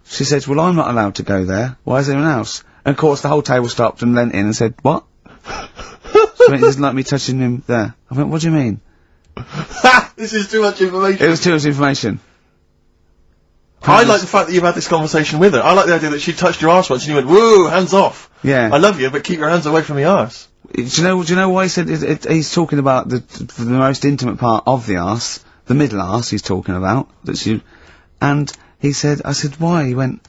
She said, well, I'm not allowed to go there. Why is anyone else? And of course the whole table stopped and leant in and said, what? She went, he doesn't like me touching him there. I went, what do you mean? This is too much information. It was too much information. I like the fact that you've had this conversation with her. I like the idea that she touched your arse once and you went, whoa, hands off. Yeah. I love you, but keep your hands away from the arse. Do you know why he said he's talking about the most intimate part of the arse, the middle arse he's talking about, and he said, I said, why? He went,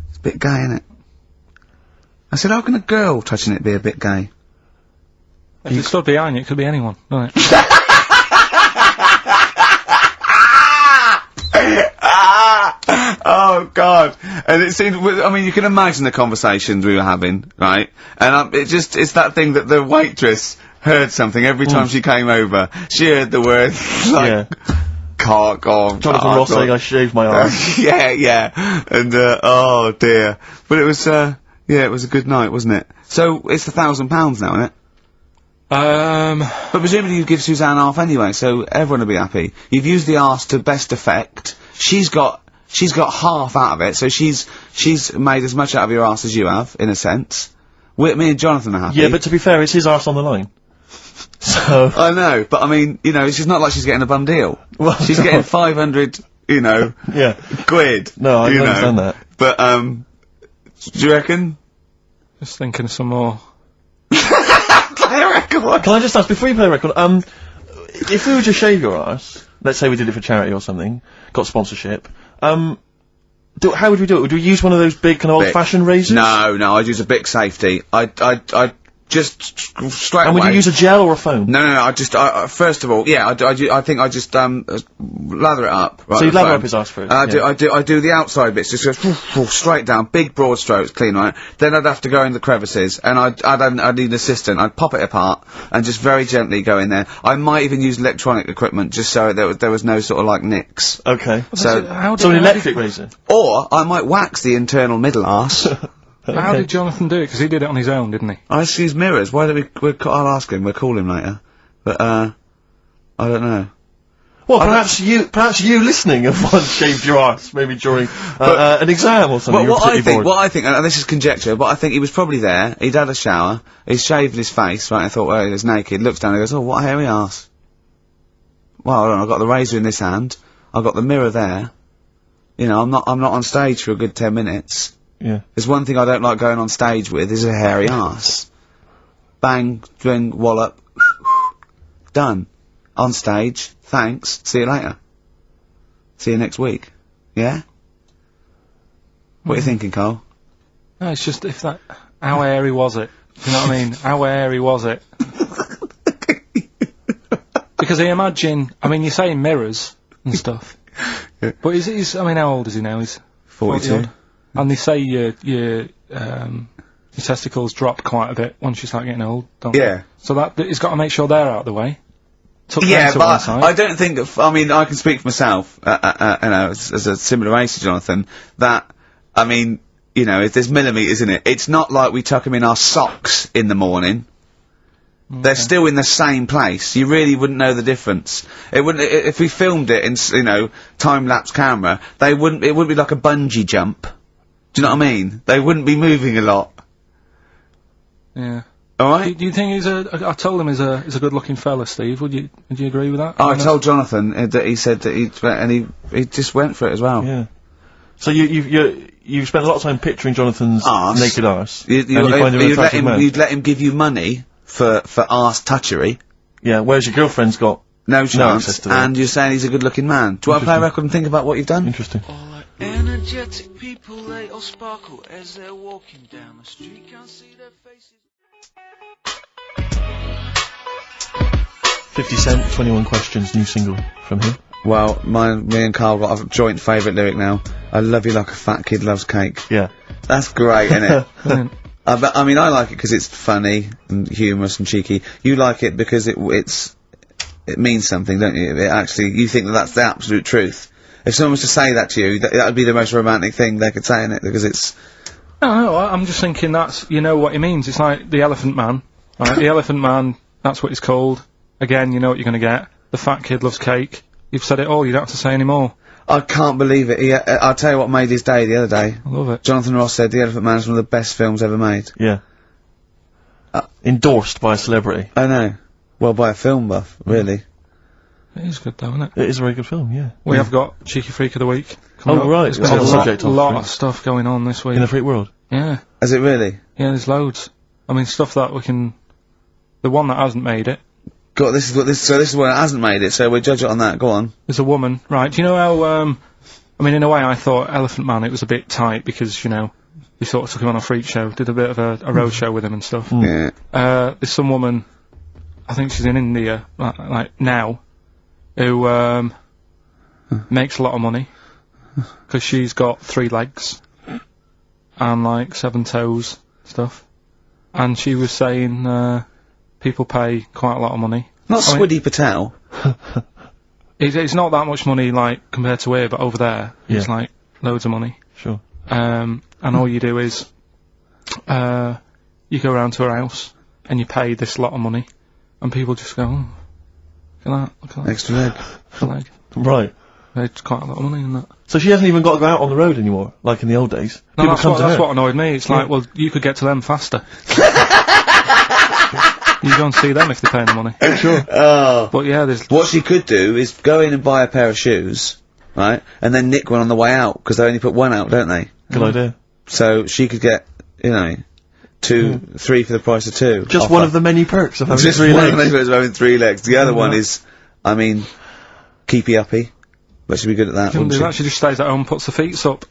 it's a bit gay, innit? I said, how can a girl touching it be a bit gay? If it stood behind you, it could be anyone, right? Oh God! And it seemed, I mean, you can imagine the conversations we were having, right? And it's that thing that the waitress heard something every time she came over. She heard the word, like, cock or... Jonathan Ross saying I shaved my arse. yeah. And, oh dear. But it was, it was a good night, wasn't it? So, it's £1,000 now, isn't it? But presumably you give Suzanne half anyway, so everyone will be happy. You've used the arse to best effect. She's got half out of it, so she's made as much out of your arse as you have, in a sense. Me and Jonathan are happy. Yeah, but to be fair, it's his arse on the line. So... I know, but I mean, it's just not like she's getting a bum deal. Well, she's getting 500, yeah. quid. No, I understand that. But, do you reckon? Just thinking of some more. Can I just ask, before you play a record, if we were to shave your arse, let's say we did it for charity or something, got sponsorship, how would we do it? Would we use one of those big kind of old-fashioned razors? No, I'd use a Bic Safety. I'd just straight away. And would you use a gel or a foam? No, I first of all, yeah, I think I just, lather it up. Right, so you lather up his arse first? I do the outside bits, just go straight down, big broad strokes, clean, right? Then I'd have to go in the crevices, and I'd need an assistant, I'd pop it apart, and just very gently go in there. I might even use electronic equipment, just so there was no sort of, like, nicks. Okay. So an electric razor? Or, I might wax the internal middle arse. Okay. How did Jonathan do it? Because he did it on his own, didn't he? I just use mirrors. Why don't I'll ask him, we'll call him later. But, I don't know. Well, perhaps you listening have once shaved your arse, maybe during an exam or something. What I think, and this is conjecture, but I think he was probably there, he'd had a shower, he'd shaved his face, right, I thought, well, he was naked, looks down and goes, oh, what a hairy arse. Well, hold on, I've got the razor in this hand, I've got the mirror there, I'm not on stage for a good 10 minutes. Yeah. There's one thing I don't like going on stage with, is a hairy arse. Bang, swing, wallop, done. On stage, thanks, see you later. See you next week. Yeah? What are you thinking, Karl? No, it's just how hairy was it? Do you know what I mean? How hairy was it? Because I imagine, you say mirrors and stuff. Yeah. But how old is he now? He's 42. odd. And they say your testicles drop quite a bit once you start getting old, don't Yeah. they? So he's got to make sure they're out of the way. Yeah, but I don't think, I can speak for myself, as a similar age to Jonathan, that, if there's millimetres in it, it's not like we tuck them in our socks in the morning. They're still in the same place. You really wouldn't know the difference. It wouldn't, if we filmed it in, time-lapse camera, it wouldn't be like a bungee jump. Do you know what I mean? They wouldn't be moving a lot. Yeah. Alright? Do you think I told him he's a good-looking fella, Steve. Would you agree with that? Oh, I told Jonathan that he said that he just went for it as well. Yeah. So you've spent a lot of time picturing Jonathan's arse. naked arse. You'd let him give you money for arse touchery. Yeah, whereas your girlfriend's got no chance, access to that. and you're saying he's a good-looking man. Do you want to play a record and think about what you've done? Interesting. All like energetic people, they all sparkle as they're walking down the street. Can't see their faces. 50 Cent, 21 Questions, new single from him. Well, me and Karl got a joint favourite lyric now. I love you like a fat kid loves cake. Yeah. That's great, isn't it? I mean, I like it because it's funny and humorous and cheeky. You like it because it means something, don't you? You think that that's the absolute truth. If someone was to say that to you, that would be the most romantic thing they could say, innit? Because it's... No, I'm just thinking you know what he means. It's like the Elephant Man, right? The Elephant Man, that's what it's called. Again, you know what you're gonna get. The fat kid loves cake. You've said it all, you don't have to say any more. I can't believe it. I'll tell you what made his day the other day. I love it. Jonathan Ross said The Elephant Man is one of the best films ever made. Yeah. Endorsed by a celebrity. I know. Well, by a film buff, really. It is good though, isn't it? It is a very good film, yeah. We have got Cheeky Freak of the Week. Oh, right. There's been a lot of stuff going on this week. In the freak world? Yeah. Is it really? Yeah, there's loads. I mean, stuff that we can... The one that hasn't made it. God, this is one that hasn't made it, so we'll judge it on that. Go on. There's a woman, right? Do you know how, I mean, in a way I thought Elephant Man, it was a bit tight because, we sort of took him on a freak show, did a bit of a road show with him and stuff. Yeah. There's some woman, I think she's in India, like now, who, makes a lot of money, because she's got 3 legs, and like 7 toes, stuff. And she was saying, people pay quite a lot of money. Not Swiddy Patel. It's not that much money, like, compared to here, but over there, it's like, loads of money. Sure. And all you do is, you go around to her house, and you pay this lot of money, and people just go, oh, look at that. Extra leg. Extra leg. Right. It's quite a lot of money in that. So she hasn't even got to go out on the road anymore, like in the old days? No, that's what annoyed me. It's like, well, you could get to them faster. You go and see them if they're paying the money. Sure. Oh. But yeah, there's... What she could do is go in and buy a pair of shoes, right, and then nick one on the way out, because they only put one out, don't they? Good idea. So she could get, 2, 3 for the price of 2. Just one of the many perks of having 3 legs. Just one of the many perks of having 3 legs. The other one is, keepy uppy. But she'd be good at that, wouldn't she? That. She just stays at home and puts the feet up.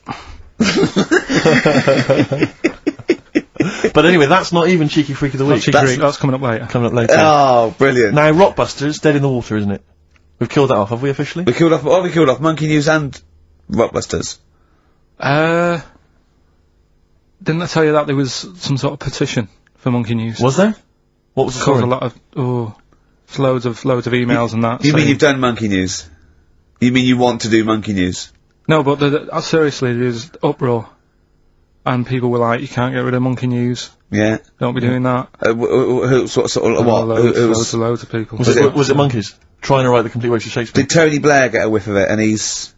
But anyway, that's not even Cheeky Freak of the Week. That's coming up later. Oh, brilliant. Now, Rockbusters, dead in the water, isn't it? We've killed that off, have we officially? We killed off Monkey News and Rockbusters. Didn't I tell you that there was some sort of petition for Monkey News? Was there? What was the story? A lot of, loads of emails and that. You mean you've done Monkey News? You mean you want to do Monkey News? No, but seriously, there's uproar. And people were like, you can't get rid of Monkey News. Yeah. Don't be doing that. Loads of people. Was it monkeys? Trying to write the complete works of Shakespeare? Did Tony Blair get a whiff of it, and he's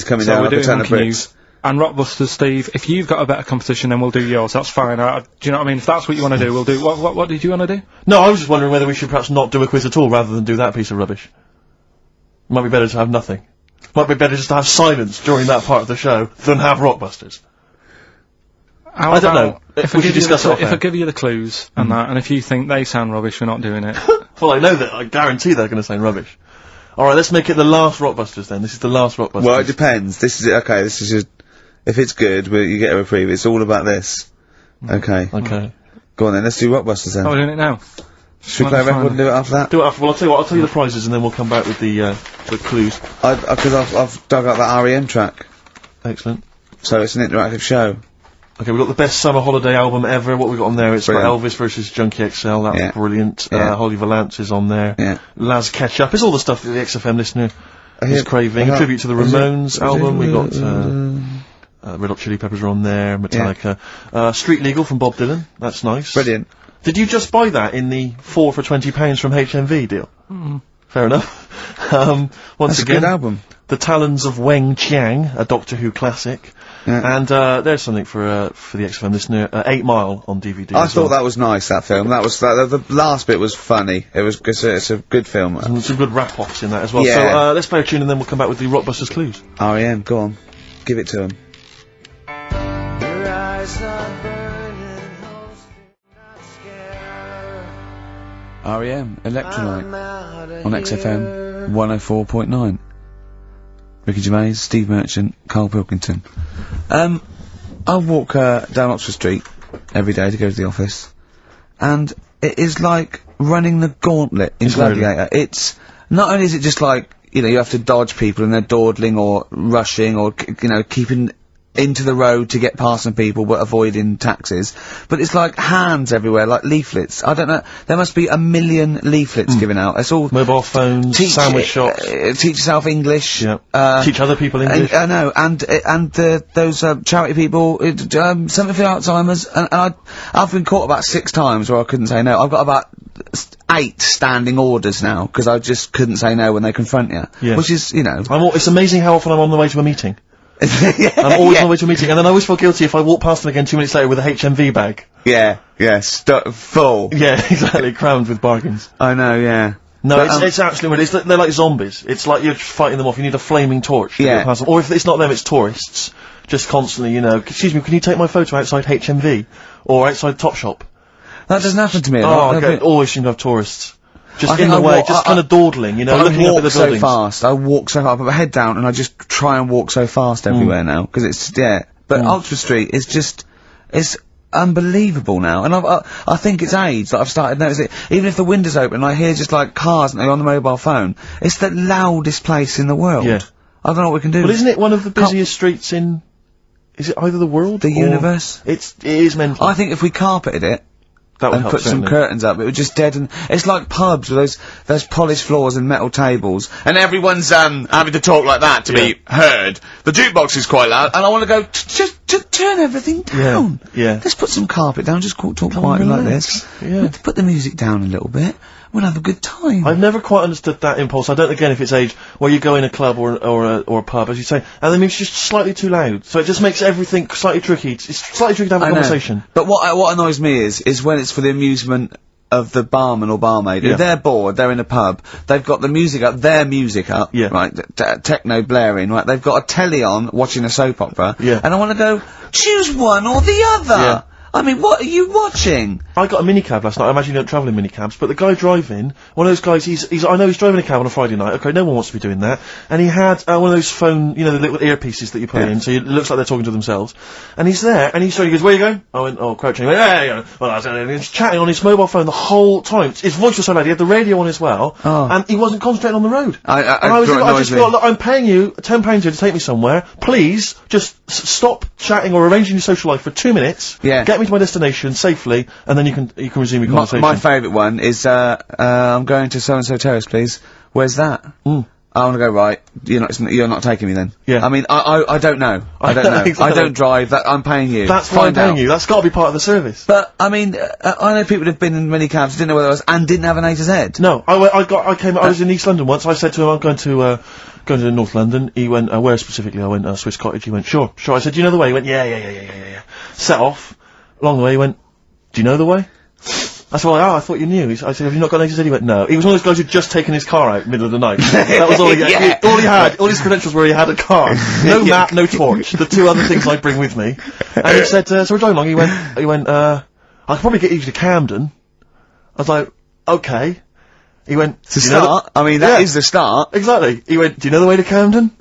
coming down like a ton of bricks? News. And Rockbusters, Steve, if you've got a better competition, then we'll do yours. That's fine. Do you know what I mean? If that's what you want to do, we'll do. What did you want to do? No, I was just wondering whether we should perhaps not do a quiz at all, rather than do that piece of rubbish. Might be better to have nothing. Might be better just to have silence during that part of the show than have Rockbusters. I don't know. If I give you the clues and that, and if you think they sound rubbish, we're not doing it. Well, I know that. I guarantee they're going to sound rubbish. Alright, let's make it the last Rockbusters then. This is the last Rockbusters. Well, it depends. This is it. Okay, this is just... If it's good, you get a reprieve. It's all about this. Okay. Okay. Go on then, let's do Rockbusters then. Oh, we're doing it now. Should we play a record and do it after that? Do it after. Well, I'll tell you what, I'll tell you the prizes and then we'll come back with the clues. Because I've dug up that REM track. Excellent. So it's an interactive show. Okay, we've got the best summer holiday album ever. What we got on there? It's got Elvis versus Junkie XL. That's brilliant. Holly Valance is on there. Yeah. Laz Ketchup. It's all the stuff that the XFM listener is craving. A tribute to the Ramones album. We got Red Hot Chili Peppers are on there, Metallica. Street Legal from Bob Dylan, that's nice. Brilliant. Did you just buy that in the 4 for £20 from HMV deal? Fair enough. Once That's again, a good album. The Talons of Weng Chiang, a Doctor Who classic. Yeah. And there's something for the XFM listener, 8 Mile on DVD. I thought that was nice, that film. That was the last bit was funny. It was it's a good film. Some good rap-offs in that as well. Yeah. So let's play a tune and then we'll come back with the Rockbusters clues. R.E.M. Go on, give it to him. Your eyes are burning, holes not scared. R.E.M. Electrolyte I'm out of on here. XFM 104.9. Ricky Gervais, Steve Merchant, Karl Pilkington. I walk down Oxford Street every day to go to the office, and it is like running the gauntlet in Gladiator. It's not only is it just like, you know, you have to dodge people and they're dawdling or rushing or keeping into the road to get past some people but avoiding taxis, but it's like hands everywhere, like leaflets. I don't know, there must be 1 million leaflets given out. It's all mobile phones, sandwich shops. Teach yourself English. Yeah. Teach other people English. I know, and those charity people, something for Alzheimer's, and I've been caught about 6 times where I couldn't say no. I've got about 8 standing orders now because I just couldn't say no when they confront you. Yeah. Which is, you know, it's amazing how often I'm on the way to a meeting. yeah, I'm always on the way to a meeting, and then I always feel guilty if I walk past them again 2 minutes later with a HMV bag. Yeah, full. Yeah, exactly, crammed with bargains. I know, yeah. No, But, it's absolutely weird. They're like zombies. It's like you're just fighting them off. You need a flaming torch to Yeah. get past them. Or if it's not them, it's tourists. Just constantly, excuse me, can you take my photo outside HMV? Or outside Topshop? that doesn't happen to me. Always seem to have tourists. Just I in think the I way, walk- just I- kind of dawdling, I looking up at walk the so buildings. fast. I walk so fast. I put my head down and I just try and walk so fast everywhere now because it's But Oxford Street is just it's unbelievable now, and I think it's age that I've started noticing it. Even if the window's open, and I hear just like cars and they're on the mobile phone. It's the loudest place in the world. Yeah. I don't know what we can do. Well, isn't it one of the busiest streets in? Is it either the world, The or universe? It is mental. I think if we carpeted it. That would And help, put some certainly. curtains up, it would just deaden. It's like pubs with those polished floors and metal tables, and everyone's having to talk like that to be heard. The jukebox is quite loud, and I want to go just turn everything down. Yeah. Let's put some carpet down. Just talk quietly like this. Yeah. Put the music down a little bit. We'll have a good time. I've never quite understood that impulse. I don't, again, if it's age, where you go in a club or a pub, as you say, and then it's just slightly too loud. So it just makes everything slightly tricky. It's slightly tricky to have a I know. conversation. But what annoys me is when it's for the amusement of the barman or barmaid. Yeah. If they're bored, they're in a pub, they've got the music up, their music up, Yeah. right, techno blaring, right, they've got a telly on, watching a soap opera, Yeah. and I want to go, choose one or the other! Yeah. I mean, what are you watching? I got a minicab last night. I imagine you don't travel in minicabs, but the guy driving, one of those guys, I know he's driving a cab on a Friday night. Okay, no one wants to be doing that. And he had one of those phone, the little earpieces that you put in, so it looks like they're talking to themselves. And he's there, and he goes, "Where you going?" I went, "Oh, Crouching." He went, "Yeah." Well, and he's chatting on his mobile phone the whole time. His voice was so loud. He had the radio on as well, and he wasn't concentrating on the road. I just thought, look, I'm paying you £10 here to take me somewhere. Please, just stop chatting or arranging your social life for 2 minutes. Yeah. Get me to my destination safely, and then you can resume your conversation. My favourite one is, I'm going to so-and-so terrace, please. Where's that? I want to go, right, you're not taking me then. Yeah. I mean, I don't know. I don't know. Exactly. I don't drive, I'm paying you. That's why I'm paying you. That's got to be part of the service. But, I mean, I know people who've been in many cabs, didn't know where it was, and didn't have an A to Z. No, I was in East London once. I said to him, I'm going to North London. He went, where specifically? I went, Swiss Cottage. He went, sure. I said, do you know the way? He went, yeah. Set off. Along the way, he went, do you know the way? I said, well, I thought you knew. I said, have you not got an A to Z? He went, no. He was one of those guys who'd just taken his car out middle of the night. That was all he had. All he had, all his credentials were he had a car. No map, no torch. The 2 other things I bring with me. And he said, so we're driving along. He went, I could probably get you to Camden. I was like, okay. He went, It's a start. I mean, that is the start. Exactly. He went, do you know the way to Camden?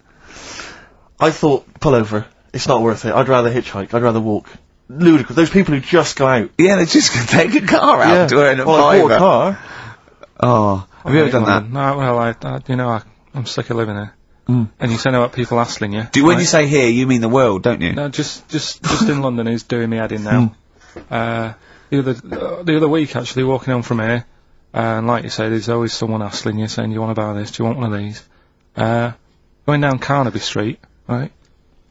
I thought, pull over. It's not worth it. I'd rather hitchhike. I'd rather walk. Ludicrous. Those people who just go out. Yeah, they just take a car out to earn a well, I bought a fiver. car. Oh, have you ever done that? No, well, I'm sick of living here. And you say know what people hassling you. When you say here, you mean the world, don't you? No, just in London, who's doing me head in now. The other week, actually, walking home from here, and like you say, there's always someone hassling you, saying, do you want to buy this, do you want one of these? Going down Carnaby Street, right?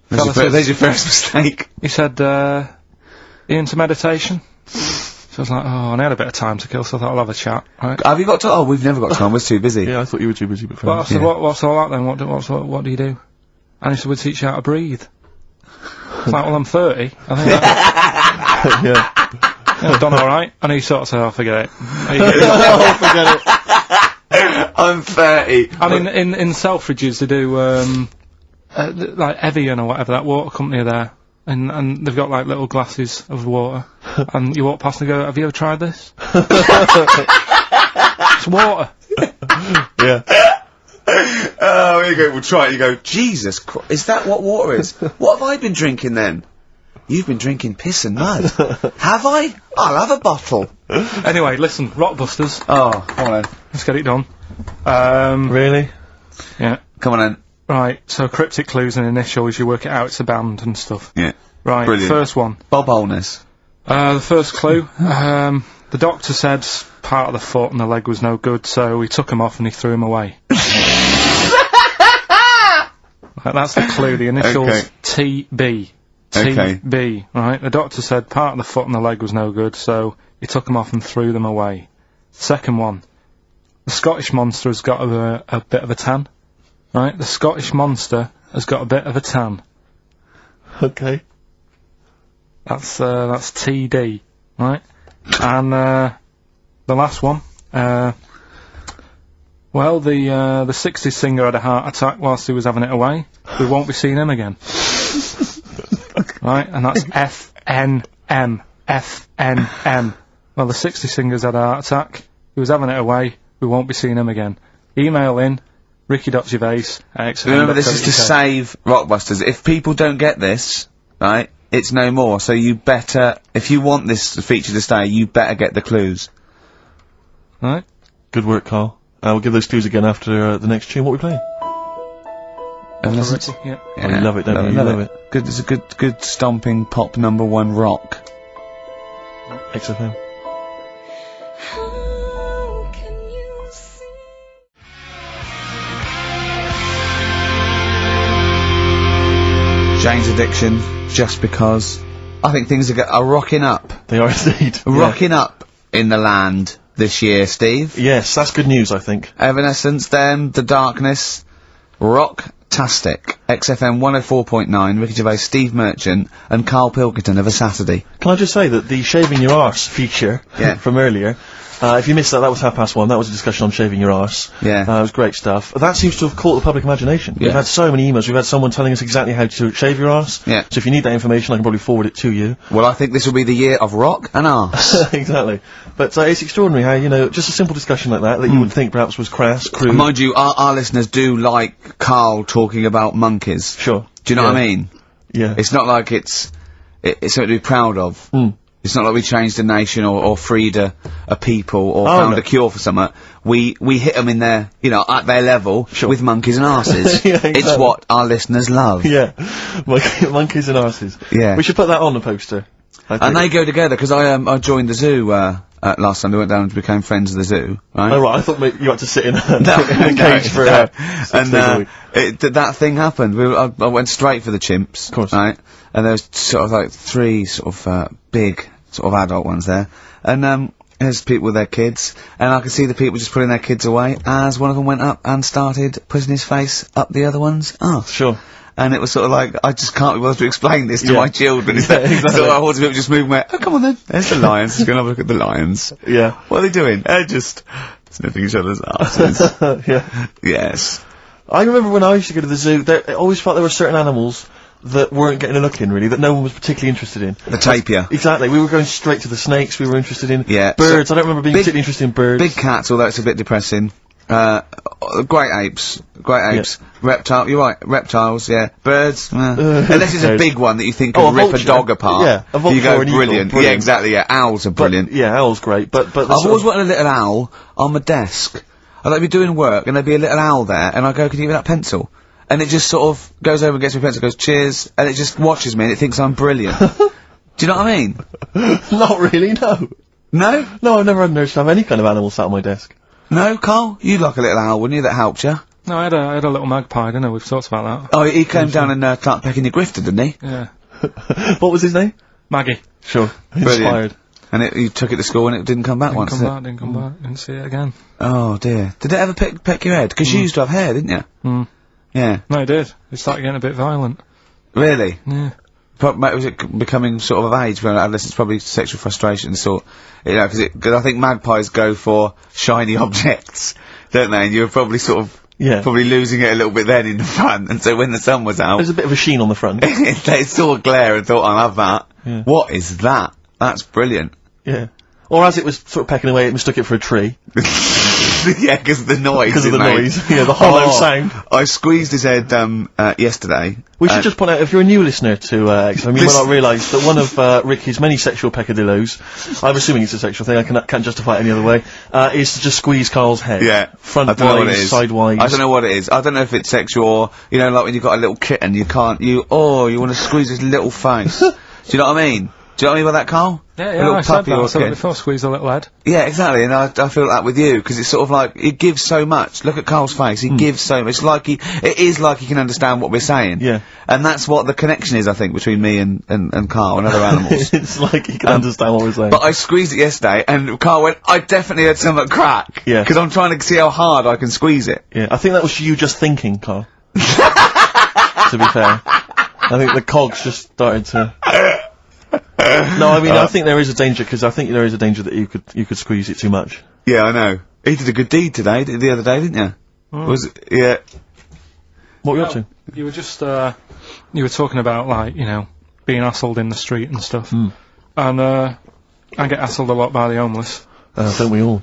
There's your first mistake. He said, "You into meditation?" So I was like, "Oh," and I had a bit of time to kill, so I thought I'll have a chat. Right? Have you got to? Oh, we've never got time. We're too busy. Yeah, I thought you were too busy, but Well, I said, "What's all that then? What do you do?" And he said, "We teach you how to breathe." I was like, "Well, I'm 30. I think that." Yeah. I've done alright. And he sort of said, "Oh, forget it." Forget it. I'm 30. And in Selfridges they do, like Evian or whatever, that water company there. And they've got like little glasses of water. And you walk past and go, "Have you ever tried this?" It's water. Yeah. Oh, here you go. We'll try it. You go, Jesus Christ, is that what water is? What have I been drinking then? You've been drinking piss and mud. Have I? I'll have a bottle. Anyway, listen, Rockbusters. Oh, come on then. Let's get it done. Really? Yeah. Come on then. Right, so cryptic clues and initials, you work it out, it's a band and stuff. Yeah. Right, Brilliant. first one. Bob Holness. The first clue, the doctor said part of the foot and the leg was no good, so he took him off and he threw him away. Right, that's the clue, the initials Okay. TB. Okay. TB, right? The doctor said part of the foot and the leg was no good, so he took them off and threw them away. Second one. The Scottish monster has got a bit of a tan. Right? The Scottish monster has got a bit of a tan. Okay. That's TD, right? And, the last one, well, the 60s singer had a heart attack whilst he was having it away. We won't be seeing him again. Right? And that's FNM. FNM. Well, the 60s singer's had a heart attack. He was having it away. We won't be seeing him again. Email in ricky.gervais@xfm.co.uk. Remember, this is to save Rockbusters. If people don't get this, right, it's no more. So you better, if you want this feature to stay, you better get the clues. Right? Good work, Carl. We'll give those clues again after the next tune. What are we playing? Listen. Yeah. Oh, you love it, don't you? You love it. Good, it's a good stomping pop #1 rock. XFM. Jane's Addiction, just because I think things are rocking up. They are indeed. Rocking up in the land this year, Steve. Yes, that's good news, I think. Evanescence, them, The Darkness, rock-tastic. XFM 104.9, Ricky Gervais, Steve Merchant, and Karl Pilkington of a Saturday. Can I just say that the shaving your arse feature from earlier, if you missed that, that was 1:30. That was a discussion on shaving your arse. Yeah. It was great stuff. That seems to have caught the public imagination. Yeah. We've had so many emails. We've had someone telling us exactly how to shave your arse. Yeah. So if you need that information, I can probably forward it to you. Well, I think this will be the year of rock and arse. Exactly. But it's extraordinary how, you know, just a simple discussion like that you would think perhaps was crass, crude. Mind you, our listeners do like Karl talking about monkeys. Sure. Do you know what I mean? Yeah. It's not like it's something to be proud of. It's not like we changed a nation or freed a people or found a cure for something. We hit them in their, you know, at their level with monkeys and arses. Yeah, exactly. It's what our listeners love. Yeah. Monkeys and arses. Yeah. We should put that on the poster. And they go together, because I joined the zoo, last time. I went down and became friends of the zoo, right? Oh, right. I thought maybe you had to sit in a cage for 6 days a week. that thing happened. I went straight for the chimps. Of course. Right? And there was sort of like 3 sort of, big, sort of adult ones there. And, there's people with their kids. And I could see the people just putting their kids away as one of them went up and started putting his face up the other one's arse. Sure. And it was sort of like, I just can't be bothered to explain this to Yeah. my children. Exactly. So I watch people just move and went, oh, come on then. There's the lions. Just going to have a look at the lions. Yeah. What are they doing? They're just sniffing each other's asses. Yeah. Yes. I remember when I used to go to the zoo, I always felt there were certain animals that weren't getting a look in, really, that no one was particularly interested in. The tapir. Exactly. We were going straight to the snakes we were interested in. Yeah. Birds. So I don't remember being particularly interested in birds. Big cats, although it's a bit depressing. Great apes. Reptile, you're right, reptiles, yeah. Birds, unless it's a big one that you think can rip a dog apart. Yeah, a vulture you go, or an eagle, brilliant. Yeah, exactly, yeah. Owls are brilliant. Yeah, owls great, but I've always wanted a little owl on my desk. I'd like to be doing work, and there'd be a little owl there, and I go, can you give me that pencil? And it just sort of goes over and gets me a pencil, goes, cheers, and it just watches me, and it thinks I'm brilliant. Do you know what I mean? Not really, no. No? No, I've never had an urge to have any kind of animal sat on my desk. No, Karl? You'd like a little owl, wouldn't you, that helped you? No, I had a little magpie, didn't I? We've talked about that. Oh, he came down and started pecking your grifter, didn't he? Yeah. What was his name? Maggie. Sure. Brilliant. Inspired. And you took it to school and it didn't come back once, did it? Didn't come back, didn't see it again. Oh dear. Did it ever peck your head? Because you used to have hair, didn't you? Mm. Yeah. No, it did. It started getting a bit violent. Really? Yeah. Was it becoming sort of age for adolescents? Probably sexual frustration, sort. You know, because I think magpies go for shiny objects, don't they? And you were probably sort of probably losing it a little bit then in the front. And so when the sun was out, there's a bit of a sheen on the front. they saw a glare and thought, "I'll have that." Yeah. What is that? That's brilliant. Yeah. Or as it was sort of pecking away, it mistook it for a tree. Yeah, because of the noise. Because of the noise. Yeah, the hollow sound. I squeezed his head yesterday. We should just point out, if you're a new listener to XFM, you might not realise that one of Ricky's many sexual peccadillos, I'm assuming it's a sexual thing, I can't justify it any other way, is to just squeeze Karl's head. Yeah. Front-wise, sidewise. I don't know what it is. I don't know if it's sexual or, you know, like when you've got a little kitten, you want to squeeze his little face. Do you know what I mean? Do you know what I mean by that, Karl? Yeah, I said that. I said it before, squeeze a little head. Yeah, exactly, and I feel that with you, because it's sort of like, it gives so much. Look at Karl's face, he gives so much. It is like he can understand what we're saying. Yeah. And that's what the connection is, I think, between me and Karl and other animals. It's like he can understand what we're saying. But I squeezed it yesterday, and Karl went, I definitely had something crack. Yeah. Because I'm trying to see how hard I can squeeze it. Yeah, I think that was you just thinking, Karl. To be fair. I think the cogs just started to... No, I mean, I think there is a danger, because I think there is a danger that you could squeeze it too much. Yeah, I know. He did a good deed today, the other day, didn't you? Yeah. What were you up to? You were just, you were talking about, like, you know, being hassled in the street and stuff. And, I get hassled a lot by the homeless. Don't we all?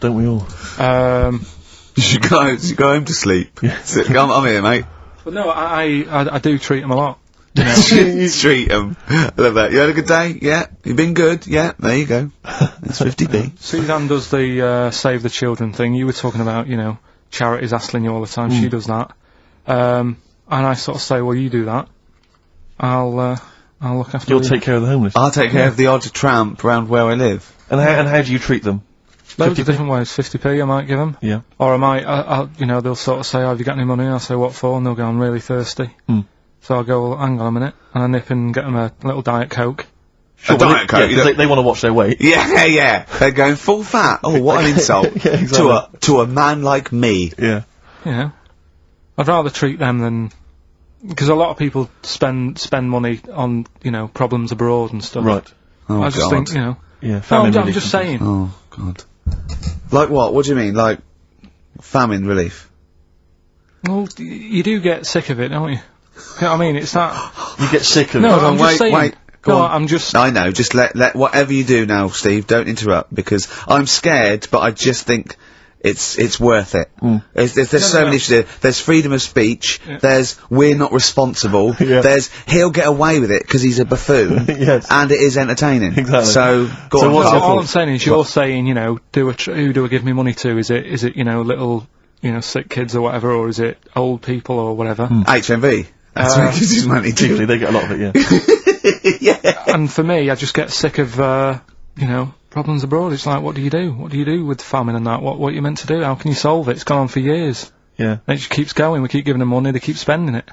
You should go home to sleep. Yeah. I'm here, mate. But no, I do treat them a lot. You know? You treat them. I love that. You had a good day? Yeah. You been good? Yeah. There you go. That's 50p. Suzanne does the, Save the Children thing. You were talking about, you know, charities hassling you all the time. She does that. And I sort of say, well, you do that. I'll look after you. You'll take care of the homeless. I'll take care of the odd tramp around where I live. And how do you treat them? Loads of different ways. 50p I might give them. Yeah. Or I might, you know, they'll sort of say, oh, have you got any money? I'll say, what for? And they'll go, I'm really thirsty. So I'll go, well, hang on a minute, and I nip and get them a little Diet Coke. Sure, a Diet Coke? Yeah, they want to watch their weight. Yeah. They're going full fat. Oh, what an insult. Yeah, exactly. To a man like me. Yeah. You know, I'd rather treat them than... Because a lot of people spend money on, you know, problems abroad and stuff. Right. Oh, I just think, you know... Yeah, famine I'm just saying. Oh, God. Like what? What do you mean? Like, famine relief? Well, you do get sick of it, don't you? You know what I mean? It's that... You get sick of no, it. I'm just saying. Wait. No, I'm just... I know, just let whatever you do now, Steve, don't interrupt, because I'm scared, but I just think it's worth it. There's so many issues there. There's freedom of speech, there's we're not responsible, there's he'll get away with it because he's a buffoon, and it is entertaining. Exactly. So, go on. All I'm saying is you're saying, you know, who do I give me money to? Is it, you know, little, you know, sick kids or whatever, or is it old people or whatever? HMV. That's where he gives his money to. Usually they get a lot of it, Yeah. And for me, I just get sick of, you know, problems abroad. It's like, what do you do? What do you do with famine and that? What are you meant to do? How can you solve it? It's gone on for years. Yeah. And it just keeps going. We keep giving them money, they keep spending it.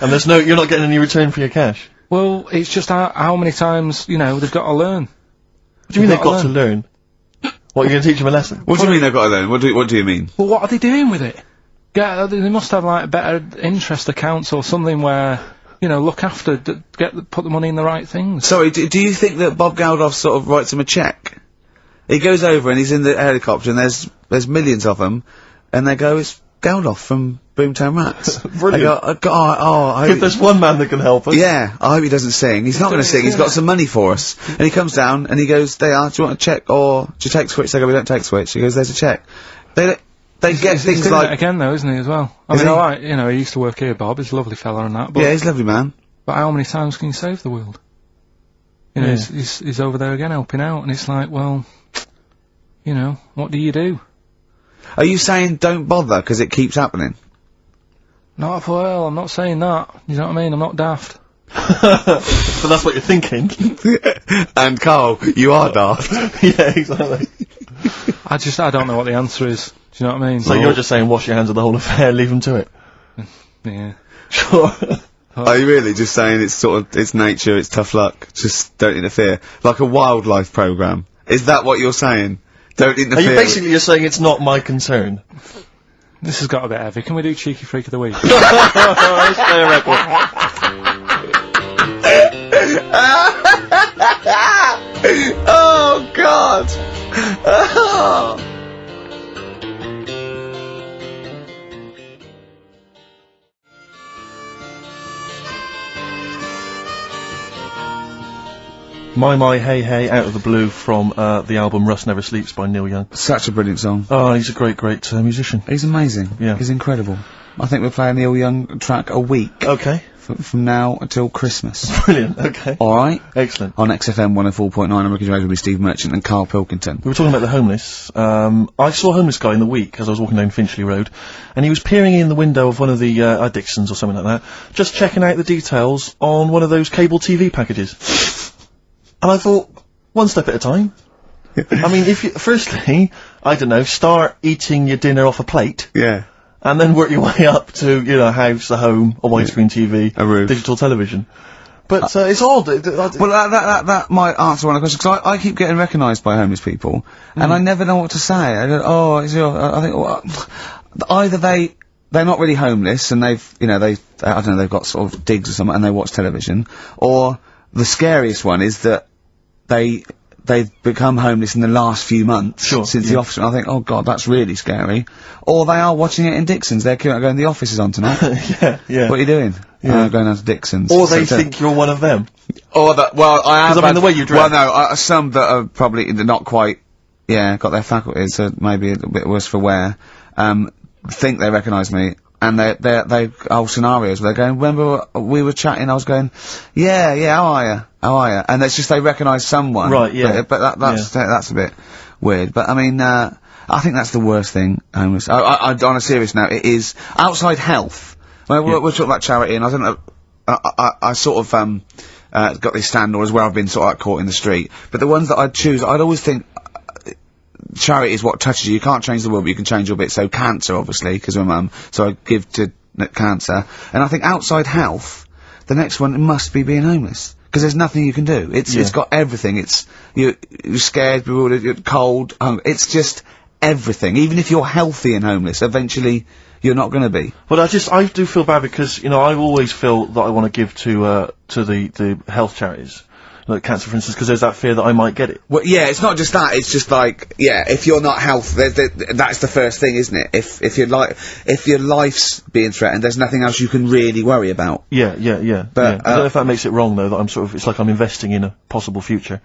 And you're not getting any return for your cash. Well, it's just how many times, you know, they've got to learn. What do you mean they've got to learn? What, you're going to teach them a lesson? What do you mean they've got to learn? What do you mean? Well, what are they doing with it? They must have, like, better interest accounts or something where, you know, look after, put the money in the right things. Sorry, do you think that Bob Geldof sort of writes him a cheque? He goes over and he's in the helicopter and there's millions of them, and they go, it's Geldof from Boomtown Rats. Brilliant. I If there's one man that can help us. Yeah, I hope he doesn't sing. He's not going to sing, he's got some money for us. And he comes down and he goes, do you want a cheque or do you take Switch? They go, we don't take Switch. He goes, there's a cheque. They get things doing like... it again though, isn't he, as well? I mean, alright, you know, he used to work here, Bob, he's a lovely fella and that, but... Yeah, he's a lovely man. But how many times can you save the world? You know, he's over there again helping out, and it's like, well, you know, what do you do? Are you saying don't bother because it keeps happening? Not well, I'm not saying that. You know what I mean? I'm not daft. But that's what you're thinking. And Karl, you are daft. Yeah, exactly. I don't know what the answer is. Do you know what I mean? So you're just saying wash your hands of the whole affair, leave them to it? Yeah. Sure. Are you really just saying it's nature, it's tough luck, just don't interfere? Like a wildlife programme. Is that what you're saying? Don't interfere. Are you basically you're saying it's not my concern? This has got a bit heavy. Can we do Cheeky Freak of the Week? Let's play a record. Oh, God! Oh. My Hey Hey Out of the Blue from the album Rust Never Sleeps by Neil Young. Such a brilliant song. Oh, he's a great musician. He's amazing. Yeah. He's incredible. I think we're playing Neil Young track a week. Okay. From now until Christmas. Brilliant, okay. Alright? Excellent. On XFM 104.9, I'm Ricky Gervais with Steve Merchant and Karl Pilkington. We were talking about the homeless. I saw a homeless guy in the week as I was walking down Finchley Road, and he was peering in the window of one of the Dixons or something like that, just checking out the details on one of those cable TV packages. And I thought, one step at a time. I mean, firstly, I don't know, start eating your dinner off a plate. Yeah. And then work your way up to, a house, a home, a widescreen TV, a roof, digital television. But it's odd. Well, that might answer one of the questions, because I keep getting recognised by homeless people, and I never know what to say. I go, I think, well, either they're not really homeless, and they've got sort of digs or something, and they watch television, or the scariest one is that they've become homeless in the last few months since the office. And I think, oh God, that's really scary. Or they are watching it in Dixon's. They're going, the office is on tonight. Yeah. What are you doing? Yeah. Going down to Dixon's. Or they think you're one of them. Or that, well, I am. Because I mean, the way you dress. Well, no, some that are probably not quite, got their faculties, so maybe a bit worse for wear, think they recognise me. And they whole scenarios where they're going, remember we were chatting, I was going, yeah, how are you? And it's just they recognise someone. Right, yeah. But that's a bit weird. But I mean, I think that's the worst thing, homeless. On a serious note, it is outside health. We're talking about charity, and I don't know, I sort of, got this standard where I've been sort of like caught in the street. But the ones that I'd choose, I'd always think, charity is what touches you. You can't change the world, but you can change your bit. So cancer, obviously, because I'm mum, so I give to cancer. And I think outside health, the next one must be being homeless, because there's nothing you can do. It's got everything. You're scared, bewildered, you're cold. It's just everything. Even if you're healthy and homeless, eventually you're not going to be. But I do feel bad because I always feel that I want to give to the health charities. Like cancer, for instance, because there's that fear that I might get it. Well, yeah, it's not just that. It's just like, if you're not healthy, that's the first thing, isn't it? If your life's being threatened, there's nothing else you can really worry about. Yeah. But I don't know if that makes it wrong though. That I'm it's like I'm investing in a possible future.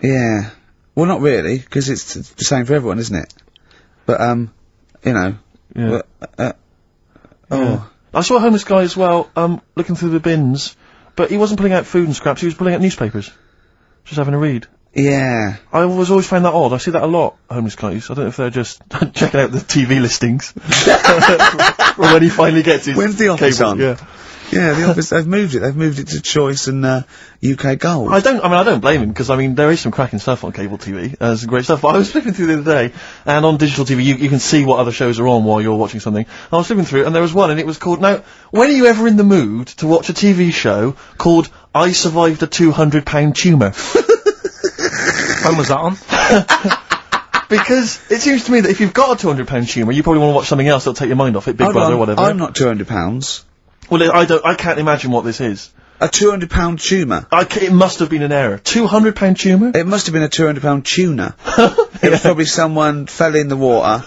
Yeah. Well, not really, because it's the same for everyone, isn't it? But Yeah. But, I saw a homeless guy as well, looking through the bins, but he wasn't pulling out food and scraps. He was pulling out newspapers. Just having a read. Yeah. I always found that odd. I see that a lot, homeless guys. I don't know if they're just checking out the TV listings. For when he finally gets his When's the office cable. on? Yeah, the office, they've moved it to Choice and, UK Gold. I don't blame him, because there is some cracking stuff on cable TV. Some great stuff. But I was flipping through the other day, and on digital TV you can see what other shows are on while you're watching something. I was flipping through, and there was one, and it was called, now, when are you ever in the mood to watch a TV show called I Survived a £200 Tumour? When was that on? Because it seems to me that if you've got a £200 tumour, you probably want to watch something else that'll take your mind off it, Big Brother or whatever. I'm not £200. Well, I can't imagine what this is. A £200 tumour? It must have been an error. £200 tumour? It must have been a £200 tuna. It was probably someone fell in the water,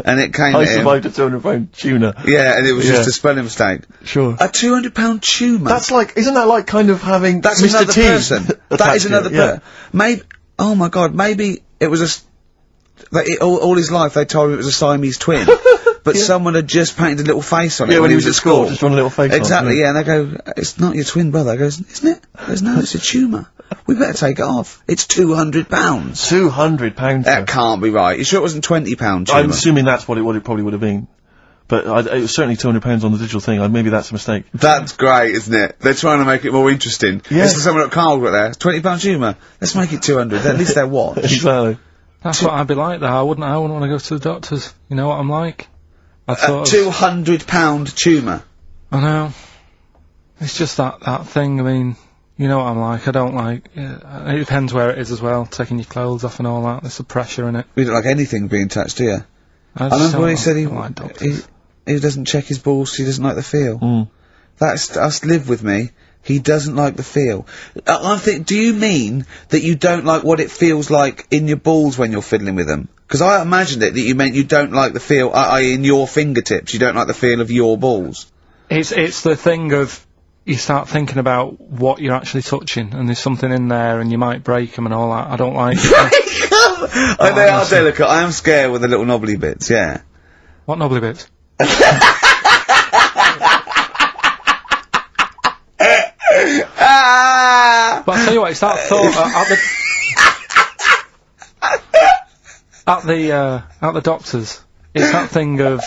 and it came I survived a £200 tuna. Yeah, and it was just a spelling mistake. Sure. A £200 tumour? That's like, isn't that like kind of having That's Mr. another T person. That is another person. Yeah. Oh my God, maybe it was all his life they told him it was a Siamese twin. But someone had just painted a little face on it when he was at school. Just drawn a little face Exactly, on it. And they go, it's not your twin brother. I goes, isn't it? I goes, no, it's a tumour. We better take it off. It's £200. £200. That can't be right. You sure it wasn't £20 tumour? I'm assuming that's what it probably would have been. But it was certainly £200 on the digital thing. Maybe that's a mistake. That's great, isn't it? They're trying to make it more interesting. Yeah. It's someone at Karl got there. £20 tumour. Let's make it 200. At least they're watched. Exactly. That's what I'd be like, though. I wouldn't want to go to the doctors. You know what I'm like? I'd sort of... £200 tumour. I know. It's just that thing, I mean, you know what I'm like. I don't like... it depends where it is as well, taking your clothes off and all that. There's the pressure in it. You don't like anything being touched, do you? I remember when he said like he doesn't check his balls, he doesn't like the feel. That's live with me. He doesn't like the feel. I think, do you mean that you don't like what it feels like in your balls when you're fiddling with them? Because I imagined it that you meant you don't like the feel, in your fingertips, you don't like the feel of your balls. It's the thing of, you start thinking about what you're actually touching, and there's something in there, and you might break them and all that. I don't like... Break them! They are delicate. I am scared with the little knobbly bits, yeah. What knobbly bits? But I'll tell you what, it's that thought at the doctor's. It's that thing of,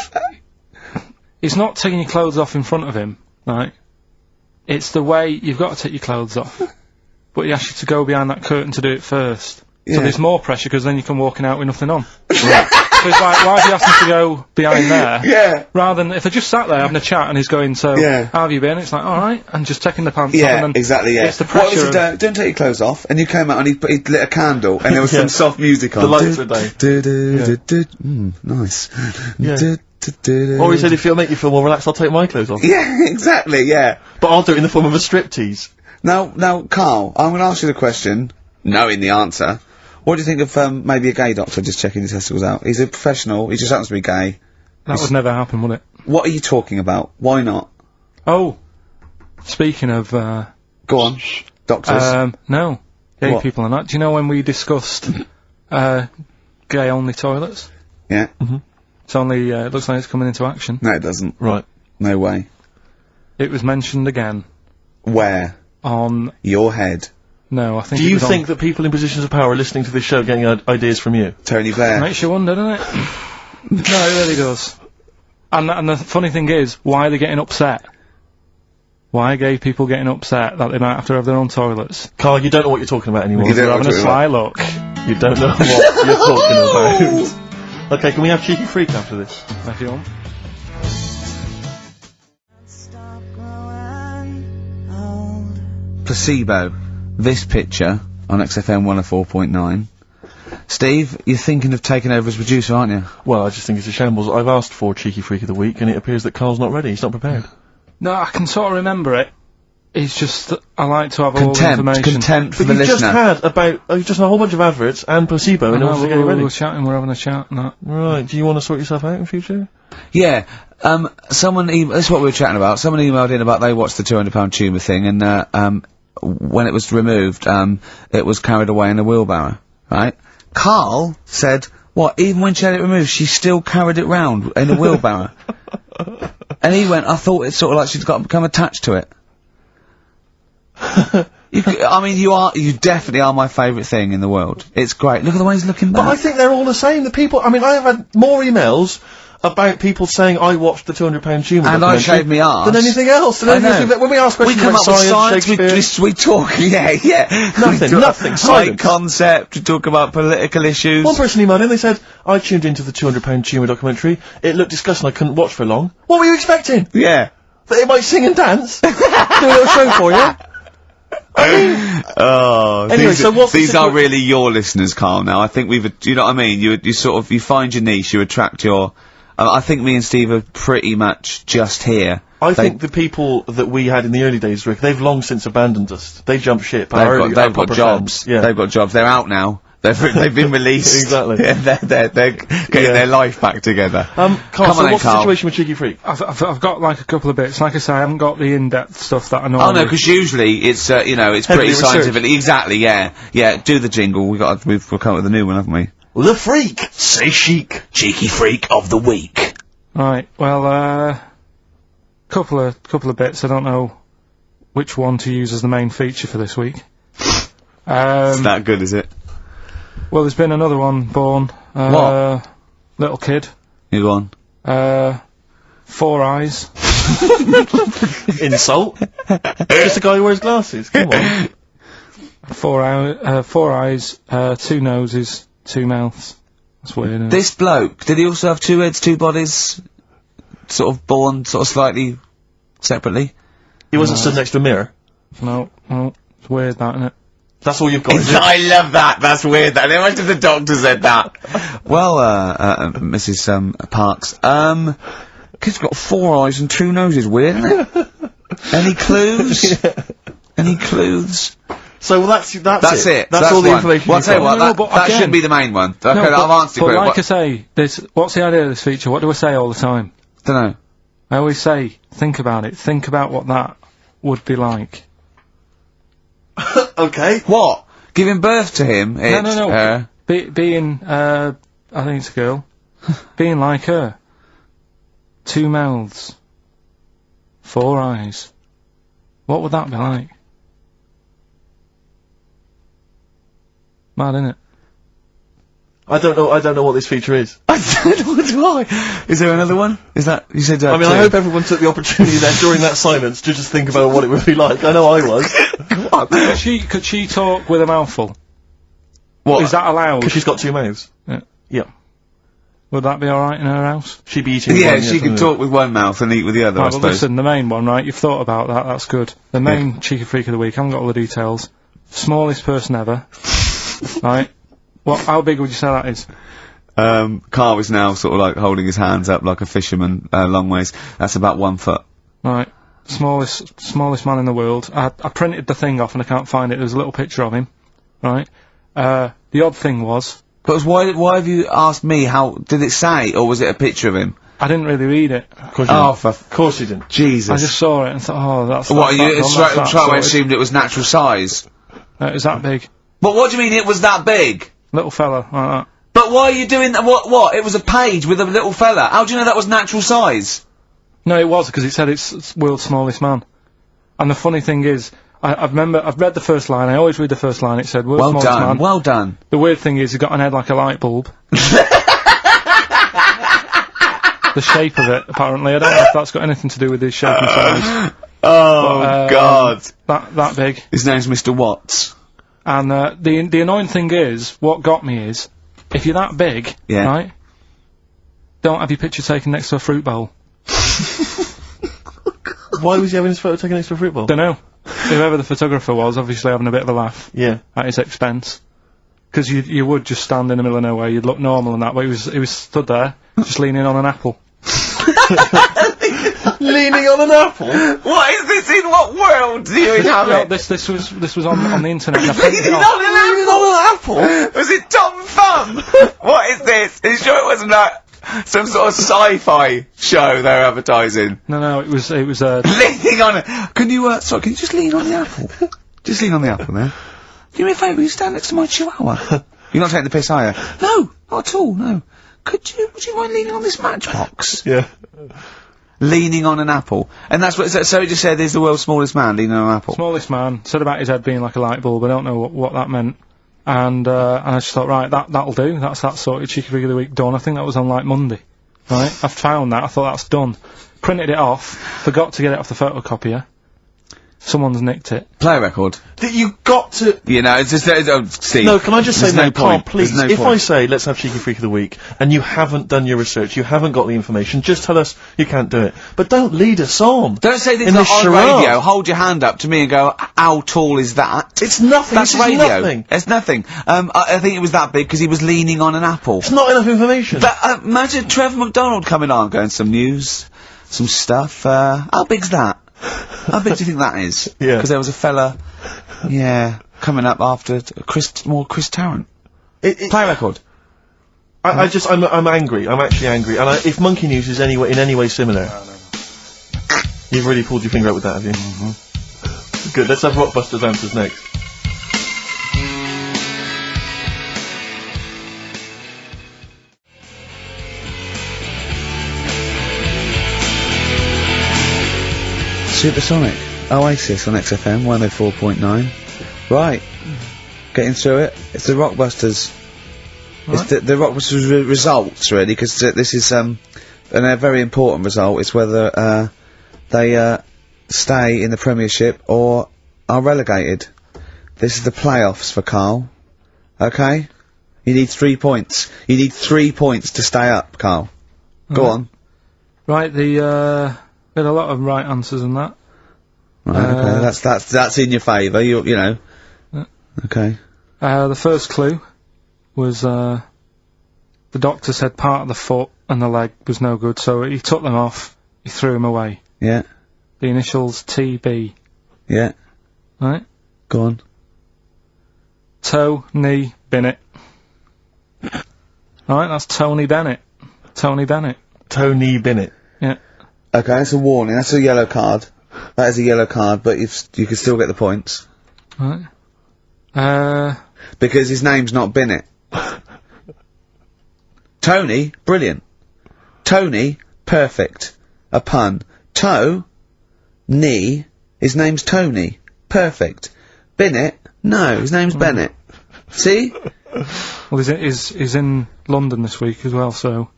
it's not taking your clothes off in front of him, right? It's the way you've got to take your clothes off, but he asks you to go behind that curtain to do it first. Yeah. So there's more pressure because then you come walking out with nothing on. Right. So it's like, why do you ask me to go behind there? Yeah. Rather than if I just sat there having a chat and he's going, so how have you been? It's like, all right, and just taking the pants off. And then exactly. Yeah. It's the pressure. What was it? Don't take your clothes off. And you came out and he lit a candle and there was some soft music on. The lights were down. Nice. Or he said, if it'll make you feel more relaxed, I'll take my clothes off. Yeah, exactly. Yeah. But I'll do it in the form of a striptease. Now, Karl, I'm going to ask you the question, knowing the answer. What do you think of maybe a gay doctor just checking his testicles out? He's a professional. He just happens to be gay. That would never happen, would it? What are you talking about? Why not? Oh, speaking of go on, doctors. No, gay people and that. Do you know when we discussed gay-only toilets? Yeah. It's only it looks like it's coming into action. No, it doesn't. Right. No way. It was mentioned again. Where? On your head. No, I think. Do you think that people in positions of power are listening to this show, getting ideas from you? Tony Blair. Makes you wonder, doesn't it? No, it really does. And the funny thing is, why are they getting upset? Why are gay people getting upset that they might have to have their own toilets? Carl, you don't know what you're talking about anymore. You're having a sly look. You don't know what you're talking about. Okay, can we have Cheeky Freak after this? If you want. Placebo. This picture on XFM 104.9. Steve, you're thinking of taking over as producer, aren't you? Well, I just think it's a shambles. I've asked for Cheeky Freak of the Week, and it appears that Carl's not ready. He's not prepared. No, I can sort of remember it. It's just that I like to have all the information. Contempt for but the listener. You've just had a whole bunch of adverts and placebo in order to get you ready. We're chatting, we're having a chat and that. Right, do you want to sort yourself out in future? Yeah, someone this is what we were chatting about. Someone emailed in about they watched the £200 tumour thing and, when it was removed, it was carried away in a wheelbarrow, right? Karl said, what, even when she had it removed, she still carried it round in a wheelbarrow? And he went, I thought it's sort of like she'd become attached to it. I mean, you definitely are my favourite thing in the world. It's great. Look at the way he's looking back. But I think they're all the same. The people, I mean, I have had more emails about people saying I watched the £200 tumour and I shaved me arse than anything else. When we ask questions we come about up with science, we talk, nothing, science. concept, we talk about political issues. One person emailed in, they said, I tuned into the £200 tumour documentary, it looked disgusting, I couldn't watch for long. What were you expecting? Yeah. That it might sing and dance? Do a little show for you? Anyway, so these are really your listeners, Karl, now. I think you know what I mean? You find your niche, you attract your... I think me and Steve are pretty much just here. I think the people that we had in the early days, Rick, they've long since abandoned us. They jumped ship. They've got jobs. Yeah. They've got jobs. They're out now. They've been released. Exactly. Yeah, they're getting their life back together. Carl, so what's the situation with Cheeky Freak? I've got like a couple of bits. Like I say, I haven't got the in-depth stuff that I know. Oh no, because usually it's it's pretty scientific. Exactly. Yeah. Do the jingle. We've come up with a new one, haven't we? The Freak! Say chic! Cheeky Freak of the Week. Right, well, couple of bits. I don't know which one to use as the main feature for this week. It's that good, is it? Well, there's been another one born. What? Little kid. You go on. 4 eyes. Insult? Just a guy who wears glasses, come on. 4 eyes, 2 noses, 2 mouths. That's weird, isn't it? This bloke, did he also have 2 heads, 2 bodies? Sort of born sort of slightly separately? He wasn't stood next to a mirror. No, it's weird that, isn't it? That's all you've got, is it? I love that. That's weird. That. Imagine if the doctor said that. Well, Mrs. Parks, kid's got 4 eyes and 2 noses. Weird, isn't it? Any clues? Any clues? So, well, that's it. That's all the one. information Well, I'll you've tell you got. what, that should be the main one. Okay, I've answered but it. like I say, what's the idea of this feature? What do I say all the time? Dunno. I always say, think about it. Think about what that would be like. Okay. What? Giving birth to him? No. Being, I think it's a girl. Being like her. 2 mouths. 4 eyes. What would that be like? Mad, innit? I don't know what this feature is. I don't know why. Is there another one? Is that, you said, I mean, I hope everyone took the opportunity there during that silence to just think about what it would be like. I know I was. Could she talk with a mouthful? What? Is that allowed? Because she's got 2 mouths. Yeah. Yep. Would that be alright in her house? She'd be eating Yeah, one, she can talk with one mouth and eat with the other, I Right, well suppose. listen, the main one, right, you've thought about that, that's good. The main cheeky freak of the week, I haven't got all the details. Smallest person ever. Right? How big would you say that is? Karl is now sort of like holding his hands up like a fisherman, long ways. That's about 1 foot. Right. Smallest man in the world. I printed the thing off and I can't find it. There's a little picture of him. Right. The odd thing was... But why have you asked me how... Did it say, or was it a picture of him? I didn't really read it. Of course you didn't. Jesus. I just saw it and thought, oh, that's... What, that's you that straight away sorted. assumed it was natural size? It was that big. But what do you mean it was that big? Little fella, like that. But why are you doing that? What? It was a page with a little fella. How do you know that was natural size? No, it was, because it said it's world's smallest man. And the funny thing is, I've read the first line, I always read the first line, it said world's smallest man. Well done. The weird thing is, he's got an head like a light bulb. The shape of it, apparently. I don't know if that's got anything to do with his shape and size. Oh, God. That big. His name's Mr. Watts. And, the annoying thing is, what got me is, if you're that big, right, don't have your picture taken next to a fruit bowl. Why was he having his photo taken next to a fruit bowl? Dunno. Whoever the photographer was, obviously having a bit of a laugh. Yeah. At his expense. Because you would just stand in the middle of nowhere, you'd look normal and that, but he was stood there, just leaning on an apple. Leaning on an apple? What is this? In what world do you inhabit? No, this was on the internet. And I Leaning printed it off. on an apple? Was it Tom Thumb? What is this? Are you sure it wasn't that some sort of sci-fi show they're advertising? No, it was Leaning on it. Can you just lean on the apple? Just lean on the apple there. Do me a favour, you stand next to my chihuahua. You're not taking the piss, are you? No, not at all, no. Would you mind leaning on this matchbox? Yeah. Leaning on an apple. And that's what, so it just said he's the world's smallest man leaning on an apple. Smallest man, said about his head being like a light bulb, I don't know what that meant. And I just thought, right, that'll do, that's that sorted, cheeky freak of the week done. I think that was on like Monday. Right? I found that, I thought that's done. Printed it off, forgot to get it off the photocopier. Someone's nicked it. Play a record. You got to... You know, it's just, Steve. No, can I just say, no Carl, point. please, if I say, let's have Cheeky Freak of the Week, and you haven't done your research, you haven't got the information, just tell us you can't do it. But don't lead us on. Don't say this in on charade. radio, hold your hand up to me and go, how tall is that? It's nothing, That's this is radio. nothing. It's nothing. I think it was that big because he was leaning on an apple. It's not enough information. But, imagine Trevor McDonald coming on, going, some news, some stuff, how big's that? How big do you think that is? Yeah. Because there was a fella, coming up after Chris Tarrant. Play a record. I'm angry. I'm actually angry. And if Monkey News is in any way similar, you've really pulled your finger out with that, have you? Mm-hmm. Good. Let's have Rockbusters answers next. Supersonic, Oasis on XFM 104.9. Right, getting through it. It's the Rockbusters. Right. It's the Rockbusters results, really, because this is a very important result. It's whether they stay in the Premiership or are relegated. This is the playoffs for Karl. Okay, You need 3 points. You need 3 points to stay up, Carl. Go on. Right, we had a lot of right answers in that. Right, okay, that's in your favour, you know. Okay. The first clue was, the doctor said part of the foot and the leg was no good, so he took them off, he threw them away. Yeah. The initials TB. Yeah. Right? Go on. Tony Bennett. Right, that's Tony Bennett. Tony Bennett. Tony Bennett. Yeah. Okay, that's a warning, that's a yellow card. That is a yellow card, but you can still get the points. Right. Because his name's not Bennett. Tony, brilliant. Tony, perfect. A pun. Knee, his name's Tony. Perfect. Bennett, no, his name's Bennett. See? Well, he's in London this week as well, so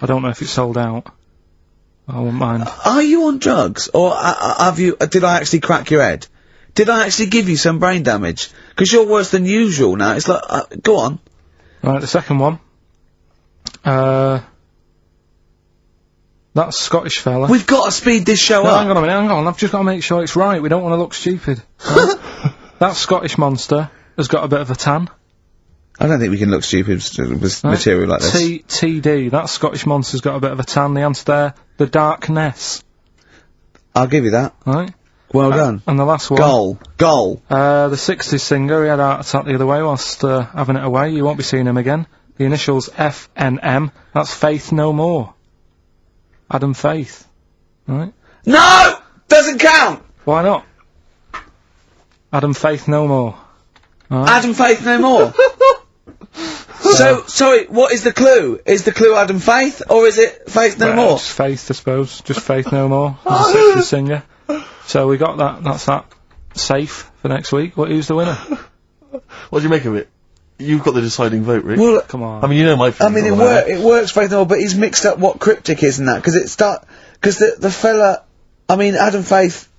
I don't know if it's sold out. I wouldn't mind. Are you on drugs, or did I actually crack your head? Did I actually give you some brain damage? 'Cause you're worse than usual now, it's like, go on. Right, the second one. That Scottish fella. We've got to speed this show No, up. hang on a minute, hang on, I've just got to make sure it's right, we don't want to look stupid. Right? That Scottish monster has got a bit of a tan. I don't think we can look stupid with material like this. TD, that Scottish monster's got a bit of a tan, the answer there, the Darkness. I'll give you that. Right? Well done. And the last one. Goal. The 60s singer, he had a heart attack the other way whilst having it away, you won't be seeing him again. The initials FNM, that's Faith No More. Adam Faith. Right? No! Doesn't count! Why not? Adam Faith No More. Right. Adam Faith No More. So, sorry, what is the clue? Is the clue Adam Faith, or is it Faith No More? Just Faith, I suppose. Just Faith No More. As a 60s singer. So we got that, that's that. Safe for next week. Who's the winner? What do you make of it? You've got the deciding vote, Rick. Well, come on. I mean, you know my feelings. I mean, it works Faith No More, but he's mixed up what cryptic is and that, because the fella, I mean, Adam Faith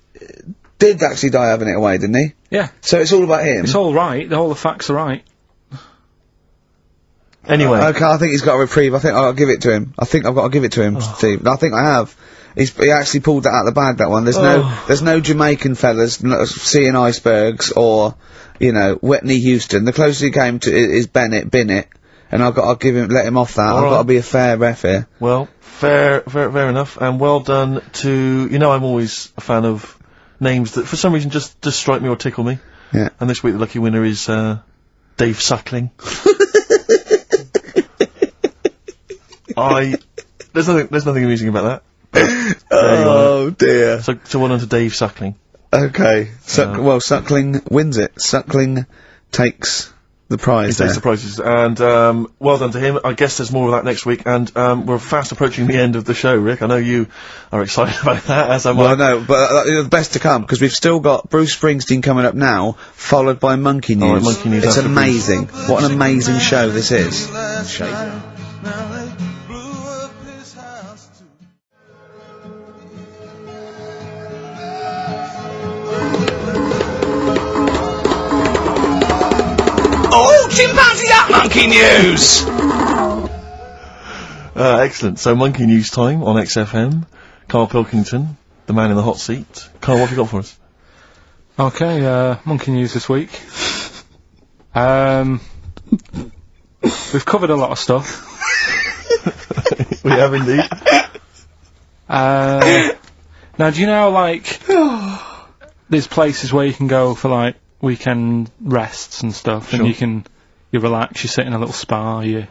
did actually die having it away, didn't he? Yeah. So it's all about him. It's all right. All the facts are right. Anyway. Okay, I think he's got a reprieve. I think I'll give it to him. I think I've got to give it to him, Steve. I think I have. He actually pulled that out of the bag, that one. There's no Jamaican fellas seeing icebergs or, you know, Whitney Houston. The closest he came to is Bennett, and I'll let him off that. I've got to be a fair ref here. Well, fair enough, and well done to, you know, I'm always a fan of names that for some reason just strike me or tickle me. Yeah. And this week the lucky winner is, Dave Suckling. There's nothing amusing about that. Oh dear. So well done to Dave Suckling. Okay. Suckling wins it. Suckling takes the prize. He takes the prizes, and well done to him. I guess there's more of that next week, and we're fast approaching the end of the show, Rick. I know you are excited about that, as am I. Well, no, but the best to come, because we've still got Bruce Springsteen coming up now, followed by Monkey News. All right, Monkey News. It's amazing. What an amazing show this is. Oh, chimpanzee that Monkey News! Excellent. So, Monkey News time on XFM. Karl Pilkington, the man in the hot seat. Karl, what have you got for us? Okay, Monkey News this week. We've covered a lot of stuff. We have indeed. Now, do you know, like, there's places where you can go for, like, weekend rests and stuff, Sure. and you relax, you sit in a little spa, you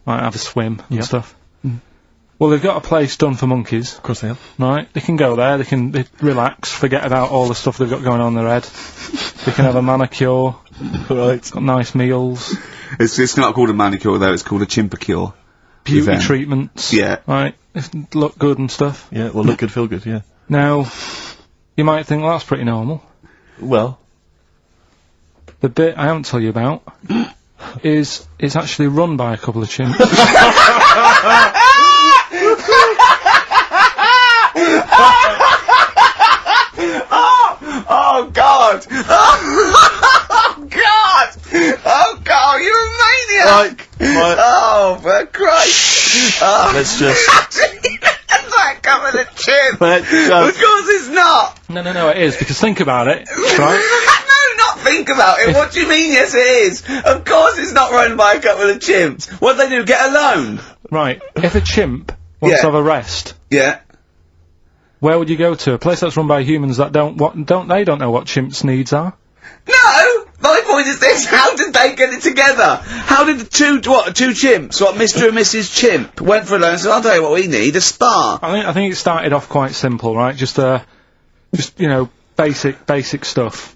might have a swim and stuff. Well, they've got a place done for monkeys. Of course they have. Right? They can go there, they relax, forget about all the stuff they've got going on in their head. They can have a manicure. Right. Got nice meals. It's not called a manicure though, it's called a chimpacure. Beauty treatments. Yeah. Right? Look good and stuff. Yeah, well, look good, feel good, yeah. Now, you might think, well, that's pretty normal. Well. The bit I haven't told you about is it's actually run by a couple of chimps. Oh God! Oh God! Oh God! You're a Right. Oh, for Christ! Oh. Let's just... That's like a couple of chimps! Let's just... Of course it's not! No, it is, because think about it, right? No, not think about it. What do you mean, yes it is? Of course it's not run by a couple of chimps. What do they do, get a loan? Right, if a chimp wants to have a rest, Yeah. where would you go to? A place that's run by humans that don't know what chimps' needs are? No! My point is this, how did they get it together? How did the two chimps, Mr. and Mrs. Chimp, went for a loan and said, I'll tell you what we need, a spa. I think it started off quite simple, right? Just you know, basic stuff.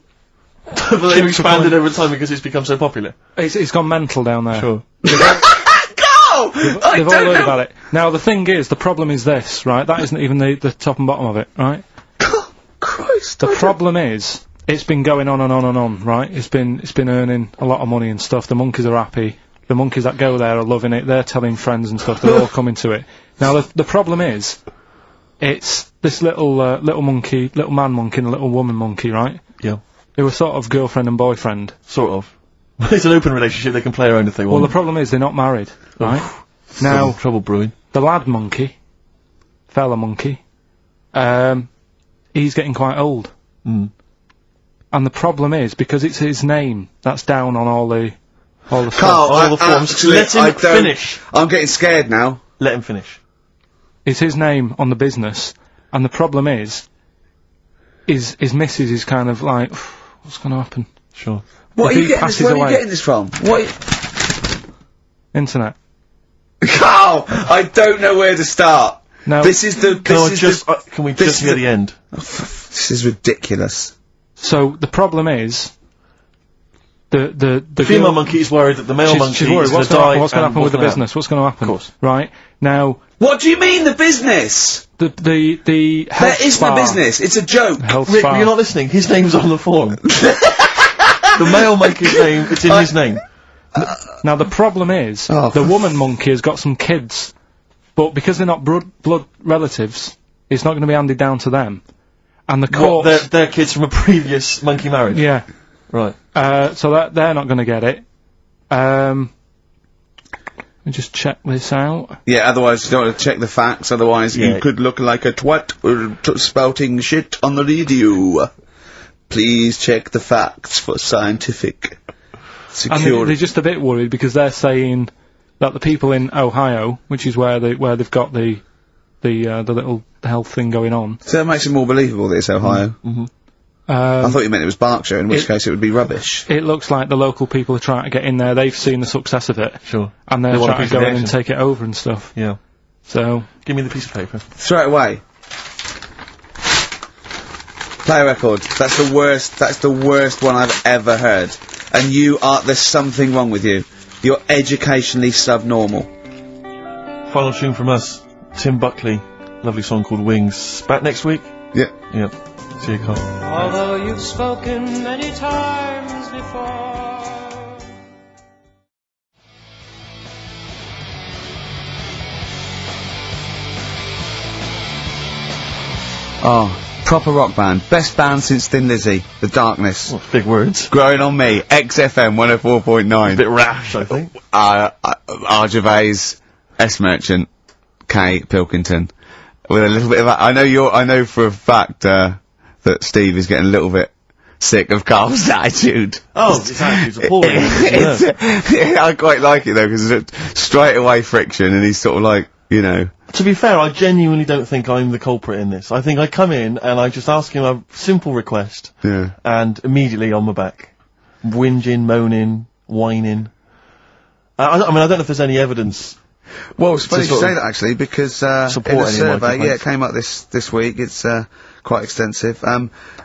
But they've expanded over time because it's become so popular. It's gone mental down there. Sure. Go! They've all heard about it. Now, the thing is, the problem is this, right? That isn't even the top and bottom of it, right? Christ. The problem is, it's been going on and on and on, right? It's been earning a lot of money and stuff. The monkeys are happy. The monkeys that go there are loving it. They're telling friends and stuff. They're all coming to it. Now, the problem is, it's this little monkey, little man monkey and a little woman monkey, right? Yeah. They were sort of girlfriend and boyfriend. Sort of. It's an open relationship, they can play around if they want. Well, the problem is they're not married, right? Now, trouble brewing. the lad monkey, fella monkey, he's getting quite old. Mm. And the problem is, because it's his name that's down on all the Carl, stuff. all the forms. Let him finish. I'm getting scared now. Let him finish. It's his name on the business, and the problem is his missus is kind of like, what's going to happen? Sure. What If are he you getting this? passes Where are you away- getting this from? What? Internet. Carl, I don't know where to start. No. This is the. Can we this just is hear the end? This is ridiculous. So the problem is, the female girl- monkey is worried that the male monkey she's worried. is What's going to die. What's going to happen with the and business? What's going to happen? Of course. Right now, What do you mean the business? the health There isn't spa, a business. It's a joke. health Rick, spa. you're not listening. His name's on the form. The male monkey's name, it's in his name. Now the problem is, Oh. the woman monkey has got some kids, but because they're not blood relatives, it's not going to be handed down to them. And the What, courts, they're kids from a previous monkey marriage? yeah, Right. so that they're not going to get it. Let me just check this out. Yeah, otherwise you don't want to check the facts, otherwise Yeah. you could look like a twat spouting shit on the radio. Please check the facts for scientific And security. they're just a bit worried because they're saying that the people in Ohio, which is where they've got the little health thing going on. So that makes it more believable that it's Ohio. I thought you meant it was Berkshire, in which case it would be rubbish. It looks like the local people are trying to get in there. They've seen the success of it, Sure. and they're They want a trying piece to of go the in and action. take it over and stuff. Yeah. So Give me the piece of paper. Throw it away. Play a record. That's the worst one I've ever heard. And there's something wrong with you. You're educationally subnormal. Final tune from us. Tim Buckley. Lovely song called Wings. Back next week? Yeah. Yep. See you, Carl. Although you've spoken many times before. Oh, proper rock band. Best band since Thin Lizzy. The Darkness. Oh, big words. Growing on me. XFM 104.9. Bit rash, I think. R. Gervais, S. Merchant, K. Pilkington. With a little bit of I know for a fact, that Steve is getting a little bit sick of Carl's attitude. Oh, his attitude's appalling. I quite like it though, because it's straight away friction, and he's sort of like, you know. To be fair, I genuinely don't think I'm the culprit in this. I think I come in and I just ask him a simple request. Yeah. And immediately on my back. Whinging, moaning, whining. I mean, I don't know if there's any evidence. Well, it's funny you sort say of that actually, because in a support any of my survey, complaints. it came up this week. It's quite extensive.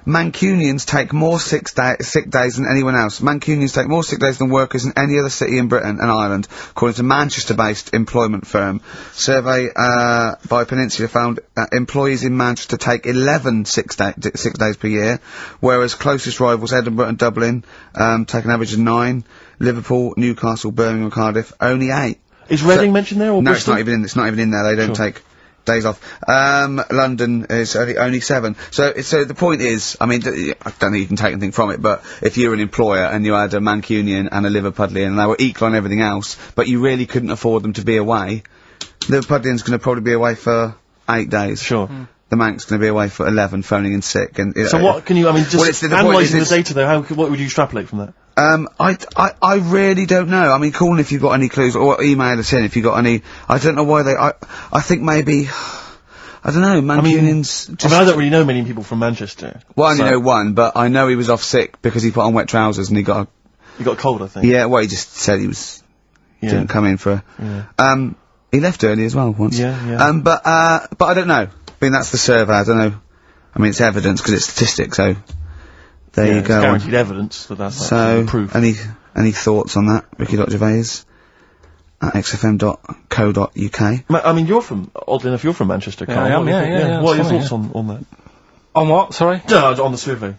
Mancunians take more sick days than anyone else. Mancunians take more sick days than workers in any other city in Britain and Ireland, according to Manchester-based employment firm. Survey by Peninsula found employees in Manchester take 11 sick days per year, whereas closest rivals Edinburgh and Dublin take an average of 9. Liverpool, Newcastle, Birmingham, Cardiff only 8. Is Reading mentioned there, or No, Bristol? it's not even in there. They don't Sure. take days off. London is only 7. So the point is, I mean, I don't think you can take anything from it, but if you're an employer and you had a Mancunian and a Liverpudlian and they were equal on everything else, but you really couldn't afford them to be away, Liverpudlian's going to probably be away for 8 days. Sure. The Manc's going to be away for 11, phoning in sick. And so what can you? I mean, just analysing the data though. What would you extrapolate from that? I really don't know. I mean, call in if you've got any clues, or email us in if you've got any. I don't know why I think maybe. I don't know, Mancunians... I mean, I don't really know many people from Manchester. Well, I only know one, but I know he was off sick because he put on wet trousers and he got a cold, I think. Yeah, well, he just said he was... didn't come in for he left early as well once. But I don't know. I mean, that's the survey, I don't know. I mean, it's evidence because it's statistics, so... There you go. It's guaranteed evidence that that's proof. Any thoughts on that, Ricky.Gervais? At xfm.co.uk. I mean, oddly enough, you're from Manchester, Karl. Yeah, I am, yeah. What are your thoughts on that? On what, sorry? No, on the survey.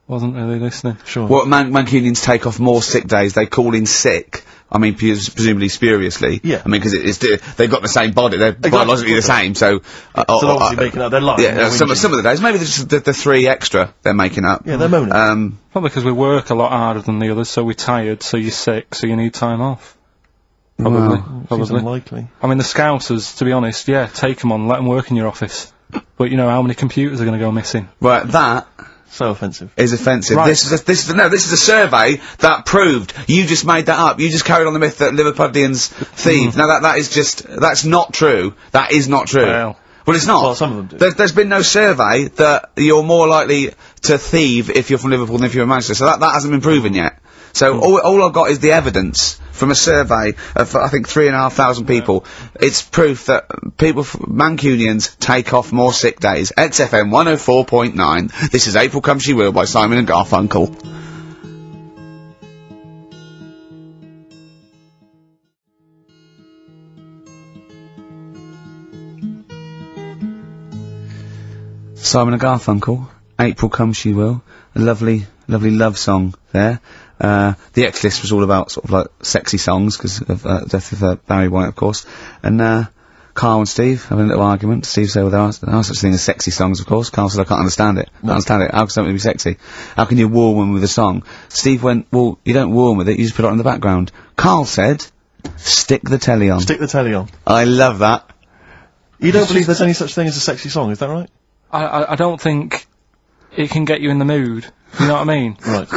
Wasn't really listening. Sure. What, Mancunians take off more sick days, they call in sick. I mean, presumably spuriously. Yeah. I mean, because they've got the same body, they're biologically the same, so... so obviously making up their life. Yeah, some of the days, maybe just the 3 extra they're making up. Yeah, they're moaning. Probably because we work a lot harder than the others, so we're tired, so you're sick, so you need time off. Probably. Seems unlikely. I mean, the Scousers, to be honest, take them on, let them work in your office. But you know how many computers are going to go missing? Right, that... So offensive. Is offensive. Right. This is a survey that proved. You just made that up. You just carried on the myth that Liverpudlians thieve. Now that's not true. That is not true. Well, it's not. Well, some of them do. There's been no survey that you're more likely to thieve if you're from Liverpool than if you're in Manchester. So that hasn't been proven yet. So all I've got is the evidence from a survey of, I think, 3,500 people. It's proof that Mancunians take off more sick days. XFM 104.9. This is April Come She Will by Simon and Garfunkel. Simon and Garfunkel, April Come She Will. A lovely love song there. The X-List was all about sort of like sexy songs because of death of Barry White, of course. And Karl and Steve having a little argument. Steve said, well, there are such things as sexy songs, of course. Karl said, I can't understand it. How can something be sexy? How can you woo one with a song? Steve went, well, you don't woo one with it, you just put it on in the background. Karl said, stick the telly on. Stick the telly on. I love that. You don't believe there's any such thing as a sexy song, is that right? I don't think it can get you in the mood. You know what I mean? Right.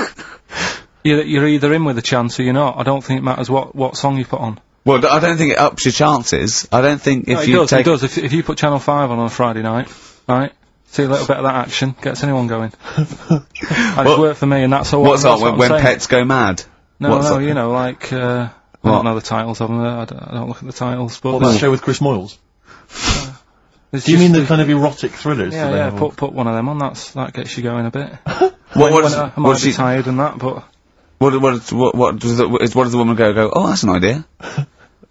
You're either in with a chance or you're not. I don't think it matters what song you put on. Well, I don't think it ups your chances. I don't think if you take... It does. If you put Channel 5 on a Friday night, right, see a little bit of that action, gets anyone going. It's worked for me, and that's all. What's on when pets go mad? No, you know, like, I don't know the titles of them, I don't look at the titles, but... What, that show with Chris Moyles? Do you mean the kind of erotic thrillers? Yeah, put one of them on, that gets you going a bit. I might be tired and that, but... What does the woman go, oh, that's an idea.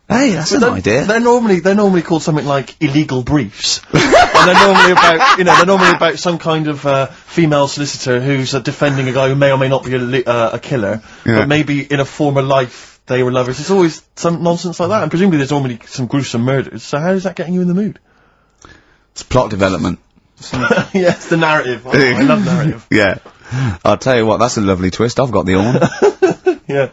Hey, that's an idea. They're normally called something like illegal briefs. And they're normally about some kind of, female solicitor who's defending a guy who may or may not be a killer, but maybe in a former life they were lovers. It's always some nonsense like that, and presumably there's normally some gruesome murders, so how is that getting you in the mood? It's plot development. Yes, the narrative. Oh, I love narrative. Yeah. I'll tell you what, that's a lovely twist. I've got the horn. Yeah.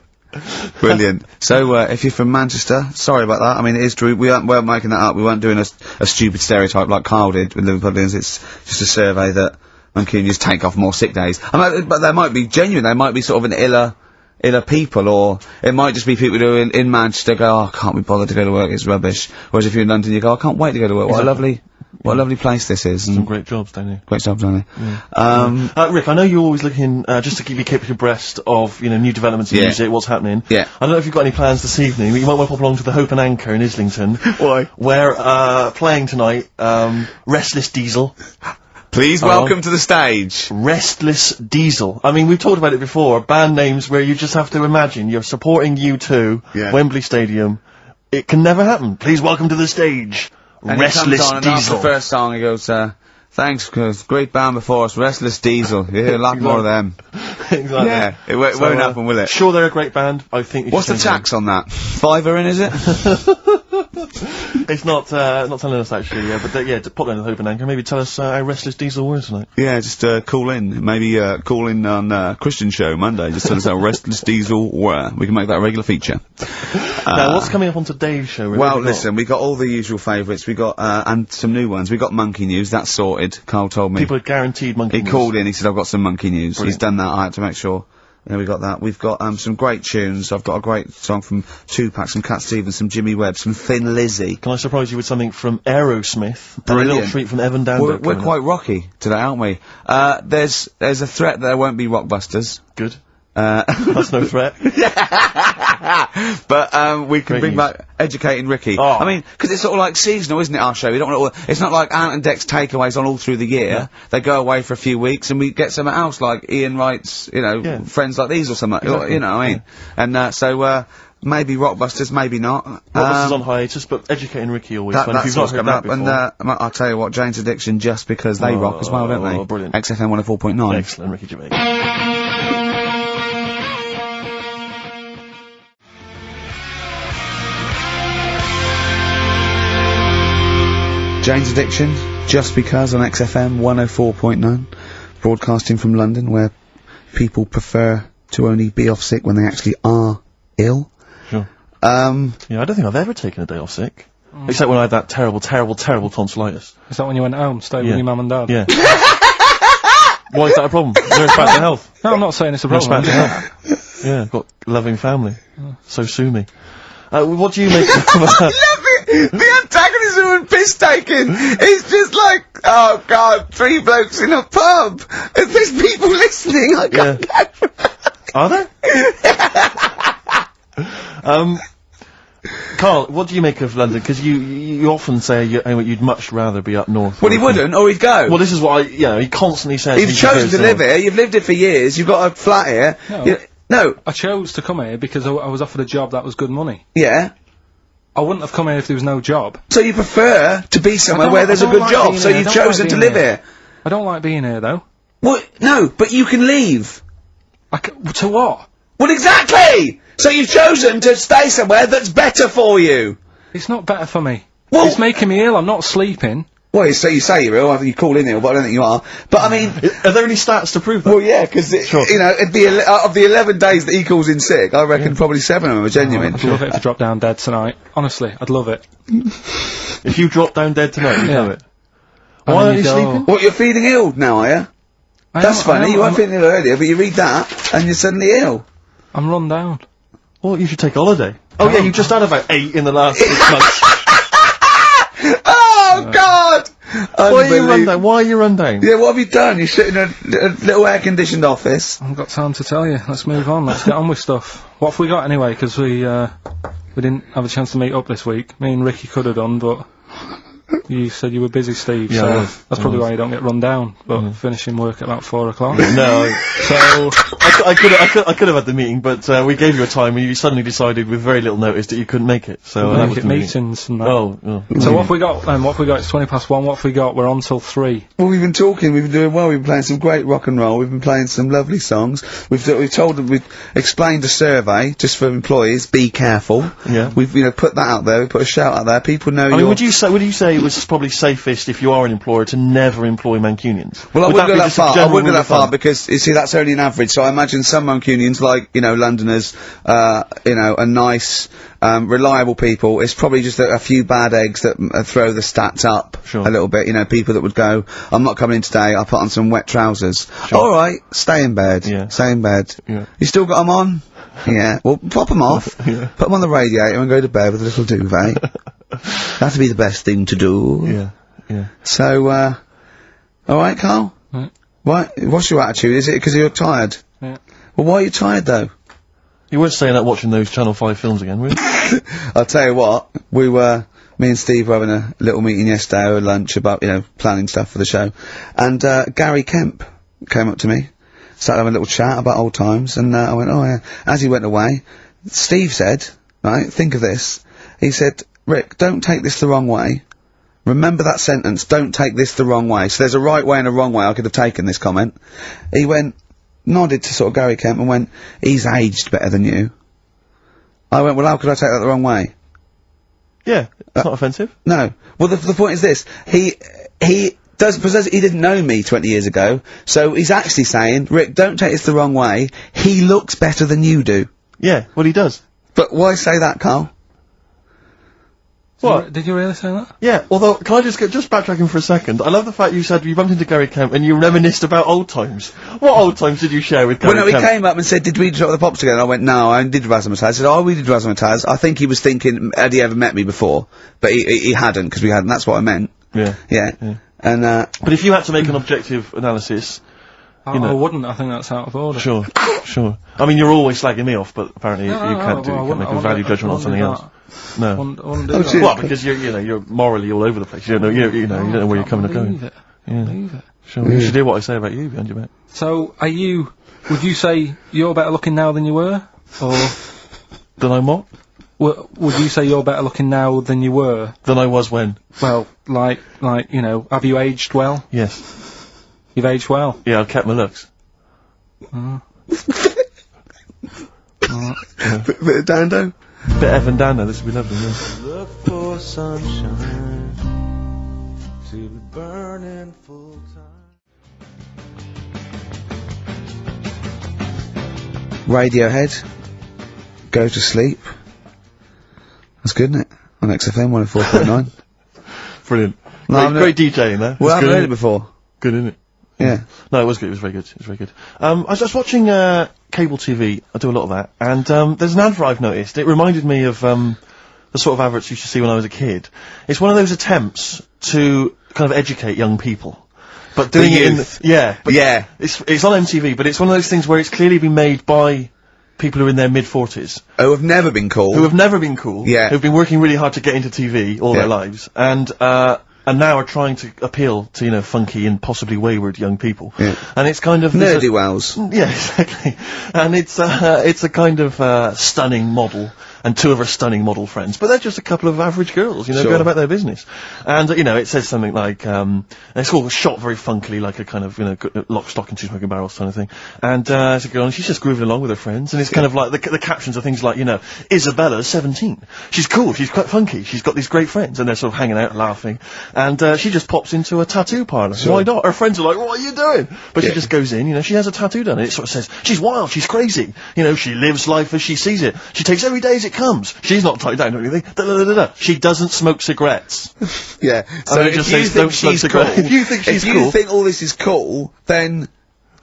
Brilliant. So, if you're from Manchester, sorry about that. I mean, it is true. We weren't making that up. We weren't doing a stupid stereotype like Karl did with Liverpudlians. It's just a survey that Mancunians take off more sick days. But they might be genuine. They might be sort of an iller people, or it might just be people who are in Manchester go, oh, I can't be bothered to go to work, it's rubbish. Whereas if you're in London, you go, I can't wait to go to work. What a lovely place this is. Some great jobs, don't you? Great jobs, don't they? Yeah. Rick, I know you're always looking, just to keep you abreast of, new developments in music, what's happening. Yeah. I don't know if you've got any plans this evening, but you might want to pop along to the Hope and Anchor in Islington. Why? Where, playing tonight, Restless Diesel. Please welcome to the stage. Restless Diesel. I mean, we've talked about it before, band names where you just have to imagine you're supporting U2, Wembley Stadium. It can never happen. Please welcome to the stage. And Restless he comes on and after the first song he goes, thanks, great band before us, Restless Diesel. You hear a lot more of them. Exactly. Yeah, it won't happen, will it? Sure, they're a great band. I think. What's the tax on that? £5 in, is it? It's not telling us actually, but yeah, to pop down to the Hope and Anchor, maybe tell us how Restless Diesel were tonight. Yeah, just call in. Maybe call in on Christian Show Monday. Just tell us how Restless Diesel were. We can make that a regular feature. Now, what's coming up on today's show? Well, listen, we got all the usual favourites. We got and some new ones. We got Monkey News. That's sorted. Carl told me. People are guaranteed Monkey News. He called in. He said, "I've got some Monkey News." Brilliant. He's done that. I had to make sure. Yeah, we got that. We've got some great tunes. I've got a great song from Tupac, some Cat Stevens, some Jimmy Webb, some Thin Lizzy. Can I surprise you with something from Aerosmith? Brilliant. And a little treat from Evan Dando. We're quite rocky today, aren't we? There's a threat that there won't be Rockbusters. Good. That's no threat. But we can Great bring news. back Educating Ricky. Oh. I mean, 'cause it's sort of like seasonal, isn't it, our show? We don't want it's not like Ant and Dec's takeaways on all through the year. Yeah. They go away for a few weeks and we get something else, like Ian Wright's, Friends Like These or something. Exactly. You know what I mean? And so maybe Rockbusters, maybe not. Rockbusters on hiatus, but Educating Ricky always fun. If That's you've not what's heard coming that up. before. And I'll tell you what, Jane's Addiction, just because they rock as well, don't they? Oh, brilliant. XFM 104.9. Excellent, Ricky Gervais. Jane's Addiction, just because on XFM 104.9, broadcasting from London, where people prefer to only be off sick when they actually are ill. Sure. Yeah, I don't think I've ever taken a day off sick. Except when I had that terrible tonsillitis. Is that when you went home, stayed with your mum and dad? Yeah. Why is that a problem? No, it's back to health. No, I'm not saying it's a No, it's problem. back to health. Yeah, I've got a loving family. So sue me. What do you make of The antagonism and piss taking is just like, oh god, 3 blokes in a pub. If there's people listening, I can't go. Are there? Carl, what do you make of London? Because you often say you'd much rather be up north. Well, he wouldn't, or he'd go. Well, this is what he constantly says. You've chosen to live here, you've lived here for years, you've got a flat here. No. No. I chose to come here because I was offered a job that was good money. Yeah. I wouldn't have come here if there was no job. So you prefer to be somewhere where there's a good job, so you've chosen to live here. I don't like being here, though. Well, no, but you can leave. To what? Well, exactly! So you've chosen to stay somewhere that's better for you. It's not better for me. Well, it's making me ill, I'm not sleeping. Well, so you say you're ill, I think you call in ill, but I don't think you are. But I mean... Are there any stats to prove that? Well, yeah, because, it'd be, of the 11 days that he calls in sick, I reckon probably 7 of them are genuine. I'd love it if I dropped down dead tonight. Honestly, I'd love it. If you drop down dead tonight, you'd have it. Why aren't you sleeping? What, you're feeling ill now, are you? That's funny, you weren't feeling ill earlier, but you read that, and you're suddenly ill. I'm run down. Well, you should take a holiday. Oh yeah, you just had about 8 in the last 6 months. Oh, God! Why are you run down? Why are you run down? Yeah, what have you done? You sit in a little air-conditioned office. I haven't got time to tell you. Let's move on. Let's get on with stuff. What have we got anyway? Because we didn't have a chance to meet up this week. Me and Ricky could have done, but you said you were busy, Steve. Yeah, so I was. that's probably why you don't get run down. But finishing work at about 4 o'clock. No. So I could have had the meeting, but we gave you a time and you suddenly decided with very little notice that you couldn't make it. So that was the meetings and that. Oh. So what have we got? What have we got? It's 1:20. What have we got? We're on till 3. Well, we've been talking, we've been doing well, we've been playing some great rock and roll, we've been playing some lovely songs, we've told them, we've explained a survey, just for employees, be careful. Yeah. We've, put that out there, we put a shout out there, people know I mean, would you say it was probably safest if you are an employer to never employ Mancunians? Well, I wouldn't go that far. I wouldn't go that far thumb? because, you see, that's only an average. So I imagine some Mancunians, like, Londoners, are nice, reliable people. It's probably just a few bad eggs that throw the stats up a little bit. People that would go, I'm not coming in today, I'll put on some wet trousers. Alright, stay in bed. Yeah. Stay in bed. Yeah. You still got them on? Yeah. Well, pop them off. Yeah. Put them on the radiator and go to bed with a little duvet. That'd be the best thing to do. Yeah. So, alright, Carl? Right. What's your attitude? Is it because you're tired? Yeah. Well, why are you tired, though? You weren't staying up watching those Channel 5 films again, were you? I'll tell you what, me and Steve were having a little meeting yesterday over lunch about, planning stuff for the show. And, Gary Kemp came up to me, started having a little chat about old times, and, I went, oh yeah. As he went away, Steve said, right, think of this. He said, Rick, don't take this the wrong way. Remember that sentence, don't take this the wrong way. So there's a right way and a wrong way I could have taken this comment. He nodded to sort of Gary Kemp and went, he's aged better than you. I went, well, how could I take that the wrong way? Yeah, it's not offensive. No. Well, the point is this. He didn't know me 20 years ago, so he's actually saying, Rick, don't take this the wrong way, he looks better than you do. Yeah, well, he does. But why say that, Karl? What? Did you really say that? Yeah, although, can I just backtracking for a second? I love the fact you said you bumped into Gary Kemp and you reminisced about old times. What old times did you share with Gary Well, no, Kemp? he came up and said, did we drop the pops together? And I went, no, I did Razzmatazz. I said, oh, we did Razzmatazz. I think he was thinking, had he ever met me before? But he hadn't, because we hadn't. That's what I meant. Yeah. Yeah. And, but if you had to make an objective analysis... I wouldn't. I think that's out of order. Sure. I mean, you're always slagging me off, but apparently you can't make a value judgment on something else. No. I wouldn't do that. Well, because you're morally all over the place. You don't know where you're coming and going. Believe it. Sure. You should hear what I say about you behind your back. So, would you say you're better looking now than you were? Or... Than I'm what? Would you say you're better looking now than you were? Than I was when? Well, have you aged well? Yes. You've aged well? Yeah, I've kept my looks. Bit of Dando? Bit Evan Dando, this would be lovely, yeah. Look for sunshine to be burning full time. Radiohead. Go to Sleep. That's good, isn't it? On XFM 104.9. Brilliant. No, great DJing there. Well, I haven't heard it before. Good, isn't it? Yeah. No, it was good. It was very good. It was very good. I was just watching cable TV. I do a lot of that, and there's an advert I've noticed. It reminded me of the sort of adverts you used to see when I was a kid. It's one of those attempts to kind of educate young people, but doing it in It's on MTV, but it's one of those things where it's clearly been made by people who are in their mid-40s. Who have never been cool. Yeah. Who've been working really hard to get into TV all their lives, and now are trying to appeal to, funky and possibly wayward young people. Yeah. And it's kind of... Nerdy wells. Yeah, exactly. And it's a kind of, stunning model, and two of her stunning model friends, but they're just a couple of average girls, going about their business. And, it says something like, it's all shot very funkily, like a kind of, lock, stock and two smoking barrels kind of thing. And, it's a girl, and she's just grooving along with her friends, and it's kind of like, the captions are things like, Isabella's 17. She's cool, she's quite funky, she's got these great friends, and they're sort of hanging out and laughing. And, she just pops into a tattoo parlour. Why not? Her friends are like, what are you doing? But she just goes in, she has a tattoo done, and it sort of says, she's wild, she's crazy. She lives life as she sees it. She takes every day as it comes. She's not tied down or anything. She doesn't smoke cigarettes. Yeah. So it just says don't smoke cigarettes. If you think she's cool. If you think all this is cool, then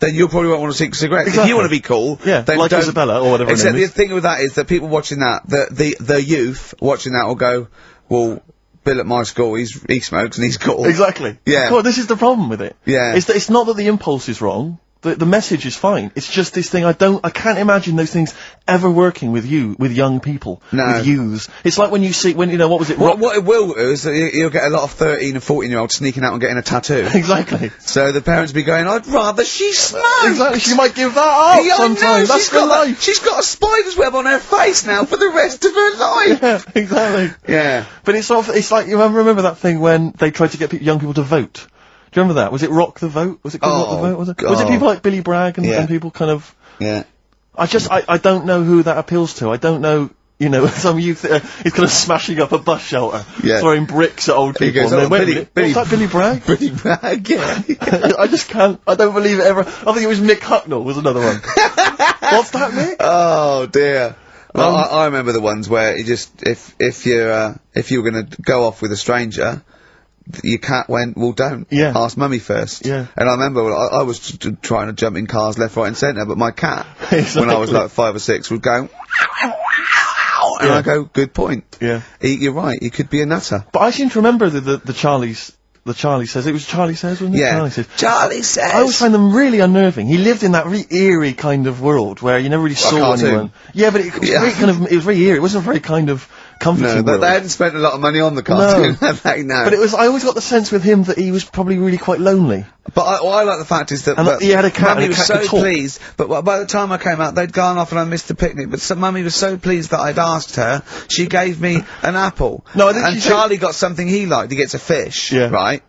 you probably won't want to smoke cigarettes. Exactly. If you want to be cool, then like don't. Isabella or whatever. Except the thing with that is that people watching that, the youth watching that will go, well, Bill at my school, he smokes and he's cool. Exactly. Yeah. Cool, this is the problem with it. Yeah. It's not that the impulse is wrong. The message is fine. It's just this thing I can't imagine those things ever working with young people. No. With youths. It's like when what was it? What it will do is that you'll get a lot of 13 and 14-year-olds sneaking out and getting a tattoo. Exactly. So the parents will be going, I'd rather she smoked. Exactly. She might give that up sometimes. That's her life. She's got a spider's web on her face now for the rest of her life. Yeah, exactly. Yeah. But it's like, you remember that thing when they tried to get young people to vote? Do you remember that? Was it Rock the Vote? Was it called Rock the Vote? Was it people like Billy Bragg and people kind of... Yeah. I don't know who that appeals to. I don't know, some youth is kind of smashing up a bus shelter, throwing bricks at old people. Goes, and was that Billy Bragg? Billy Bragg, yeah. I just can't, I don't believe it ever. I think it was Mick Hucknall was another one. What's that, Mick? Oh, dear. Well, I remember the ones where you just, if you were gonna go off with a stranger, your cat went, well, don't. Yeah. Ask mummy first. Yeah. And I remember I was trying to jump in cars left, right and centre, but my cat, exactly. when I was like 5 or 6, would go, and I go, good point. Yeah. You're right, he could be a nutter. But I seem to remember the Charlie's, the Charlie Says. It was Charlie Says, wasn't it? Yeah. Charlie Says. Charlie Says. I always find them really unnerving. He lived in that really eerie kind of world where you never really saw anyone. Yeah, but it was very kind of, it was very eerie. It wasn't very kind of comforting. No, they hadn't spent a lot of money on the cartoon. No. But I always got the sense with him that he was probably really quite lonely. But I like the fact is that, he had a cat. Mummy was so pleased. But by the time I came out, they'd gone off and I missed the picnic. But Mummy was so pleased that I'd asked her. She gave me an apple. No, I think Charlie got something he liked. He gets a fish. Yeah. Right.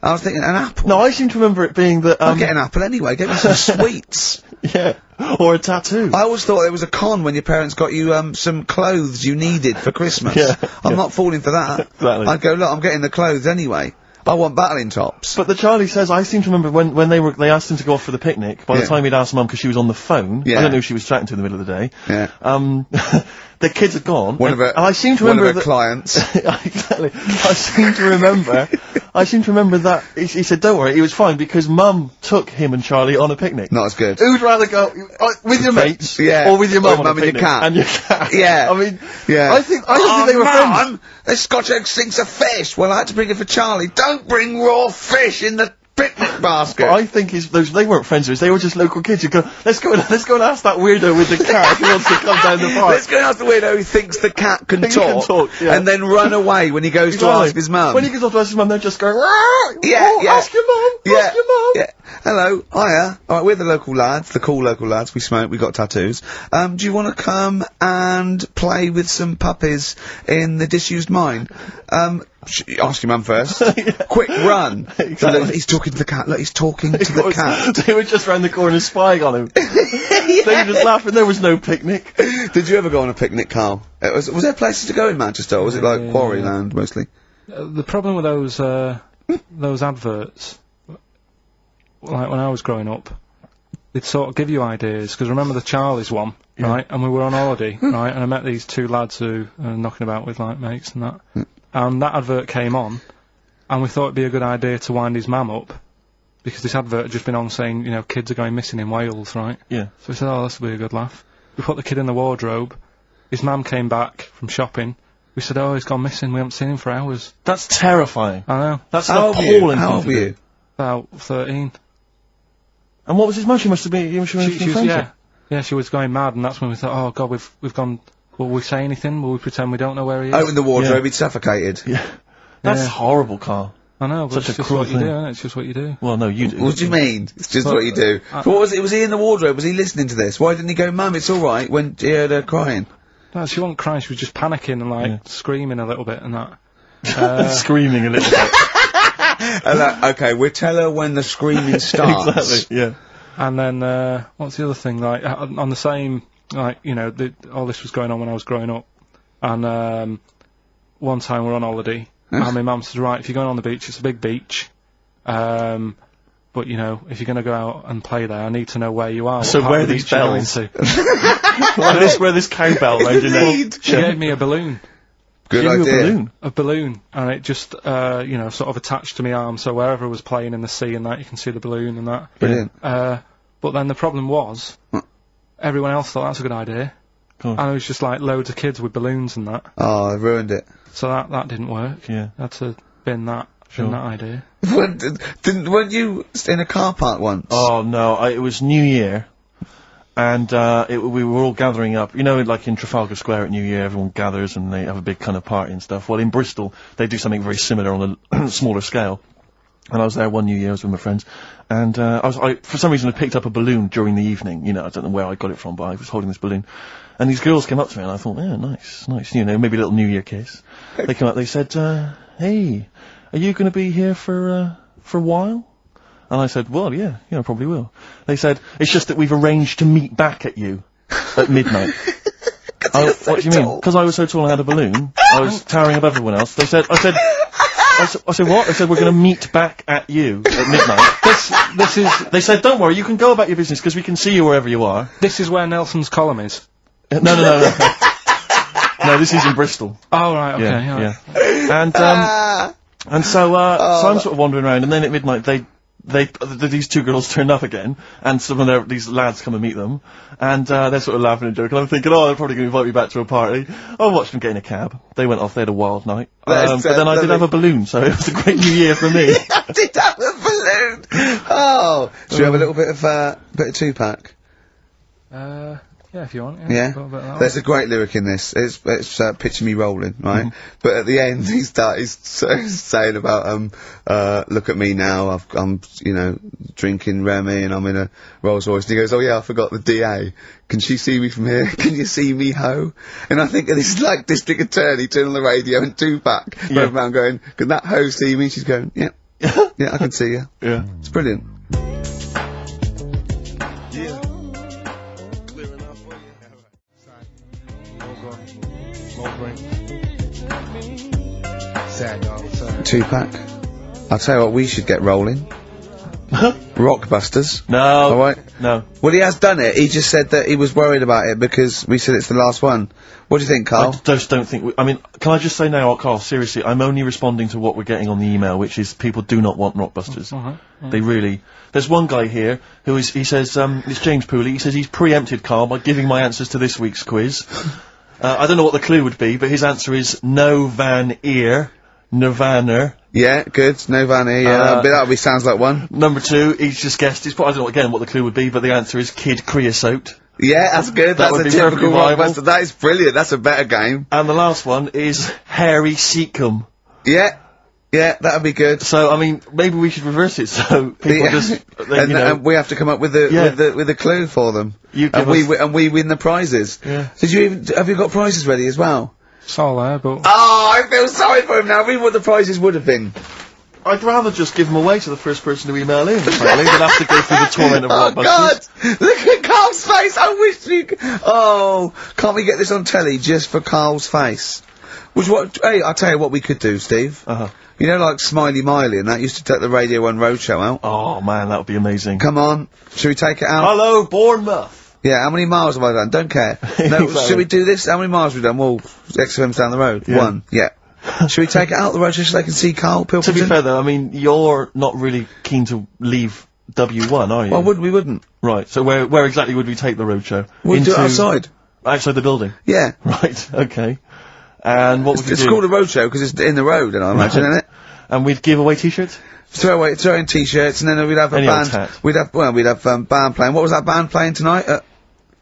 I was thinking an apple. No, I seem to remember it being that, I'll get an apple anyway, get me some sweets. Yeah. Or a tattoo. I always thought it was a con when your parents got you, some clothes you needed for Christmas. Yeah, I'm not falling for that. Exactly. I'd go, look, I'm getting the clothes anyway. I want battling tops. But the Charlie says, I seem to remember when they asked him to go off for the picnic, by the time he'd asked Mum, because she was on the phone, I don't know who she was chatting to in the middle of the day, the kids had gone, and I seem to remember one of her clients. Exactly. I seem to remember that, he said, don't worry, it was fine, because Mum took him and Charlie on a picnic. Not as good. Who'd rather go, with your mates, or with your mum on a picnic? And your cat. Yeah. I mean, I think they were friends. The Scotch egg stinks of fish. Well, I had to bring it for Charlie. Don't bring raw fish in the picnic basket. But I think they weren't friends of his, they were just local kids who go, let's go and ask that weirdo with the cat if he wants to come down the park. Let's go and ask the weirdo who thinks the cat can talk, and then run away when he goes to ask his mum. When he goes off to ask his mum, they're just going, ask your mum, ask your mum. Yeah. Hello, hiya. Alright, we're the local lads, the cool local lads, we smoke, we got tattoos. Do you want to come and play with some puppies in the disused mine? Ask your mum first. Quick, run. Exactly. So look, he's talking to the cat. Look, he's talking to the cat. They were just round the corner spying on him. They were just laughing. There was no picnic. Did you ever go on a picnic, Carl? Was there places to go in Manchester, or was it like Quarryland mostly? The problem with those adverts, like when I was growing up, they'd sort of give you ideas, because remember the Charlie's one, right? And we were on holiday, right? And I met these two lads who are knocking about with like mates and that. And that advert came on, and we thought it'd be a good idea to wind his mum up, because this advert had just been on saying, you know, kids are going missing in Wales, right? Yeah. So we said, oh, this will be a good laugh. We put the kid in the wardrobe. His mum came back from shopping. We said, oh, he's gone missing. We haven't seen him for hours. That's terrifying. I know. That's an appalling. How old were you? About 13. And what was his mum? She must have been. Yeah, she was going mad, and that's when we thought, oh God, we've gone. Will we say anything? Will we pretend we don't know where he is? Open the wardrobe, he'd suffocated. Yeah. That's horrible, Carl. I know, but it's just what you do, isn't it? It's just what you do. Well, no, you do. What do you mean? It's just what you do. But what was it? Was he in the wardrobe? Was he listening to this? Why didn't he go, Mum, it's alright, when he heard her crying? No, she wasn't crying, she was just panicking and, like, screaming a little bit and that. Screaming a little bit. And okay, we'll tell her when the screaming starts. Exactly, yeah. And then, what's the other thing? Like, on the same, like, you know, all this was going on when I was growing up. And, one time we're on holiday, and my mum says, right, if you're going on the beach, it's a big beach. But, you know, if you're going to go out and play there, I need to know where you are. So where are these bells? Where this cowbell round your neck? She gave me a balloon. Good idea. A balloon, and it just, you know, sort of attached to my arm, so wherever I was playing in the sea and that, you can see the balloon and that. Brilliant. But then the problem was, everyone else thought that's a good idea. And it was just like loads of kids with balloons and that. Oh, I ruined it. So that didn't work. Yeah. I had to bin that idea. Weren't you in a car park once? Oh, no, it was New Year. And, we were all gathering up, you know, like in Trafalgar Square at New Year, everyone gathers and they have a big kind of party and stuff. Well, in Bristol, they do something very similar on a smaller scale. And I was there one New Year, I was with my friends, and, I for some reason I picked up a balloon during the evening, you know, I don't know where I got it from, but I was holding this balloon. And these girls came up to me and I thought, yeah, nice, you know, maybe a little New Year kiss. They came up, they said, hey, are you gonna be here for a while? And I said, well, yeah, I probably will. They said, it's just that we've arranged to meet back at you at midnight. What do you mean? Because I was so tall and had a balloon, I was towering above everyone else. I said, what? They said, we're going to meet back at you at midnight. They said, don't worry, you can go about your business, because we can see you wherever you are. This is where Nelson's column is. No. No, this is in Bristol. Oh, right, okay, yeah. And so I'm sort of wandering around, and then at midnight these two girls turn up again, and some of these lads come and meet them, and they're sort of laughing and joking. I'm thinking, oh, they're probably going to invite me back to a party. I watched them get in a cab. They went off. They had a wild night. But then I did have a balloon, so it was a great New Year for me. I did have a balloon. Oh, should we have a little bit of Tupac? Yeah, if you want. Yeah. There's a great lyric in this. It's picture me rolling, right? But at the end, he's saying about look at me now. I'm you know, drinking Remy and I'm in a Rolls Royce. And he goes, oh yeah, I forgot the DA. Can she see me from here? Can you see me, ho? And I think this is like District Attorney turning on the radio and Tupac going around going, can that ho see me? She's going, yeah. Yeah, I can see you. Yeah. It's brilliant. Yeah. Clear enough for you? Sad dog. Sorry. Tupac. I'll tell you what, we should get rolling. Rockbusters. No. Alright? No. Well, he has done it. He just said that he was worried about it because we said it's the last one. What do you think, Karl? I just don't think... I mean, can I just say now, Karl, seriously, I'm only responding to what we're getting on the email, which is people do not want Rockbusters. They really... There's one guy here who is... He says, it's James Pooley, he says he's preempted Karl by giving my answers to this week's quiz. I don't know what the clue would be, but his answer is No Van Ear, Nirvana. Yeah, good. No Van Ear, yeah, that sounds like one. Number 2, he's just guessed, I don't know again what the clue would be, but the answer is Kid Creosote. Yeah, that's good. That That's would a be typical perfectly Rockbuster. That is brilliant. That's a better game. And the last one is Harry Seacombe. Yeah. Yeah, that'd be good. So, I mean, maybe we should reverse it so people just, and we have to come up with the clue for them. And we win the prizes. Yeah. Have you got prizes ready as well? It's all there, but... Oh, I feel sorry for him now. Read what the prizes would have been. I'd rather just give them away to the first person to email in, frankly, than have to go through the torrent of Oh, Rockbusters. God! Look at Karl's face! I wish you could... Oh, can't we get this on telly just for Karl's face? Hey, I'll tell you what we could do, Steve. You know, like Smiley Miley and that used to take the Radio 1 Roadshow out? Oh, man, that would be amazing. Come on. Should we take it out? Hello, Bournemouth! Yeah, how many miles have I done? Don't care. No, should we do this? How many miles have we done? Well, XFM's down the road. Yeah. 1. Yeah. Should we take it out the road just so they can see Karl Pilkington? To be fair, though, I mean, you're not really keen to leave W1, are you? Well, we wouldn't. Right, so where exactly would we take the roadshow? We'd do it outside. Outside the building? Yeah. Right, okay. And what would we do? It's called a roadshow because it's in the road, I imagine, isn't it? And we'd give away t-shirts? Throw in t-shirts, and then we'd have a band. We'd have band playing. What was that band playing tonight?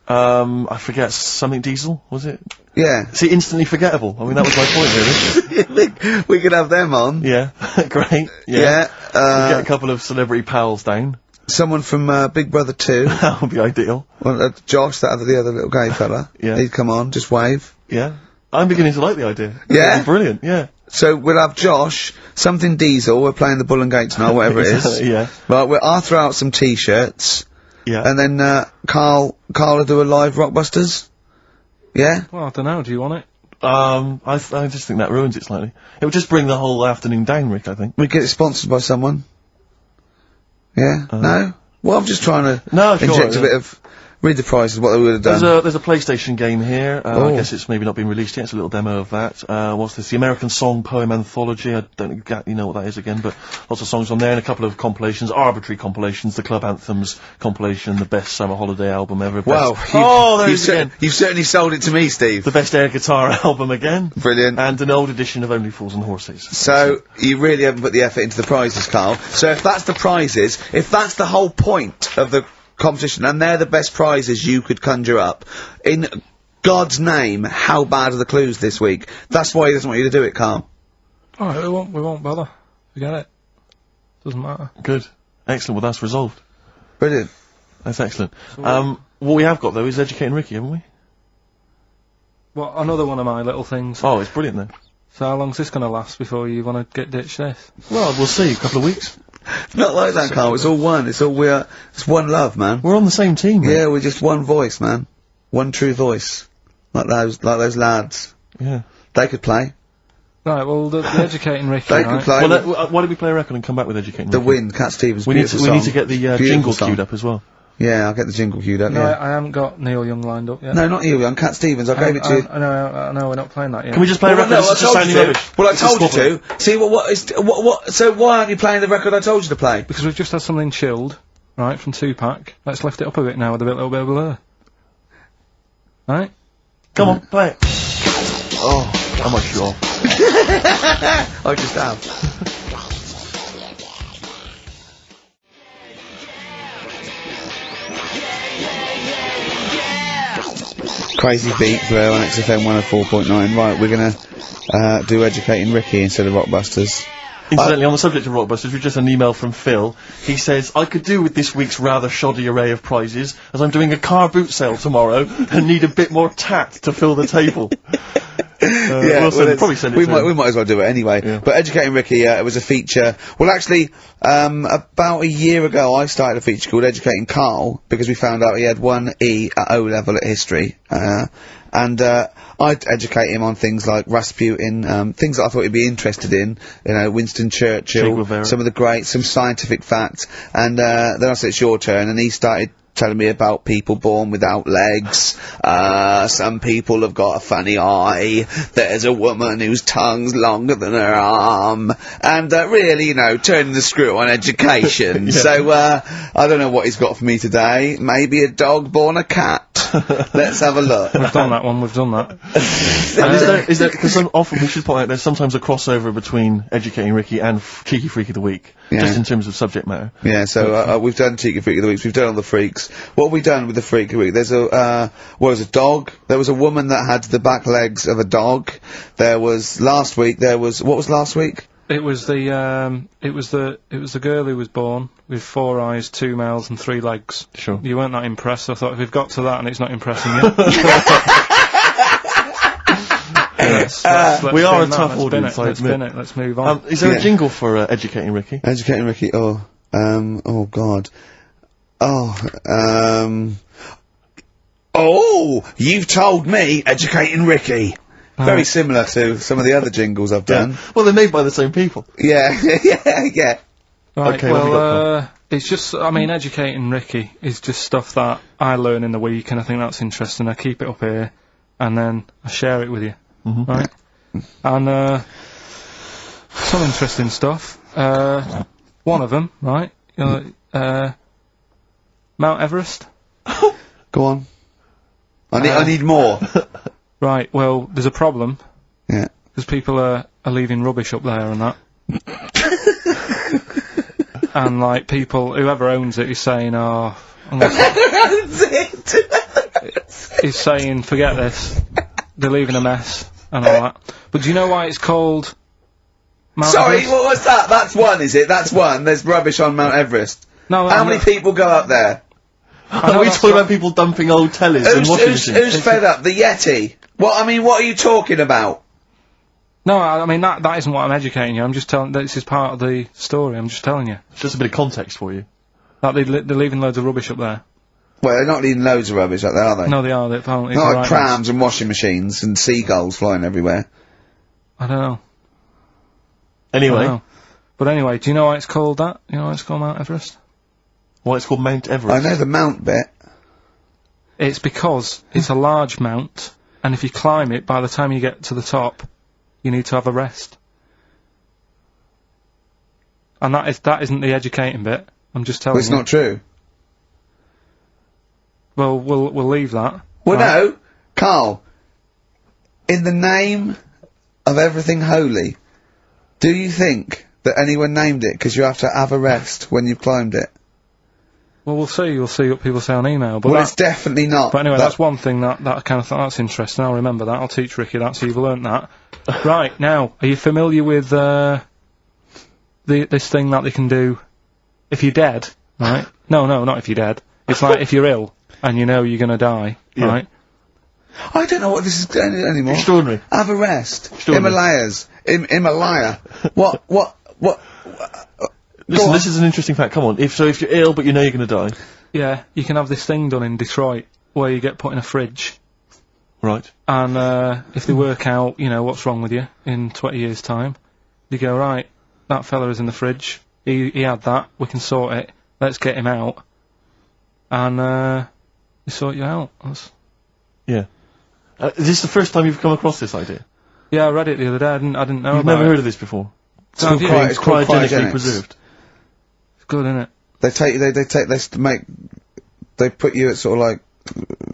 I forget, something Diesel, was it? Yeah. See, instantly forgettable. I mean, that was my point, really. we could have them on. Yeah. Great. Yeah. We'd get a couple of celebrity pals down. Someone from Big Brother 2. That would be ideal. Well, Josh, the other little gay fella. Yeah. He'd come on, just wave. Yeah. I'm beginning to like the idea. Yeah? Brilliant, yeah. So we'll have Josh, something Diesel, we're playing the Bull and Gate tonight, whatever it is. Yeah. Right, I'll throw out some t-shirts. Yeah. And then, Karl will do a live Rockbusters. Yeah? Well, I don't know, do you want it? I just think that ruins it slightly. It would just bring the whole afternoon down, Rick, I think. We get it sponsored by someone. Yeah? No? Well, I'm just trying to inject a bit of... Read the prizes, what they would have done. There's a PlayStation game here. I guess it's maybe not been released yet. It's a little demo of that. What's this? The American Song Poem Anthology. I don't exactly know what that is again, but lots of songs on there and a couple of compilations, arbitrary compilations, the Club Anthems compilation, the best summer holiday album ever. Wow. You've certainly sold it to me, Steve. The best air guitar album again. Brilliant. And an old edition of Only Fools and Horses. So, you really haven't put the effort into the prizes, Karl. So if that's the prizes, if that's the whole point of the competition, and they're the best prizes you could conjure up, in God's name, how bad are the clues this week? That's why he doesn't want you to do it, Karl. Alright, we won't bother. Forget it. Doesn't matter. Good. Excellent, well that's resolved. Brilliant. That's excellent. What we have got though is Educating Ricky, haven't we? Well, another one of my little things. Oh, it's brilliant then. So how long's this gonna last before you wanna get ditched this? Well, we'll see, a couple of weeks. Not like that, Karl. It's all one. It's one love, man. We're on the same team, man. Yeah, we're just one voice, man. One true voice. Like those lads. Yeah. They could play. Right, well, the Educating Ricky, They could play. Well, why don't we play a record and come back with Educating The Ricky? Wind, Cat Stevens, we need to get the jingle song. queued up as well. Yeah, I'll get the jingle queued up, No, yeah. I haven't got Neil Young lined up yet. No, not you, young Cat Stevens. I gave it to you. I know, we're not playing that yet. Can we just play a record that's just sounding rubbish? Well, I told you to. See, so why aren't you playing the record I told you to play? Because we've just had something chilled, right, from Tupac. Let's lift it up a bit now with a little bit of blur. Right? Come on, play it. Oh, how much you off? I just have. Crazy beat, Blur on XFM 104.9. Right, we're gonna do Educating Ricky instead of Rockbusters. Incidentally, on the subject of Rockbusters, we've just had an email from Phil. He says, I could do with this week's rather shoddy array of prizes, as I'm doing a car boot sale tomorrow, and need a bit more tact to fill the table. We'll probably send it we to might, him. we might as well do it anyway. Yeah. But Educating Ricky, it was a feature. Well, actually, about a year ago, I started a feature called Educating Karl, because we found out he had 1 E at O level at history. And I'd educate him on things like Rasputin, things that I thought he'd be interested in, you know, Winston Che Churchill, Guevara. some of the greats, some scientific facts, and then I said, it's your turn, and he started telling me about people born without legs, some people have got a funny eye, there's a woman whose tongue's longer than her arm, and really, you know, turning the screw on education. So, I don't know what he's got for me today, maybe a dog born a cat. Let's have a look. We've done that one, we've done that. And is there, because often we should point out there's sometimes a crossover between Educating Ricky and Cheeky Freak of the Week, just in terms of subject matter. Yeah, so we've done Cheeky Freak of the Week, we've done all the freaks. What have we done with the Freak of the Week? There's a dog. There was a woman that had the back legs of a dog. There was, last week, what was last week? It was the girl who was born with 4 eyes, 2 mouths and 3 legs. Sure. You weren't that impressed, I thought if we've got to that and it's not impressing you. We are a tough audience, I Let's admit. spin it, let's move on. Is there a jingle for Educating Ricky? Educating Ricky, oh god. You've told me Educating Ricky. Very similar to some of the other jingles I've done. Well, they're made by the same people. Yeah, yeah. Right, Okay, what have we got, it's just, I mean, Educating Ricky is just stuff that I learn in the week, and I think that's interesting. I keep it up here, and then I share it with you, right? And, some interesting stuff. One of them, right? Mount Everest. Go on. I need more. Right, well, there's a problem. Yeah. Because people are leaving rubbish up there and that. And, like, whoever owns it is saying, owns it! He's saying, forget this. They're leaving a mess and all that. But do you know why it's called Mount Everest? What was that? That's one, is it? That's one. There's rubbish on Mount Everest. No, How many people go up there? Are we talking about people dumping old tellies and washing machines? Who's fed up? The Yeti? What are you talking about? No, I mean, that isn't what I'm educating you. I'm just telling, this is part of the story, I'm just telling you. It's just a bit of context for you. That they're leaving loads of rubbish up there. Well, they're not leaving loads of rubbish up there, are they? No, they are, they're apparently. Not like prams and washing machines and seagulls flying everywhere. I don't know. Anyway. I don't know. But anyway, do you know why it's called that? You know why it's called Mount Everest? Why it's called Mount Everest? I know the mount bit. It's because it's a large mount, and if you climb it, by the time you get to the top, you need to have a rest. And that isn't the educating bit. I'm just telling you. It's not true. Well, we'll leave that. Well, no, Karl. In the name of everything holy, do you think that anyone named it because you have to have a rest when you've climbed it? Well, we'll see. We'll see what people say on email. But well, it's definitely not. But anyway, that's one thing that I kind of thought that's interesting. I'll remember that. I'll teach Ricky that, so you've learnt that. Right, now, are you familiar with this thing that they can do if you're dead, right? No, not if you're dead. It's like if you're ill and you know you're going to die, right? I don't know what this is anymore. Extraordinary. Have a rest. Extraordinary. Himalaya. What? Listen, this is an interesting fact. Come on. If you're ill but you know you're going to die. Yeah, you can have this thing done in Detroit where you get put in a fridge. Right. And if they work out, you know, what's wrong with you in 20 years' time, you go, right, that fella is in the fridge. He had that. We can sort it. Let's get him out. And they sort you out. Yeah. Is this the first time you've come across this idea? Yeah, I read it the other day. I didn't know You've about it. never heard of this before? It's called cryogenically preserved. It's good, isn't it? They put you at sort of like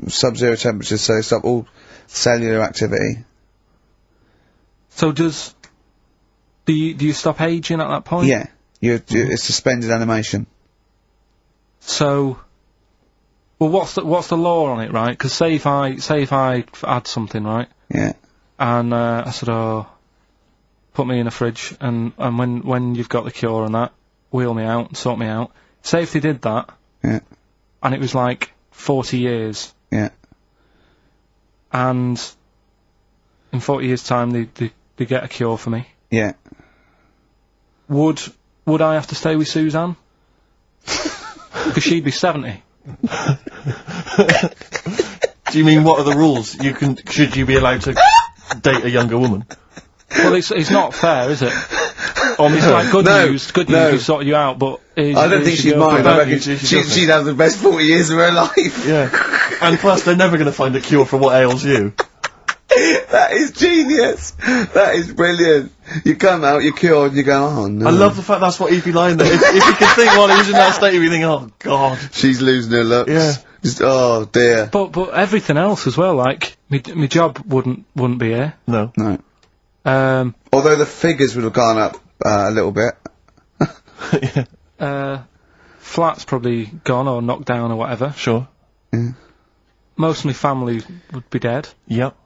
sub-zero temperatures, so they stop all cellular activity. So do you stop aging at that point? Yeah, it's suspended animation. So, well, what's the law on it, right? Because say if I had something, right? Yeah. And I said, put me in a fridge, and when you've got the cure and that, wheel me out and sort me out. Say if they did that. Yeah. And it was like 40 years. Yeah. And in 40 years' time they get a cure for me. Yeah. Would I have to stay with Suzanne? Because she'd be 70. Do you mean what are the rules? Should you be allowed to date a younger woman? Well, it's not fair, is it? It's like good news, we sort you out, but... I don't think she'd mind. I reckon she'd have the best 40 years of her life. Yeah. And plus, they're never going to find a cure for what ails you. That is genius. That is brilliant. You come out, you're cured, and you go, oh no. I love the fact that's what he'd be lying there. If you could think while he was in that state, you'd be thinking, oh god. She's losing her looks. Yeah. Just, oh dear. But everything else as well, like, my job wouldn't be here. No. No. Although the figures would have gone up, a little bit. Yeah. Flat's probably gone or knocked down or whatever. Sure. Yeah. Most of my family would be dead. Yep.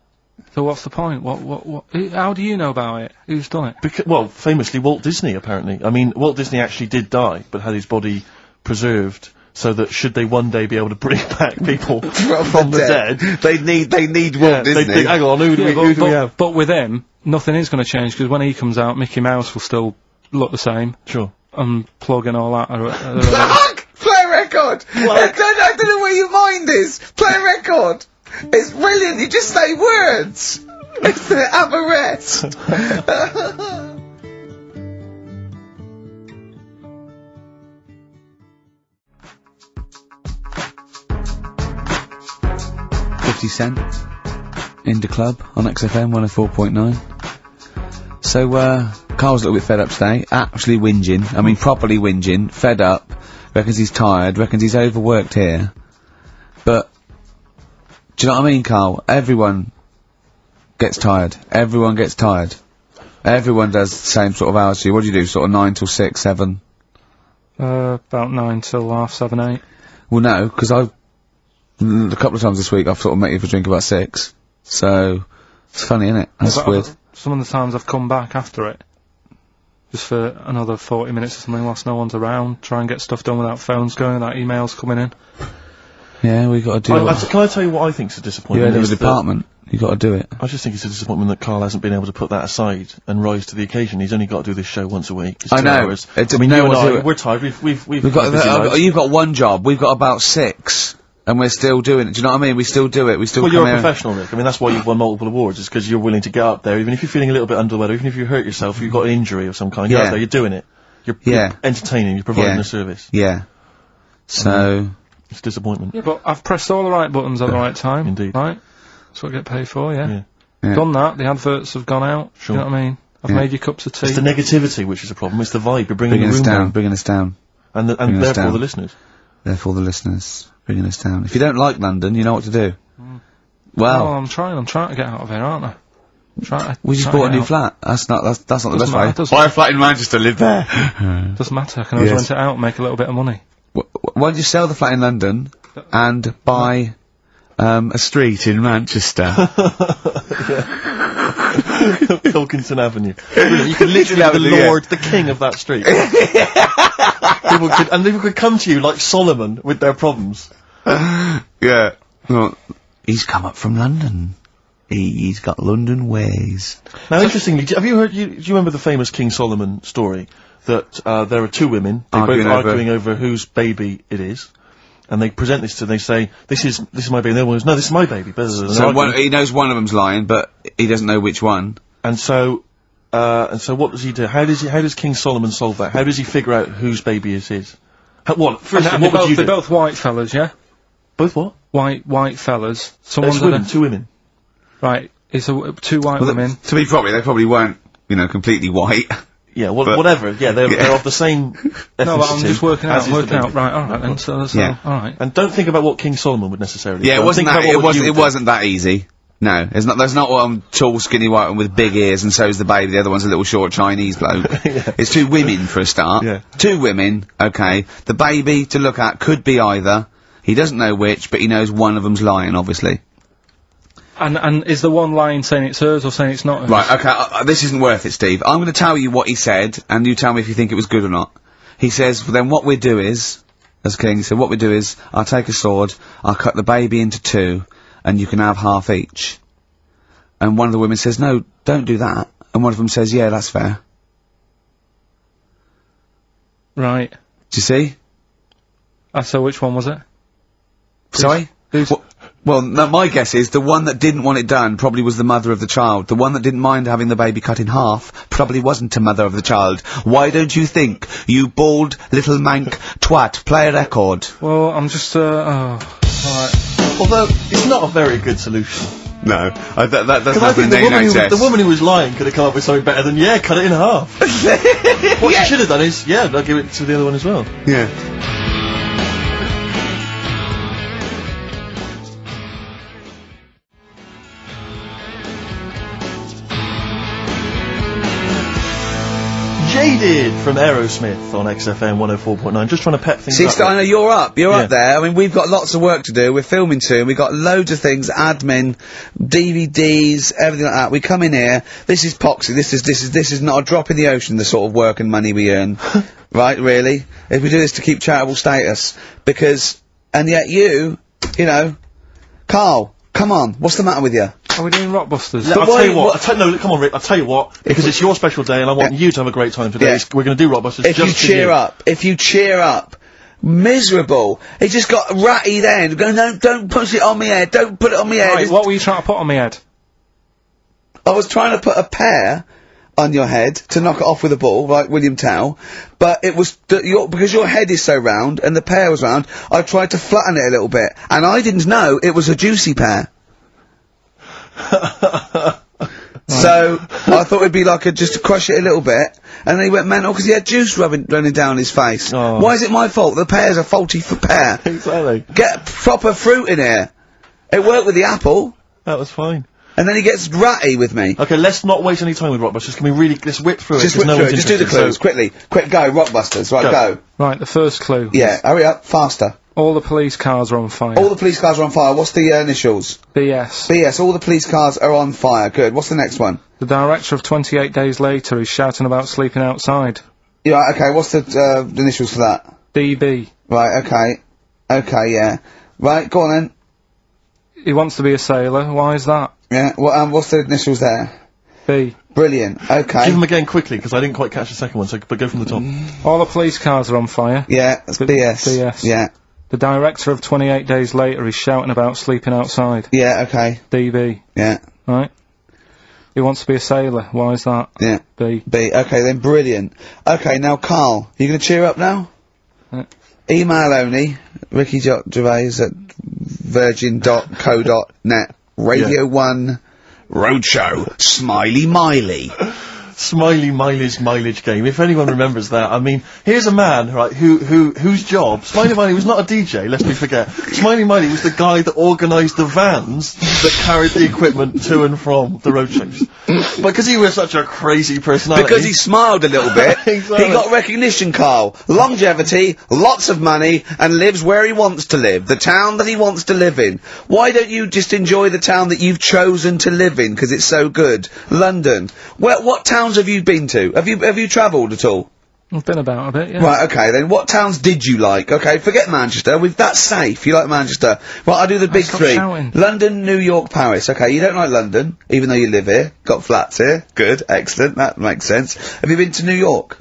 So what's the point? What? How do you know about it? Who's done it? Well, famously Walt Disney, apparently. I mean, Walt Disney actually did die, but had his body preserved so that should they one day be able to bring back people from the dead, they need Walt Disney. Hang on, who do we have? But with him, nothing is going to change, because when he comes out, Mickey Mouse will still look the same. Sure. Unplug and all that. Play a record! I don't know where your mind is! Play a record! It's brilliant, you just say words! It's the amourette! 50 Cent in the club on XFM 104.9. So, Karl's a little bit fed up today, actually whinging, I mean properly whinging, fed up, reckons he's tired, reckons he's overworked here. But, do you know what I mean, Karl? Everyone gets tired. Everyone gets tired. Everyone does the same sort of hours to you. What do you do, sort of 9 till 6, 7? About 9 till 7:30, 8. Well, no, because a couple of times this week I've sort of met you for a drink about 6. So, it's funny, isn't it? That's weird. Some of the times I've come back after it, just for another 40 minutes or something whilst no one's around, try and get stuff done without phones going, without emails coming in. Yeah, we got to do it. Can I tell you what I think's a disappointment? You're in the department. You got to do it. I just think it's a disappointment that Karl hasn't been able to put that aside and rise to the occasion. He's only got to do this show once a week. It's I 2 know. hours. I mean, you and and I, we're tired. We've got busy lives. You've got one job. We've got about 6. And we're still doing it. Do you know what I mean? We still do it. We still. Well, you're a professional, Rick. I mean, that's why you've won multiple awards. Is because you're willing to get up there, even if you're feeling a little bit under the weather, even if you hurt yourself, you've got an injury of some kind. You're out there. You're doing it. You're entertaining. You're providing a service. Yeah. So it's disappointment. Yeah, but I've pressed all the right buttons at the right time. Indeed. Right. That's what I get paid for. Yeah. Done that. The adverts have gone out. Sure. You know what I mean? I've made you cups of tea. It's the negativity which is a problem. It's the vibe. You're bringing us down. down. Bringing us down. And therefore the listeners. Therefore the listeners. Bringing us down. If you don't like London, you know what to do. Well, I'm trying to get out of here, aren't I? We just bought a new flat. That's not the best way. Buy a flat in Manchester, live there. Doesn't matter. I can always rent it out and make a little bit of money. Why don't you sell the flat in London and buy a street in Manchester? Pilkington Avenue. You can literally be the lord, the king of that street. People could come to you like Solomon with their problems. Yeah. Well, he's come up from London. He's got London ways. Now, interestingly, have you heard? Do you remember the famous King Solomon story that there are 2 women arguing over whose baby it is, and they present this to. They say, "This is my baby." And the other one goes, "No, this is my baby." So he knows one of them's lying, but he doesn't know which one. And so what does he do? How does King Solomon solve that? How does he figure out whose baby is his? What would you do? They're both white fellas, yeah? Both what? White fellas. Women, 2 women. Right. It's 2 white women. To be properly, they probably weren't, completely white. Yeah, whatever. Yeah, they're of the same ethnicity. No, but I'm just working out. Right, alright then, so that's alright. And don't think about what King Solomon would necessarily do. Yeah, it wasn't that easy. No, there's not one tall, skinny white one with big ears and so's the baby, the other one's a little short Chinese bloke. It's 2 women for a start. Yeah. 2 women, okay. The baby to look at could be either. He doesn't know which, but he knows one of them's lying, obviously. And is the one lying saying it's hers or saying it's not hers? Right, okay, this isn't worth it, Steve. I'm going to tell you what he said, and you tell me if you think it was good or not. He says, then what we do is, as King said, what we do is, I'll take a sword, I'll cut the baby into 2, and you can have half each. and one of the women says, no, don't do that, and one of them says, yeah, that's fair. Right. Do you see? So which one was it? Sorry? Well, no, my guess is the one that didn't want it done probably was the mother of the child. The one that didn't mind having the baby cut in half probably wasn't a mother of the child. Why don't you think, you bald little mank twat? Play a record. Well, I'm just, alright. Although, it's not a very good solution. No, that doesn't I happen think in the NHS. the woman who was lying could have come up with something better than, yeah, cut it in half. What she should have done is, yeah, I'll give it to the other one as well. Yeah. Jaded from Aerosmith on XFM 104.9. Just trying to pep things up. See, I know you're up. You're up there. I mean, we've got lots of work to do. We're filming soon. We've got loads of things, admin, DVDs, everything like that. We come in here. This is poxy. This is not a drop in the ocean, the sort of work and money we earn. Right, really? If we do this to keep charitable status. Because, and yet you know, Karl, come on. What's the matter with you? Are we doing Rockbusters? I'll tell you what. No, come on, Rick. I'll tell you what. Because it's your special day, and I want you to have a great time today. We're going to do Rockbusters. If you cheer up, miserable. He just got ratty then. Going, don't push it on me head. Don't put it on me head. Right, what were you trying to put on me head? I was trying to put a pear on your head to knock it off with a ball, like William Tell, but it was because your head is so round and the pear was round. I tried to flatten it a little bit, and I didn't know it was a juicy pear. So I thought it'd be like just to crush it a little bit, and then he went mental because he had juice running down his face. Oh. Why is it my fault? The pear's a faulty pear. Exactly. Get proper fruit in here. It worked with the apple. That was fine. And then he gets ratty with me. Okay, let's not waste any time with Rockbusters. Can we really let's whip through Just it? whip through it. Just do the clues quickly. Quick, go Rockbusters. Right, go. Right, the first clue. Yeah, hurry up, faster. All the police cars are on fire. All the police cars are on fire. What's the initials? BS. BS. All the police cars are on fire. Good. What's the next one? The director of 28 Days Later is shouting about sleeping outside. Yeah, okay. What's the initials for that? DB. Right, okay. Okay, yeah. Right, go on then. He wants to be a sailor. Why is that? Yeah, what's the initials there? B. Brilliant. Okay. Give them again quickly, because I didn't quite catch the second one, but go from the top. All the police cars are on fire. Yeah, that's BS. BS. Yeah. The director of 28 Days Later is shouting about sleeping outside. Yeah, okay. DB. Yeah. Right? He wants to be a sailor. Why is that? Yeah. B. B. Okay, then brilliant. Okay, now Karl, you gonna cheer up now? Email only, Ricky Gervais at virgin.co.net. Radio 1 Roadshow. Smiley Miley. Smiley Miley's mileage game. If anyone remembers that, I mean, here's a man, right, whose job, Smiley Miley was not a DJ, lest we forget. Smiley Miley was the guy that organised the vans that carried the equipment to and from the roadshows. Because he was such a crazy personality. Because he smiled a little bit. Exactly. He got recognition, Karl. Longevity, lots of money, and lives where he wants to live. The town that he wants to live in. Why don't you just enjoy the town that you've chosen to live in, because it's so good? London. What towns have you been to? Have you travelled at all? I've been about a bit, yeah. Right, okay, then what towns did you like? Okay, forget Manchester, that's safe, you like Manchester. Right, I'll do the big three. Shouting. London, New York, Paris. Okay, you don't like London, even though you live here, got flats here. Good, excellent, that makes sense. Have you been to New York?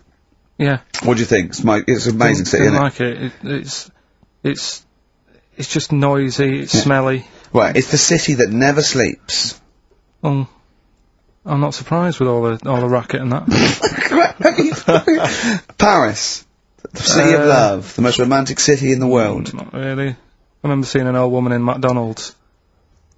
Yeah. What do you think? It's an amazing city, isn't it? Like it. It's just noisy, it's smelly. Right, it's the city that never sleeps. I'm not surprised with all the racket and that. Paris. The city of love. The most romantic city in the world. Not really. I remember seeing an old woman in McDonald's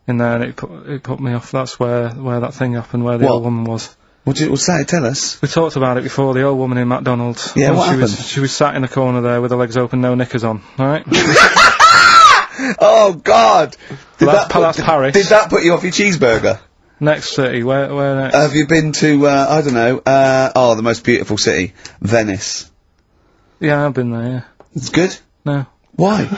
in there, and it put me off. That's where that thing happened, where the old woman was. What's that? Tell us. We talked about it before, the old woman in McDonald's. Yeah, what happened? She was sat in the corner there with her legs open, no knickers on, alright? Oh, God! That's Paris. Did that put you off your cheeseburger? Next city, where next? Have you been to, I don't know, the most beautiful city, Venice? Yeah, I've been there, yeah. It's good? No. Why?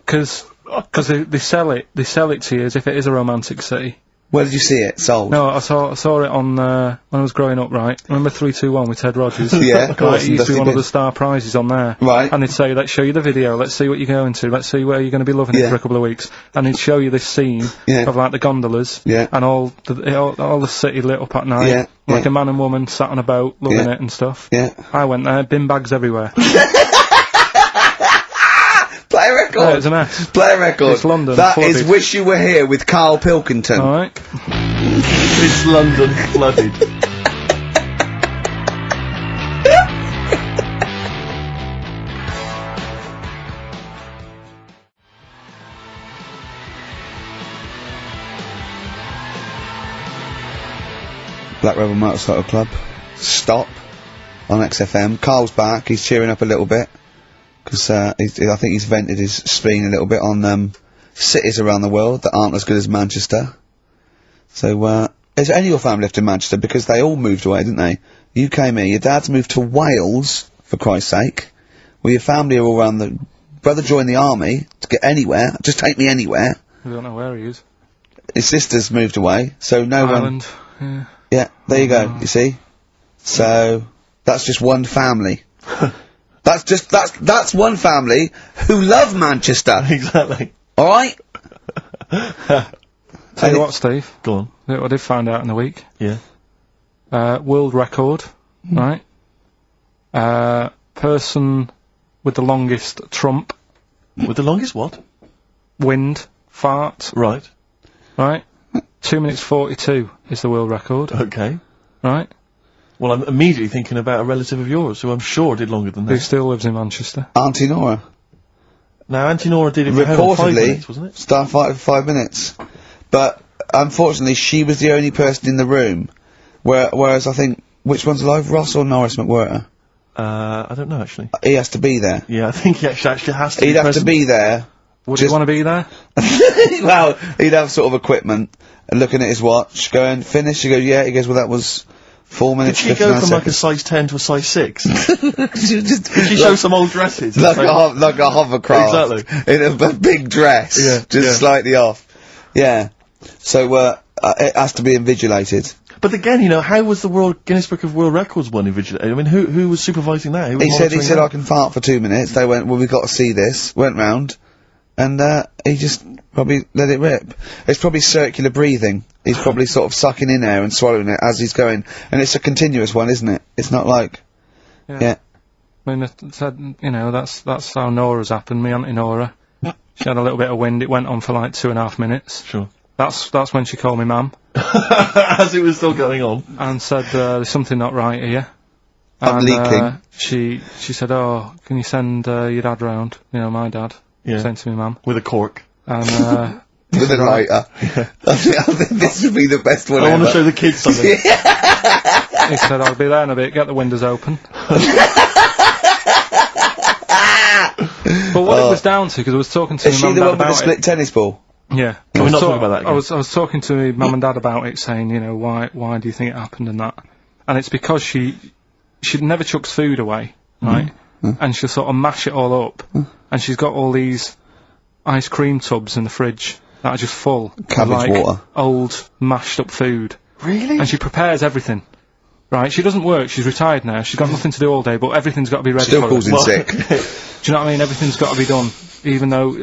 Because they sell it to you as if it is a romantic city. Where did you see it sold? No, I saw it on, when I was growing up, right? Remember 321 with Ted Rogers? Yeah, of course. Right, it used to be one of the star prizes on there. Right. And they'd say, let's show you the video, let's see what you're going to, let's see where you're going to be loving it for a couple of weeks. And they'd show you this scene of, like, the gondolas. Yeah. And all the city lit up at night. Yeah. Like a man and woman sat on a boat, loving it and stuff. Yeah. I went there, bin bags everywhere. Play a record! Yeah, it's a mess. Play a record. It's London. That flooded. is Wish You Were Here with Karl Pilkington. Alright. It's London flooded. Black Rebel Motorcycle Club. Stop. On XFM. Karl's back. He's cheering up a little bit. Because I think he's vented his spleen a little bit on cities around the world that aren't as good as Manchester. So, is any of your family left in Manchester? Because they all moved away, didn't they? You came here, your dad's moved to Wales, for Christ's sake. Well, your family are all around the... Brother joined the army to get anywhere. Just take me anywhere. I don't know where he is. His sister's moved away, so no Ireland. one... Yeah, there you go, you see? So, that's just one family. That's one family who love Manchester. Exactly. Alright? Tell you what, Steve. Go on. Look what I did find out in the week. Yeah. World record, right? Person with the longest trump. With the longest what? Wind. Fart. Right. Right? 2 minutes 42 is the world record. Okay. Right? Well, I'm immediately thinking about a relative of yours who I'm sure did longer than Who that. still lives in Manchester. Auntie Nora. Now, Auntie Nora did it for how long? 5 minutes, wasn't it? Starfighter for 5 minutes. But, unfortunately, she was the only person in the room. Whereas I think, which one's alive, Ross or Norris McWhirter? I don't know, actually. He has to be there. Yeah, I think he actually has to He'd be have present. to be there. Would you want to be there? Well, he'd have sort of equipment, and looking at his watch, going, finish, you go, yeah, he goes, well, that was 4 minutes, Could she 59 go from like a seconds. size 10 to a size 6? Could she show some old dresses? Like a hovercraft. Exactly. In a big dress. Yeah, Just slightly off. Yeah. So, it has to be invigilated. But again, you know, how was the Guinness Book of World Records one invigilated? I mean, who was supervising that? Who was He monitoring said that? I can fart for 2 minutes. They went, well, we've got to see this. Went round. And, he just probably let it rip. It's probably circular breathing. He's probably sort of sucking in air and swallowing it as he's going. And it's a continuous one, isn't it? It's not like... Yeah. I mean, you know, that's how Nora's happened, me Auntie Nora. She had a little bit of wind, it went on for like 2.5 minutes. Sure. That's when she called me mum. As it was still going on. And said, there's something not right here. I'm leaking. She said, oh, can you send your dad round? You know, my dad. Yeah. Sent to me mum. With a cork. And, with a lighter. I think this would be the best one I ever. want to show the kids something. He said, I'll be there in a bit, get the windows open. But what it was down to, because I was talking to Is my she mum the and one dad with the about split tennis ball? Yeah. Can we not talk about that again? I was talking to my mum and dad about it, saying, you know, why do you think it happened and that? And it's because she never chucks food away, right? And she'll sort of mash it all up. And she's got all these ice cream tubs in the fridge that are just full Cabbage of, like, water. old, mashed up food. Really? And she prepares everything. Right, she doesn't work, she's retired now, she's got nothing to do all day, but everything's got to be ready Still for calls her. in sick. Do you know what I mean? Everything's got to be done. Even though,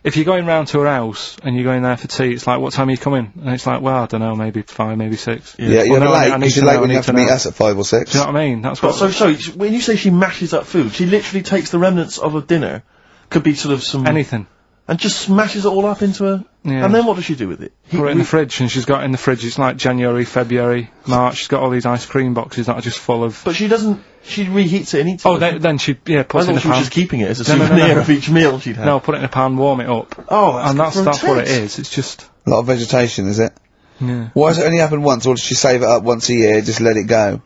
if you're going round to her house, and you're going there for tea, it's like, what time are you coming? And it's like, well, I don't know, maybe 5, maybe 6. Yeah, you're Well, no, late, I need because to you're late know, when I you need have to to meet know. us at 5 or 6. Do you know what I mean? That's But what... sorry, when you say she mashes up food, she literally takes the remnants of a dinner, could be sort of some... Anything. And just smashes it all up into a... Yeah. And then what does she do with it? Put it in the fridge, and she's got in the fridge, it's like January, February, March, she's got all these ice cream boxes that are just full of... But she doesn't... She reheats it and eats it. Oh, then she, puts I it in thought a she was pan. just keeping it as a No, souvenir no. of each meal she'd had. No, put it in a pan, warm it up. Oh, And that's for a what it taste. is, it's just... A lot of vegetation, is it? Yeah. Why does it only happen once, or does she save it up once a year, just let it go?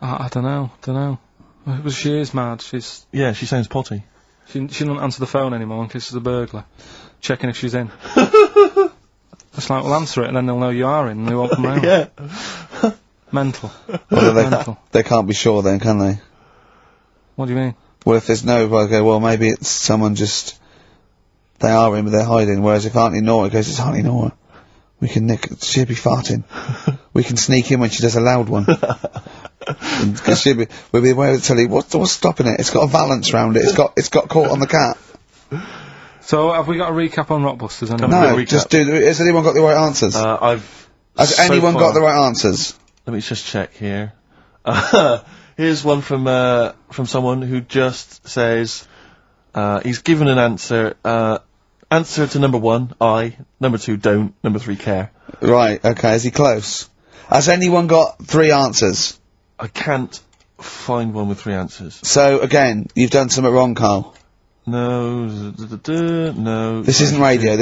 I don't know. Well, she is mad, she's... Yeah, she sounds potty. She doesn't answer the phone anymore in case there's a burglar. Checking if she's in. It's like, well, answer it and then they'll know you are in and they won't come round. Yeah. Mental. Well, Mental. they can't be sure then, can they? What do you mean? Well, if there's no, I go, well, maybe it's someone just... They are in, but they're hiding, whereas if Auntie Nora goes, it's Auntie Nora. We can nick. She'll be farting. We can sneak in when she does a loud one. Because we'll be aware of the telly. What's stopping it? It's got a valance round it. It's got caught on the cat. So, have we got a recap on Rockbusters? No, just do. Has anyone got the right answers? Has anyone got the right answers? Let me just check here. Here's one from someone who just says, he's given an answer, answer to number 1, I, number 2, don't, number 3, care. Right, okay, is he close? Has anyone got 3 answers? I can't find one with 3 answers. So, again, you've done something wrong, Karl. No, no. This isn't radio,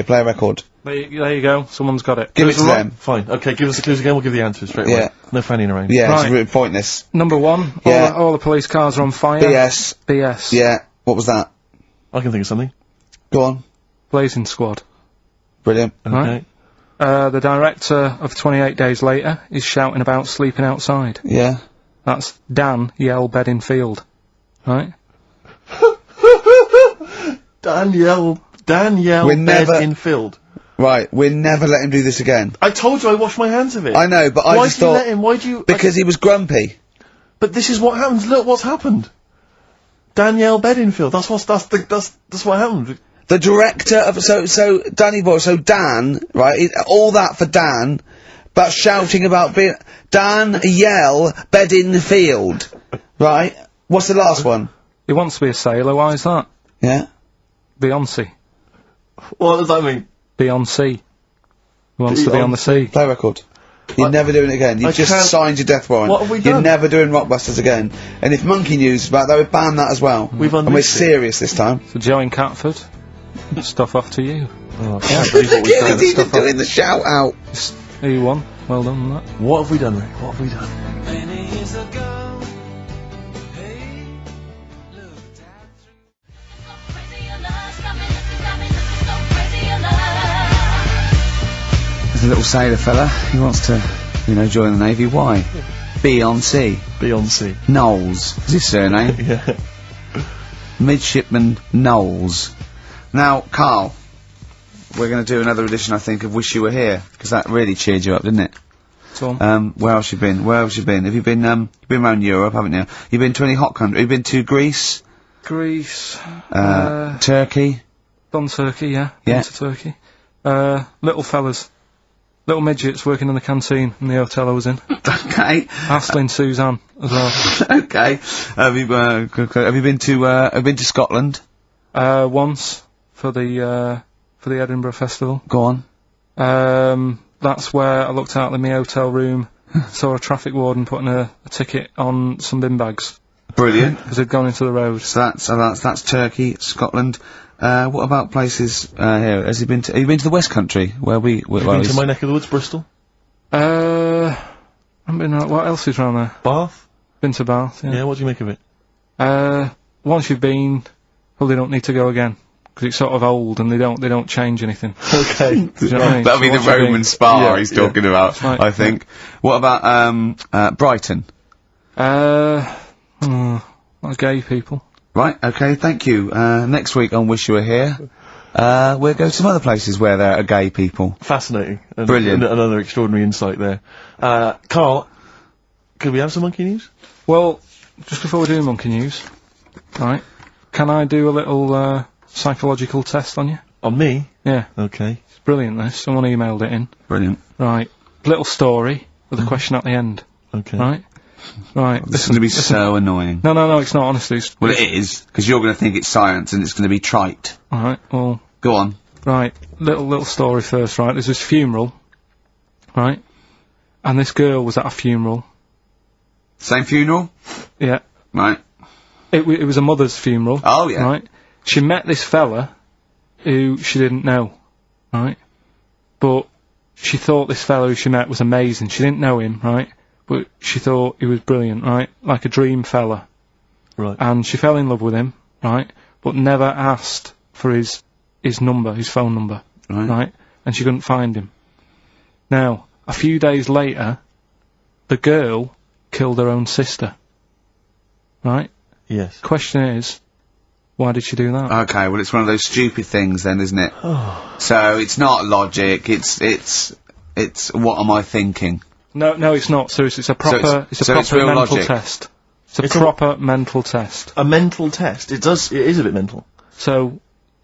play a record. There you go, someone's got it. Give it to them. Fine, okay, give us the clues again, we'll give the answers straight away. No fanning around. Yeah, right. It's really pointless. Number 1, all the police cars are on fire. BS. Yeah, what was that? I can think of something. Go on. Blazing Squad. Brilliant. Okay. Right. The director of 28 Days Later is shouting about sleeping outside. Yeah. That's Dan Yell Bedingfield. Right? Danielle Bedingfield. Right, we'll never let him do this again. I told you I washed my hands of it. I know, but I just thought... Why did you let him? Why do you... Because he was grumpy. But this is what happens. Look what's happened. Danielle Bedingfield. That's what happened. The director of... So Danny Boy, so Dan, right, all that for Dan, but shouting about being... Dan Yell Bedingfield. Right? What's the last one? He wants to be a sailor, why is that? Yeah? Beyonce. What does that mean? Beyonce. He wants to be on the sea. Play record. You're never doing it again. You've just signed your death warrant. What have we done? You're never doing Rockbusters again. And if Monkey News is back, they would ban that as well. We've and we're serious this time. So Joe in Catford, stuff off to you. Oh, I can't believe what we've done. You're doing the shout out. You won. Well done on that. What have we done, Rick? What have we done? Many years ago, hey, look, There's a little sailor fella. He wants to, join the Navy. Why? Beyonce. Knowles is his surname. Yeah. Midshipman Knowles. Now, Karl, we're going to do another edition, I think, of Wish You Were Here, because that really cheered you up, didn't it? Where else you been? Have you been, you've been around Europe, haven't you? You've been to any hot country? You've been to Greece? Turkey? Done Turkey, yeah. Yeah. Been to Turkey. Little fellas. Little midgets working in the canteen in the hotel I was in. Okay. Hassling Suzanne as well. Okay. Have you been to Scotland? Once for the Edinburgh Festival. Go on. That's where I looked out in my hotel room, saw a traffic warden putting a ticket on some bin bags. Brilliant. Because they'd gone into the road. So that's Turkey, Scotland. What about places here? Have you been to the West Country where we? Have you been to my neck of the woods, Bristol? I haven't been. What else is around there? Bath. Been to Bath. Yeah. Yeah. What do you make of it? Once you've been, well, they don't need to go again. Because it's sort of old and they don't change anything. Okay. Do you know what I mean? That'll be the Roman spa he's talking about, right, I think. What about Brighton? Not gay people. Right, okay, thank you. Next week on Wish You Were Here, we'll go to some other places where there are gay people. Fascinating. Brilliant. Another extraordinary insight there. Karl, could we have some monkey news? Well, just before we do monkey news, right, can I do a little, psychological test on you? On me? Yeah. Okay. It's brilliant, this. Someone emailed it in. Brilliant. Right. Little story with a question at the end. Okay. Right? Right. This is going to be so annoying. No, it's not, honestly. Well, it is, because you're going to think it's science and it's going to be trite. Alright, well... Go on. Right. Little story first, right? There's this funeral, right? And this girl was at a funeral. Same funeral? Yeah. Right. It was a mother's funeral. Oh, yeah. Right? She met this fella who she didn't know, right? But she thought this fella who she met was amazing. She didn't know him, right? But she thought he was brilliant, right? Like a dream fella. Right. And she fell in love with him, right? But never asked for his number, his phone number, right? And she couldn't find him. Now, a few days later, the girl killed her own sister. Right? Yes. Question is, Why did she do that? Okay, well, it's one of those stupid things then, isn't it? So, it's not logic, it's what am I thinking? No, it's not. Seriously, it's a proper, it's a proper real mental logic. test. It's a proper mental test. A mental test. It is a bit mental. So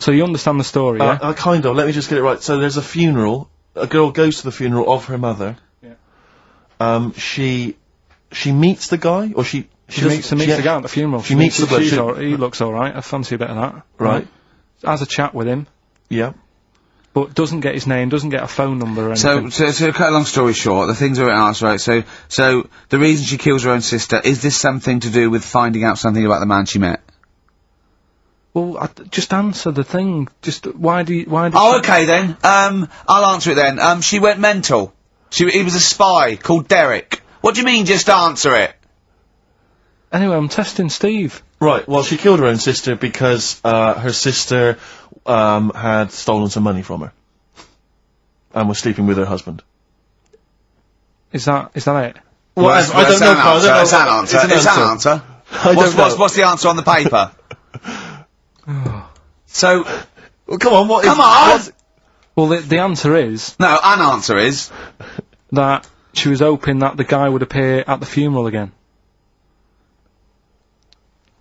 you understand the story, yeah? Kind of. Let me just get it right. So there's a funeral. A girl goes to the funeral of her mother. Yeah. She meets the guy, or she meets the guy at the funeral. She meets the bloke. He looks alright. I fancy a bit of that. Right. Has a chat with him. Yeah. But doesn't get his name, doesn't get a phone number or anything. So to cut a long story short, the things are asked, right, so the reason she kills her own sister, is this something to do with finding out something about the man she met? Well, just answer the thing. Just, why did Oh, okay then. I'll answer it then. She went mental. He was a spy called Derek. What do you mean, just answer it? Anyway, I'm testing Steve. Right, well, she killed her own sister because, her sister, had stolen some money from her. And was sleeping with her husband. Is that it? Well, I don't know, Carl. Is that an answer? What's the answer on the paper? So, well, come on, come on! Well, the answer is... No, an answer is... that she was hoping that the guy would appear at the funeral again.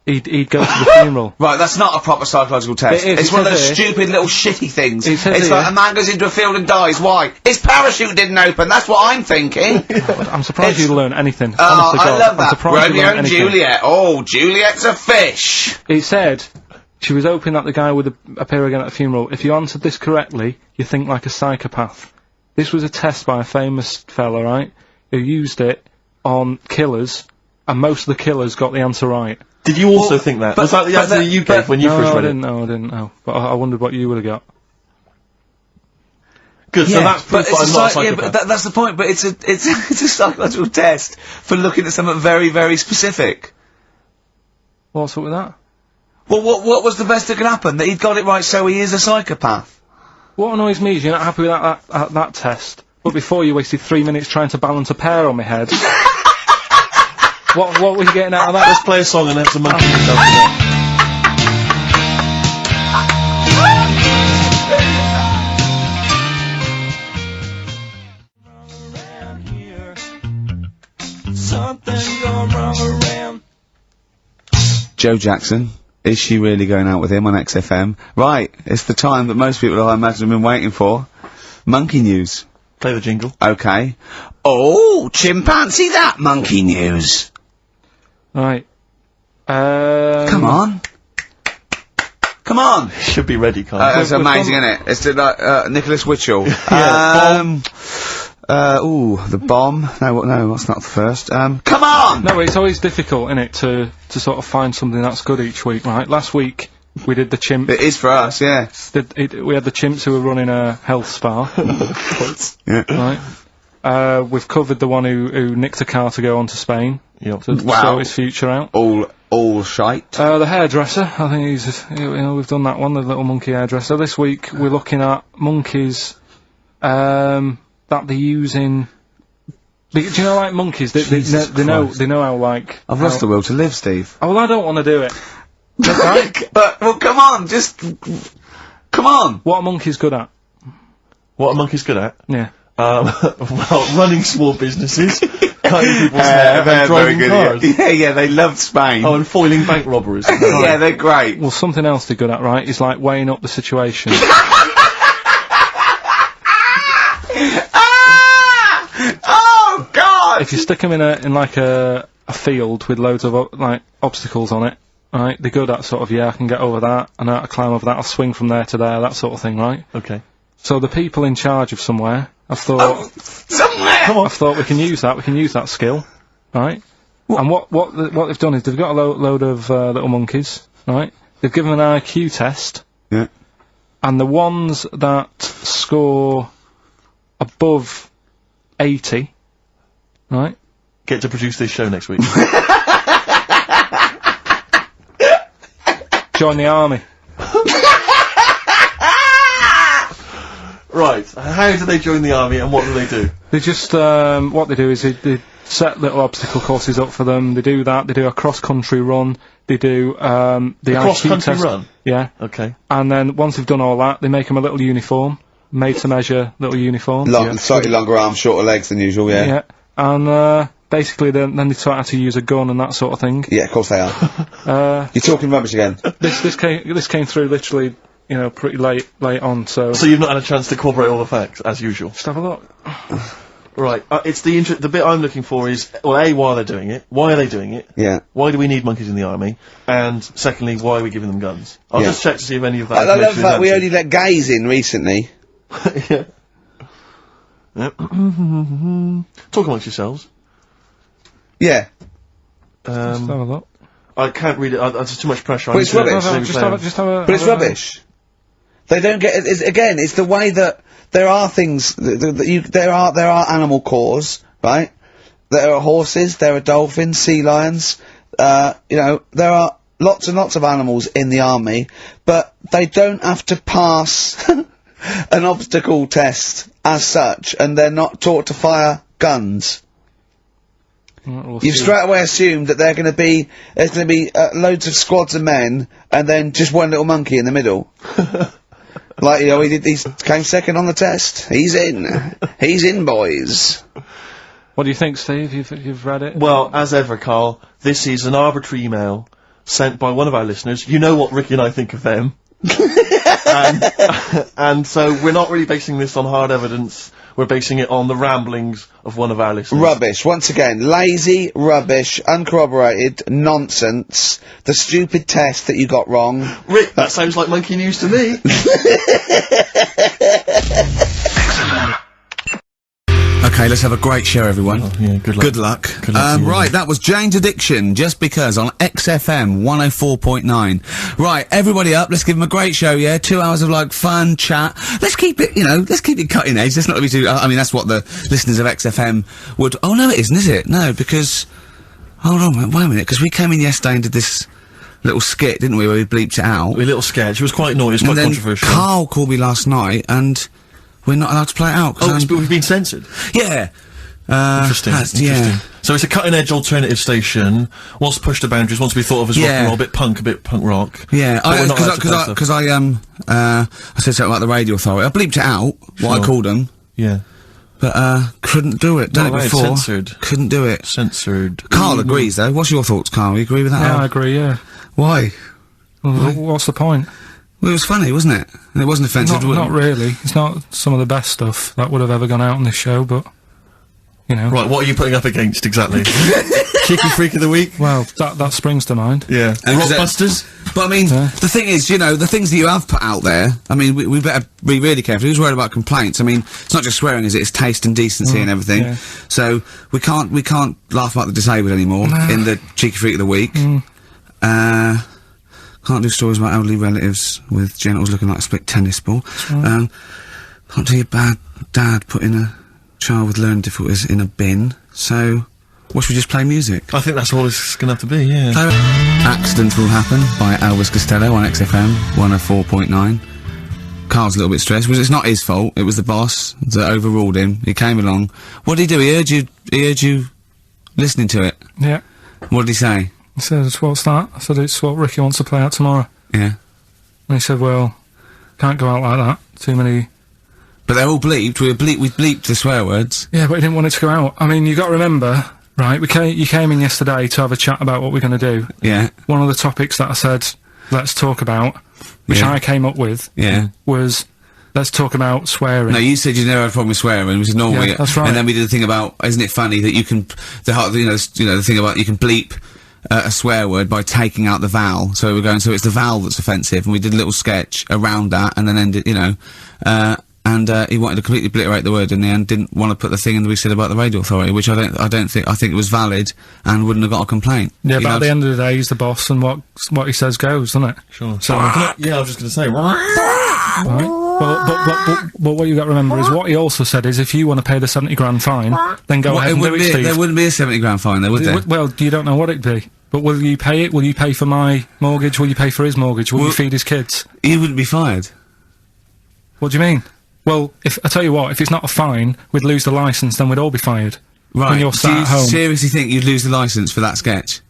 He'd go to the funeral. Right, that's not a proper psychological test. It's one of those stupid little shitty things. It's like a man goes into a field and dies. Why? His parachute didn't open. That's what I'm thinking. I'm surprised you learn anything. Oh, I love that. I'm surprised you Romeo learn and anything. Juliet. Oh, Juliet's a fish. It said she was hoping that the guy would appear again at the funeral. If you answered this correctly, you think like a psychopath. This was a test by a famous fella, right, who used it on killers, and most of the killers got the answer right. Did you also think that? Was that the answer you gave when you first read it? No, I didn't know. But I wondered what you would have got. Good, so that's proof that I'm not a psychopath. Yeah, but that's the point, but it's a psychological test for looking at something very, very specific. What's up with that? Well, what was the best that could happen? That he'd got it right, so he is a psychopath. What annoys me is you're not happy with that test, but before you wasted 3 minutes trying to balance a pear on my head. What were you getting out of that? Let's play a song and have some monkey stuff. Something gone wrong around. Joe Jackson. Is she really going out with him on XFM? Right, it's the time that most people, I imagine, have been waiting for. Monkey news. Play the jingle. Okay. Oh, chimpanzee that monkey news. Right. Come on. Come on. Should be ready, Carl. It's amazing, isn't it? It's like, Nicholas Witchell. The bomb. No, that's not the first. Come on! No, it's always difficult, isn't it, to sort of find something that's good each week, right? Last week, we did the chimp. It is for us, yeah. We had the chimps who were running a health spa. Yeah. Right. We've covered the one who nicked a car to go on to Spain. To sort his future out. All shite. The hairdresser, I think we've done that one, the little monkey hairdresser. This week, we're looking at monkeys, that they're using... Do you know, like, monkeys, they know how, like... I've lost the will to live, Steve. Oh, well, I don't want to do it. Right? Well, come on, come on! What are monkeys good at? What are monkeys good at? Yeah. Well, running small businesses, cutting people's hair, and driving cars. Yeah, they love Spain. Oh, and foiling bank robberies. Yeah, they're great. Well, something else they're good at, right, is, like, weighing up the situation. Oh, God! If you stick them in a field with loads of, like, obstacles on it, right, they're good at sort of, I can get over that, and I climb over that, I'll swing from there to there, that sort of thing, right? Okay. So the people in charge of somewhere, I've thought... Oh, somewhere! Come on. I've thought we can use that skill, right? And what they've done is they've got a load of little monkeys, right? They've given them an IQ test. Yeah. And the ones that score above 80, right? Get to produce this show next week. Join the army. Right, how do they join the army and what do they do? They just, what they do is they set little obstacle courses up for them. They do that. They do a cross-country run. They do the cross-country run. Yeah. Okay. And then once they've done all that, they make them a little uniform, made to measure little uniform. Slightly longer arms, shorter legs than usual. Yeah. Yeah. And basically, then they taught how to use a gun and that sort of thing. Yeah, of course they are. You're talking rubbish again. This came through literally, pretty late on. So you've not had a chance to corroborate all the facts as usual. Just have a look. Right, it's the bit I'm looking for is, well, A, why are they doing it? Why are they doing it? Yeah. Why do we need monkeys in the army? And secondly, why are we giving them guns? I'll just check to see if any of that I love that we only let gays in recently. Yeah. Yep. Talk amongst yourselves. Yeah. Just have a look. I can't read it, there's too much pressure. But it's rubbish. But it's rubbish. They don't get, it's the way that there are things, there are animal cores, right? There are horses, there are dolphins, sea lions, there are lots and lots of animals in the army, but they don't have to pass an obstacle test as such, and they're not taught to fire guns. You've straight away assumed that there's going to be loads of squads of men, and then just one little monkey in the middle. Like, he came second on the test. He's in, boys. What do you think, Steve? You've read it? Well, as ever, Carl, this is an arbitrary email sent by one of our listeners. You know what Ricky and I think of them. and so we're not really basing this on hard evidence. We're basing it on the ramblings of one of our listeners. Rubbish. Once again, lazy, rubbish, uncorroborated, nonsense, the stupid test that you got wrong. Rick, that sounds like monkey news to me. Okay, let's have a great show, everyone. Oh, yeah, good luck. Good luck. Right, that was Jane's Addiction, Just Because, on XFM 104.9. Right, everybody up, let's give them a great show, yeah? 2 hours of, fun chat. Let's keep it, let's keep it cutting edge. Let's not be too, that's what the listeners of XFM would, oh no it isn't, is it? No, because, hold on, wait a minute, because we came in yesterday and did this little skit, didn't we, where we bleeped it out. A little sketch, it was quite naughty, it was quite controversial. Karl called me last night, and we're not allowed to play it out. But we've been censored? Yeah. Interesting. Yeah. So it's a cutting-edge alternative station, wants to push the boundaries, wants to be thought of as rock and roll, a bit punk rock. Yeah, because I said something about the radio authority. I bleeped it out, what I called them. Yeah. But, couldn't do it. Done it before. Censored. Couldn't do it. Censored. Karl agrees, though. What's your thoughts, Karl? You agree with that? Yeah, I agree, yeah. Why? Well, what's the point? Well, it was funny, wasn't it? And it wasn't offensive. Not really. It's not some of the best stuff that would have ever gone out on this show, but, Right, what are you putting up against, exactly? Cheeky Freak of the Week? Well, that springs to mind. Yeah. Rockbusters? But, the thing is, the things that you have put out there, we better be really careful. Who's worried about complaints? It's not just swearing, is it? It's taste and decency and everything. Yeah. So, we can't laugh about the disabled anymore in the Cheeky Freak of the Week. Can't do stories about elderly relatives with genitals looking like a split tennis ball. Can't tell your bad dad putting a child with learning difficulties in a bin. So, what should we just play music? I think that's all it's gonna have to be, yeah. Accidents Will Happen by Elvis Costello on XFM 104.9. Karl's a little bit stressed, because it's not his fault. It was the boss that overruled him. He came along. What did he do? He heard you listening to it? Yeah. What did he say? He said, what's that? I said, it's what Ricky wants to play out tomorrow. Yeah. And he said, well, can't go out like that. Too many... But they're all bleeped. We bleeped the swear words. Yeah, but he didn't want it to go out. You got to remember, right, you came in yesterday to have a chat about what we're going to do. Yeah. One of the topics that I said, let's talk about, which I came up with, was... Let's talk about swearing. No, you said you never had a problem with swearing, which is normal. Yeah, that's right. And then we did the thing about, isn't it funny that you can, the thing about you can bleep a swear word by taking out the vowel. So we were going, so it's the vowel that's offensive, and we did a little sketch around that, and then ended, and he wanted to completely obliterate the word in the end, didn't want to put the thing in that we said about the radio authority, which I think it was valid and wouldn't have got a complaint. Yeah, but at the end of the day, he's the boss, and what he says goes, doesn't it? Sure. So, yeah, I was just gonna say, right. But what you got to remember is what he also said is if you want to pay the 70 grand fine, then go ahead and do it, Steve. There wouldn't be a 70 grand fine there, would there? Well, you don't know what it'd be. But will you pay it? Will you pay for my mortgage? Will you pay for his mortgage? Will you feed his kids? He wouldn't be fired. What do you mean? Well, I tell you what, if it's not a fine, we'd lose the licence, then we'd all be fired. Right. when you're Do sat you at home. seriously think you'd lose the licence for that sketch?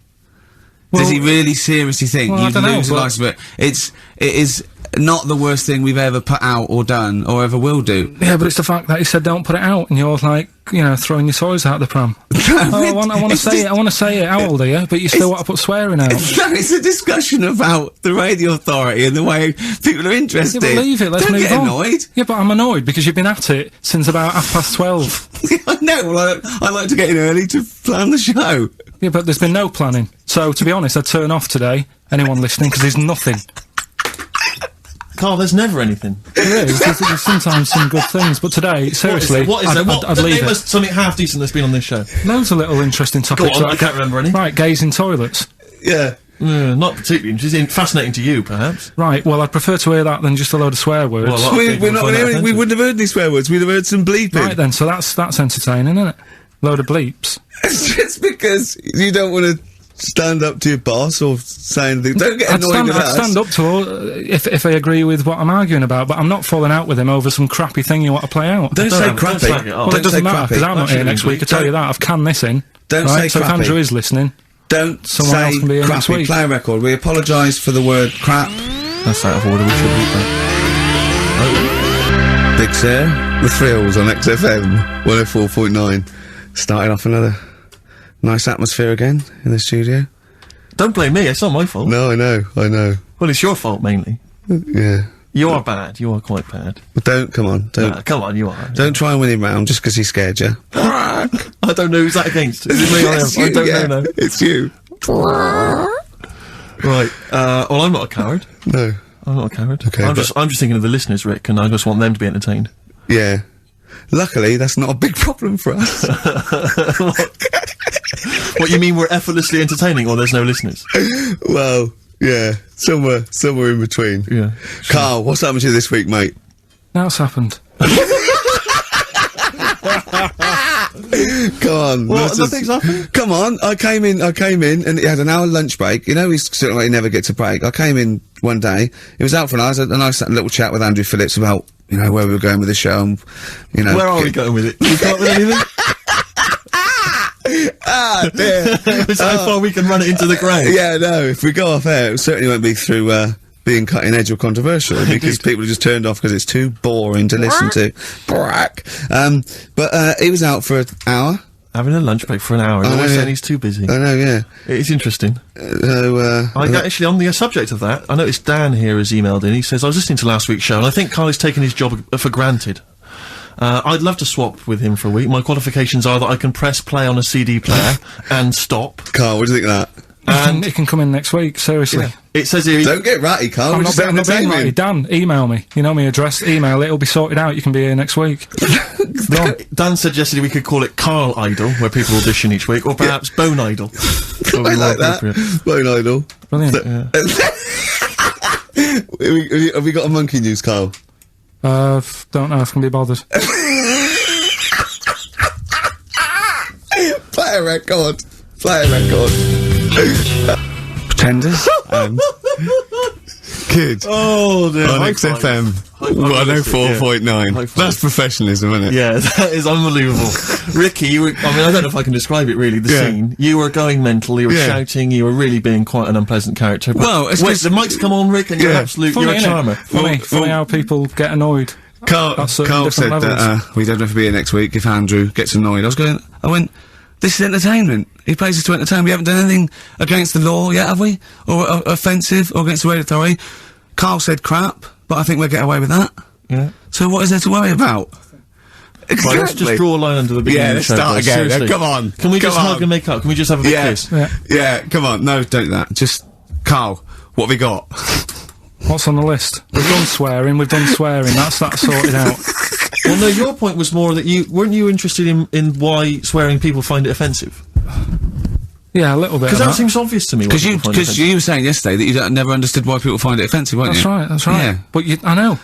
Does he really seriously think well, I you'd don't know, lose the but- licence? But it is not the worst thing we've ever put out or done or ever will do. Yeah, but it's the fact that he said don't put it out, and you're like, you know, throwing your toys out the pram. I want to say it. I want to say it. How old are you? But you still want to put swearing out. It's a discussion about the radio authority and the way people are interested. Yeah, but leave it. Let's Don't move get on. annoyed. Yeah, but I'm annoyed because you've been at it since about 12:30. I know. Well, I like to get in early to plan the show. Yeah, but there's been no planning. So to be honest, I'd turn off today. Anyone listening, because there's nothing. Carl, there's never anything. There is. There's sometimes some good things, but today, seriously, What is there? I'd leave name it. us something half decent that's been on this show. Loads of little interesting topics. Go on, I can't remember any. Right, gays in toilets. Yeah. Not particularly interesting. Fascinating to you, perhaps. Right, well, I'd prefer to hear that than just a load of swear words. Well, a lot of people find that offensive. We wouldn't have heard any swear words. We'd have heard some bleeping. Right then, so that's entertaining, isn't it? Load of bleeps. It's just because you don't want to stand up to your boss or say anything. Don't get annoyed with I'd us. stand up to all, if I agree with what I'm arguing about, but I'm not falling out with him over some crappy thing you want to play out. Don't say crappy. slag it off. Well, it doesn't matter, because I'm not here Actually, next week, I tell you that. I've canned this in. Don't right? say So if crappy. Andrew is listening, Don't someone else say can be here next crappy. week. Play a record. We apologise for the word crap. That's out of order. We should read that. Big Sir, The Thrills on XFM 104.9. Starting off another nice atmosphere again in the studio. Don't blame me. It's not my fault. No, I know. Well, it's your fault mainly. Yeah. You are bad. You are quite bad. But come on. Come on, you are. Don't try and win him round just because he scared you. I don't know who's that against. Is it me or him? It's I you, don't yeah. know. No. It's you. Right. Well, I'm not a coward. No. I'm not a coward. Okay, I'm just thinking of the listeners, Rick, and I just want them to be entertained. Yeah. Luckily, that's not a big problem for us. What, you mean we're effortlessly entertaining, or there's no listeners? Well, yeah. Somewhere in between. Yeah. Karl, what's happened to you this week, mate? Now it's happened. Come on. What? Nothing's happened? Come on. I came in, and he had an hour lunch break. You know, he's sort of like he never gets a break. I came in one day. He was out for an hour. I had a nice little chat with Andrew Phillips about, you know, where we were going with the show and, you know. Where are we going with it? You come up with anything? Ah, dear. It's how far we can run it into the grave. Yeah, no, if we go off air, it certainly won't be through, being cutting edge or controversial, because people are just turned off because it's too boring to listen to. Brack. But he was out for an hour. Having a lunch break for an hour, and always saying he's too busy. I know, yeah. It's interesting. So, Actually, on the subject of that, I noticed Dan here has emailed in. He says, I was listening to last week's show, and I think Karl has taken his job for granted. I'd love to swap with him for a week. My qualifications are that I can press play on a CD player and stop. Karl, what do you think of that? And it can come in next week, seriously. Yeah. It says here... Don't get ratty, Karl. I'm We're not, just I'm not being entertaining. ratty. Dan, email me. You know my address. Email it. It'll be sorted out. You can be here next week. Dan suggested we could call it Karl Idol, where people audition each week, or perhaps Bone Idol. I like that. Bone Idol. Brilliant. Have we got a monkey news, Karl? Don't know if I can be bothered. Play a record. Pretenders. Good. Oh, dear. On XFM 104.9. That's professionalism, isn't it? Yeah, that is unbelievable. Ricky, I don't know if I can describe it really, the scene. You were going mental, you were shouting, you were really being quite an unpleasant character. But well, wait, the mic's come on, Rick, and you're you're a charmer. Funny how people get annoyed. Karl said that we don't have to be here next week if Andrew gets annoyed. I went, this is entertainment. He plays us to entertain. We haven't done anything against the law yet, have we? Or offensive, or against the radio authority. Karl said crap, but I think we'll get away with that. Yeah. So what is there to worry about? Exactly. Right, let's just draw a line under the beginning of the show. Yeah, let's start again. Seriously. Come on. Can we just hug and make up? Can we just have a big kiss? Yeah, come on. No, don't do that. Just, Karl, what have we got? What's on the list? We've done swearing. That's sorted out. Well, no, your point was more that weren't you interested in why swearing people find it offensive? Yeah, a little bit. Because that seems obvious to me. Because you were saying yesterday that you never understood why people find it offensive, weren't you? That's right. Yeah. But I know.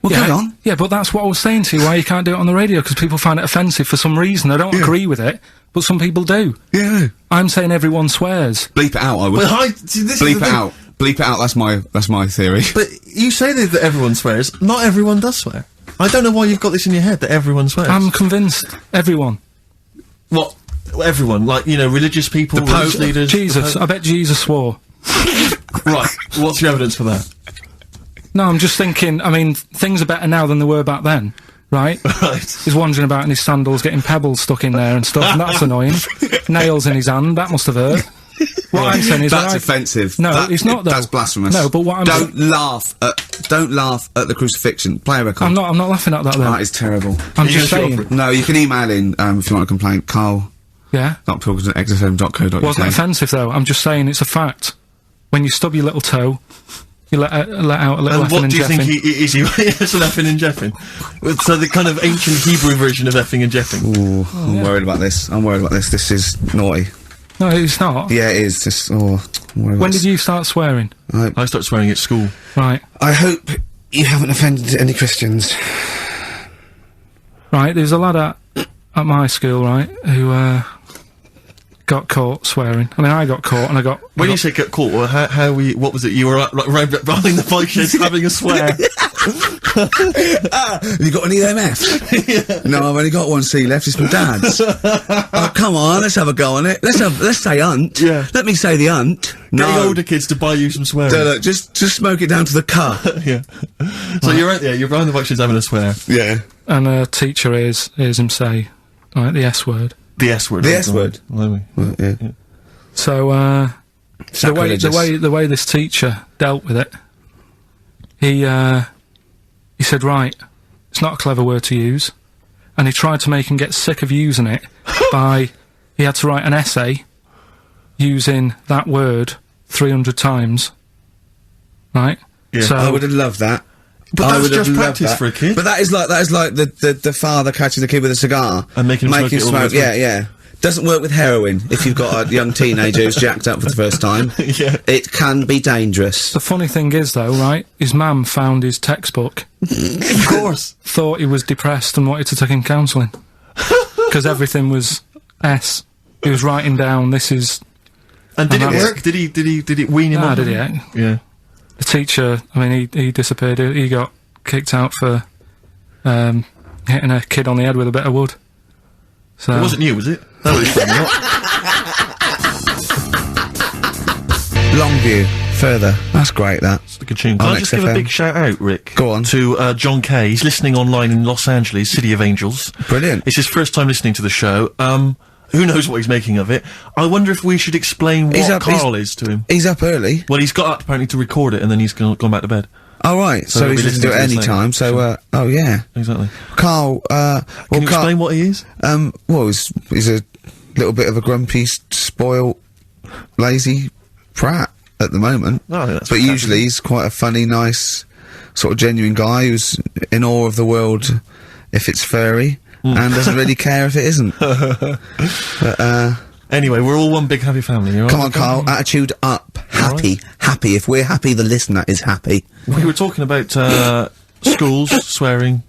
Well, yeah, carry on. Yeah, but that's what I was saying to you, why you can't do it on the radio, because people find it offensive for some reason. I don't agree with it, but some people do. Yeah. I'm saying everyone swears. Bleep it out, I would. Well, Bleep it out. Bleep it out, that's my theory. But you say that everyone swears. Not everyone does swear. I don't know why you've got this in your head, that everyone swears. I'm convinced. Everyone. What? Everyone, like, you know, religious people, religious leaders. Jesus, I bet Jesus swore. Right, what's your evidence for that? No, I'm just thinking, I mean, things are better now than they were back then, right? Right. He's wandering about in his sandals getting pebbles stuck in there and stuff, and that's annoying. Nails in his hand, that must have hurt. What I'm saying is that's offensive. No, it's not though. That's blasphemous. No, but what I'm Don't laugh at the crucifixion. Play a record. I'm not laughing at that though. That is terrible. I'm just saying. No, you can email in, if you want to complain. Karl. Yeah? Pilkington@xfm.co.uk. Wasn't offensive though, I'm just saying it's a fact. When you stub your little toe, you let out a little effing and jeffing. And what do you think is he it's an effing and jeffing? So the kind of ancient Hebrew version of effing and jeffing. Ooh, I'm worried about this. This is naughty. No, it's not. Yeah, it is. Just, when did you start swearing? I started swearing at school. Right. I hope you haven't offended any Christians. Right, there's a lad at my school, right, who, got caught swearing. I mean, I got caught and I got... When you say get caught, well, what was it? You were right behind the bike sheds having a swear. Have you got any EMF? Yeah. No, I've only got one C left, it's my dad's. Oh, come on, let's have a go on it. Let's say hunt. Yeah. Let me say the hunt. Getting older kids to buy you some swearing. Look, just smoke it down to the car. Yeah. So you're right there, you're behind the bike sheds having a swear. Yeah. And a teacher hears him say, right, the S word. The S word. The S word. Well, yeah. So, the way this teacher dealt with it, he said, right, it's not a clever word to use, and he tried to make him get sick of using it by, he had to write an essay using that word 300 times, right? Yeah. So I would have loved that. But that's just practice for a kid. But that is like the father catching the kid with a cigar and making him smoke. Yeah. Doesn't work with heroin if you've got a young teenager who's jacked up for the first time. Yeah. It can be dangerous. The funny thing is, though, right, his mum found his textbook. Of course. Thought he was depressed and wanted to take him counselling. Because everything was S. He was writing down, this is... And did it work? Did it wean him up? Did it? Yeah. The teacher, I mean, he disappeared. He got kicked out for hitting a kid on the head with a bit of wood. So it wasn't you, was it? That was Longview, further. That's great, that. It's a good tune. Can I just give a big shout out, Rick? Go on. To John Kay. He's listening online in Los Angeles, City of Angels. Brilliant. It's his first time listening to the show. Who knows what he's making of it? I wonder if we should explain what Karl is to him. He's up early. Well, he's got up apparently to record it, and then he's gone back to bed. Oh, right. So he's listening to it any time, so, oh, yeah. Exactly. Karl, Can you explain what he is? Well, he's a little bit of a grumpy, spoiled, lazy prat at the moment. Oh, that's but usually he's quite a funny, nice, sort of genuine guy who's in awe of the world if it's furry. And doesn't really care if it isn't. But, anyway, we're all one big happy family. Come on, Karl, attitude up. Happy. Right. Happy. If we're happy, the listener is happy. We were talking about, schools, swearing,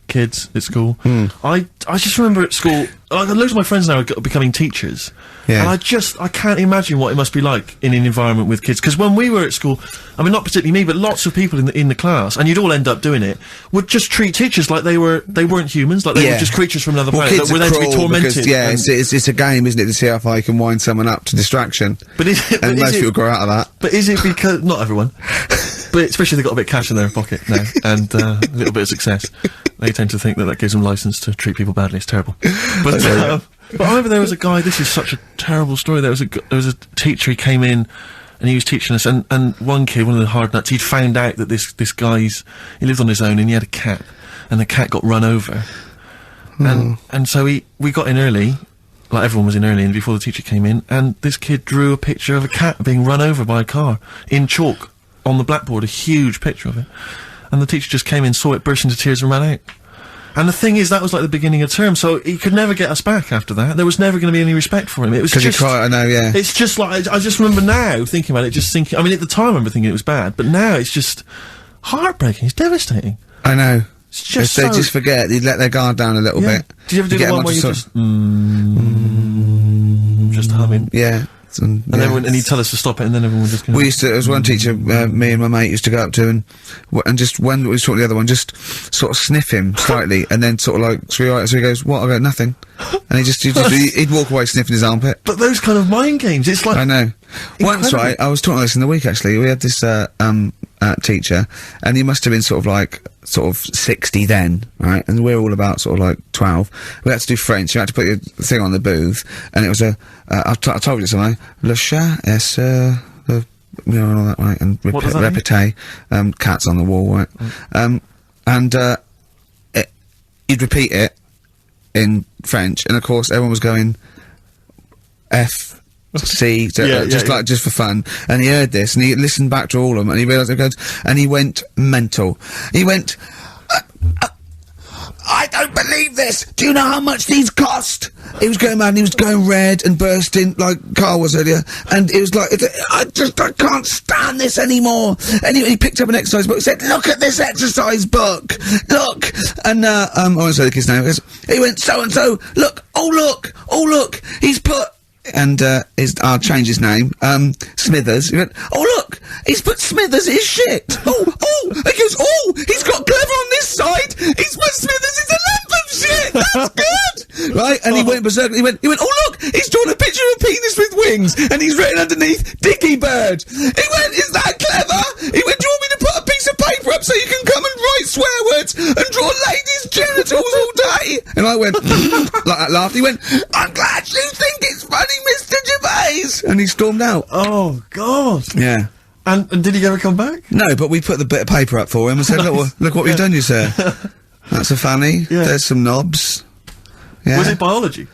kids at school. I just remember at school, loads of my friends now are becoming teachers. Yeah. And I can't imagine what it must be like in an environment with kids. Because when we were at school, I mean, not particularly me, but lots of people in the class, and you'd all end up doing it, would just treat teachers like they weren't humans, like they were just creatures from another planet, that were there to be tormented. Because, it's a game, isn't it, to see how far you can wind someone up to distraction. But and most people grow out of that. But is it because, not everyone, but especially if they've got a bit of cash in their pocket now, and a little bit of success, they tend to think that gives them license to treat people badly. It's terrible. But I remember there was a guy, this is such a terrible story, there was a teacher, he came in, and he was teaching us, and one kid, one of the hard nuts, he'd found out that this guy, he lived on his own, and he had a cat, and the cat got run over. And so we got in early, like everyone was in early, and before the teacher came in, and this kid drew a picture of a cat being run over by a car, in chalk, on the blackboard, a huge picture of it. And the teacher just came in, saw it, burst into tears, and ran out. And the thing is, that was like the beginning of term, so he could never get us back after that. There was never going to be any respect for him. It was just... I know, yeah. It's just like, I just remember now, thinking about it, just thinking, I mean, at the time I remember thinking it was bad, but now it's just heartbreaking, it's devastating. I know. It's just they just forget, they let their guard down a little bit. Did you ever do the one where you just... just humming? Yeah. And he'd tell us to stop it, and then everyone would just go... We used to, there was one teacher, me and my mate used to go up to and just, when we saw the other one, just sort of sniff him slightly, and then sort of like, so he goes, what? I go, nothing. And he'd walk away sniffing his armpit. But those kind of mind games, it's like... I know. Incredible. Once, right, I was talking about this in the week, actually, we had this, teacher, and he must have been sort of 60 then, right? And we're all about sort of like 12. We had to do French. You had to put your thing on the booth, and it was I told you something. Le chat est and all that, right? And répété, cats on the wall, right? And you'd repeat it in French, and of course everyone was going F. See, just for fun, and he heard this, and he listened back to all of them, and he realised it goes, and he went mental. He went, I don't believe this! Do you know how much these cost? He was going mad, and he was going red and bursting, like Karl was earlier, and it was like, I can't stand this anymore! And he picked up an exercise book and said, look at this exercise book! Look! And, I won't say the kid's name, he went, so-and-so, look, oh look, he's put... And, I'll change his name, Smithers. He went, oh look, he's put Smithers in his shit. He goes, he's got Clever on this side. He's put Smithers in the lamp of shit. That's good. Right? And he went berserk. He went, oh look, he's drawn a picture of a penis with wings, and he's written underneath, Dicky Bird. He went, is that clever? He went, do you want me to put a piece of paper up so you can come and write swear words and draw ladies' genitals all day? And I went, like that laughed. He went, I'm glad you think it's funny, Mr. Gervais! And he stormed out. Oh, God. Yeah. And did he ever come back? No, but we put the bit of paper up for him and said, look what we've done, you sir. That's a fanny. Yeah. There's some knobs. Yeah. Was it biology?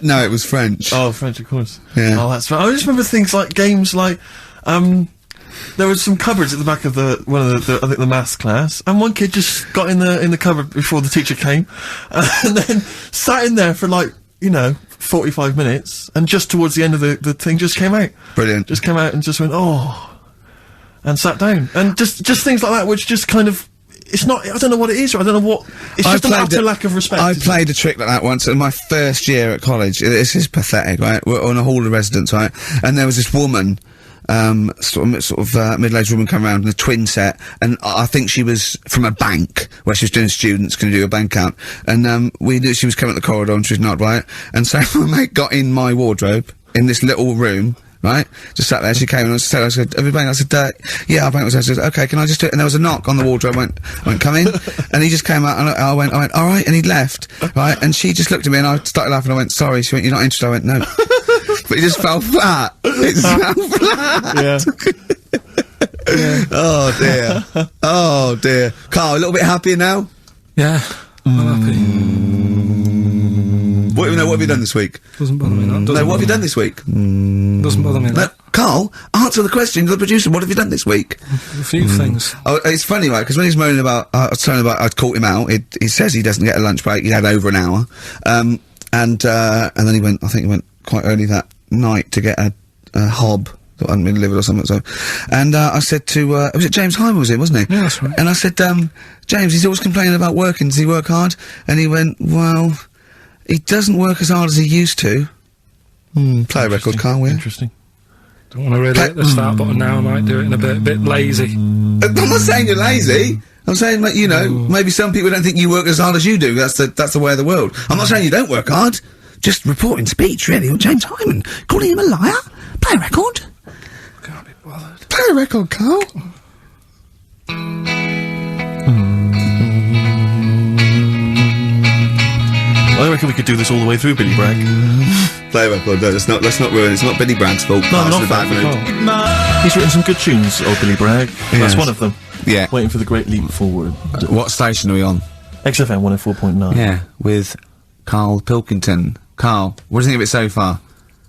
No, it was French. Oh, French, of course. Yeah. Oh, that's right. I just remember things like games like, there was some cupboards at the back of I think the maths class, and one kid just got in the cupboard before the teacher came, and then sat in there for like, 45 minutes, and just towards the end of the thing just came out. Brilliant. Just came out and just went, and sat down. And just things like that, which just kind of, it's not, I don't know what it is, or I don't know what, it's just an utter lack of respect. I played a trick like that once in my first year at college. This is pathetic, right? We're on a hall of residence, right? And there was this woman, sort of middle-aged woman come around in a twin set, and I think she was from a bank where she was doing students can do a bank account, and we knew she was coming up the corridor and she was not right, and so my mate got in my wardrobe in this little room, right, just sat there. She came and I said, have you banked? I said, yeah, I banked. I said, okay, can I just do it? And there was a knock on the wardrobe. I went, come in. And he just came out, and I went, all right, and he left, right, and she just looked at me, and I started laughing. I went, sorry. She went, you're not interested? I went, no. But it just fell flat. It fell flat. Yeah. Oh dear. Karl, a little bit happier now? Yeah, I'm happy. What have you done this week? Doesn't bother me that. No, what have you done this week? Doesn't bother me that. Karl, answer the question to the producer. What have you done this week? A few things. Oh, it's funny, right? Because when he's moaning about, I'd caught him out. He says he doesn't get a lunch break. He had over an hour, and then he went. I think he went quite early that night to get a hob that hadn't been delivered or something. So, and I said to, was it James Hyman? Was it, wasn't he? Yeah, that's right. And I said, James, he's always complaining about working. Does he work hard? And he went, well, he doesn't work as hard as he used to. Play a record, Karl, will you? Interesting. Don't want to really hit the start button now. I might do it in a bit lazy. I'm not saying you're lazy. I'm saying, like, maybe some people don't think you work as hard as you do. That's the way of the world. I'm not saying you don't work hard. Just reporting speech, really, on James Hyman. Calling him a liar. Play a record. Can't be bothered. Play a record, Karl. I reckon we could do this all the way through, Billy Bragg. Play a record, no, let's not ruin it. It's not Billy Bragg's fault. No, not bad mood. He's written some good tunes, old Billy Bragg. Yes. That's one of them. Yeah. Waiting for the great leap forward. What station are we on? XFM 104.9. Yeah, with Karl Pilkington. Karl, what do you think of it so far?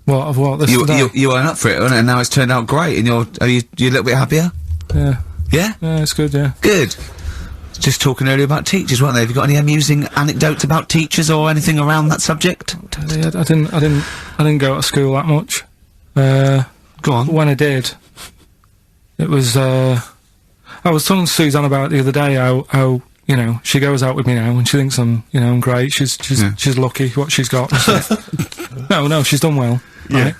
What? This You weren't up for it, and now it's turned out great, and are you a little bit happier? Yeah. Yeah? Yeah, it's good, yeah. Good. Just talking earlier about teachers, weren't they? Have you got any amusing anecdotes about teachers or anything around that subject? I didn't go to school that much. Go on. When I did, it was, I was talking to Suzanne about it the other day, how she goes out with me now and she thinks I'm great. She's lucky what she's got. No, she's done well. Yeah. Right?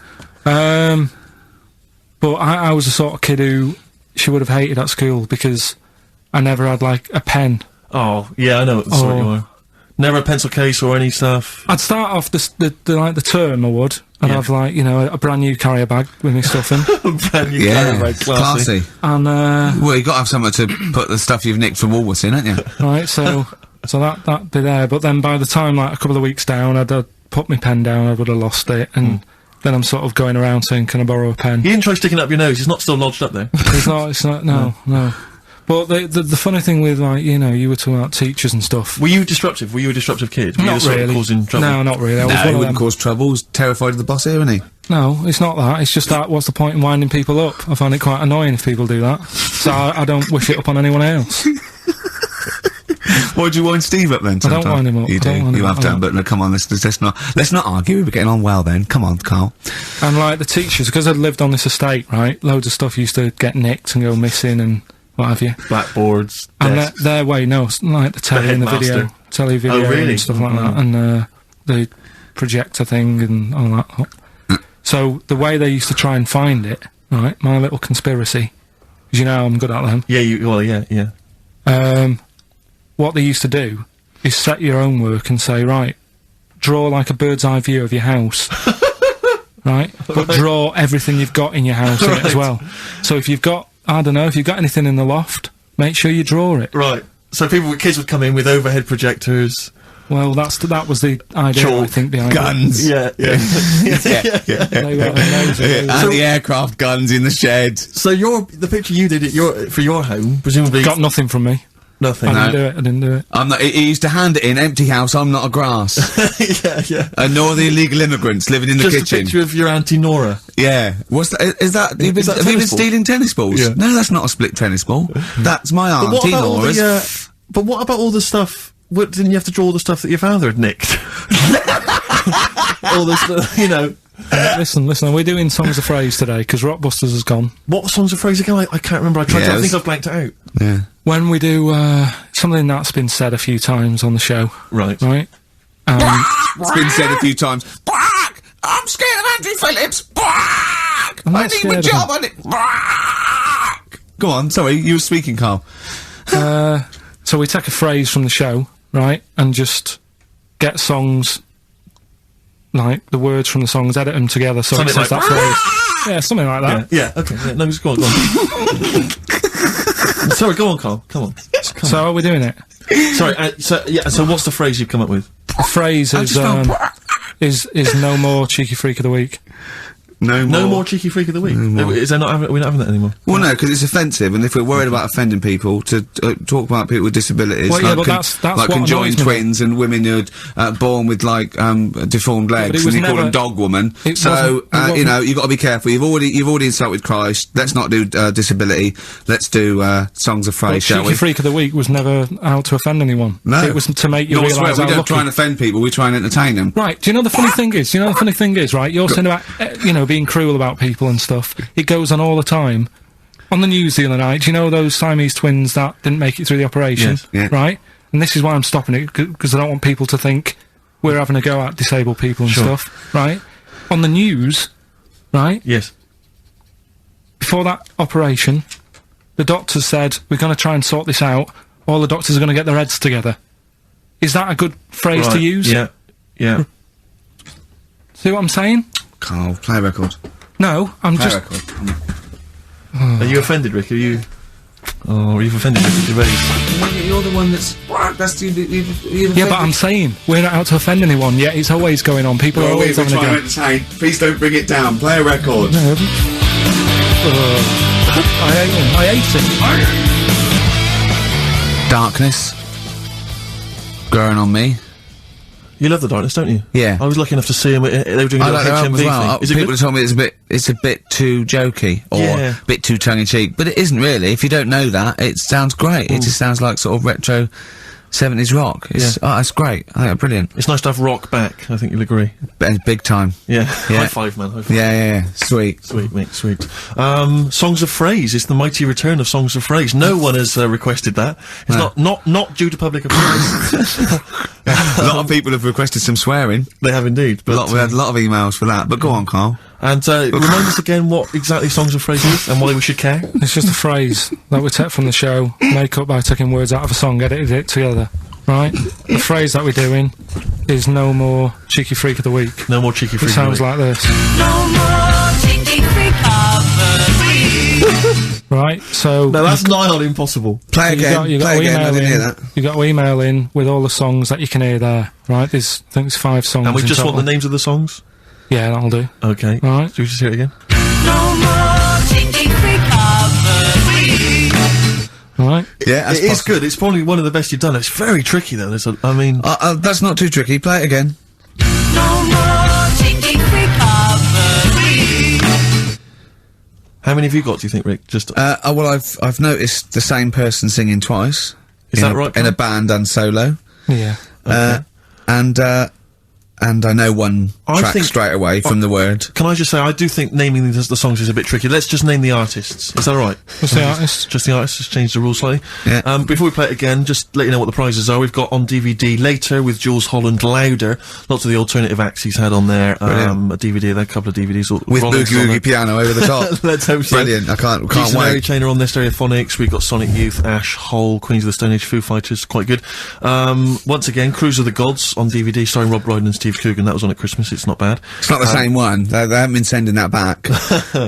But I was the sort of kid who she would have hated at school because I never had, like, a pen. Oh, yeah, I know what sort you are. Never a pencil case or any stuff? I'd start off the term, I would, and have, like, you know, a brand new carrier bag with my stuff in. Brand new carrier bag, classy. And, well, you got to have somewhere to put the stuff you've nicked from Woolworths in, haven't you? Right, so that'd be there, but then by the time, like, a couple of weeks down, I'd put my pen down, I would have lost it, and then I'm sort of going around saying, can I borrow a pen? You didn't try sticking it up your nose, it's not still lodged up there. It's not, no. But the funny thing with, like, you know, you were talking about teachers and stuff. Were you disruptive? Were you a disruptive kid? Were Not you the sort really. of causing trouble? No, not really. He wouldn't cause trouble. He's terrified of the boss here, isn't he? No, it's not that. It's just that, what's the point in winding people up? I find it quite annoying if people do that. So I don't wish it up on anyone else. Why'd you wind Steve up then? I don't wind him up. You do. You have done, but no, come on, let's not argue. We're getting on well then. Come on, Carl. And, like, the teachers, because I'd lived on this estate, right, loads of stuff used to get nicked and go missing and what have you. Blackboards, and their way, no, like the telly and the video, and stuff like that, and the projector thing and all that. So the way they used to try and find it, right, my little conspiracy, because you know I'm good at them. Yeah, what they used to do is set your own work and say, right, draw like a bird's eye view of your house. Right? But draw everything you've got in your house in it as well. So if you've got, I don't know, if you've got anything in the loft, make sure you draw it. Right. So kids would come in with overhead projectors. Well, that was the idea, I think, behind guns. it. Yeah. They were amazing. And the aircraft guns in the shed. So the picture you did for your home, presumably... Got nothing from me. Nothing. I didn't do it. I'm not. He used to hand it in, empty house. I'm not a grass. yeah. And nor the illegal immigrants living in the kitchen. Just a picture of your Auntie Nora. Yeah. What's that? Is that? Have you been stealing tennis balls? Yeah. No, that's not a split tennis ball. That's my Auntie Nora's. But what about all the stuff? Didn't you have to draw all the stuff that your father had nicked? All this, you know. Listen, we're doing Songs of Phrase today, because Rockbusters has gone. What Songs of Phrase again? I can't remember, I think I've blanked it out. Yeah. When we do, something that's been said a few times on the show. Right. Right? It's been said a few times. I'm scared of Andrew Phillips. I need my job on it. Go on, sorry, you were speaking, Carl. So we take a phrase from the show, right, and just get songs, like, the words from the songs, edit them together so it says that phrase. Yeah, something like that. Yeah, okay. Yeah, no, just go on. Sorry, go on, Carl. Come on. So are we doing it? Sorry, so what's the phrase you've come up with? The phrase is no more Cheeky Freak of the Week. No more Cheeky Freak of the Week. Is there not? We're not having that anymore. Well, no, because it's offensive, and if we're worried about offending people, to talk about people with disabilities, well, like, that's like conjoined twins and women who are born with like deformed legs, and you call them dog woman. So you know, you've got to be careful. You've already insulted Christ. Let's not do disability. Let's do Songs of Phrase, shall we? Cheeky Freak of the Week was never out to offend anyone. No, it was to make you realise how lucky. We don't try and offend people. We try and entertain them. Right. Do you know the funny thing is? Right? You're saying about you know, being cruel about people and stuff. It goes on all the time. On the news the other night, do you know those Siamese twins that didn't make it through the operation? Yes. Yeah. Right? And this is why I'm stopping it, because I don't want people to think we're having a go at disabled people and stuff. Right? On the news, right? Yes. Before that operation, the doctors said, we're going to try and sort this out. All the doctors are going to get their heads together. Is that a good phrase to use? Yeah. See what I'm saying? Carl, play a record. No, I'm just... Are you offended, Rick? You've offended Ricky Gervais. You're the one that's yeah, but I'm saying, we're not out to offend anyone, yet it's always going on. People are always having a go. Entertain. Please don't bring it down. Play a record. No. I hate it. Darkness. Growing on me. You love the Darkness, don't you? Yeah. I was lucky enough to see them. They were doing a little HMV thing. Is it people told me it's a bit too jokey or a bit too tongue in cheek, but it isn't really. If you don't know that, it sounds great. It just sounds like sort of retro 70s rock. It's it's great. I think it's brilliant. It's nice to have rock back. I think you'll agree. Big time. Yeah. High five, man. High five. Yeah. Sweet, mate. Sweet. Songs of Phrase. It's the mighty return of Songs of Phrase. No one has requested that. It's not due to public applause. A lot of people have requested some swearing. They have indeed. But we had a lot of emails for that. But go on, Carl. And, remind us again what exactly songs and phrases is and why we should care. It's just a phrase that we take from the show, make up by taking words out of a song, edited it together. Right? The phrase that we're doing is no more Cheeky Freak of the Week. No more Cheeky Freak of the Week. It sounds like this. No more Cheeky Freak of the Week. Right, so... No, that's nigh on impossible. Play again, I didn't hear that. You got to email in with all the songs that you can hear there, right? I think it's 5 songs. And we just total. want the names of the songs? Yeah, that'll do. Okay. Alright. Do we just hear it again? No more Cheeky Freak of the Week. Alright. Yeah, it is good. It's probably one of the best you've done. It's very tricky, though. I mean... that's not too tricky. Play it again. No more Cheeky Freak of the Week. How many have you got, do you think, Rick? Just... well, I've noticed the same person singing twice. Is that right, in a band and solo. Yeah. Okay. And I know one track straight away from the word. Can I just say, I do think naming the songs is a bit tricky. Let's just name the artists. Is that right? What's the artist? Just the artist, just change the rules slightly. Yeah. Before we play it again, just let you know what the prizes are. We've got on DVD Later with Jules Holland Louder. Lots of the alternative acts he's had on there. A DVD, there, a couple of DVDs. With Boogie Woogie Piano over the top. Let's hope so. Brilliant. I can't wait. Mary Chain are on there, Stereophonics. We've got Sonic Youth, Ash, Hole, Queens of the Stone Age, Foo Fighters. Quite good. Once again, Cruise of the Gods on DVD, starring Rob Brydon and Steve Coogan. That was on at Christmas. It's not bad. It's not the same one. They haven't been sending that back.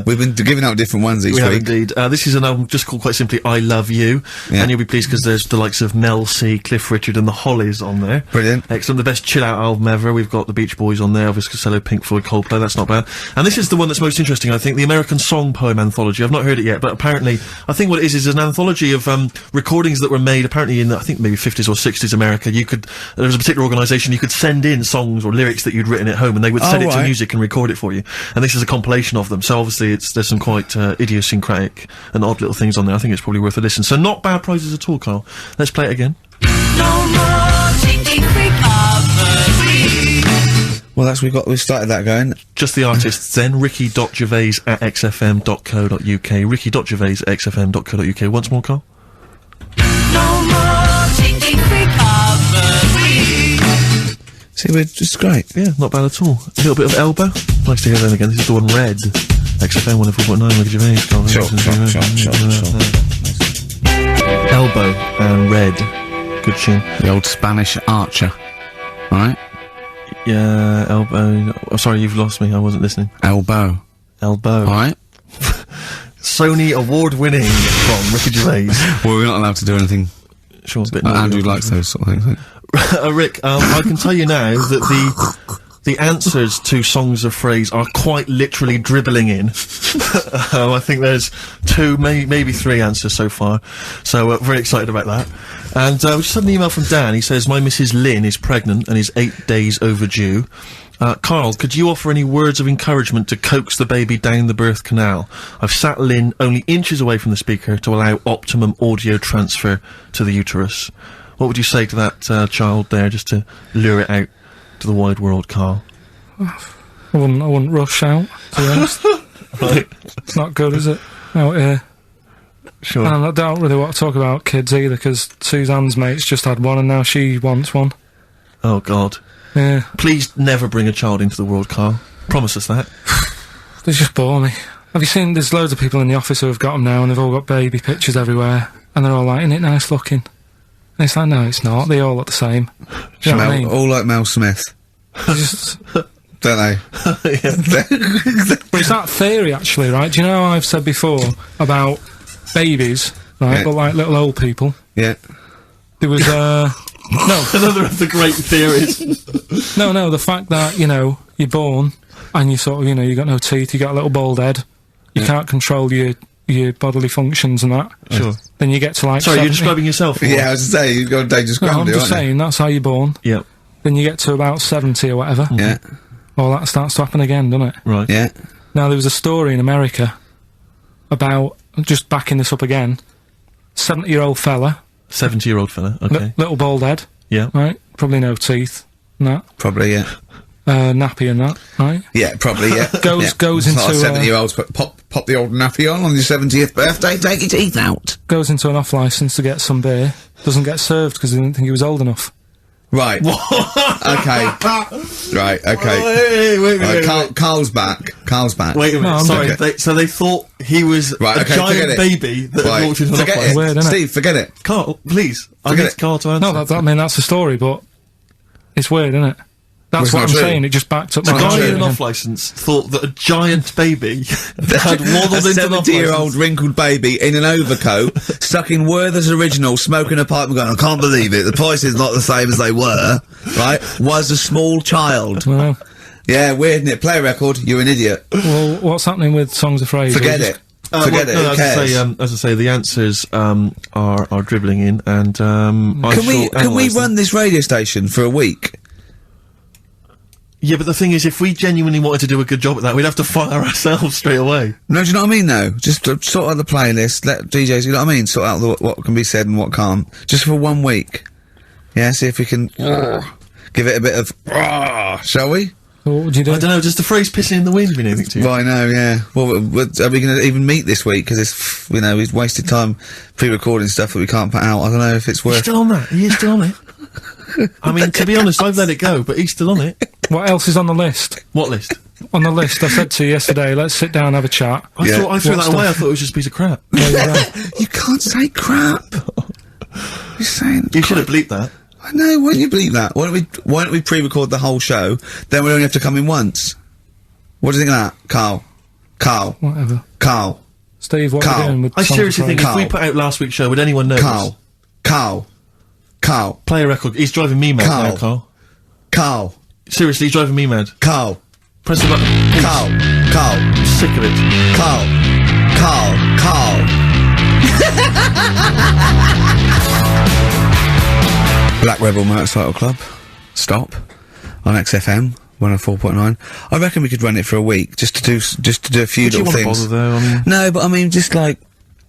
We've been giving out different ones each week. We have indeed. This is an album just called quite simply I Love You. Yeah. And you'll be pleased because there's the likes of Mel C, Cliff Richard and the Hollies on there. Brilliant. Excellent. The best chill out album ever. We've got the Beach Boys on there, Elvis Costello, Pink Floyd, Coldplay. That's not bad. And this is the one that's most interesting, I think, the American Song Poem Anthology. I've not heard it yet, but apparently, I think what it is an anthology of recordings that were made apparently in, I think, maybe 50s or 60s America. There was a particular organisation, you could send in songs or lyrics that you'd written at home and they would send it to music and record it for you. And this is a compilation of them. So obviously there's some quite idiosyncratic and odd little things on there. I think it's probably worth a listen. So not bad prizes at all, Carl. Let's play it again. No more Cheeky Freak of the Week. Well, we started that going. Just the artists then. Ricky.Gervais at xfm.co.uk. Ricky.Gervais@xfm.co.uk. Once more, Carl. No more Cheeky Freak of the Week. See, it's great. Yeah, not bad at all. A little bit of Elbow. Nice to hear them again. This is the one Red. XFM 104.9, Ricky Gervais. Sure. Elbow and Red. Good tune. The old Spanish archer. Right? Yeah, Elbow. Oh, sorry, you've lost me. I wasn't listening. Elbow. Alright. Sony award-winning from Ricky Gervais. Well, we're not allowed to do anything. Sure, a bit Andrew likes those sort of things. Rick, I can tell you now that the answers to songs of phrase are quite literally dribbling in. I think there's 2, maybe 3 answers so far. So, very excited about that. And, we just had an email from Dan. He says, my Mrs. Lynn is pregnant and is 8 days overdue. Karl, could you offer any words of encouragement to coax the baby down the birth canal? I've sat Lynn only inches away from the speaker to allow optimum audio transfer to the uterus. What would you say to that child there, just to lure it out to the wide world, Karl? I wouldn't rush out, to be honest. Right. It's not good, is it? Out here. Sure. And I don't really want to talk about kids either, because Suzanne's mate's just had one and now she wants one. Oh, God. Yeah. Please never bring a child into the world, Karl. Promise us that. They just bore me. Have you seen, there's loads of people in the office who have got them now and they've all got baby pictures everywhere. And they're all like, isn't it nice looking? And it's like, no, it's not. They all look the same. Do you know what I mean? All like Mel Smith. Just... Don't they? But it's that theory, actually, right? Do you know how I've said before about babies, right, but like little old people? Yeah. There was, no. Another of the great theories. No, the fact that, you know, you're born, and you sort of, you know, you got no teeth, you got a little bald head, you can't control your bodily functions and that. Sure. Then you get to like Sorry, 70. you're describing yourself? Yeah, I was to say, you've got a dangerous ground, I'm just saying, that's how you're born. Yep. Then you get to about 70 or whatever. Yeah. Well, that starts to happen again, doesn't it? Right. Yeah. Now, there was a story in America about, just backing this up again, 70-year-old fella. 70-year-old fella, okay. Little bald head. Yeah. Right? Probably no teeth and that. Probably, yeah. Nappy and that, right? Yeah, probably, yeah. Goes into... 70-year-olds pop the old nappy on your 70th birthday, take your teeth out. Goes into an off-licence to get some beer. Doesn't get served because they didn't think he was old enough. Right. Okay. Right, okay. Wait. Carl's back. Wait a minute, No, sorry. So they thought he was a giant baby that had walked into an Forget office. it. Weird, innit? Steve, forget it. Carl, please. I Forget need it. Carl to answer. No, I mean, that's the story, but it's weird, isn't it? That's Well, what it's I'm not true. saying, it just backed up The my guy answer in an again. off-licence thought that a giant baby had waddled A into an 70-year-old off-licence. wrinkled baby in an overcoat, stuck in Werther's Original, smoking a pipe and going, I can't believe it, the price is not the same as they were, right, was a small child. Well, Yeah, weird, isn't it? Play a record, you're an idiot. well, what's happening with Songs of Phrase? Forget it. Forget it, No, who as cares? I say, the answers are dribbling in, and Can we run this radio station for a week? Yeah, but the thing is, if we genuinely wanted to do a good job at that, we'd have to fire ourselves straight away. No, do you know what I mean, though? Just sort out the playlist, let DJs, you know what I mean? Sort out what can be said and what can't. Just for 1 week. Yeah, see if we can give it a bit of shall we? Well, what would you do? I don't know, does the phrase pissing in the wind mean anything to you? Well, I know, yeah. Well, are we going to even meet this week? Because it's, you know, we've wasted time pre-recording stuff that we can't put out. I don't know if it's He's worth... still on that. He is still on it. I mean, to be honest, I've let it go, but he's still on it. What else is on the list? What list? On the list, I said to you yesterday, let's sit down and have a chat. I Yeah. thought I threw What that away. I stuff? thought it was just a piece of crap. You can't say crap. You're saying... You should have bleeped that. I know, why don't you bleep that? Why don't we pre-record the whole show, then we only have to come in once? What do you think of that, Carl? Whatever. Carl. Steve, what are Carl. you doing with I Songs of seriously think Phrase? if we put out last week's show, would anyone know? Carl. Play a record. He's driving me mad now, Carl. Carl. Seriously, he's driving me mad. Carl. Press the button. Please. Carl. I'm sick of it. Carl. Black Rebel Motorcycle Club. Stop. On XFM. 104.9. I reckon we could run it for a week, just to do a few Would you little want to things. bother though? I mean, No, but I mean, just like,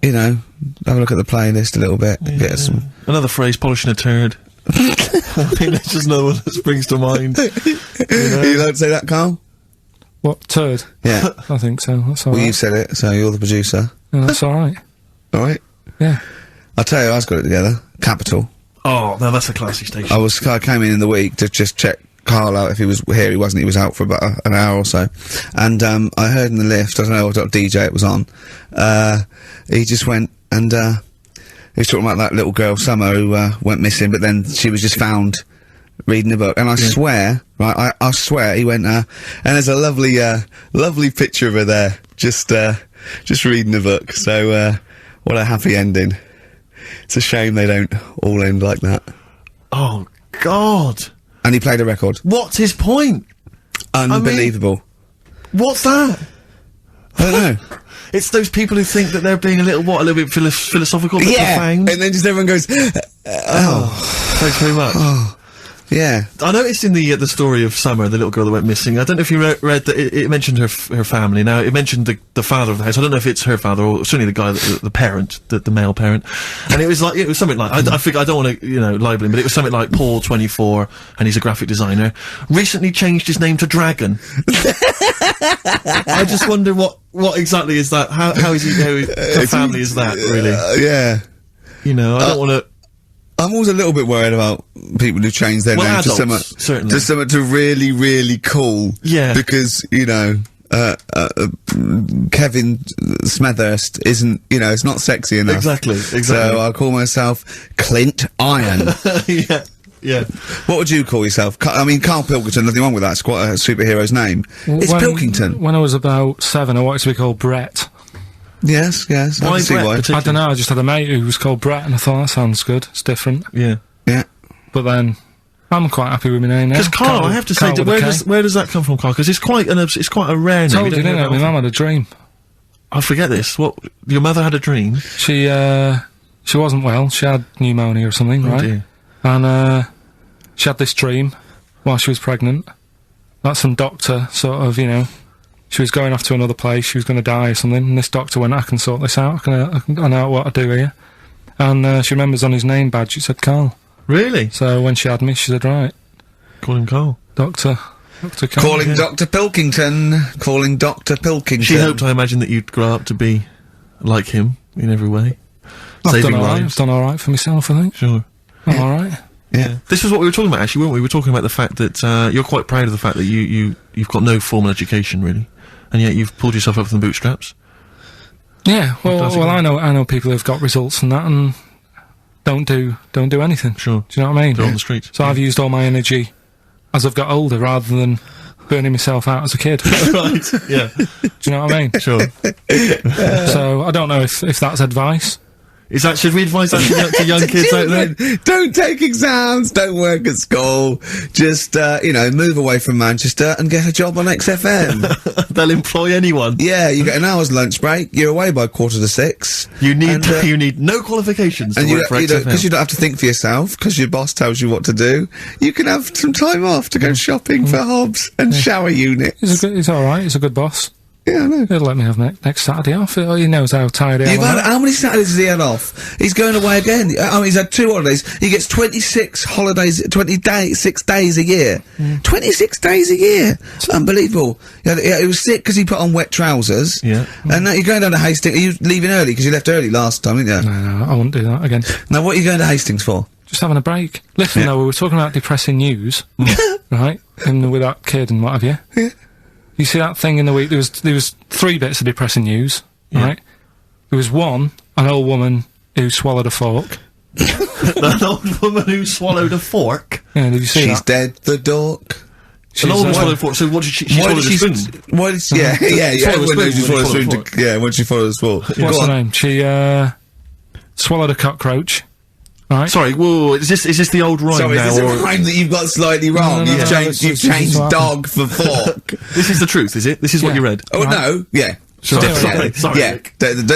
you know, have a look at the playlist a little bit, get us some... another phrase, polishing a turd. I mean, there's just no one that springs to mind. You allowed to say that, Carl? What, turd? Yeah. I think so, that's Well, you alright. said it, so you're the producer. No, that's alright. Alright? Yeah. I'll tell you, I got it together. Capital. Oh, now that's a classy station. I came in the week to just check Karl out if he was here. He wasn't. He was out for about an hour or so. And, I heard in the lift, I don't know what DJ it was on, he just went and, he was talking about that little girl, Summer, who, went missing, but then she was just found reading a book. And I swear, right, I swear, he went, and there's a lovely picture of her there, just reading a book. So, what a happy ending. It's a shame they don't all end like that. Oh, God. And he played a record. What's his point? Unbelievable. What's that? I don't know. It's those people who think that they're being a little bit philosophical, but Yeah, profound. and then just everyone goes, Thanks very much. yeah. I noticed in the story of Summer, the little girl that went missing, I don't know if you read that it mentioned her family. Now, it mentioned the father of the house. I don't know if it's her father or certainly the guy, the parent, the male parent. And it was something like, I figure, I don't want to, libel him, but it was something like Paul, 24, and he's a graphic designer, recently changed his name to Dragon. I just wonder what exactly is that? How is he, her family is that, really? Yeah. I don't want to... I'm always a little bit worried about people who change their name to adults, certainly. something really, really cool. Yeah. Because, Kevin Smethurst isn't, it's not sexy enough. Exactly. So I'll call myself Clint Iron. Yeah. What would you call yourself? Carl Pilkington, nothing wrong with that. It's quite a superhero's name. It's Pilkington. When I was about 7, I wanted to be called Brett. Yes. I Why can see Brett why. I don't know, I just had a mate who was called Brett, and I thought, that sounds good, it's different. Yeah. Yeah. But then, I'm quite happy with my name now. Because Karl, I have to say, Karl with a K. where does that come from, Karl? Because it's quite a rare name. Told you, don't didn't hear I? that My often. mum had a dream. I forget this. What? Your mother had a dream? She wasn't well, she had pneumonia or something, Oh right? dear. And, she had this dream while she was pregnant. That some doctor, sort of, she was going off to another place, she was going to die or something, and this doctor went, I can sort this out, I know what to do here. And, she remembers on his name badge, it said Karl. Really? So when she had me, she said, right, Call him Karl. Dr. Karl. Calling yeah. Dr. Pilkington. Calling Dr. Pilkington. She hoped, I imagine, that you'd grow up to be like him in every way. I've Saving done alright, I've lives. done alright for myself, I think. Sure. I'm alright. Yeah. This was what we were talking about, actually, weren't we? We were talking about the fact that, you're quite proud of the fact that you've got no formal education, really. And yet you've pulled yourself up from the bootstraps. Yeah, well, I know people who've got results and that, and don't do anything. Sure. Do you know what I mean? They're on the streets. So I've used all my energy as I've got older, rather than burning myself out as a kid. Right, yeah. Do you know what I mean? Sure. So I don't know if that's advice. Should we advise that to young kids out there? Don't take exams, don't work at school, just, move away from Manchester and get a job on XFM. They'll employ anyone. Yeah, you get an hour's lunch break, you're away by 5:45. You need no qualifications to work for XFM. Because you don't have to think for yourself, because your boss tells you what to do, you can have some time off to go shopping for hobs and shower units. He's alright, he's a good boss. Yeah, I know. He'll let me have next Saturday off. He knows how tired I am. How many Saturdays has he had off? He's going away again. He's had 2 holidays. He gets 26 holidays, 6 days a year. 26 days a year. It's unbelievable. He was sick because he put on wet trousers. Yeah. And now you're going down to Hastings. Are you leaving early? Because you left early last time, didn't you? No, I won't do that again. Now, what are you going to Hastings for? Just having a break. Listen, though, we were talking about depressing news, right? And with that kid and what have you. Yeah. You see that thing in the week? There was 3 bits of depressing news, right? There was one, an old woman who swallowed a fork. An old woman who swallowed a fork? Yeah, did you see that? She's dead, the dork. An old woman swallowed a fork, so what did she swallowed a spoon? Why did she, everyone knows she swallowed a spoon. When she swallowed a spoon. What's her name? She, swallowed a cockroach. Right. Sorry, whoa, is this the old rhyme now? Is this a rhyme that you've got slightly wrong? No, you've changed dog for fork. This is the truth, is it? This is what you read? Oh, no, yeah. Sorry.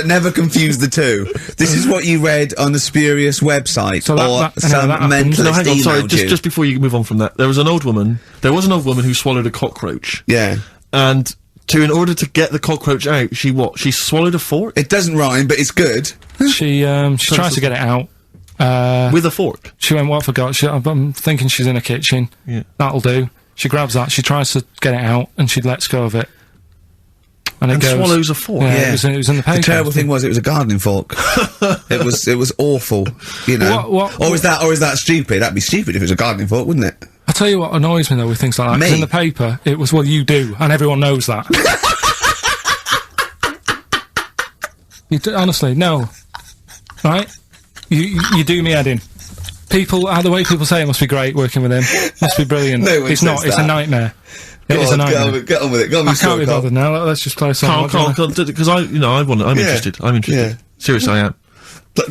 Never confuse the two. This is what you read on the spurious website, some mentalist hang on, sorry, emailed you. just before you move on from that, there was an old woman who swallowed a cockroach. Yeah. And in order to get the cockroach out, she swallowed a fork? It doesn't rhyme, but it's good. She tries to get it out. With a fork? She went, what forgot? I'm thinking she's in a kitchen. Yeah. That'll do. She grabs that, she tries to get it out, and she lets go of it. And swallows a fork? Yeah. It was in the paper. The terrible thing was, it was a gardening fork. it was awful, you know. Or is that stupid? That'd be stupid if it was a gardening fork, wouldn't it? I'll tell you what annoys me, though, with things like that. 'Cause in the paper, it was, well, you do, and everyone knows that. Honestly, no. Right? You do me head in. The way people say it must be great working with him. Must be brilliant. It's not, it's a nightmare. It is a nightmare. Get on with it. I can't be bothered now. Let's just play something. Carl, because I'm interested. I'm interested. Yeah. Seriously, I am.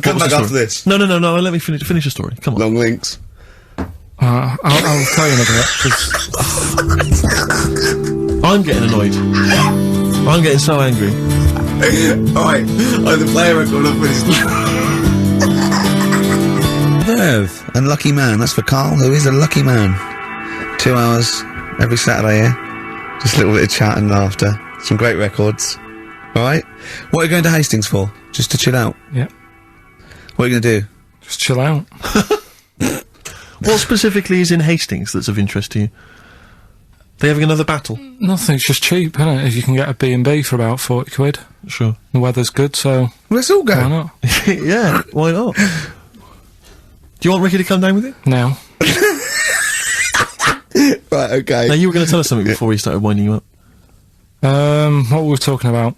Come back after this. No, let me finish the story. Come on. Long links. I'll tell you in a bit, 'cause I'm getting annoyed. I'm getting so angry. Alright, either play a record or finish. Verve, unlucky man. That's for Karl, who is a lucky man. 2 hours every Saturday here. Just a little bit of chat and laughter. Some great records. Alright? What are you going to Hastings for? Just to chill out? Yeah. What are you going to do? Just chill out. What specifically is in Hastings that's of interest to you? They having another battle? Nothing, it's just cheap, isn't it? If you can get a B&B for about 40 quid. Sure. The weather's good, so... Well, let's all go. Why not? Yeah, why not? Do you want Ricky to come down with you? No. Right, okay. Now, you were going to tell us something before we started winding you up. What were we talking about?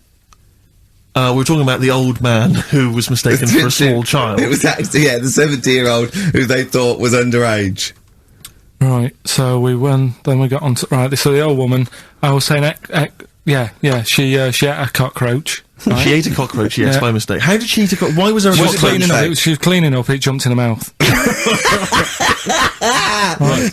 We were talking about the old man who was mistaken for a small child. It was actually, the 70-year-old who they thought was underage. Right, so then we got on to, right, so the old woman, I was saying, she ate a cockroach. Right? She ate a cockroach, yes, by mistake. How did she eat a cockroach? Why was there a cockroach? She was cleaning up, it jumped in her mouth. Right.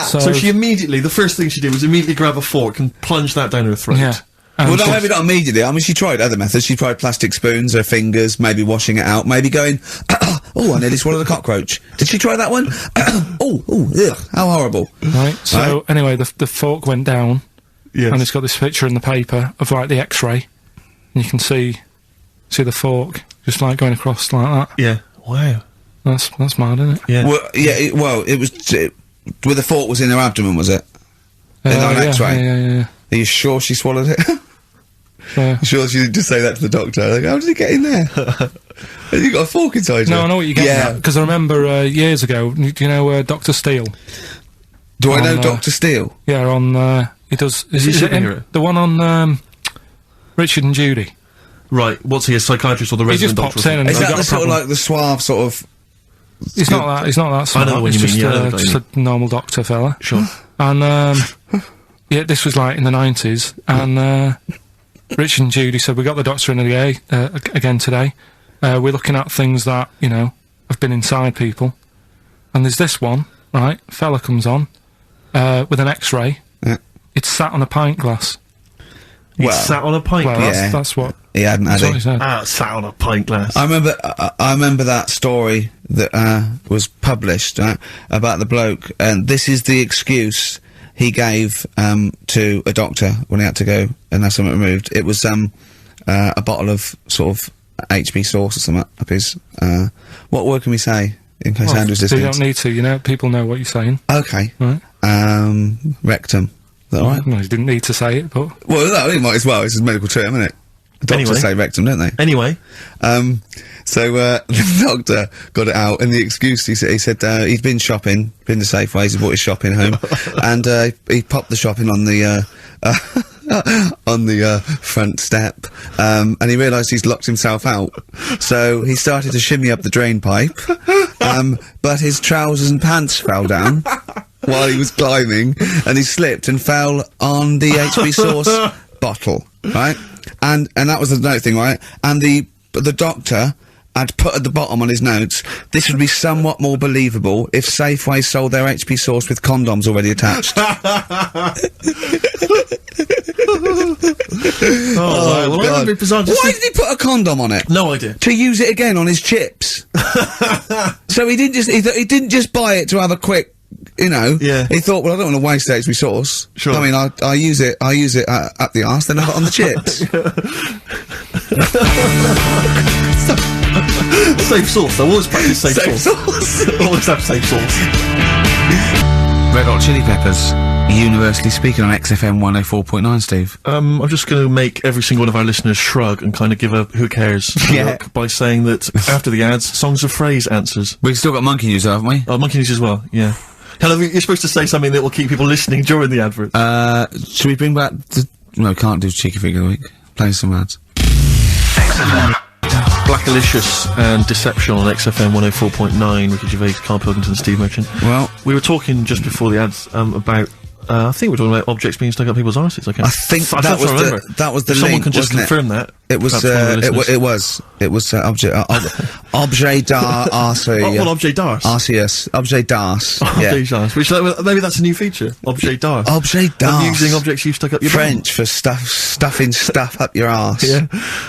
So she the first thing she did was immediately grab a fork and plunge that down her throat. Yeah. Well, no, maybe not immediately. I mean, she tried other methods. She tried plastic spoons, her fingers, maybe washing it out, maybe going, oh, I nearly swallowed a cockroach. Did she try that one? Ugh, how horrible. Right, so anyway, the fork went down, and it's got this picture in the paper of, like, the X-ray, and you can see the fork just, like, going across like that. Yeah. Wow. That's mad, isn't it? Yeah. Well, it was, where the fork was in her abdomen, was it? In an X-ray? Yeah. Are you sure she swallowed it? Sure, she didn't just say that to the doctor. Like, how did he get in there? Have you got a fork inside you? No, I know what you're getting at, because I remember years ago, do you know Dr. Steele? Do I know Dr. Steele? Yeah, on, he does... Is it him? The one on, Richard and Judy. Right, what's he, a psychiatrist or the resident doctor? He just pops in and is that the sort of like the suave sort of... He's not that smart. I know what you mean, just a normal doctor fella. Sure. And, yeah, this was like in the 90s, and, Richard and Judy said, we got the doctor in again today. We're looking at things that, you know, have been inside people. And there's this one, right, fella comes on, with an x-ray. Yeah. It's sat on a pint glass. Well, sat on a pint glass? That's what... He hadn't had it. Sat on a pint glass. I remember that story that, was published, about the bloke, and this is the excuse he gave, to a doctor when he had to go and have something removed. It was, a bottle of, sort of, HB sauce or something up his, what word can we say? In case Andrew's listening. You don't need to, you know, people know what you're saying. Okay. Right. Rectum. Is that right? No, you didn't need to say it, but... Well, no, he might as well. It's a medical term, isn't it? Doctors say rectum, don't they? Anyway. So, the doctor got it out, and the excuse, he said, he'd been shopping, been to Safeways, he brought his shopping home, and, he popped the shopping on the, on the, front step, and he realised he's locked himself out. So, he started to shimmy up the drain pipe, but his trousers and pants fell down while he was climbing, and he slipped and fell on the HB sauce bottle, right? And that was the note thing, right? And the doctor had put at the bottom on his notes, this would be somewhat more believable if Safeway sold their HP sauce with condoms already attached. Well, God. bizarre. Why did he put a condom on it? No idea. To use it again on his chips. So he didn't just buy it to have a quick, you know. Yeah. He thought, well, I don't want to waste HP sauce. Sure. I mean, I use it up the arse, then I got on the chips. Safe sauce. I always practice safe sauce. Always have safe sauce. Red Hot Chili Peppers, universally speaking on XFM 104.9, Steve. I'm just going to make every single one of our listeners shrug and kind of give a who cares look by saying that after the ads, songs of phrase answers. We've still got Monkey News, haven't we? Oh, Monkey News as well, yeah. Hello, you're supposed to say something that will keep people listening during the advert. Should we bring back the... No, can't do Cheeky Figure of the Week. Play some ads. XFM. Blackalicious and Deception on XFM 104.9, Ricky Gervais, Karl Pilkington, Steve Merchant. Well, we were talking just before the ads about I think we're talking about objects being stuck up people's arses. I think that was the link. Someone can just confirm that. It was objet d'art. What objet d'art? RCS objet d'art. Objet d'art. Which maybe that's a new feature. Objet d'art. Objet d'art. Using objects you've stuck up your French for stuffing stuff up your arse. Yeah.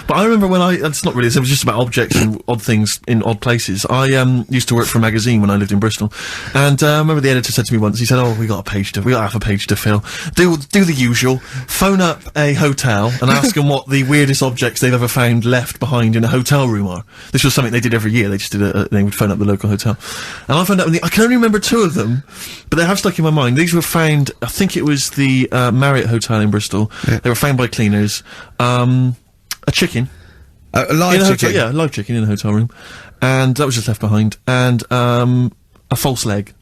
But I remember when it's not really. It was just about objects and odd things in odd places. I used to work for a magazine when I lived in Bristol, and I remember the editor said to me once. He said, "Oh, we got half a page to fill. Do the usual. Phone up a hotel and ask them what the weirdest objects they've ever found left behind in a hotel room are." This was something they did every year. They just did they would phone up the local hotel, and I found out. I can only remember two of them, but they have stuck in my mind. These were found. I think it was the Marriott Hotel in Bristol. Yeah. They were found by cleaners. A chicken. A live chicken? Yeah, a live chicken in a hotel room, and that was just left behind. And a false leg.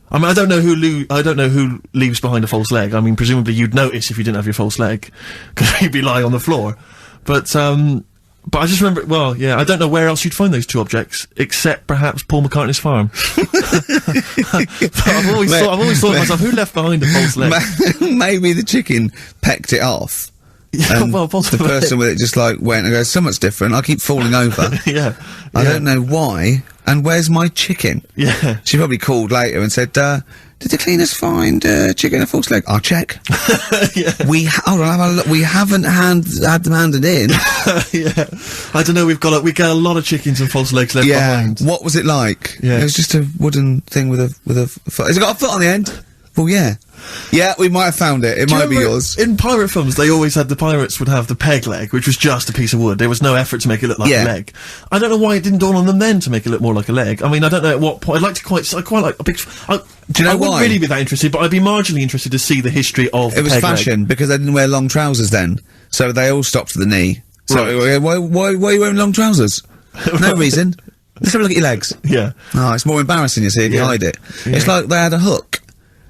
I mean, I don't know who leaves behind a false leg. I mean, presumably you'd notice if you didn't have your false leg, because you'd be lying on the floor. But I just remember, well, yeah, I don't know where else you'd find those two objects, except perhaps Paul McCartney's farm. But I've always thought to myself, who left behind a false leg? Maybe the chicken pecked it off. Yeah, well, possibly. The person with it just like went and goes, so much different, I keep falling over. Yeah. I don't know why, and where's my chicken? Yeah. She probably called later and said, did the cleaners find chicken and false leg? I'll check. Yeah. Hold on, have a look. We haven't had them handed in. Yeah. I don't know, we get a lot of chickens and false legs left behind. What was it like? Yeah. It was just a wooden thing with a foot. Has it got a foot on the end? Well, yeah. Yeah, we might have found it. It Do you might be remember yours. In pirate films, they always had the pirates would have the peg leg, which was just a piece of wood. There was no effort to make it look like a leg. I don't know why it didn't dawn on them then to make it look more like a leg. I mean, I don't know at what point. I quite like a big. Do you know I why? wouldn't really be that interested, but I'd be marginally interested to see the history of the It was peg fashion leg. because they didn't wear long trousers then, so they all stopped at the knee. So why are you wearing long trousers? No reason. Let's have a look at your legs. Yeah. Oh, it's more embarrassing, you see, if you hide it. Yeah. It's like they had a hook.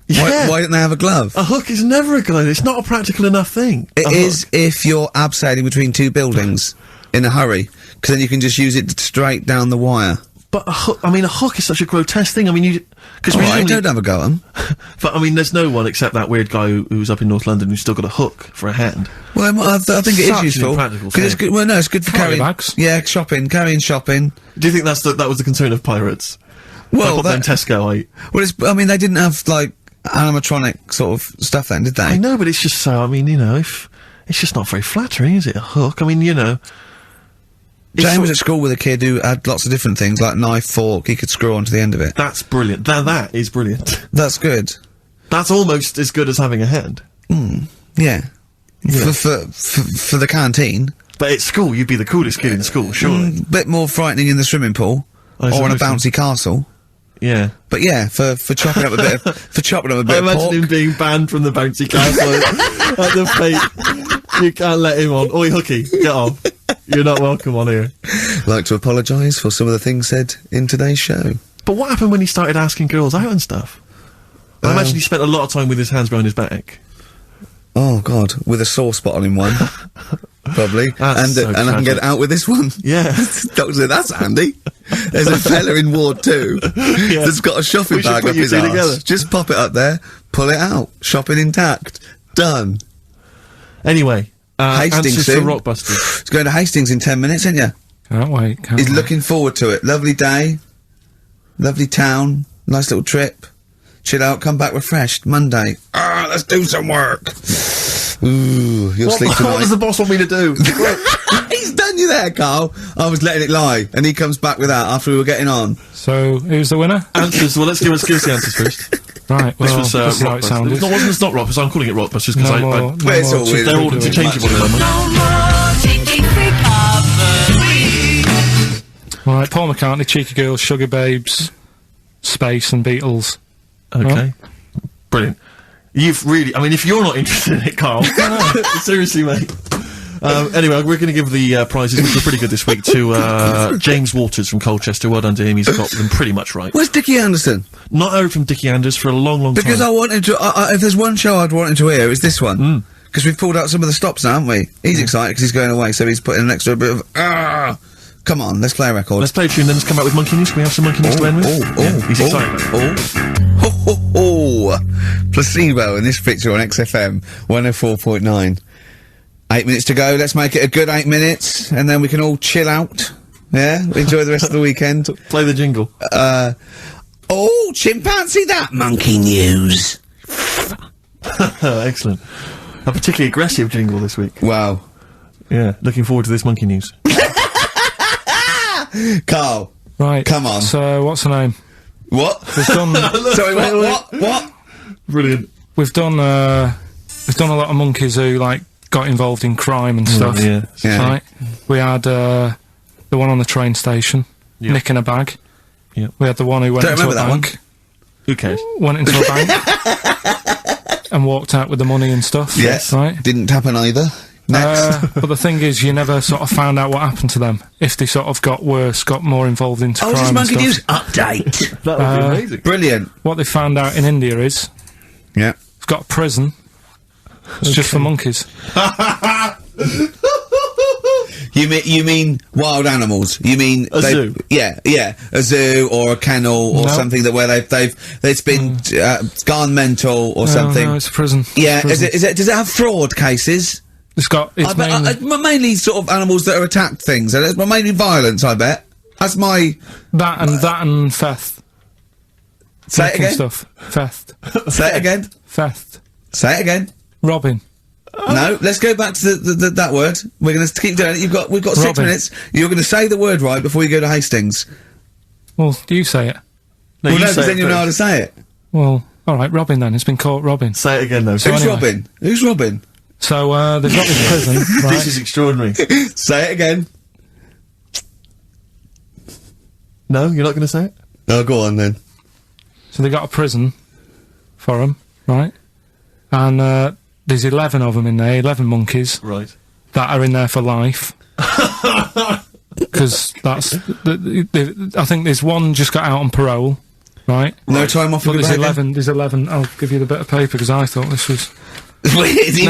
Yeah. Why didn't they have a glove? A hook is never a glove. It's not a practical enough thing. It is if you're abseiling between two buildings in a hurry, because then you can just use it straight down the wire. But a hook, I mean, a hook is such a grotesque thing. I mean, because Alright, don't have a go at 'em. But I mean, there's no one except that weird guy who's up in North London who's still got a hook for a hand. Well, I think it is Such useful. an impractical 'Cause it's thing. good. Well, no, it's good for Carry carrying bags. Yeah, carrying shopping. Do you think that was the concern of pirates? Well, like what them Tesco. I mean, they didn't have like animatronic sort of stuff then, did they? I know, but it's just so. I mean, if it's just not very flattering, is it? A hook. I mean, Jane was at school with a kid who had lots of different things, like knife, fork, he could screw onto the end of it. That's brilliant. That is brilliant. That's good. That's almost as good as having a hand. Yeah. For the canteen. But at school, you'd be the coolest kid in school, surely. Bit more frightening in the swimming pool. Or on a bouncy castle. Yeah. But yeah, for chopping up a bit of, I imagine him being banned from the bouncy castle at the fate. You can't let him on. Oi, Hooky, get off. You're not welcome on here. Like to apologise for some of the things said in today's show. But what happened when he started asking girls out and stuff? I imagine he spent a lot of time with his hands behind his back. Oh God, with a sore spot on him one. Probably. That's so and I can get it out with this one. Yeah. Doctor said, that's handy. There's a fella in Ward 2 that's got a shopping We should bag put up you his two arse. together. Just pop it up there, pull it out. Shopping intact. Done. Anyway, Hastings answers soon. for Rockbusters. He's going to Hastings in 10 minutes, ain't you? Can't wait. He's looking forward to it. Lovely day. Lovely town. Nice little trip. Chill out, come back refreshed. Monday. Let's do some work. Ooh, you'll sleep tonight. What does the boss want me to do? He's done you there, Carl. I was letting it lie, and he comes back with that after we were getting on. So, who's the winner? Answers. Well, let's give us the answers first. Right, well, this was how it sounded. It's not Rockbusters. I'm calling it Rockbusters because it's all weird. they're all interchangeable at the moment. Right, Paul McCartney, Cheeky Girls, Sugar Babes, Space and Beatles. Okay. Brilliant. You've really, I mean, if you're not interested in it, Carl, seriously, mate. Anyway, we're going to give the prizes, which are pretty good this week, to James Waters from Colchester. Well done to him, he's got them pretty much right. Where's Dickie Anderson? Not heard from Dickie Anders for a long, long time. Because I wanted to, if there's one show I'd wanted to hear, it's this one. Because we've pulled out some of the stops now, haven't we? He's excited because he's going away, so he's putting an extra bit of, Come on, let's play a record. Let's play a tune, then let's come back with Monkey News. Can we have some Monkey News to end with? He's excited. Placebo in this picture on XFM 104.9. 8 minutes to go. Let's make it a good 8 minutes, and then we can all chill out. Yeah, enjoy the rest of the weekend. Play the jingle. Chimpanzee that Monkey News. Excellent. A particularly aggressive jingle this week. Wow. Yeah, looking forward to this Monkey News. Carl. Right. Come on. So, what's the name? What? We've done. Sorry, what? Brilliant. We've done a lot of monkeys who, like, got involved in crime and stuff. Yeah. Right? We had, the one on the train station, nicking a bag. Yep. We had the one who went into a bank. Who cares? Went into a bank. And walked out with the money and stuff. Yes. Right? Didn't happen either. Next. But the thing is, you never sort of found out what happened to them. If they sort of got worse, got more involved into crime this and Monkey stuff. News update. That would be amazing. Brilliant. What they found out in India is, Yeah. it's got a prison. It's just for monkeys. You mean wild animals? You mean a zoo? Yeah, a zoo or a kennel or something that where it's been gone mental or something. No, it's a prison. Yeah, It's a prison. does it have fraud cases? It's got. It's mainly sort of animals that are attacked things. It's mainly violence. I bet. That's my that and theft. Say it Making again. Stuff. Theft. Say it again. Theft. Say it again. Robbing. No, let's go back to that word. We're going to keep doing it. We've got 6 Robbing. minutes. You're going to say the word right before you go to Hastings. Well, you say it. No, you no, say because it then you know how to first. say it. Well, Alright, robbing then. It's been caught robbing. Say it again, though. Who's robbing? Who's robbing? So, they've got this prison, right? This is extraordinary. Say it again. No, you're not going to say it? Oh, go on then. So they got a prison for them, right? And, there's 11 of them in there, 11 monkeys. Right. That are in there for life. Because that's... I think there's one just got out on parole, right? No time off. But there's 11, I'll give you the bit of paper, because I thought this was... Weird, you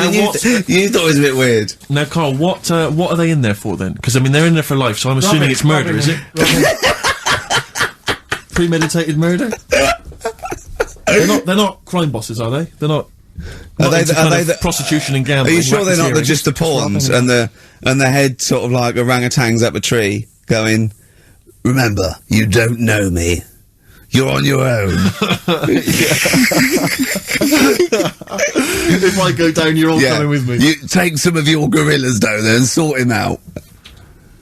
thought it was a bit weird. Now, Carl, what are they in there for, then? Because, I mean, they're in there for life, so I'm assuming it's murder, is it? Premeditated murder? They're not crime bosses, are they? They're not... Are they the prostitution and gambling? Are you sure they're not just the pawns and the head sort of like orangutans up a tree going, remember, you don't know me. You're on your own. If I go down, you're all coming with me. You take some of your gorillas down there and sort him out.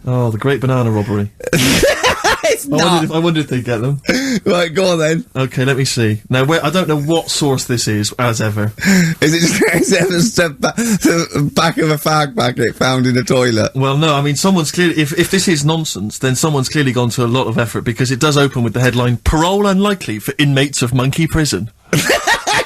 Oh, the great banana robbery. I wondered if they'd get them. Right, go on then. Okay, let me see. Now, I don't know what source this is, as ever. Is it just the back of a fag packet found in a toilet? Well, no, I mean, someone's clearly... If this is nonsense, then someone's clearly gone to a lot of effort, because it does open with the headline, Parole unlikely for inmates of monkey prison.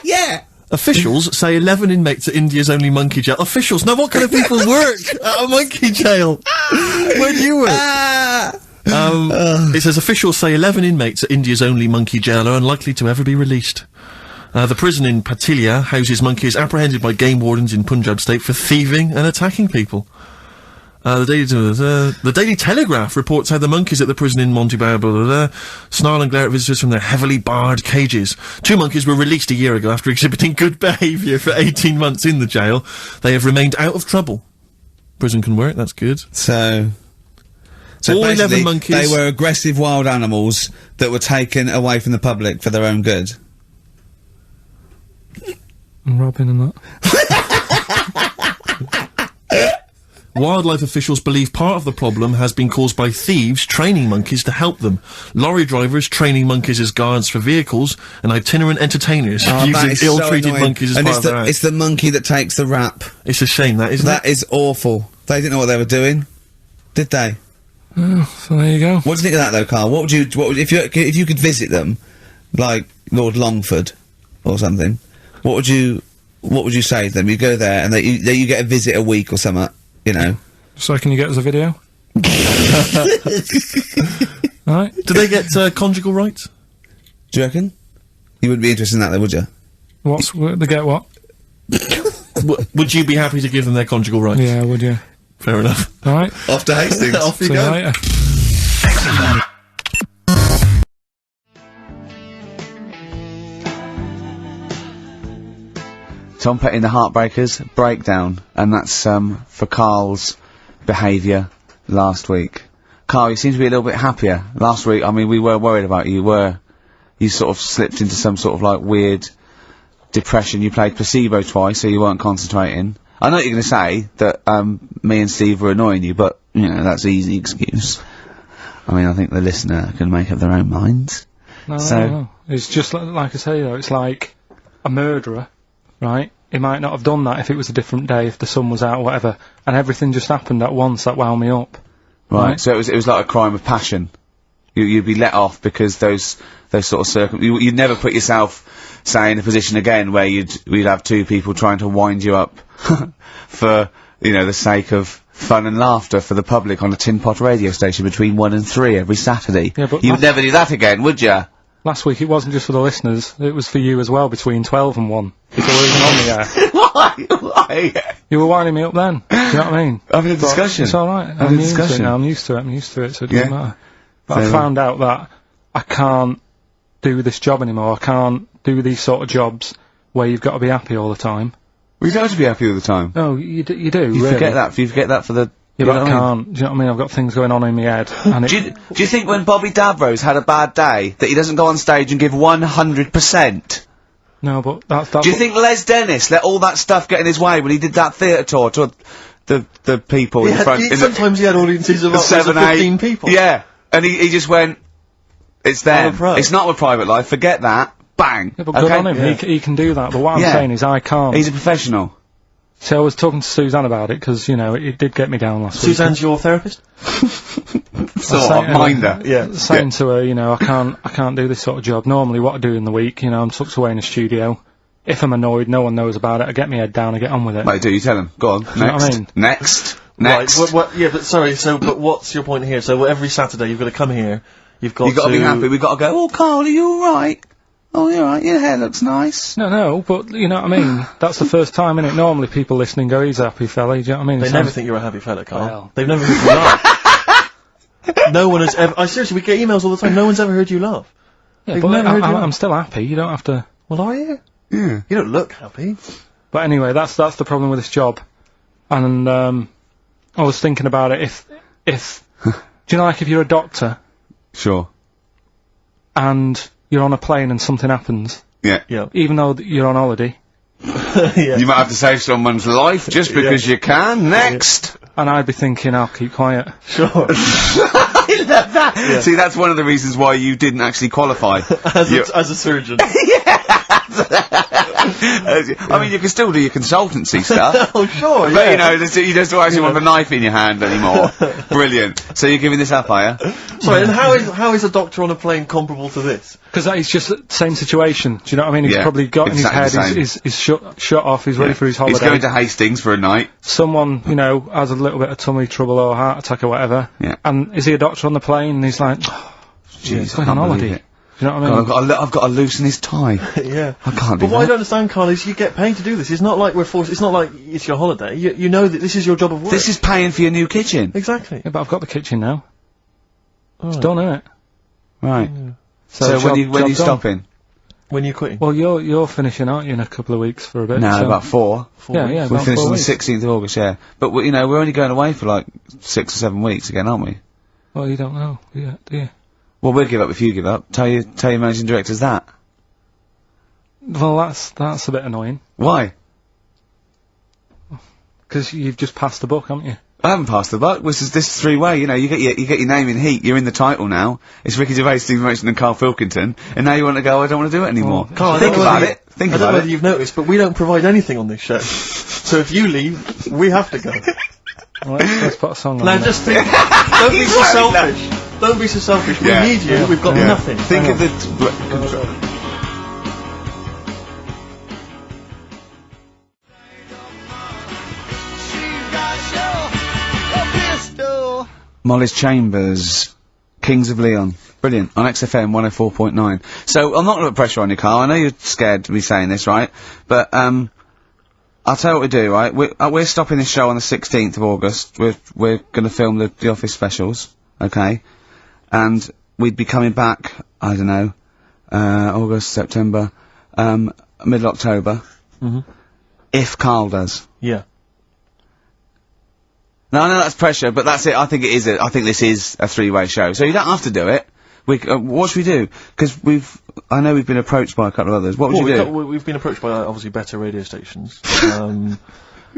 Yeah! Officials say 11 inmates at India's only monkey jail. Officials? Now, what kind of people work at a monkey jail? Where do you work? It says officials say 11 inmates at India's only monkey jail are unlikely to ever be released. The prison in Patilia houses monkeys apprehended by game wardens in Punjab state for thieving and attacking people. The Daily Telegraph reports how the monkeys at the prison in Montebello snarl and glare at visitors from their heavily barred cages. 2 monkeys were released a year ago after exhibiting good behaviour for 18 months in the jail. They have remained out of trouble. Prison can work, that's good. So all 11 monkeys... they were aggressive wild animals that were taken away from the public for their own good. And robbing and that. Wildlife officials believe part of the problem has been caused by thieves training monkeys to help them. Lorry drivers training monkeys as guards for vehicles, and itinerant entertainers using ill-treated monkeys as part of their act. It's the monkey that takes the rap. It's a shame, that, isn't it? That is awful. They didn't know what they were doing, did they? Oh, so there you go. What do you think of that, though, Karl? What would if you could visit them, like Lord Longford or something? What would you say to them? You go there and you get a visit a week or something. You know. So can you get us a video? Alright. Do they get conjugal rights? Do you reckon? You wouldn't be interested in that, though, would you? They get what? Would you be happy to give them their conjugal rights? Yeah, would you? Fair enough. Alright. Off to Hastings. Off you See go. you later. Tom Petty and the Heartbreakers, Breakdown, and that's for Karl's behaviour last week. Karl, you seem to be a little bit happier. Last week, I mean, we were worried about you. You sort of slipped into some sort of like weird depression. You played placebo twice, so you weren't concentrating. I know what you're going to say, that me and Steve were annoying you, but, you know, that's an easy excuse. I mean, I think the listener can make up their own minds. No. It's just like I say, though, it's like a murderer. Right? He might not have done that if it was a different day, if the sun was out or whatever, and everything just happened at once that wound me up. Right, so it was like a crime of passion. You'd be let off because those sort of you'd never put yourself, say, in a position again where we'd have 2 people trying to wind you up for, you know, the sake of fun and laughter for the public on a tin pot radio station between 1 and 3 every Saturday. Yeah, but you'd never do that again, would you? Last week it wasn't just for the listeners, it was for you as well, between 12 and 1. Before we were even on the air. Why? You were winding me up then, do you know what I mean? Having a discussion. It's alright, I'm used to it now, I'm used to it, so it doesn't matter. But I found out that I can't do this job anymore, I can't do these sort of jobs where you've got to be happy all the time. Well, you don't have to be happy all the time. Oh, you do, You really. forget that for the... Yeah, but I can't. Do you know what I mean? I've got things going on in my head. And do you think when Bobby Davros had a bad day, that he doesn't go on stage and give 100%? No, but that's... Do you think Les Dennis let all that stuff get in his way when he did that theatre tour to the people in front... Sometimes he had audiences of 7, 15 8 people. Yeah, and he just went, it's them. It's not a private life, forget that. bang. Yeah, but good on him. He can do that. But what I'm saying is I can't. He's a professional. So I was talking to Suzanne about it because, you know, it did get me down last week. Suzanne's your therapist? Sort of, minder. Yeah. Saying to her, you know, I can't do this sort of job. Normally what I do in the week, you know, I'm tucked away in the studio. If I'm annoyed, no one knows about it. I get my head down, I get on with it. Right, do you tell him? Go on, next. You know what I mean? Next. Right, yeah, but sorry, but what's your point here? So every Saturday you've got to come here, you've got to be happy, we've got to go, oh, Karl, are you alright? Oh, you're right, your hair looks nice. No, but, you know what I mean? That's the first time, innit? Normally people listening go, he's a happy fella, do you know what I mean? They never think you're a happy fella, Karl. Well. They've never heard you laugh. No one has ever... seriously, we get emails all the time, no one's ever heard you laugh. Yeah, but I'm still happy, you don't have to... Well, are you? Yeah. You don't look happy. But anyway, that's the problem with this job. And, I was thinking about it, if... do you know, like, if you're a doctor... Sure. And... you're on a plane and something happens. Yeah. Even though you're on holiday. You might have to save someone's life just because you can. Next! And I'd be thinking, I'll keep quiet. Sure. I love that! Yeah. See, that's one of the reasons why you didn't actually qualify. as a surgeon. I mean, you can still do your consultancy stuff. Oh, sure, But, you know, you just don't actually want the knife in your hand anymore. Brilliant. So you're giving this up, are you? Sorry, and how is a doctor on a plane comparable to this? Because that is just the same situation. Do you know what I mean? He's probably got in his head, he's shut off, he's ready for his holiday. He's going to Hastings for a night. Someone, you know, has a little bit of tummy trouble or heart attack or whatever. Yeah. And is he a doctor on the plane? And he's like, he's going on holiday. Do you know what I mean? God, I've got to loosen his tie. Yeah. I can't do that. But what I don't understand, Karl, is you get paid to do this. It's not like we're forced, it's not like it's your holiday. You know that this is your job of work. This is paying for your new kitchen. Exactly. Yeah, but I've got the kitchen now. It's done, innit? Right. Yeah. So when are you stopping? When you quitting? Well, you're finishing, aren't you, in a couple of weeks for a bit? No, about 4. Yeah, we about finish 4 on the weeks. 16th of August, yeah. But, you know, we're only going away for like 6 or 7 weeks again, aren't we? Well, you don't know, do you? Well, we'll give up if you give up. Tell your managing directors that. Well, that's a bit annoying. Why? Because you've just passed the book, haven't you? I haven't passed the buck. This is 3-way. You know, you get your name in heat. You're in the title now. It's Ricky Gervais, Steve Merchant, and Karl Pilkington. And now you want to go, I don't want to do it anymore. Karl, think about it. I don't know whether you've noticed, but we don't provide anything on this show. So if you leave, we have to go. Well, let's put a song on. Now just think. Don't be so selfish. Don't be so selfish. Yeah. We need you. We've got nothing. Think of the... Molly's Chambers, Kings of Leon. Brilliant. On XFM 104.9. So, I'm not going to put pressure on you, Karl. I know you're scared to be saying this, right? But, I'll tell you what we do, right? We're stopping this show on the 16th of August. We're going to film the Office specials, okay? And we'd be coming back, I don't know, August, September, mid-October. Mm-hmm. If Karl does. Yeah. Now, I know that's pressure, but that's it. I think this is a 3-way show. So you don't have to do it. What should we do? Because I know we've been approached by a couple of others. What would you do? We've been approached by, obviously, better radio stations.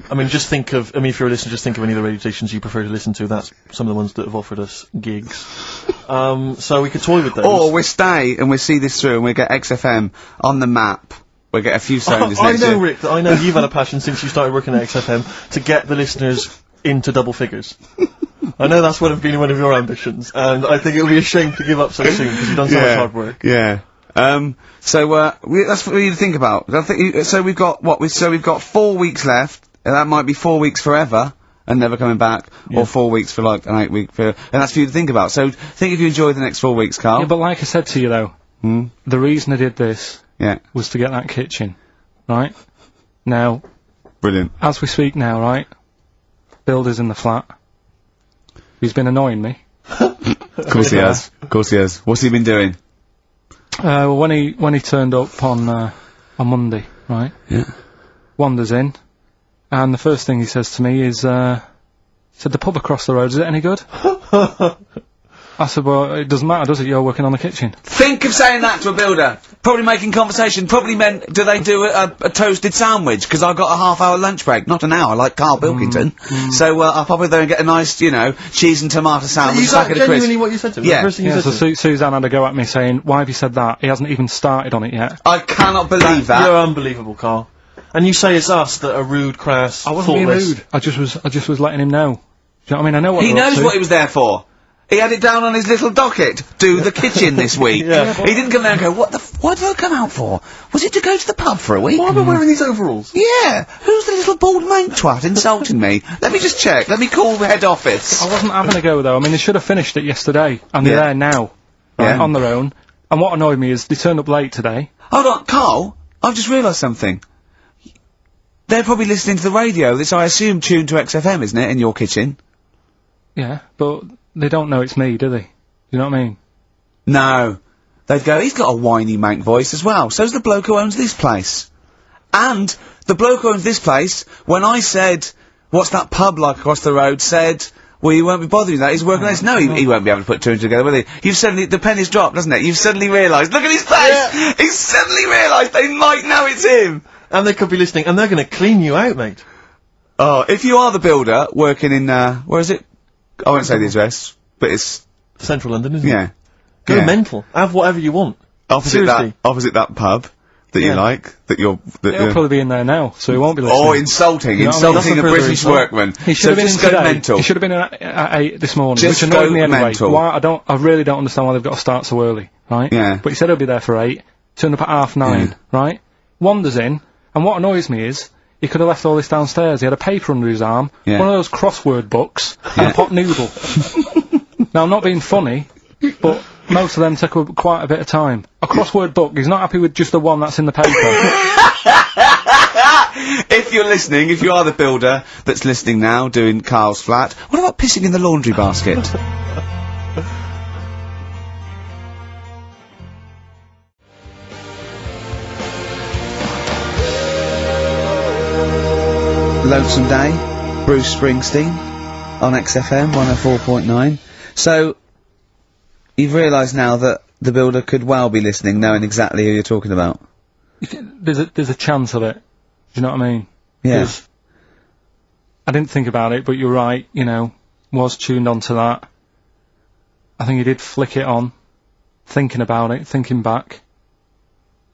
I mean, if you're a listener, just think of any of the radio stations you prefer to listen to. That's some of the ones that have offered us gigs. So we could toy with those. Or we stay and we see this through and we get XFM on the map. We get a few songs next year. Rick, I know you've had a passion since you started working at XFM to get the listeners into double figures. I know that's been one of your ambitions, and I think it would be a shame to give up so soon because you've done so much hard work. Yeah. That's what we need to think about. I think so we've got 4 weeks left. And that might be 4 weeks forever and never coming back, or 4 weeks for like an 8-week period. And that's for you to think about. So think if you enjoy the next 4 weeks, Karl. Yeah, but like I said to you though, the reason I did this was to get that kitchen, right? Now, brilliant. As we speak now, right? Builder's in the flat. He's been annoying me. Of course he has. Of course he has. What's he been doing? Well, when he turned up on Monday, right? Yeah. Wanders in, and the first thing he says to me is, said the pub across the road, is it any good? I I said, well, it doesn't matter, does it? You're working on the kitchen. Think of saying that to a builder. Probably making conversation. Probably meant, do they do a toasted sandwich? Because I've got a half-hour lunch break, not an hour, like Karl Pilkington. So I'll pop over there and get a nice, you know, cheese and tomato sandwich. Is that genuinely what you said to him? Yeah. So Suzanne had a go at me saying, why have you said that? He hasn't even started on it yet. I cannot believe that. You're unbelievable, Karl. And you say it's us that are rude, crass, I wasn't being thoughtless. rude. I just was letting him know. Do you know what I mean? I know what He knows what he was there for. He had it down on his little docket. Do the kitchen this week. Yeah. He didn't come there and go, what did I come out for? Was it to go to the pub for a week? Why am I wearing these overalls? Yeah. Who's the little bald mate twat insulting me? Let me just check. Let me call the head office. I wasn't having a go though. I mean, they should have finished it yesterday, and they're there now, right, on their own. And what annoyed me is they turned up late today. Hold on, Karl. I've just realised something. They're probably listening to the radio. That's, I assume, tuned to XFM, isn't it, in your kitchen? Yeah, but they don't know it's me, do they? You know what I mean? No. They'd go, he's got a whiny mank voice as well. So's the bloke who owns this place. And the bloke who owns this place, when I said, what's that pub like across the road, said, well, you won't be bothering that, he's working on this. No, he won't be able to put two and two together, will he? You've suddenly, the penny's dropped, doesn't it? You've suddenly realised, look at his face! Yeah. He's suddenly realised they might know it's him! And they could be listening, and they're gonna clean you out, mate. Oh, if you are the builder, working in, where is it? I won't say the address, but it's... Central London, isn't it? Yeah. Go mental. Have whatever you want. Opposite that pub that you like, that you're... He'll probably be in there now, so he won't be listening. Oh, insulting a British workman. He should have been just in go today. mental. He should have been at 8 this morning, Just which annoyed me go anyway. mental. Why, I really don't understand why they've got to start so early, right? Yeah. But he said he'll be there for 8, turned up at 9:30, right? Wanders in, and what annoys me is, he could have left all this downstairs. He had a paper under his arm, one of those crossword books, and a pot noodle. Now, I'm not being funny, but most of them take quite a bit of time. A crossword book, he's not happy with just the one that's in the paper. If you're listening, if you are the builder that's listening now, doing Karl's flat, what about pissing in the laundry basket? Lonesome Day, Bruce Springsteen, on XFM 104.9. So, you've realised now that the builder could well be listening, knowing exactly who you're talking about. There's a chance of it. Do you know what I mean? Yeah. I didn't think about it, but you're right, you know, was tuned onto that. I think he did flick it on, thinking about it, thinking back.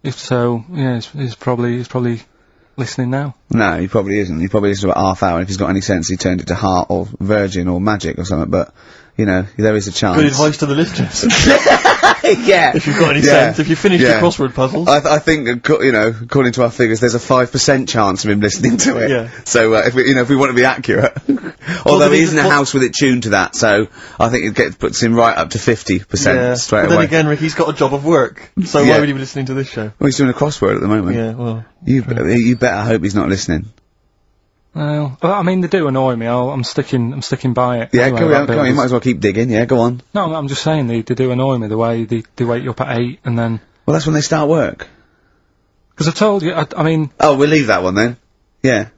If so, yeah, he's probably listening now. No, he probably isn't. He probably listens to about half hour. If he's got any sense, he turned it to Heart or Virgin or Magic or something, but, you know, there is a chance. Good advice to the listeners. Yeah. If you've got any sense, if you finish your crossword puzzles. I think, you know, according to our figures, there's a 5% chance of him listening to it. Yeah. So, if we want to be accurate. Although he is in a house with it tuned to that, so I think it puts him right up to 50% straight away. But then again, Rick, he's got a job of work, so why would he be listening to this show? Well, he's doing a crossword at the moment. Yeah, well... You better hope he's not listening. Well, I mean, they do annoy me. I'm sticking by it. Yeah, anyway, come on, you might as well keep digging, yeah, go on. No, I'm just saying, they do annoy me, the way they wake you up at 8 and then... Well, that's when they start work. Because I told you, I mean... Oh, we'll leave that one then. Yeah.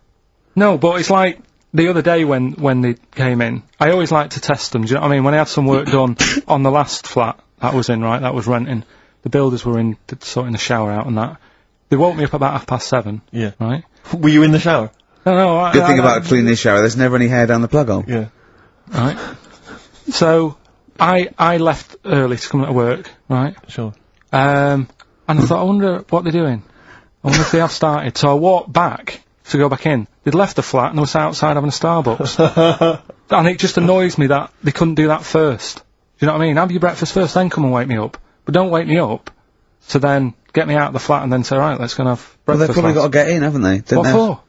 No, but it's like, the other day when they came in, I always like to test them, do you know what I mean? When I had some work done on the last flat that was in, right, that was renting, the builders were in, sorting the shower out and that. They woke me up about 7:30. Yeah. Right? Were you in the shower? No, Good thing about cleaning this shower, there's never any hair down the plug hole. Yeah. Right. So, I left early to come to work, right? Sure. And I thought, I wonder what they're doing. I wonder if they have started. So I walked back to go back in. They'd left the flat and they were outside having a Starbucks. And it just annoys me that they couldn't do that first. Do you know what I mean? Have your breakfast first, then come and wake me up. But don't wake me up to then get me out of the flat and then say, right, let's go and have breakfast. Well, they've probably got to get in, haven't they? What for?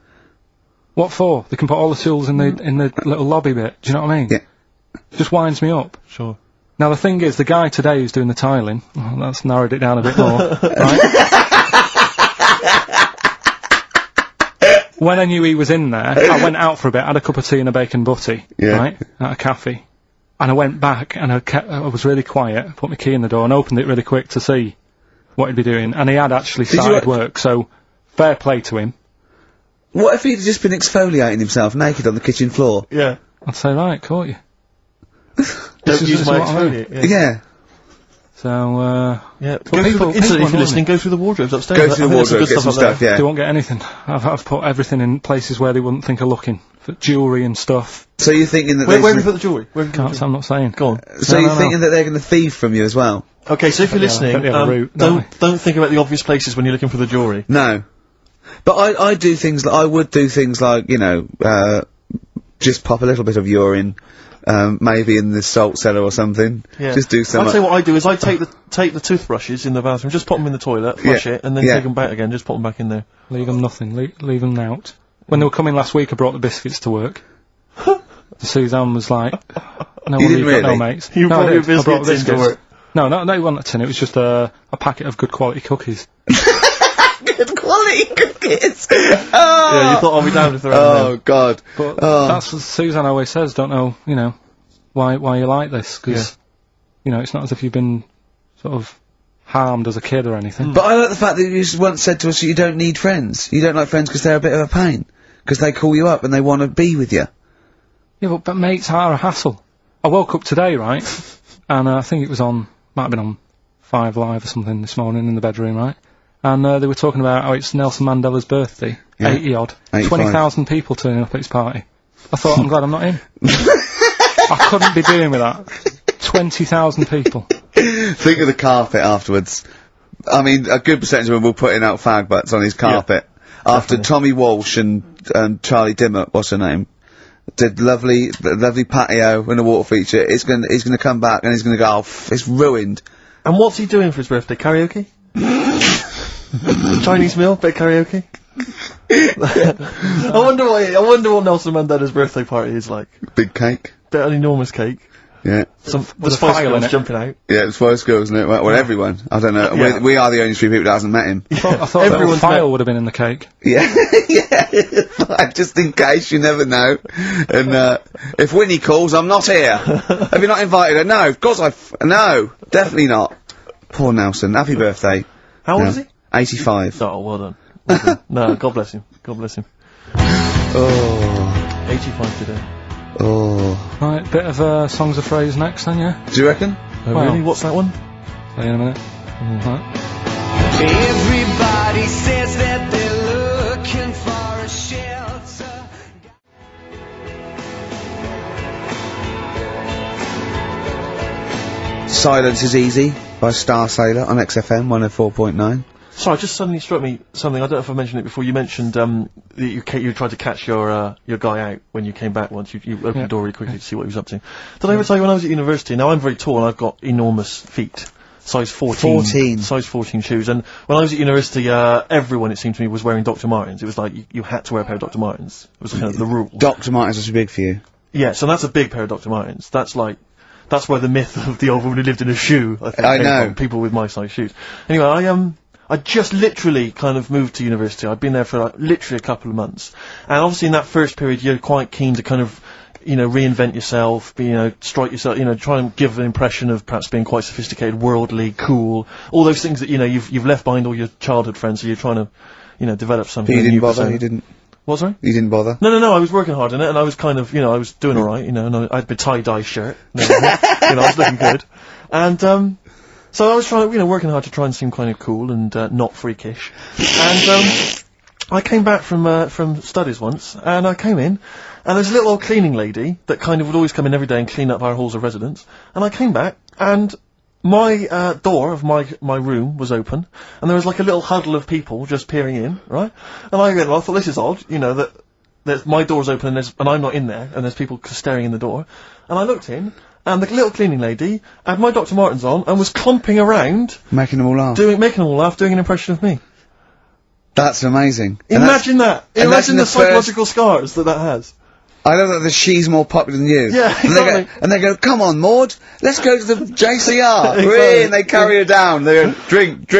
What for? They can put all the tools in the little lobby bit. Do you know what I mean? Yeah. Just winds me up. Sure. Now the thing is, the guy today who's doing the tiling, well, that's narrowed it down a bit more, right? When I knew he was in there, I went out for a bit, had a cup of tea and a bacon butty, right, at a cafe. And I went back and I was really quiet, put my key in the door and opened it really quick to see what he'd be doing. And he had actually started work, so fair play to him. What if he'd just been exfoliating himself naked on the kitchen floor? Yeah. I'd say, right, caught you. Don't use my what I mean. exfoliate. Yeah. So, yeah. Well, If you're listening, go through the wardrobes upstairs. Go through the wardrobe, get some stuff, yeah. They won't get anything. I've put everything in places where they wouldn't think of looking. For jewellery and stuff. So you're thinking that where have you put the jewellery? I'm not saying. Go on. So you're thinking that they're going to thieve from you as well? Okay, so if you're listening, don't think about the obvious places when you're looking for the jewellery. No. But I do things, I would do things like, you know, just pop a little bit of urine, maybe in the salt cellar or something. Yeah. Just do something. I'll tell you what I do is I take the toothbrushes in the bathroom, just pop them in the toilet, flush it, and then take them back again, just pop them back in there. Leave them nothing, leave them out. When they were coming last week, I brought the biscuits to work. Suzanne was like, no wonder you've got no mates. You brought your biscuits into work? No, it wasn't a tin, it was just a packet of good quality cookies. Good quality cookies! Yeah, you thought I'd be down if they're Oh, God. But that's what Suzanne always says, don't know, you know, why you like this, because, you know, it's not as if you've been sort of harmed as a kid or anything. But I like the fact that you once said to us that you don't need friends. You don't like friends because they're a bit of a pain. Because they call you up and they want to be with you. Yeah, but mates are a hassle. I woke up today, right, and I think it was might have been on 5 Live or something this morning in the bedroom, right, and they were talking about how it's Nelson Mandela's birthday, 80-odd, 20,000 people turning up at his party. I thought, I'm glad I'm not in. I couldn't be dealing with that. 20,000 people. Think of the carpet afterwards. I mean, a good percentage of them will putting out fag butts on his carpet. After Tommy Walsh and Charlie Dimmock, what's her name, did lovely patio and a water feature, he's gonna come back and he's gonna go, it's ruined. And what's he doing for his birthday? Karaoke? Chinese meal? Bit of karaoke? I wonder what Nelson Mandela's birthday party is like. Big cake. Bit of an enormous cake. Yeah. The Spice Girls jumping out. Yeah, the Spice Girls, isn't it? Well, everyone. I don't know. Yeah. We are the only 3 people that hasn't met him. I thought everyone's file would have been in the cake. Yeah, yeah. Just in case, you never know. And if Winnie calls, I'm not here. Have you not invited her? No, of course no, definitely not. Poor Nelson. Happy birthday. How old is he? 85. Oh, well done. Well done. No, God bless him. God bless him. Oh. 85 today. Oh. Right, bit of songs of phrase next then, yeah? Do you reckon? Oh, really? What's that one? Say in a minute. Right. Everybody says that they're looking for a shelter. Silence is Easy by Star Sailor on XFM 104.9. Sorry, just suddenly struck me something. I don't know if I mentioned it before. You mentioned that you tried to catch your guy out when you came back once. You opened the door really quickly to see what he was up to. Did I ever tell you when I was at university? Now I'm very tall and I've got enormous feet. Size 14. Size 14 shoes. And when I was at university, everyone, it seemed to me, was wearing Dr. Martens. It was like you had to wear a pair of Dr. Martens. It was kind of the rule. Dr. Martens was too big for you. Yeah, so that's a big pair of Dr. Martens. That's where the myth of the old woman who lived in a shoe, I think, came from. People with my size shoes. Anyway, I just literally kind of moved to university. I'd been there for literally a couple of months. And obviously in that first period, you're quite keen to kind of, reinvent yourself, strike yourself, try and give an impression of perhaps being quite sophisticated, worldly, cool, all those things that, you've left behind all your childhood friends, so you're trying to, develop something. But you didn't bother, you didn't? What, sorry? You didn't bother? No, I was working hard in it, and I was kind of, I was doing alright, and I had my tie-dye shirt, I was looking good. And, so I was trying, working hard to try and seem kind of cool and not freakish. And I came back from studies once, and I came in, and there's a little old cleaning lady that kind of would always come in every day and clean up our halls of residence. And I came back, and my door of my room was open, and there was like a little huddle of people just peering in, right? And I thought, this is odd, that my door's open and I'm not in there, and there's people staring in the door. And I looked in, and the little cleaning lady had my Dr. Martens on and was clomping around, making them all laugh, doing an impression of me. That's amazing. Imagine that. Imagine the psychological scars that has. I know that she's more popular than you. Yeah, exactly. And they go, come on, Maud, let's go to the JCR. Exactly. And they carry her down. They go, drink.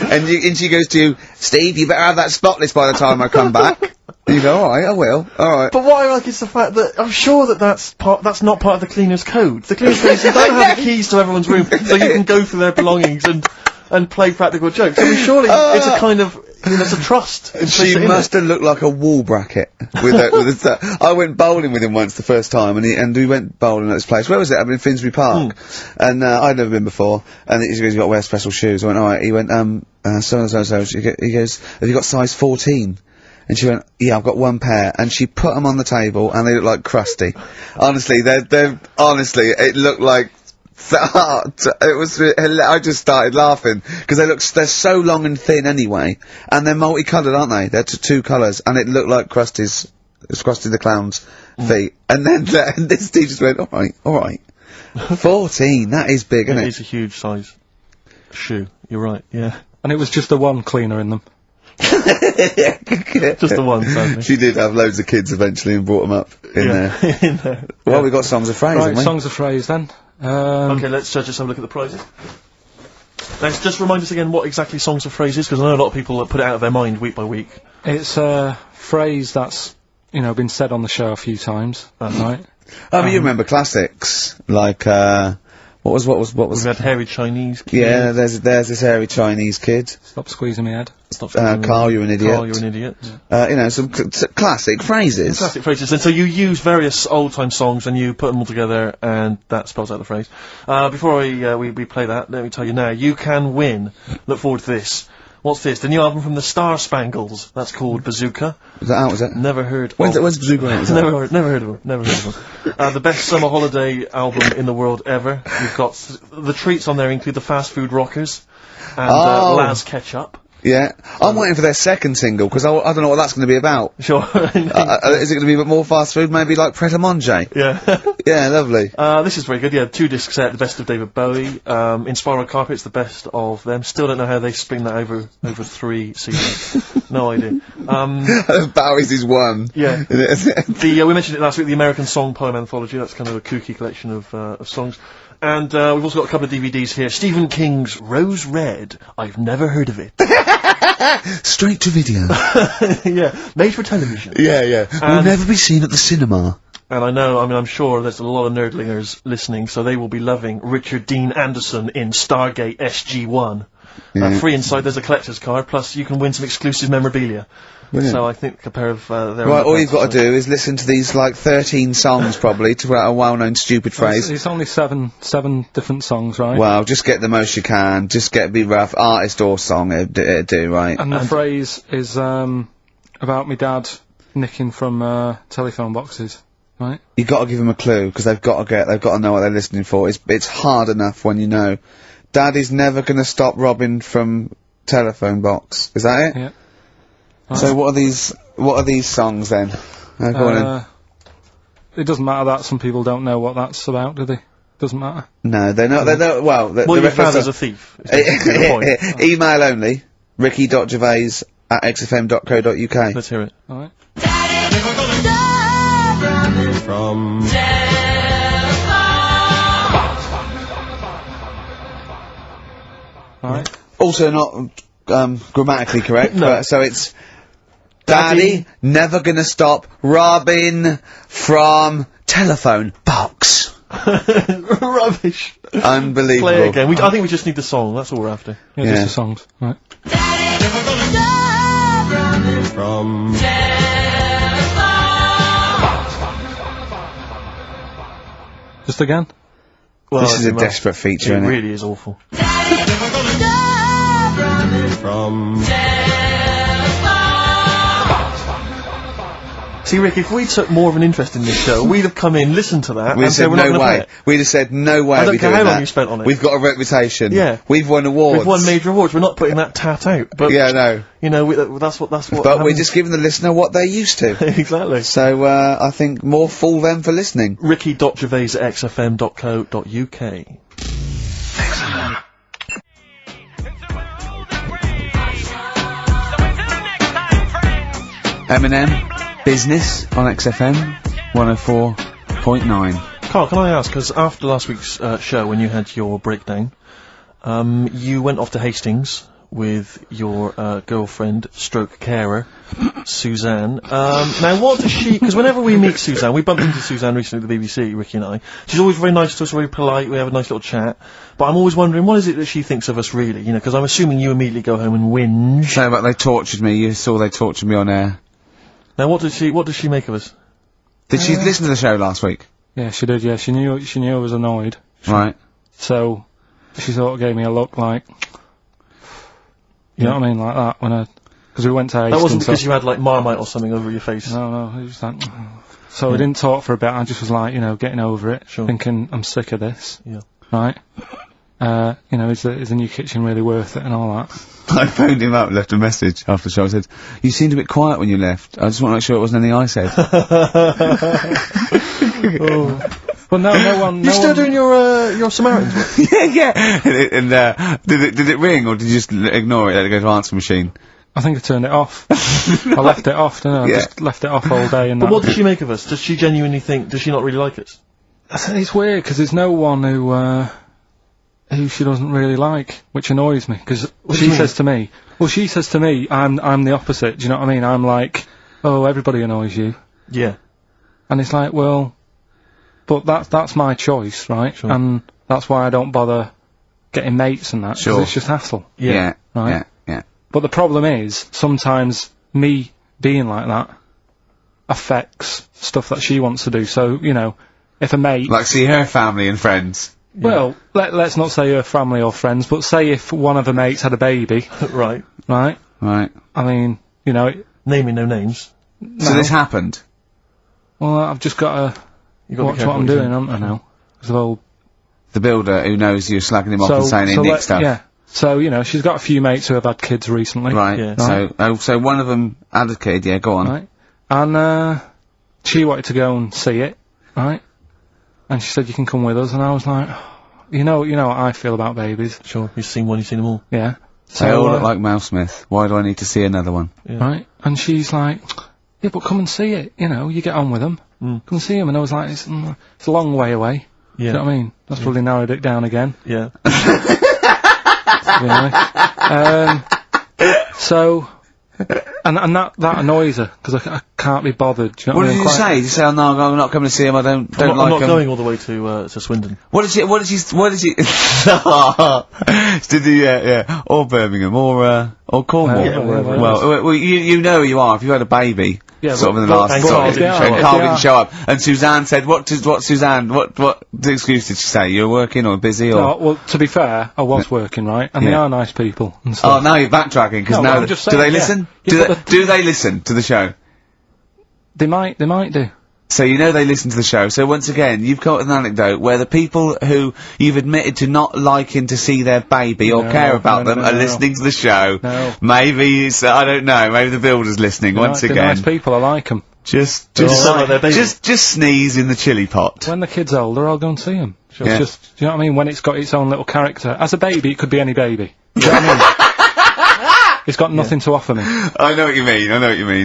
And she goes to you, Steve, you better have that spotless by the time I come back. And you go, alright, I will, alright. But what I like is the fact that I'm sure that that's not part of the cleaner's code. The cleaner's code is you don't have the keys to everyone's room so you can go through their belongings and play practical jokes. I mean, surely it's a kind of, There's a trust. She must have looked like a wall bracket with I went bowling with him once the first time, and we went bowling at this place. Where was it? I mean, Finsbury Park, and I'd never been before. And he goes, "You got to wear special shoes." I went, "All right." He went, "So and so." He goes, "Have you got size 14?" And she went, "Yeah, I've got one pair." And she put them on the table, and they look like crusty. Honestly, honestly, it looked like. It was. I just started laughing because they're so long and thin anyway, and they're multicoloured, aren't they? They're two colours, and it looked like Krusty's. It's Krusty the Clown's feet. And then this teacher just went, all right, 14. That is big, isn't it? It is a huge size shoe. You're right. Yeah. And it was just the one cleaner in them. Just the one, sadly. She did have loads of kids eventually and brought them up in there. Well, we got songs of phrase, haven't we? Songs of phrase then. Okay, let's just have a look at the prizes. Let's just remind us again what exactly songs of phrase is, because I know a lot of people put it out of their mind week by week. It's a phrase that's, been said on the show a few times, right? I mean, you remember classics, like, what was? We've had hairy Chinese kid. Yeah, there's this hairy Chinese kid. Stop squeezing my head. Karl, you're an idiot. Karl, you're an idiot. Some classic phrases. Classic phrases. And so you use various old-time songs and you put them all together, and that spells out the phrase. Before we play that, let me tell you now, you can win. Look forward to this. What's this? The new album from the Star Spangles. That's called Bazooka. Is that out, is it? Never heard. When's Bazooka out? Never heard of them. The best summer holiday album in the world ever. You've got the treats on there include the Fast Food Rockers and Laz Ketchup. Yeah, I'm waiting for their second single because I don't know what that's going to be about. Sure. Is it going to be a bit more fast food? Maybe like Pret a Manger? Yeah. Yeah, lovely. This is very good. Yeah, 2 disc set, the best of David Bowie. Inspiral Carpets, the best of them. Still don't know how they spring that over 3 seasons. No idea. Bowie's is one. Yeah. We mentioned it last week. The American Song Poem Anthology. That's kind of a kooky collection of songs. And we've also got a couple of DVDs here. Stephen King's Rose Red. I've never heard of it. Straight to video. Yeah, made for television. Yeah. Will never be seen at the cinema. And I'm sure there's a lot of nerdlingers listening, so they will be loving Richard Dean Anderson in Stargate SG-1. Free inside, there's a collector's card, plus you can win some exclusive memorabilia. Brilliant. So I think a pair of their right, all you've got to do is listen to these, 13 songs, probably, to write a well-known stupid phrase. It's only seven different songs, right? Well, just get the most you can, just be rough, artist or song, it'd do, right? And the phrase is, about me dad nicking from, telephone boxes, right? You got to give them a clue, because they've got to know what they're listening for. It's hard enough when you know. Daddy's never gonna stop robbing from telephone box. Is that it? Yeah. So what are these songs then? Go on in. It doesn't matter that some people don't know what that's about, do they? Doesn't matter. No, they know. Well, your father's a thief. Email only. ricky.gervais@xfm.co.uk. Let's hear it. All right. From. All right. Also not grammatically correct. No. But, so it's Daddy never gonna stop robbing from telephone box. Rubbish. Unbelievable. Play again. I think we just need the song. That's all we're after. Yeah, just the songs. Right. From. Just again. Well, this is a desperate feature, isn't it? It really is awful. From. See, Rick, if we took more of an interest in this show, we'd have come in, listened to that, and said, we're not going to play it. We'd have said, no way. I don't care how long you spent on it. We've got a reputation. Yeah. We've won awards. We've won major awards. We're not putting that tat out. But yeah, no. You know, that's what. But we're just giving the listener what they're used to. Exactly. So, I think more fool them for listening. ricky.gervais@xfm.co.uk. Excellent. Eminem. Business on XFM 104.9. Karl, can I ask, because after last week's show, when you had your breakdown, you went off to Hastings with your girlfriend, stroke carer, Suzanne. Now, what does she... Because whenever we meet Suzanne, we bumped into Suzanne recently at the BBC, Ricky and I. She's always very nice to us, very polite, we have a nice little chat. But I'm always wondering, what is it that she thinks of us, really? You know, because I'm assuming you immediately go home and whinge. No, but they tortured me. You saw they tortured me on air. Now, what does she make of us? Did she listen to the show last week? Yeah, she did, yeah. She knew I was annoyed. Right. So, she sort of gave me a look like... You know what I mean? Like that, when because we went to Hastings. That wasn't because you had, like, Marmite or something over your face? No, it was like... So we didn't talk for a bit, I just was like, you know, getting over it, thinking, I'm sick of this. Yeah. Right? You know, is the new kitchen really worth it and all that? I phoned him up, left a message after the show. I said, you seemed a bit quiet when you left. I just want to make sure it wasn't anything I said. Well, no one... You still doing your Samaritan's work? yeah. And did it ring, or did you just ignore it, let it go to answer machine? I think I turned it off. I left it off, didn't I? Yeah. I just left it off all day and But what does she make of us? Does she genuinely think... Does she not really like us? It's weird, because there's no one who she doesn't really like, which annoys me, because she says to me, I'm the opposite, do you know what I mean? I'm like, oh, everybody annoys you. Yeah. And it's like, well, but that's my choice, right? Sure. And that's why I don't bother getting mates and that, 'cause Sure. it's just hassle. Yeah. Right? Yeah. But the problem is, sometimes me being like that affects stuff that she wants to do, so, you know, if a mate... Like see her family and friends. Well, let's not say her family or friends, but say if one of her mates had a baby. Right. Right? Right. I mean, you know... Naming no names. So this happened? Well, I've just got to watch what I'm doing, haven't I, now? The builder who knows you're slagging him off and saying he nicks stuff. Yeah. So, you know, she's got a few mates who have had kids recently. Right. Yeah. So one of them had a kid, yeah, go on. Right. And, she wanted to go and see it, right? And she said, you can come with us, and I was like, you know what I feel about babies. Sure, you've seen one, you've seen them all. Yeah. So they all look like Mouse Smith. Why do I need to see another one? Yeah. Right? And she's like, yeah, but come and see it, you know, you get on with them. Come and see them. And I was like, it's a long way away. Yeah. Do you know what I mean? That's probably narrowed it down again. Yeah. So... And that annoys her, because I can't be bothered. Do you know What I did mean? you say? Did you say, oh no, I'm not coming to see him, I don't like him? I'm not going all the way to Swindon. What did you, did he, yeah, or Birmingham, or Cornwall. Well, you know who you are, if you had a baby. Yeah, sort of in the last and Carl Carl didn't show up. And Suzanne said, what Suzanne, what excuse did she say? You were working or busy or? No, well, to be fair, I was working, right? And they are nice people and stuff. Oh, now you're backtracking, because now, do they listen? Do they listen to the show? They might do. So you know they listen to the show. So once again, you've come up with an anecdote where the people who you've admitted to not liking to see their baby or care about them are listening to the show. No. Maybe it's, I don't know, maybe the builder's listening once again. They're nice people, I like them. Just sneeze in the chili pot. When the kid's older, I'll go and see them. Sure. Yeah. Just, do you know what I mean? When it's got its own little character. As a baby, it could be any baby. Do you know what I mean? It's got nothing to offer me. I know what you mean.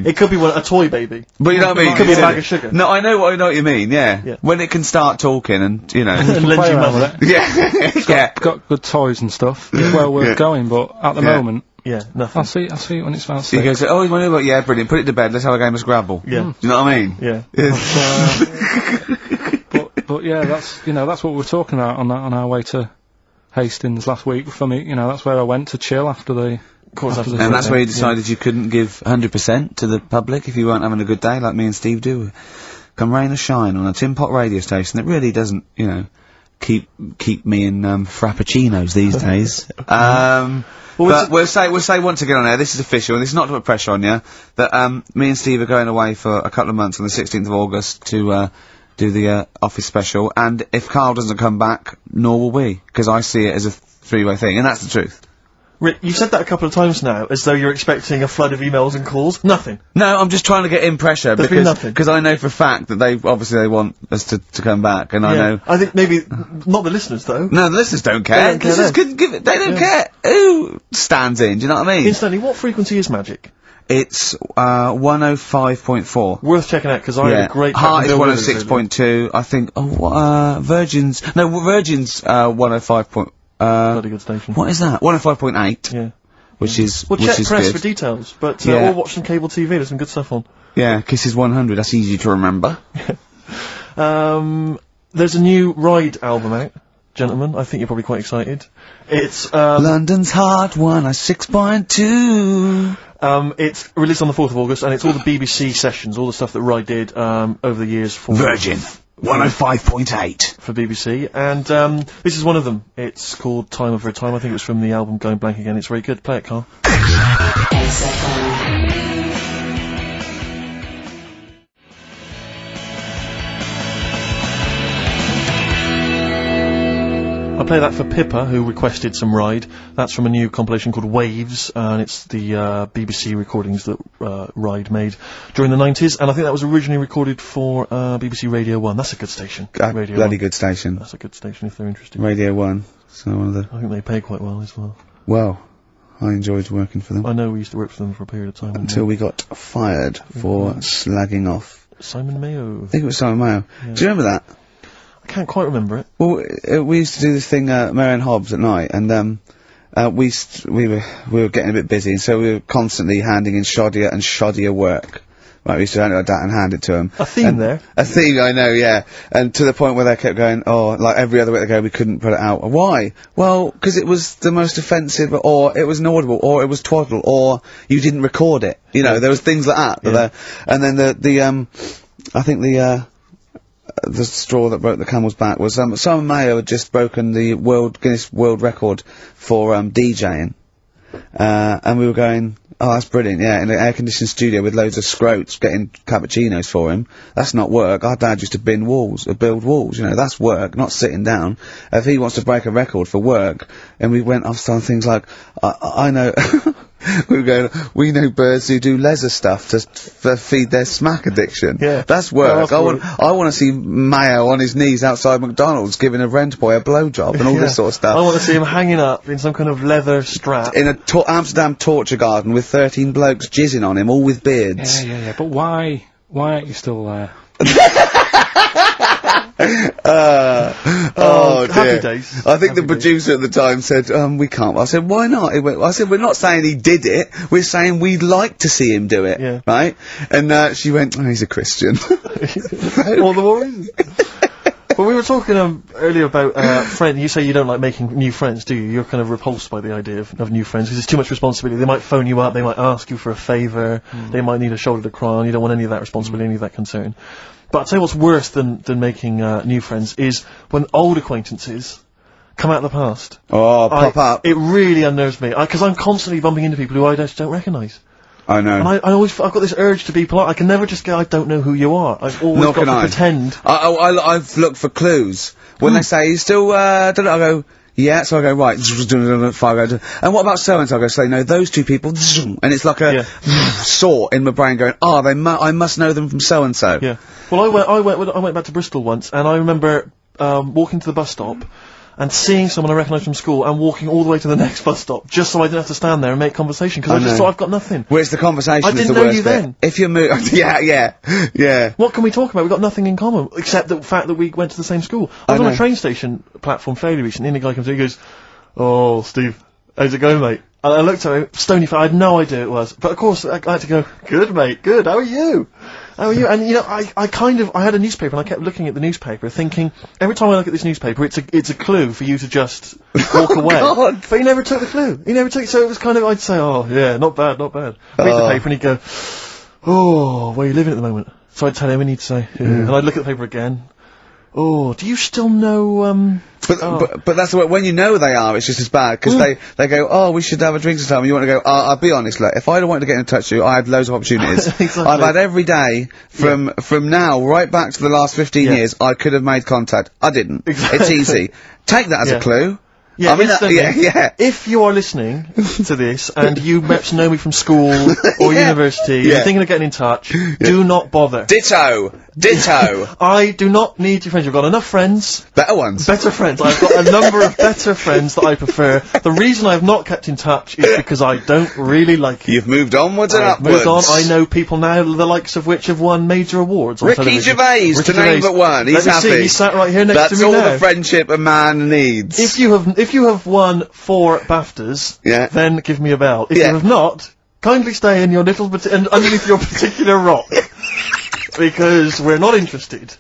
It could be a toy baby. But you know what I mean? It could be a bag of sugar. No, I know what you mean, yeah. When it can start talking and, you know. And lend you money. Yeah. It's got good toys and stuff. It's well worth going, but at the moment... Yeah, nothing. I'll see it when it's about 6. He goes, oh, you want to know what? Yeah, brilliant. Put it to bed. Let's have a game of Scrabble. Yeah. Do you know what I mean? Yeah. But yeah, that's what we were talking about on our way to Hastings last week. For me, that's where I went to chill after the... And that's where you decided you couldn't give 100% to the public if you weren't having a good day, like me and Steve do. Come rain or shine on a tin pot radio station that really doesn't, keep me in frappuccinos these days. But we'll say once again on air, this is official, and this is not to put pressure on you, that me and Steve are going away for a couple of months on the 16th of August to do the office special, and if Karl doesn't come back, nor will we, because I see it as a three-way thing, and that's the truth. Rick, you've said that a couple of times now, as though you're expecting a flood of emails and calls. Nothing. No, I'm just trying to get in pressure, There's been nothing. because I know for a fact that they want us to come back, and I know... I think maybe, not the listeners though. No, the listeners don't care. They don't care who stands in, do you know what I mean? Incidentally, what frequency is Magic? It's 105.4. Worth checking out, because I had a great... Heart is 106.2, I think, Virgin's 105. Bloody good station. What is that? 105.8. Yeah. which is Well, which check is press good. for details, but Yeah. or watch some cable TV. There's some good stuff on. Yeah, Kisses 100. That's easy to remember. There's a new Ride album out, gentlemen. I think you're probably quite excited. It's London's Hot 106.2. It's released on the 4th of August, and it's all the BBC sessions, all the stuff that Ride did over the years for Virgin 105.8 for BBC, and this is one of them. It's called Time Over Time. I think it was from the album Going Blank Again. It's very good. Play it, Karl. I play that for Pippa, who requested some Ride. That's from a new compilation called Waves, and it's the BBC recordings that Ride made during the 90s, and I think that was originally recorded for BBC Radio 1. That's a good station. Radio bloody 1. good station. That's a good station if they're interested. Radio 1. So one of the... I think they pay quite well as well. Well, I enjoyed working for them. I know we used to work for them for a period of time. Until we got fired for slagging off. Simon Mayo. I think it was Simon Mayo. Yeah. Do you remember that? I can't quite remember it. Well, we used to do this thing, Marion Hobbs at night, and we were getting a bit busy, and so we were constantly handing in shoddier and shoddier work. Right, we used to hand it like that and hand it to them. A theme there. A theme, I know, yeah. And to the point where they kept going, oh, like every other week they go, we couldn't put it out. Why? Well, because it was the most offensive, or it was inaudible, or it was twaddle, or you didn't record it. You know, there was things like that. Yeah. And then I think the straw that broke the camel's back was Simon Mayo had just broken the Guinness World Record for DJing, and we were going, oh, that's brilliant, yeah, in an air-conditioned studio with loads of scrotes getting cappuccinos for him. That's not work. Our dad used to build walls, you know, that's work, not sitting down. If he wants to break a record for work, and we went off on things like, I know, we were going, we know birds who do leisure stuff to feed their smack addiction. Yeah. That's work. Oh, I want to see Mayo on his knees outside McDonald's giving a rent boy a blowjob and all this sort of stuff. I want to see him hanging up in some kind of leather strap. In a Amsterdam torture garden with 13 blokes jizzing on him, all with beards. Yeah. But why aren't you still there? Oh dear. Happy days. I think the producer at the time said, we can't. I said, why not? I said, we're not saying he did it, we're saying we'd like to see him do it. Yeah. Right? And she went, oh, he's a Christian. All the more reason. Well, we were talking earlier about friends. You say you don't like making new friends, do you? You're kind of repulsed by the idea of new friends because it's too much responsibility. They might phone you up, they might ask you for a favour, they might need a shoulder to cry on. You don't want any of that responsibility, any of that concern. But I'll tell you what's worse than making new friends is when old acquaintances come out of the past. Oh, pop up. It really unnerves me because I'm constantly bumping into people who I just don't recognise. I know. And I've got this urge to be polite. I can never just go, I don't know who you are. I've always got to pretend. I've looked for clues. When they say, you still, don't know, I go, yeah, so I go, right, and what about so-and-so? I go, say, no, those two people, and it's like a saw in my brain going, I must know them from so-and-so. Yeah. Well, I went back to Bristol once, and I remember, walking to the bus stop, and seeing someone I recognised from school and walking all the way to the next bus stop just so I didn't have to stand there and make conversation because I just thought I've got nothing. Well, it's the conversation I that's didn't the know worst you bit. then. If you move, yeah. What can we talk about? We've got nothing in common except the fact that we went to the same school. I was on a train station platform fairly recently and the guy comes in and he goes, "Oh, Steve, how's it going, mate?" And I looked at him, stony face, I had no idea it was. But of course, I had to go, "Good, mate, good, how are you? How are you?" And you know, I had a newspaper and I kept looking at the newspaper thinking, every time I look at this newspaper, it's a clue for you to just walk away. God. But he never took the clue. So it was kind of, I'd say, "Oh, yeah, not bad. Read the paper and he'd go, "Oh, where are you living at the moment?" So I'd tell him and he'd say, yeah. And I'd look at the paper again. "Oh, do you still know, But that's the way, when you know they are, it's just as bad, because they go, "Oh, we should have a drink sometime," and you want to go, "I'll be honest, look, if I'd have wanted to get in touch with you, I had loads of opportunities." Exactly. I've had every day, from now, right back to the last 15 years, I could have made contact. I didn't. Exactly. It's easy. Take that as a clue. Yeah, I mean, If you are listening to this and you perhaps know me from school or university, you're thinking of getting in touch, do not bother. Ditto. I do not need your friends. I've got enough friends. Better ones. Better friends. I've got a number of better friends that I prefer. The reason I have not kept in touch is because I don't really like you. You've moved onwards and upwards. Moved on. I know people now, the likes of which have won major awards on Ricky television. Gervais, to name but one. He's happy. See, he's sat right here next to me now. now. That's all the friendship a man needs. If if you have won 4 BAFTAs, then give me a bell. If you have not, kindly stay in your little underneath your particular rock, because we're not interested.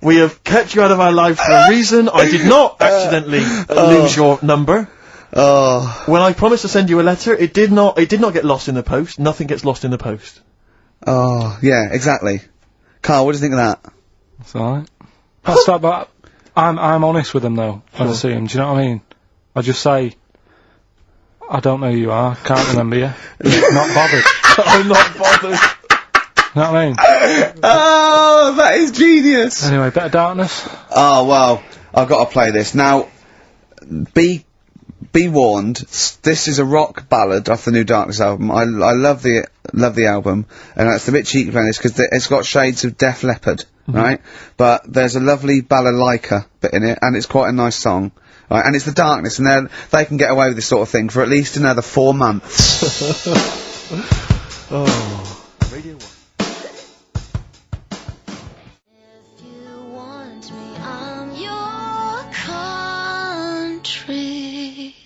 We have kept you out of our lives for a reason. I did not accidentally lose your number. When I promised to send you a letter, it did not get lost in the post. Nothing gets lost in the post. Oh, yeah, exactly. Carl, what do you think of that? It's alright. That's right, but I'm honest with them though, when I see them, do you know what I mean? I just say, I don't know who you are, can't remember you. Not bothered. I'm not bothered. You know what I mean? Oh, that is genius! Anyway, Bit of Darkness. Oh, well, I've got to play this. Now, be warned, this is a rock ballad off the new Darkness album. I love the album, and it's a bit cheeky playing this because it's got shades of Def Leppard, right? But there's a lovely balalaika bit in it, and it's quite a nice song, right? And it's the Darkness, and they can get away with this sort of thing for at least another 4 months. Oh, Radio 1.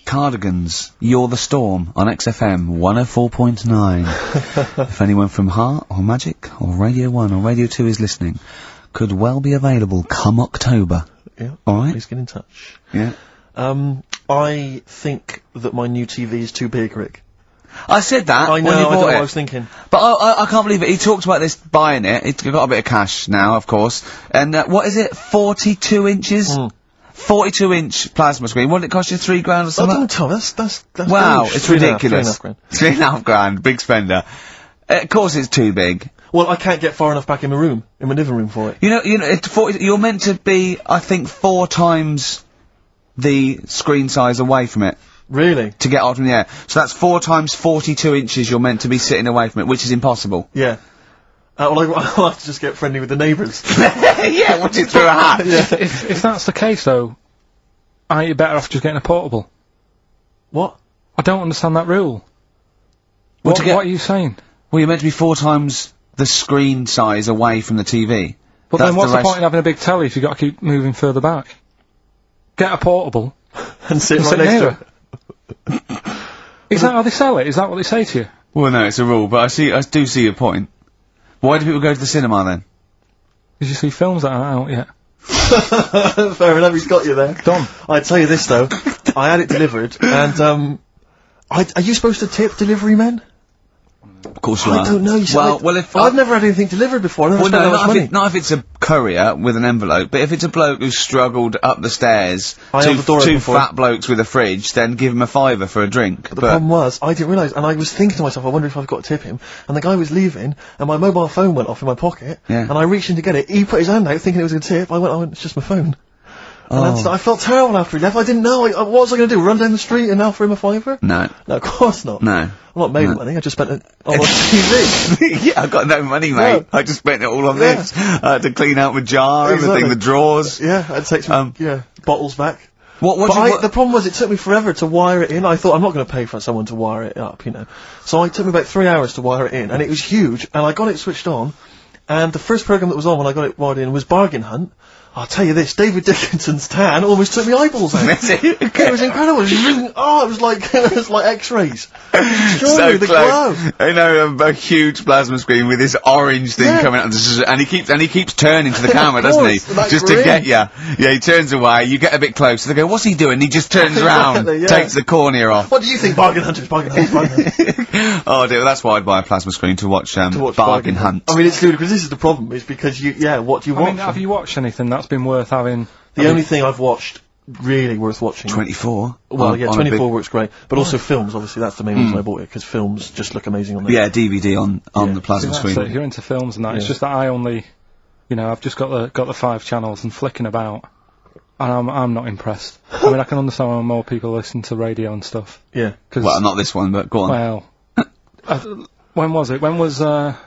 Cardigans, You're the Storm on XFM 104.9. If anyone from Heart or Magic or Radio 1 or Radio 2 is listening, could well be available come October. Yeah. Alright? Please get in touch. Yeah. I think that my new TV is too big, Rick. I said that I know, when you bought I know what it. I was thinking. But I can't believe it. He talked about this buying it. He's got a bit of cash now, of course. And what is it? 42 inches? 42-inch plasma screen. What did it cost you? $3 grand or something? Oh, don't tell me. That's wow, it's ridiculous. £3.5 grand. Big spender. Of course it's too big. Well, I can't get far enough back in my room, in my living room for it. You know, you're meant to be, I think, 4 times the screen size away from it. Really? To get out from the air. So that's 4 times 42 inches you're meant to be sitting away from it, which is impossible. Yeah. Well, I'll have to just get friendly with the neighbours. Yeah, watch it through a hat. Yeah. If that's the case, though, aren't you better off just getting a portable? What? I don't understand that rule. What are you saying? Well, you're meant to be 4 times the screen size away from the TV. But then what's the point in having a big telly if you've got to keep moving further back? Get a portable. and sit right next to it. Is that how they sell it? Is that what they say to you? Well, no, it's a rule, but I do see your point. Why do people go to the cinema then? Did you see films that aren't out yet? Fair enough, he's got you there. Done. I'd tell you this though, I had it delivered, and are you supposed to tip delivery men? Of course you are. I don't know. You see, well, if I've never had anything delivered before. I've never spent that much money. Not if it's a courier with an envelope, but if it's a bloke who's struggled up the stairs, two fat blokes with a fridge, then give him a £5 for a drink. But the problem was, I didn't realise, and I was thinking to myself, I wonder if I've got to tip him, and the guy was leaving, and my mobile phone went off in my pocket, and I reached in to get it, he put his hand out thinking it was a tip, I went, it's just my phone. And I felt terrible after he left. I didn't know. What was I going to do? Run down the street and offer him a £5? No. No, of course not. No. I'm not made of money. I just spent it on TV. Yeah, I've got no money, mate. I just spent it all on this. To clean out my jar, everything, the drawers. Yeah, I'd take some, bottles back. The problem was, it took me forever to wire it in. I thought, I'm not going to pay for someone to wire it up, you know. So it took me about 3 hours to wire it in, and it was huge, and I got it switched on, and the first programme that was on when I got it wired in was Bargain Hunt. I'll tell you this, David Dickinson's tan almost took me eyeballs out. It was incredible. It was like X-rays. So the glow. I know, a huge plasma screen with this orange thing coming out, and he keeps turning to the camera, doesn't he? Just to get you. Yeah, he turns away. You get a bit closer. They go, "What's he doing?" He just turns around, takes the cornea off. What do you think, Bargain Hunters? Bargain Hunt. Oh dear, well, that's why I'd buy a plasma screen to watch Bargain Hunt. I mean, it's ludicrous. This is the problem. Is because what do you watch? I mean, have you watched anything that's been worth having? The only thing I've watched really worth watching. 24. Well, 24 works great, but also films. Obviously, that's the main reason I bought it, because films just look amazing on there. Yeah, DVD on the plasma screen. If you're into films and that, it's just that I only, I've just got the 5 channels and flicking about, and I'm not impressed. I mean, I can understand why more people listen to radio and stuff. Yeah. Well, not this one, but go on. Well, when was it? When was the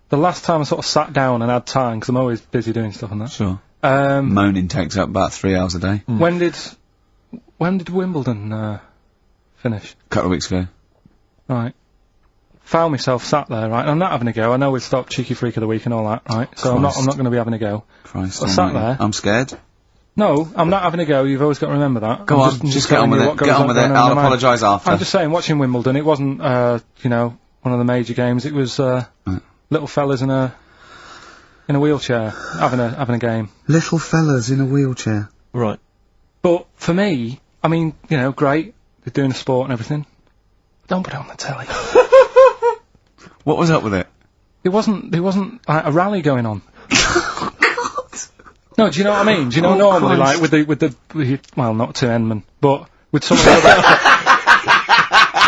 last time I sort of sat down and had time, because I'm always busy doing stuff and that. Sure. Moaning takes up about 3 hours a day. When did Wimbledon finish? A couple of weeks ago. Right. Found myself sat there, right, and I'm not having a go. I know we've stopped Cheeky Freak of the Week and all that, right? So I'm not going to be having a go. Christ, I sat there. I'm scared. No, I'm not having a go. You've always got to remember that. Go on, just get on with it. Get on with it. I'll apologise after. I'm just saying, watching Wimbledon, it wasn't, you know, one of the major games. It was little fellas in a wheelchair having a game. Little fellas in a wheelchair. Right. But for me, I mean, you know, great. They're doing a sport and everything. Don't put it on the telly. What was up with it? There wasn't like a rally going on. No, do you know what I mean? Do you know normally, like, with the well, not to Enman, but with some of the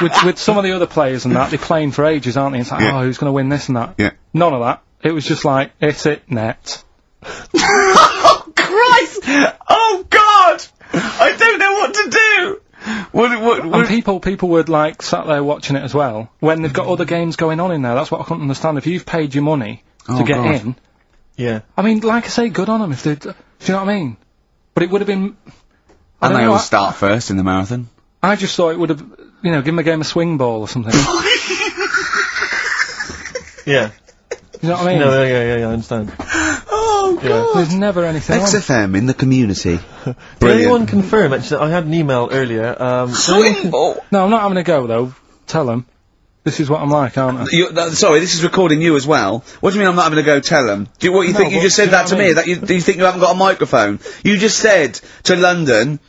other, with some of the other players and that, they're playing for ages, aren't they? It's like, oh, who's going to win this and that? Yeah. None of that. It was just like, hit it, net. Oh, Christ! Oh, God! I don't know what to do! And people would, like, sat there watching it as well, when they've got other games going on in there. That's what I couldn't understand. If you've paid your money to get in... Yeah. I mean, like I say, good on them if they... Do you know what I mean? But it would have been... And they all start first in the marathon. I just thought it would have, you know, given a game of swing ball or something. Yeah. You know what I mean? No, yeah, I understand. Oh, God! Yeah. There's never anything XFM in the community. Did anyone confirm, actually, I had an email earlier, swing ball! No, I'm not having a go, though. Tell them. This is what I'm like, aren't I? Sorry, this is recording you as well. What do you mean I'm not having a go? Tell them. Do you think you just said that to me? That do you think you haven't got a microphone? You just said to London,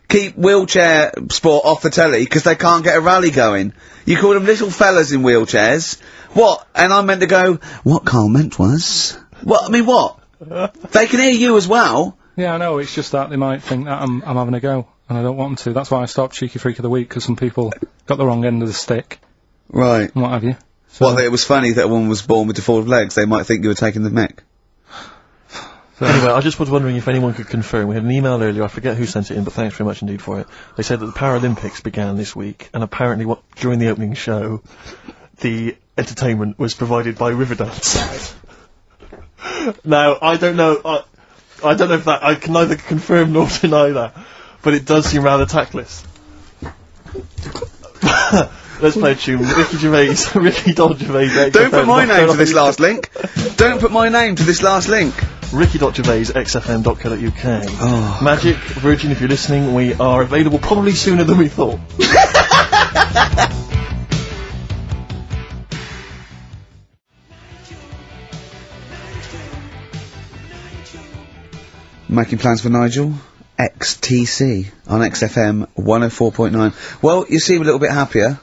keep wheelchair sport off the telly because they can't get a rally going. You called them little fellas in wheelchairs. What? And I meant to go, what Karl meant was... What? I mean, what? They can hear you as well. Yeah, I know, it's just that they might think that I'm having a go, and I don't want them to. That's why I stopped Cheeky Freak of the Week, because some people got the wrong end of the stick. Right. And what have you. So well, it was funny that a woman was born with deformed legs. They might think you were taking the mick. So anyway, I just was wondering if anyone could confirm. We had an email earlier, I forget who sent it in, but thanks very much indeed for it. They said that the Paralympics began this week, and apparently during the opening show, the entertainment was provided by Riverdance. Now, I don't know if that, I can neither confirm nor deny that, but it does seem rather tactless. Let's play a tune. Ricky Gervais. Don't put my name to this last link. Don't put my name to this last link. Ricky.Gervais, xfm.co.uk. Oh. Magic, Virgin, if you're listening, we are available probably sooner than we thought. Making plans for Nigel? XTC on XFM 104.9. Well, you seem a little bit happier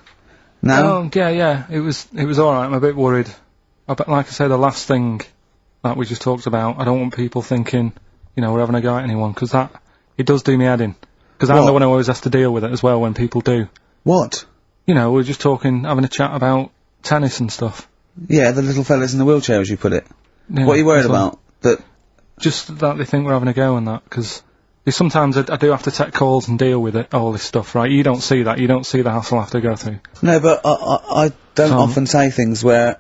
now. Oh, yeah, it was alright. I'm a bit worried. Like I say, the last thing that we just talked about, I don't want people thinking, you know, we're having a go at anyone, because it does do me head in. Because I'm the one who always has to deal with it as well when people do. What? You know, we're just having a chat about tennis and stuff. Yeah, the little fellas in the wheelchair, as you put it. Yeah, what are you worried about? Just that they think we're having a go and that, because sometimes I do have to take calls and deal with it, all this stuff, right? You don't see that. You don't see the hassle I have to go through. No, but I don't often say things where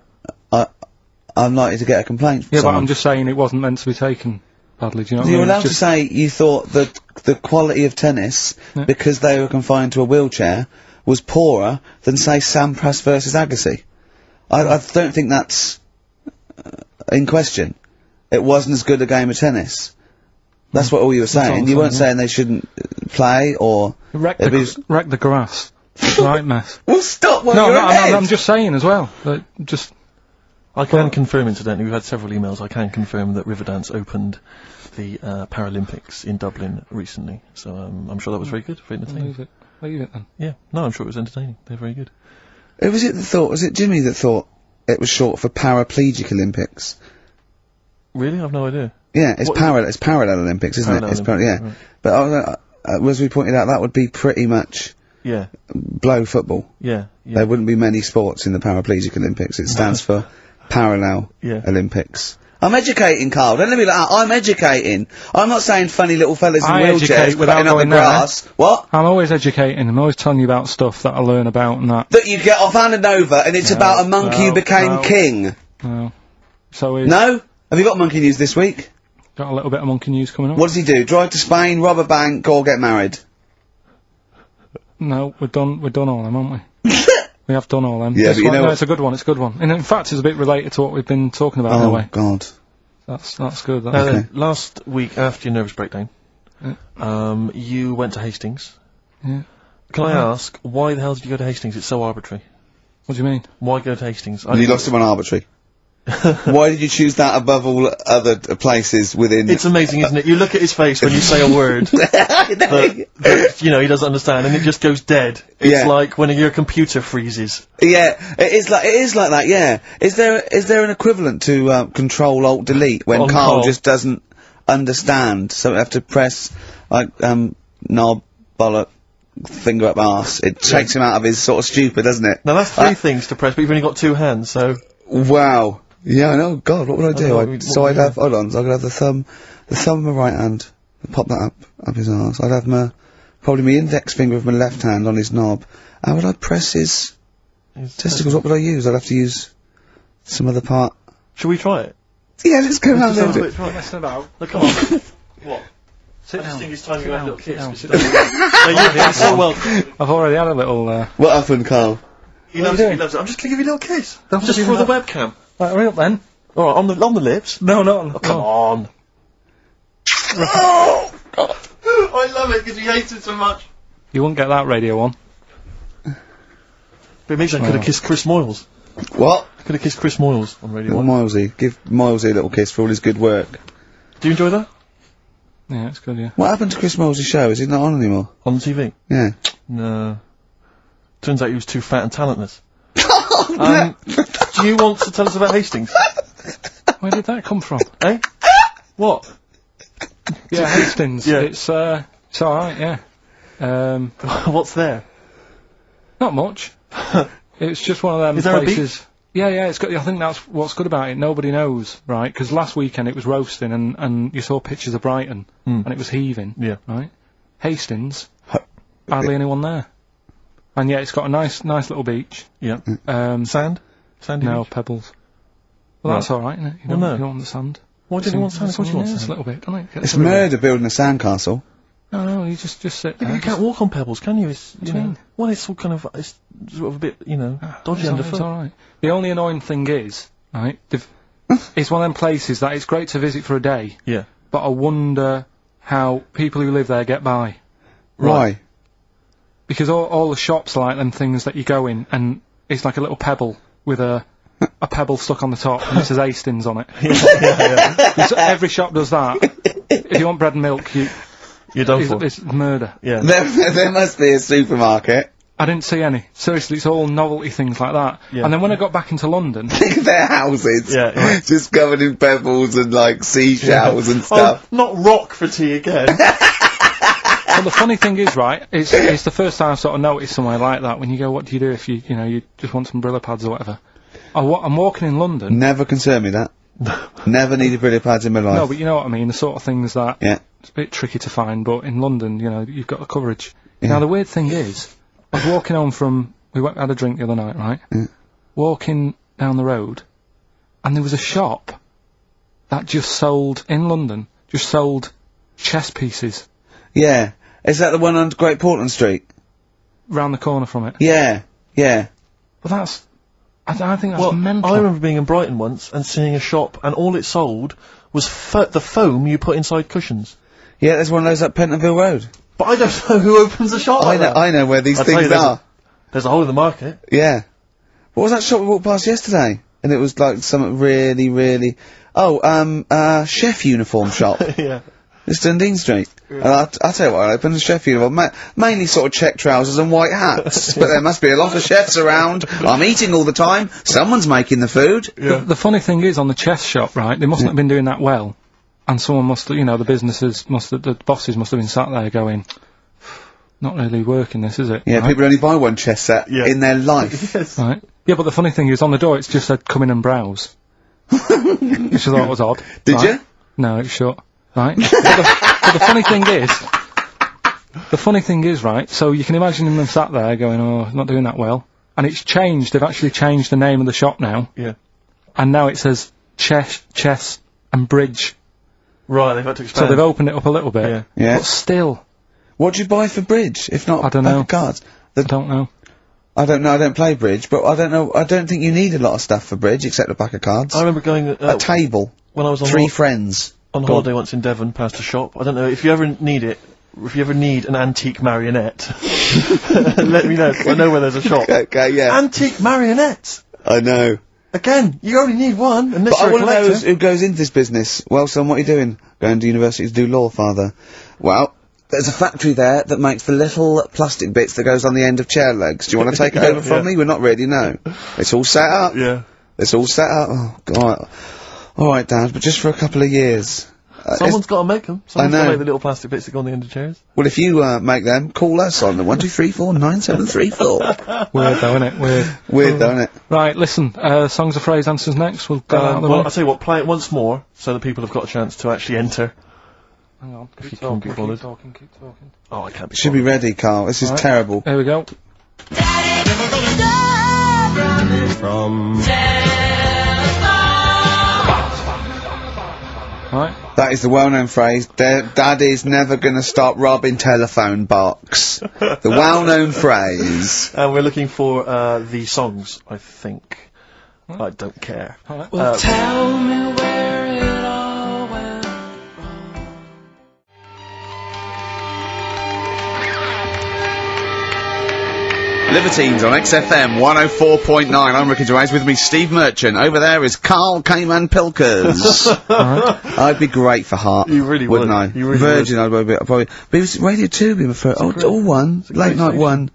I'm likely to get a complaint from someone. But I'm just saying it wasn't meant to be taken badly, do you know what I mean? You're allowed to say you thought that the quality of tennis, because they were confined to a wheelchair, was poorer than, say, Sampras versus Agassi. I don't think that's in question. It wasn't as good a game of tennis. That's what all you were saying. You weren't saying they shouldn't play or... Wreck the grass. Right mess. Well, stop while you're ahead! No, I'm just saying as well. I can confirm, incidentally, we've had several emails, I can confirm that Riverdance opened the Paralympics in Dublin recently. So I'm sure that was very good, very entertaining. Leave it then. Yeah, no, I'm sure it was entertaining. They're very good. Who was it that thought? Was it Jimmy that thought it was short for Paraplegic Olympics? Really? I've no idea. Yeah, it's Parallel Olympics, isn't it? It's yeah. Right. But as we pointed out, that would be pretty much blow football. Yeah. There wouldn't be many sports in the Paraplegic Olympics. It stands for Parallel Olympics. I'm educating, Karl. Don't let me like that. I'm educating. I'm not saying funny little fellas in wheelchairs putting up the grass. What? I'm always educating. I'm always telling you about stuff that I learn about and that. That you get off-handed over, and it's about a monkey who became king. No. So No? Have you got monkey news this week? Got a little bit of monkey news coming up. What does he do? Drive to Spain, rob a bank, or get married? No, we're done all them, aren't we? We have done all them. Yeah, this but you know it's a good one, it's a good one. And in fact, it's a bit related to what we've been talking about in a way. Oh, God. That's good. Okay. Last week, after your nervous breakdown, You went to Hastings. Yeah. Can I ask, why the hell did you go to Hastings? It's so arbitrary. What do you mean? Why go to Hastings? You lost him on arbitrary. Why did you choose that above all other places within... It's amazing, isn't it? You look at his face when you say a word that, you know, he doesn't understand, and it just goes dead. It's like when your computer freezes. Yeah, it is like that, yeah. Is there an equivalent to, Control-Alt-Delete when Karl just doesn't understand, so we have to press, like, knob, bollock, finger up arse. It takes him out of his sort of stupid, doesn't it? Now that's 3 things to press, but you've only got 2 hands, so... Wow. Yeah, I know. God, what would I do? I'd have, hold on, so I could have the thumb of my right hand, pop that up his arse. I'd have probably my index finger of my left hand on his knob. How would I press his testicles? What would I use? I'd have to use some other part. Shall we try it? Yeah, let's go around there. Look, come on. What? Sit down. I just think it's time you had a little kiss. Sit down. You're so welcome. I've already had a little, What happened, Karl? He loves it. I'm just gonna give you a little kiss. Just for the webcam. Right, hurry up then. Alright, on the lips? No, not on the... Come on. Oh, God. I love it because he hates it so much. You wouldn't get that radio on. But maybe I could have kissed Chris Moyles. What? I could have kissed Chris Moyles on Radio 1. Milesy. Give Milesy a little kiss for all his good work. Do you enjoy that? Yeah, it's good, yeah. What happened to Chris Miles's show? Is he not on anymore? On TV? Yeah. No. Turns out he was too fat and talentless. Do you want to tell us about Hastings? Where did that come from? Eh? What? Yeah, Hastings. Yeah. It's alright, yeah. What's there? Not much. It's just one of them Is there places... a beach? Yeah, it's good. I think that's what's good about it. Nobody knows, right? Because last weekend it was roasting and you saw pictures of Brighton and it was heaving. Yeah. Right? Hastings, hardly anyone there. And yeah, it's got a nice little beach. Yeah. Sand? Sandy No, beach? pebbles. Well, that's alright, isn't it? You don't want the sand. Why didn't you want sand? Of course you want sand. A little bit, don't it? It's murder building a sandcastle. No, you just sit there. You can't walk on pebbles, can you? It's, you know, well, it's all kind of, it's sort of a bit, you know, dodgy underfoot. It's alright. The only annoying thing is, right, it's one of them places that it's great to visit for a day. Yeah. But I wonder how people who live there get by. Why? Because all the shops are like them things that you go in and it's like a little pebble with a pebble stuck on the top and it says Hastings on it. Yeah. Every shop does that. If you want bread and milk, you're done for. It's murder. Yeah. There must be a supermarket. I didn't see any. Seriously, it's all novelty things like that. Yeah. And then when I got back into London... Their houses. Yeah. Just covered in pebbles and, like, seashells and stuff. Oh, not rock for tea again. Well, the funny thing is, right, it's the first time I've sort of noticed somewhere like that when you go, what do you do if you just want some Brillo pads or whatever? I'm walking in London... Never concerned me, that. Never needed Brillo pads in my life. No, but you know what I mean, the sort of things that... Yeah. It's a bit tricky to find, but in London, you know, you've got the coverage. Yeah. Now, the weird thing is, I was walking home from... We had a drink the other night, right? Yeah. Walking down the road, and there was a shop that just sold, in London, just sold chess pieces. Yeah. Is that the one on Great Portland Street? Round the corner from it. Yeah. Yeah. Well, that's... I think that's mental. I remember being in Brighton once and seeing a shop, and all it sold was the foam you put inside cushions. Yeah, there's one of those at Pentonville Road. But I don't know who opens a shop like that. I know where these things are. There's a hole in the market. Yeah. What was that shop we walked past yesterday? And it was like something really, really... Oh, chef uniform shop. Yeah. It's Dundee Street. Yeah. And I'll tell you what, I opened a chef uniform. Mainly sort of check trousers and white hats. But there must be a lot of chefs around. I'm eating all the time. Someone's making the food. Yeah. The funny thing is, on the chess shop, right, they mustn't have been doing that well. And someone must, you know, the bosses must have been sat there going, not really working this, is it? Yeah, right? People only buy one chess set in their life. Yes. Right. Yeah, but the funny thing is, on the door it just said, come in and browse. Which I thought was odd. Did you? No, it's shut. Right? but the funny thing is, right, so you can imagine them sat there going, oh, not doing that well. And it's changed, they've actually changed the name of the shop now. Yeah. And now it says chess and bridge. Right, they've had to expand. So they've opened it up a little bit. Yeah. Yeah. But still. What do you buy for bridge, if not I don't know. cards? I don't know. I don't know, I don't play bridge, but I don't know, I don't think you need a lot of stuff for bridge, except a pack of cards. I remember going... a table. When I was on... 3 friends. on holiday once in Devon, past a shop. I don't know if you ever need it. If you ever need an antique marionette, let me know. I know where there's a shop. Okay, yeah. Antique marionettes. I know. Again, you only need one, unless But you're I want a to know collector. who goes into this business. Well, son, what are you doing? Going to university to do law, father. Well, there's a factory there that makes the little plastic bits that goes on the end of chair legs. Do you want to take it over from me? We're not ready, no. It's all set up. Yeah. It's all set up. Oh, God. All right, Dad, but just for a couple of years. Someone's got to make them. Someone's got know. to make the little plastic bits that go on the end of chairs. Well, if you make them, call us on the 123497734. Weird though, innit? Weird. Weird though, innit? Right, listen, songs of phrase answers next. We'll go out of the Well, way. I'll tell you what, play it once more, so that people have got a chance to actually enter. Hang on, If you keep can be talking, bothered. keep talking. Oh, I can't be Should be ready, Carl. This is Right. terrible. Here we go. From... Right. That is the well-known phrase, Daddy's never gonna stop robbing telephone box. The well-known phrase. And we're looking for, the songs, I think. I don't care. Alright. Well, tell me where it all went wrong. Libertines on XFM 104.9. I'm Ricky Gervais. With me, Steve Merchant. Over there is Karl Cayman Pilkers. I'd be great for Heart. You really wouldn't would. I? You really Virgin, I'd probably. But it was Radio 2 being my first. All one. a great Late night station. one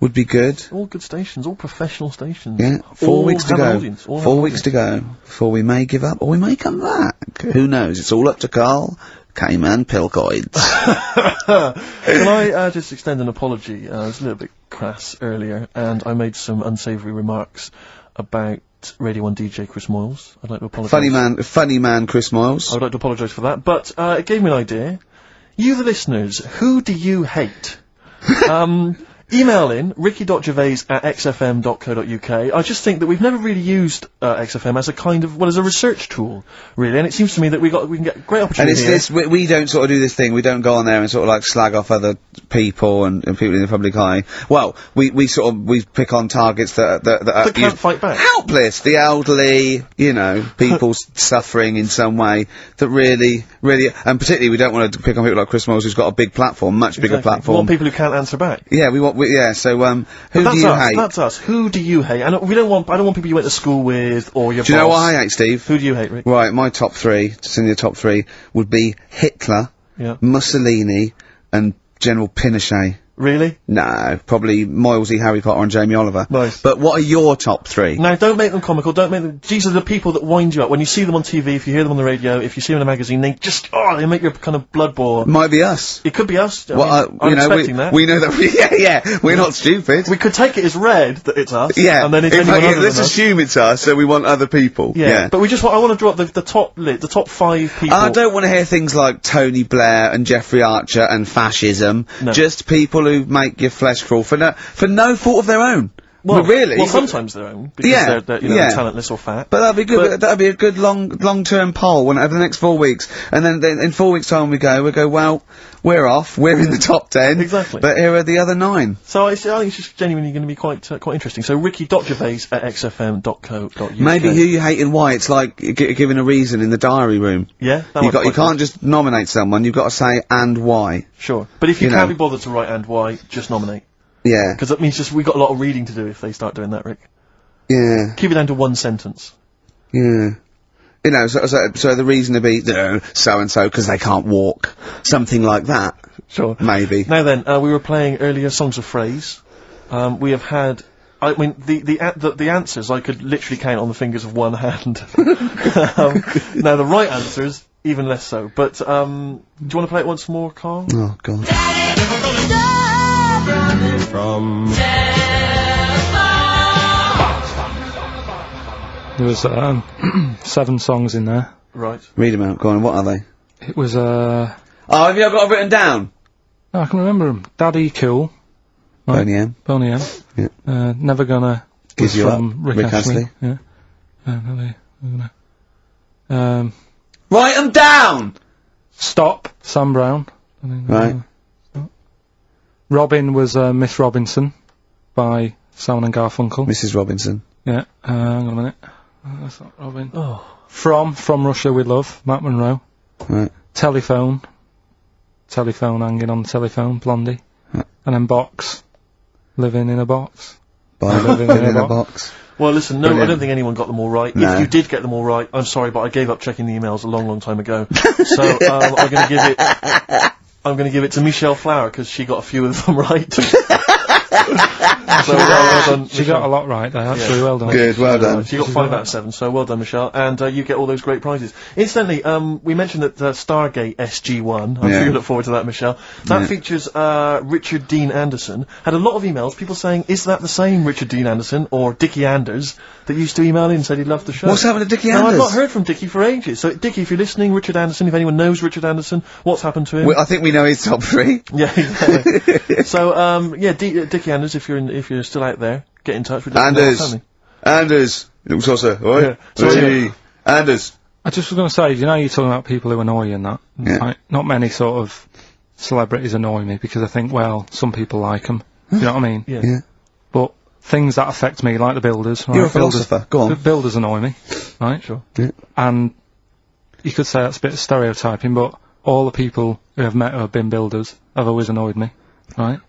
would be good. All good stations, all professional stations. Yeah, 4 All weeks to have an go. audience, all have 4 an weeks to go before we may give up or we may come back. Who knows? It's all up to Karl Cayman Pilkoids. Can I just extend an apology? I was a little bit crass earlier, and I made some unsavoury remarks about Radio 1 DJ Chris Moyles. I'd like to apologise. funny man Chris Moyles. I would like to apologise for that, but it gave me an idea. You, the listeners, who do you hate? Email in ricky.gervais@xfm.co.uk. I just think that we've never really used XFM as a kind of, well, as a research tool, really, and it seems to me that we can get great And opportunity it's here. this, we don't sort of do this thing, we don't go on there and sort of like slag off other people and people in the public eye. Well, we pick on targets that are That can't fight back. helpless, the elderly, you know, people suffering in some way that really, and particularly we don't want to pick on people like Chris Moyles who's got a big platform, much bigger We platform. want people who can't answer back. Yeah, so, who That's do you us, hate? That's us. Who do you hate? And I don't want people you went to school with or your Do you know boss. what I hate, Steve? Who do you hate, Rick? Right, my top three, just in the top three, would be Hitler, Yeah. Mussolini, and General Pinochet. Really? No, probably Moylesy, Harry Potter, and Jamie Oliver. Nice. But what are your top three? Now, don't make them comical, don't make them... These are the people that wind you up. When you see them on TV, if you hear them on the radio, if you see them in a magazine, they just... Oh, they make your kind of blood boil. Might be us. It could be us. I Well, mean, I'm expecting that. we know that we're not stupid. We could take it as read that it's us. Yeah, And then it's in anyone fact, other let's than us. assume it's us, so we want other people. Yeah. But we just want... I want to drop the top 5 people... I don't want to hear things like Tony Blair and Jeffrey Archer and fascism. No. Just people who make your flesh crawl for no fault of their own. Well, really? Well, sometimes their own, because Yeah, they're you know, yeah. talentless or fat. But that'd be good. But- That'd be a good long-term poll over the next 4 weeks, and then in 4 weeks' time we go. Well, we're off. We're in the top 10. Exactly. But here are the other 9. So I think it's just genuinely going to be quite interesting. So ricky.gervais@xfm.co.uk. Maybe who you hate and why. It's like giving a reason in the diary room. Yeah, that You might be quite can't just nominate someone. You've got to say and why. good. Sure. But if you, You can't know. be bothered to write and why, just nominate. Yeah. Because that means just we've got a lot of reading to do if they start doing that, Rick. Yeah. Keep it down to one sentence. Yeah. You know, so the reason to be so and so because they can't walk, something like that. Sure. Maybe. Now then, we were playing earlier songs of phrase. We have had. I mean, the answers I could literally count on the fingers of one hand. Now the right answers even less so. But do you want to play it once more, Karl? Oh God. From. There was 7 songs in there. Right. Read them out. Go on. What are they? It was Oh, have you got them written down? no, I can remember them. Daddy Cool. Boney M. Boney M. Yeah. Never Gonna. Gives was You Up. from Rick Rick Astley. Astley. Yeah. Never Gonna. Write them down. Stop. Sam Brown. Right. Robin was Miss Robinson by Simon and Garfunkel. Mrs. Robinson. Yeah. Hang on a minute. That's not Robin. Oh. From Russia with Love, Matt Monro. Right. Telephone hanging on the telephone, Blondie. And then box. Living in a box. Living in a box. Well, listen, no, Brilliant. I don't think anyone got them all right. No. If you did get them all right, I'm sorry, but I gave up checking the emails a long, long time ago. So, I'm gonna give it to Michelle Flower, because she got a few of them right. So, well done, She got a lot right there, actually, well done. Good, well done. She got 5 out of 7, so well done, Michelle. And you get all those great prizes. Incidentally, we mentioned that Stargate SG-1, I'm sure you look forward to that, Michelle. That features Richard Dean Anderson. Had a lot of emails, people saying, is that the same Richard Dean Anderson, or Dickie Anders, that used to email in and said he loved the show? What's happened to Dickie Now, Anders? I've not heard from Dickie for ages. So, Dickie, if you're listening, Richard Anderson, if anyone knows Richard Anderson, what's happened to him? Well, I think we know his top 3. Yeah, exactly. So, Dickie Anders, if you're still out there, get in touch with Anders! Little tosser, alright? Yeah. So anyway, Anders! I just was going to say, you know, you're talking about people who annoy you and that. Yeah. Like, not many sort of celebrities annoy me, because I think, well, some people like them. You know what I mean? Yeah. But things that affect me, like the builders. Right? You're a philosopher, go on. Builders annoy me, right? Sure. Yeah. And you could say that's a bit of stereotyping, but all the people who I've met who have been builders have always annoyed me, right?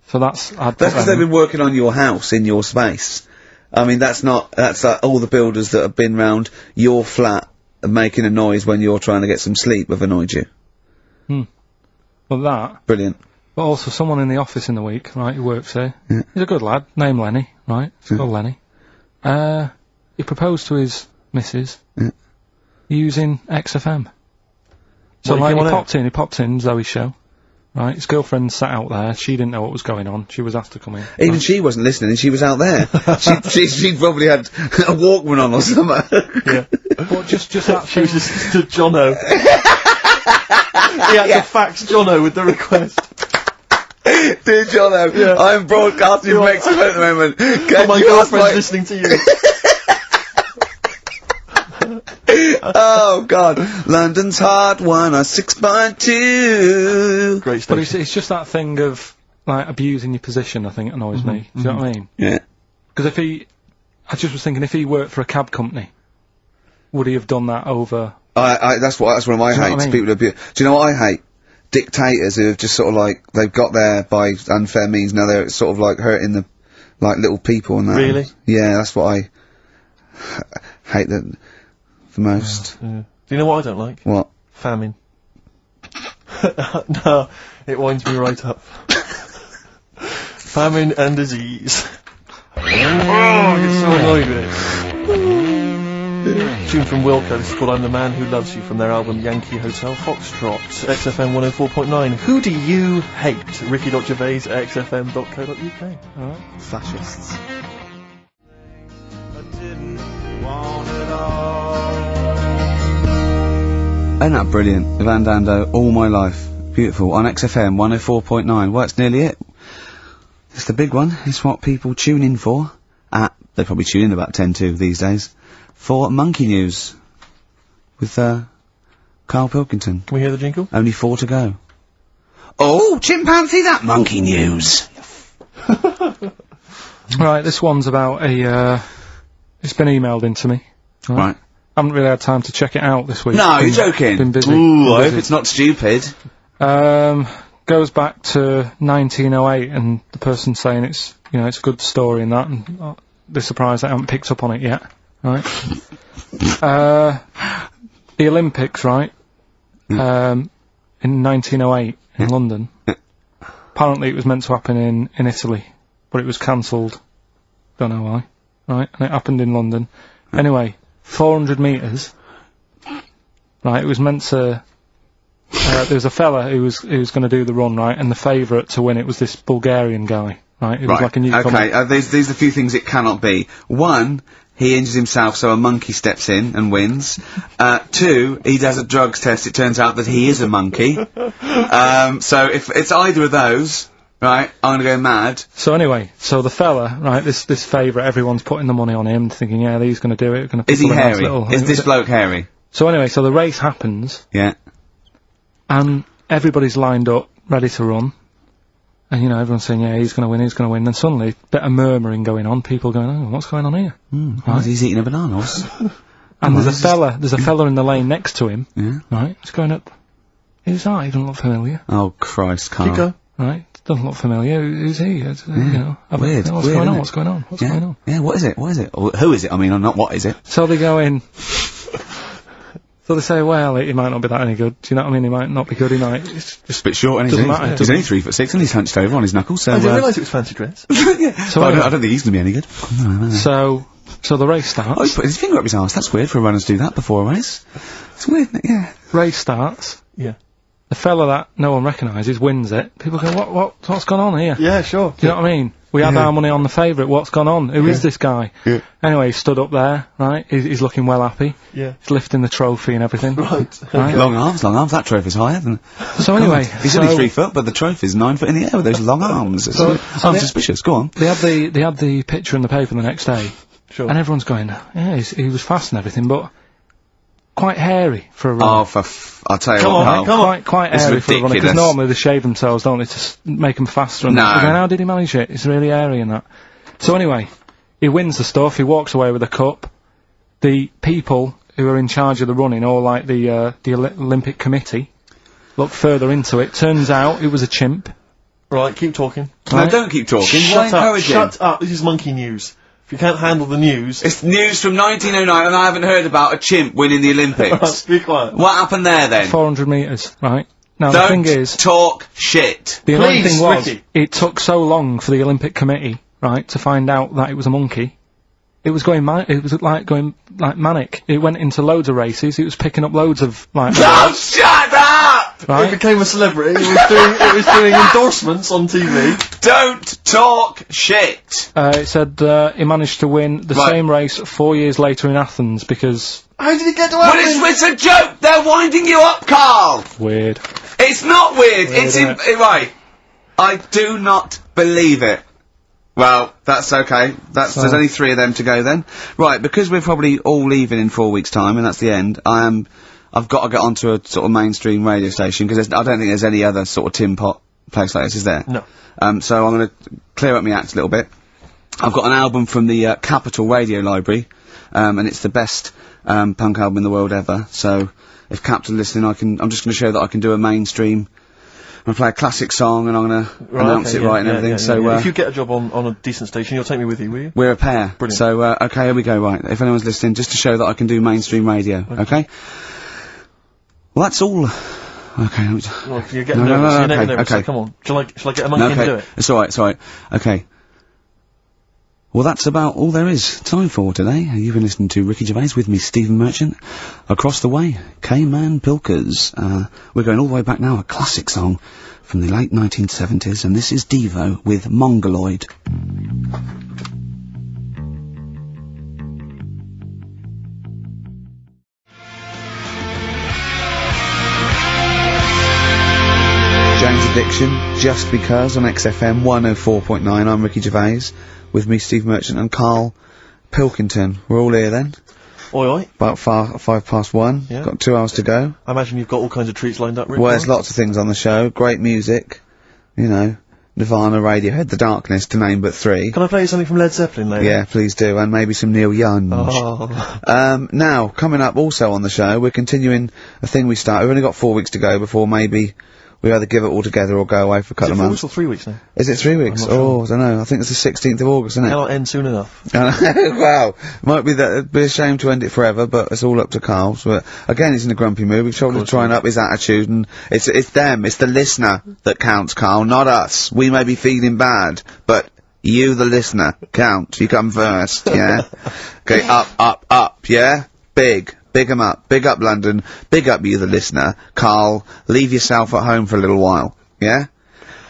So that's because they've been working on your house in your space. I mean, that's all the builders that have been round your flat and making a noise when you're trying to get some sleep have annoyed you. Well, that. Brilliant. But also someone in the office in the week, right, who works here. Yeah. He's a good lad, named Lenny, right? It's called Lenny. He proposed to his missus using XFM. So, like, he popped in Zoe's show. Right, his girlfriend sat out there, she didn't know what was going on, she was asked to come in. Even she wasn't listening, she was out there. She'd probably had a Walkman on or something. Yeah. Well, just that she was just to Jono. He had to fax Jono with the request. Dear Jono, I'm broadcasting from XFM at the moment. Can my girlfriend's listening to you. Oh God, London's Hot 106.2. Great But station. it's just that thing of, like, abusing your position, I think, annoys me. Do you know what I mean? Yeah. Because I just was thinking, if he worked for a cab company, would he have done that over... That's one of my hates, people who abuse. Do you know what I hate? Dictators who have just sort of like, they've got there by unfair means, now they're sort of like hurting the, like, little people and that. Really? Yeah, that's what I hate the most. Yeah. Do you know what I don't like? What? Famine. No, it winds me right up. Famine and disease. Oh, I get so annoyed with it. Tune from Wilco, this is called I'm the Man Who Loves You, from their album Yankee Hotel Foxtrot, XFM 104.9. Who do you hate? Ricky.Gervais at xfm.co.uk. Alright. Fascists. Isn't that brilliant? Van Dando, All My Life. Beautiful. On XFM 104.9. Well, that's nearly it. It's the big one. It's what people tune in for. They probably tune in about 10 to these days. For Monkey News. With, Karl Pilkington. Can we hear the jingle? Only 4 to go. Oh, chimpanzee, that Monkey News! Right, this one's about it's been emailed into me. Right. Haven't really had time to check it out this week. No, you're joking. Been busy. Ooh, I hope it's not stupid. Goes back to 1908, and the person saying it's, you know, it's a good story and that, and they're surprised I haven't picked up on it yet. Right. The Olympics, right? In 1908 in London. Apparently it was meant to happen in Italy, but it was cancelled. Don't know why. Right, and it happened in London. Anyway, 400 metres. Right, it was meant to... there was a fella who was going to do the run, right, and the favourite to win it was this Bulgarian guy, right? It was like a newcomer. Okay, these are a few things it cannot be. 1, he injures himself, so a monkey steps in and wins. 2, he does a drugs test, it turns out that he is a monkey. So if it's either of those, right, I'm gonna go mad. So anyway, so the fella, right, this favourite, everyone's putting the money on him, thinking, yeah, he's gonna do it. Is he hairy? Is this bloke hairy? So anyway, so the race happens. Yeah. And everybody's lined up, ready to run. And, you know, everyone's saying, yeah, he's gonna win. And suddenly, bit of murmuring going on, people going, oh, what's going on here? Right. He's eating a banana. And there's a fella in the lane next to him. Yeah. Right, he's going up. Who's that? He doesn't look familiar. Oh, Christ, Karl. Keep going. Right, doesn't look familiar. Who's he? You know, Weird. What's Weird, going on? innit? What's going on? What's going on? Yeah, what is it? What is it? Or who is it? I mean, not what is it? So they go in. So they say, well, he might not be that any good. Do you know what I mean? He might not be good. He might. It's Just a bit short, and doesn't matter. he's only 3'6", and he's hunched over on his knuckles. So I didn't realise it was fancy dress. So I don't think he's going to be any good. So the race starts. Oh, he's put his finger up his arse. That's weird for a runner to do that before a race. It's weird, isn't it? Yeah. Race starts. Yeah. The fella that no one recognises wins it. People go, what's gone on here? Yeah, sure. Do you know what I mean? We had our money on the favourite. What's gone on? Who is this guy? Yeah. Anyway, he stood up there, right? He's looking well happy. Yeah. He's lifting the trophy and everything. Right. Right? Long arms. That trophy's higher than... So anyway... He's only 3 foot, but the trophy's 9 foot in the air with those long arms. I'm suspicious. Go on. They had the picture in the paper the next day. Sure. And everyone's going, yeah, he was fast and everything, but... Quite hairy for a runner. Oh, I'll tell you what, Karl. Quite It's hairy for a runner, because ridiculous. normally they shave themselves, don't they, to make them faster. And No. they're going, how did he manage it? It's really hairy and that. So anyway, he wins the stuff, he walks away with a cup. The people who are in charge of the running, or like the Olympic Committee, look further into it. Turns out it was a chimp. Right, keep talking. No, don't keep talking. Why encourage him? Shut up. This is monkey news. If you can't handle the news... It's news from 1909, and I haven't heard about a chimp winning the Olympics. Be quiet. What happened there, then? 400 metres, right? Now, Don't the thing is... talk shit. The annoying Please, thing was, Ricky. it took so long for the Olympic Committee, right, to find out that it was a monkey. It was going manic. It went into loads of races. It was picking up loads of, like... Oh, shut up! Right? It became a celebrity. It was doing endorsements on TV. Don't talk shit! It said, he managed to win the same race 4 years later in Athens, because... How did he get to But Athens? it's a joke! They're winding you up, Karl! Weird. It's not weird, it's isn't right. I do not believe it. Well, that's okay. There's only 3 of them to go then. Right, because we're probably all leaving in 4 weeks' time, and that's the end, I've got to get onto a sort of mainstream radio station, because I don't think there's any other sort of tin pot place like this, is there? No. So I'm gonna clear up my act a little bit. I've got an album from the Capital Radio Library, and it's the best punk album in the world ever, so if Capital are listening, I'm just gonna show that I can do a mainstream. I'm gonna play a classic song, and I'm gonna announce it right and everything. So if you get a job on a decent station, you'll take me with you, will you? we're a pair. Brilliant. So okay, here we go. Right, if anyone's listening, just to show that I can do mainstream radio. Okay. Well, that's all. Okay. Well, you're getting nervous. You're getting nervous. Okay. So come on. Shall I get a monkey and do it? It's alright. Okay. Well, that's about all there is time for today. You've been listening to Ricky Gervais with me, Stephen Merchant. Across the way, K-Man Pilkers. We're going all the way back now, a classic song from the late 1970s, and this is Devo with Mongoloid. Jane's Addiction, Just Because on XFM 104.9. I'm Ricky Gervais, with me, Steve Merchant, and Karl Pilkington. We're all here then. Oi, oi. About 1:05. Yeah. Got 2 hours to go. I imagine you've got all kinds of treats lined up, Rick. Well, there's lots of things on the show. Great music. You know, Nirvana, Radiohead, The Darkness, to name but 3. Can I play you something from Led Zeppelin later? Yeah, please do, and maybe some Neil Young. Oh. Now, coming up also on the show, we're continuing a thing we started. We've only got 4 weeks to go before maybe we either give it all together or go away for a couple of months. Is it 4 weeks or 3 weeks now? Is it 3 weeks? I'm not sure. I don't know. I think it's the 16th of August, isn't it? Cannot end soon enough. Wow. Might be that, it'd be a shame to end it forever, but it's all up to Karl. But again, he's in a grumpy mood. We've tried to try and up his attitude, and it's them, it's the listener that counts, Karl, not us. We may be feeling bad, but you, the listener, count. You come first, yeah? Okay, up, yeah? Big 'em up. Big up London. Big up you, the listener. Karl, leave yourself at home for a little while, yeah?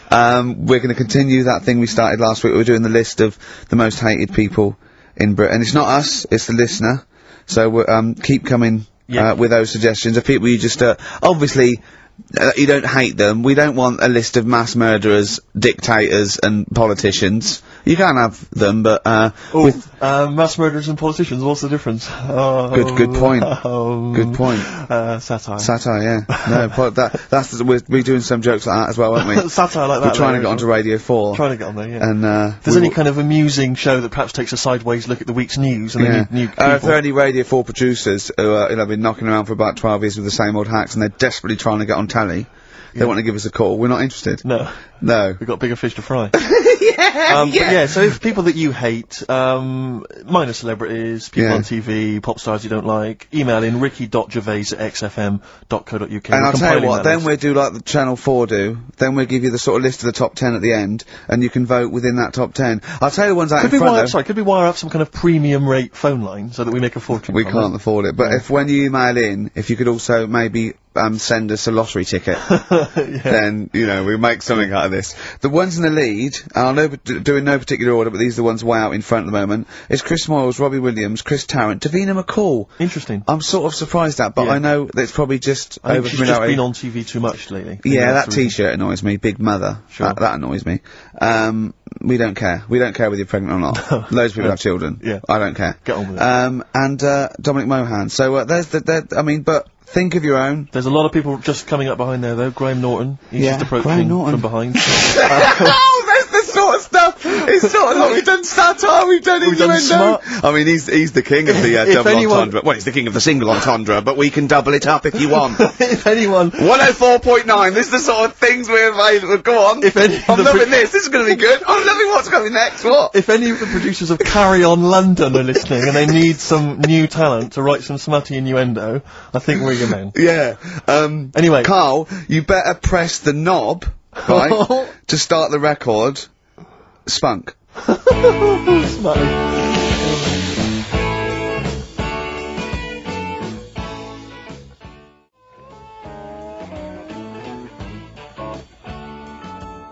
We're going to continue that thing we started last week. We're doing the list of the most hated people in Britain. It's not us, it's the listener. So keep coming with those suggestions of people you just, obviously, You don't hate them. We don't want a list of mass murderers, dictators, and politicians. You can have them, but mass murderers and politicians. What's the difference? Good point. Good point. Satire. Satire, yeah. No, but we're doing some jokes like that as well, aren't we? Satire like that. We're trying to get onto Radio 4. Trying to get on there, yeah. And if there's any kind of amusing show that perhaps takes a sideways look at the week's news, and then new people. If there are any Radio 4 producers who have been knocking around for about 12 years with the same old hacks, and they're desperately trying to get on telly, they want to give us a call. We're not interested. No. We've got bigger fish to fry. So if people that you hate, minor celebrities, people on TV, pop stars you don't like, email in ricky.gervais@xfm.co.uk. And I'll tell you what, then we'll do like the Channel 4 do, then we'll give you the sort of list of the top 10 at the end, and you can vote within that top 10. I'll tell you the ones out in front though. Could we wire up some kind of premium rate phone line so that we make a fortune? We can't afford it, but when you email in, if you could also maybe send us a lottery ticket, then, we'll make something out of this. The ones in the lead, I'll do in no particular order, but these are the ones way out in front at the moment, is Chris Moyles, Robbie Williams, Chris Tarrant, Davina McCall. Interesting. I'm sort of surprised at, but I know that it's probably just I think she's just been on TV too much lately. Yeah, that t-shirt annoys me, Big Mother. Sure. That annoys me. We don't care. We don't care whether you're pregnant or not. Loads of people have children. Yeah. I don't care. Get on with it. And Dominic Mohan. So, but think of your own. There's a lot of people just coming up behind there, though. Graham Norton. He's just approaching from behind. Oh, there's the sort of stuff. It's sort of like we've done satire, we've done innuendo. I mean, he's the king of the double entendre. Well, he's the king of the single entendre, but we can double it up if you want. If anyone... 104.9, this is the sort of things we're available. Go on. I'm loving this. This is going to be good. I'm loving what's coming next. What? If any of the producers of Carry On London are listening and they need some new talent to write some smutty innuendo, I think we're your men. Yeah. Anyway. Karl, you better press the knob, right, to start the record. Spunk.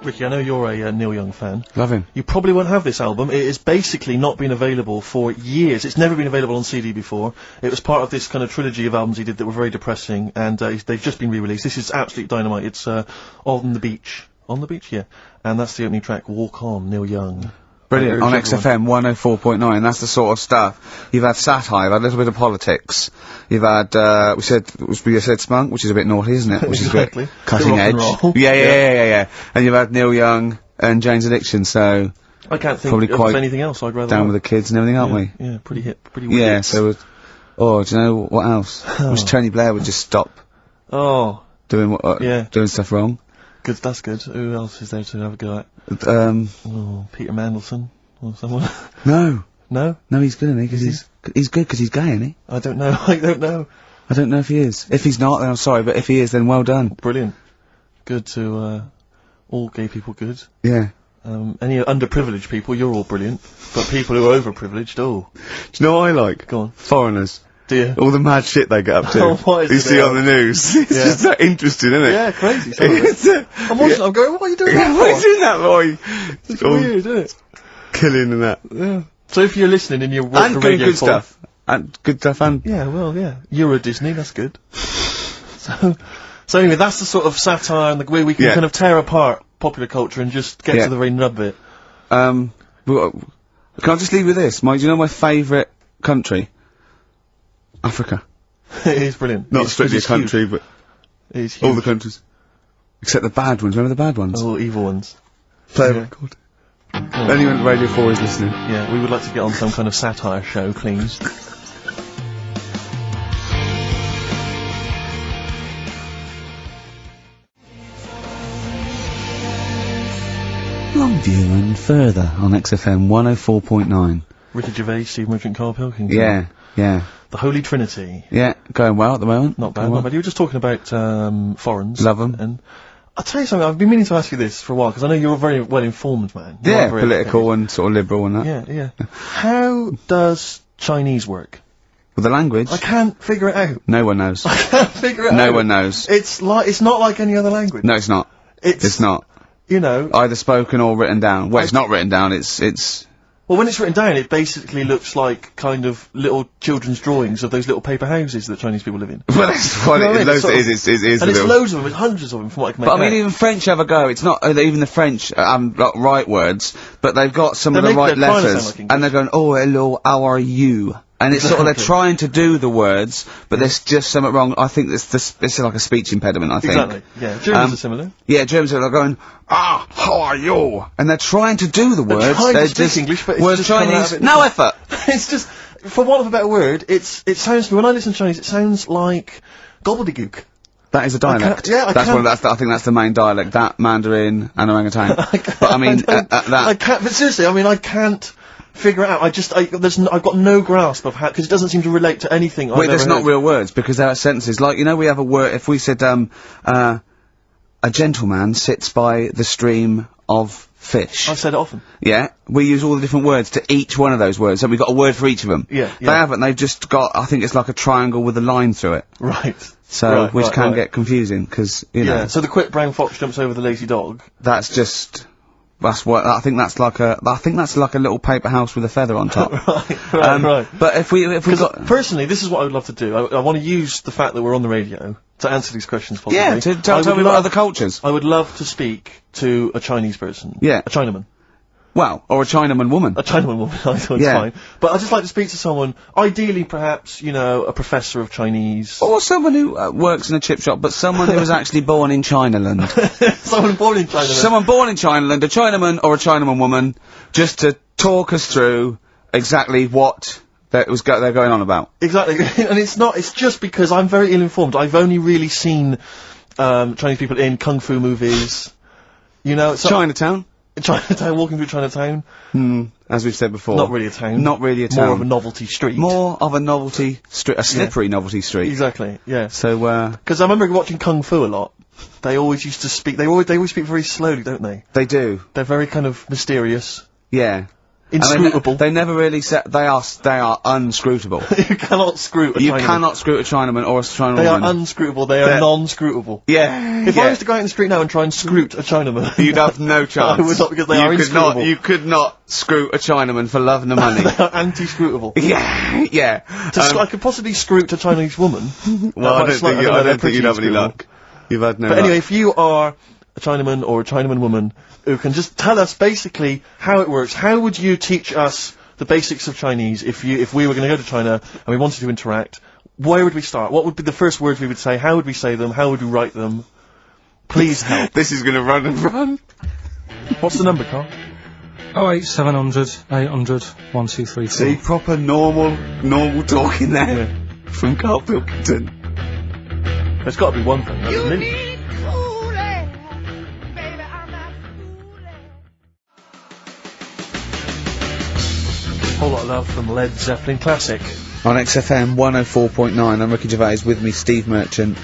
Ricky, I know you're a Neil Young fan. Love him. You probably won't have this album. It has basically not been available for years. It's never been available on CD before. It was part of this kind of trilogy of albums he did that were very depressing, and they've just been re-released. This is absolute dynamite. It's On the Beach. On the Beach, yeah. And that's the opening track, Walk On, Neil Young. Brilliant. On XFM 104.9, that's the sort of stuff. You've had satire, you've had a little bit of politics. You've had, we said spunk, which is a bit naughty, isn't it? Which is a bit cutting edge. Yeah. And you've had Neil Young and Jane's Addiction, so... I can't think of anything else I'd rather down with the kids and everything, aren't we? Yeah, pretty hip, pretty weird. Yeah, so... do you know what else? Wish Tony Blair would just stop. Doing stuff wrong. Good, that's good. Who else is there to have a go at? Peter Mandelson or someone. No, he's good, isn't he? Because he's good because he's gay, isn't he? I don't know. I don't know if he is. If he's not, then I'm sorry, but if he is, then well done. Brilliant. Good to all gay people. Good. Yeah. Any underprivileged people, you're all brilliant. But people who are overprivileged, Do you know what I like? Go on. Foreigners. Do you? All the mad shit they get up to. What is you see on the news. It's just that interesting, isn't it? Yeah, crazy. I'm watching. I'm going. What are you doing that for? What are you doing that boy? It's weird, isn't it? Killing and that. Yeah. So if you're listening and you're and for Radio 4, stuff. And good stuff and... Yeah, well, yeah. Euro Disney, that's good. So anyway, that's the sort of satire and the way we can kind of tear apart popular culture and just get to the very nub bit. Can I just leave with this? Do you know my favourite country? Africa. It is brilliant. Not strictly a country, but it's huge. All the countries. Except the bad ones. Remember the bad ones? Oh, evil ones. Play a record. Anyone at Radio 4 is listening. Yeah, we would like to get on some kind of satire show, please. Longview and further on XFM 104.9. Ricky Gervais, Steve Merchant, Karl Pilkington. Yeah. The Holy Trinity. Yeah, going well at the moment. Not bad, not bad. You were just talking about foreigners. Love them. And I'll tell you something, I've been meaning to ask you this for a while, because I know you're a very well-informed man. Yeah, political and sort of liberal and that. Yeah. How does Chinese work? With the language? I can't figure it out. No one knows. I can't figure it out. No one knows. It's not like any other language. No, it's not. It's not. You know. Either spoken or written down. Well, it's not written down, it's Well, when it's written down, it basically looks like kind of little children's drawings of those little paper houses that Chinese people live in. Well, that's what it is. It is. And it's loads of them, it's hundreds of them from what I can make But I out. mean, even French have a go. It's not even the French got right words, but they've got some of the right they're trying to sound letters, like English. and they're going, "Oh, hello, how are you?" And it's sort of, they're trying to do the words, but there's just something wrong. I think this is like a speech impediment, I think. Exactly, yeah. Germans are similar. Yeah, Germans are going, how are you? And they're trying to do the words. Trying they're to speak just English, but it's words just coming out Chinese, of it. no effort. It's just, for want of a better word, it sounds to me, when I listen to Chinese, it sounds like gobbledygook. That is a dialect. I think that's the main dialect. That, Mandarin, and orangutan. But I mean, I can't, but seriously, I mean, I can't figure it out. I've got no grasp of how, because it doesn't seem to relate to anything I've ever there's not heard. real words, because there are sentences. Like, you know, we have a word, if we said, a gentleman sits by the stream of fish. I've said it often. Yeah, we use all the different words to each one of those words, so we've got a word for each of them. Yeah. They haven't, they've just got, I think it's like a triangle with a line through it. Right. So, which can get confusing, because, you know. Yeah, so the quick brown fox jumps over the lazy dog. That's what, I think that's like a little paper house with a feather on top. Right. But if we got... Personally, this is what I would love to do. I want to use the fact that we're on the radio to answer these questions possibly. Yeah, to tell me about other cultures. I would love to speak to a Chinese person. Yeah. A Chinaman. Well, or a Chinaman woman. A Chinaman woman, I thought it's fine. But I'd just like to speak to someone, ideally perhaps, you know, a professor of Chinese. Or someone who works in a chip shop, but someone who was actually born in Chinaland. Someone born in Chinaland. Someone born in Chinaland, a Chinaman or a Chinaman woman, just to talk us through exactly what they're going on about. Exactly. And it's just because I'm very ill-informed. I've only really seen, Chinese people in kung fu movies. You know, Chinatown. Chinatown, walking through Chinatown. As we've said before. Not really a town. Not really a town. More of a novelty street. More of a novelty street, a slippery novelty street. Exactly, yeah. So, because I remember watching Kung Fu a lot. They always used to speak, they always speak very slowly, don't they? They do. They're very kind of mysterious. Yeah. Inscrutable. They never really they are unscrutable. You cannot scrute a Chinaman. You cannot scrute a Chinaman or a Chinaman They woman. are unscrutable, they are non-scrutable. Yeah. If I was to go out in the street now and try and scrute a Chinaman... You'd have no chance. I would not, because they are inscrutable. You could not scrute a Chinaman for love nor money. They are anti-scrutable. Yeah, yeah. I could possibly scrute a Chinese woman. Well, I don't think you'd have any luck. You've had no luck. But anyway, if you are a Chinaman or a Chinaman woman who can just tell us basically how it works, how would you teach us the basics of Chinese if we were going to go to China and we wanted to interact? Where would we start? What would be the first words we would say? How would we say them? How would we write them? Please help. This is going to run and run. What's the number, Carl? 08700 800 1234. See, proper normal talking there from Karl Pilkington. There's got to be one thing, hasn't it? Whole lot of love from Led Zeppelin Classic. On XFM 104.9, I'm Ricky Gervais, with me Steve Merchant,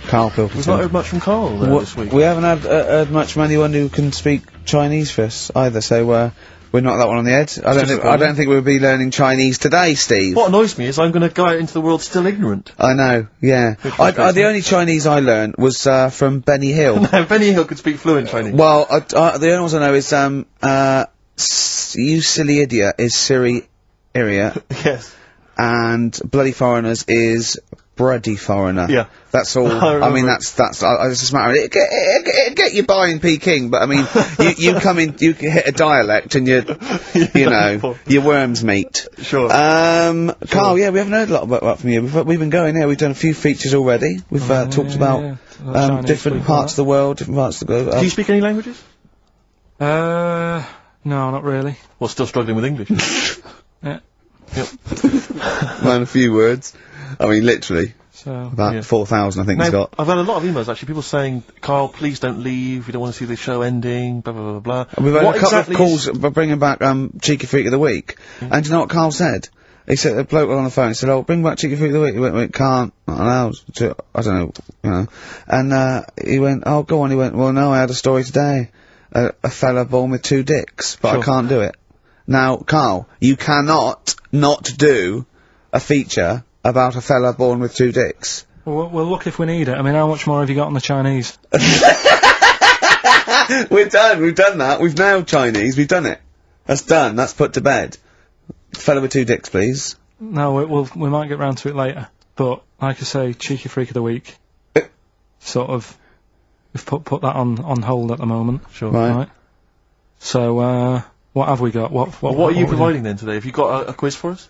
Karl Pilkington. We've not heard much from Karl this week. We haven't heard much from anyone who can speak Chinese for us either, so we're not that one on the edge. I don't think we'll be learning Chinese today, Steve. What annoys me is I'm going to go out into the world still ignorant. I know, yeah. The only Chinese I learned was from Benny Hill. No, Benny Hill could speak fluent Chinese. Well, the only ones I know is you silly idiot is Siri Iria. Yes. And Bloody Foreigners is Bloody Foreigner. Yeah. That's all. I mean, that's it's just a matter of it get you by in Peking, but I mean, you come in, you hit a dialect and you know, your worms meet. Sure. Carl, yeah, we haven't heard a lot about from you. We've been going here, we've done a few features already. We've talked about different parts of the world, different parts of the globe. Do you speak any languages? No, not really. Well, still struggling with English. Yeah. Yep. Learn a few words. I mean, literally. So, about 4,000, I think he's got. I've had a lot of emails, actually, people saying, Karl, please don't leave, we don't want to see the show ending, blah, blah, blah, blah. And we've had a couple of calls bringing back, Cheeky Freak of the Week. And do you know what Karl said? He said, a bloke on the phone, he said, oh, bring back Cheeky Freak of the Week. He went, can't, not allowed, I don't know, you know. And, he went, oh, go on, he went, well, no, I had a story today. A fella born with 2 dicks, but I can't do it. Now, Karl, you cannot not do a feature about a fella born with 2 dicks. Well, look if we need it. I mean, how much more have you got on the Chinese? We've done that. We've nailed Chinese. We've done it. That's done. That's put to bed. Fellow with two dicks, please. No, we might get round to it later. But, like I say, cheeky freak of the week. Sort of, we've put that on hold at the moment. Sure. Right. So, what have we got? What are you providing then today? Have you got a quiz for us?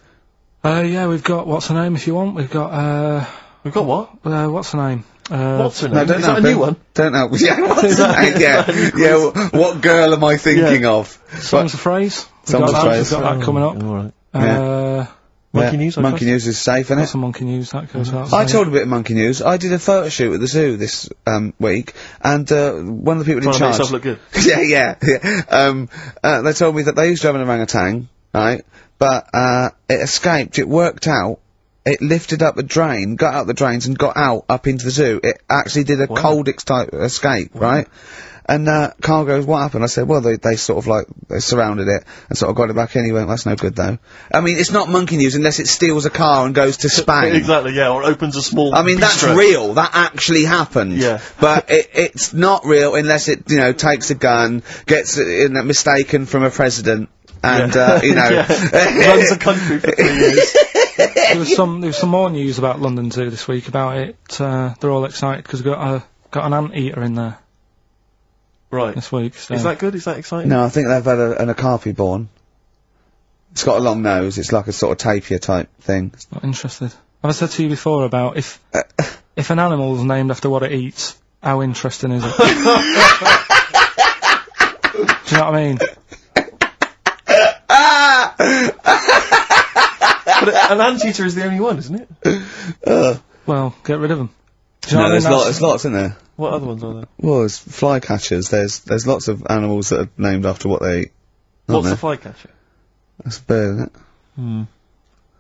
Yeah, we've got, what's her name if you want? We've got what? What's her name? What's her name? No, don't Is that a new one? Don't know. Yeah, what's her name? Yeah. What girl am I thinking of? Songs of Phrase. Songs of Phrase. We've got that coming up. Alright. Monkey News, I Monkey News is safe, isn't it? That's a Monkey News, that goes out. I told a bit of Monkey News. I did a photo shoot at the zoo this week, and one of the people in charge. Trying to make yourself look good. They told me that they used to have an orangutan, right? But it escaped. It worked out. It lifted up a drain, got out the drains, and got out up into the zoo. It actually did a Coldix type escape, right? And Karl goes, what happened? I said, well, they sort of like, they surrounded it and sort of got it back in. He went, that's no good though. I mean, it's not Monkey News unless it steals a car and goes to Spain. Exactly, yeah, or opens a small I mean, that's real. That actually happened. Yeah. But it's not real unless it, takes a gun, gets mistaken from a president, and, runs a country for 3 years. There was some more news about London Zoo this week about it. They're all excited because we've got an anteater in there. Right. This week. So. Is that good? Is that exciting? No, I think they've had an okapi born. It's got a long nose. It's like a sort of tapir type thing. Not interested. Have I said to you before about if an animal's named after what it eats, how interesting is it? Do you know what I mean? But an anteater is the only one, isn't it? Well, get rid of them. No, there's lots in there. What other ones are there? Well, there's flycatchers. There's lots of animals that are named after what they eat. What's a flycatcher? That's a bird, isn't it?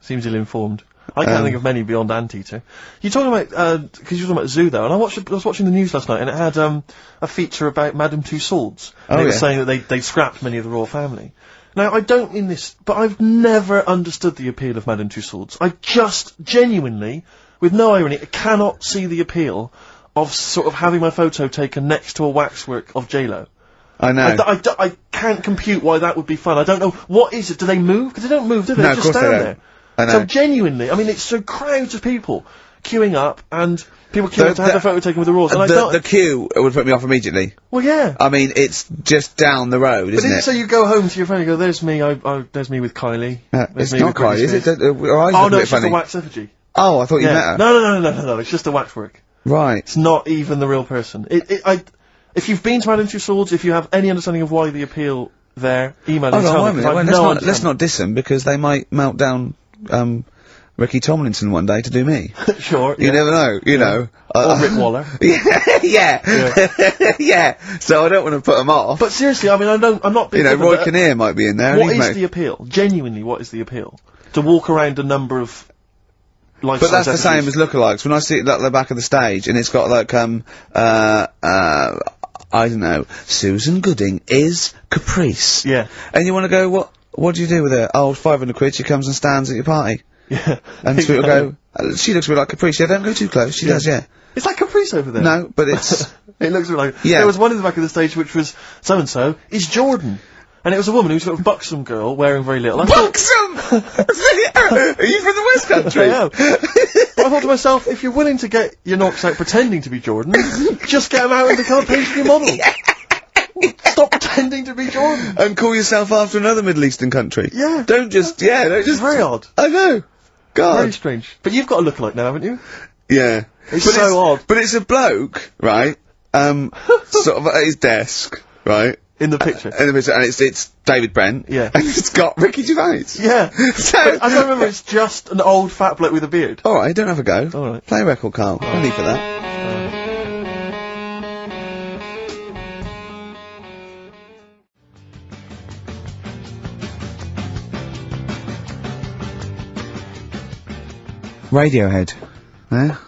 Seems ill-informed. I can't think of many beyond anteater. You're talking about, because you're talking about zoo though, and I was watching the news last night, and it had, a feature about Madame Tussauds. And it was saying that they scrapped many of the royal family. Now, I don't mean this, but I've never understood the appeal of Madame Tussauds. I just genuinely, with no irony, cannot see the appeal of sort of having my photo taken next to a waxwork of J-Lo. I know. I can't compute why that would be fun. I don't know. What is it? Do they move? Because they don't move, do they? No, They of just course they stand don't. there. I know. So genuinely, I mean, it's so crowds of people queuing up, and people queuing up to have their photo taken with the royals. And the queue would put me off immediately. Well, yeah. I mean, it's just down the road, isn't it? So you go home to your friend and go, there's me, there's me with Kylie. It's not Kylie, is it? Oh no, it's just a wax effigy. Oh, I thought you met her. No, it's just a waxwork. Right. It's not even the real person. If you've been to Madame Tussauds, if you have any understanding of why the appeal there, email us. Let's not diss them, because they might melt down, Ricky Tomlinson one day to do me. Sure. You never know, you know. Or Rick Waller. Yeah. So I don't want to put them off. But seriously, I mean, I'm not being Roy Kinnear might be in there. What is the appeal? Genuinely, what is the appeal? To walk around a number of life-size But that's the effigies. same as lookalikes. When I see it at the back of the stage, and it's got like, I don't know, Susan Gooding is Caprice. Yeah. And you want to go, what do you do with her? Oh, 500 quid, she comes and stands at your party. Yeah. And people go, she looks a bit like Caprice. Yeah, don't go too close. She does, yeah. It's like Caprice over there. No, but it's... It looks a bit like... Yeah. There was one in the back of the stage which was, so-and-so is Jordan. And it was a woman who was sort of buxom girl, wearing very little. Buxom! Are you from the West Country? I am. But I thought to myself, if you're willing to get your knocks out pretending to be Jordan, just get them out and become a pastry model. Stop pretending to be Jordan. And call yourself after another Middle Eastern country. Yeah. Don't just... It's very odd. I know. God. Very strange. But you've got a lookalike now, haven't you? Yeah. It's so odd. But it's a bloke, right, sort of at his desk, right? In the picture. And it's David Brent. Yeah. And it's got Ricky Gervais. Yeah. So... But I don't remember, it's just an old fat bloke with a beard. Alright, don't have a go. Alright. Play a record, Karl. No need for that. Radiohead. There.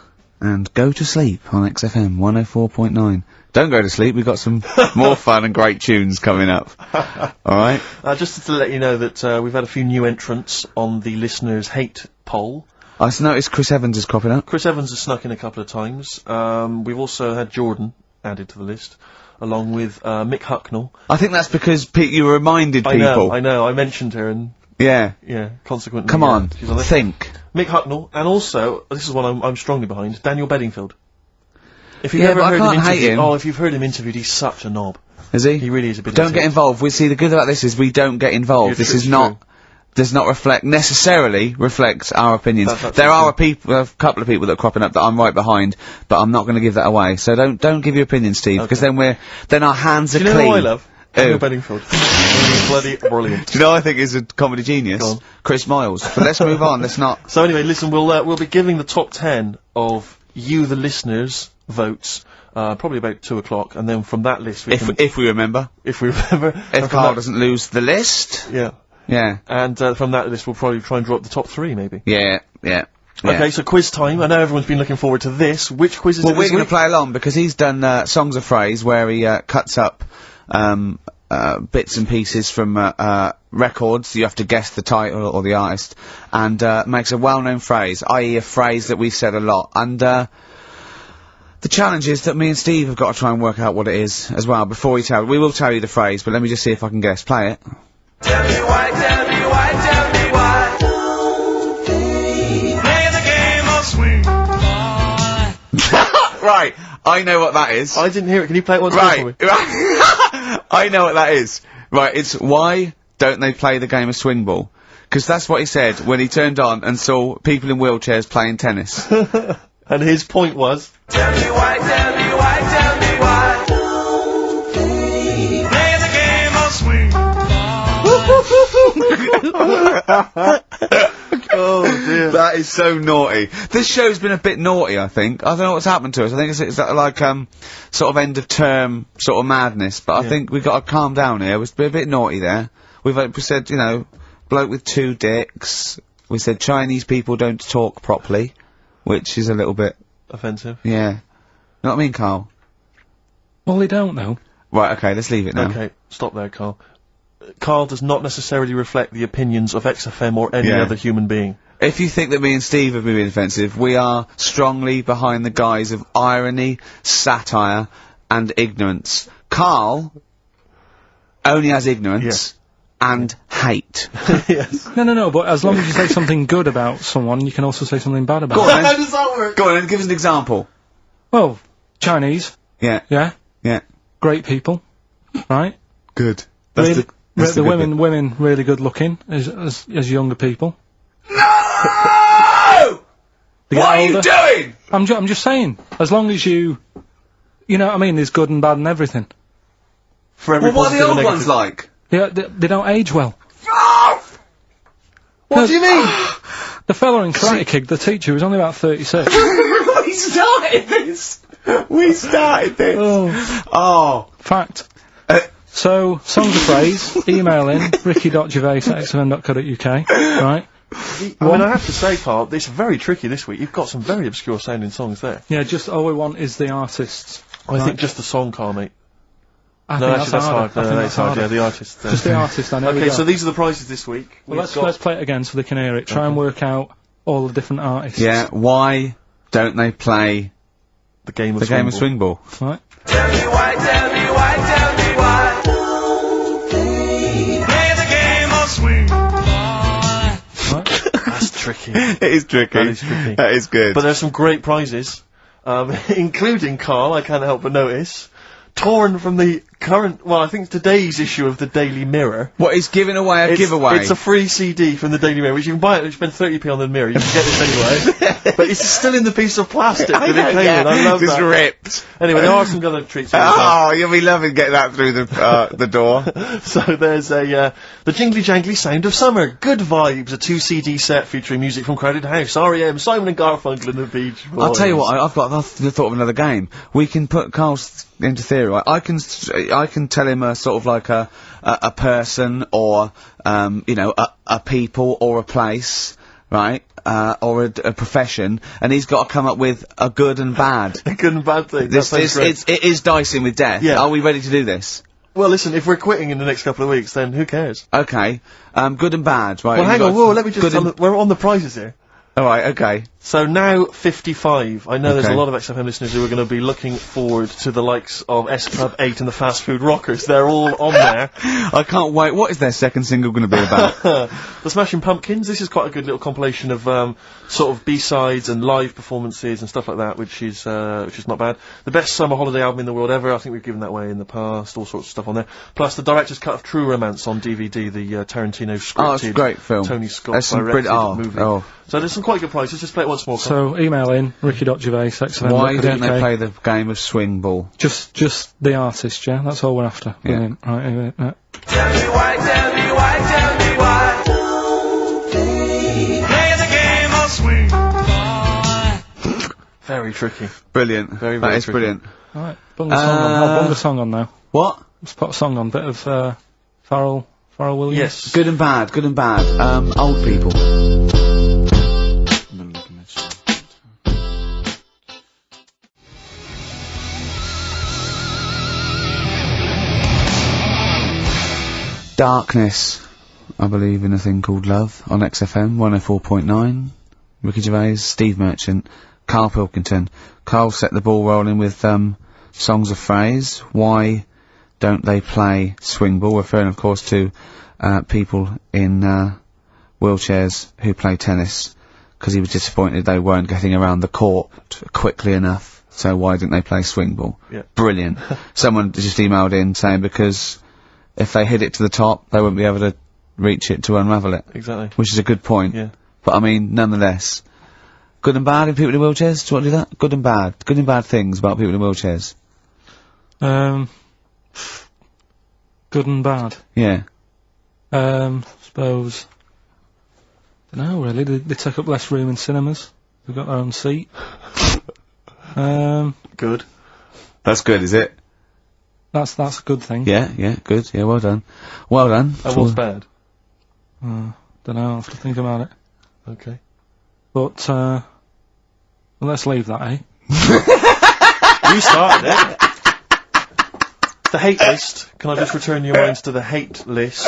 And Go to Sleep on XFM 104.9. Don't go to sleep, we've got some more fun and great tunes coming up. Alright? Just to let you know that we've had a few new entrants on the listeners' hate poll. I noticed Chris Evans is cropping up. Chris Evans has snuck in a couple of times. We've also had Jordan added to the list. along with Mick Hucknall. I think that's because you reminded people. I know, I mentioned her and... Yeah. Yeah, consequently... Come on, she's on the think. Mick Hucknall, and also, this is one I'm strongly behind, Daniel Bedingfield. If you've Yeah, ever but I heard can't him hate interviewed... him. Oh, if you've heard him interviewed, he's such a knob. Is he? He really is a bit Don't get involved. We see, the good about this is we don't get involved. This is not... does not necessarily reflect our opinions. There are a couple of people that are cropping up that I'm right behind, but I'm not going to give that away. So don't give your opinion, Steve, because then our hands are clean. Do you know who I love? Daniel Bedingfield. Bloody brilliant. Do you know who I think is a comedy genius? Chris Miles. But let's move on. Let's not. So anyway, listen, we'll be giving the top 10 of you, the listeners, votes. Probably about 2 o'clock, and then from that list, if we remember. If Karl doesn't lose the list. Yeah. Yeah. And from that list, we'll probably try and draw up the top 3, maybe. Yeah. Okay, so quiz time. I know everyone's been looking forward to this. Which quiz is it Well, we're this going to week? play along, because he's done Songs of Phrase, where he cuts up bits and pieces from records. You have to guess the title or the artist, and makes a well-known phrase, i.e. a phrase that we've said a lot. And the challenge is that me and Steve have got to try and work out what it is as well before we will tell you the phrase, but let me just see if I can guess. Play it. Tell me why, tell me why, tell me why. Play the game of swing. Right, I know what that is. I didn't hear it. Can you play it once more for me? I know what that is. Right, it's why don't they play the game of swing ball? Because that's what he said when he turned on and saw people in wheelchairs playing tennis. And his point was... Tell me why, tell me why, tell me why. Play the game of swing. Oh dear. That is so naughty. This show's been a bit naughty, I think. I don't know what's happened to us. I think it's like, sort of end of term sort of madness, but I think we've got to calm down here. We've been a bit naughty there. We said, you know, bloke with 2 dicks. We said Chinese people don't talk properly, which is a little bit... offensive. Yeah. Know what I mean, Karl? Well, they don't, though. Right, okay, let's leave it now. Okay, stop there, Karl. Karl does not necessarily reflect the opinions of XFM or any other human being. If you think that me and Steve have been being offensive, we are strongly behind the guise of irony, satire, and ignorance. Karl only has ignorance and hate. Yes. No, but as long as you say something good about someone, you can also say something bad about Go on, them. How does that work? Go on, give us an example. Well, Chinese. Yeah. Yeah? Yeah. Great people. Right? Good. Really, That's the good bit. women really good looking as younger people. No! They get What are you older. doing? I'm just saying, as long as you know what I mean, there's good and bad and everything. For every Well, what are the positive old and ones negative. like? They don't age well. What do you mean? The fella in Karate Kid, the teacher, was only about 36. We started this! We started this! Oh. Fact. So, songs of phrase, email in, ricky.gervais@xfm.co.uk, right? I mean, I have to say, Karl, it's very tricky this week. You've got some very obscure sounding songs there. Yeah, just all we want is the artists. I think just the song, Karl, mate. I No, think actually, that's hard. I No, think that's hard. harder. Yeah, the artist. Just the artist, I know. Okay, so these are the prizes this week. Well, let's play it again so they can hear it. Try and work out all the different artists. Yeah, why don't they play the game of swing ball? Right. Tell me why, tell me why, tell me why. Play the game of swing. That's tricky. It is tricky. That is tricky. That is good. But there's some great prizes, including, Karl, I can't help but notice, torn from the current, well, I think today's issue of the Daily Mirror. What, he's giving away a giveaway? It's a free CD from the Daily Mirror, which you can buy it, you spend 30p on the Mirror, you can get this anyway. But it's still in the piece of plastic that it came in, I love just that. ripped. Anyway, there are some other treats for you. Oh, you'll be loving getting that through the door. So there's the Jingly Jangly Sound of Summer, Good Vibes, a 2 CD set featuring music from Crowded House, R.E.M., Simon and Garfunkel and the Beach Boys. I'll tell you what, I've got the thought of another game. We can put Karl's into theory, right? I can tell him a sort of like a person or, you know, a people or a place, right? Or a profession, and he's got to come up with a good and bad. A good and bad thing. It is dicing with death. Yeah. Are we ready to do this? Well, listen, if we're quitting in the next couple of weeks, then who cares? Okay. Good and bad, right? Well, hang on, whoa, let me just tell we're on the prizes here. Alright, okay. So now 55. I know there's a Okay. lot of XFM listeners who are going to be looking forward to the likes of S Club 8 and the Fast Food Rockers. They're all on there. I can't wait. What is their second single going to be about? The Smashing Pumpkins. This is quite a good little compilation of sort of B-sides and live performances and stuff like that, which is not bad. The best summer holiday album in the world ever. I think we've given that away in the past. All sorts of stuff on there. Plus the director's cut of True Romance on DVD, the Tarantino scripted. Oh, it's a great film. Tony Scott That's some directed brilliant- movie. So there's some quite good prizes. Just play it once more. Carl. So email in ricky.gervais, XFM. Why don't they play the game of swing ball? Just the artist, yeah? That's all we're after. Yeah. Brilliant. Right, anyway, Tell me why, tell me why, tell me why. Play the game of swing ball. Very tricky. Brilliant. Very, That very is tricky. brilliant. Alright, bung the song on. I'll bung the song on now. What? Let's put a song on. Bit of, Pharrell Williams. Yes. Good and bad, good and bad. Old people. Darkness. I believe in a thing called Love on XFM 104.9. Ricky Gervais, Steve Merchant, Karl Pilkington. Karl set the ball rolling with songs of phrase. Why don't they play swing ball? Referring, of course, to people in wheelchairs who play tennis, because he was disappointed they weren't getting around the court quickly enough. So why didn't they play swing ball? Yeah. Brilliant. Someone just emailed in saying because if they hit it to the top, they wouldn't be able to reach it to unravel it. Exactly. Which is a good point. Yeah. But I mean, nonetheless, good and bad in people in wheelchairs? Do you want to do that? Good and bad. Good and bad things about people in wheelchairs. Good and bad. Yeah. Suppose. Dunno, really. They take up less room in cinemas. They've got their own seat. Good. That's good, is it? That's a good thing. Yeah, yeah, good. Yeah, well done. Well done. And what's bad? Dunno, I'll have to think about it. Okay. But, well, let's leave that, eh? You started it. The hate list. Can I just return your minds to the hate list?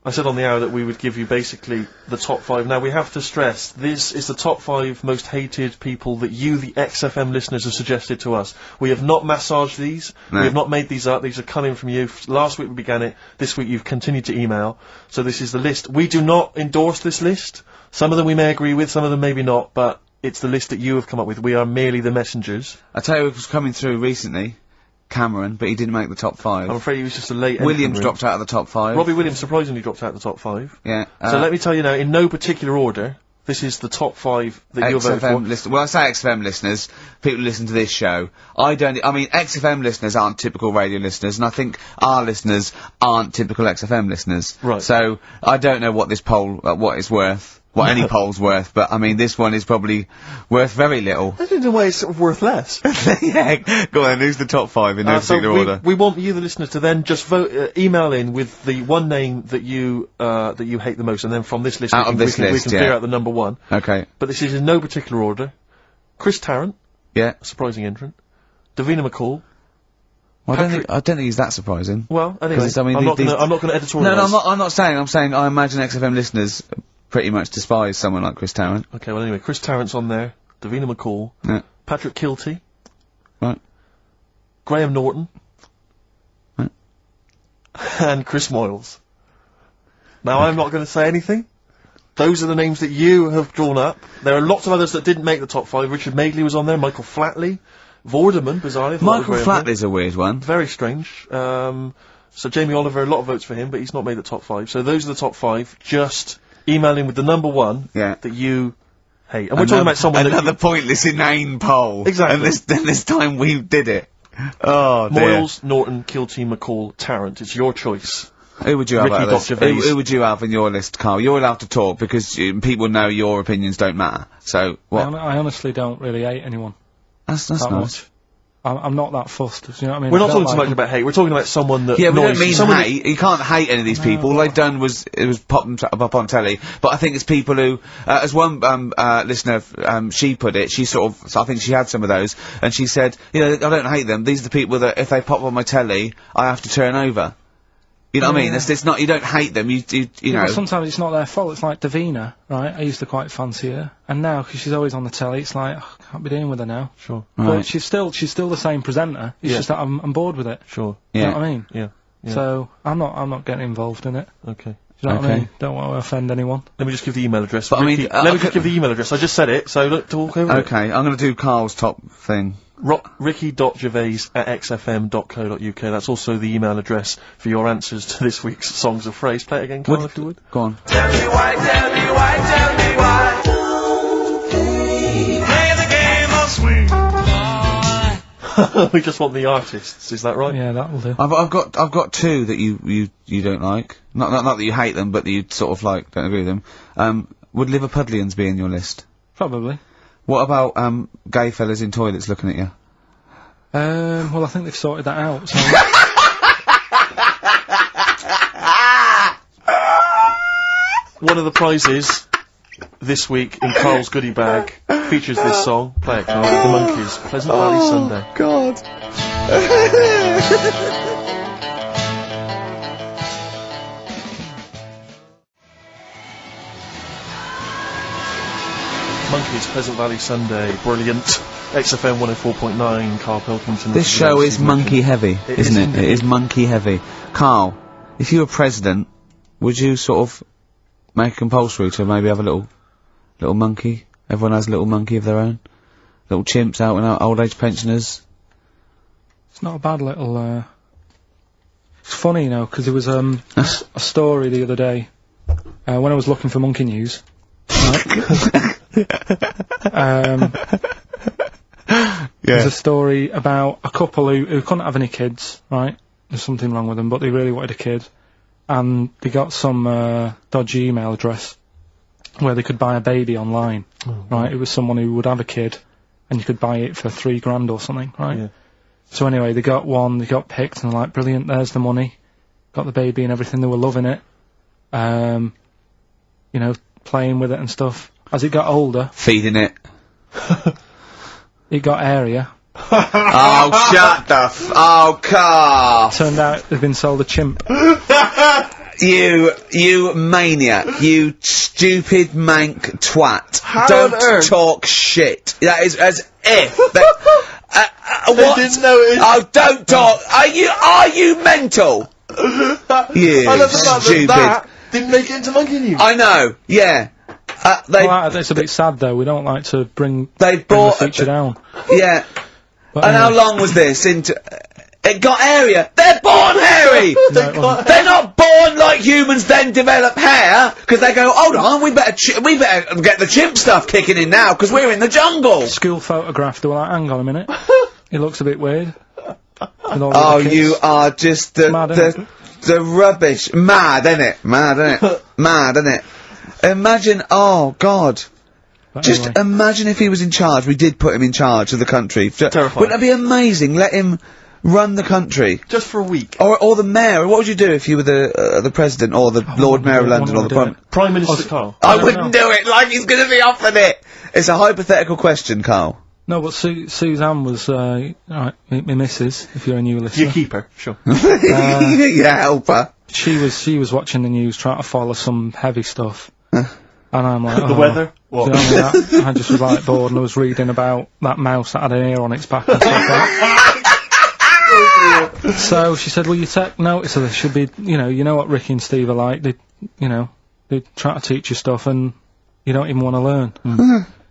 I said on the hour that we would give you basically the top 5. Now, we have to stress, this is the top 5 most hated people that you, the XFM listeners, have suggested to us. We have not massaged these. No. We have not made these up. These are coming from you. Last week we began it. This week you've continued to email. So this is the list. We do not endorse this list. Some of them we may agree with, some of them maybe not, but it's the list that you have come up with. We are merely the messengers. I tell you, it was coming through recently. Cameron, but he didn't make the top 5. I'm afraid he was just a late Williams entrant, dropped out of the top 5. Robbie Williams surprisingly dropped out of the top 5. Yeah. So let me tell you now, in no particular order, this is the top 5 that you're voting for. XFM listeners. Well, I say XFM listeners, people who listen to this show. I mean, XFM listeners aren't typical radio listeners, and I think our listeners aren't typical XFM listeners. Right. So, I don't know what this poll, what it's worth. What any poll's worth, but I mean, this one is probably worth very little. I think in a way it's sort of worth less. Yeah, go on, who's the top 5 in no particular order? We want you, the listeners, to then just vote, email in with the one name that you hate the most, and then from this list, Out of this we list, can yeah. figure out the number 1. Okay. But this is in no particular order. Chris Tarrant, Yeah. a surprising entrant. Davina McCall. Well, I don't think he's that surprising. Well, anyway, I mean, I'm not gonna editorialise. No, I'm not saying, I imagine XFM listeners pretty much despise someone like Chris Tarrant. Okay, well anyway, Chris Tarrant's on there, Davina McCall, Yeah. Patrick Kilty, Right. Graham Norton, Right. and Chris Moyles. Now, I'm not going to say anything. Those are the names that you have drawn up. There are lots of others that didn't make the top 5. Richard Madeley was on there, Michael Flatley, Vorderman, bizarrely. Michael Flatley's a weird one. Very strange. So Jamie Oliver, a lot of votes for him, but he's not made the top 5. So those are the top 5. Just email in with the number 1 that you hate. And we're talking about someone another pointless, inane poll. Exactly. And this time we did it. Oh, dear. Moyles, Norton, Kilty, McCall, Tarrant. It's your choice. Who would you have Ricky out of this? Gervais. Who would you have in your list, Carl? You're allowed to talk because people know your opinions don't matter. So, what? I honestly don't really hate anyone. That's that nice. much. I'm not that fussed, do you know what I mean? We're not I don't talking so much about hate, we're talking about someone that Yeah, we don't annoys mean you. hate. You can't hate any of these people. All they've done was pop them up on telly. But I think it's people who, as one listener, she put it, she sort of, I think she had some of those, and she said, you know, I don't hate them. These are the people that if they pop on my telly, I have to turn over. You know what I mean? It's not, you don't hate them, you know. But sometimes it's not their fault. It's like Davina, right? I used to quite fancy her, and now because she's always on the telly, it's like I can't be dealing with her now. Sure. Right. But she's still the same presenter. It's just that I'm bored with it. Sure. You know what I mean? Yeah. So I'm not getting involved in it. Okay. You know what I mean? Don't want to offend anyone. Let me just give the email address. But Ricky, let me just give the email address. I just said it, so look, talk over it. Okay, I'm gonna do Karl's top thing. Ricky.gervais@xfm.co.uk. That's also the email address for your answers to this week's Songs of Phrase. Play it again, Karl, if you would. Go on. Tell me why, tell me why, tell me why. Play the game of swing. We just want the artists, is that right? Yeah, that'll do. I've got two that you don't like. Not that you hate them, but that you sort of like, don't agree with them. Would Liverpudlians be in your list? Probably. What about, gay fellas in toilets looking at you? Well, I think they've sorted that out, so... One of the prizes this week in Karl's goodie bag features this song. Play it, Karl. The Monkees, Pleasant Valley Sunday. God. Monkees, Pleasant Valley Sunday. Brilliant. XFM 104.9, Karl Pilkington. This show is monkey heavy, isn't it? It is monkey heavy. Karl, if you were president, would you sort of make it compulsory to maybe have a little monkey? Everyone has a little monkey of their own? Little chimps out and out, old age pensioners? It's not a bad little, It's funny, you know, because there was, a story the other day, when I was looking for monkey news, right? There's a story about a couple who couldn't have any kids, right? There's something wrong with them, but they really wanted a kid. And they got some, dodgy email address where they could buy a baby online, right? It was someone who would have a kid, and you could buy it for $3,000 or something, right? Yeah. So anyway, they got one, they got picked, and they're like, brilliant, there's the money. Got the baby and everything, they were loving it. You know, playing with it and stuff. As it got older... Feeding it. It got airier. Oh, shut the oh, Karl! Turned out they'd been sold a chimp. You maniac. You stupid mank twat. Don't talk shit. That is as if... what? Didn't know it. Oh, don't talk. Are you mental? You stupid. That didn't make it into monkey news. I know, yeah. Well, it's a bit sad though, we don't like to bring the feature down. Yeah. But and how long was this? It got hairier. They're born hairy! They're not born like humans then develop hair, because they go, hold on, we better get the chimp stuff kicking in now, because we're in the jungle. School photograph, they were like, hang on a minute. It looks a bit weird. Oh, you are just the rubbish. Mad, innit? Mad, innit? Mad, innit? Imagine, oh, God. But Just anyway. imagine if he was in charge, we did put him in charge of the country. Terrifying. Wouldn't that be amazing? Let him run the country. Just for a week. Or the mayor. What would you do if you were the president, or the Lord Mayor of London, or the Prime Minister Karl? I wouldn't do it, like he's gonna be offered it! It's a hypothetical question, Karl. No, but Suzanne was, right, my missus, if you're a new listener. You keep her, sure. Yeah, help her. She was watching the news, trying to follow some heavy stuff. And I'm like, the weather? What? You know, I just was like bored, and I was reading about that mouse that had an ear on its back and stuff like that. So she said, will you take notice of this? Should be, you know what Ricky and Steve are like, they try to teach you stuff and you don't even want to learn.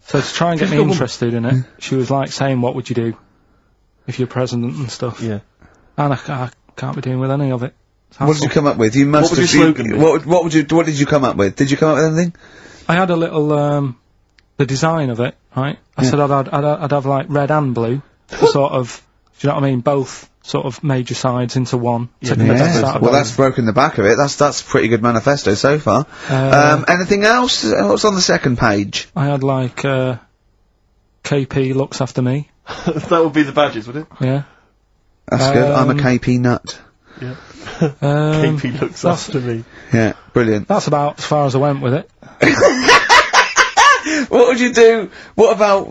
So to try and get me interested in it, she was like saying, what would you do if you're president and stuff? Yeah. And I can't be doing with any of it. What did you come up with? You must what would have... your slogan be? What did you come up with? Did you come up with anything? I had a little, the design of it, right? I said I'd have like red and blue, sort of, do you know what I mean? Both sort of major sides into one. Yeah. Well, that's broken the back of it. That's a pretty good manifesto so far. Anything else? What's on the second page? I had like, KP looks after me. That would be the badges, would it? Yeah. That's good. I'm a KP nut. Yeah. KP looks after me. Yeah, brilliant. That's about as far as I went with it. What would you do? What about,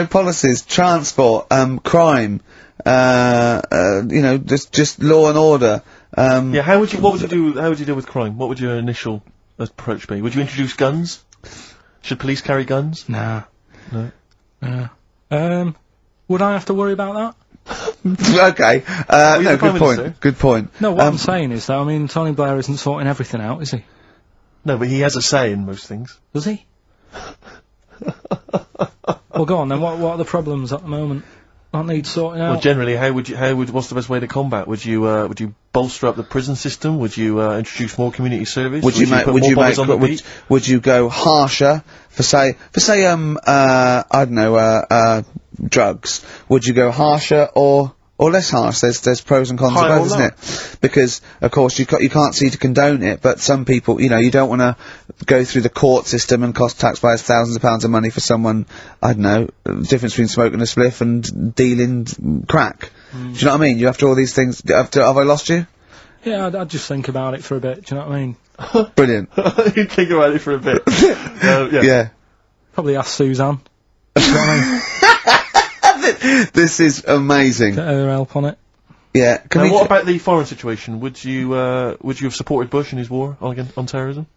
policies, transport, crime, just law and order, Yeah, what would you do, how would you deal with crime? What would your initial approach be? Would you introduce guns? Should police carry guns? Nah. No. Would I have to worry about that? Okay. No, good point. Good point. No, what I'm saying is that, I mean, Tony Blair isn't sorting everything out, is he? No, but he has a say in most things. Does he? Well, go on then. What are the problems at the moment? Aren't they sorting out? Well, generally, what's the best way to combat? Would you bolster up the prison system? Would you introduce more community service? Would you go harsher for say I don't know drugs? Would you go harsher or less harsh? There's pros and cons of both, isn't it? Because of course you can't see to condone it, but some people, you know, you don't want to go through the court system and cost taxpayers thousands of pounds of money for someone, I don't know, the difference between smoking a spliff and dealing crack. Do you know what I mean? You have to all these things. Have I lost you? Yeah, I'd just think about it for a bit. Do you know what I mean? Brilliant. You'd think about it for a bit. Yeah. Probably ask Suzanne. Do you know what I mean? This is amazing. Get her help on it. Yeah. What about the foreign situation? Would you have supported Bush in his war on terrorism?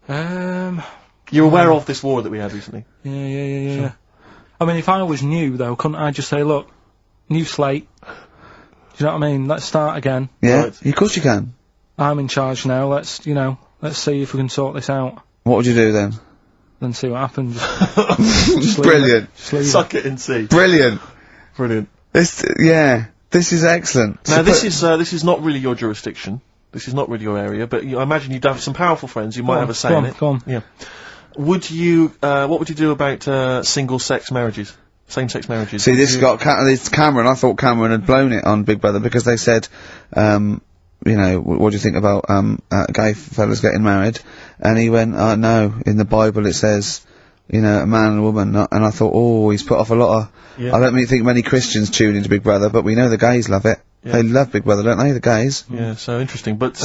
You're aware of this war that we had recently? Yeah. Sure. I mean, if I was new, though, couldn't I just say, look, new slate. Do you know what I mean? Let's start again. Yeah, right. of course you can. I'm in charge now. Let's see if we can sort this out. What would you do then? Then see what happens. Just Brilliant. Suck it and see. Brilliant. This is excellent. Now, this is not really your jurisdiction. This is not really your area, but I imagine you'd have some powerful friends who might have a say in it. Go on. Yeah. What would you do about single-sex marriages? Same-sex marriages? See, this got this Cameron. I thought Cameron had blown it on Big Brother because they said, you know, what do you think about gay fellas getting married? And he went, no, in the Bible it says, you know, a man and a woman. And I thought, oh, he's put off a lot of. Yeah. I don't think many Christians tune into Big Brother, but we know the gays love it. Yeah. They love Big Brother, don't they? The gays. Yeah, so interesting. But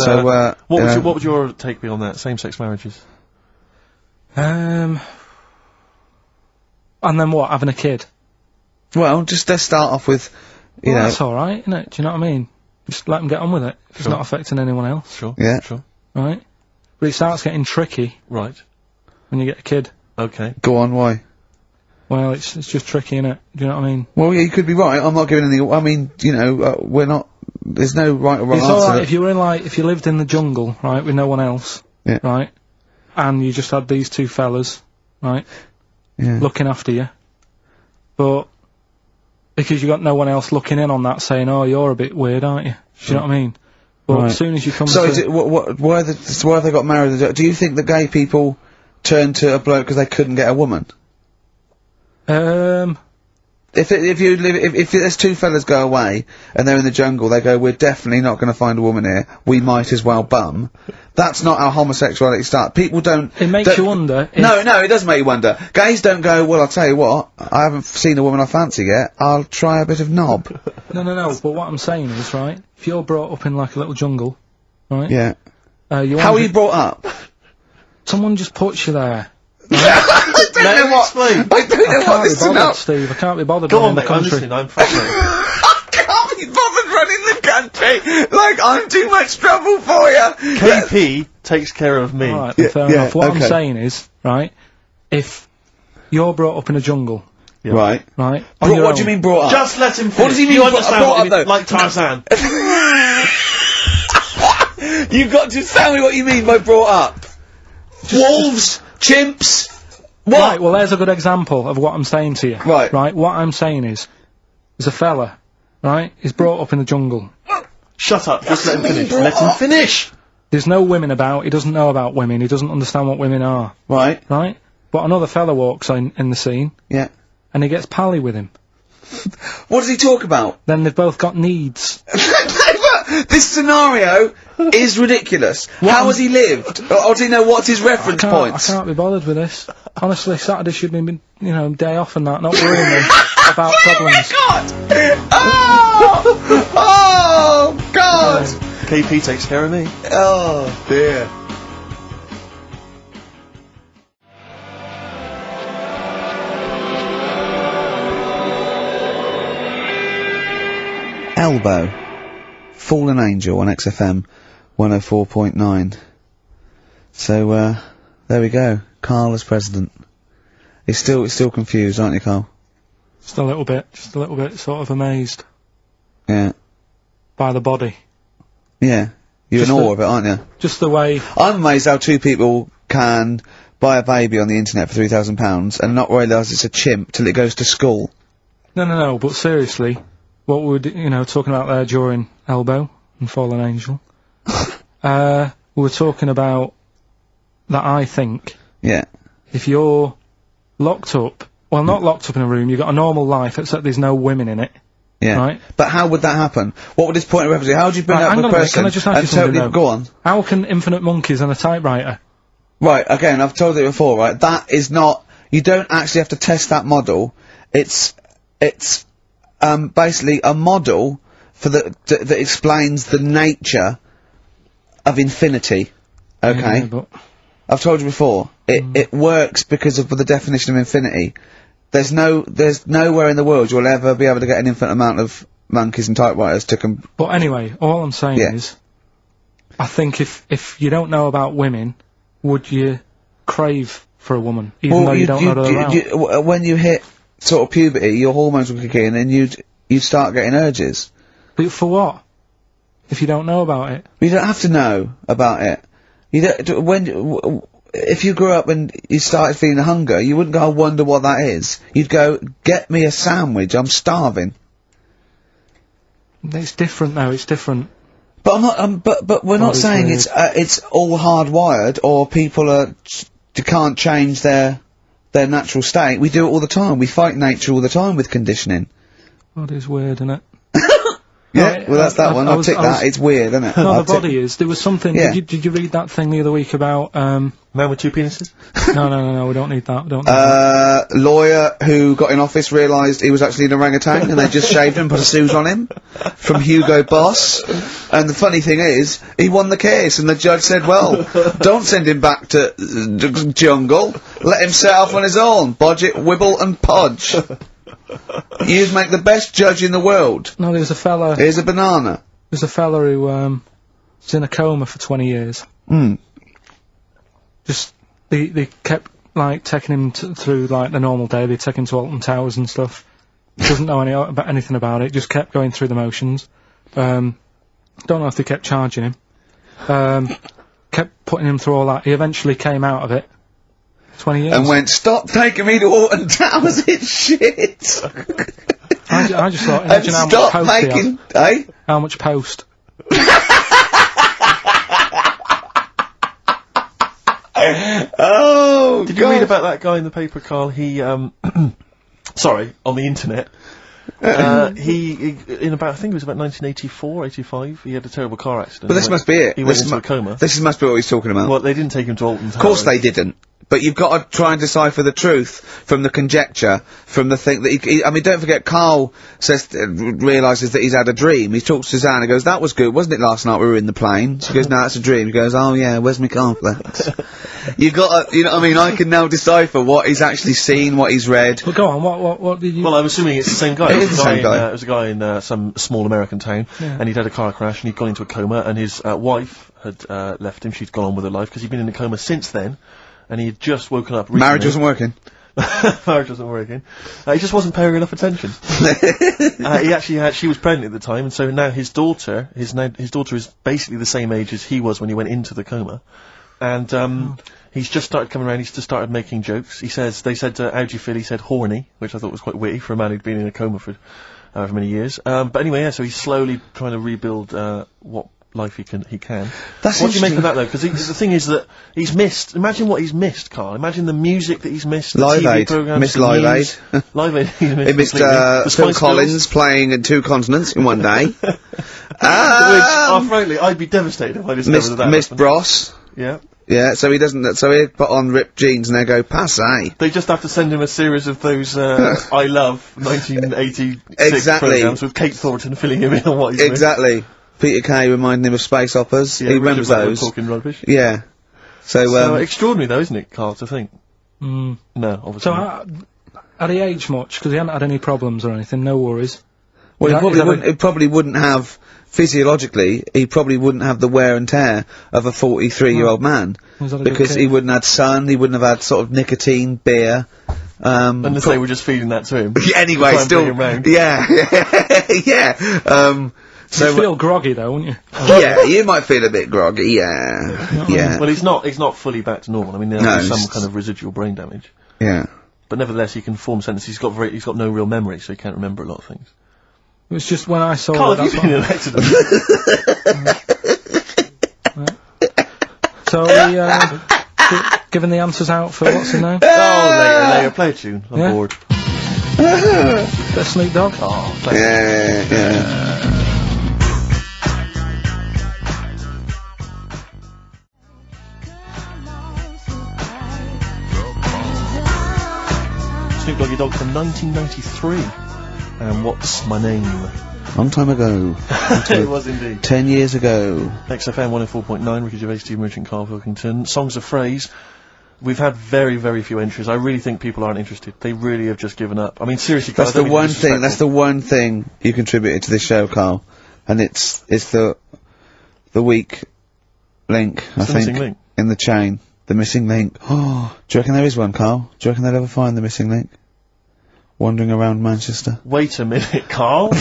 what would your take be on that? Same-sex marriages? And then what? Having a kid? Well, just let's start off with, you know. That's all right, isn't it? Do you know what I mean? Just let them get on with it. If it's not affecting anyone else. Sure. Yeah. Sure. Right. But it starts getting tricky. Right. When you get a kid. Okay. Go on. Why? Well, it's just tricky, innit? Do you know what I mean? Well, yeah, you could be right. I'm not giving any. I mean, you know, we're not. There's no right or wrong answer. It's alright if you were if you lived in the jungle, right, with no one else, yeah, right, and you just had these two fellas, right, looking after you, but because you got no one else looking in on that, saying, "Oh, you're a bit weird, aren't you?" Do you know what I mean? But as soon as you come, why have they got married? Do you think that gay people turn to a bloke because they couldn't get a woman? If there's two fellas go away and they're in the jungle, they go, we're definitely not going to find a woman here. We might as well bum. That's not how homosexuality starts. People don't. It makes you wonder. No, it does make you wonder. Gays don't go, well, I'll tell you what, I haven't seen a woman I fancy yet. I'll try a bit of knob. No. But what I'm saying is, right, if you're brought up in like a little jungle, right? Yeah. How are you brought up? Someone just puts you there. I don't know what this is about. Steve, I can't be bothered. Go on, mate. I'm listening. I'm fascinated. I can't be bothered running the country. Like, I'm too much trouble for you. KP takes care of me. Alright, fair enough. What I'm saying is, right, if you're brought up in a jungle, right. What do you mean brought up? Just let him finish. What does he mean? You understand brought up, though? Like Tarzan. You've got to tell me what you mean by brought up. Wolves, chimps. What? Right, well, there's a good example of what I'm saying to you. Right. Right, what I'm saying is, there's a fella, right, he's brought up in the jungle. Shut up, just let him finish. Let him finish! There's no women about, he doesn't know about women, he doesn't understand what women are. Right. Right? But another fella walks in the scene. Yeah. And he gets pally with him. What does he talk about? Then they've both got needs. This scenario is ridiculous. How has he lived? Or does he know what's his reference points? I can't be bothered with this. Honestly, Saturday should be, you know, day off and that, not worrying me about problems. Oh my God! Oh God! KP takes care of me. Oh dear. Elbow. Fallen Angel on XFM 104.9. So, there we go. Karl as president. He's still confused, aren't you, Karl? Just a little bit sort of amazed. Yeah. By the body. Yeah. You're in awe of it, aren't you? Just the way... I'm amazed how two people can buy a baby on the internet for £3,000 and not realise it's a chimp till it goes to school. No, but seriously, what we were, talking about there during Elbow and Fallen Angel, we were talking about that I think... Yeah. If you're locked up, well, not locked up in a room, you've got a normal life, except there's no women in it. Yeah. Right? But how would that happen? What would this point of reference be? How would you bring up a person can I just ask you something, though? Go on. How can infinite monkeys and a typewriter? Right, again, I've told you before, right? That is not... You don't actually have to test that model. It's basically a model for that explains the nature of infinity. Okay? Yeah, but... I've told you before. It works because of the definition of infinity. There's nowhere in the world you'll ever be able to get an infinite amount of monkeys and typewriters to But anyway, all I'm saying is, I think if you don't know about women, would you crave for a woman, even though you don't know they're around? When you hit sort of puberty, your hormones will kick in and you'd start getting urges. But for what? If you don't know about it? You don't have to know about it. If you grew up and you started feeling hunger, you wouldn't go, I wonder what that is. You'd go, get me a sandwich, I'm starving. It's different though, it's different. But I'm not, but we're not saying it's all hardwired, or people can't change their natural state. We do it all the time. We fight nature all the time with conditioning. Body is weird, isn't it? Yeah, well that's that one. I'll tick that. It's weird, isn't it? No, the body is. There was something. Yeah. Did you read that thing the other week about man with two penises? No. We don't need that. We don't need that. Lawyer who got in office realised he was actually an orangutan, and they just shaved him and put a suit on him from Hugo Boss. And the funny thing is, he won the case, and the judge said, "Well, don't send him back to jungle. Let him set off on his own. Bodge it, wibble and podge." You'd make the best judge in the world. No, there's a fella... Here's a banana. There's a fella who, was in a coma for 20 years. Just, they kept, like, taking him through, like, the normal day. They take him to Alton Towers and stuff. Doesn't know anything about it, just kept going through the motions. Don't know if they kept charging him. Kept putting him through all that. He eventually came out of it. 20 years. And went, stop taking me to Alton Towers, it's shit! I just thought, imagine how much post making, eh? How much post? Oh, Did you read about that guy in the paper, Karl? He, sorry, on the internet. He in about, I think it was about 1984, 85, he had a terrible car accident. But this must be it. He went into a coma. This must be what he's talking about. Well, they didn't take him to Alton Towers. Of course they didn't. But you've got to try and decipher the truth from the conjecture, from the thing that I mean, don't forget, Karl says, realises that he's had a dream. He talks to Suzanne and goes, that was good, wasn't it, last night we were in the plane? She goes, no, it's a dream. He goes, oh yeah, where's my cornflakes? You've got to, you know what I mean, I can now decipher what he's actually seen, what he's read. Well, go on, what did you... Well, I'm assuming it's the same guy. It is the same guy. It was a guy in, some small American town, and he'd had a car crash, and he'd gone into a coma, and his, wife had, left him. She'd gone on with her life, because he'd been in a coma since then. And he had just woken up recently. Marriage wasn't working. Marriage wasn't working. He just wasn't paying enough attention. He actually had, she was pregnant at the time, and so now his daughter is basically the same age as he was when he went into the coma. And, he's just started coming around, he's just started making jokes. They said, how do you feel? He said horny, which I thought was quite witty for a man who'd been in a coma for however many years. But anyway, yeah, so he's slowly trying to rebuild, what life he can. That's what do you make of that though? Because the thing is that he's missed. Imagine what he's missed, Karl. Imagine the music that he's missed. Live the TV Aid. programs, Missed the Live news. Aid. Live Aid. He missed Phil Collins playing in 2 continents in one day. Which, frankly, I'd be devastated if I discovered that. Missed Bros. Yeah. Yeah, so he doesn't. So he'd put on ripped jeans and they go passe. They just have to send him a series of those I Love 1986 programs with Kate Thornton filling him in on what he's missed. Exactly. Peter Kay reminding him of space operas. Yeah, he remembers those. Talking rubbish. Yeah. So extraordinary though, isn't it, Karl, to think? No, obviously. So, had he aged much? Because he hadn't had any problems or anything, no worries. Well, he probably wouldn't have physiologically, he probably wouldn't have the wear and tear of a 43-year-old man. Because he wouldn't have had sun, he wouldn't have had sort of nicotine, beer, Unless they were just feeding that to him. Anyway, still, So you feel groggy though, wouldn't you? Yeah, you might feel a bit groggy, yeah. Well, he's not fully back to normal. I mean, there's some kind of residual brain damage. Yeah. But nevertheless, he can form sentences. He's got no real memory, so he can't remember a lot of things. It was just when I saw Karl, that's have you been in an accident? So giving the answers out for what's the name? Oh, later, play a tune. I'm bored. Bit of Snoop Dogg? Oh, yeah. Snoop Doggy Dogg from 1993. And What's My Name? Long time ago. It was indeed. 10 years ago. XFM 104.9, Ricky Gervais, Steve Merchant, Karl Pilkington. Songs of Phrase. We've had very, very few entries. I really think people aren't interested. They really have just given up. I mean, seriously, Karl, that's the one thing you contributed to this show, Karl. And it's the weak link, I think, missing link. In the chain. The missing link. Oh, do you reckon there is one, Karl? Do you reckon they'll ever find the missing link? Wandering around Manchester. Wait a minute, Karl. The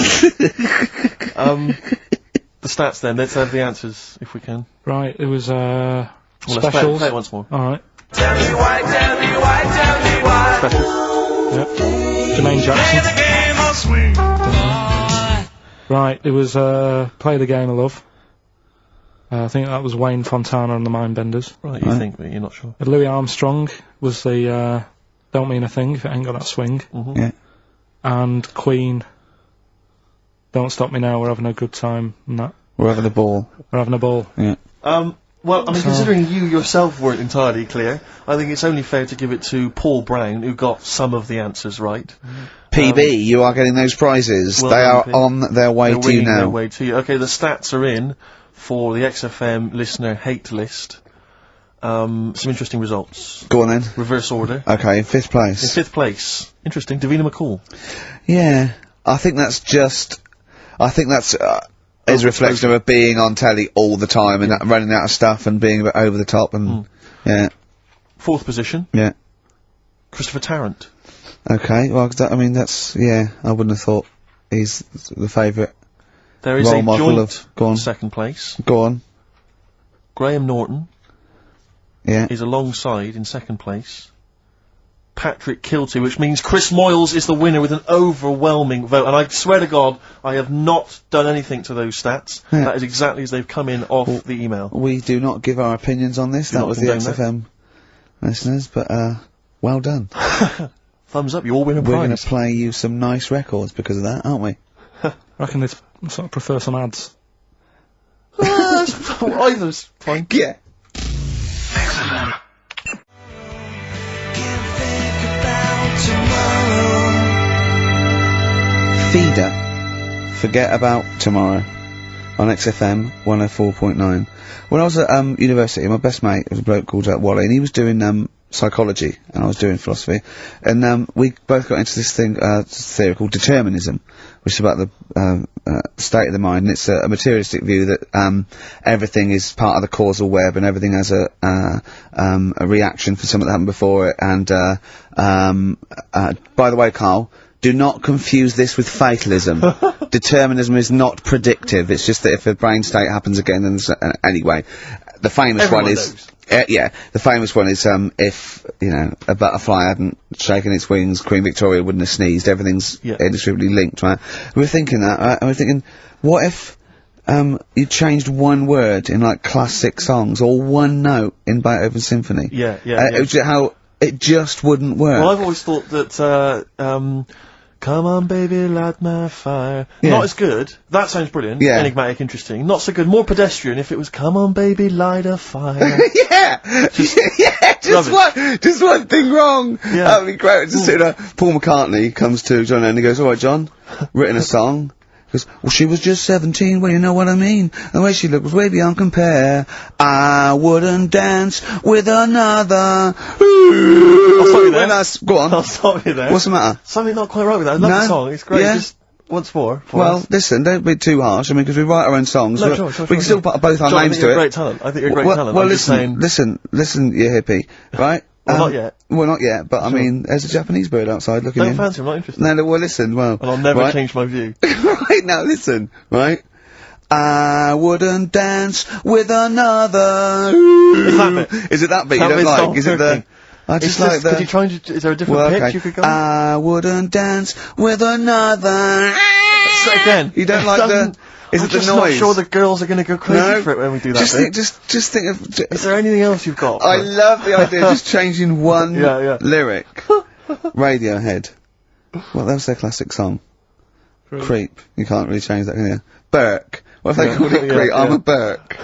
stats then. Let's have the answers, if we can. Right, it was, Let's specials. play it once more. Alright. Tell me why, tell me why, tell me why. Specials. Yep. Jermaine Jackson. Play the game of swing. Right, it was, Play the Game of Love. I think that was Wayne Fontana and the Mindbenders. Right, you think, but you're not sure. Louis Armstrong was the, Don't Mean a Thing if it ain't got that swing. Mm-hmm. Yeah. And Queen, Don't Stop Me Now, We're Having a Good Time, and that. We're having a ball. We're having a ball. Yeah. Well, I mean, considering you yourself weren't entirely clear, I think it's only fair to give it to Paul Brown, who got some of the answers right. PB, you are getting those prizes. Well they are done, on their way They're to you winging now. their way to you. Okay, the stats are in for the XFM listener hate list. Some interesting results. Go on then. Reverse order. Okay, in 5th place. In 5th place. Interesting. Davina McCall. Yeah, I think that's his reflection of being on telly all the time and running out of stuff and being a bit over the top and yeah. 4th position. Yeah. Christopher Tarrant. Okay, well, I mean that's I wouldn't have thought he's the favourite. There is role a model joint of, go on. 2nd place. Go on. Graham Norton. Yeah. Is alongside in 2nd place. Patrick Kilty, which means Chris Moyles is the winner with an overwhelming vote. And I swear to God, I have not done anything to those stats. Yeah. That is exactly as they've come in off the email. We do not give our opinions on this. That was the XFM listeners, but well done. Thumbs up, you all win a We're prize. going to play you some nice records because of that, aren't we? I reckon they sort of prefer some ads. Either's fine. Yeah. Feeder, Forget About Tomorrow, on XFM 104.9. When I was at university, my best mate was a bloke called Wally, and he was doing psychology, and I was doing philosophy, and we both got into this theory called determinism, which is about the state of the mind, and it's a materialistic view that everything is part of the causal web, and everything has a reaction for something that happened before it, and by the way, Karl, do not confuse this with fatalism. Determinism is not predictive. It's just that if a brain state happens again, then anyway, the famous one is the famous one is if a butterfly hadn't shaken its wings, Queen Victoria wouldn't have sneezed. Everything's indissolubly linked, right? We were thinking that, right? And we're thinking, what if you changed one word in like classic songs or one note in Beethoven's symphony? How it just wouldn't work. Well, I've always thought that, come on baby, light my fire. Not as good. That sounds brilliant. Yeah. Enigmatic, interesting. Not so good. More pedestrian if it was, come on baby, light a fire. Just one thing wrong. Yeah. That'd be great. Just Paul McCartney comes to John and he goes, "All right, John, written a song." He goes, "Well, she was just 17, well, you know what I mean. The way she looked was way beyond compare. I wouldn't dance with another." I'll stop you there. Go on. I'll stop you there. What's the matter? Something not quite right with that. I love the song. It's great. Yeah? Just once more. Well, listen, don't be too harsh. I mean, because we write our own songs. No, we can still put both our names to it. I think you're a great talent. I think you're a great talent. Well, I'm just saying... listen, you hippie, right? Well, not yet. Well, not yet, but I mean, there's a Japanese bird outside looking in. Don't fancy, I'm not interested. No, well, listen, And I'll never change my view. Right, now listen, right? I wouldn't dance with another. Is that bit? Is it that bit you don't like? Is it the... I just like the... Could you try and... Is there a different pitch you could go on? I wouldn't dance with another. Say it again. You don't like the... Is it the noise? I'm just not sure the girls are going to go crazy for it when we do that bit. Just think of... Is there anything else you've got? I love the idea of just changing one lyric. Radiohead. What was their classic song? Creep. You can't really change that, can you? Burke. What if they called it Creep? I'm a Burke.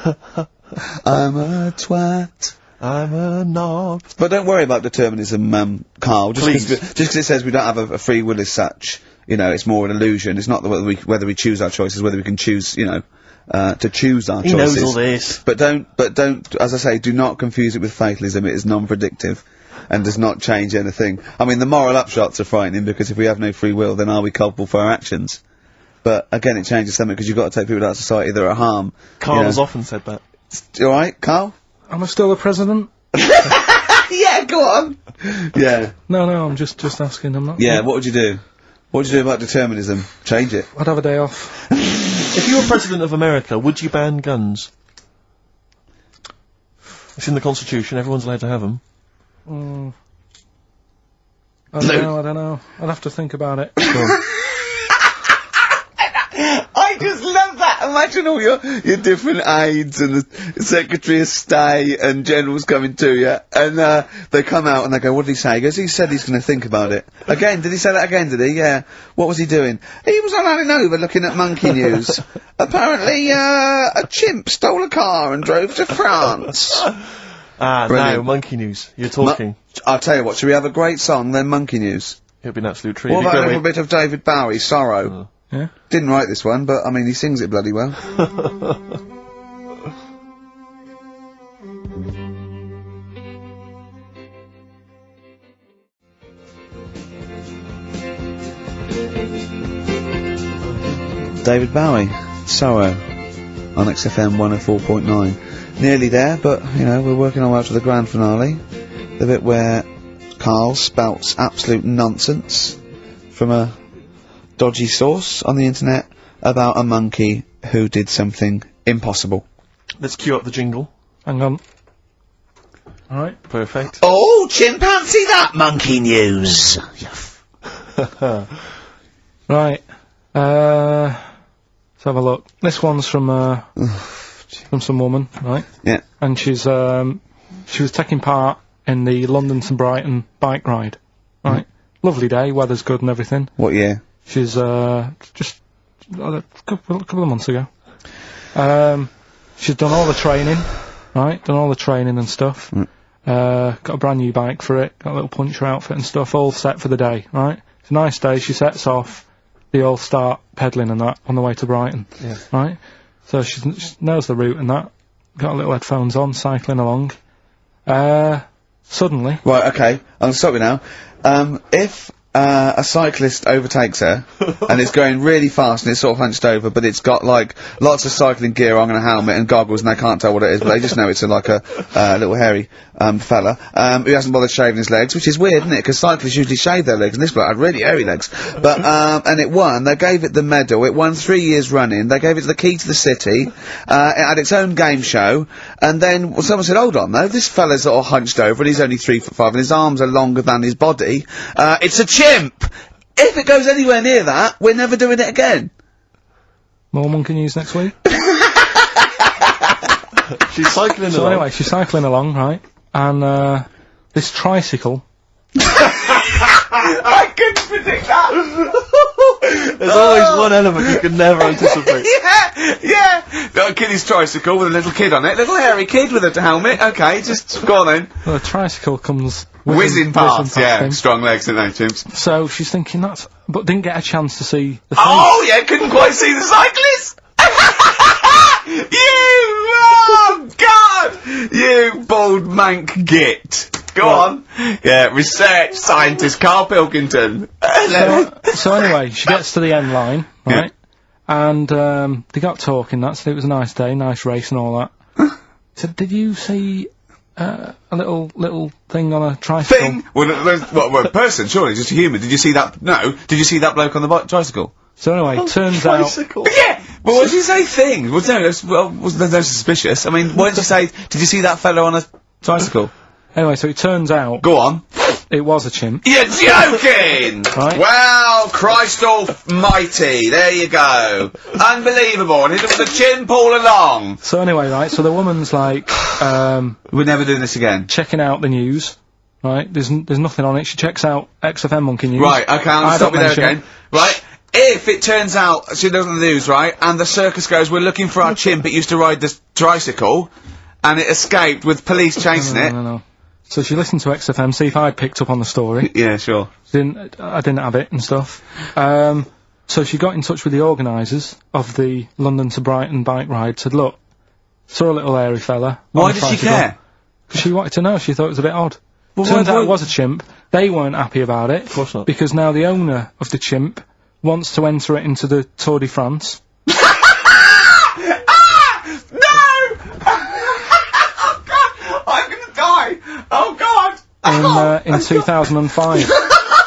I'm a twat. I'm a knob. But don't worry about determinism, Carl. Just because it says we don't have a free will as such. You know, it's more an illusion. It's not whether we choose our choices, whether we can choose, you know, to choose our choices. He knows all this. But don't, as I say, do not confuse it with fatalism. It is non-predictive and does not change anything. I mean, the moral upshots are frightening because if we have no free will, then are we culpable for our actions? But again, it changes something because you've got to take people out of society that are harm. Karl has often said that. All right, Karl? Am I still the president? Yeah, go on. Yeah. No, I'm just asking. I'm not. Yeah, what would you do? What would you do about determinism? Change it. I'd have a day off. If you were president of America, would you ban guns? It's in the Constitution. Everyone's allowed to have them. I don't know. I'd have to think about it. I just love that. Imagine all your different aides and the Secretary of State and generals coming to you, and they come out and they go, "What did he say?" He goes, "He said he's going to think about it." Again, did he say that again? Did he? Yeah. What was he doing? He was on over looking at monkey news. Apparently, a chimp stole a car and drove to France. Now monkey news. You're talking. I'll tell you what. Should we have a great song then? Monkey news. It'd be an absolute treat. What about a little bit of David Bowie, Sorrow? Yeah. Didn't write this one, but I mean, he sings it bloody well. David Bowie, Sorrow, on XFM 104.9. Nearly there, but, you know, we're working our way up to the grand finale. The bit where Karl spouts absolute nonsense from a dodgy source on the internet about a monkey who did something impossible. Let's cue up the jingle. Hang on. Alright. Perfect. Oh, chimpanzee that monkey news! Right. Let's have a look. This one's from some woman, right? Yeah. And she was taking part in the London to Brighton bike ride, right? Lovely day, weather's good and everything. What year? She's just a couple of months ago. She's done all the training, right? Done all the training and stuff. Got a brand new bike for it. Got a little puncher outfit and stuff, all set for the day, right? It's a nice day. She sets off. They all start pedalling and that on the way to Brighton, right? So she knows the route and that. Got little headphones on, cycling along. Suddenly. Right. Okay. I'm sorry now. If a cyclist overtakes her and it's going really fast and it's sort of hunched over, but it's got like lots of cycling gear on and a helmet and goggles and they can't tell what it is, but they just know it's like a little hairy fella who hasn't bothered shaving his legs, which is weird, isn't it? Because cyclists usually shave their legs and this bloke had really hairy legs. But and it won. They gave it the medal. It won 3 years running. They gave it the key to the city. It had its own game show. And then someone said, "Hold on, though. This fella's all hunched over and he's only 3'5" and his arms are longer than his body. It's a chimp. If it goes anywhere near that, we're never doing it again." More monkey news next week. She's cycling along. So anyway, she's cycling along, right? And this tricycle. I couldn't predict that. There's always one element you can never anticipate. Yeah. Got a kiddie's tricycle with a little kid on it, little hairy kid with a helmet. Okay, just go on then. Well, the tricycle comes whizzing past. Yeah, him. Strong legs, don't they, chimps? So she's thinking but didn't get a chance to see the thing. Oh yeah, couldn't quite see the cyclist. Oh God! You bald mank git. Go on. Yeah, research scientist Karl Pilkington. So anyway, she gets to the end line, right? And they got talking. That said it was a nice day, nice race and all that. Said, did you see a little thing on a tricycle? Thing? Well, a person, surely, just a human. Did you see that? No. Did you see that bloke on the tricycle? So anyway, turns out. Yeah. But what did you say? Thing? Well, no, there's no suspicious. I mean, why did you say? Did you see that fellow on a tricycle? Anyway, so it turns out. Go on. It was a chimp. You're joking! Right. Well, Christ almighty, there you go. Unbelievable, and it was a chimp all along. So anyway, right, so the woman's like, we're never doing this again. Checking out the news, right, there's nothing on it, she checks out XFM Monkey News. Right, okay, I'll stop you there again. Right, if it turns out she does on the news, right, and the circus goes, we're looking for our chimp, it used to ride this tricycle, and it escaped with police chasing it. No. So she listened to XFM, see if I'd picked up on the story. Yeah, sure. I didn't have it and stuff. So she got in touch with the organisers of the London to Brighton bike ride, said, look, saw a little hairy fella. Why did she care? Because she wanted to know, she thought it was a bit odd. Well, turns out it was a chimp. They weren't happy about it. Of course not. Because now the owner of the chimp wants to enter it into the Tour de France. Oh God! In 2005.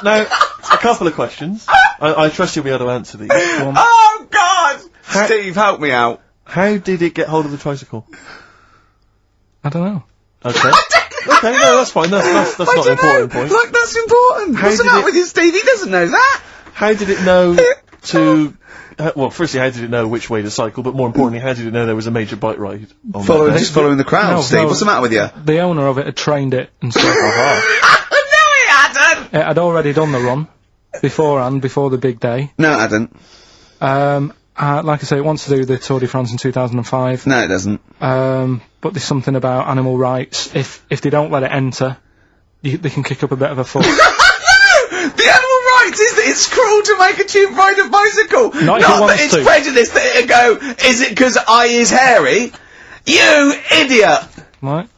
Now, a couple of questions. I trust you'll be able to answer these. Oh God! Steve, help me out. How did it get hold of the tricycle? I don't know. Okay. Okay, no, that's fine. That's not an important point. Look, that's important. What's the matter with you, Steve? He doesn't know that. How did it know to... well, firstly, how did it know which way to cycle, but more importantly, how did it know there was a major bike ride? Just following the crowd, Steve. What's the matter with you? The owner of it had trained it and stuff. No, he hadn't! It had already done the run beforehand, before the big day. No, it hadn't. Like I say, it wants to do the Tour de France in 2005. No, it doesn't. But there's something about animal rights. If they don't let it enter, they can kick up a bit of a fuss. The animal rights is that it's cruel to make a chimp ride a bicycle. Not that it's prejudice that it'll go, is it because I is hairy? You idiot! Right.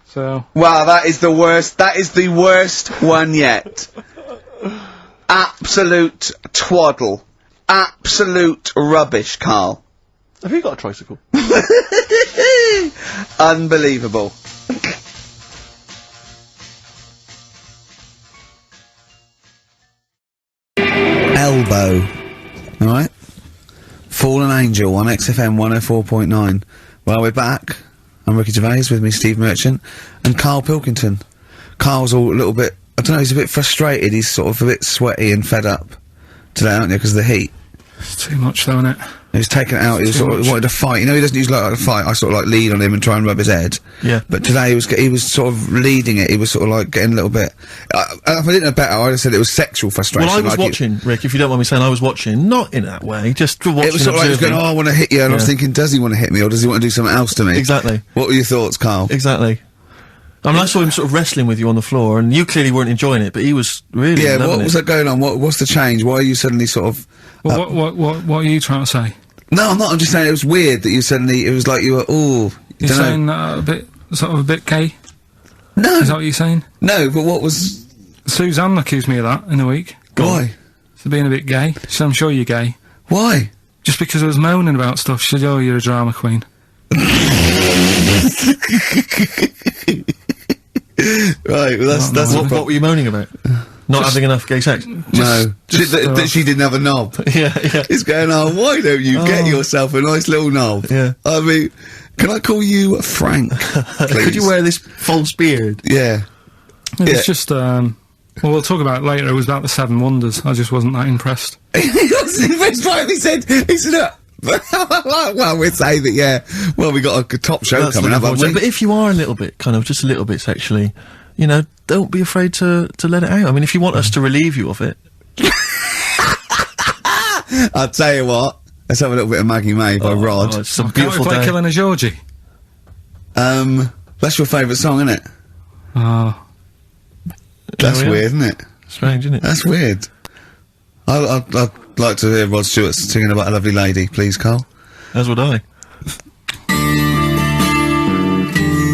So. Wow, that is the worst one yet. Absolute twaddle. Absolute rubbish, Karl. Have you got a tricycle? Unbelievable. Elbow. Alright? Fallen Angel on XFM 104.9. Well, we're back. I'm Ricky Gervais, with me Steve Merchant, and Karl Pilkington. Karl's all a little bit, I don't know, he's a bit frustrated, he's sort of a bit sweaty and fed up today, aren't you, because of the heat? It's too much though, isn't it? He was taken it out, he was sort of wanted to fight. You know, he doesn't usually like to fight, I sort of like lead on him and try and rub his head. Yeah. But today he was sort of leading it, he was sort of like getting a little bit... if I didn't know better, I'd have said it was sexual frustration. Well, I was watching, Rick, if you don't mind me saying, I was watching, not in that way, just watching. It was sort of like, he was going, oh, I want to hit you, and I was thinking, does he want to hit me, or does he want to do something else to me? Exactly. What were your thoughts, Karl? Exactly. I mean, I saw him sort of wrestling with you on the floor, and you clearly weren't enjoying it, but he was really Yeah, what was it. that going on? What's the change? Why are you suddenly sort of... Well, what are you trying to say? No, I'm not, I'm just saying it was weird that you suddenly, it was like you were, ooh... You're saying a bit gay? No. Is that what you're saying? No, but what was... Suzanne accused me of that in the week. Why? For being a bit gay. She said, I'm sure you're gay. Why? Just because I was moaning about stuff. She said, oh, you're a drama queen. Right, well that's what were you moaning about? Not having enough gay sex? No. That she didn't have a knob. Yeah. It's going, oh, why don't you get yourself a nice little knob? Yeah. I mean, can I call you Frank, please? Could you wear this false beard? Yeah. It's just, well, we'll talk about it later. It was about the 7 Wonders. I just wasn't that impressed. He wasn't impressed by it. He said, well, we'd say that, yeah, well, we got a top show coming up, haven't we? But if you are a little bit, just a little bit sexually, you know, don't be afraid to let it out. I mean, if you want us to relieve you of it. I'll tell you what, let's have a little bit of Maggie May by Rod. It's a Can't beautiful we play day. Killing a Georgie? That's your favourite song, isn't it? Oh. That's weird, isn't it? Strange, isn't it? That's weird. I'd like to hear Rod Stewart singing about a lovely lady, please, Karl. As would I.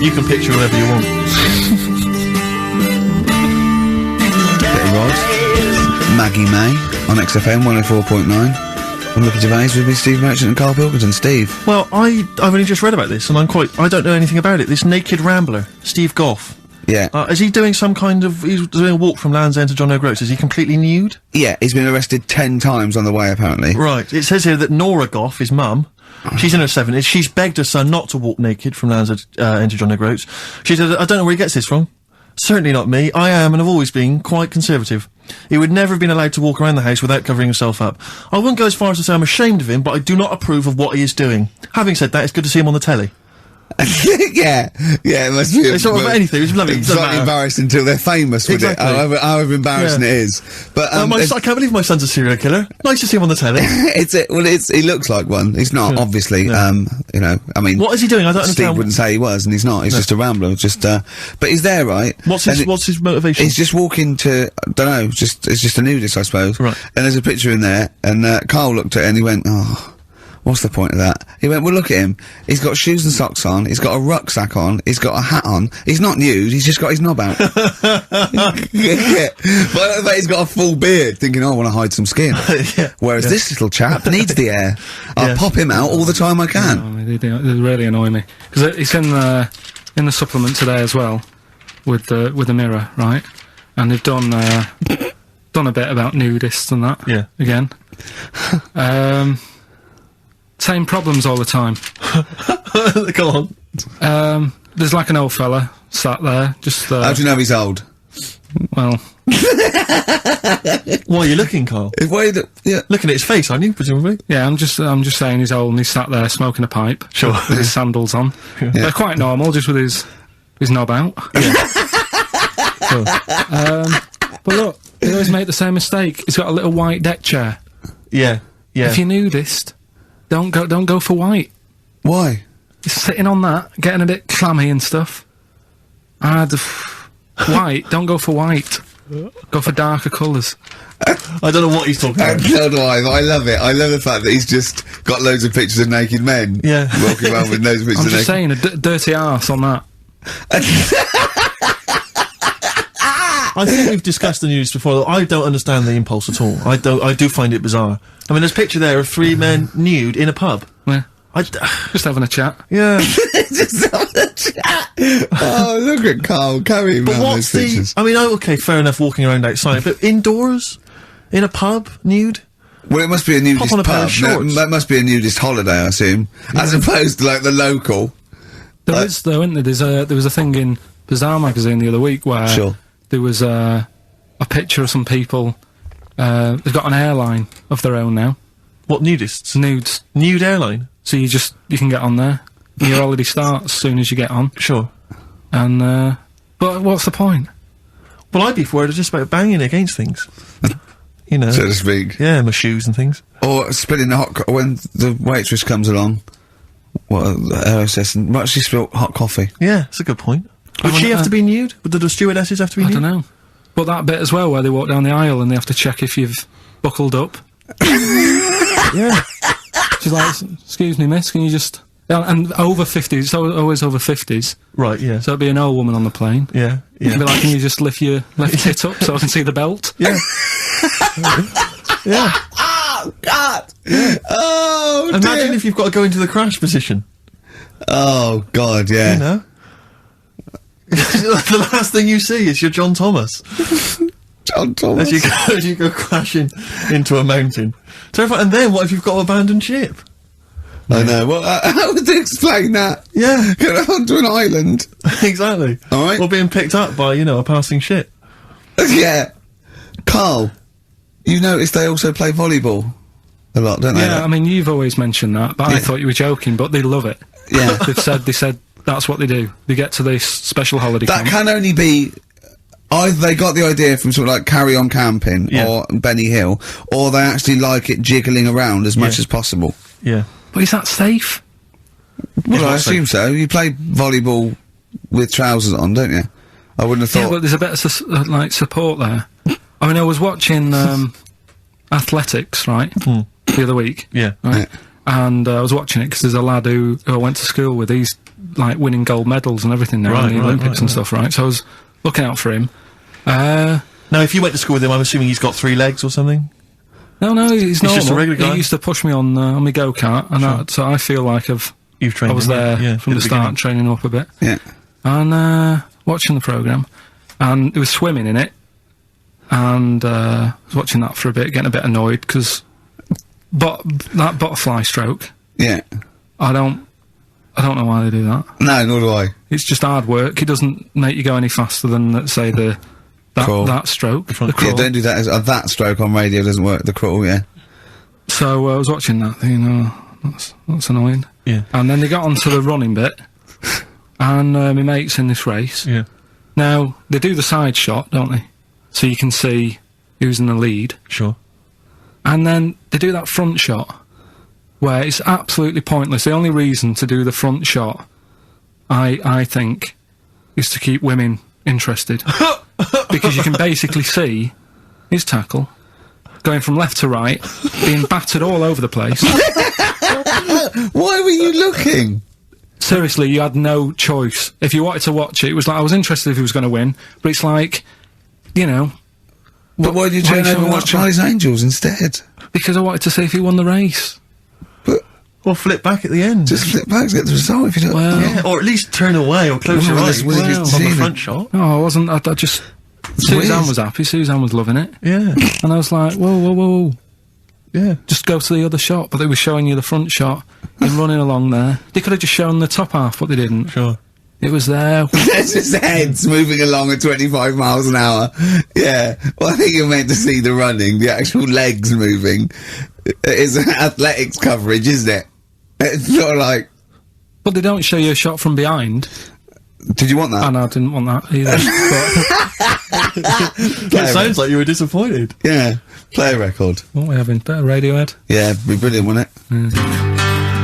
You can picture whoever you want. Bit of Rod. Maggie May on XFM 104.9. I'm Ricky Gervais with me, Steve Merchant and Karl Pilkington. Steve. Well, I've only just read about this, and I don't know anything about it. This naked rambler, Steve Goff. Yeah. Is he doing some kind of, he's doing a walk from Land's End to John O'Groats? Is he completely nude? Yeah, he's been arrested 10 times on the way, apparently. Right. It says here that Nora Goff, his mum, she's in her 70s, she's begged her son not to walk naked from Land's End to John O'Groats. She said, I don't know where he gets this from. Certainly not me. I am, and have always been, quite conservative. He would never have been allowed to walk around the house without covering himself up. I wouldn't go as far as to say I'm ashamed of him, but I do not approve of what he is doing. Having said that, it's good to see him on the telly. yeah, it must be. It's not about anything. It's lovely. It's slightly embarrassing until they're famous with it. However embarrassing it is. But I can't believe my son's a serial killer. Nice to see him on the telly. He looks like one. He's not, obviously. You know, I mean, what is he doing? I don't understand. Steve wouldn't say he was, and he's not. He's just a rambler. But he's there, right? What's his motivation? He's just walking to, don't know, it's just a nudist, I suppose. Right. And there's a picture in there, and Karl looked at it and he went, oh. What's the point of that? He went, well, look at him. He's got shoes and socks on. He's got a rucksack on. He's got a hat on. He's not nude. He's just got his knob out. Yeah. But he's got a full beard, thinking, oh, I want to hide some skin. Whereas this little chap needs the air. I'll pop him out all the time I can. Oh, they really annoy me. Because it's in the supplement today as well, with the Mirror, right? And they've done a bit about nudists and that. Yeah. Again. Same problems all the time. Go on. There's like an old fella sat there, just. How do you know he's old? Well. Why are you looking, Karl? Looking at his face, aren't you? Presumably. Yeah, I'm just saying he's old and he's sat there smoking a pipe. Sure. With his sandals on. Yeah. They're quite normal, just with his knob out. Yeah. Sure. But look, they always make the same mistake. He's got a little white deck chair. Yeah. Yeah. If you're nudist, don't go for white. Why? You're sitting on that, getting a bit clammy and stuff. White, don't go for white. Go for darker colours. I don't know what he's talking about. So do I, but I love it. I love the fact that he's just got loads of pictures of naked men. Yeah. Walking around with loads of pictures I'm of just saying, a dirty arse on that. I think we've discussed the news before, though. I don't understand the impulse at all. I do find it bizarre. I mean, there's a picture there of 3 men nude in a pub. Yeah. Just having a chat. Yeah. Just having a chat. Oh, look at Karl carrying around those pictures. I mean, okay, fair enough walking around outside, but indoors? In a pub? Nude? Well, it must be a nudist Pop on a pair pub. of shorts. That must be a nudist holiday, I assume. Yeah. As opposed to, like, the local. There is, though, isn't there? There was a thing in Bazaar magazine the other week where there was a picture of some people. They've got an airline of their own now. What, nudists? Nudes. Nude airline? So you can get on there. Your holiday starts as soon as you get on. Sure. And, but what's the point? Well, I'd be worried just about banging against things. You know. So to speak. Yeah, my shoes and things. Or spilling the when the waitress comes along. Might she spill hot coffee? Yeah, that's a good point. Would she have to be nude? Would the stewardesses have to be nude? I don't know. But that bit as well, where they walk down the aisle and they have to check if you've buckled up. Yeah. She's like, excuse me, miss, can you just... And over 50s, it's always over 50s. Right, yeah. So it'd be an old woman on the plane. Yeah, yeah. It'd be like, can you just lift your left tit up so I can see the belt? Yeah. Yeah. Oh, God! Yeah. Oh, imagine if you've got to go into the crash position. Oh, God, yeah. You know? The last thing you see is your John Thomas. John Thomas. As you go crashing into a mountain. Terrifying. And then what if you've got to abandon ship? I know. Well, how would they explain that? Yeah. Going onto an island. Exactly. Alright. Or being picked up by, a passing ship. Yeah. Karl, you notice they also play volleyball a lot, don't they? Yeah, I mean, you've always mentioned that, but I thought you were joking, but they love it. Yeah. They said that's what they do. They get to this special holiday That camp. can only be... Either they got the idea from sort of like Carry On Camping or Benny Hill, or they actually like it jiggling around as much as possible. Yeah. But is that safe? Well, I assume so. You play volleyball with trousers on, don't you? I wouldn't have thought... Yeah, but there's a bit of, like, support there. I mean, I was watching, athletics, right? The other week. Yeah. Right? Yeah. And I was watching it because there's a lad who I went to school with. He's, like, winning gold medals and everything now in the Olympics and stuff, right? So I was looking out for him. Now, if you went to school with him, I'm assuming he's got 3 legs or something? No, he's normal. just a regular guy. He used to push me on my go-kart, and so I feel like You've trained I was him, there yeah, from the start, training him up a bit. Yeah. And watching the programme, and there was swimming in it, and I was watching that for a bit, getting a bit annoyed, because that butterfly stroke, Yeah. I don't know why they do that. No, nor do I. It's just hard work. It doesn't make you go any faster than, let's say, that stroke. The Yeah, crawl. don't do that. That stroke on radio doesn't work. The crawl, yeah. So I was watching that, thinking, that's annoying. Yeah. And then they got onto the running bit, and my mate's in this race. Yeah. Now, they do the side shot, don't they? So you can see who's in the lead. Sure. And then they do that front shot, where it's absolutely pointless. The only reason to do the front shot, I think, is to keep women interested. Because you can basically see his tackle going from left to right, being battered all over the place. Why were you looking? Seriously, you had no choice. If you wanted to watch it, it was like, I was interested if he was going to win, but it's like, you know... But why did you turn over and watch Charlie's Angels instead? Because I wanted to see if he won the race. Well, flip back at the end. Just flip back to get the result if you don't... Well... Yeah, or at least turn away or close your eyes on the front shot. No, I wasn't. I just... Suzanne was happy. Suzanne was loving it. Yeah. And I was like, whoa. Yeah. Just go to the other shot. But they were showing you the front shot and running along there. They could have just shown the top half, but they didn't. Sure. It was there. There's his heads moving along at 25 miles an hour. Yeah. Well, I think you're meant to see the running, the actual legs moving. It's athletics coverage, isn't it? It's sort of like... But they don't show you a shot from behind. Did you want that? And I didn't want that either. It sounds like you were disappointed. Yeah. Play a record. What are we having? Better Radiohead? Yeah, it'd be brilliant, wouldn't it?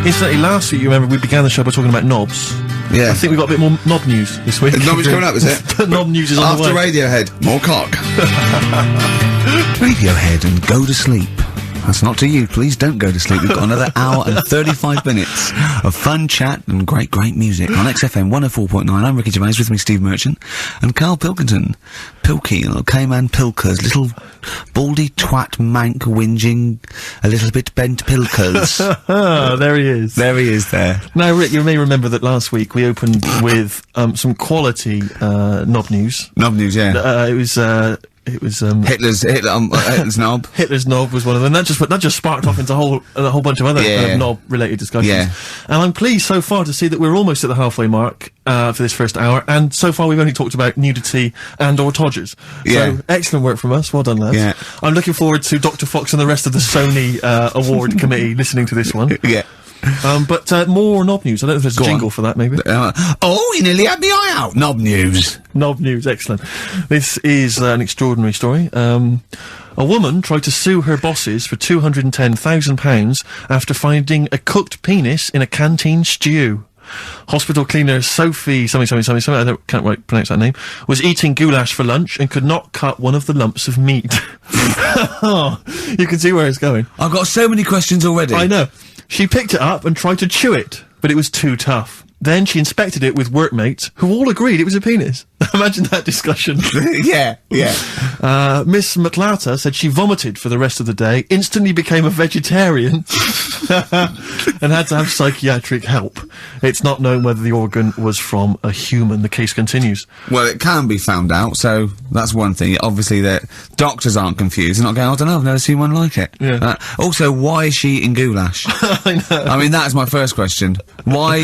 Incidentally, last week, you remember, we began the show by talking about knobs. Yeah. I think we've got a bit more knob news this week. Knob is coming up, is it? Knob news is on the way. After Radiohead, more cock. Radiohead and go to sleep. That's not to you, please don't go to sleep. We've got another hour and 35 minutes of fun chat and great music on XFM 104.9. I'm Ricky Gervais, with me Steve Merchant and Karl Pilkington. Pilky, little K-man Pilkers, little baldy twat mank whinging, a little bit bent Pilkers. There he is. There he is there. Now, Rick, you may remember that last week we opened with some quality knob news. Knob news, yeah. It was Hitler's knob. Hitler's knob was one of them. That just sparked off into a whole bunch of other kind of knob-related discussions. Yeah. And I'm pleased so far to see that we're almost at the halfway mark for this first hour, and so far we've only talked about nudity and/or todgers. Yeah. So excellent work from us. Well done, lads. Yeah. I'm looking forward to Dr. Fox and the rest of the Sony award committee listening to this one. Yeah. But more knob news. I don't know if there's a jingle for that, maybe. Oh, you nearly had me eye out. Knob news. Knob news, excellent. This is an extraordinary story. A woman tried to sue her bosses for £210,000 after finding a cooked penis in a canteen stew. Hospital cleaner Sophie something, I can't pronounce that name, was eating goulash for lunch and could not cut one of the lumps of meat. Oh, you can see where it's going. I've got so many questions already. I know. She picked it up and tried to chew it, but it was too tough. Then she inspected it with workmates, who all agreed it was a penis. Imagine that discussion. Yeah. Miss McLata said she vomited for the rest of the day, instantly became a vegetarian, and had to have psychiatric help. It's not known whether the organ was from a human. The case continues. Well, it can be found out, so that's one thing. Obviously, the doctors aren't confused. They're not going, I don't know, I've never seen one like it. Yeah. Also, why is she eating goulash? I know. I mean, that's my first question. Why,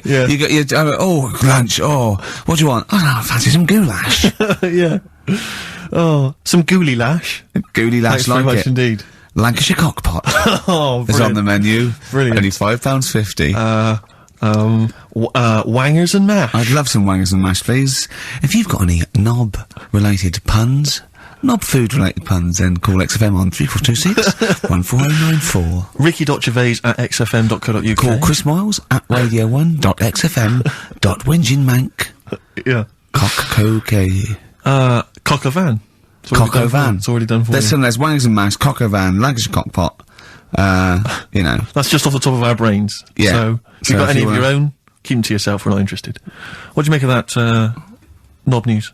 Yeah. Lunch, what do you want? Oh, no, I fancy some goulash. Yeah. Oh, some gooly lash. Gooly lash, Thanks very much indeed. Lancashire cockpot. Oh, is on the menu. Brilliant. Only £5.50. Wangers and mash. I'd love some wangers and mash, please. If you've got any knob-related puns, knob-food-related puns, then call XFM on 3426 14094. Ricky.gervais@xfm.co.uk. Call Chris Miles at radio1.xfm.winginmank. Yeah. Cock-co-kay. Cock a van. Cock-o-van. It's already done for you. There's wangers and mash, cock-o-van, Lancashire cockpot. You know. That's just off the top of our brains. Yeah. So, if you've got any of your own, keep them to yourself, we're not interested. What do you make of that, knob news?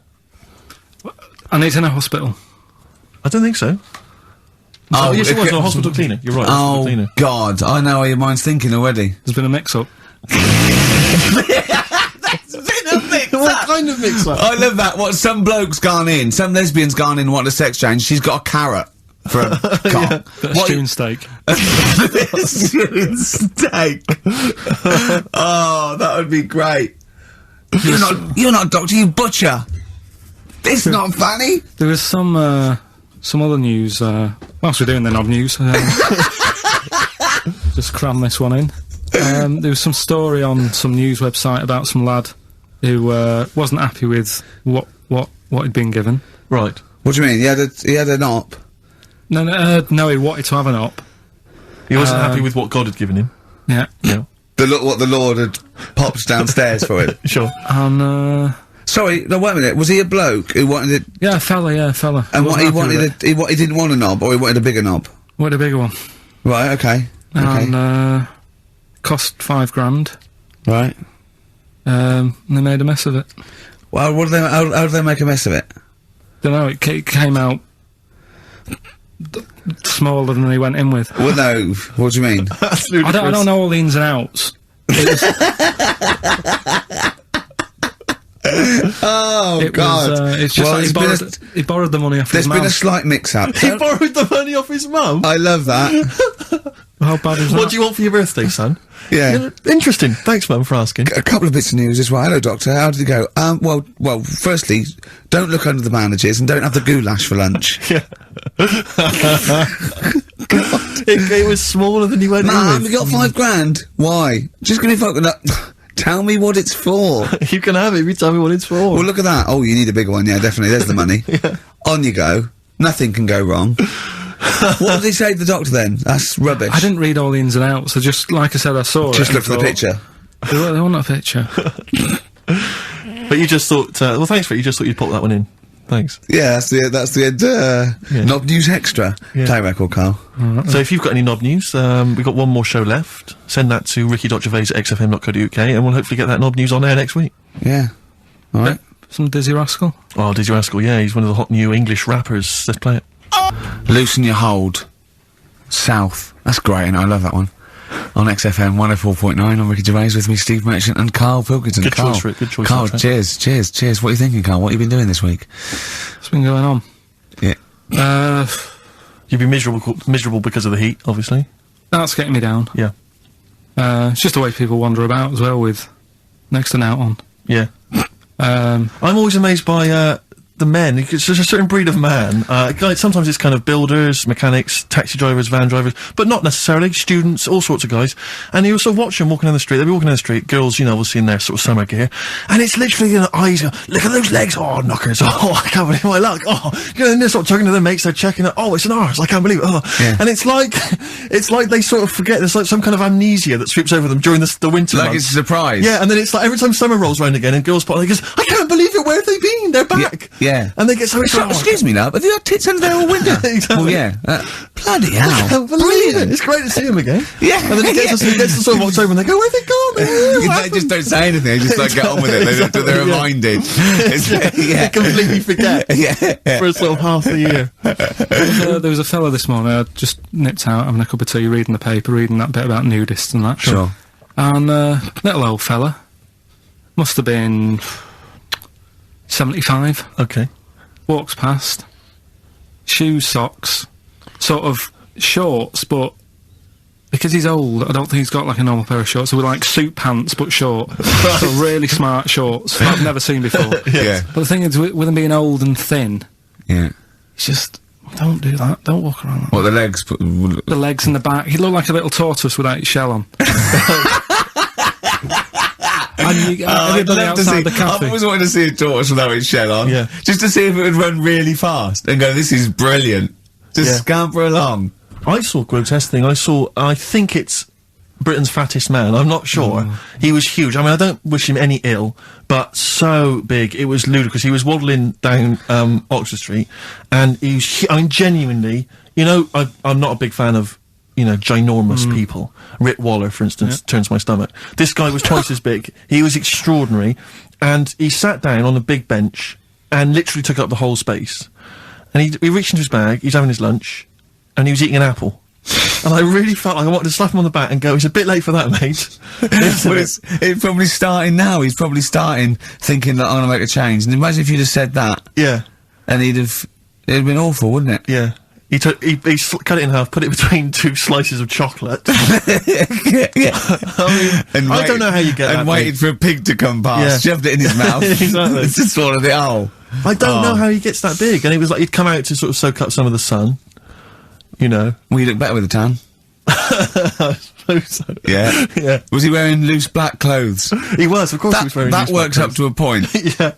And it's in a hospital. I don't think so. Oh, yes, it was a hospital cleaner. You're right. Hospital cleaner. God, I know how your mind's thinking already. There's been a mix-up. What kind of mix-up? I love that. What, some bloke's gone in, some lesbian's gone in, want a sex change, she's got a carrot for a cock. Stewing steak. Stewing steak. Oh, that would be great. You're not a doctor, you butcher. It's not funny. There was some other news, whilst we're doing the knob news, just cram this one in. There was some story on some news website about some lad who wasn't happy with what he'd been given. Right. What do you mean? He had an op? No, he wanted to have an op. He wasn't happy with what God had given him. Yeah. What the Lord had popped downstairs for him. Sure. And sorry, no, wait a minute. Was he a bloke who wanted it? Yeah, a fella. And what he wanted, he didn't want a knob, or he wanted a bigger knob? Wanted a bigger one. Right. Okay. And cost £5,000. Right. And they made a mess of it. Well, how did they make a mess of it? Don't know. It came out smaller than they went in with. Well, no. What do you mean? I don't know all the ins and outs. Oh, God. It's just he borrowed the money off his mum. There's been a slight mix-up. He borrowed the money off his mum? I love that. How bad is that? What do you want for your birthday, son? Yeah. Interesting. Thanks, Mum, for asking. A couple of bits of news as well. Hello, Doctor. How did it go? Well, firstly, don't look under the bandages and don't have the goulash for lunch. Yeah. It was smaller than you went in Mum, with. you got £5,000. Why? Just gonna fucking tell me what it's for. You can have it if you tell me what it's for. Well, look at that. Oh, you need a bigger one. Yeah, definitely. There's the money. Yeah. On you go. Nothing can go wrong. What did he say to the doctor then? That's rubbish. I didn't read all the ins and outs. So just like I said, I saw it. Just look for the picture. They want a picture. But you just thought, well, thanks for it. You just thought you'd pop that one in. Thanks. Yeah, that's the end, Knob News Extra. Yeah. Play record, Carl. So if you've got any knob news, we've got one more show left. Send that to ricky.gervais@xfm.co.uk and we'll hopefully get that knob news on air next week. Yeah. Alright. Some Dizzy Rascal. Oh, Dizzy Rascal, yeah, he's one of the hot new English rappers. Let's play it. Loosen Your Hold. South. That's great, and I love that one. On XFM 104.9, I'm Ricky Gervais, with me Steve Merchant and Karl Pilkington. Good Karl, choice, Rick, good choice. Karl, cheers. What are you thinking, Karl? What have you been doing this week? What's been going on? Yeah. You've been miserable because of the heat, obviously. That's getting me down. Yeah. It's just the way people wander about as well with next to out on. Yeah. I'm always amazed by, the men, it's just a certain breed of man. Sometimes it's kind of builders, mechanics, taxi drivers, van drivers, but not necessarily, students, all sorts of guys. And you sort of watch them walking down the street, they'll be walking down the street, girls, you know, obviously in their sort of summer gear, and it's literally, you know, eyes go, look at those legs, oh, knockers, oh, I can't believe my luck, oh, you know, and they're sort of talking to their mates, they're checking it, oh, it's an arse, I can't believe it, oh. Yeah. And it's like they sort of forget, there's like some kind of amnesia that sweeps over them during the winter Like months. it's a surprise. Yeah, and then it's like every time summer rolls around again and girls pop, they goes, I can't believe it, where have they been? They're back. Yeah. And they get so excited. Excuse me, love, have you got tits under there all winter? Exactly. Well, yeah. Bloody hell. I can't believe it. It's great to see him again. Yeah. And then he gets to sort of October and they go, where've they gone? They just don't say anything, they just like get on with it, they're reminded. They completely forget. For a sort of half the year. There was a fella this morning, I just nipped out having a cup of tea, reading the paper, reading that bit about nudists and that. Sure. And little old fella, must have been 75. Okay. Walks past, shoes, socks, sort of shorts, but because he's old, I don't think he's got like a normal pair of shorts. So we're like suit pants, but short. So really smart shorts I've never seen before. Yeah. But the thing is, with him being old and thin, yeah, it's just, don't do that. Don't walk around like What, the legs? the legs and the back. He looked like a little tortoise without his shell on. And everybody outside the cafe. I've always wanted to see a tortoise without its shell on. Yeah. Just to see if it would run really fast and go, this is brilliant. Just scamper along. I saw a grotesque thing. I think it's Britain's fattest man. I'm not sure. He was huge. I mean, I don't wish him any ill, but so big. It was ludicrous. He was waddling down, Oxford Street, and he was, I mean, genuinely, you know, I'm not a big fan of, you know, ginormous people. Rick Waller, for instance, turns my stomach. This guy was twice as big. He was extraordinary. And he sat down on a big bench and literally took up the whole space. And he reached into his bag, he's having his lunch, and he was eating an apple. And I really felt like I wanted to slap him on the back and go, "It's a bit late for that, mate." Well, it's probably starting now. He's probably starting thinking that I'm gonna make a change. And imagine if you'd have said that. Yeah. And it'd have been awful, wouldn't it? Yeah. He cut it in half, put it between 2 slices of chocolate. Yeah. I don't know how you get that. And waited for a pig to come past, shoved it in his mouth. Exactly. Just swallowed it whole. I don't know how he gets that big. And it was like he'd come out to sort of soak up some of the sun. You know. Well, you look better with a tan. I suppose so. Yeah. Yeah. Was he wearing loose black clothes? He was, of course he was wearing loose black clothes. That works up to a point. Yeah.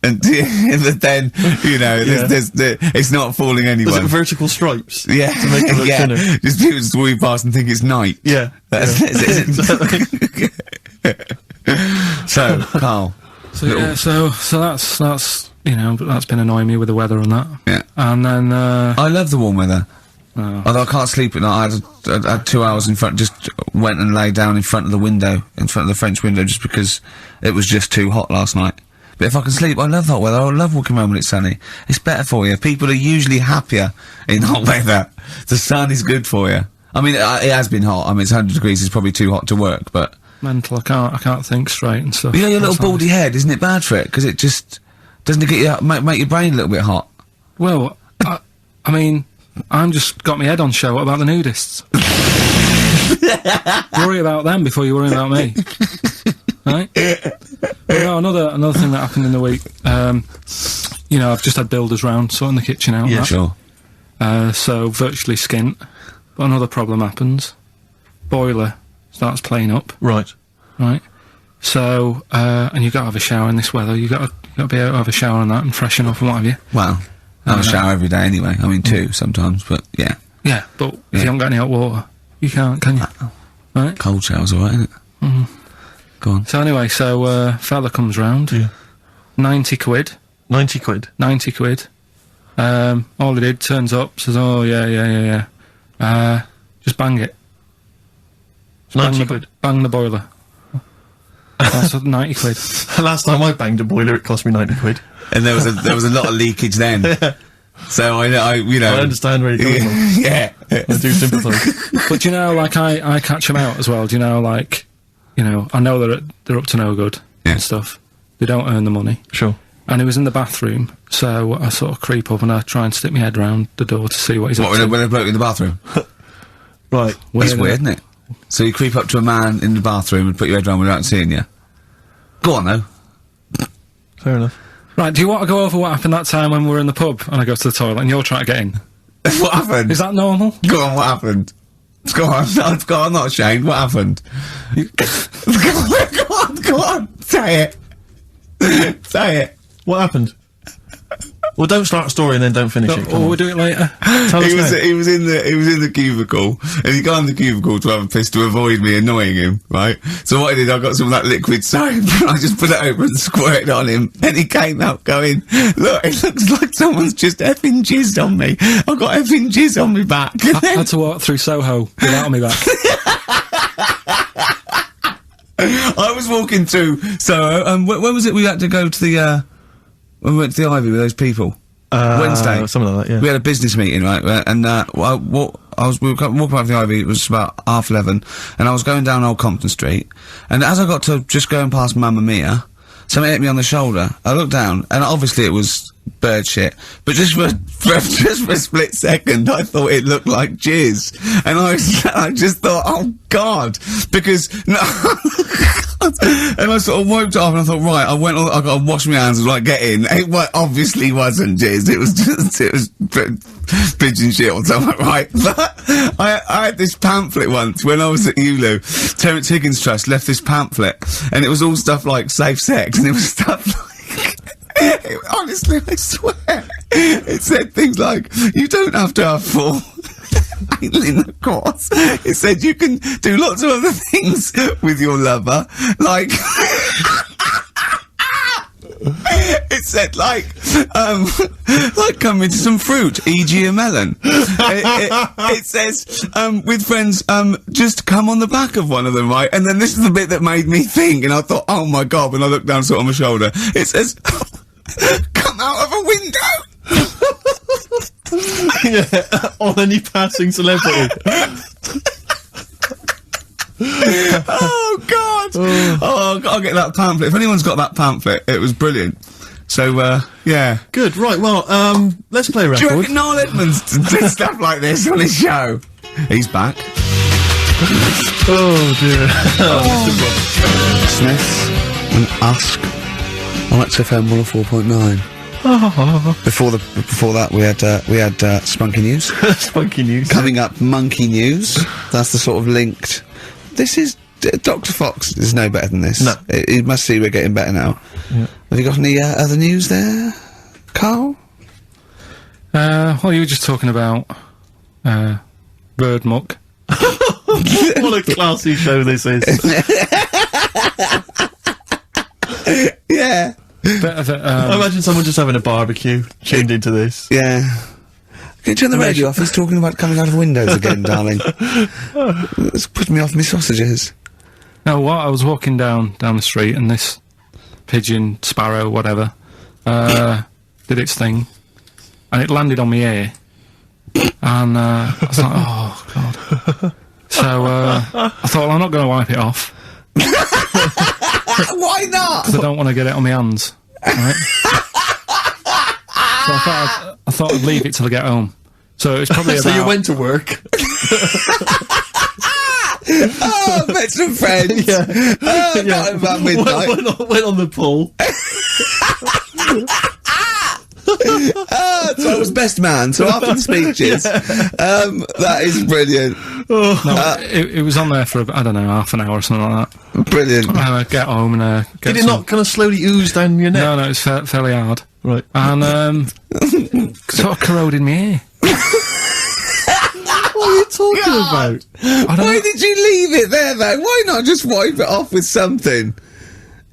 And then, you know, it's not fooling anyone. There's vertical stripes. Yeah. To make it look thinner. Just people just walk past and think it's night. Yeah. Exactly. So, Karl. So that's you know, that's been annoying me with the weather and that. Yeah. And then I love the warm weather. Although I can't sleep at night. I had 2 hours in front, just went and lay down in front of the window, in front of the French window, just because it was just too hot last night. But if I can sleep, I love hot weather. I love walking around when it's sunny. It's better for you. People are usually happier in hot weather. The sun is good for you. I mean, it has been hot. I mean, it's 100 degrees. It's probably too hot to work, but... Mental, I can't think straight and stuff. Yeah, your little baldy head, isn't it bad for it? Because it just... Doesn't it get you... make your brain a little bit hot? Well, I mean... I'm just got my head on show. What about the nudists? Worry about them before you worry about me. Right? Well, another thing that happened in the week, you know, I've just had builders round, sorting the kitchen out. Yeah, sure. So, virtually skint. But another problem happens. Boiler starts playing up. Right. Right? So, and you've got to have a shower in this weather. You've got to be able to have a shower and that and freshen up and what have you. Well... I have a shower every day anyway. I mean, 2 sometimes, but yeah. Yeah, but if you haven't got any hot water, you can't, can you? Right? Cold shower's alright, isn't it? Mm-hmm. Go on. So anyway, fella comes round. Yeah. 90 quid. 90 quid? 90 quid. All he did, turns up, says, "Oh, yeah. Just bang it. Just 90 quid? Bang the boiler." That's 90 quid. Last time I banged a boiler, it cost me 90 quid. And there was a lot of leakage then. Yeah. So I you know. I understand where you're coming from. Yeah. I do sympathise. But you know, like, I catch them out as well. Do you know, like, you know, I know they're up to no good and stuff. They don't earn the money. Sure. And he was in the bathroom, so I sort of creep up and I try and stick my head round the door to see what he's up to. When a bloke in the bathroom? Right. That's weird, isn't it? So you creep up to a man in the bathroom and put your head round without seeing you? Go on, though. Fair enough. Right, do you want to go over what happened that time when we were in the pub and I go to the toilet and you're trying to get in? What happened? Is that normal? Go on, what happened? Go on, I'm not ashamed. What happened? Go on, say it. Say it. What happened? Well, don't start a story and then don't finish it. Or we'll do it later. He was in the cubicle, and he got in the cubicle to have a piss to avoid me annoying him, right? So what I did, I got some of that liquid soap, and I just put it over and squirted on him, and he came out going, "Look, it looks like someone's just effing jizzed on me. I've got effing jizz on me back." I had to walk through Soho without on me back. I was walking through Soho, when was it we had to go to the, when we went to the Ivy with those people? Wednesday. Something like that, yeah. We had a business meeting, right? And, we were walking around the Ivy, it was about 11:30, and I was going down Old Compton Street, and as I got to just going past Mamma Mia, something hit me on the shoulder. I looked down, and obviously it was bird shit, but just for a split second, I thought it looked like jizz, and I just thought, oh God, because, no, and I sort of wiped it off, and I thought, right, I got to wash my hands and like get in. It obviously wasn't jizz, it was pigeon shit or something, right? But I had this pamphlet once when I was at ULU. Terence Higgins Trust left this pamphlet, and it was all stuff like safe sex, and it was stuff like, honestly, I swear, it said things like, you don't have to have full anal intercourse. It said you can do lots of other things with your lover, like, it said like come into some fruit, e.g. a melon. It says, with friends, just come on the back of one of them, right? And then this is the bit that made me think, and I thought, oh my God, when I looked down sort of on my shoulder, it says, come out of a window. Yeah, on any passing celebrity. Oh, God! Oh, I'll get that pamphlet. If anyone's got that pamphlet, it was brilliant. So, yeah. Good, right, well, let's play a record. Do you reckon Noel Edmonds did stuff like this on his show? He's back. Oh, dear. Smith and Usk on XFM 104.9. Before that, we had Spunky News. Spunky News. Coming up, Monkey News. That's the sort of linked. This is Dr. Fox is no better than this. No, you must see we're getting better now. Yeah. Have you got any other news there, Karl? Well, you were just talking about bird muck. What a classy show this is. Yeah. I imagine someone just having a barbecue, tuned into this. Yeah. Can you turn the radio off? He's talking about coming out of windows again, darling. It's putting me off my sausages. No, what? I was walking down the street and this pigeon, sparrow, whatever, did its thing, and it landed on my ear, and I was like, oh, God. So, I thought, well, I'm not going to wipe it off. Why not? Because I don't want to get it on my hands. Right? So I thought I'd leave it till I get home. So it's probably So about... you went to work. Oh, met some friends. Yeah. Not about midnight. Went on the pool. So I was best man, so after the speeches, that is brilliant. No, it was on there for, I don't know, half an hour or something like that. Brilliant. Get home and get Did it not kind of slowly ooze down your neck? No, it's fairly hard. Right. And, sort of corroded my ear. What are you talking about? Why did you leave it there, though? Why not just wipe it off with something?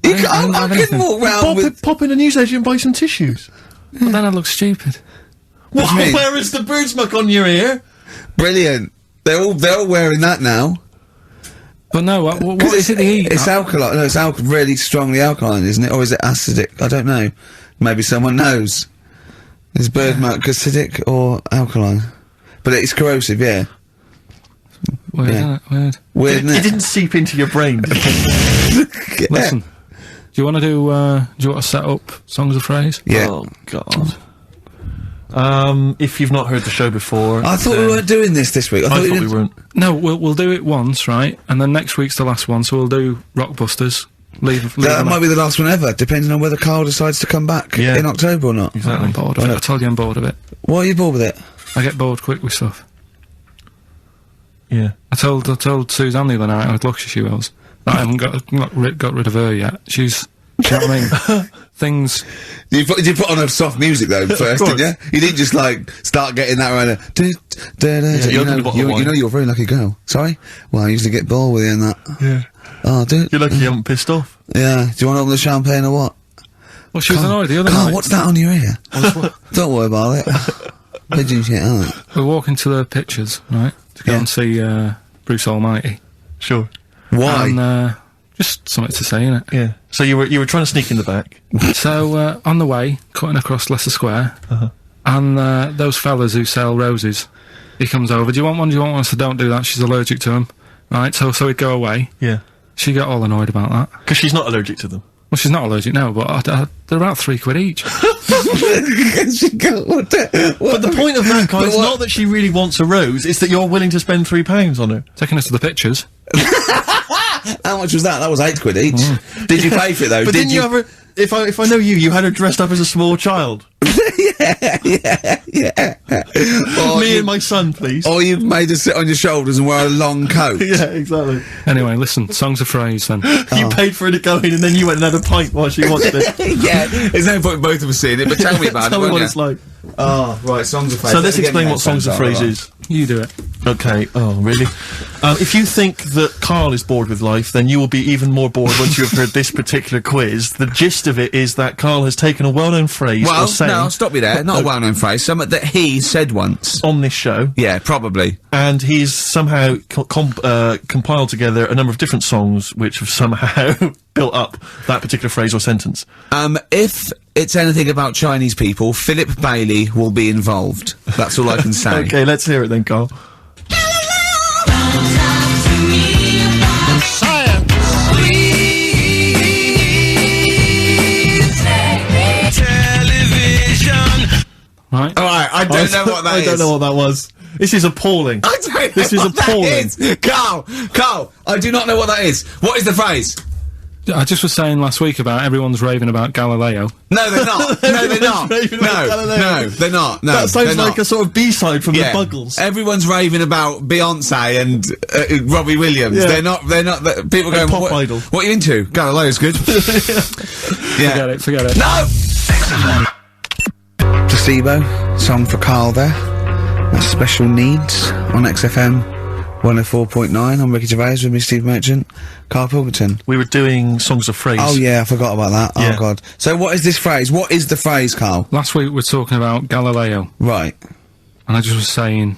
You can't, I couldn't walk round with... Pop in a newsagent and buy some tissues. But then I look stupid. What? Where is the bird's muck on your ear? Brilliant. They're all wearing that now. But no, what is it they eat? It's alkaline. No, it's really strongly alkaline, isn't it? Or is it acidic? I don't know. Maybe someone knows. Is bird muck acidic or alkaline? But it's corrosive, yeah. Weird, isn't it? Weird, isn't it? It didn't seep into your brain. Listen, do you want to set up Songs of Phrase? Yeah. Oh, God. If you've not heard the show before... I thought we weren't doing this week. I thought we weren't. No, we'll do it once, right? And then next week's the last one, so we'll do Rockbusters. That might be the last one ever, depending on whether Karl decides to come back in October or not. Exactly. I'm bored of it. I told you I'm bored of it. Why are you bored with it? I get bored quick with stuff. Yeah. I told Suzanne the other night how lucky she was that I haven't got rid of her yet. She's... Do you know what I mean? Things... You put on a soft music, though, first, didn't you? You didn't just, like, start getting that around you know you're a very lucky girl. Sorry? Well, I usually get bored with you and that. Yeah. Oh, dude. You're lucky you haven't pissed off. Yeah. Do you want to open the champagne or what? Well, she was annoyed the other night. Karl, what's that on your ear? Don't worry about it. Pigeon shit, aren't it? We're walking to the pictures, right? To go and see, Bruce Almighty. Sure. Why? And, just something to say, innit? Yeah. So you were trying to sneak in the back. So, on the way, cutting across Leicester Square, and, those fellas who sell roses, he comes over, do you want one? I said, don't do that, she's allergic to them. Right, so he'd go away. Yeah. She got all annoyed about that. Because she's not allergic to them. Well, she's not allergic now, but they're about £3 each. But the point of that, Karl, is not that she really wants a rose, it's that you're willing to spend £3 on her. Taking us to the pictures. How much was that? That was £8 each. Did you pay for it, though? But didn't you ever... If I know you had her dressed up as a small child. Yeah. Me and my son, please. Or you made her sit on your shoulders and wear a long coat. Yeah, exactly. Anyway, listen, Songs of Phrase, then. You paid for her to go in and then you went and had a pint while she watched it. Yeah, there's no point in both of us seeing it, but tell me about it, Tell me what it's like. Oh, right, Songs of Phrase. So let's explain what Songs of Phrase is. You do it. Okay. Oh, really? If you think that Karl is bored with life, then you will be even more bored once you have heard this particular quiz. The gist of it is that Karl has taken a well-known phrase or saying... no, stop me there. Not a well-known phrase. Something that he said once. On this show. Yeah, probably. And he's somehow compiled together a number of different songs which have somehow built up that particular phrase or sentence. If it's anything about Chinese people, Philip Bailey will be involved. That's all I can say. Okay, let's hear it then, Carl. Right. Alright, I don't know what that is. I don't know what that was. This is appalling. I don't know this is what appalling. that is. Carl, I do not know what that is. What is the phrase? I just was saying last week about everyone's raving about Galileo. No, they're not. No, they're not. Raving about Galileo. No, they're not. No, That sounds they're like not. a sort of B-side from the Buggles. Everyone's raving about Beyonce and Robbie Williams. Yeah. They're not. People going, Pop what, idol. What are you into? Galileo's good. Yeah. Forget it. No! Placebo, song for Karl there. That's Special Needs on XFM 104.9. I'm Ricky Gervais with me, Steve Merchant. Karl Pilkington. We were doing songs of phrase. Oh yeah, I forgot about that. Yeah. Oh god. So what is this phrase? What is the phrase, Karl? Last week we were talking about Galileo. Right. And I just was saying,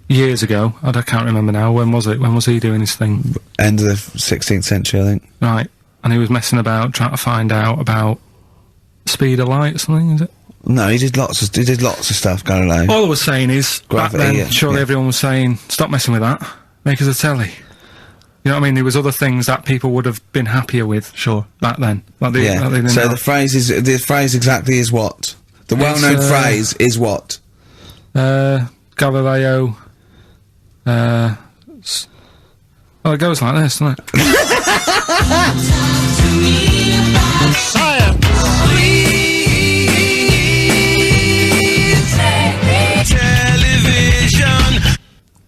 years ago, I can't remember now, when was it? When was he doing his thing? End of the 16th century, I think. Right. And he was messing about, trying to find out about speed of light or something, is it? No, he did lots of stuff, Galileo. All I was saying is, Gravity, back then, yeah, surely yeah. everyone was saying, stop messing with that, make us a telly. You know what I mean? There was other things that people would have been happier with. Sure. Back then. Like they, Yeah. like they didn't So have. the phrase exactly is what? The well-known phrase is what? Galileo, well, it goes like this, doesn't it?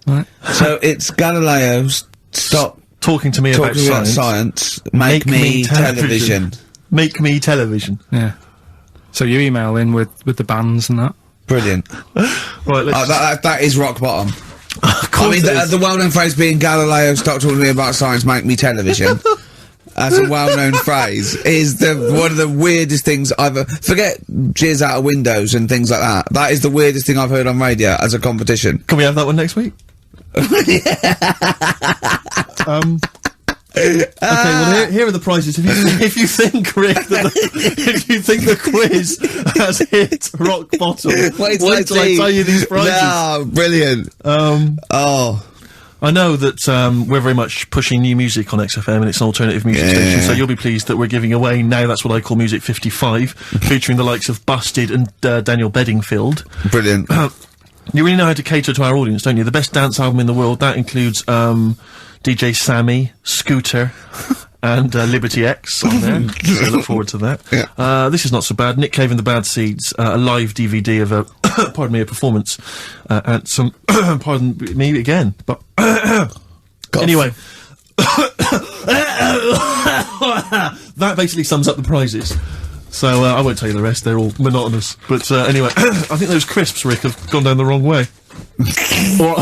Right. So it's Galileo's stop Talking to me about talking about science. science, make me television. Make me television. Yeah. So you email in with the bands and that. Brilliant. Right, let's... That is rock bottom. Of course I mean, it is. the well-known phrase being Galileo, stop talking to me about science, make me television. As a well-known phrase, is one of the weirdest things I've forget jizz out of windows and things like that. That is the weirdest thing I've heard on radio as a competition. Can we have that one next week? Okay, well here are the prizes. If you think, Rick, if you think the quiz has hit rock bottom, wait till I tell you these prizes. No, brilliant. I know that we're very much pushing new music on XFM, and it's an alternative music station, so you'll be pleased that we're giving away now That's What I Call Music 55, featuring the likes of Busted and Daniel Bedingfield. Brilliant. You really know how to cater to our audience, don't you? The best dance album in the world, that includes DJ Sammy, Scooter, and Liberty X on there, so look forward to that. Yeah. This is not so bad. Nick Cave and the Bad Seeds, a live DVD of a, pardon me, a performance, and some, pardon me again, but, anyway. That basically sums up the prizes. So, I won't tell you the rest, they're all monotonous. But, anyway, I think those crisps, Rick, have gone down the wrong way.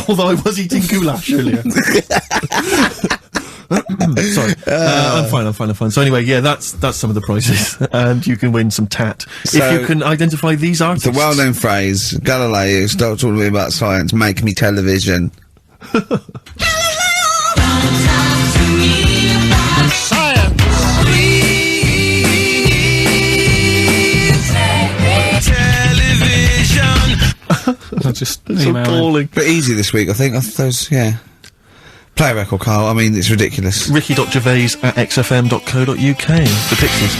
Although I was eating goulash earlier. Sorry. I'm fine. So anyway, yeah, that's some of the prizes. And you can win some tat. So if you can identify these artists. The well-known phrase, Galileo, stop talking to me about science, make me television. I just It's email in. appalling. Bit easy this week, I think. Yeah. Play a record, Karl. I mean, it's ridiculous. Ricky.gervais@xfm.co.uk. The Pixies.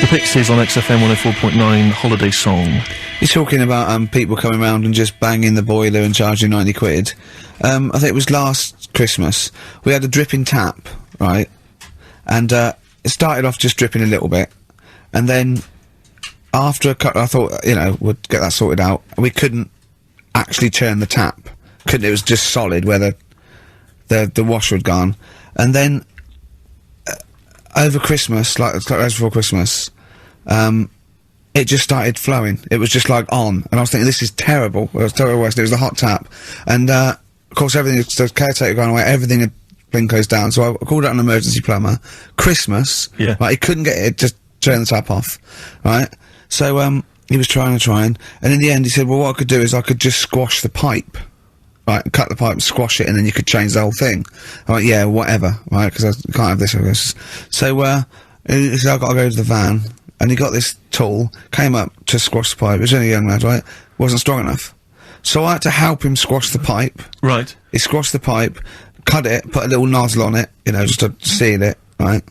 The Pixies on XFM 104.9 Holiday Song. You're talking about people coming around and just banging the boiler and charging 90 quid. I think it was last Christmas. We had a dripping tap, right? And it started off just dripping a little bit, and then after a couple, I thought, you know, we'd get that sorted out. We couldn't actually turn the tap. It was just solid where the washer had gone. And then over Christmas, like before Christmas, it just started flowing. It was just like on, and I was thinking, this is terrible. It was terrible. It was the hot tap, and of course everything. The caretaker going away. Everything had been closed down. So I called out an emergency plumber. Christmas, yeah. Like he couldn't get it. Just turn the tap off, right? So he was trying, and in the end he said, well, what I could do is I could just squash the pipe. Right, cut the pipe, squash it, and then you could change the whole thing. I'm like, yeah, whatever, right, because I can't have this. So, He said, I've got to go to the van. And he got this tool, came up to squash the pipe. He was only a young lad, right? Wasn't strong enough. So I had to help him squash the pipe. Right. He squashed the pipe, cut it, put a little nozzle on it, you know, just to seal it, right?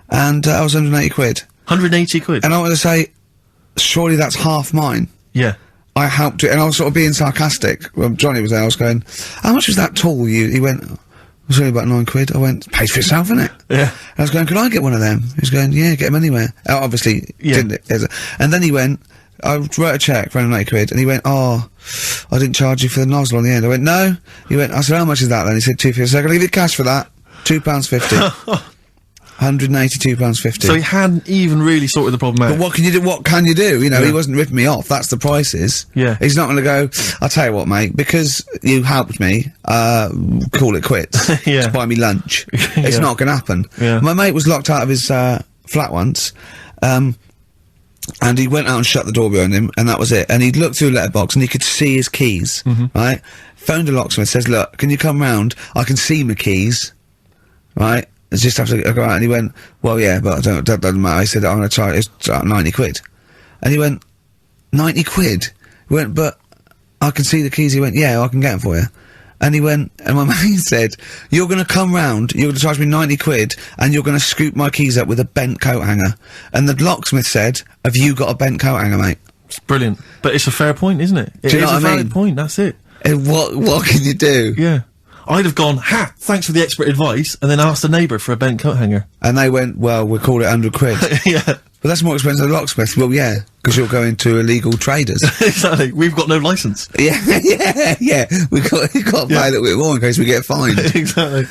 And I was 180 quid. 180 quid? And I want to say, surely that's half mine. Yeah. I helped it, and I was sort of being sarcastic. Well, Johnny was there, I was going, how much was that tool? He went, it was only about 9 quid. I went, pays for itself, innit? Yeah. And I was going, could I get one of them? He was going, yeah, get them anywhere. Obviously, didn't. And then he went, I wrote a cheque for 180 quid, and he went, oh, I didn't charge you for the nozzle on the end. I went, no. He went, I said, how much is that then? He said, £2.50. I said, I'll give you cash for that. £2.50. £182.50. So he hadn't even really sorted the problem out. But what can you do? What can you do? You know, he wasn't ripping me off. That's the prices. Yeah. He's not going to go, I'll tell you what, mate, because you helped me, call it quits. Yeah. Just buy me lunch. It's not going to happen. Yeah. My mate was locked out of his, flat once, and he went out and shut the door behind him, and that was it. And he looked through a letterbox, and he could see his keys, right? Phoned a locksmith, says, look, can you come round? I can see my keys, right? It's just have to go out. And he went, well, yeah, but that doesn't matter. I said, I'm going to charge, it's 90 quid. And he went, 90 quid? He went, but I can see the keys. He went, yeah, I can get them for you. And he went, and my mate said, you're going to come round, you're going to charge me 90 quid, and you're going to scoop my keys up with a bent coat hanger. And the locksmith said, have you got a bent coat hanger, mate? It's brilliant. But it's a fair point, isn't it? It Do you know is what a I valid mean? point, that's it. What can you do? Yeah. I'd have gone, ha, thanks for the expert advice, and then asked the neighbour for a bent coat hanger. And they went, well, we'll call it 100 quid. Yeah. But that's more expensive than a locksmith. Well, yeah, because you're going to illegal traders. Exactly. We've got no licence. Yeah. We've got to pay a little bit more in case we get fined. Exactly.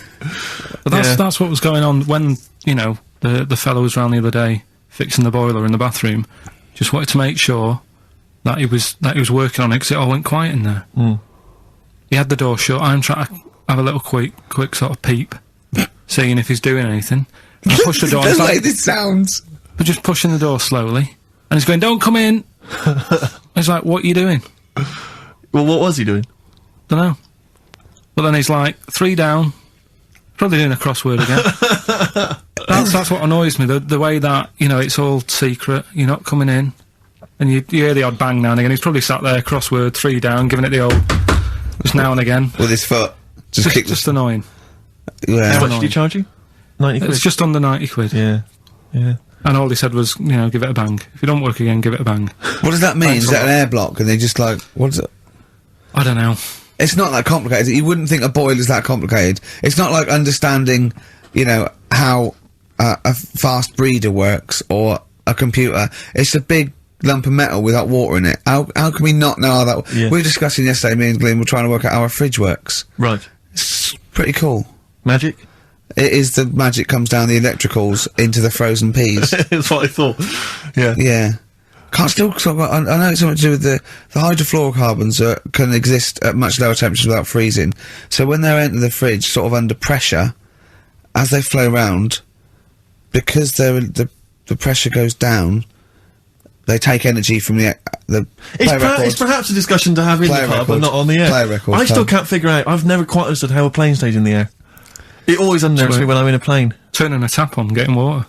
But that's what was going on when, you know, the fellow was round the other day fixing the boiler in the bathroom. Just wanted to make sure that he was working on it, because it all went quiet in there. He had the door shut. I'm trying to have a little quick sort of peep, seeing if he's doing anything. And I pushed the door. The way this sounds. But just pushing the door slowly, and he's going, "Don't come in." I was like, "What are you doing?" Well, what was he doing? Dunno. But then he's like, 3 down. Probably doing a crossword again. That's what annoys me. The way that, you know, it's all secret. You're not coming in, and you hear the odd bang now and again. He's probably sat there, crossword, 3 down, giving it the old. Just now and again. With his foot. Just annoying. Yeah. How much did he charge you? 90 quid? It's just under 90 quid. Yeah. Yeah. And all he said was, you know, give it a bang. If it don't work again, give it a bang. What does that mean? Is that an air block? And they just like, what is it? I don't know. It's not that complicated. You wouldn't think a boiler's that complicated. It's not like understanding, you know, how a fast breeder works or a computer. It's a big lump of metal without water in it. How can we not know how that... Yeah. We were discussing yesterday, me and Glenn were trying to work out how a fridge works. Right. It's pretty cool. Magic? It is. The magic comes down the electricals into the frozen peas. That's what I thought. Yeah. Yeah. I know it's something to do with the hydrofluorocarbons can exist at much lower temperatures without freezing. So when they enter the fridge, sort of under pressure, as they flow round, because the pressure goes down, they take energy from the It's perhaps a discussion to have in the pub, but not on the air. I still can't figure out. I've never quite understood how a plane stays in the air. It always unnerves me when I'm in a plane. Turning a tap on, getting water.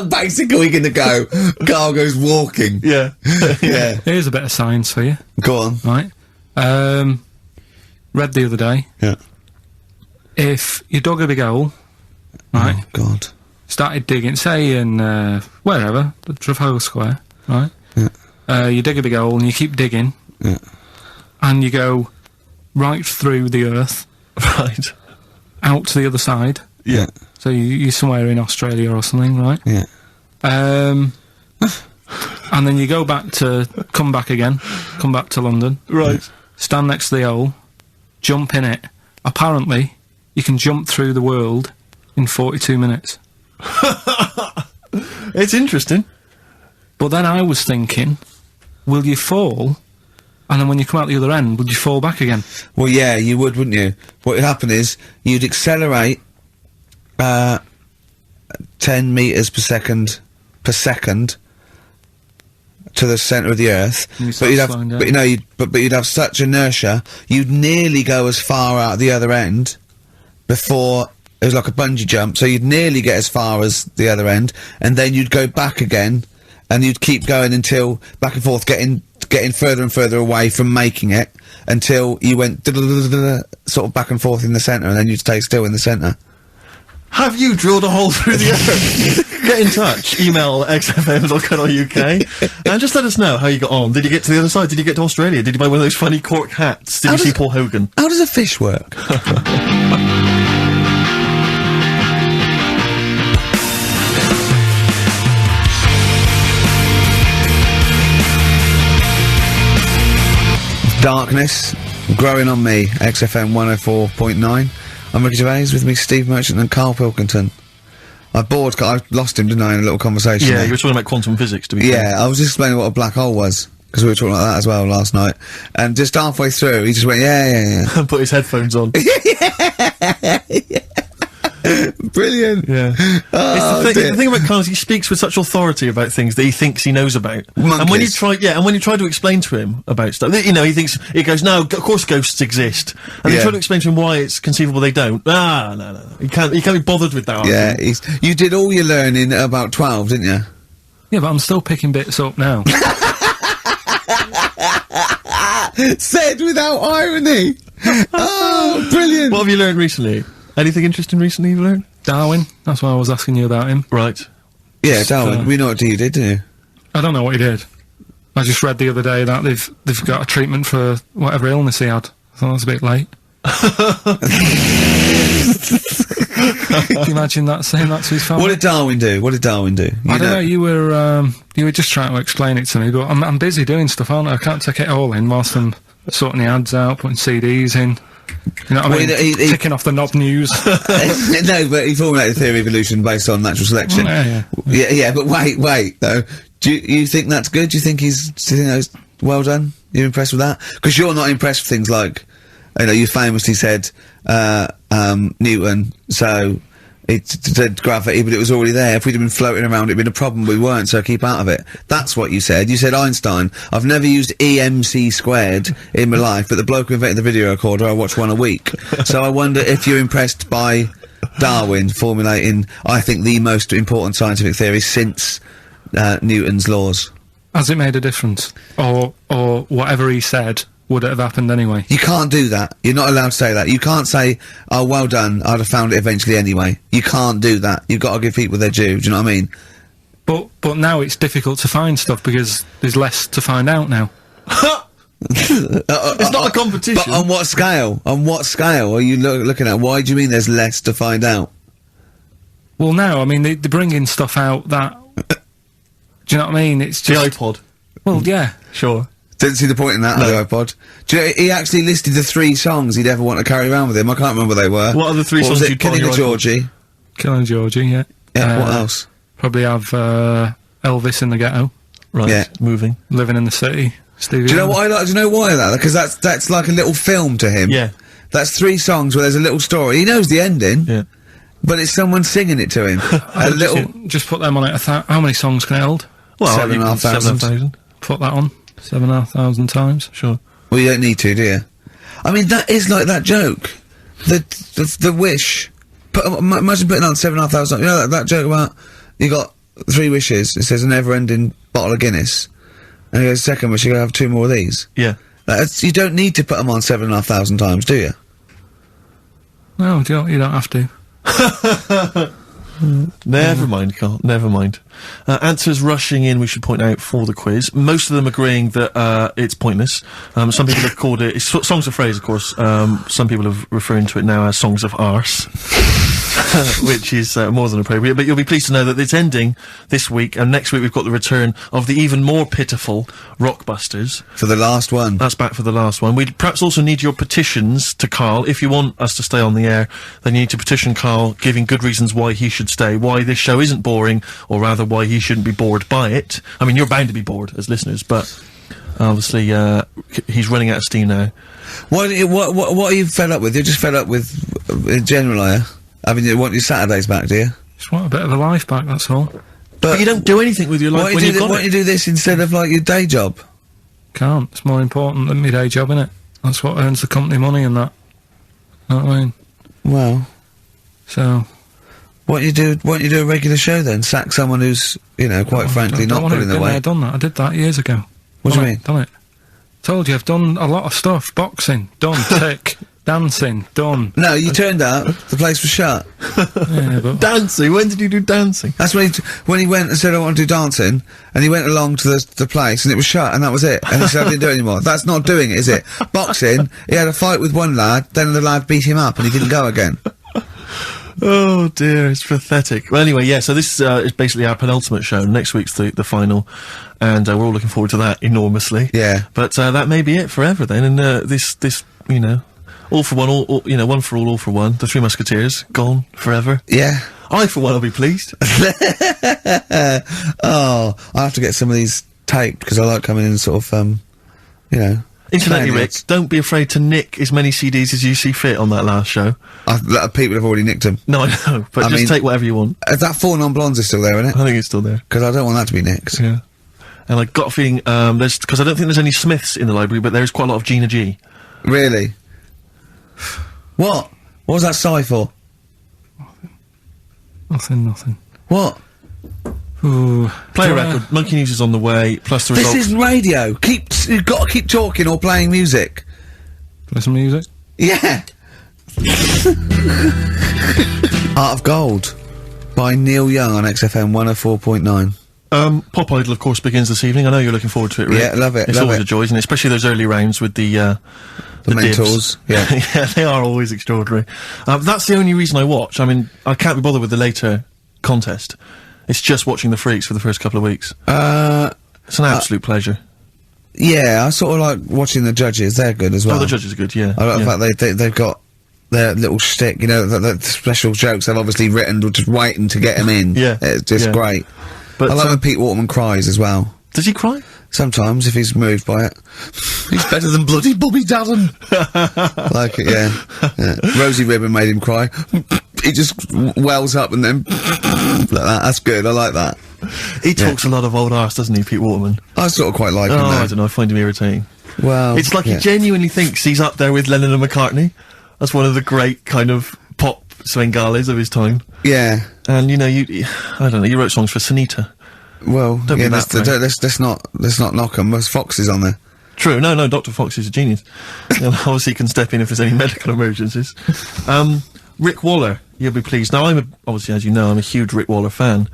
Basically, gonna go. Karl goes walking. Yeah. Yeah. Here's a bit of science for you. Go on. Right. Read the other day. Yeah. If you dug a big hole, right? Oh, God. Started digging, say in, wherever, the Trafalgar Square, right? Yeah. You dig a big hole and you keep digging. Yeah. And you go right through the earth. Right. Out to the other side. Yeah. So you're somewhere in Australia or something, right? Yeah. And then you come back to London. Right. Stand next to the hole, jump in it. Apparently, you can jump through the world in 42 minutes. It's interesting. But then I was thinking, will you fall? And then when you come out the other end, would you fall back again? Well, yeah, you would, wouldn't you? What would happen is, you'd accelerate 10 metres per second to the centre of the Earth, but you'd have such inertia, you'd nearly go as far out the other end before It was like a bungee jump, so you'd nearly get as far as the other end, and then you'd go back again, and you'd keep going until back and forth, getting further and further away from making it, until you went sort of back and forth in the centre, and then you'd stay still in the centre. Have you drilled a hole through the earth? Get in touch. Email xfm.co.uk and just let us know how you got on. Did you get to the other side? Did you get to Australia? Did you buy one of those funny cork hats? Did you see Paul Hogan? How does a fish work? Darkness, growing on me, XFM 104.9. I'm Ricky Gervais, with me Steve Merchant and Karl Pilkington. I lost him, didn't I, in a little conversation? Yeah, you were talking about quantum physics, to be fair. Yeah, I was just explaining what a black hole was, because we were talking like that as well last night. And just halfway through, he just went, yeah. And put his headphones on. Brilliant. Yeah. Oh, it's the thing about Karl is he speaks with such authority about things that he thinks he knows about. Monkeys. And when you try to explain to him about stuff, he goes, no, of course ghosts exist. And you try to explain to him why it's conceivable they don't. No. He can't be bothered with that Yeah, argument. you did all your learning at about 12, didn't you? Yeah, but I'm still picking bits up now. Said without irony. Oh, brilliant. What have you learned recently? Anything interesting recently you've learned? Darwin, that's why I was asking you about him. Right. Yeah, Darwin, we know what you did, didn't you? I don't know what he did. I just read the other day that they've got a treatment for whatever illness he had. I thought it was a bit late. Can you imagine that, saying that to his family? What did Darwin do? I don't know, you were just trying to explain it to me, but I'm busy doing stuff, aren't I? I can't take it all in whilst I'm sorting the ads out, putting CDs in. You know what I mean? Ticking off the knob news. No, but he formulated the theory of evolution based on natural selection. Yeah, but wait, though. Do you think that's good? Do you think that's well done? You're impressed with that? Because you're not impressed with things like, you famously said, Newton, so it said gravity, but it was already there. If we'd have been floating around, it'd been a problem. We weren't, so keep out of it. That's what you said. You said Einstein. I've never used EMC squared in my life, but the bloke who invented the video recorder, I watch one a week. So I wonder if you're impressed by Darwin formulating, I think, the most important scientific theory since Newton's laws. Has it made a difference? Or whatever he said, would it have happened anyway? You can't do that. You're not allowed to say that. You can't say, oh, well done, I'd have found it eventually anyway. You can't do that. You've got to give people their due, do you know what I mean? But now it's difficult to find stuff because there's less to find out now. It's not a competition. But on what scale? On what scale are you looking at? Why do you mean there's less to find out? Well, now, I mean, they're bringing stuff out that... do you know what I mean? It's just... The iPod. Well, yeah. Sure. Didn't see the point in that, no. The iPod. Do you know, he actually listed the 3 songs he'd ever want to carry around with him. I can't remember what they were. What are the 3 songs you'd put on your iPod? Georgie. Killing Georgie, yeah. Yeah, what else? Probably have, Elvis in the Ghetto. Right. Yeah. Moving. Living in the City. Stevie. Do you know what I like? Do you know why that? Because that's like a little film to him. Yeah. That's 3 songs where there's a little story. He knows the ending. Yeah. But it's someone singing it to him. Just put them on it. How many songs can it hold? Well, 7,500. Put that on. 7,500 times. Sure. Well, you don't need to, do you? I mean, that is like that joke. The wish. Imagine putting on 7,500. You know that joke about you got 3 wishes. It says a never-ending bottle of Guinness, and he goes, second wish, you gotta have 2 more of these. Yeah. You don't need to put them on 7,500 times, do you? No, you don't have to. Never mind, Karl, never mind. Answers rushing in, we should point out, for the quiz. Most of them agreeing that it's pointless. Some people have called it... It's songs of phrase, of course. Some people are referring to it now as songs of arse. Which is more than appropriate, but you'll be pleased to know that it's ending this week, and next week we've got the return of the even more pitiful Rockbusters. For the last one. That's back for the last one. We'd perhaps also need your petitions to Karl. If you want us to stay on the air, then you need to petition Karl, giving good reasons why he should stay, why this show isn't boring, or rather why he shouldn't be bored by it. I mean, you're bound to be bored as listeners, but obviously he's running out of steam now. What are you fed up with? You're just fed up with, in general, are you? I mean, you want your Saturdays back, do you? Just want a bit of a life back, that's all. But you don't do anything with your life when you've got it. Why don't you do this instead of, like, your day job? Can't. It's more important than my day job, innit? That's what earns the company money and that. Know what I mean? Well... So. Why don't you do a regular show then? Sack someone who's, you know, quite frankly, not putting their weight. I've done that. I did that years ago. What do you mean? Done it. Told you, I've done a lot of stuff. Boxing, done. Tick. Dancing, done. No, you turned up, the place was shut. Yeah, but... Dancing? When did you do dancing? That's when he went and said, I want to do dancing, and he went along to the place, and it was shut, and that was it. And he said, I didn't do it anymore. That's not doing it, is it? Boxing, he had a fight with one lad, then the lad beat him up, and he didn't go again. Oh dear, it's pathetic. Well, anyway, yeah, so this is basically our penultimate show. Next week's the final, and we're all looking forward to that enormously. Yeah. But that may be it forever then, and this, you know, all for one, all, you know, one for all for one. The Three Musketeers, gone forever. Yeah. I, for one, will be pleased. Oh, I have to get some of these taped, because I like coming in sort of, you know... Incidentally, Rick, don't be afraid to nick as many CDs as you see fit on that last show. People have already nicked them. No, I know, but just take whatever you want. Is that 4 Non-Blondes is still there, isn't it? I think it's still there. Because I don't want that to be nicked. Yeah. And I got a feeling, because I don't think there's any Smiths in the library, but there's quite a lot of Gina G. Really? What? What was that sigh for? Nothing. What? Ooh. Play a record. Monkey News is on the way, plus the results. This isn't radio. You've got to keep talking or playing music. Play some music? Yeah. Art of Gold by Neil Young on XFM 104.9. Pop Idol, of course, begins this evening. I know you're looking forward to it, Rick. Yeah, love it. It's always a joy, isn't it? Especially those early rounds with the mentors. Yeah. Yeah, they are always extraordinary. That's the only reason I watch. I mean, I can't be bothered with the later contest. It's just watching the freaks for the first couple of weeks. It's an absolute pleasure. Yeah, I sort of like watching the judges. They're good as well. Oh, the judges are good, yeah. I like the fact they've got their little shtick, you know, the special jokes they've obviously written, just waiting to get them in. Yeah. It's just great. But I like when Pete Waterman cries as well. Does he cry? Sometimes, if he's moved by it. He's better than bloody Bobby Daddon. Like it, yeah. Rosie Ribbon made him cry. He just wells up and then like that. That's good. I like that. He talks a lot of old arse, doesn't he, Pete Waterman? I sort of quite like him. I don't know. I find him irritating. Well, it's like he genuinely thinks he's up there with Lennon and McCartney. That's one of the great kind of pop Svengalis of his time. Yeah. And you know, I don't know. You wrote songs for Sunita. Well, yeah, let's not knock him. There's Foxes on there. True. No, Dr. Fox is a genius. And obviously, he can step in if there's any medical emergencies. Rick Waller, you'll be pleased. Now, obviously, as you know, I'm a huge Rick Waller fan.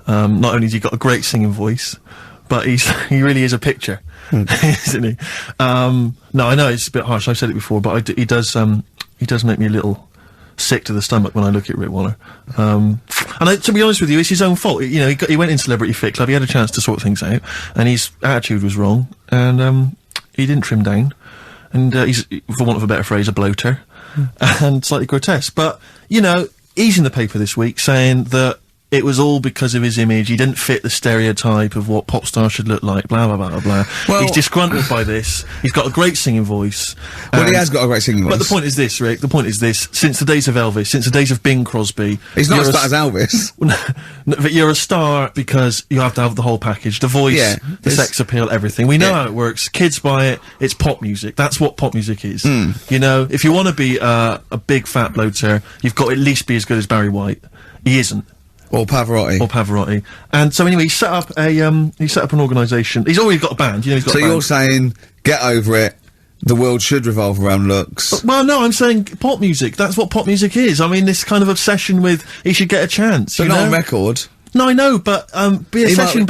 Not only has he got a great singing voice, but he really is a picture, isn't he? No, I know it's a bit harsh. I've said it before, but he does make me a little sick to the stomach when I look at Rick Waller. And to be honest with you, it's his own fault. You know, he went in Celebrity Fit Club, he had a chance to sort things out, and his attitude was wrong, and he didn't trim down, and he's, for want of a better phrase, a bloater, and slightly grotesque. But, you know, he's in the paper this week saying that it was all because of his image. He didn't fit the stereotype of what pop stars should look like, blah, blah, blah, blah. Well, he's disgruntled by this. He's got a great singing voice. Well, he has got a great singing voice. But the point is this, Rick, the point is this. Since the days of Elvis, since the days of Bing Crosby... He's not as bad as Elvis. But you're a star because you have to have the whole package. The voice, the sex appeal, everything. We know how it works. Kids buy it. It's pop music. That's what pop music is. You know, if you want to be a big fat bloater, you've got to at least be as good as Barry White. He isn't. Or Pavarotti. And so anyway, he set up an organisation. He's already got a band, you know, he's got a band. You're saying, get over it, the world should revolve around looks. Well, no, I'm saying pop music, that's what pop music is. I mean, this kind of obsession with, he should get a chance, But not on record. No, I know, but, be a backing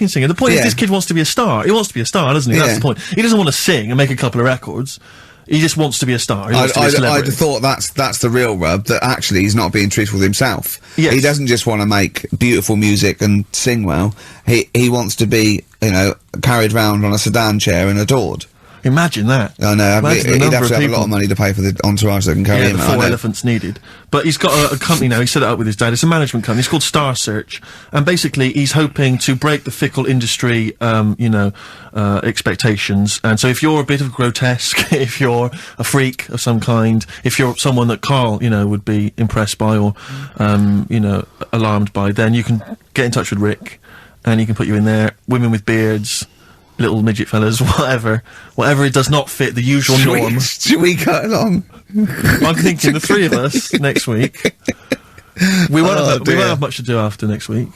singer. The point is this kid wants to be a star. He wants to be a star, doesn't he? That's the point. He doesn't want to sing and make a couple of records. He just wants to be a star. He wants to be a celebrity. I'd have thought that's the real rub, that actually he's not being truthful with himself. Yes. He doesn't just want to make beautiful music and sing well. He wants to be, you know, carried round on a sedan chair and adored. Imagine that. I know. He'd have to have a lot of money to pay for the entourage that can carry him. The 4 elephants needed. But he's got a company now. He set it up with his dad. It's a management company. It's called Star Search, and basically he's hoping to break the fickle industry, expectations. And so, if you're a bit of grotesque, if you're a freak of some kind, if you're someone that Karl, you know, would be impressed by or, alarmed by, then you can get in touch with Rick, and he can put you in there. Women with beards. little midget fellas, whatever it does not fit the usual norm. Should we cut along? I'm thinking the three of us next week. We won't have much to do after next week.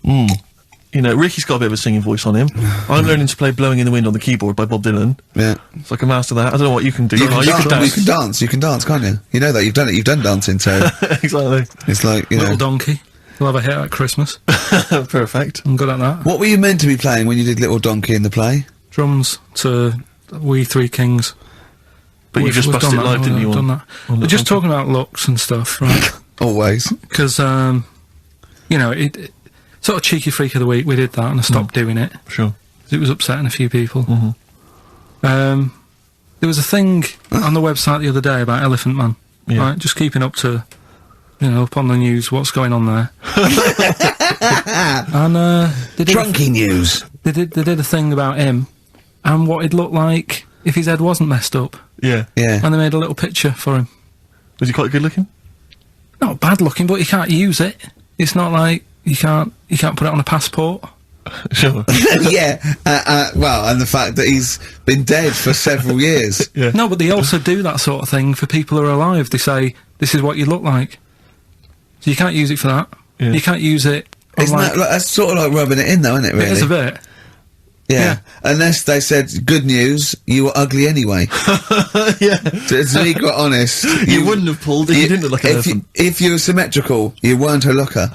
You know, Ricky's got a bit of a singing voice on him. I'm learning to play Blowing in the Wind on the keyboard by Bob Dylan. Yeah. It's like a master that. I don't know what you can do. You can dance, can't you? You know that, you've done it, you've done dancing, so... Exactly. It's like, you know... Little Donkey. We'll have a hit at Christmas. Perfect. I'm good at that. What were you meant to be playing when you did Little Donkey in the play? Drums to We Three Kings. But you just busted it live, didn't you? Done that. We're just talking about looks and stuff, right? Always. Because, you know, it sort of cheeky freak of the week, we did that and I stopped doing it. Sure. It was upsetting a few people. There was a thing on the website the other day about Elephant Man. Yeah. Right? Just keeping up to, you know, up on the news, what's going on there. And, they did Drunky news. They did a thing about him and what he'd look like if his head wasn't messed up. Yeah. Yeah. And they made a little picture for him. Was he quite good looking? Not bad looking, but you can't use it. It's not like you can't put it on a passport. Sure. Yeah. Well, and the fact that he's been dead for several years. Yeah. No, but they also do that sort of thing for people who are alive. They say, this is what you look like. So you can't use it for that. Yeah. You can't use it on Isn't that, that's sort of like rubbing it in though, isn't it, really? It is a bit. Yeah. Unless they said, good news, you were ugly anyway. Yeah. To be quite honest. You wouldn't have pulled if you didn't look like an elephant. If you were symmetrical, you weren't a looker.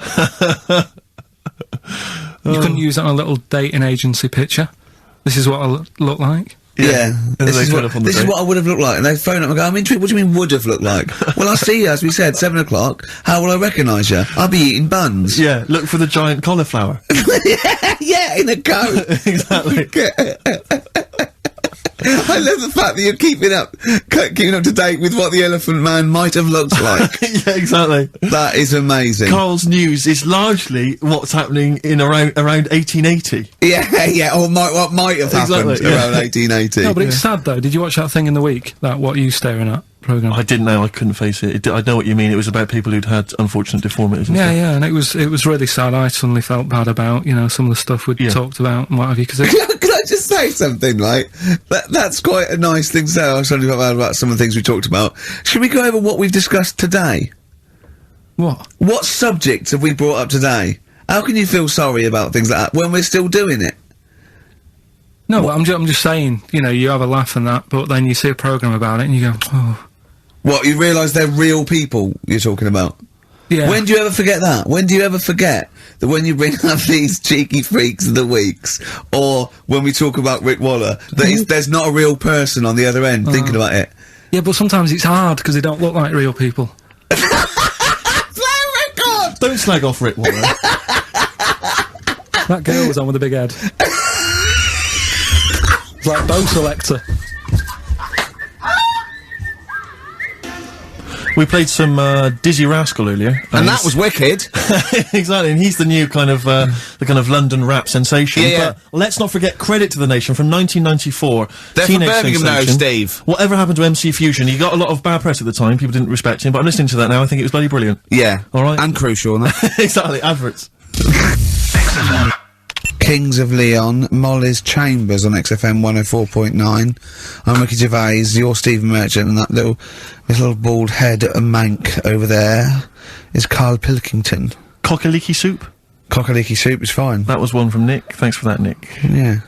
You couldn't use it on a little dating agency picture. This is what I look like. Yeah. This This is what I would have looked like. And they phone up and go, I'm intrigued, what do you mean would have looked like? Well, I'll see you, as we said, 7 o'clock. How will I recognise you? I'll be eating buns. Yeah, look for the giant cauliflower. Yeah, in a coat. Exactly. I love the fact that you're keeping up to date with what the Elephant Man might have looked like. Yeah, exactly. That is amazing. Carl's news is largely what's happening in around 1880. Yeah, or what might have happened around 1880. No, but it's sad though. Did you watch that thing in the week? That What Are You Staring At programme? I didn't know. I couldn't face it. I know what you mean. It was about people who'd had unfortunate deformities and Yeah, stuff. yeah, and it was really sad. I suddenly felt bad about, you know, some of the stuff we'd talked about and what have you, because Can I just say something, like, that's quite a nice thing to say. I suddenly felt bad about some of the things we talked about. Should we go over what we've discussed today? What? What subjects have we brought up today? How can you feel sorry about things like that when we're still doing it? No, I'm just saying, you know, you have a laugh and that, but then you see a programme about it and you go, oh. What, you realise they're real people you're talking about? Yeah. When do you ever forget that? When do you ever forget that when you bring up these cheeky freaks of the weeks, or when we talk about Rick Waller, that there's not a real person on the other end thinking about it? Yeah, but sometimes it's hard because they don't look like real people. Play a record! Don't slag off Rick Waller. That girl was on with a big head. It's like Bow Selector. We played some Dizzy Rascal earlier, And that was wicked. exactly. And he's the new kind of the kind of London rap sensation. Yeah. But let's not forget Credit to the Nation from 1994. They're Teenage from Birmingham now, sensation. Steve. Whatever happened to MC Fusion? He got a lot of bad press at the time. People didn't respect him. But I'm listening to that now. I think it was bloody brilliant. Yeah. All right. And crucial, isn't it? exactly. Adverts. XFM. Kings of Leon, Molly's Chambers on XFM 104.9. I'm Ricky Gervais, you're Stephen Merchant, and that little bald head mank over there is Karl Pilkington. Cockaliki soup? Cockaliki soup is fine. That was one from Nick. Thanks for that, Nick. Yeah.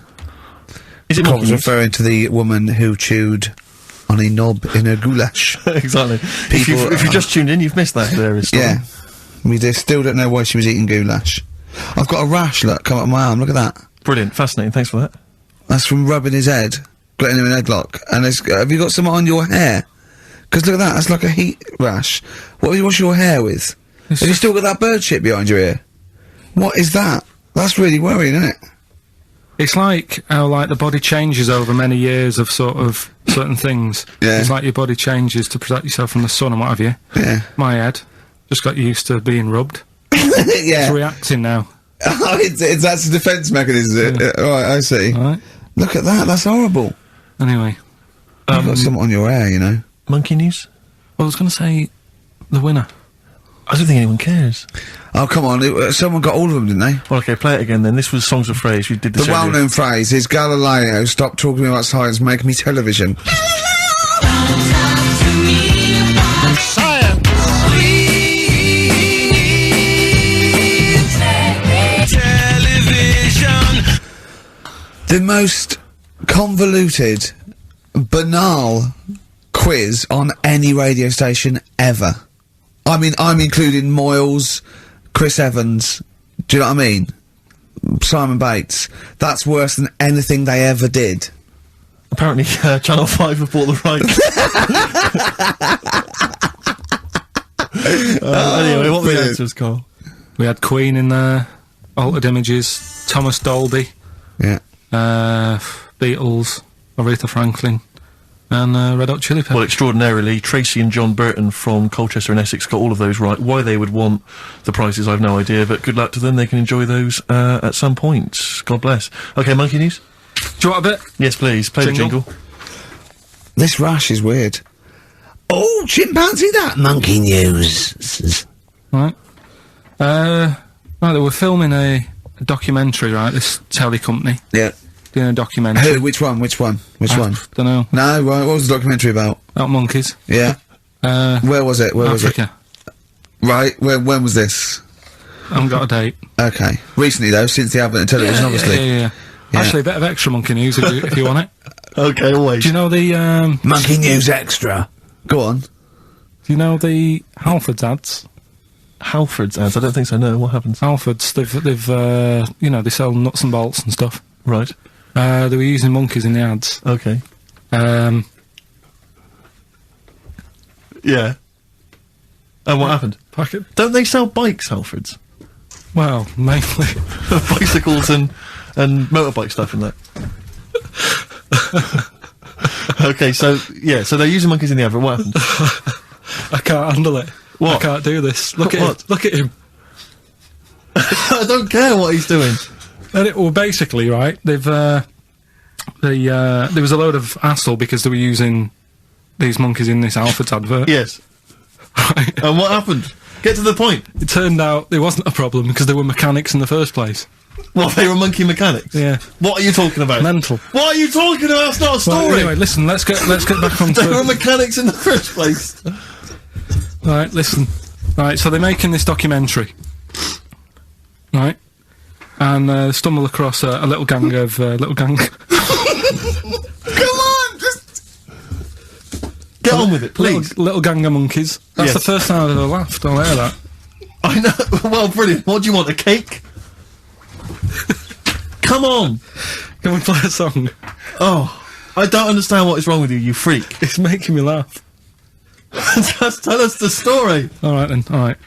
Is it I was monkey referring to the woman who chewed on a knob in a goulash. exactly. If you've just tuned in, you've missed that hilarious story. Yeah. We still don't know why she was eating goulash. I've got a rash, look, come up my arm, look at that. Brilliant, fascinating, thanks for that. That's from rubbing his head, getting him an headlock. And have you got some on your hair? Because look at that, that's like a heat rash. What do you wash your hair with? Have you still got that bird shit behind your ear? What is that? That's really worrying, isn't it? It's like how, like, the body changes over many years of sort of certain things. Yeah. It's like your body changes to protect yourself from the sun and what have you. Yeah. My head just got used to being rubbed. Yeah. It's reacting now. Oh, that's a defence mechanism, is it? Right, I see. Right. Look at that, that's horrible. Anyway. You've got something on your hair, you know. Monkey news? Well, I was going to say the winner. I don't think anyone cares. Oh, come on, someone got all of them, didn't they? Well, okay, play it again then. This was Songs of Phrase. We did this The earlier. well-known phrase is Galileo, stop talking about science, make me television. Science. Television. The most convoluted, banal quiz on any radio station ever. I mean, I'm including Moyles, Chris Evans, do you know what I mean? Simon Bates. That's worse than anything they ever did. Apparently, Channel 5 have bought the rights. Anyway, what were the answers, Carl? We had Queen in there, Altered Images, Thomas Dolby, Yeah. Beatles, Aretha Franklin, and Red Hot Chili Peppers. Well, extraordinarily, Tracy and John Burton from Colchester and Essex got all of those right. Why they would want the prizes, I've no idea, but good luck to them. They can enjoy those at some point. God bless. Okay, Monkey News? Do you want a bit? Yes, please. Play the jingle. This rash is weird. Oh, chimpanzee that! Monkey News. Right. Right, they were filming a documentary, right, this telly company. Yeah. Doing a documentary. Who? Which one? Don't know. No, right, what was the documentary about? About monkeys. Yeah. Where was it? Where was it? Africa. Right, when was this? I haven't got a date. Okay. Recently, though, since the advent of television, obviously. Yeah. Actually, a bit of extra monkey news if you want it. Okay, always. Do you know the, Monkey News Extra. Go on. Do you know the Halfords ads? Halfords ads? I don't think so, no. What happens? Halfords, they've you know, they sell nuts and bolts and stuff. Right. They were using monkeys in the ads. Okay. Yeah. And what happened? Don't they sell bikes, Halfords? Well, mainly. Bicycles and motorbike stuff and that. Okay, so, yeah, so they're using monkeys in the advert. What happened? I can't handle it. What? I can't do this. Look at What? him. Look at him. I don't care what he's doing. Well, basically, right, they've, there was a load of hassle because they were using these monkeys in this Halfords advert. Yes. Right. And what happened? Get to the point. It turned out there wasn't a problem because they were mechanics in the first place. What, they were monkey mechanics? Yeah. What are you talking about? Mental. What are you talking about? It's not a story! Well, anyway, listen, let's get back on They were mechanics in the first place. Right, listen. Right, so they're making this documentary. Right? And stumble across a little gang of, Come on, just... Get on with it, please. Little gang of monkeys. That's Yes. the first time I've ever laughed, I'll hear that. I know. Well, brilliant. What do you want, a cake? Come on. Can we play a song? Oh, I don't understand what is wrong with you, you freak. It's making me laugh. Just tell us the story. Alright then, alright.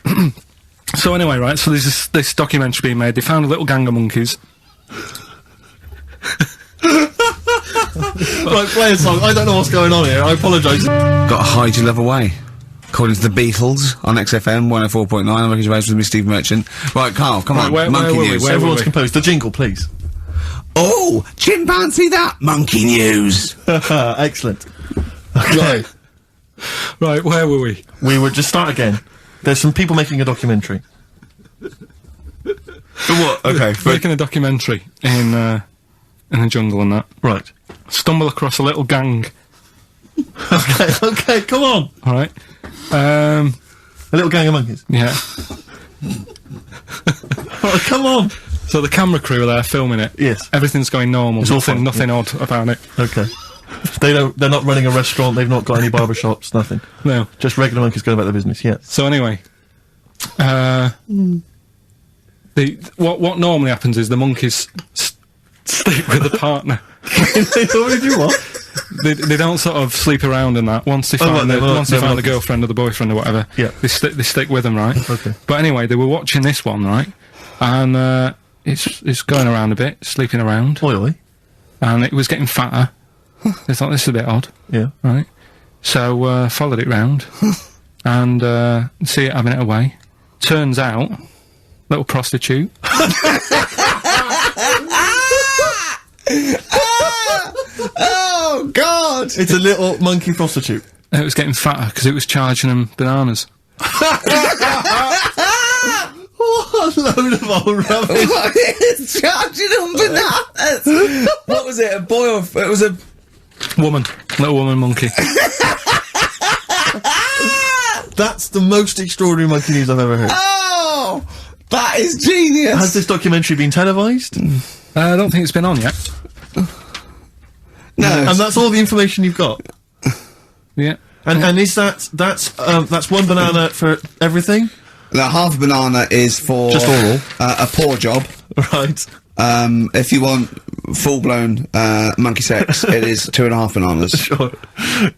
So anyway, right, so there's this documentary being made. They found a little gang of monkeys. Right, play a song. I don't know what's going on here. I apologise. Got to hide your love away. According to the Beatles on XFM 104.9, I'm Ricky Gervais with me, Steve Merchant. Right, Carl, come on, monkey news. Everyone's composed. The jingle, please. Oh, chimpanzee that! Monkey news! Excellent. Okay. Right, where were we? We would just start again. There's some people making a documentary. What? Okay, Making a documentary in the jungle and that. Right. Stumble across a little gang. Okay, come on. Alright. A little gang of monkeys. Yeah. Oh, come on. So the camera crew are there filming it. Yes. Everything's going normal. It's all fine. Nothing odd about it. Okay. They're not running a restaurant, they've not got any barber shops, nothing. No. Just regular monkeys going about their business, yeah. So anyway, what normally happens is the monkeys sleep with a partner. They do what? They don't sort of sleep around and that. Once they find the girlfriend or the boyfriend or whatever, yeah, they stick with them, right? Okay. But anyway, they were watching this one, right? And it's going around a bit, sleeping around. Oily. And it was getting fatter. They thought this is a bit odd. Yeah. Right. So followed it round and see it having it away. Turns out, little prostitute. Oh God! It's a little monkey prostitute. And it was getting fatter because it was charging them bananas. What a load of old rubbish. It's charging on bananas. What was it? A boy or it was a woman, little woman monkey. That's the most extraordinary monkey news I've ever heard. Oh, that is genius. Has this documentary been televised? I don't think it's been on yet. No, and that's all the information you've got. Yeah. And is that's one banana for everything? No, half a banana is for just oral. A paw job. Right. If you want full-blown monkey sex, it is 2.5 bananas. Sure.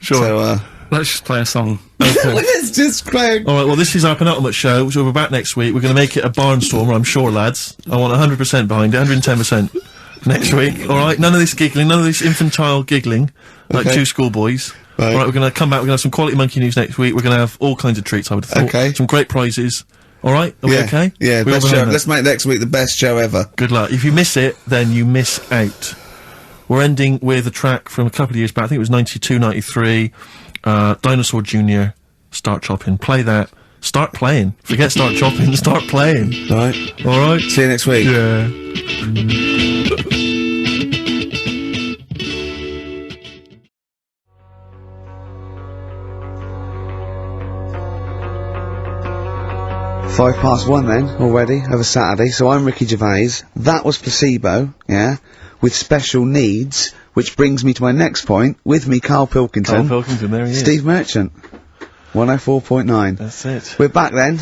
So, let's just play a song. Okay. Let's just play. All right. Well, this is our penultimate show, so we're back next week. We're going to make it a barnstormer, I'm sure, lads. I want 100% behind it, 110% next week. All right. None of this giggling, none of this infantile giggling like two schoolboys. Right. All right. We're going to come back. We're going to have some quality monkey news next week. We're going to have all kinds of treats. I would have thought. Okay. Some great prizes. All right. Are we okay? Yeah. We're Best show. Let's make next week the best show ever. Good luck. If you miss it, then you miss out. We're ending with a track from a couple of years back. I think it was 92, 93. Dinosaur Jr. Start Chopping. Play that. Start playing. Forget start chopping. Start playing. Right. All right. See you next week. Yeah. 1:05 then, already, of a Saturday, so I'm Ricky Gervais, that was Placebo, yeah, with special needs, which brings me to my next point, with me Karl Pilkington. Karl Pilkington, there he is. Steve Merchant, 104.9. That's it. We're back then.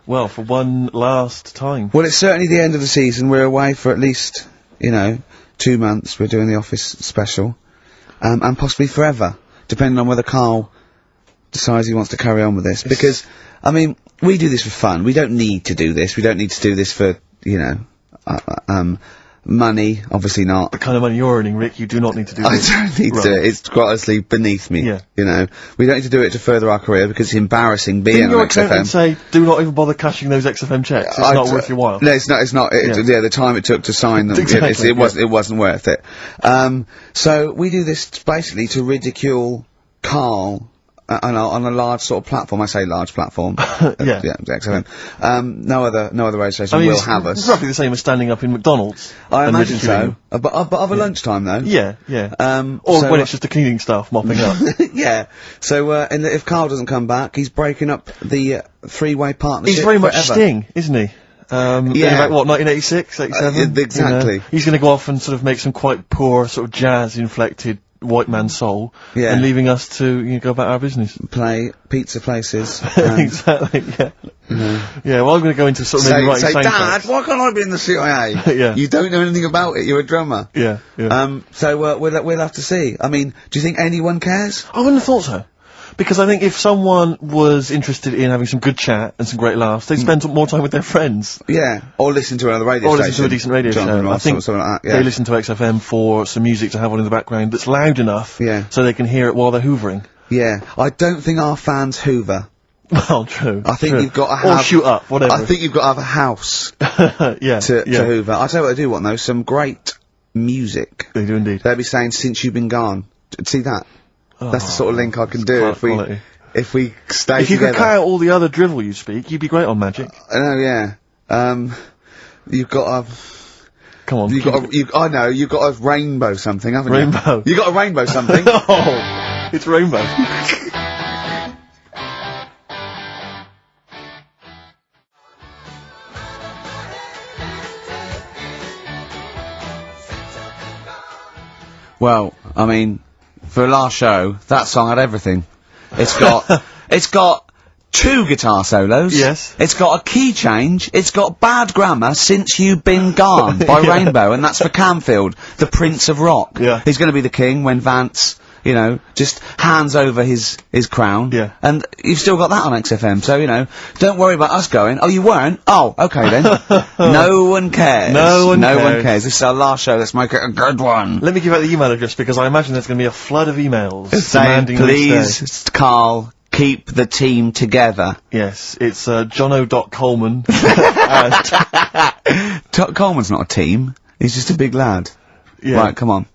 Well, for one last time. Well, it's certainly the end of the season, we're away for at least, 2 months, we're doing the office special, and possibly forever, depending on whether Karl decides he wants to carry on with this, because, I mean, we do this for fun. We don't need to do this. We don't need to do this for, money. Obviously not. The kind of money you're earning, Rick, you do not need to do this. I don't need to. It's quite honestly beneath me. Yeah. We don't need to do it to further our career because it's embarrassing being Didn't on your XFM. accountant say, do not even bother cashing those XFM checks? It's not worth your while. No, it's not. Yeah, the time it took to sign them. Exactly, it wasn't worth it. So we do this basically to ridicule Karl. On a large sort of platform, I say large platform. Yeah. XFM. No other radio station will have us. It's roughly the same as standing up in McDonald's. I and imagine so. ridiculing But of a lunchtime though. Yeah, yeah. Or when it's just the cleaning staff mopping up. Yeah. So, if Karl doesn't come back, he's breaking up the three-way partnership. He's very much forever. Sting, isn't he? Yeah. In about, what, 1986, 87? Exactly. He's gonna go off and sort of make some quite poor, sort of jazz-inflected white man soul. Yeah. And leaving us to, go about our business. Play pizza places. Exactly, yeah. Yeah, well, I'm gonna go into sort of maybe writing say, soundtracks. Dad, why can't I be in the CIA? Yeah. You don't know anything about it, you're a drummer. Yeah, yeah. So, we'll have to see. I mean, do you think anyone cares? I wouldn't have thought so. Because I think if someone was interested in having some good chat and some great laughs, they'd spend more time with their friends. Yeah, or listen to another radio station. Or listen to a decent radio Jonathan show. Ross I think or something like that, yeah. they listen to XFM for some music to have on in the background that's loud enough so they can hear it while they're hoovering. Yeah, I don't think our fans hoover. Well, true. I think you've got to have... Or shoot up, whatever. I think you've got to have a house to hoover. I'll tell you what they do want, though, some great music. They do indeed. They'll be saying, since you've been gone. See that? Oh, that's the sort of link I can do if we stay If you together. could cut out all the other drivel you speak, you'd be great on Magic. I know, yeah. You've got to... Come on. I know, you've got a rainbow something, haven't you? Rainbow. You got a rainbow something. Oh, it's rainbow. Well, I mean, for a last show, that song had everything. It's got 2 guitar solos. Yes. It's got a key change. It's got bad grammar, Since You've Been Gone by Rainbow, and that's for Camfield, the Prince of Rock. Yeah. He's gonna be the king when Vance, just hands over his crown. Yeah. And you've still got that on XFM, so, don't worry about us going, oh, you weren't? Oh, okay then. No one cares. No one cares. This is our last show, let's make it a good one. Let me give out the email address, because I imagine there's going to be a flood of emails Saying, demanding we stay. please, Karl, keep the team together. Yes, it's jono.coleman Coleman's not a team. He's just a big lad. Yeah. Right, come on.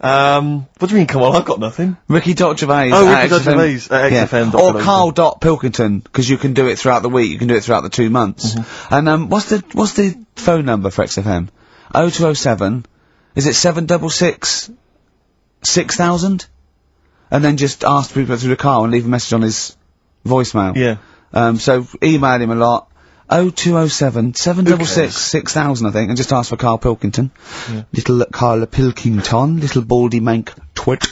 What do you mean, come on, I've got nothing. Ricky.Gervais. Oh, Ricky.Gervais at XFM. Or Karl.Pilkington, because you can do it throughout the week, you can do it throughout the 2 months. And, what's the phone number for XFM? 0207, is it 766 6000? And then just ask people through the car and leave a message on his voicemail. Yeah. So email him a lot. 0207 766 6000, I think, and just ask for Karl Pilkington. Yeah. Little Karl Pilkington, little baldy mank twit.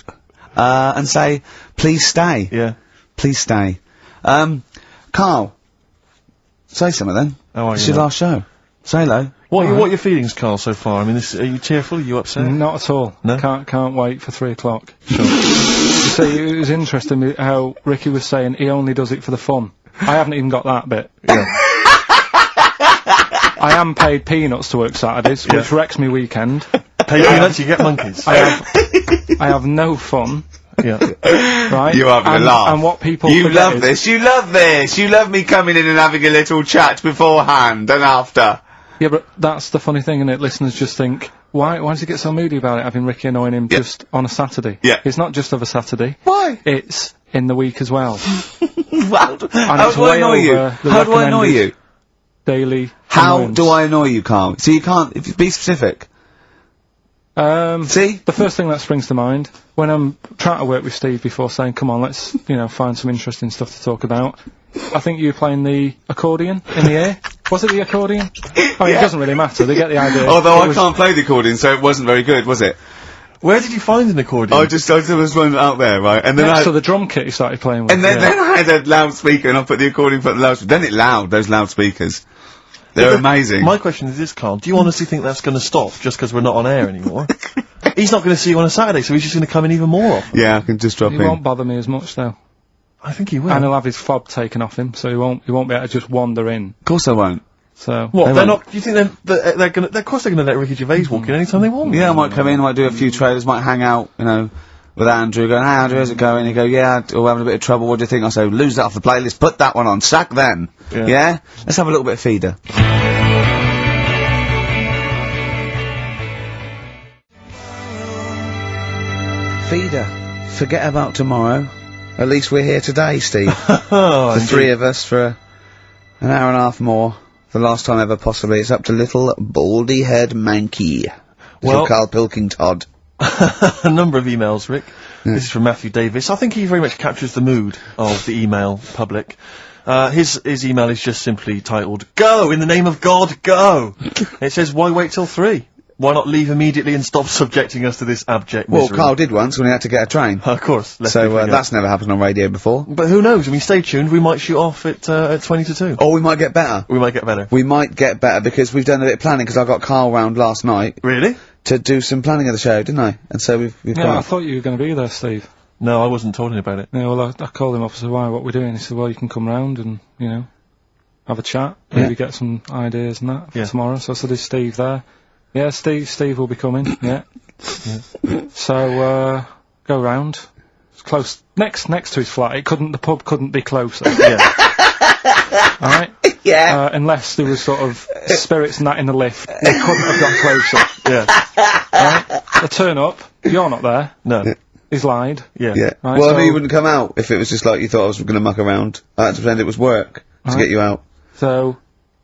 And say, please stay. Yeah. Please stay. Karl, say something then. How are It's you, your mate? last show. Say hello. What are your feelings, Karl, so far? I mean, are you tearful? Are you upset? Not at all. No? Can't wait for 3 o'clock. Sure. So it was interesting how Ricky was saying he only does it for the fun. I haven't even got that bit. Yeah. I am paid peanuts to work Saturdays, which wrecks me weekend. Pay peanuts, you get monkeys. I have no fun. Yeah. You're Right? having a laugh. And what people You forget love is- this, you love this, you love me coming in and having a little chat beforehand and after. Yeah, but that's the funny thing, innit? Listeners just think, why does he get so moody about it, having Ricky annoying him just on a Saturday? Yeah. It's not just of a Saturday. Why? It's in the week as well. How do I annoy you? How do I annoy you? Daily. How annoyance. do I annoy you, Karl? So you can't, be specific. See? The first thing that springs to mind, when I'm trying to work with Steve before saying, come on, let's, find some interesting stuff to talk about, I think you were playing the accordion in the air. Was it the accordion? I mean, it doesn't really matter, they get the idea. Although I can't play the accordion, so it wasn't very good, was it? Where did you find an accordion? I there was one out there, right? And then Next to the drum kit he started playing with. and then I had a loudspeaker and I put the accordion for the loudspeaker. Then it loud, those loudspeakers. They're amazing. My question is this, Karl. Do you honestly think that's going to stop just because we're not on air anymore? He's not going to see you on a Saturday, so he's just going to come in even more often. Yeah, I can just drop He in. won't bother me as much though. I think he will. And he'll have his fob taken off him, so he won't be able to just wander in. Of course I won't. So. What, they're not, do you think they're going to, of course they're going to let Ricky Gervais walk in anytime they want? Yeah, I might come in, I might do a few trailers, might hang out, with Andrew, going, hey Andrew, how's it going? He'd go, yeah, we're having a bit of trouble, what do you think? I say, lose that off the playlist, put that one on, sack them. Yeah? Let's have a little bit of feeder. Feeder. Forget about tomorrow. At least we're here today, Steve. The three of us for an hour and a half more. The last time ever, possibly. It's up to little baldy head Mankey. Little Karl Pilkington. A number of emails, Rick. This is from Matthew Davis. I think he very much captures the mood of the email public. His email is just simply titled, Go! In the name of God, go! It says, why wait till 3? Why not leave immediately and stop subjecting us to this abject misery? Well, Karl did once when he had to get a train. Of course. So, that's never happened on radio before. But who knows? I mean, stay tuned. We might shoot off at 20 to 2. Or we might get better. We might get better. We might get better because we've done a bit of planning because I got Karl round last night. Really? To do some planning of the show, didn't I? And so we've Yeah, I thought you were going to be there, Steve. No, I wasn't told about it. Yeah, well, I called him up and said, why, what we're doing? He said, well, you can come round and, have a chat, maybe get some ideas and that for tomorrow. So I said, is Steve there? Yeah, Steve will be coming, yeah. So, go round. It's close, next to his flat. The pub couldn't be closer. Alright? Yeah. Unless there was sort of spirits and that in the lift, we couldn't have got closer. Yeah. Alright? I turn up, you're not there. No. He's lied. Yeah. Yeah. Right, Well, I so- mean, you wouldn't come out if it was just like you thought I was going to muck around. I had to pretend it was work to get you out. So,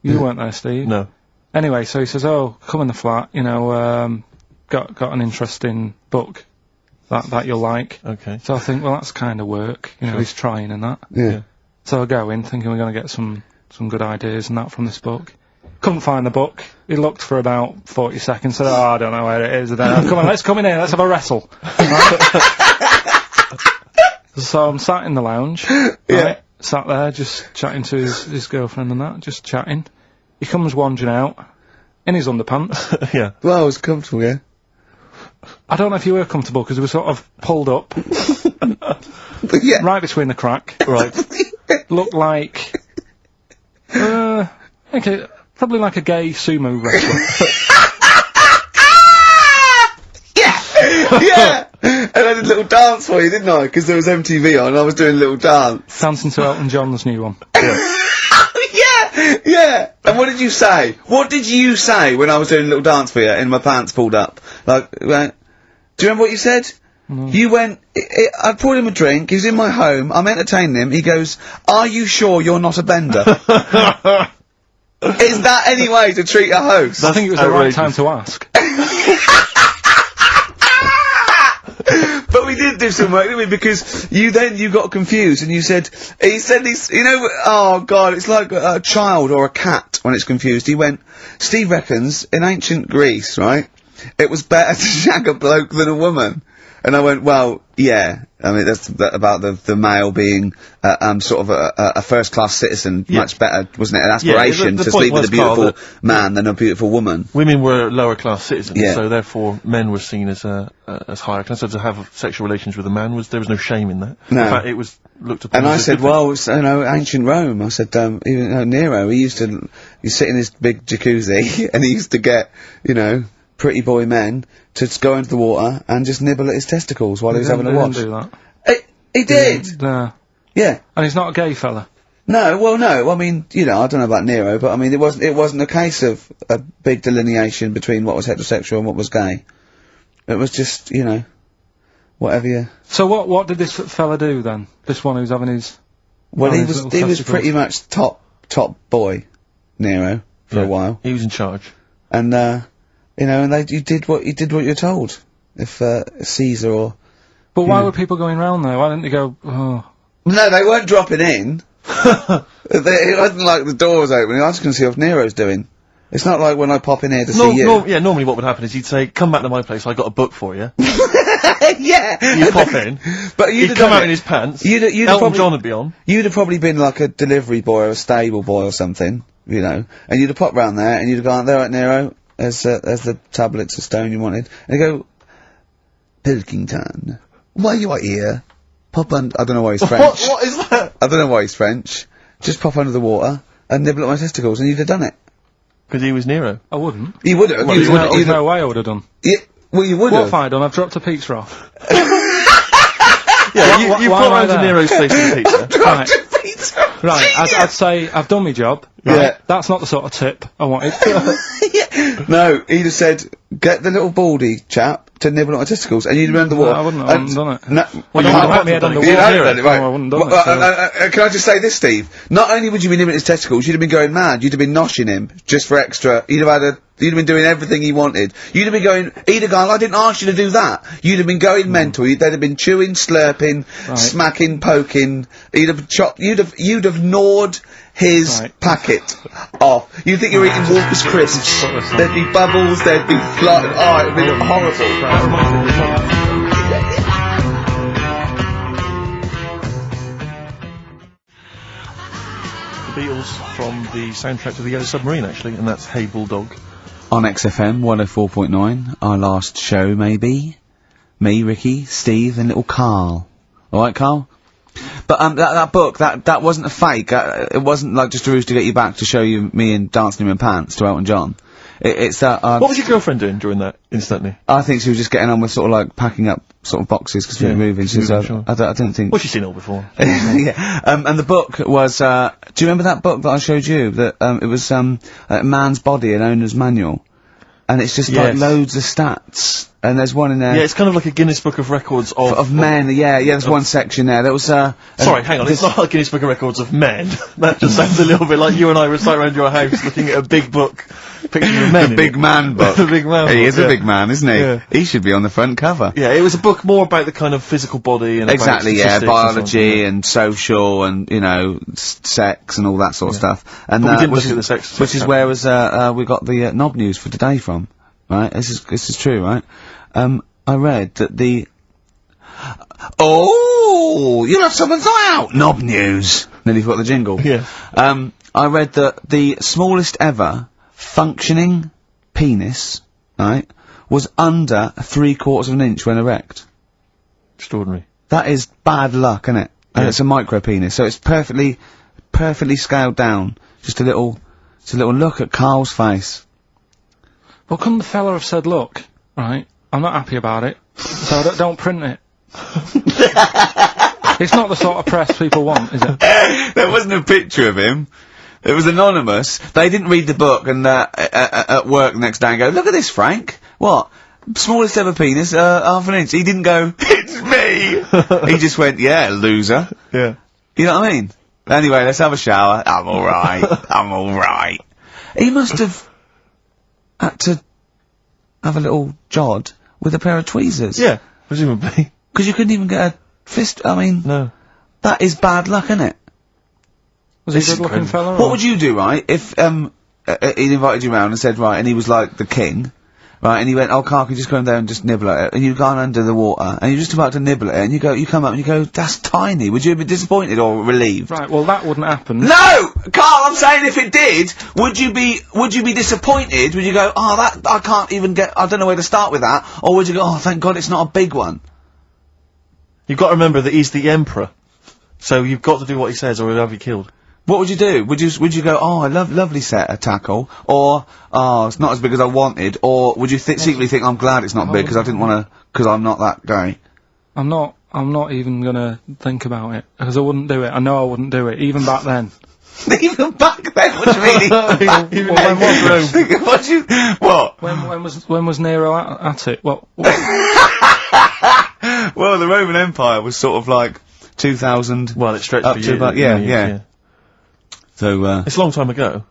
you weren't there, Steve. No. Anyway, so he says, oh, come in the flat, got an interesting book that you'll like. Okay. So I think, well, that's kind of work, he's trying and that. Yeah. So I go in thinking we're going to get some good ideas and that from this book. Couldn't find the book. He looked for about 40 seconds, said, oh, I don't know where it is. Come on, let's come in here, let's have a wrestle. So I'm sat in the lounge, right, sat there just chatting to his girlfriend and that, just chatting. He comes wandering out, in his underpants. Yeah. Well, it was comfortable, yeah. I don't know if you were comfortable, because he was sort of pulled up. But yeah. Right between the crack. Right. Looked like... okay, probably like a gay sumo wrestler. Yeah! And I did a little dance for you, didn't I? Because there was MTV on, and I was doing a little dance. Dancing to Elton John's new one. Yeah! And what did you say? What did you say when I was doing a little dance for you, in my pants pulled up? Like, right? Do you remember what you said? You went, I poured him a drink, he was in my home, I'm entertaining him, he goes, "Are you sure you're not a bender?" Is that any way to treat a host? I think it was the right time to ask. But we did do some work, didn't we? Because you got confused and you said, you know, oh god, it's like a child or a cat when it's confused. He went, Steve reckons, in ancient Greece, right, it was better to shag a bloke than a woman. And I went, well, yeah. I mean, that's about the male being, sort of a first-class citizen. Yeah. Much better, wasn't it? An aspiration the to sleep with a beautiful Karl, man than a beautiful woman. Women were lower-class citizens, so therefore men were seen as higher class. So to have sexual relations with a man there was no shame in that. No. In fact, it was looked upon. And as I a said, good thing. well, it's, you know, ancient Rome. I said, even Nero, he used to sit in his big jacuzzi and he used to get, you know, pretty boy men to go into the water and just nibble at his testicles while he was having a wash. He didn't do that. He did! No. Yeah. And he's not a gay fella. No, well, no. I mean, you know, I don't know about Nero, but I mean, it wasn't a case of a big delineation between what was heterosexual and what was gay. It was just, you know, whatever you... So what did this fella do then? This one who's having his... Well, he was pretty much top boy, Nero, for a while. He was in charge. And, you know, and you did what you're told. If, Caesar or... But why were people going round there? Why didn't they go, oh... No, they weren't dropping in. It wasn't like the door was opening. I just can see what Nero's doing. It's not like when I pop in here to see you. Yeah, normally what would happen is he'd say, "Come back to my place, I got a book for you." Yeah! You'd pop in, but he'd come out in his pants, Elton John would be on. You'd have probably been like a delivery boy or a stable boy or something, you know, and you'd have popped round there and you'd have gone, "There, right, Nero, there's the tablets of stone you wanted." And he'd go, "Pilkington, why you are here? Pop I don't know why he's French. What is that? I don't know why he's French. Just pop under the water and nibble at my testicles," and you'd have done it. Because he was Nero. I wouldn't. You would have. Well, there's no way I would have done. Yeah, well, you would What have. have I done? I've dropped a pizza off. Yeah, you put round to Nero's place with pizza. Right. Right, I'd say I've done my job. Right? Yeah. That's not the sort of tip I wanted. No, he'd have said, "Get the little baldy chap to nibble at my testicles," and you'd have been the water. I wouldn't done it. No, Well, you don't put my head on the you wall. hadn't done it, right? No, I wouldn't done it, Can I just say this, Steve? Not only would you be nibbling his testicles, you'd have been going mad. You'd have been noshing him just for extra. You'd have been doing everything he wanted. You'd have been going, he'd have gone, "I didn't ask you to do that." You'd have been going mental. They'd have been chewing, slurping, smacking, poking. He'd have chopped. You'd have gnawed his packet off. You'd think you were eating Walker's crisps. There'd be bubbles. There'd be blood. Oh, it'd be horrible. The Beatles from the soundtrack to The Yellow Submarine, actually, and that's Hey Bulldog. On XFM 104.9, our last show, maybe. Me, Ricky, Steve, and little Karl. Alright, Karl? But, that book, that wasn't a fake. It wasn't like just a ruse to get you back to show you me and dancing in my pants to Elton John. It's that, What was your girlfriend doing during that, instantly? I think she was just getting on with sort of like packing up sort of boxes because we were moving. Sure. I don't think... Well, she's seen it all before. Yeah. And the book was, do you remember that book that I showed you? That, it was, Man's Body, an Owner's Manual. And it's just like loads of stats. And there's one in there... Yeah, it's kind of like a Guinness Book of Records of men, yeah, there's one section there. There was, Sorry, hang on, it's not like Guinness Book of Records of men. That just sounds a little bit like you and I were sat around your house looking at a big book, picture of men. The Big Man book. The Big Man book. He is a big man, isn't he? Yeah. He should be on the front cover. Yeah, it was a book more about the kind of physical body and exactly, about biology and social and, you know, sex and all that sort of stuff. And but we didn't look at the sex. Which is where we got the knob news for today from. Right? This is true, right? I read that oh, you'll have someone's eye out! Knob news! Nearly forgot the jingle. Yeah. I read that the smallest ever functioning penis, right, was under 3/4 of an inch when erect. Extraordinary. That is bad luck, isn't it? And Yeah. it's a micro penis, so it's perfectly scaled down. Just a little look at Karl's face. Well, couldn't the fella have said, "Look, right, I'm not happy about it, so don't print it." It's not the sort of press people want, is it? There wasn't a picture of him. It was anonymous. They didn't read the book and at work the next day and go, "Look at this, Frank." What? smallest ever penis, half an inch. He didn't go, it's me! He just went, yeah, loser. Yeah. You know what I mean? Anyway, let's have a shower. I'm alright. I'm alright. He must have had to have a little jod with a pair of tweezers. Yeah, presumably. Because you couldn't even get a fist, I mean... No. That is bad luck, isn't it? Was he a good-looking fella? What would you do, right, if, he invited you round and said, right, and he was like the king, right, and he went, oh, Karl, can you just go in there and just nibble at it? And you've gone under the water, and you're just about to nibble at it, and you come up and you go, that's tiny. Would you be disappointed or relieved? Right, well, that wouldn't happen. No! Karl, I'm saying if it did, would you be disappointed? Would you go, oh, I can't even I don't know where to start with that? Or would you go, oh, thank God it's not a big one? You've got to remember that he's the emperor. So you've got to do what he says or he'll have you killed. What would you do? Would you go, oh, I lovely set of tackle, or, oh, it's not as big as I wanted, or would you secretly think, I'm glad it's not big, because I didn't want to, because I'm not that guy? I'm not even gonna think about it, because I wouldn't do it. I know I wouldn't do it, even back then. Even back then? What do you mean? Even when was Rome? What? When was Nero at it? What? Well, the Roman Empire was sort of like 2000. Well, it stretched up for to years. about, yeah. So, it's a long time ago.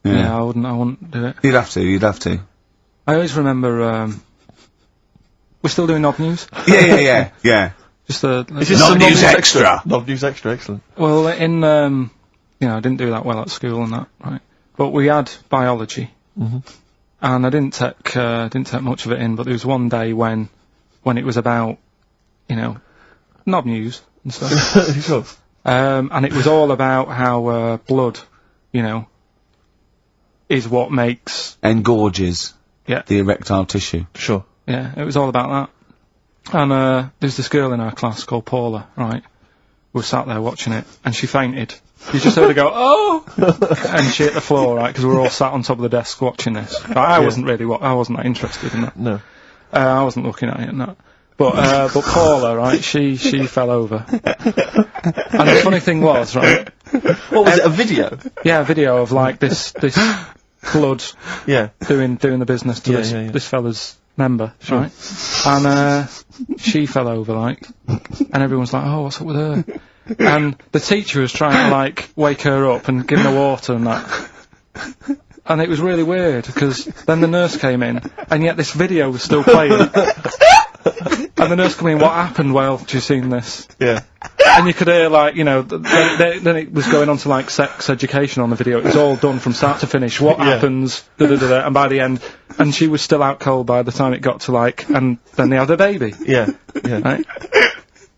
Yeah, I wouldn't do it. You'd have to. I always remember, we're still doing Knob News? Yeah. Just the... Knob News Extra! Knob News Extra, excellent. Well, I didn't do that well at school and that, right? But we had biology. Mm-hmm. And I didn't take much of it in, but there was one day when it was about, Knob News and stuff. Sure. And it was all about how, blood, is what makes... engorges. Yeah. The erectile tissue. Sure. Yeah, it was all about that. And, there's this girl in our class called Paula, right? We were sat there watching it, and she fainted. You just heard her go, oh! And she hit the floor, right? Because we were all sat on top of the desk watching this. I wasn't that interested in that. No. I wasn't looking at it and that. But Paula, right, she fell over. And the funny thing was, right... What was it, a video? Yeah, a video of, like, this blood... Yeah. Doing the business to this fella's member, sure. Right? And, she fell over, like, and everyone's like, oh, what's up with her? And the teacher was trying to, like, wake her up and give her water and that. And it was really weird, because then the nurse came in, and yet this video was still playing. And the nurse came in, what happened while you seen this? Yeah. And you could hear, like, then it was going on to, like, sex education on the video. It was all done from start to finish. What happens, and by the end, and she was still out cold by the time it got to, like, and then they had a baby. Yeah. Right?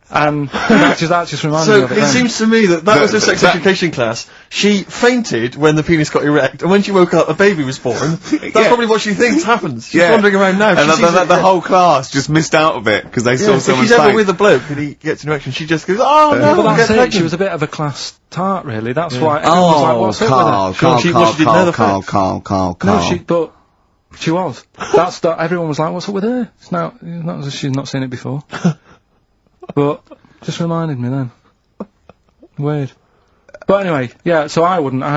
And that just reminded me of it. So, it seems to me that was her sex education class. She fainted when the penis got erect, and when she woke up, a baby was born. That's probably what she thinks happens. She's wandering around now. And the whole class just missed out a bit, because they saw someone if she's ever with a bloke and he gets an erection, she just goes, oh no, but that's it. She was a bit of a class tart, really. That's why everyone was like, what's up with her? Karl. No, she was. Everyone was like, what's up with her? It's not as if she's not seen it before. But, just reminded me then. Weird. But anyway, yeah, so I wouldn't be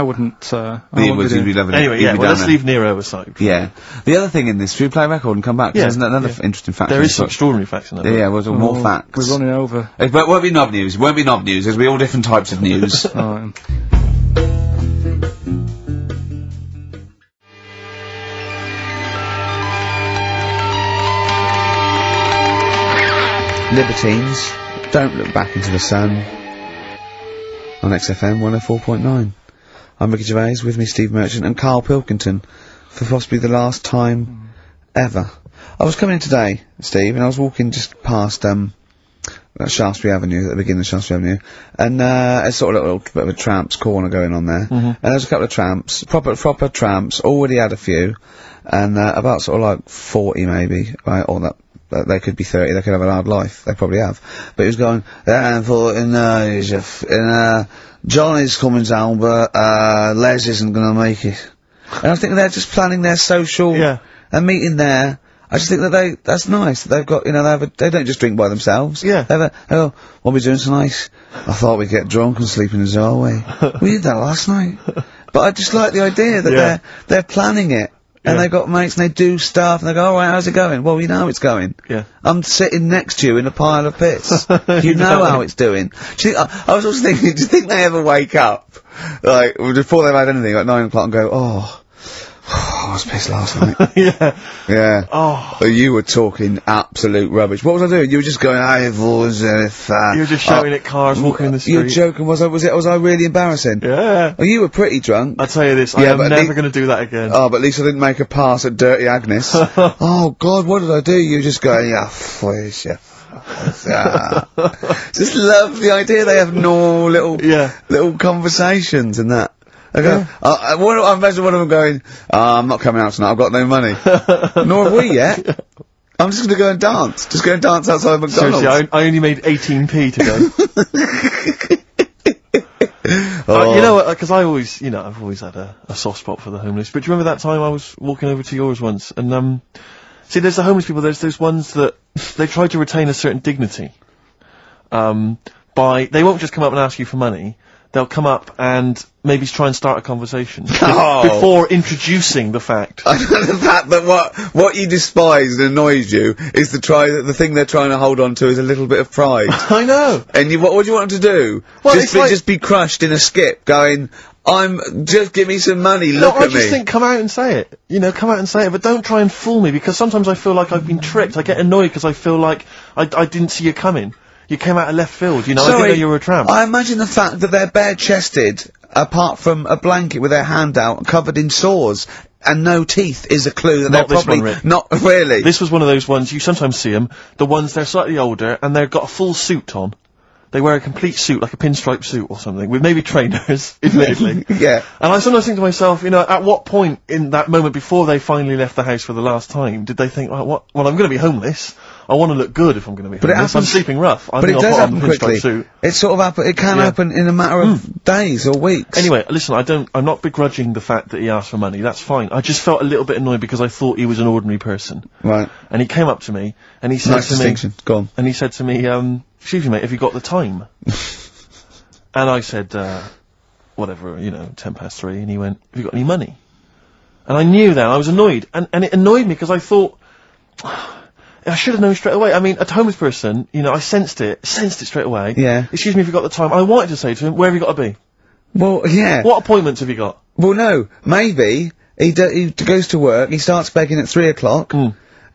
loving anyway, let's leave Nero aside. Yeah. The other thing in this, should we play a record and come back? There's another interesting fact. There is some extraordinary facts in that. Yeah, well, more facts. We're running over. But it won't be Knob News. It won't be Knob News. There'll be all different types of news. Libertines, don't look back into the sun. On XFM 104.9. I'm Ricky Gervais, with me Steve Merchant and Karl Pilkington, for possibly the last time ever. I was coming in today, Steve, and I was walking just past Shaftesbury Avenue, at the beginning of Shaftesbury Avenue, and it's sort of a little bit of a tramp's corner going on there. And there's a couple of tramps, proper tramps, already had a few, and about sort of like 40 maybe, right, or that. They could be 30, they could have a hard life, they probably have. But he was going, Johnny's coming down, but Les isn't going to make it. And I think they're just planning their social and meeting there. I just think that that's nice. They've got, they don't just drink by themselves. Yeah. What are we doing tonight? I thought we'd get drunk and sleep in the doorway. We did that last night. But I just like the idea that they're planning it. and they've got mates, and they do stuff, and they go, alright, how's it going? Well, you know how it's going. Yeah. I'm sitting next to you in a pile of piss. You know how it's doing. Do you think, I was also thinking, do you think they ever wake up, like, before they've had anything, at 9 o'clock, and go, I was pissed last night. Yeah. Yeah. Oh. You were talking absolute rubbish. What was I doing? You were just going, I was fat. You were just shouting at cars walking in the street. You were joking. Was I really embarrassing? Yeah. Well, you were pretty drunk. I'll tell you this, I am never going to do that again. Oh, but at least I didn't make a pass at Dirty Agnes. Oh, God, what did I do? You were just going, please, Just love the idea they have normal little conversations and that. I go, I imagine one of them going, I'm not coming out tonight, I've got no money. Nor have we yet. I'm just gonna go and dance. Just go and dance outside McDonald's. Seriously, I only made 18p today. You know what, because I always, I've always had a soft spot for the homeless. But do you remember that time I was walking over to yours once, and, see, there's the homeless people, there's those ones that, they try to retain a certain dignity. They won't just come up and ask you for money. They'll come up and maybe try and start a conversation before introducing the fact. The fact that what you despise and annoys you is the thing they're trying to hold on to is a little bit of pride. I know. And what do you want them to do? Well, just be crushed in a skip, going, just give me some money, look at me. I just think come out and say it. Come out and say it, but don't try and fool me, because sometimes I feel like I've been tricked. I get annoyed because I feel like I didn't see you coming. You came out of left field, I didn't know you were a tramp. I imagine the fact that they're bare-chested, apart from a blanket with their hand out, covered in sores, and no teeth is a clue that they're probably... Not really. This was one of those ones, you sometimes see them, the ones, they're slightly older, and they've got a full suit on. They wear a complete suit, like a pinstripe suit or something, with maybe trainers, admittedly. Yeah. And I sometimes think to myself, at what point in that moment before they finally left the house for the last time, did they think, well, I'm going to be homeless. I want to look good if I'm going to be homeless. I'm sleeping rough. But it does happen quickly. It sort of it can happen in a matter of days or weeks. Anyway, listen, I'm not begrudging the fact that he asked for money. That's fine. I just felt a little bit annoyed because I thought he was an ordinary person. Right. And he came up to me and he said nice distinction. Go on. And he said to me, excuse me, mate, have you got the time? And I said, whatever, 3:10. And he went, have you got any money? And I knew that. I was annoyed. And it annoyed me because I thought, I should have known straight away. I mean, a homeless person, I sensed it straight away. Yeah. Excuse me if you got the time. I wanted to say to him, where have you got to be? Well, yeah. What appointments have you got? Well, no. Maybe he goes to work, he starts begging at 3 o'clock.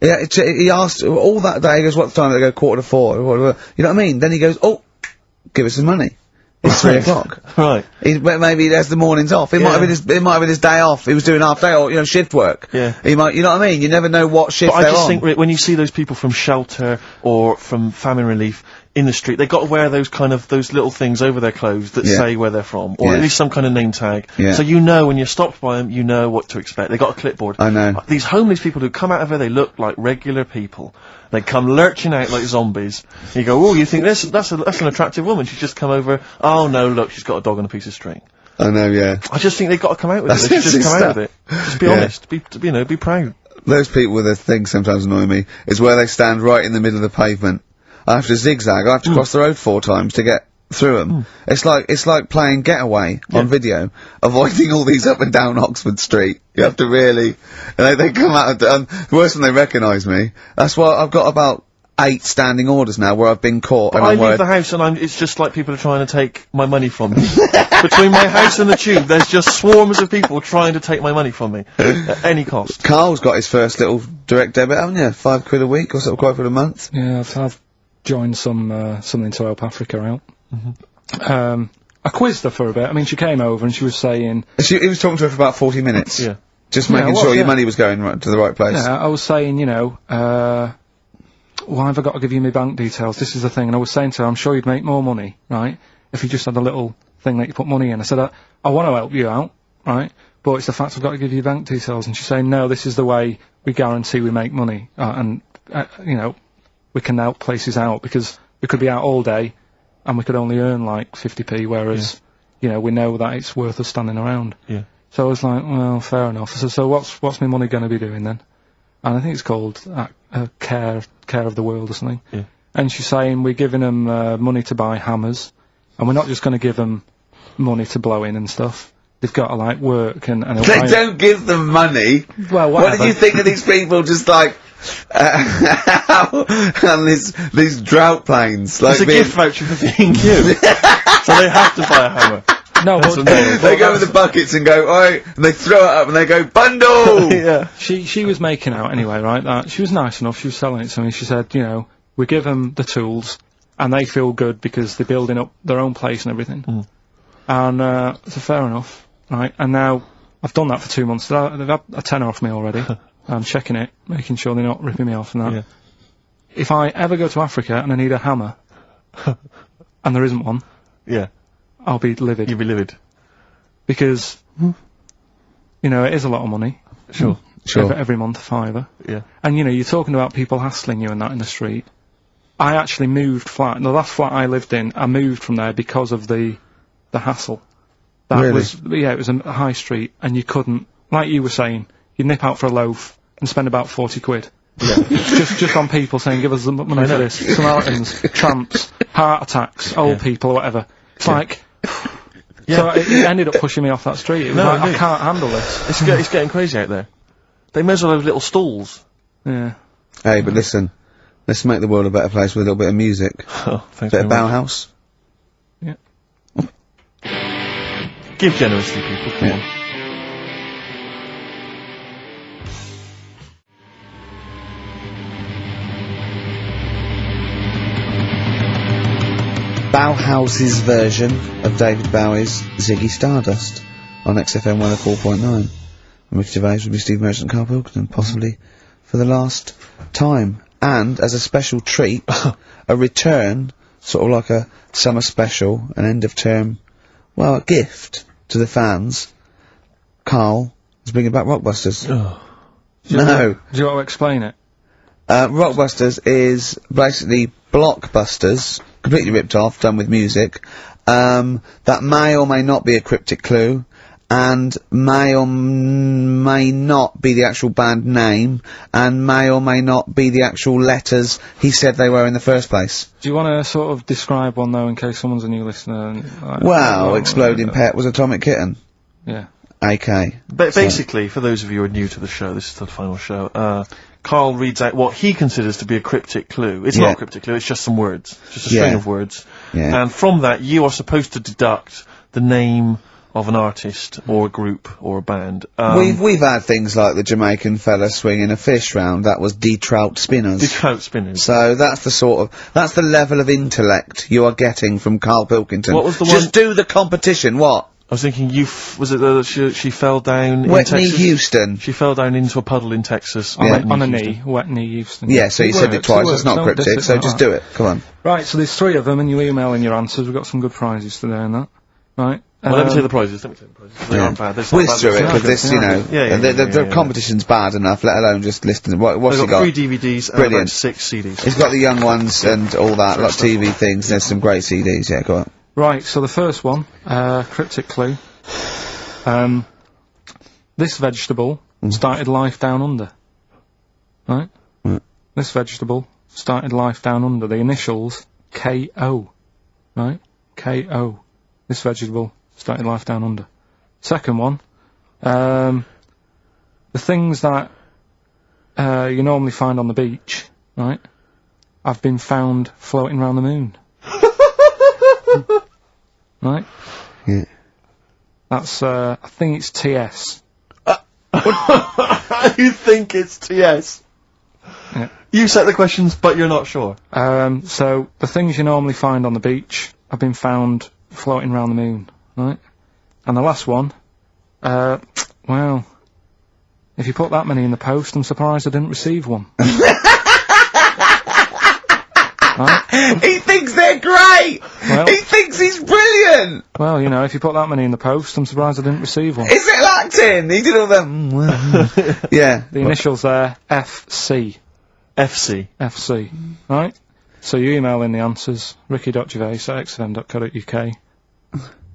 Yeah, he asked all that day, he goes, what time? They go 3:45, or whatever. You know what I mean? Then he goes, give us some money. It's 3 o'clock. Right. Maybe he has the mornings off. It might have been his day off. He was doing half day or, shift work. Yeah. He might, you know what I mean? You never know what shift they're on. But I just think when you see those people from shelter or from famine relief in the street, they've got to wear those little things over their clothes that say where they're from, or at least some kind of name tag. Yeah. So when you're stopped by them, you know what to expect. They've got a clipboard. I know. These homeless people who come out of there, they look like regular people. They come lurching out like zombies. You go, you think that's an attractive woman? She's just come over. Oh no, look, she's got a dog on a piece of string. I know, yeah. I just think they've got to come out with it. They should just come out with it. Just be honest. Be proud. Those people with their things sometimes annoy me, is where they stand right in the middle of the pavement. I have to zigzag, I have to cross the road 4 times to get through them. It's like playing Getaway on video, avoiding all these up and down Oxford Street. You have to really, and they come out, worse when they recognise me. That's why I've got about 8 standing orders now where I've been caught. But I leave the house and it's just like people are trying to take my money from me. Between my house and the tube, there's just swarms of people trying to take my money from me at any cost. Carl's got his first little direct debit, haven't you? £5 a week or something, quite for a month. Yeah, I've joined something to help Africa out. I quizzed her for a bit. I mean, she came over and she was saying... He was talking to her for about 40 minutes. Yeah. Just making sure your money was going to the right place. Yeah, I was saying, why have I got to give you my bank details? This is the thing. And I was saying to her, I'm sure you'd make more money, right, if you just had a little thing that you put money in. I said, I want to help you out, right, but it's the fact I've got to give you bank details. And she's saying, no, this is the way we guarantee we make money. We can help places out, because we could be out all day and we could only earn like 50p, whereas, we know that it's worth us standing around. Yeah. So I was like, well, fair enough. So what's my money going to be doing then? And I think it's called care of the world or something. Yeah. And she's saying we're giving them money to buy hammers, and we're not just going to give them money to blow in and stuff. they've got to, like, work and They don't give them money. Well, what whatever. did you think of these people just, like, on these drought planes? Like It's a gift voucher for being you. So they have to buy a hammer. No, they go with the buckets and go, oi, and they throw it up and they go, bundle! Yeah. She was making out anyway, right? That she was nice enough. She was selling it to me. She said, you know, we give them the tools, and they feel good because they're building up their own place and everything. Mm. And so fair enough, right? And now I've done that for 2 months. They've had a tenner off me already. I'm checking it, making sure they're not ripping me off and that. Yeah. If I ever go to Africa and I need a hammer, and there isn't one, Yeah. I'll be livid. You'll be livid. Because, you know, it is a lot of money. Sure. Every month, £5. Yeah. And, you know, you're talking about people hassling you and that in the street. I actually moved flat. The last flat I lived in, I moved from there because of the hassle. That Really? it was a high street, and you couldn't, like you were saying, you'd nip out for a loaf and spend about 40 quid. Yeah. just on people saying, give us the money for this. Samaritans, tramps, heart attacks, old people, or whatever. It's like... So it ended up pushing me off that street. It was like, I can't handle this. It's getting crazy out there. They may as well have little stalls. Yeah. Hey, but listen, let's make the world a better place with a little bit of music. Oh, thanks Bit of very much. Bauhaus. Yeah. Give generously, people. Come on. Bauhaus's version of David Bowie's Ziggy Stardust on XFM 104.9. I'm Ricky Gervais with me, Steve Merchant and Karl Pilkington, possibly for the last time. And, as a special treat, a return, sort of like a summer special, an end of term, well, a gift to the fans. Karl is bringing back Rockbusters. Oh. Do you want to explain it? Rockbusters is basically Blockbusters, completely ripped off, done with music, that may or may not be a cryptic clue, and may or may not be the actual band name, and may or may not be the actual letters he said they were in the first place. Do you want to sort of describe one, though, in case someone's a new listener? And, like, Well, Exploding Pet was Atomic Kitten. Yeah. AK. But basically, for those of you who are new to the show, this is the final show, Karl reads out what he considers to be a cryptic clue. It's not a cryptic clue, it's just some words. Just a string of words. Yeah. And from that, you are supposed to deduct the name of an artist, or a group, or a band. We've had things like the Jamaican fella swinging a fish round, that was D-Trout Spinners. D-Trout Spinners. So that's the level of intellect you are getting from Karl Pilkington. What was the Just one- do the competition, what? I was thinking, was it that she fell down in Whitney Texas? Houston. She fell down into a puddle in Texas. Yeah. On a knee, Whitney Houston. Yeah, so you said it twice, it's not cryptic, so just do it, come on. Right, so there's 3 of them, and you email in your answers. We've got some good prizes today and that. Right? Well, let me say the prizes. They aren't bad. Whiz through it, because this, you know, the competition's bad enough, let alone just listen. What's he I've got? 3 DVDs and Brilliant. about 6 CDs. He's got the young ones and all that, like TV things, there's some great CDs, yeah, go on. Right, so the first one, cryptic clue. This vegetable started life down under. Right? This vegetable started life down under. The initials K-O. Right? K-O. This vegetable started life down under. Second one, the things that you normally find on the beach, right, have been found floating around the moon. Right? Yeah. That's, I think it's TS. You think it's TS? Yeah. You set the questions, but you're not sure. So, the things you normally find on the beach have been found floating around the moon, right? And the last one, well, if you put that many in the post, I'm surprised I didn't receive one. Right? He thinks they're great! Well, he thinks he's brilliant! Well, you know, if you put that many in the post, I'm surprised I didn't receive one. Is it acting? He did all them. Yeah. The initials there, FC. FC. FC. Right? So you email in the answers, ricky.gervais@xfm.co.uk.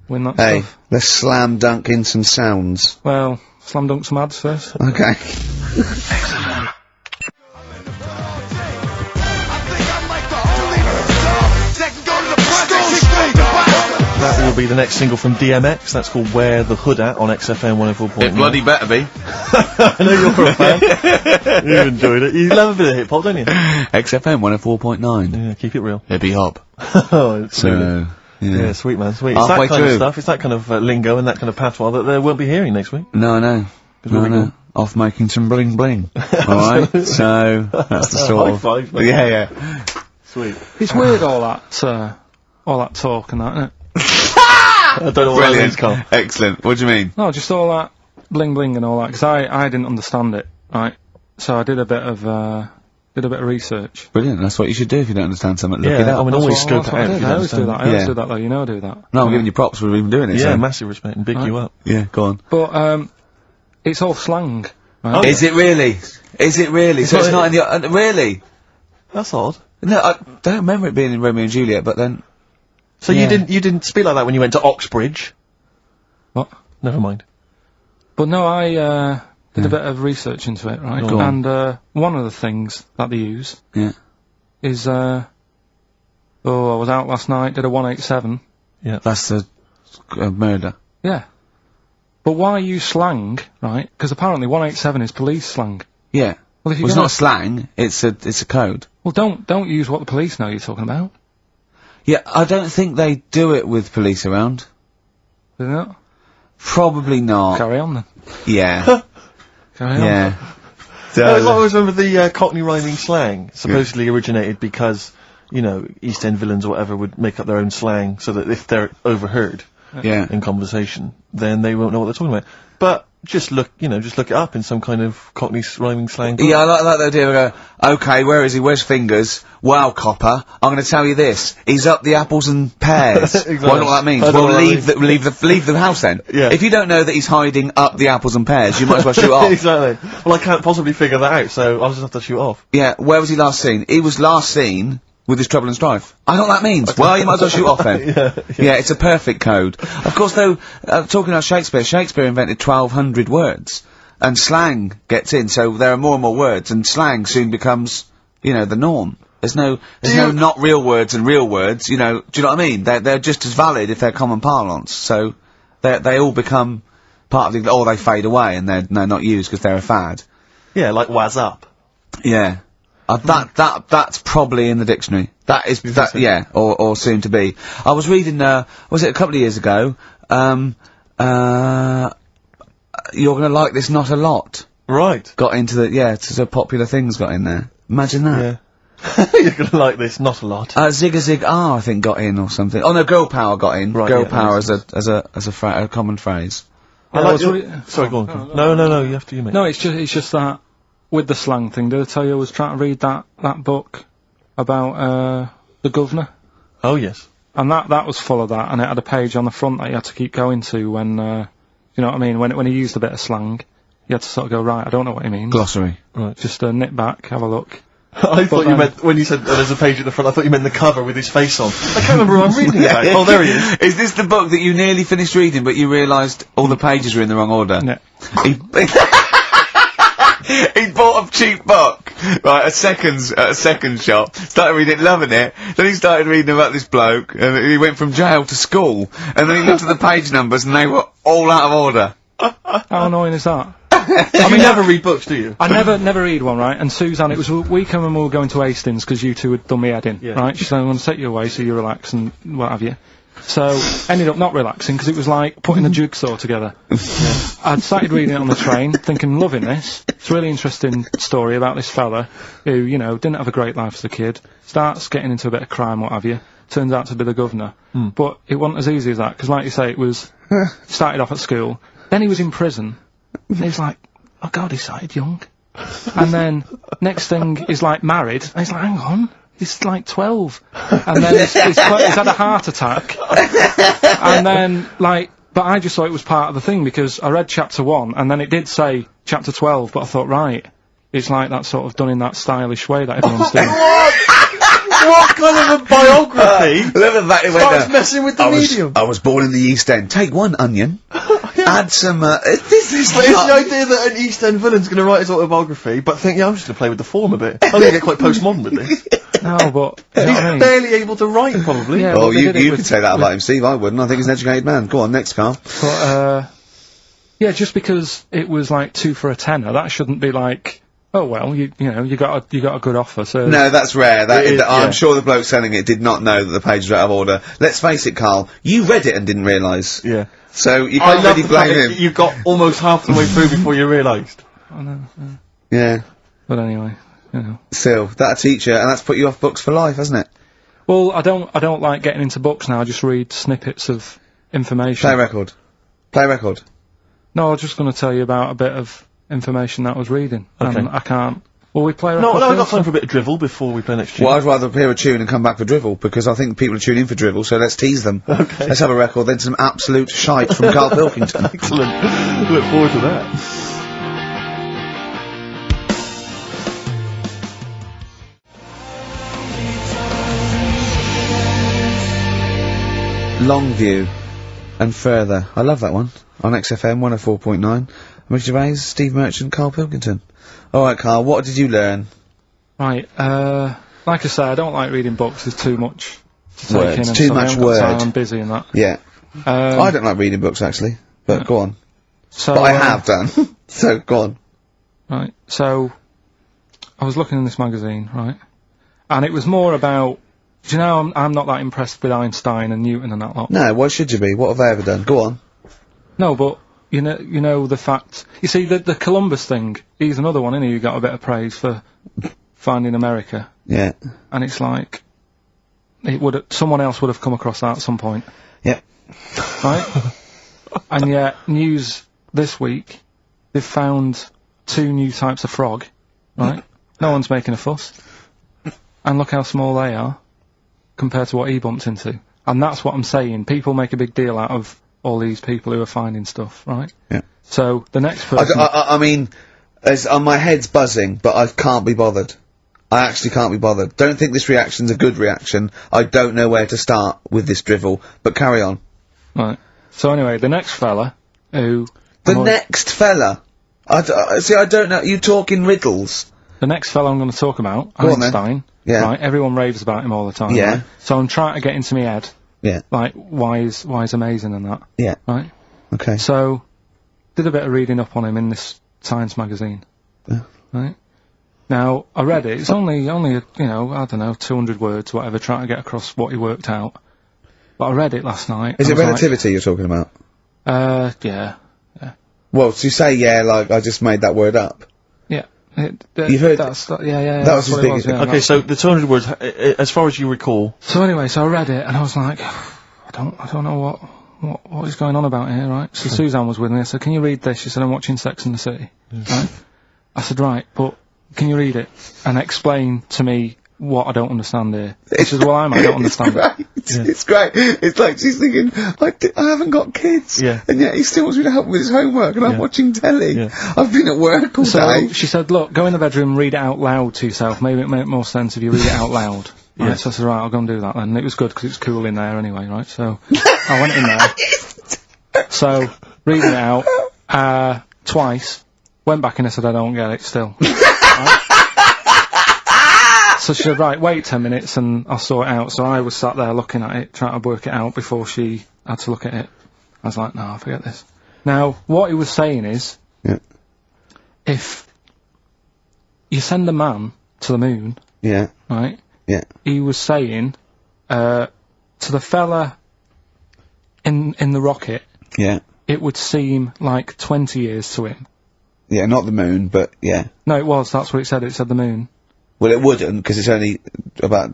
Win that Hey, stuff. let's slam dunk in some sounds. Well, slam dunk some ads first. Okay. That will be the next single from DMX. That's called Where the Hood At on XFM 104.9. It bloody better be. I know you're a fan. You enjoyed it. You love a bit of hip hop, don't you? XFM 104.9. Yeah, keep it real. Hippie hop. Oh, it's So, yeah, sweet man, sweet. It's Halfway that kind through. of stuff, it's that kind of lingo and that kind of patois that they won't be hearing next week. No, no. we'll be No. Off making some bling bling. Alright, so that's the sort High of... five, mate. Yeah. Sweet. It's weird, all that talk and that, isn't it? I don't know what that means, Brilliant. Karl. Excellent. What do you mean? No, just all that bling bling and all that, because I didn't understand it, right? So I did a bit of research. Brilliant. That's what you should do if you don't understand something. Look it Yeah, up. I mean, always scope it out. if you I don't always do understand. that. I always Yeah. do that, though. You know I do that. No, I'm giving you props for even doing it. Yeah, so. massive respect and big you up. Yeah, go on. But it's all slang. Right? Is it really? Is it really? So it's not in the... really? That's odd. No, I don't remember it being in Romeo and Juliet, but then... So Yeah. you didn't speak like that when you went to Oxbridge? What? Never mind. But no, I did a bit of research into it, right? Go on. And one of the things that they use Yeah. is I was out last night, did a 187. Yeah. That's a murder. Yeah. But why use slang, right? Because apparently 187 is police slang. Yeah. Well, if you're Well, it's gonna- not slang, it's a code. Well, don't use what the police know you're talking about. Yeah, I don't think they do it with police around. Do they not? Probably not. Carry on then. Yeah. Carry on. Yeah. I always remember the Cockney rhyming slang supposedly originated because, you know, East End villains or whatever would make up their own slang so that if they're overheard Yeah. in conversation, then they won't know what they're talking about. But just look it up in some kind of Cockney rhyming slang. Yeah, I like that idea. I go, okay, where is he? Where's Fingers? Wow, copper. I'm going to tell you this. He's up the apples and pears. Exactly. Well, I don't know what that means. I don't Well, know what leave the house then. Yeah. If you don't know that he's hiding up the apples and pears, you might as well shoot off. Exactly. Well, I can't possibly figure that out, so I'll just have to shoot off. Yeah, where was he last seen? He was last seen with his trouble and strife. I know what that means. Well, you might as well shoot off then. Yeah, it's a perfect code. Of course, though, talking about Shakespeare invented 1,200 words. And slang gets in, so there are more and more words, and slang soon becomes, you know, the norm. There's no not real words and real words, you know, do you know what I mean? They're just as valid if they're common parlance, so they all become part of the, or they fade away and they're not used because they're a fad. Yeah, like waz up. Yeah. That's probably in the dictionary. That is, yeah, or soon to be. I was reading, was it a couple of years ago, You're Gonna Like This Not a Lot. Right. Got into it's a popular thing's got in there. Imagine that. Yeah. You're gonna like this, not a lot. Zig a Zig Ah, I think got in or something. Oh no, Girl Power got in. Right, Girl yeah, Power that as a common phrase. I like sorry, go on. No, you have to, you mate. No, it's just that with the slang thing. Did I tell you I was trying to read that book about the governor? Oh yes. And that was full of that, and it had a page on the front that you had to keep going to when, you know what I mean, when he used a bit of slang, you had to sort of go, right, I don't know what he means. Glossary. Right. Just nip back, have a look. I thought you meant, when you said there's a page at the front, I thought you meant the cover with his face on. I can't remember who I'm reading about. Oh, there he is. Is this the book that you nearly finished reading, but you realised all the pages were in the wrong order? Yeah. He bought a cheap book, right, at a second shop, started reading it, loving it, then he started reading about this bloke, and he went from jail to school, and then he looked at the page numbers and they were all out of order. How annoying is that? I mean, never read books, do you? I never read one, right? And Suzanne, it was a weekend when we were going to Hastings because you two had done me head in, right? She said, I'm going to take you away so you relax and what have you. So, ended up not relaxing because it was like putting a jigsaw together. I'd started reading it on the train, thinking, loving this. It's a really interesting story about this fella who, you know, didn't have a great life as a kid, starts getting into a bit of crime, what have you, turns out to be the governor. But it wasn't as easy as that, because like you say, it was, started off at school, then he was in prison, and he was like, oh God, he started young. And then, next thing, he's like married, and he's like, hang on. He's like 12. And then he's had a heart attack. And then, like, but I just thought it was part of the thing because I read chapter 1 and then it did say chapter 12, but I thought, right, it's like that sort of done in that stylish way that everyone's doing. What kind of a biography? Look at that, it went Starts messing with the medium. I was born in the East End. Take one onion. Add some, this is But it's the idea that an East End villain's going to write his autobiography, but think, yeah, I'm just going to play with the form a bit. I'm going to get quite postmodern with this. No, but you know He's what I mean? barely able to write, probably. Yeah, Oh, but they you did it could say that about him, Steve. I wouldn't. I think he's an educated man. Go on, next, Carl. But yeah, just because it was like 2 for a tenner, that shouldn't be like, oh well, you know, you got a good offer. So No, that's rare. It is, I'm yeah. sure the bloke selling it did not know that the page was out of order. Let's face it, Carl. You read it and didn't realise. Yeah. So you I can't love really the fact blame that him. you got almost half the way through before you realised. I know. Yeah. But anyway, you know. Still, that'll teach you, and that's put you off books for life, hasn't it? Well, I don't like getting into books now. I just read snippets of information. Play record. Play record. No, I was just going to tell you about a bit of information that I was reading, Okay. and I can't. Will we play? No, record I've got first? time for a bit of drivel before we play next tune. Well, I'd rather hear a tune and come back for drivel, because I think people are tuning in for drivel, so let's tease them. Okay. Let's have a record, then some absolute shite from Karl Pilkington. Excellent. Look forward to that. Longview and Further. I love that one. On XFM 104.9. Ricky Gervais, Steve Merchant, Karl Pilkington. Alright, Karl, what did you learn? Right. Like I say, I don't like reading books. There's too much to take Words. in. And Too so I much haven't got time, word. I'm busy and that. Yeah. I don't like reading books, actually. But go on. So, But I have done. So, go on. Right. So, I was looking in this magazine, right, and it was more about. Do you know I'm not that impressed with Einstein and Newton and that lot. No, why should you be? What have they ever done? Go on. No, but you know the fact. You see the Columbus thing. He's another one, isn't he? Who got a bit of praise for finding America. Yeah. And it's like someone else would have come across that at some point. Yep. Right. And yet, news this week, they've found 2 new types of frog. Right. No one's making a fuss. And look how small they are compared to what he bumped into. And that's what I'm saying. People make a big deal out of all these people who are finding stuff, right? Yeah. So, the next person... I mean, my head's buzzing, but I can't be bothered. I actually can't be bothered. Don't think this reaction's a good reaction. I don't know where to start with this drivel, but carry on. Right. So anyway, the next fella, who... Next fella? See, I don't know, you talk in riddles. The next fella I'm going to talk about, Go on, then. Einstein. Yeah. Right, everyone raves about him all the time. Yeah. Right? So I'm trying to get into my head, Yeah. like, why he's amazing and that. Yeah. Right? Okay. So, did a bit of reading up on him in this science magazine. Yeah. Right? Now, I read it. It's only, I don't know, 200 words, whatever, trying to get across what he worked out. But I read it last night. Is and it I was relativity you're talking about? like, yeah. Well, so you say yeah, like I just made that word up. Yeah. You've heard... Yeah, that that's was his what it biggest... was, yeah, Okay, so the 200 words, as far as you recall... So anyway, so I read it, and I was like, I don't know what is going on about here, right? So Suzanne was with me, I said, can you read this? She said, I'm watching Sex and the City. Right? I said, right, but can you read it and explain to me what I don't understand here? She says, well, I don't understand it. It's great. It's like she's thinking, I haven't got kids. Yeah. And yet he still wants me to help with his homework, and I'm watching telly. Yeah. I've been at work all day. So she said, look, go in the bedroom, read it out loud to yourself. Maybe it make more sense if you read it out loud. Right? Yeah. So I said, right, I'll go and do that then. And it was good because it's cool in there anyway, right? So I went in there. So, reading it out, twice, went back and I said, I don't get it still. Right? So she said, right, wait 10 minutes and I'll sort it out. So I was sat there looking at it, trying to work it out before she had to look at it. I was like, no, forget this. Now, what he was saying is, if you send a man to the moon, right, he was saying, to the fella in the rocket, it would seem like 20 years to him. Yeah, not the moon, but yeah. No, it was, that's what it said the moon. Well, it wouldn't, because it's only about...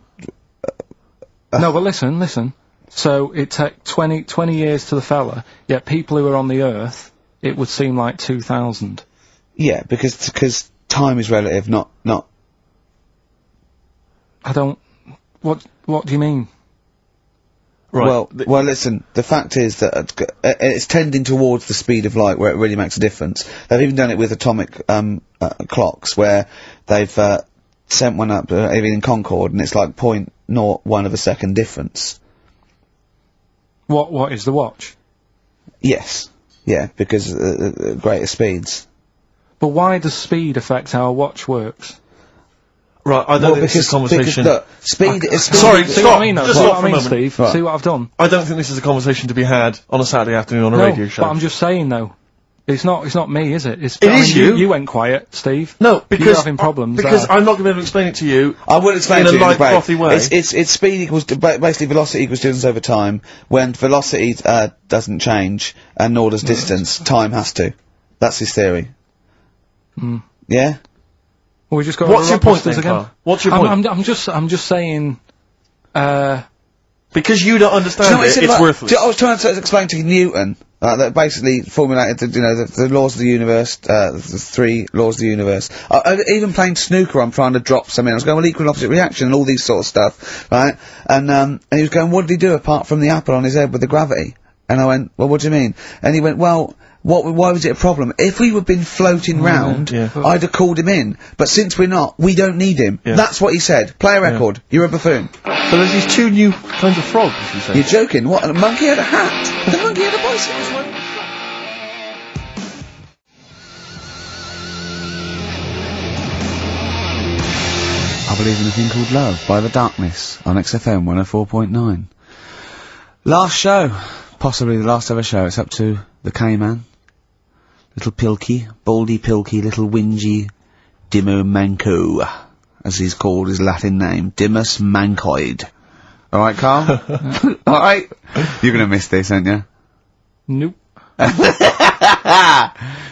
No, but listen. So, it took 20 years to the fella, yet people who are on the Earth, it would seem like 2,000. Yeah, because time is relative, not... I don't... What do you mean? Right. Well, listen, the fact is that it's tending towards the speed of light where it really makes a difference. They've even done it with atomic clocks, where they've sent one up, even in Concorde, and it's like 0.01 of a second difference. What is the watch? Yes. Yeah, because greater speeds. But why does speed affect how a watch works? Right, I don't think this is a conversation... Look, speed is... Sorry, see what I mean, though? Just See stop what for I a mean, moment. Steve? See what I've done? I don't think this is a conversation to be had on a Saturday afternoon on a radio show. But I'm just saying, though. It's not me, is it? It is you. You went quiet, Steve. No, because... You're having problems. Because I'm not going to be able to explain it to you. I will explain in to you a light, frothy way. It's speed equals, basically velocity equals distance over time. When velocity, doesn't change, and nor does distance, time has to. That's his theory. Yeah? Well, we just got What's your point then, again? Karl? What's your point? I'm just saying, because you don't understand it's worthless. I was trying to explain to Newton, that basically formulated the laws of the universe, the 3 laws of the universe. Even playing snooker, I'm trying to drop something. I was going, well, equal and opposite reaction and all these sort of stuff, right? And he was going, what did he do apart from the apple on his head with the gravity? And I went, well, what do you mean? And he went, well, why was it a problem? If we had been floating round, I'd have called him in. But since we're not, we don't need him. Yeah. That's what he said. Play a record. You're a buffoon. So there's these 2 new kinds of frogs, you say? You're joking. What? The monkey had a hat. The monkey had a bicycle. I Believe in a Thing Called Love by The Darkness on XFM 104.9. Last show. Possibly the last ever show. It's up to the K-Man. Little Pilky. Baldy Pilky. Little Whingy. Dimmu Manco. As he's called his Latin name. Dimmus Mancoid. Alright, Karl? Alright? You're gonna miss this, aren't you? Nope.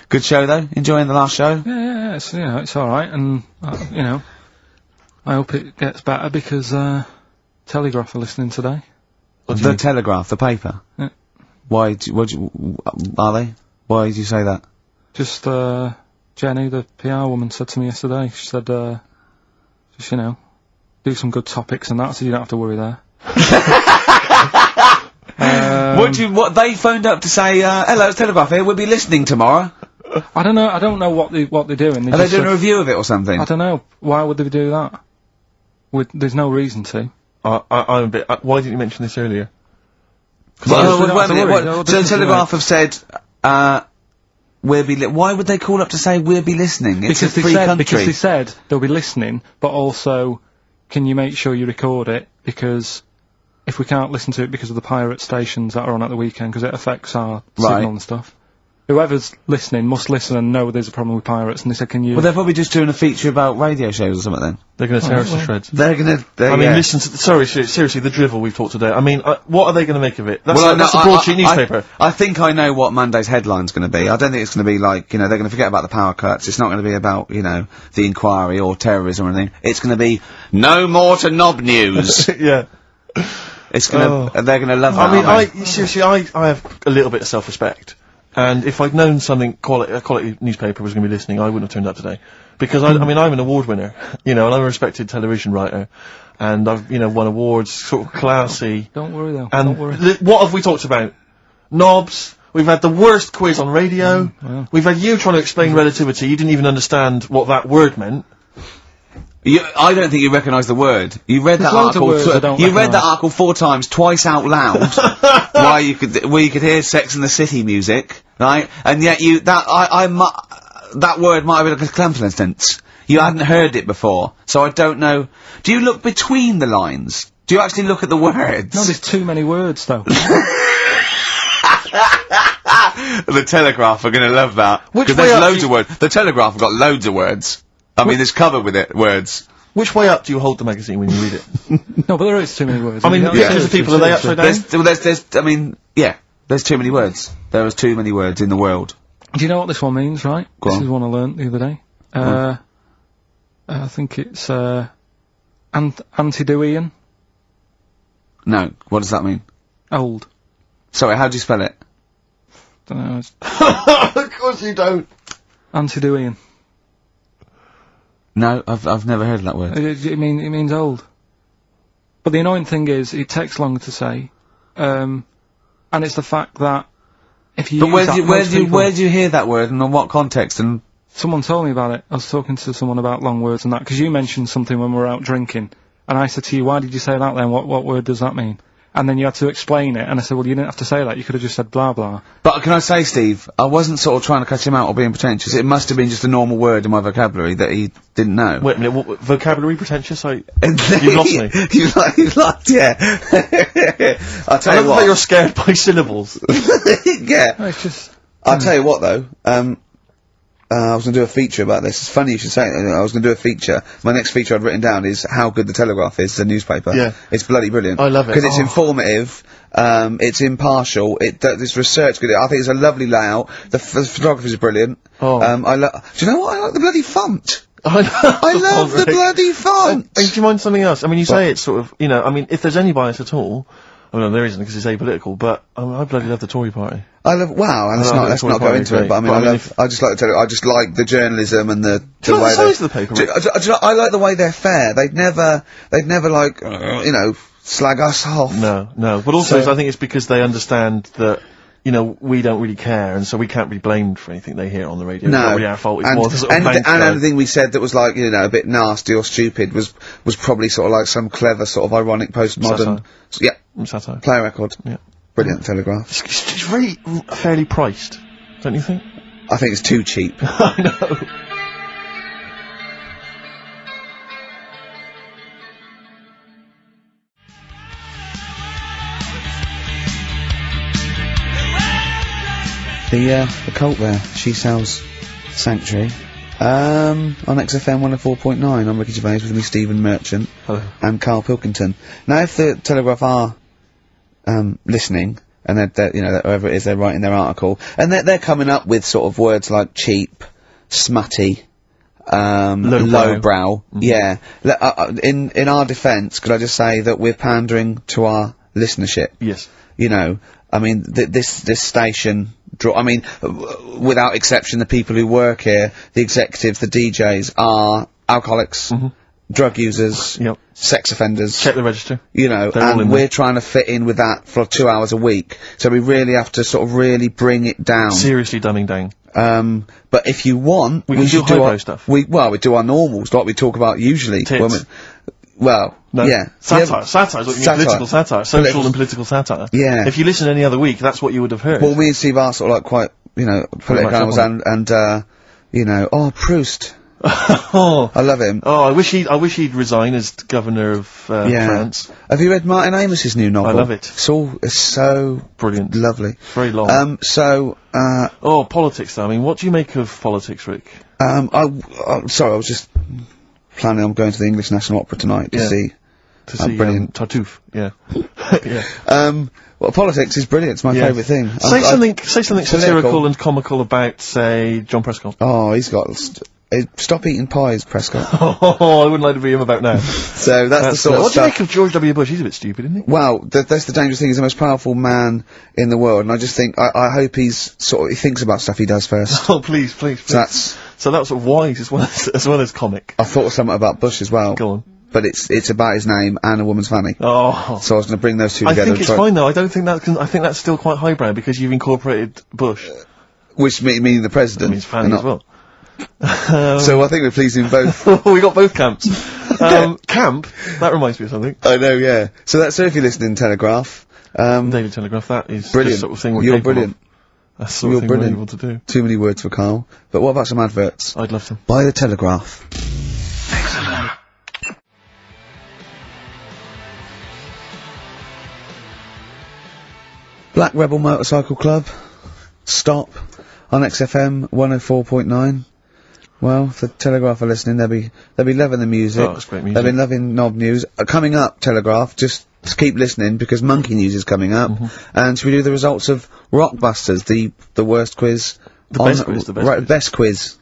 Good show, though? Enjoying the last show? Yeah, it's, it's alright, and, I hope it gets better because, Telegraph are listening today. The Telegraph, the paper? Yeah. Are they? Why did you say that? Just, Jenny, the PR woman, said to me yesterday, she said, just, do some good topics and that, so you don't have to worry there. What they phoned up to say, hello, it's Telegraph here, we'll be listening tomorrow. I don't know what they're doing. Are they doing a review of it or something? I don't know. Why would they do that? There's no reason to. I'm a bit, why didn't you mention this earlier? So Telegraph have said, why would they call up to say we'll be listening? It's a free country. Because they said they'll be listening, but also, can you make sure you record it? Because if we can't listen to it because of the pirate stations that are on at the weekend, because it affects our signal and stuff. Whoever's listening must listen and know there's a problem with pirates, and they said, can you... Well, they're probably just doing a feature about radio shows or something then. They're gonna tear us to shreds. They're gonna... I mean, listen to... seriously, the drivel we've talked today. I mean, what are they gonna make of it? That's a broadsheet newspaper. I think I know what Monday's headline's gonna be. I don't think it's gonna be like, they're gonna forget about the power cuts. It's not gonna be about, the inquiry or terrorism or anything. It's gonna be, no more to Knob News. Yeah. It's gonna... They're gonna love that. I mean, seriously, I have a little bit of self-respect. And if I'd known a quality newspaper was going to be listening, I wouldn't have turned up today. Because I mean, I'm an award winner, and I'm a respected television writer. And I've, won awards, sort of classy. Don't worry though, and don't worry. What have we talked about? Knobs. We've had the worst quiz on radio. Wow. We've had you trying to explain relativity. You didn't even understand what that word meant. I don't think you recognise the word. You read that article. You read that article 4 times, twice out loud, where you could hear Sex and the City music, right? And yet that word might have been like a compliment. You hadn't heard it before, so I don't know. Do you look between the lines? Do you actually look at the words? No, there's too many words though. The Telegraph are going to love that because there's loads of words. The Telegraph have got loads of words. I mean, there's covered with it, words. Which way up do you hold the magazine when you read it? No, but there is too many words. I mean, the people, are they upside down? There's too many words. There is too many words in the world. Do you know what this one means, right? Go on. This is one I learnt the other day. I think it's, Antidoian. No, what does that mean? Old. Sorry, how do you spell it? Don't know. Of course you don't. Antidoian. No, I've never heard of that word. It means old. But the annoying thing is, it takes longer to say, and it's the fact that if you. But where do you hear that word and in what context? And someone told me about it. I was talking to someone about long words and that because you mentioned something when we were out drinking, and I said to you, "Why did you say that then? What word does that mean?" and then you had to explain it, and I said, well, you didn't have to say that, you could have just said blah blah. But can I say, Steve, I wasn't sort of trying to cut him out or being pretentious. It must have been just a normal word in my vocabulary that he didn't know. Wait a minute, what, vocabulary pretentious? You've lost me. you like, yeah. I'll tell you what. You're scared by syllables. Yeah. No, it's just... I'll tell you what, though, I was going to do a feature about this. It's funny you should say it. I was going to do a feature. My next feature I'd written down is how good the Telegraph is, the newspaper. Yeah. It's bloody brilliant. I love it. Because it's informative, it's impartial, it's research good. I think it's a lovely layout. The photography is brilliant. Oh. Do you know what? I like the bloody font. I love the bloody font! Do you mind something else? I mean, you say it's sort of, you know, I mean, if there's any bias at all, I mean, there isn't because it's apolitical, but I bloody love the Tory party. Wow, and let's not go into it, but I mean, I just like the journalism and the way the size of the paper. I like the way they're fair. They'd never like, you know, slag us off. No, but also I think it's because they understand that, you know, we don't really care, and so we can't be blamed for anything they hear on the radio. No. It's not really our fault. It's more the sort of and anything we said that was like, you know, a bit nasty or stupid was probably sort of like some clever sort of ironic postmodern. Satire. Play record. Yeah. Brilliant Telegraph. It's really fairly priced, don't you think? I think it's too cheap. I know. The cult there, She Sells Sanctuary. On XFM 104.9, I'm Ricky Gervais with me, Stephen Merchant. Hello. And Karl Pilkington. Now, if the Telegraph are, listening, and they're, you know, whoever it is, they're writing their article, and they're coming up with sort of words like cheap, smutty, lowbrow. Mm-hmm. Yeah. In our defence, could I just say that we're pandering to our listenership? Yes. You know, I mean, this station, without exception, the people who work here, the executives, the DJs, are alcoholics, drug users, sex offenders. Check the register. You know, and we're trying to fit in with that for 2 hours a week. So we really have to sort of really bring it down. Seriously dumbing down. But if you want, we should do our stuff. We do our normals, like we talk about usually. Tits. Yeah. Satire. Satire is what you mean, political satire. Social and political satire. Yeah. If you listen any other week, that's what you would have heard. Well, me and Steve are sort of like quite, you know, political animals and you know, Proust. Oh. I love him. Oh, I wish he'd resign as governor of, France. Have you read Martin Amos's new novel? I love it. It's so brilliant. Lovely. It's very long. Politics though. I mean, what do you make of politics, Rick? I'm sorry, I was just planning on going to the English National Opera tonight to see brilliant Tartuffe. Yeah. Yeah. Well, politics is brilliant. It's my favourite thing. Say something satirical and comical about, say, John Prescott. Oh, he's got. Stop eating pies, Prescott. Oh, I wouldn't like to be him about now. So that's the sort of what stuff. do you make of George W. Bush? He's a bit stupid, isn't he? Well, that's the dangerous thing. He's the most powerful man in the world, and I just think I hope he thinks about stuff he does first. Oh, please. So that's sort of wise as well as comic. I thought of something about Bush as well. Go on. But it's about his name and a woman's fanny. Oh. So I was going to bring those two together. I think it's fine though. I don't think I think that's still quite highbrow because you've incorporated Bush. Which meaning the president. That means fanny as well. So I think we're pleasing both. We got both camps. Camp? That reminds me of something. I know, yeah. So if you're listening Telegraph, Daily Telegraph, that is brilliant. the sort of thing we're You're brilliant. That's the sort of thing we're able to do. Too many words for Karl. But what about some adverts? I'd love to. Buy the Telegraph. XFM. Black Rebel Motorcycle Club. Stop. On XFM 104.9. Well, if the Telegraph are listening, they'll be loving the music. Oh, that's great music. They'll be loving Knob News. Coming up, Telegraph, just keep listening because Monkey News is coming up. And should we do the results of Rockbusters, the worst quiz? The best quiz.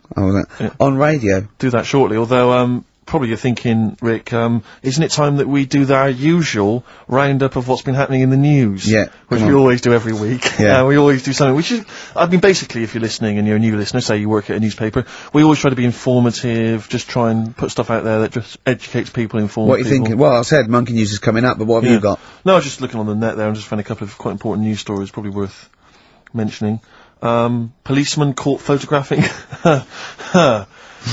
On radio. Do that shortly, although, probably you're thinking, Rick, isn't it time that we do our usual roundup of what's been happening in the news? Yeah. Which we always do every week. Yeah. We always do something. I mean, basically, if you're listening and you're a new listener, say you work at a newspaper, we always try to be informative, just try and put stuff out there that just educates people, informs people. What are you thinking? Well, I said Monkey News is coming up, but what have you got? No, I was just looking on the net there and just found a couple of quite important news stories probably worth mentioning. Policeman caught photographing. I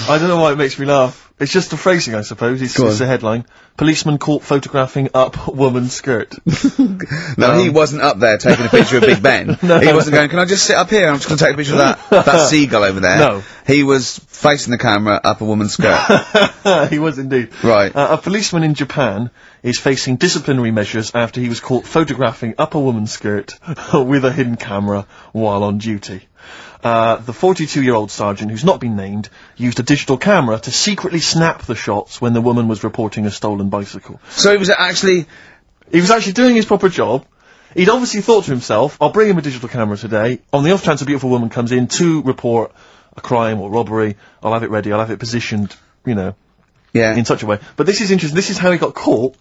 don't know why it makes me laugh. It's just the phrasing, I suppose. It's Go the headline. Policeman caught photographing up woman's skirt. No, he wasn't up there taking a picture of Big Ben. He wasn't going, can I just sit up here? I'm just going to take a picture of that seagull over there. No. He was facing the camera up a woman's skirt. He was indeed. Right. A policeman in Japan is facing disciplinary measures after he was caught photographing up a woman's skirt with a hidden camera while on duty. The 42-year-old sergeant, who's not been named, used a digital camera to secretly snap the shots when the woman was reporting a stolen bicycle. So he was actually doing his proper job. He'd obviously thought to himself, I'll bring him a digital camera today. On the off chance a beautiful woman comes in to report a crime or robbery, I'll have it ready, I'll have it positioned, you know, in such a way. But this is interesting. This is how he got caught.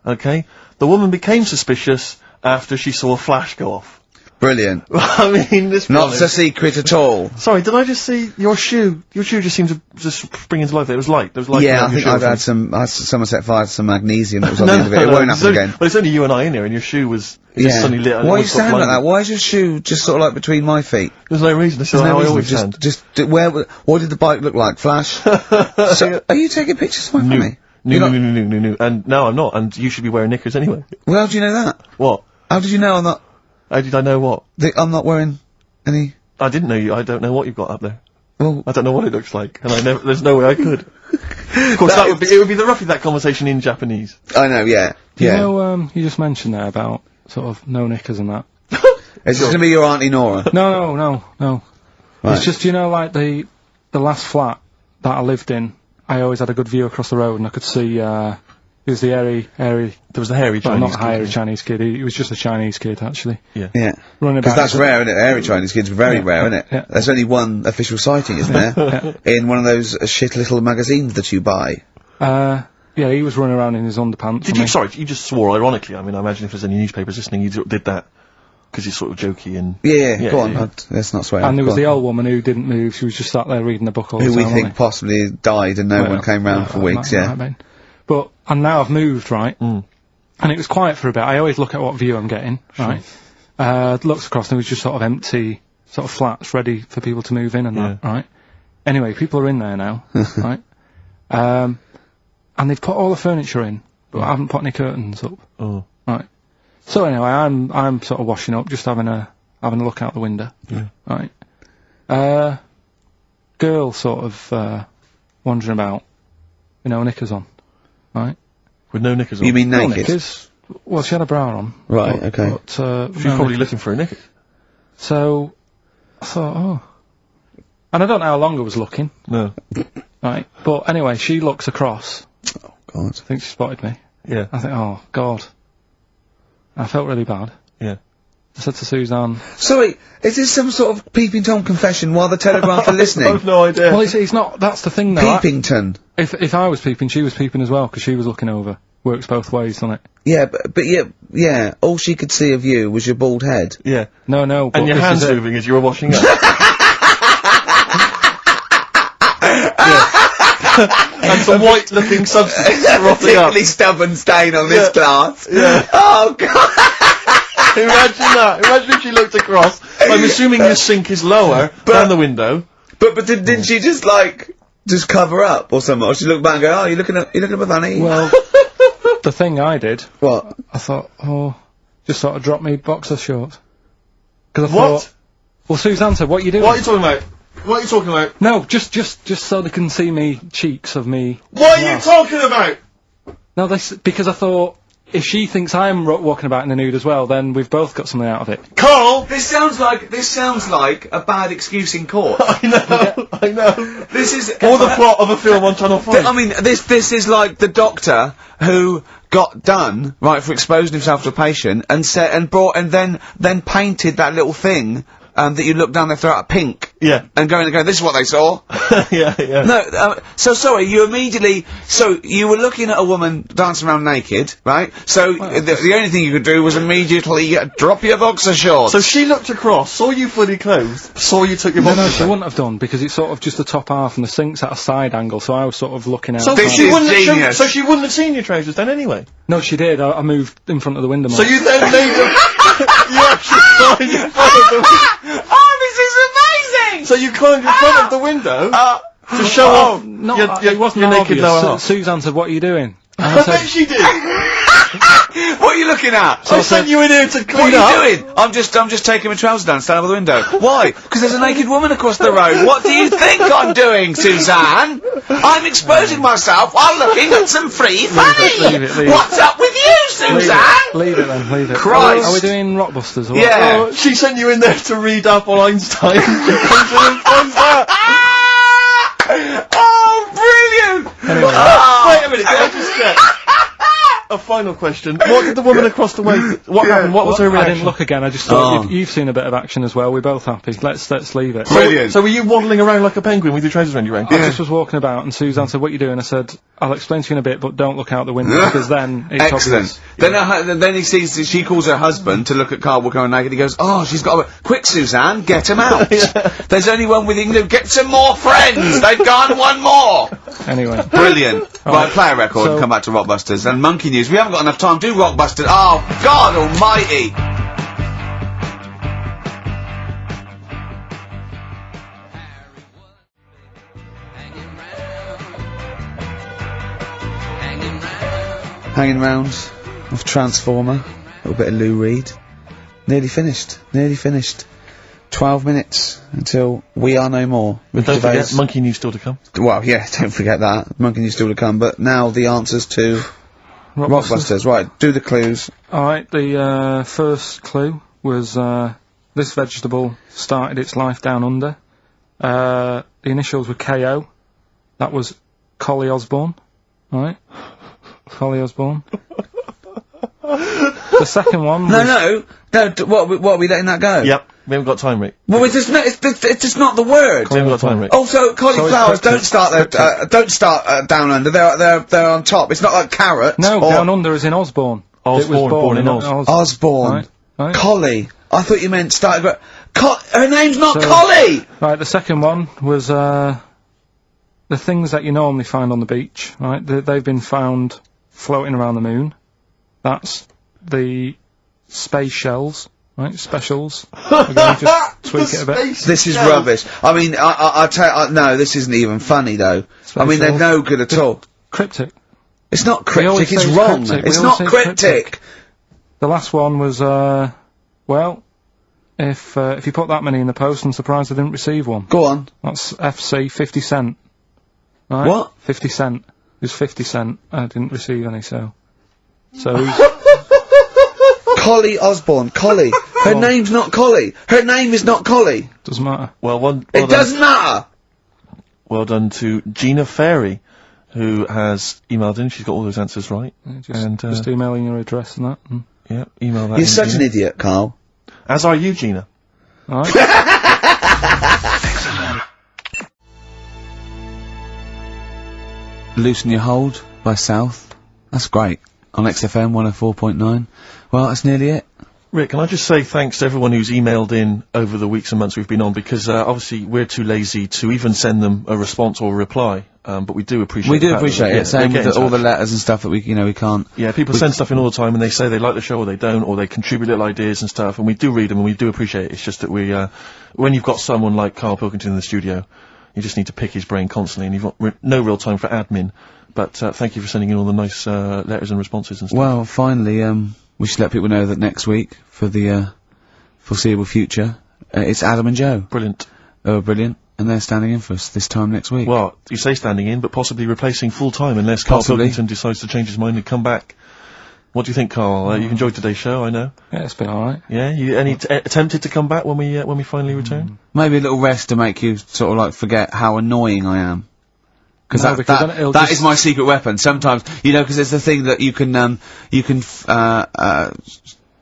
Okay? The woman became suspicious after she saw a flash go off. Brilliant. I mean, this not a secret at all. Sorry, did I just see your shoe? Your shoe just seemed to just spring into life. There was light. There was light. Yeah, I think I've had someone set fire to some magnesium that was on the end of it. It won't happen again. Well, it's only you and I in here, and your shoe was just suddenly lit. Why are you standing like that? Why is your shoe just sort of like between my feet? There's no reason. This is how I always stand. What did the bike look like? Flash? So, are you taking pictures of my funny? No. And no, I'm not. And you should be wearing knickers anyway. Well, how do you know that? What? How did you know I'm not? How did I know what? I'm not wearing any... I didn't know you. I don't know what you've got up there. Well... I don't know what it looks like, and there's no way I could. Of course, it would be roughly that conversation in Japanese. I know, yeah. You know, you just mentioned there about, sort of, no knickers and that. Is this gonna be your Auntie Nora? No. Right. It's just, you know, like, the last flat that I lived in, I always had a good view across the road, and I could see, it was the hairy... There was the hairy Chinese kid. Not hairy Chinese kid, he was just a Chinese kid, actually. Yeah. Running about. Because that's rare, isn't it? Hairy Chinese kids are very rare, isn't it? Yeah. There's only one official sighting, isn't there? In one of those shit little magazines that you buy. Yeah, he was running around in his underpants. Sorry, you just swore ironically. I mean, I imagine if there's any newspapers listening, you did that. Because he's sort of jokey and... Yeah, go on, let's not swear. And there was the old woman who didn't move, she was just sat there reading the book all the time. Who we think possibly died and no one came round for weeks, But, and now I've moved, right? And it was quiet for a bit. I always look at what view I'm getting, right? Looks across and it was just sort of empty, sort of flats ready for people to move in and that, right? Anyway, people are in there now, right? And they've put all the furniture in, but I haven't put any curtains up. Oh. Right. So anyway, I'm sort of washing up, just having a look out the window. Yeah. Right. Girl sort of, wandering about, you know, knickers on. Right. With no knickers on? You mean naked? No knickers. Well, she had a bra on. Right, okay. But, she was probably looking for a knickers. So, I thought, and I don't know how long I was looking. No. Right. But anyway, she looks across. Oh, God. I think she spotted me. Yeah. I think, oh, God. I felt really bad. Yeah. I said to Suzanne... Sorry, is this some sort of Peeping Tom confession while the Telegraph are listening? I've no idea. Well, it's not, that's the thing though. Peepington. If I was peeping, she was peeping as well, because she was looking over. Works both ways, doesn't it? Yeah, but yeah, all she could see of you was your bald head. Yeah. No, and your hands moving as you were washing up. And some white-looking substance rotting up. Particularly stubborn stain on this glass. Yeah. Oh, God. Imagine that. Imagine if she looked across. I'm assuming your sink is lower than the window. But didn't she just, like, just cover up or something? Or she looked back and go, oh, you looking at my fanny? Well, the thing I did... What? I thought, just sort of drop me boxer shorts. Because I What? thought... Well, Suzanne said, what are you doing? What are you talking about? What are you talking about? No, just so they can see me cheeks of me. What are you talking about? No, because I thought, if she thinks I'm walking about in the nude as well, then we've both got something out of it. Karl! This sounds like a bad excuse in court. I know. This is... Or the plot of a film on Channel 5. I mean, this is like the doctor who got done, right, for exposing himself to a patient, and then painted that little thing, that you look down their throat pink. Yeah. And go, this is what they saw. Yeah. No, so sorry, you were looking at a woman dancing around naked, right? So, the only thing you could do was immediately drop your boxer shorts. So she looked across, saw you fully clothed, saw you took your boxer No, she wouldn't have done, because it's sort of just the top half and the sink's at a side angle, so I was sort of looking out. So she wouldn't have seen your trousers then anyway? No, she did. I moved in front of the window. So you then made them... You actually climbed in front of the window. Oh, this is amazing! So you climbed in front of the window, To show off It wasn't your naked obvious. lower half. Suzanne said, "What are you doing?" I bet she did. What are you looking at? I sent you in here to clean What up. are you doing? I'm just taking my trousers down, standing by the window. Why? Because there's a naked woman across the road. What do you think I'm doing, Suzanne? I'm exposing myself while looking at some free fame. Leave it. What's up with you, Suzanne? Leave it. Christ. Are we doing Rockbusters? Or Yeah. Oh, she sent you in there to read up on Einstein. She comes in and finds that. Oh, brilliant! Anyway. Wait a minute, can I just check? A final question. What did the woman across the way... What happened? What was her I reaction? didn't look again. I just thought you've seen a bit of action as well. We're both happy. Let's leave it. Brilliant. So were you waddling around like a penguin with your trousers around your ankle? I just was walking about, and Suzanne said, "What are you doing?" I said, "I'll explain to you in a bit, but don't look out the window because then it's Excellent. obvious." Then he sees she calls her husband to look at Karl walking around naked. He goes, "Oh, she's got a quick, Suzanne, get him out. There's only one with you. Get some more friends. They've gone one more." Anyway, Brilliant. Right, play a record So- and come back to Rockbusters and Monkey News. We haven't got enough time. Do Rockbusters. Oh, God Almighty. Hanging round with Transformer, a little bit of Lou Reed. Nearly finished. 12 minutes until We Are No More. But don't forget, Monkey News still to come. Well, yeah, don't forget that. Monkey News still to come, but now the answers to Rockbusters. Right, do the clues. alright, the first clue was this vegetable started its life down under. The initials were KO. That was Collie Osborne. Alright? Collie Osborne. The second one was... No, what are we letting that go? Yep, we haven't got time, Rick. Well, it's just not the word. We haven't got time, Rick. Also, cauliflowers So don't start down under. They're on top. It's not like carrots. No, or down under is in Osborne. Osborne, It was born in Oz. Osborne. Right. Collie. I thought you meant started. Her name's not So- Collie. Right, the second one was the things that you normally find on the beach, right? They've been found floating around the moon. That's the space shells, right? Specials. We're going to just tweak it a bit. This is rubbish. I mean, I tell you, no, this isn't even funny though. I mean, they're no good at all. Cryptic. It's not We always cryptic. It's say wrong. cryptic. It's We not always say cryptic. The last one was, well, if you put that many in the post, I'm surprised I didn't receive one. Go on. That's FC 50 cent. Right? What? 50 cent. It was 50 cent. I didn't receive any, so who's... Collie Osborne. Collie. Her name's not Collie. Her name is not Collie. Doesn't matter. Well It doesn't matter. Well done to Gina Fairy, who has emailed in. She's got all those answers right. Just emailing your address and that. And Yeah, email that You're in, such Gina. an idiot, Karl. As are you, Gina. alright. Loosen Your Hold by South. That's great. On XFM 104.9. Well, that's nearly it. Rick, can I just say thanks to everyone who's emailed in over the weeks and months we've been on, because obviously we're too lazy to even send them a response or a reply, but we do appreciate We do the fact that appreciate they- it. Same they get with in all the touch. letters and stuff that we can't. Yeah, people send stuff in all the time and they say they like the show or they don't, or they contribute little ideas and stuff, and we do read them and we do appreciate it. It's just that we, when you've got someone like Karl Pilkington in the studio, you just need to pick his brain constantly and you've got no real time for admin. But thank you for sending in all the nice letters and responses and stuff. Well, finally, we should let people know that next week, for the foreseeable future, it's Adam and Joe. Brilliant. Oh, brilliant. And they're standing in for us this time next week. Well, you say standing in, but possibly replacing full time unless Karl Possibly. Pilkington decides to change his mind and come back. What do you think, Karl? You've enjoyed today's show, I know. Yeah, it's been alright. Yeah, you tempted to come back when we finally return? Maybe a little rest to make you sort of like forget how annoying I am. Because No, because then it'll that just- is my secret weapon. Sometimes, you know, because there's the thing that you can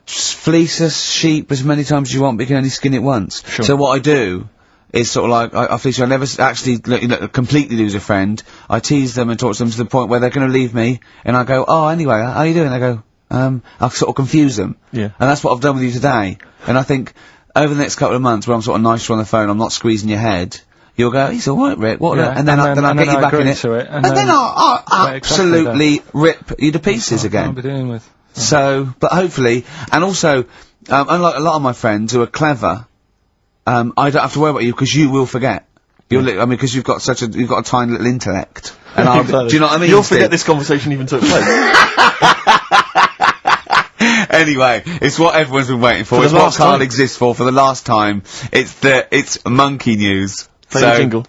fleece a sheep as many times as you want, but you can only skin it once. Sure. So what I do is sort of like, I fleece you. I never actually completely lose a friend. I tease them and talk to them to the point where they're going to leave me, and I go, oh, anyway, how are you doing? They go, I'll sort of confuse them. Yeah. And that's what I've done with you today. And I think, over the next couple of months, where I'm sort of nicer on the phone, I'm not squeezing your head, you'll go, he's alright, Rick, what? Yeah, And then I'll get you back in it. To it And then I'll Yeah, exactly absolutely rip you to pieces I'll again. be dealing with. So, but hopefully, and also, unlike a lot of my friends who are clever, I don't have to worry about you because you will forget. I mean, because you've got a tiny little intellect. And do you know what I mean? You'll forget this conversation even took place. Anyway, it's what everyone's been waiting for. It's what Karl exists for the last time. It's monkey news. Play the jingle.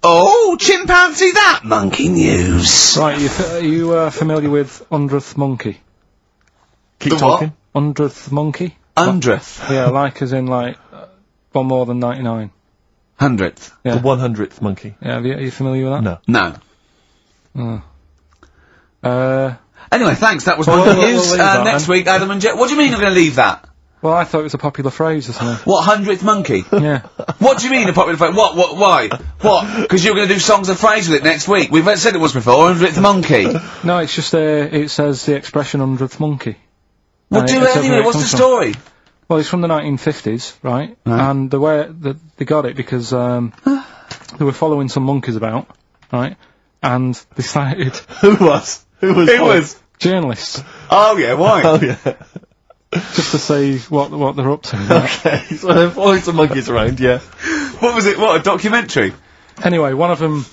Oh, chimpanzee that monkey news. Right, are you familiar with 100th monkey? Keep talking. 100th monkey? 100th? Yeah, like as in like, one more than 99. 100th? Yeah. The 100th monkey. Yeah, are you familiar with that? No. No. Anyway, thanks, that was monkey news. Next week, Adam and Jet. What do you mean you're going to leave that? Well, I thought it was a popular phrase or something. What, 100th monkey? Yeah. What do you mean a popular phrase? What, why? What? Because you're going to do songs and phrases with it next week. We've said it was before, 100th monkey. No, it's just, it says the expression 100th monkey. Well, do it anyway, what's the story? Well, it's from the 1950s, right? And the way they got it because, they were following some monkeys about, right? And decided... Who was? It was journalists. Oh yeah, why? Oh yeah. Just to see what they're up to. Right? Okay, so they're following some monkeys around, yeah. What was it? What, a documentary? Anyway, one of them...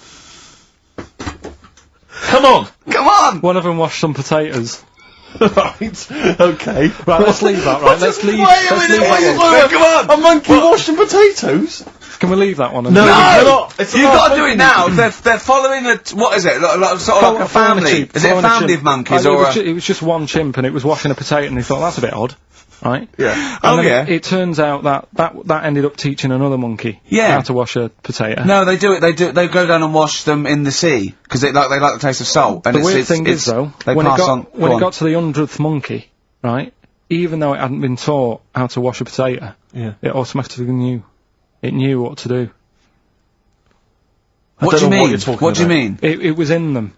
Come on! One of them washed some potatoes. Right, okay. Right, let's leave that, right? Let's leave that one. Come on! A monkey washed some potatoes? Can we leave that one? No, you cannot. You've got to do it now. They're following what is it? Sort of like a family. Is it a family of monkeys or it was just one chimp and it was washing a potato and he thought that's a bit odd, right? Yeah. And then it turns out that ended up teaching another monkey how to wash a potato. No, they do it. They go down and wash them in the sea because they like the taste of salt. And the weird thing is though, when it got to the 100th monkey, right? Even though it hadn't been taught how to wash a potato, it automatically knew. It knew what to do. What do you mean? What do you mean? It was in them.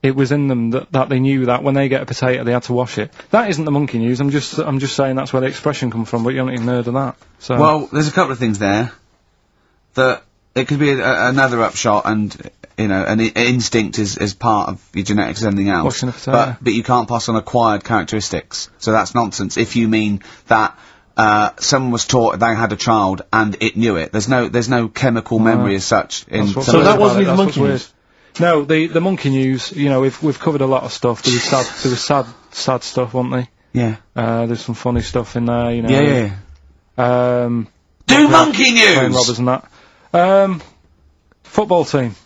It was in them that they knew that when they get a potato they had to wash it. That isn't the monkey news. I'm just saying that's where the expression comes from. But you haven't even heard of that. So well, there's a couple of things there. That it could be another upshot, and an instinct is part of your genetics as anything else. Washing a potato. But you can't pass on acquired characteristics. So that's nonsense. If you mean that. Someone was taught they had a child and it knew it. There's no chemical memory as such. So that wasn't even monkey news. No, the monkey news. You know, we've covered a lot of stuff. There was sad stuff, wasn't there? Yeah. There's some funny stuff in there. You know. Yeah. Do monkey news. Playing robbers and that. Football team.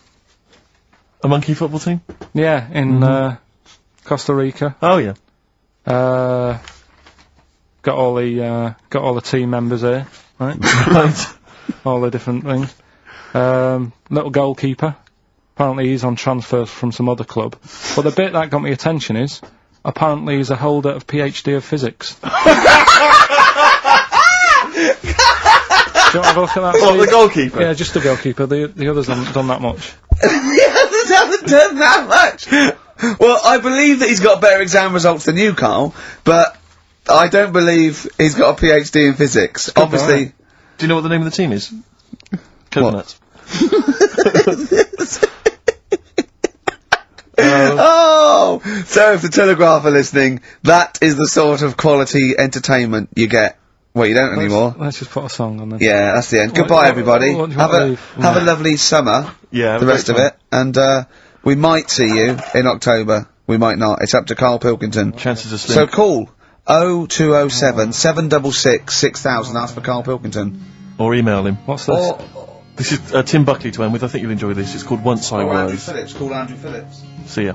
A monkey football team? Yeah, in Costa Rica. Oh yeah. Got all the team members here, right? Right. All the different things. Little goalkeeper. Apparently he's on transfer from some other club. But the bit that got me attention is, apparently he's a holder of PhD of physics. Do you want to have a look at that? What, the goalkeeper? Yeah, just the goalkeeper. The others haven't done that much. The others haven't done that much! Well, I believe that he's got better exam results than you, Karl, but... I don't believe he's got a PhD in physics. Obviously... Do you know what the name of the team is? Coconuts. Oh! So if the Telegraph are listening, that is the sort of quality entertainment you get. Well, you don't anymore. Let's just put a song on then. Yeah, that's the end. Goodbye, everybody. Have a lovely summer. Yeah, the rest of it. And, we might see you in October. We might not. It's up to Karl Pilkington. Chances are slim. So call 0207 766 6000. Ask for Karl Pilkington. Or email him. What's this? This is Tim Buckley to end with. I think you'll enjoy this. It's called Once I Was. Andrew Phillips. Call Andrew Phillips. See ya.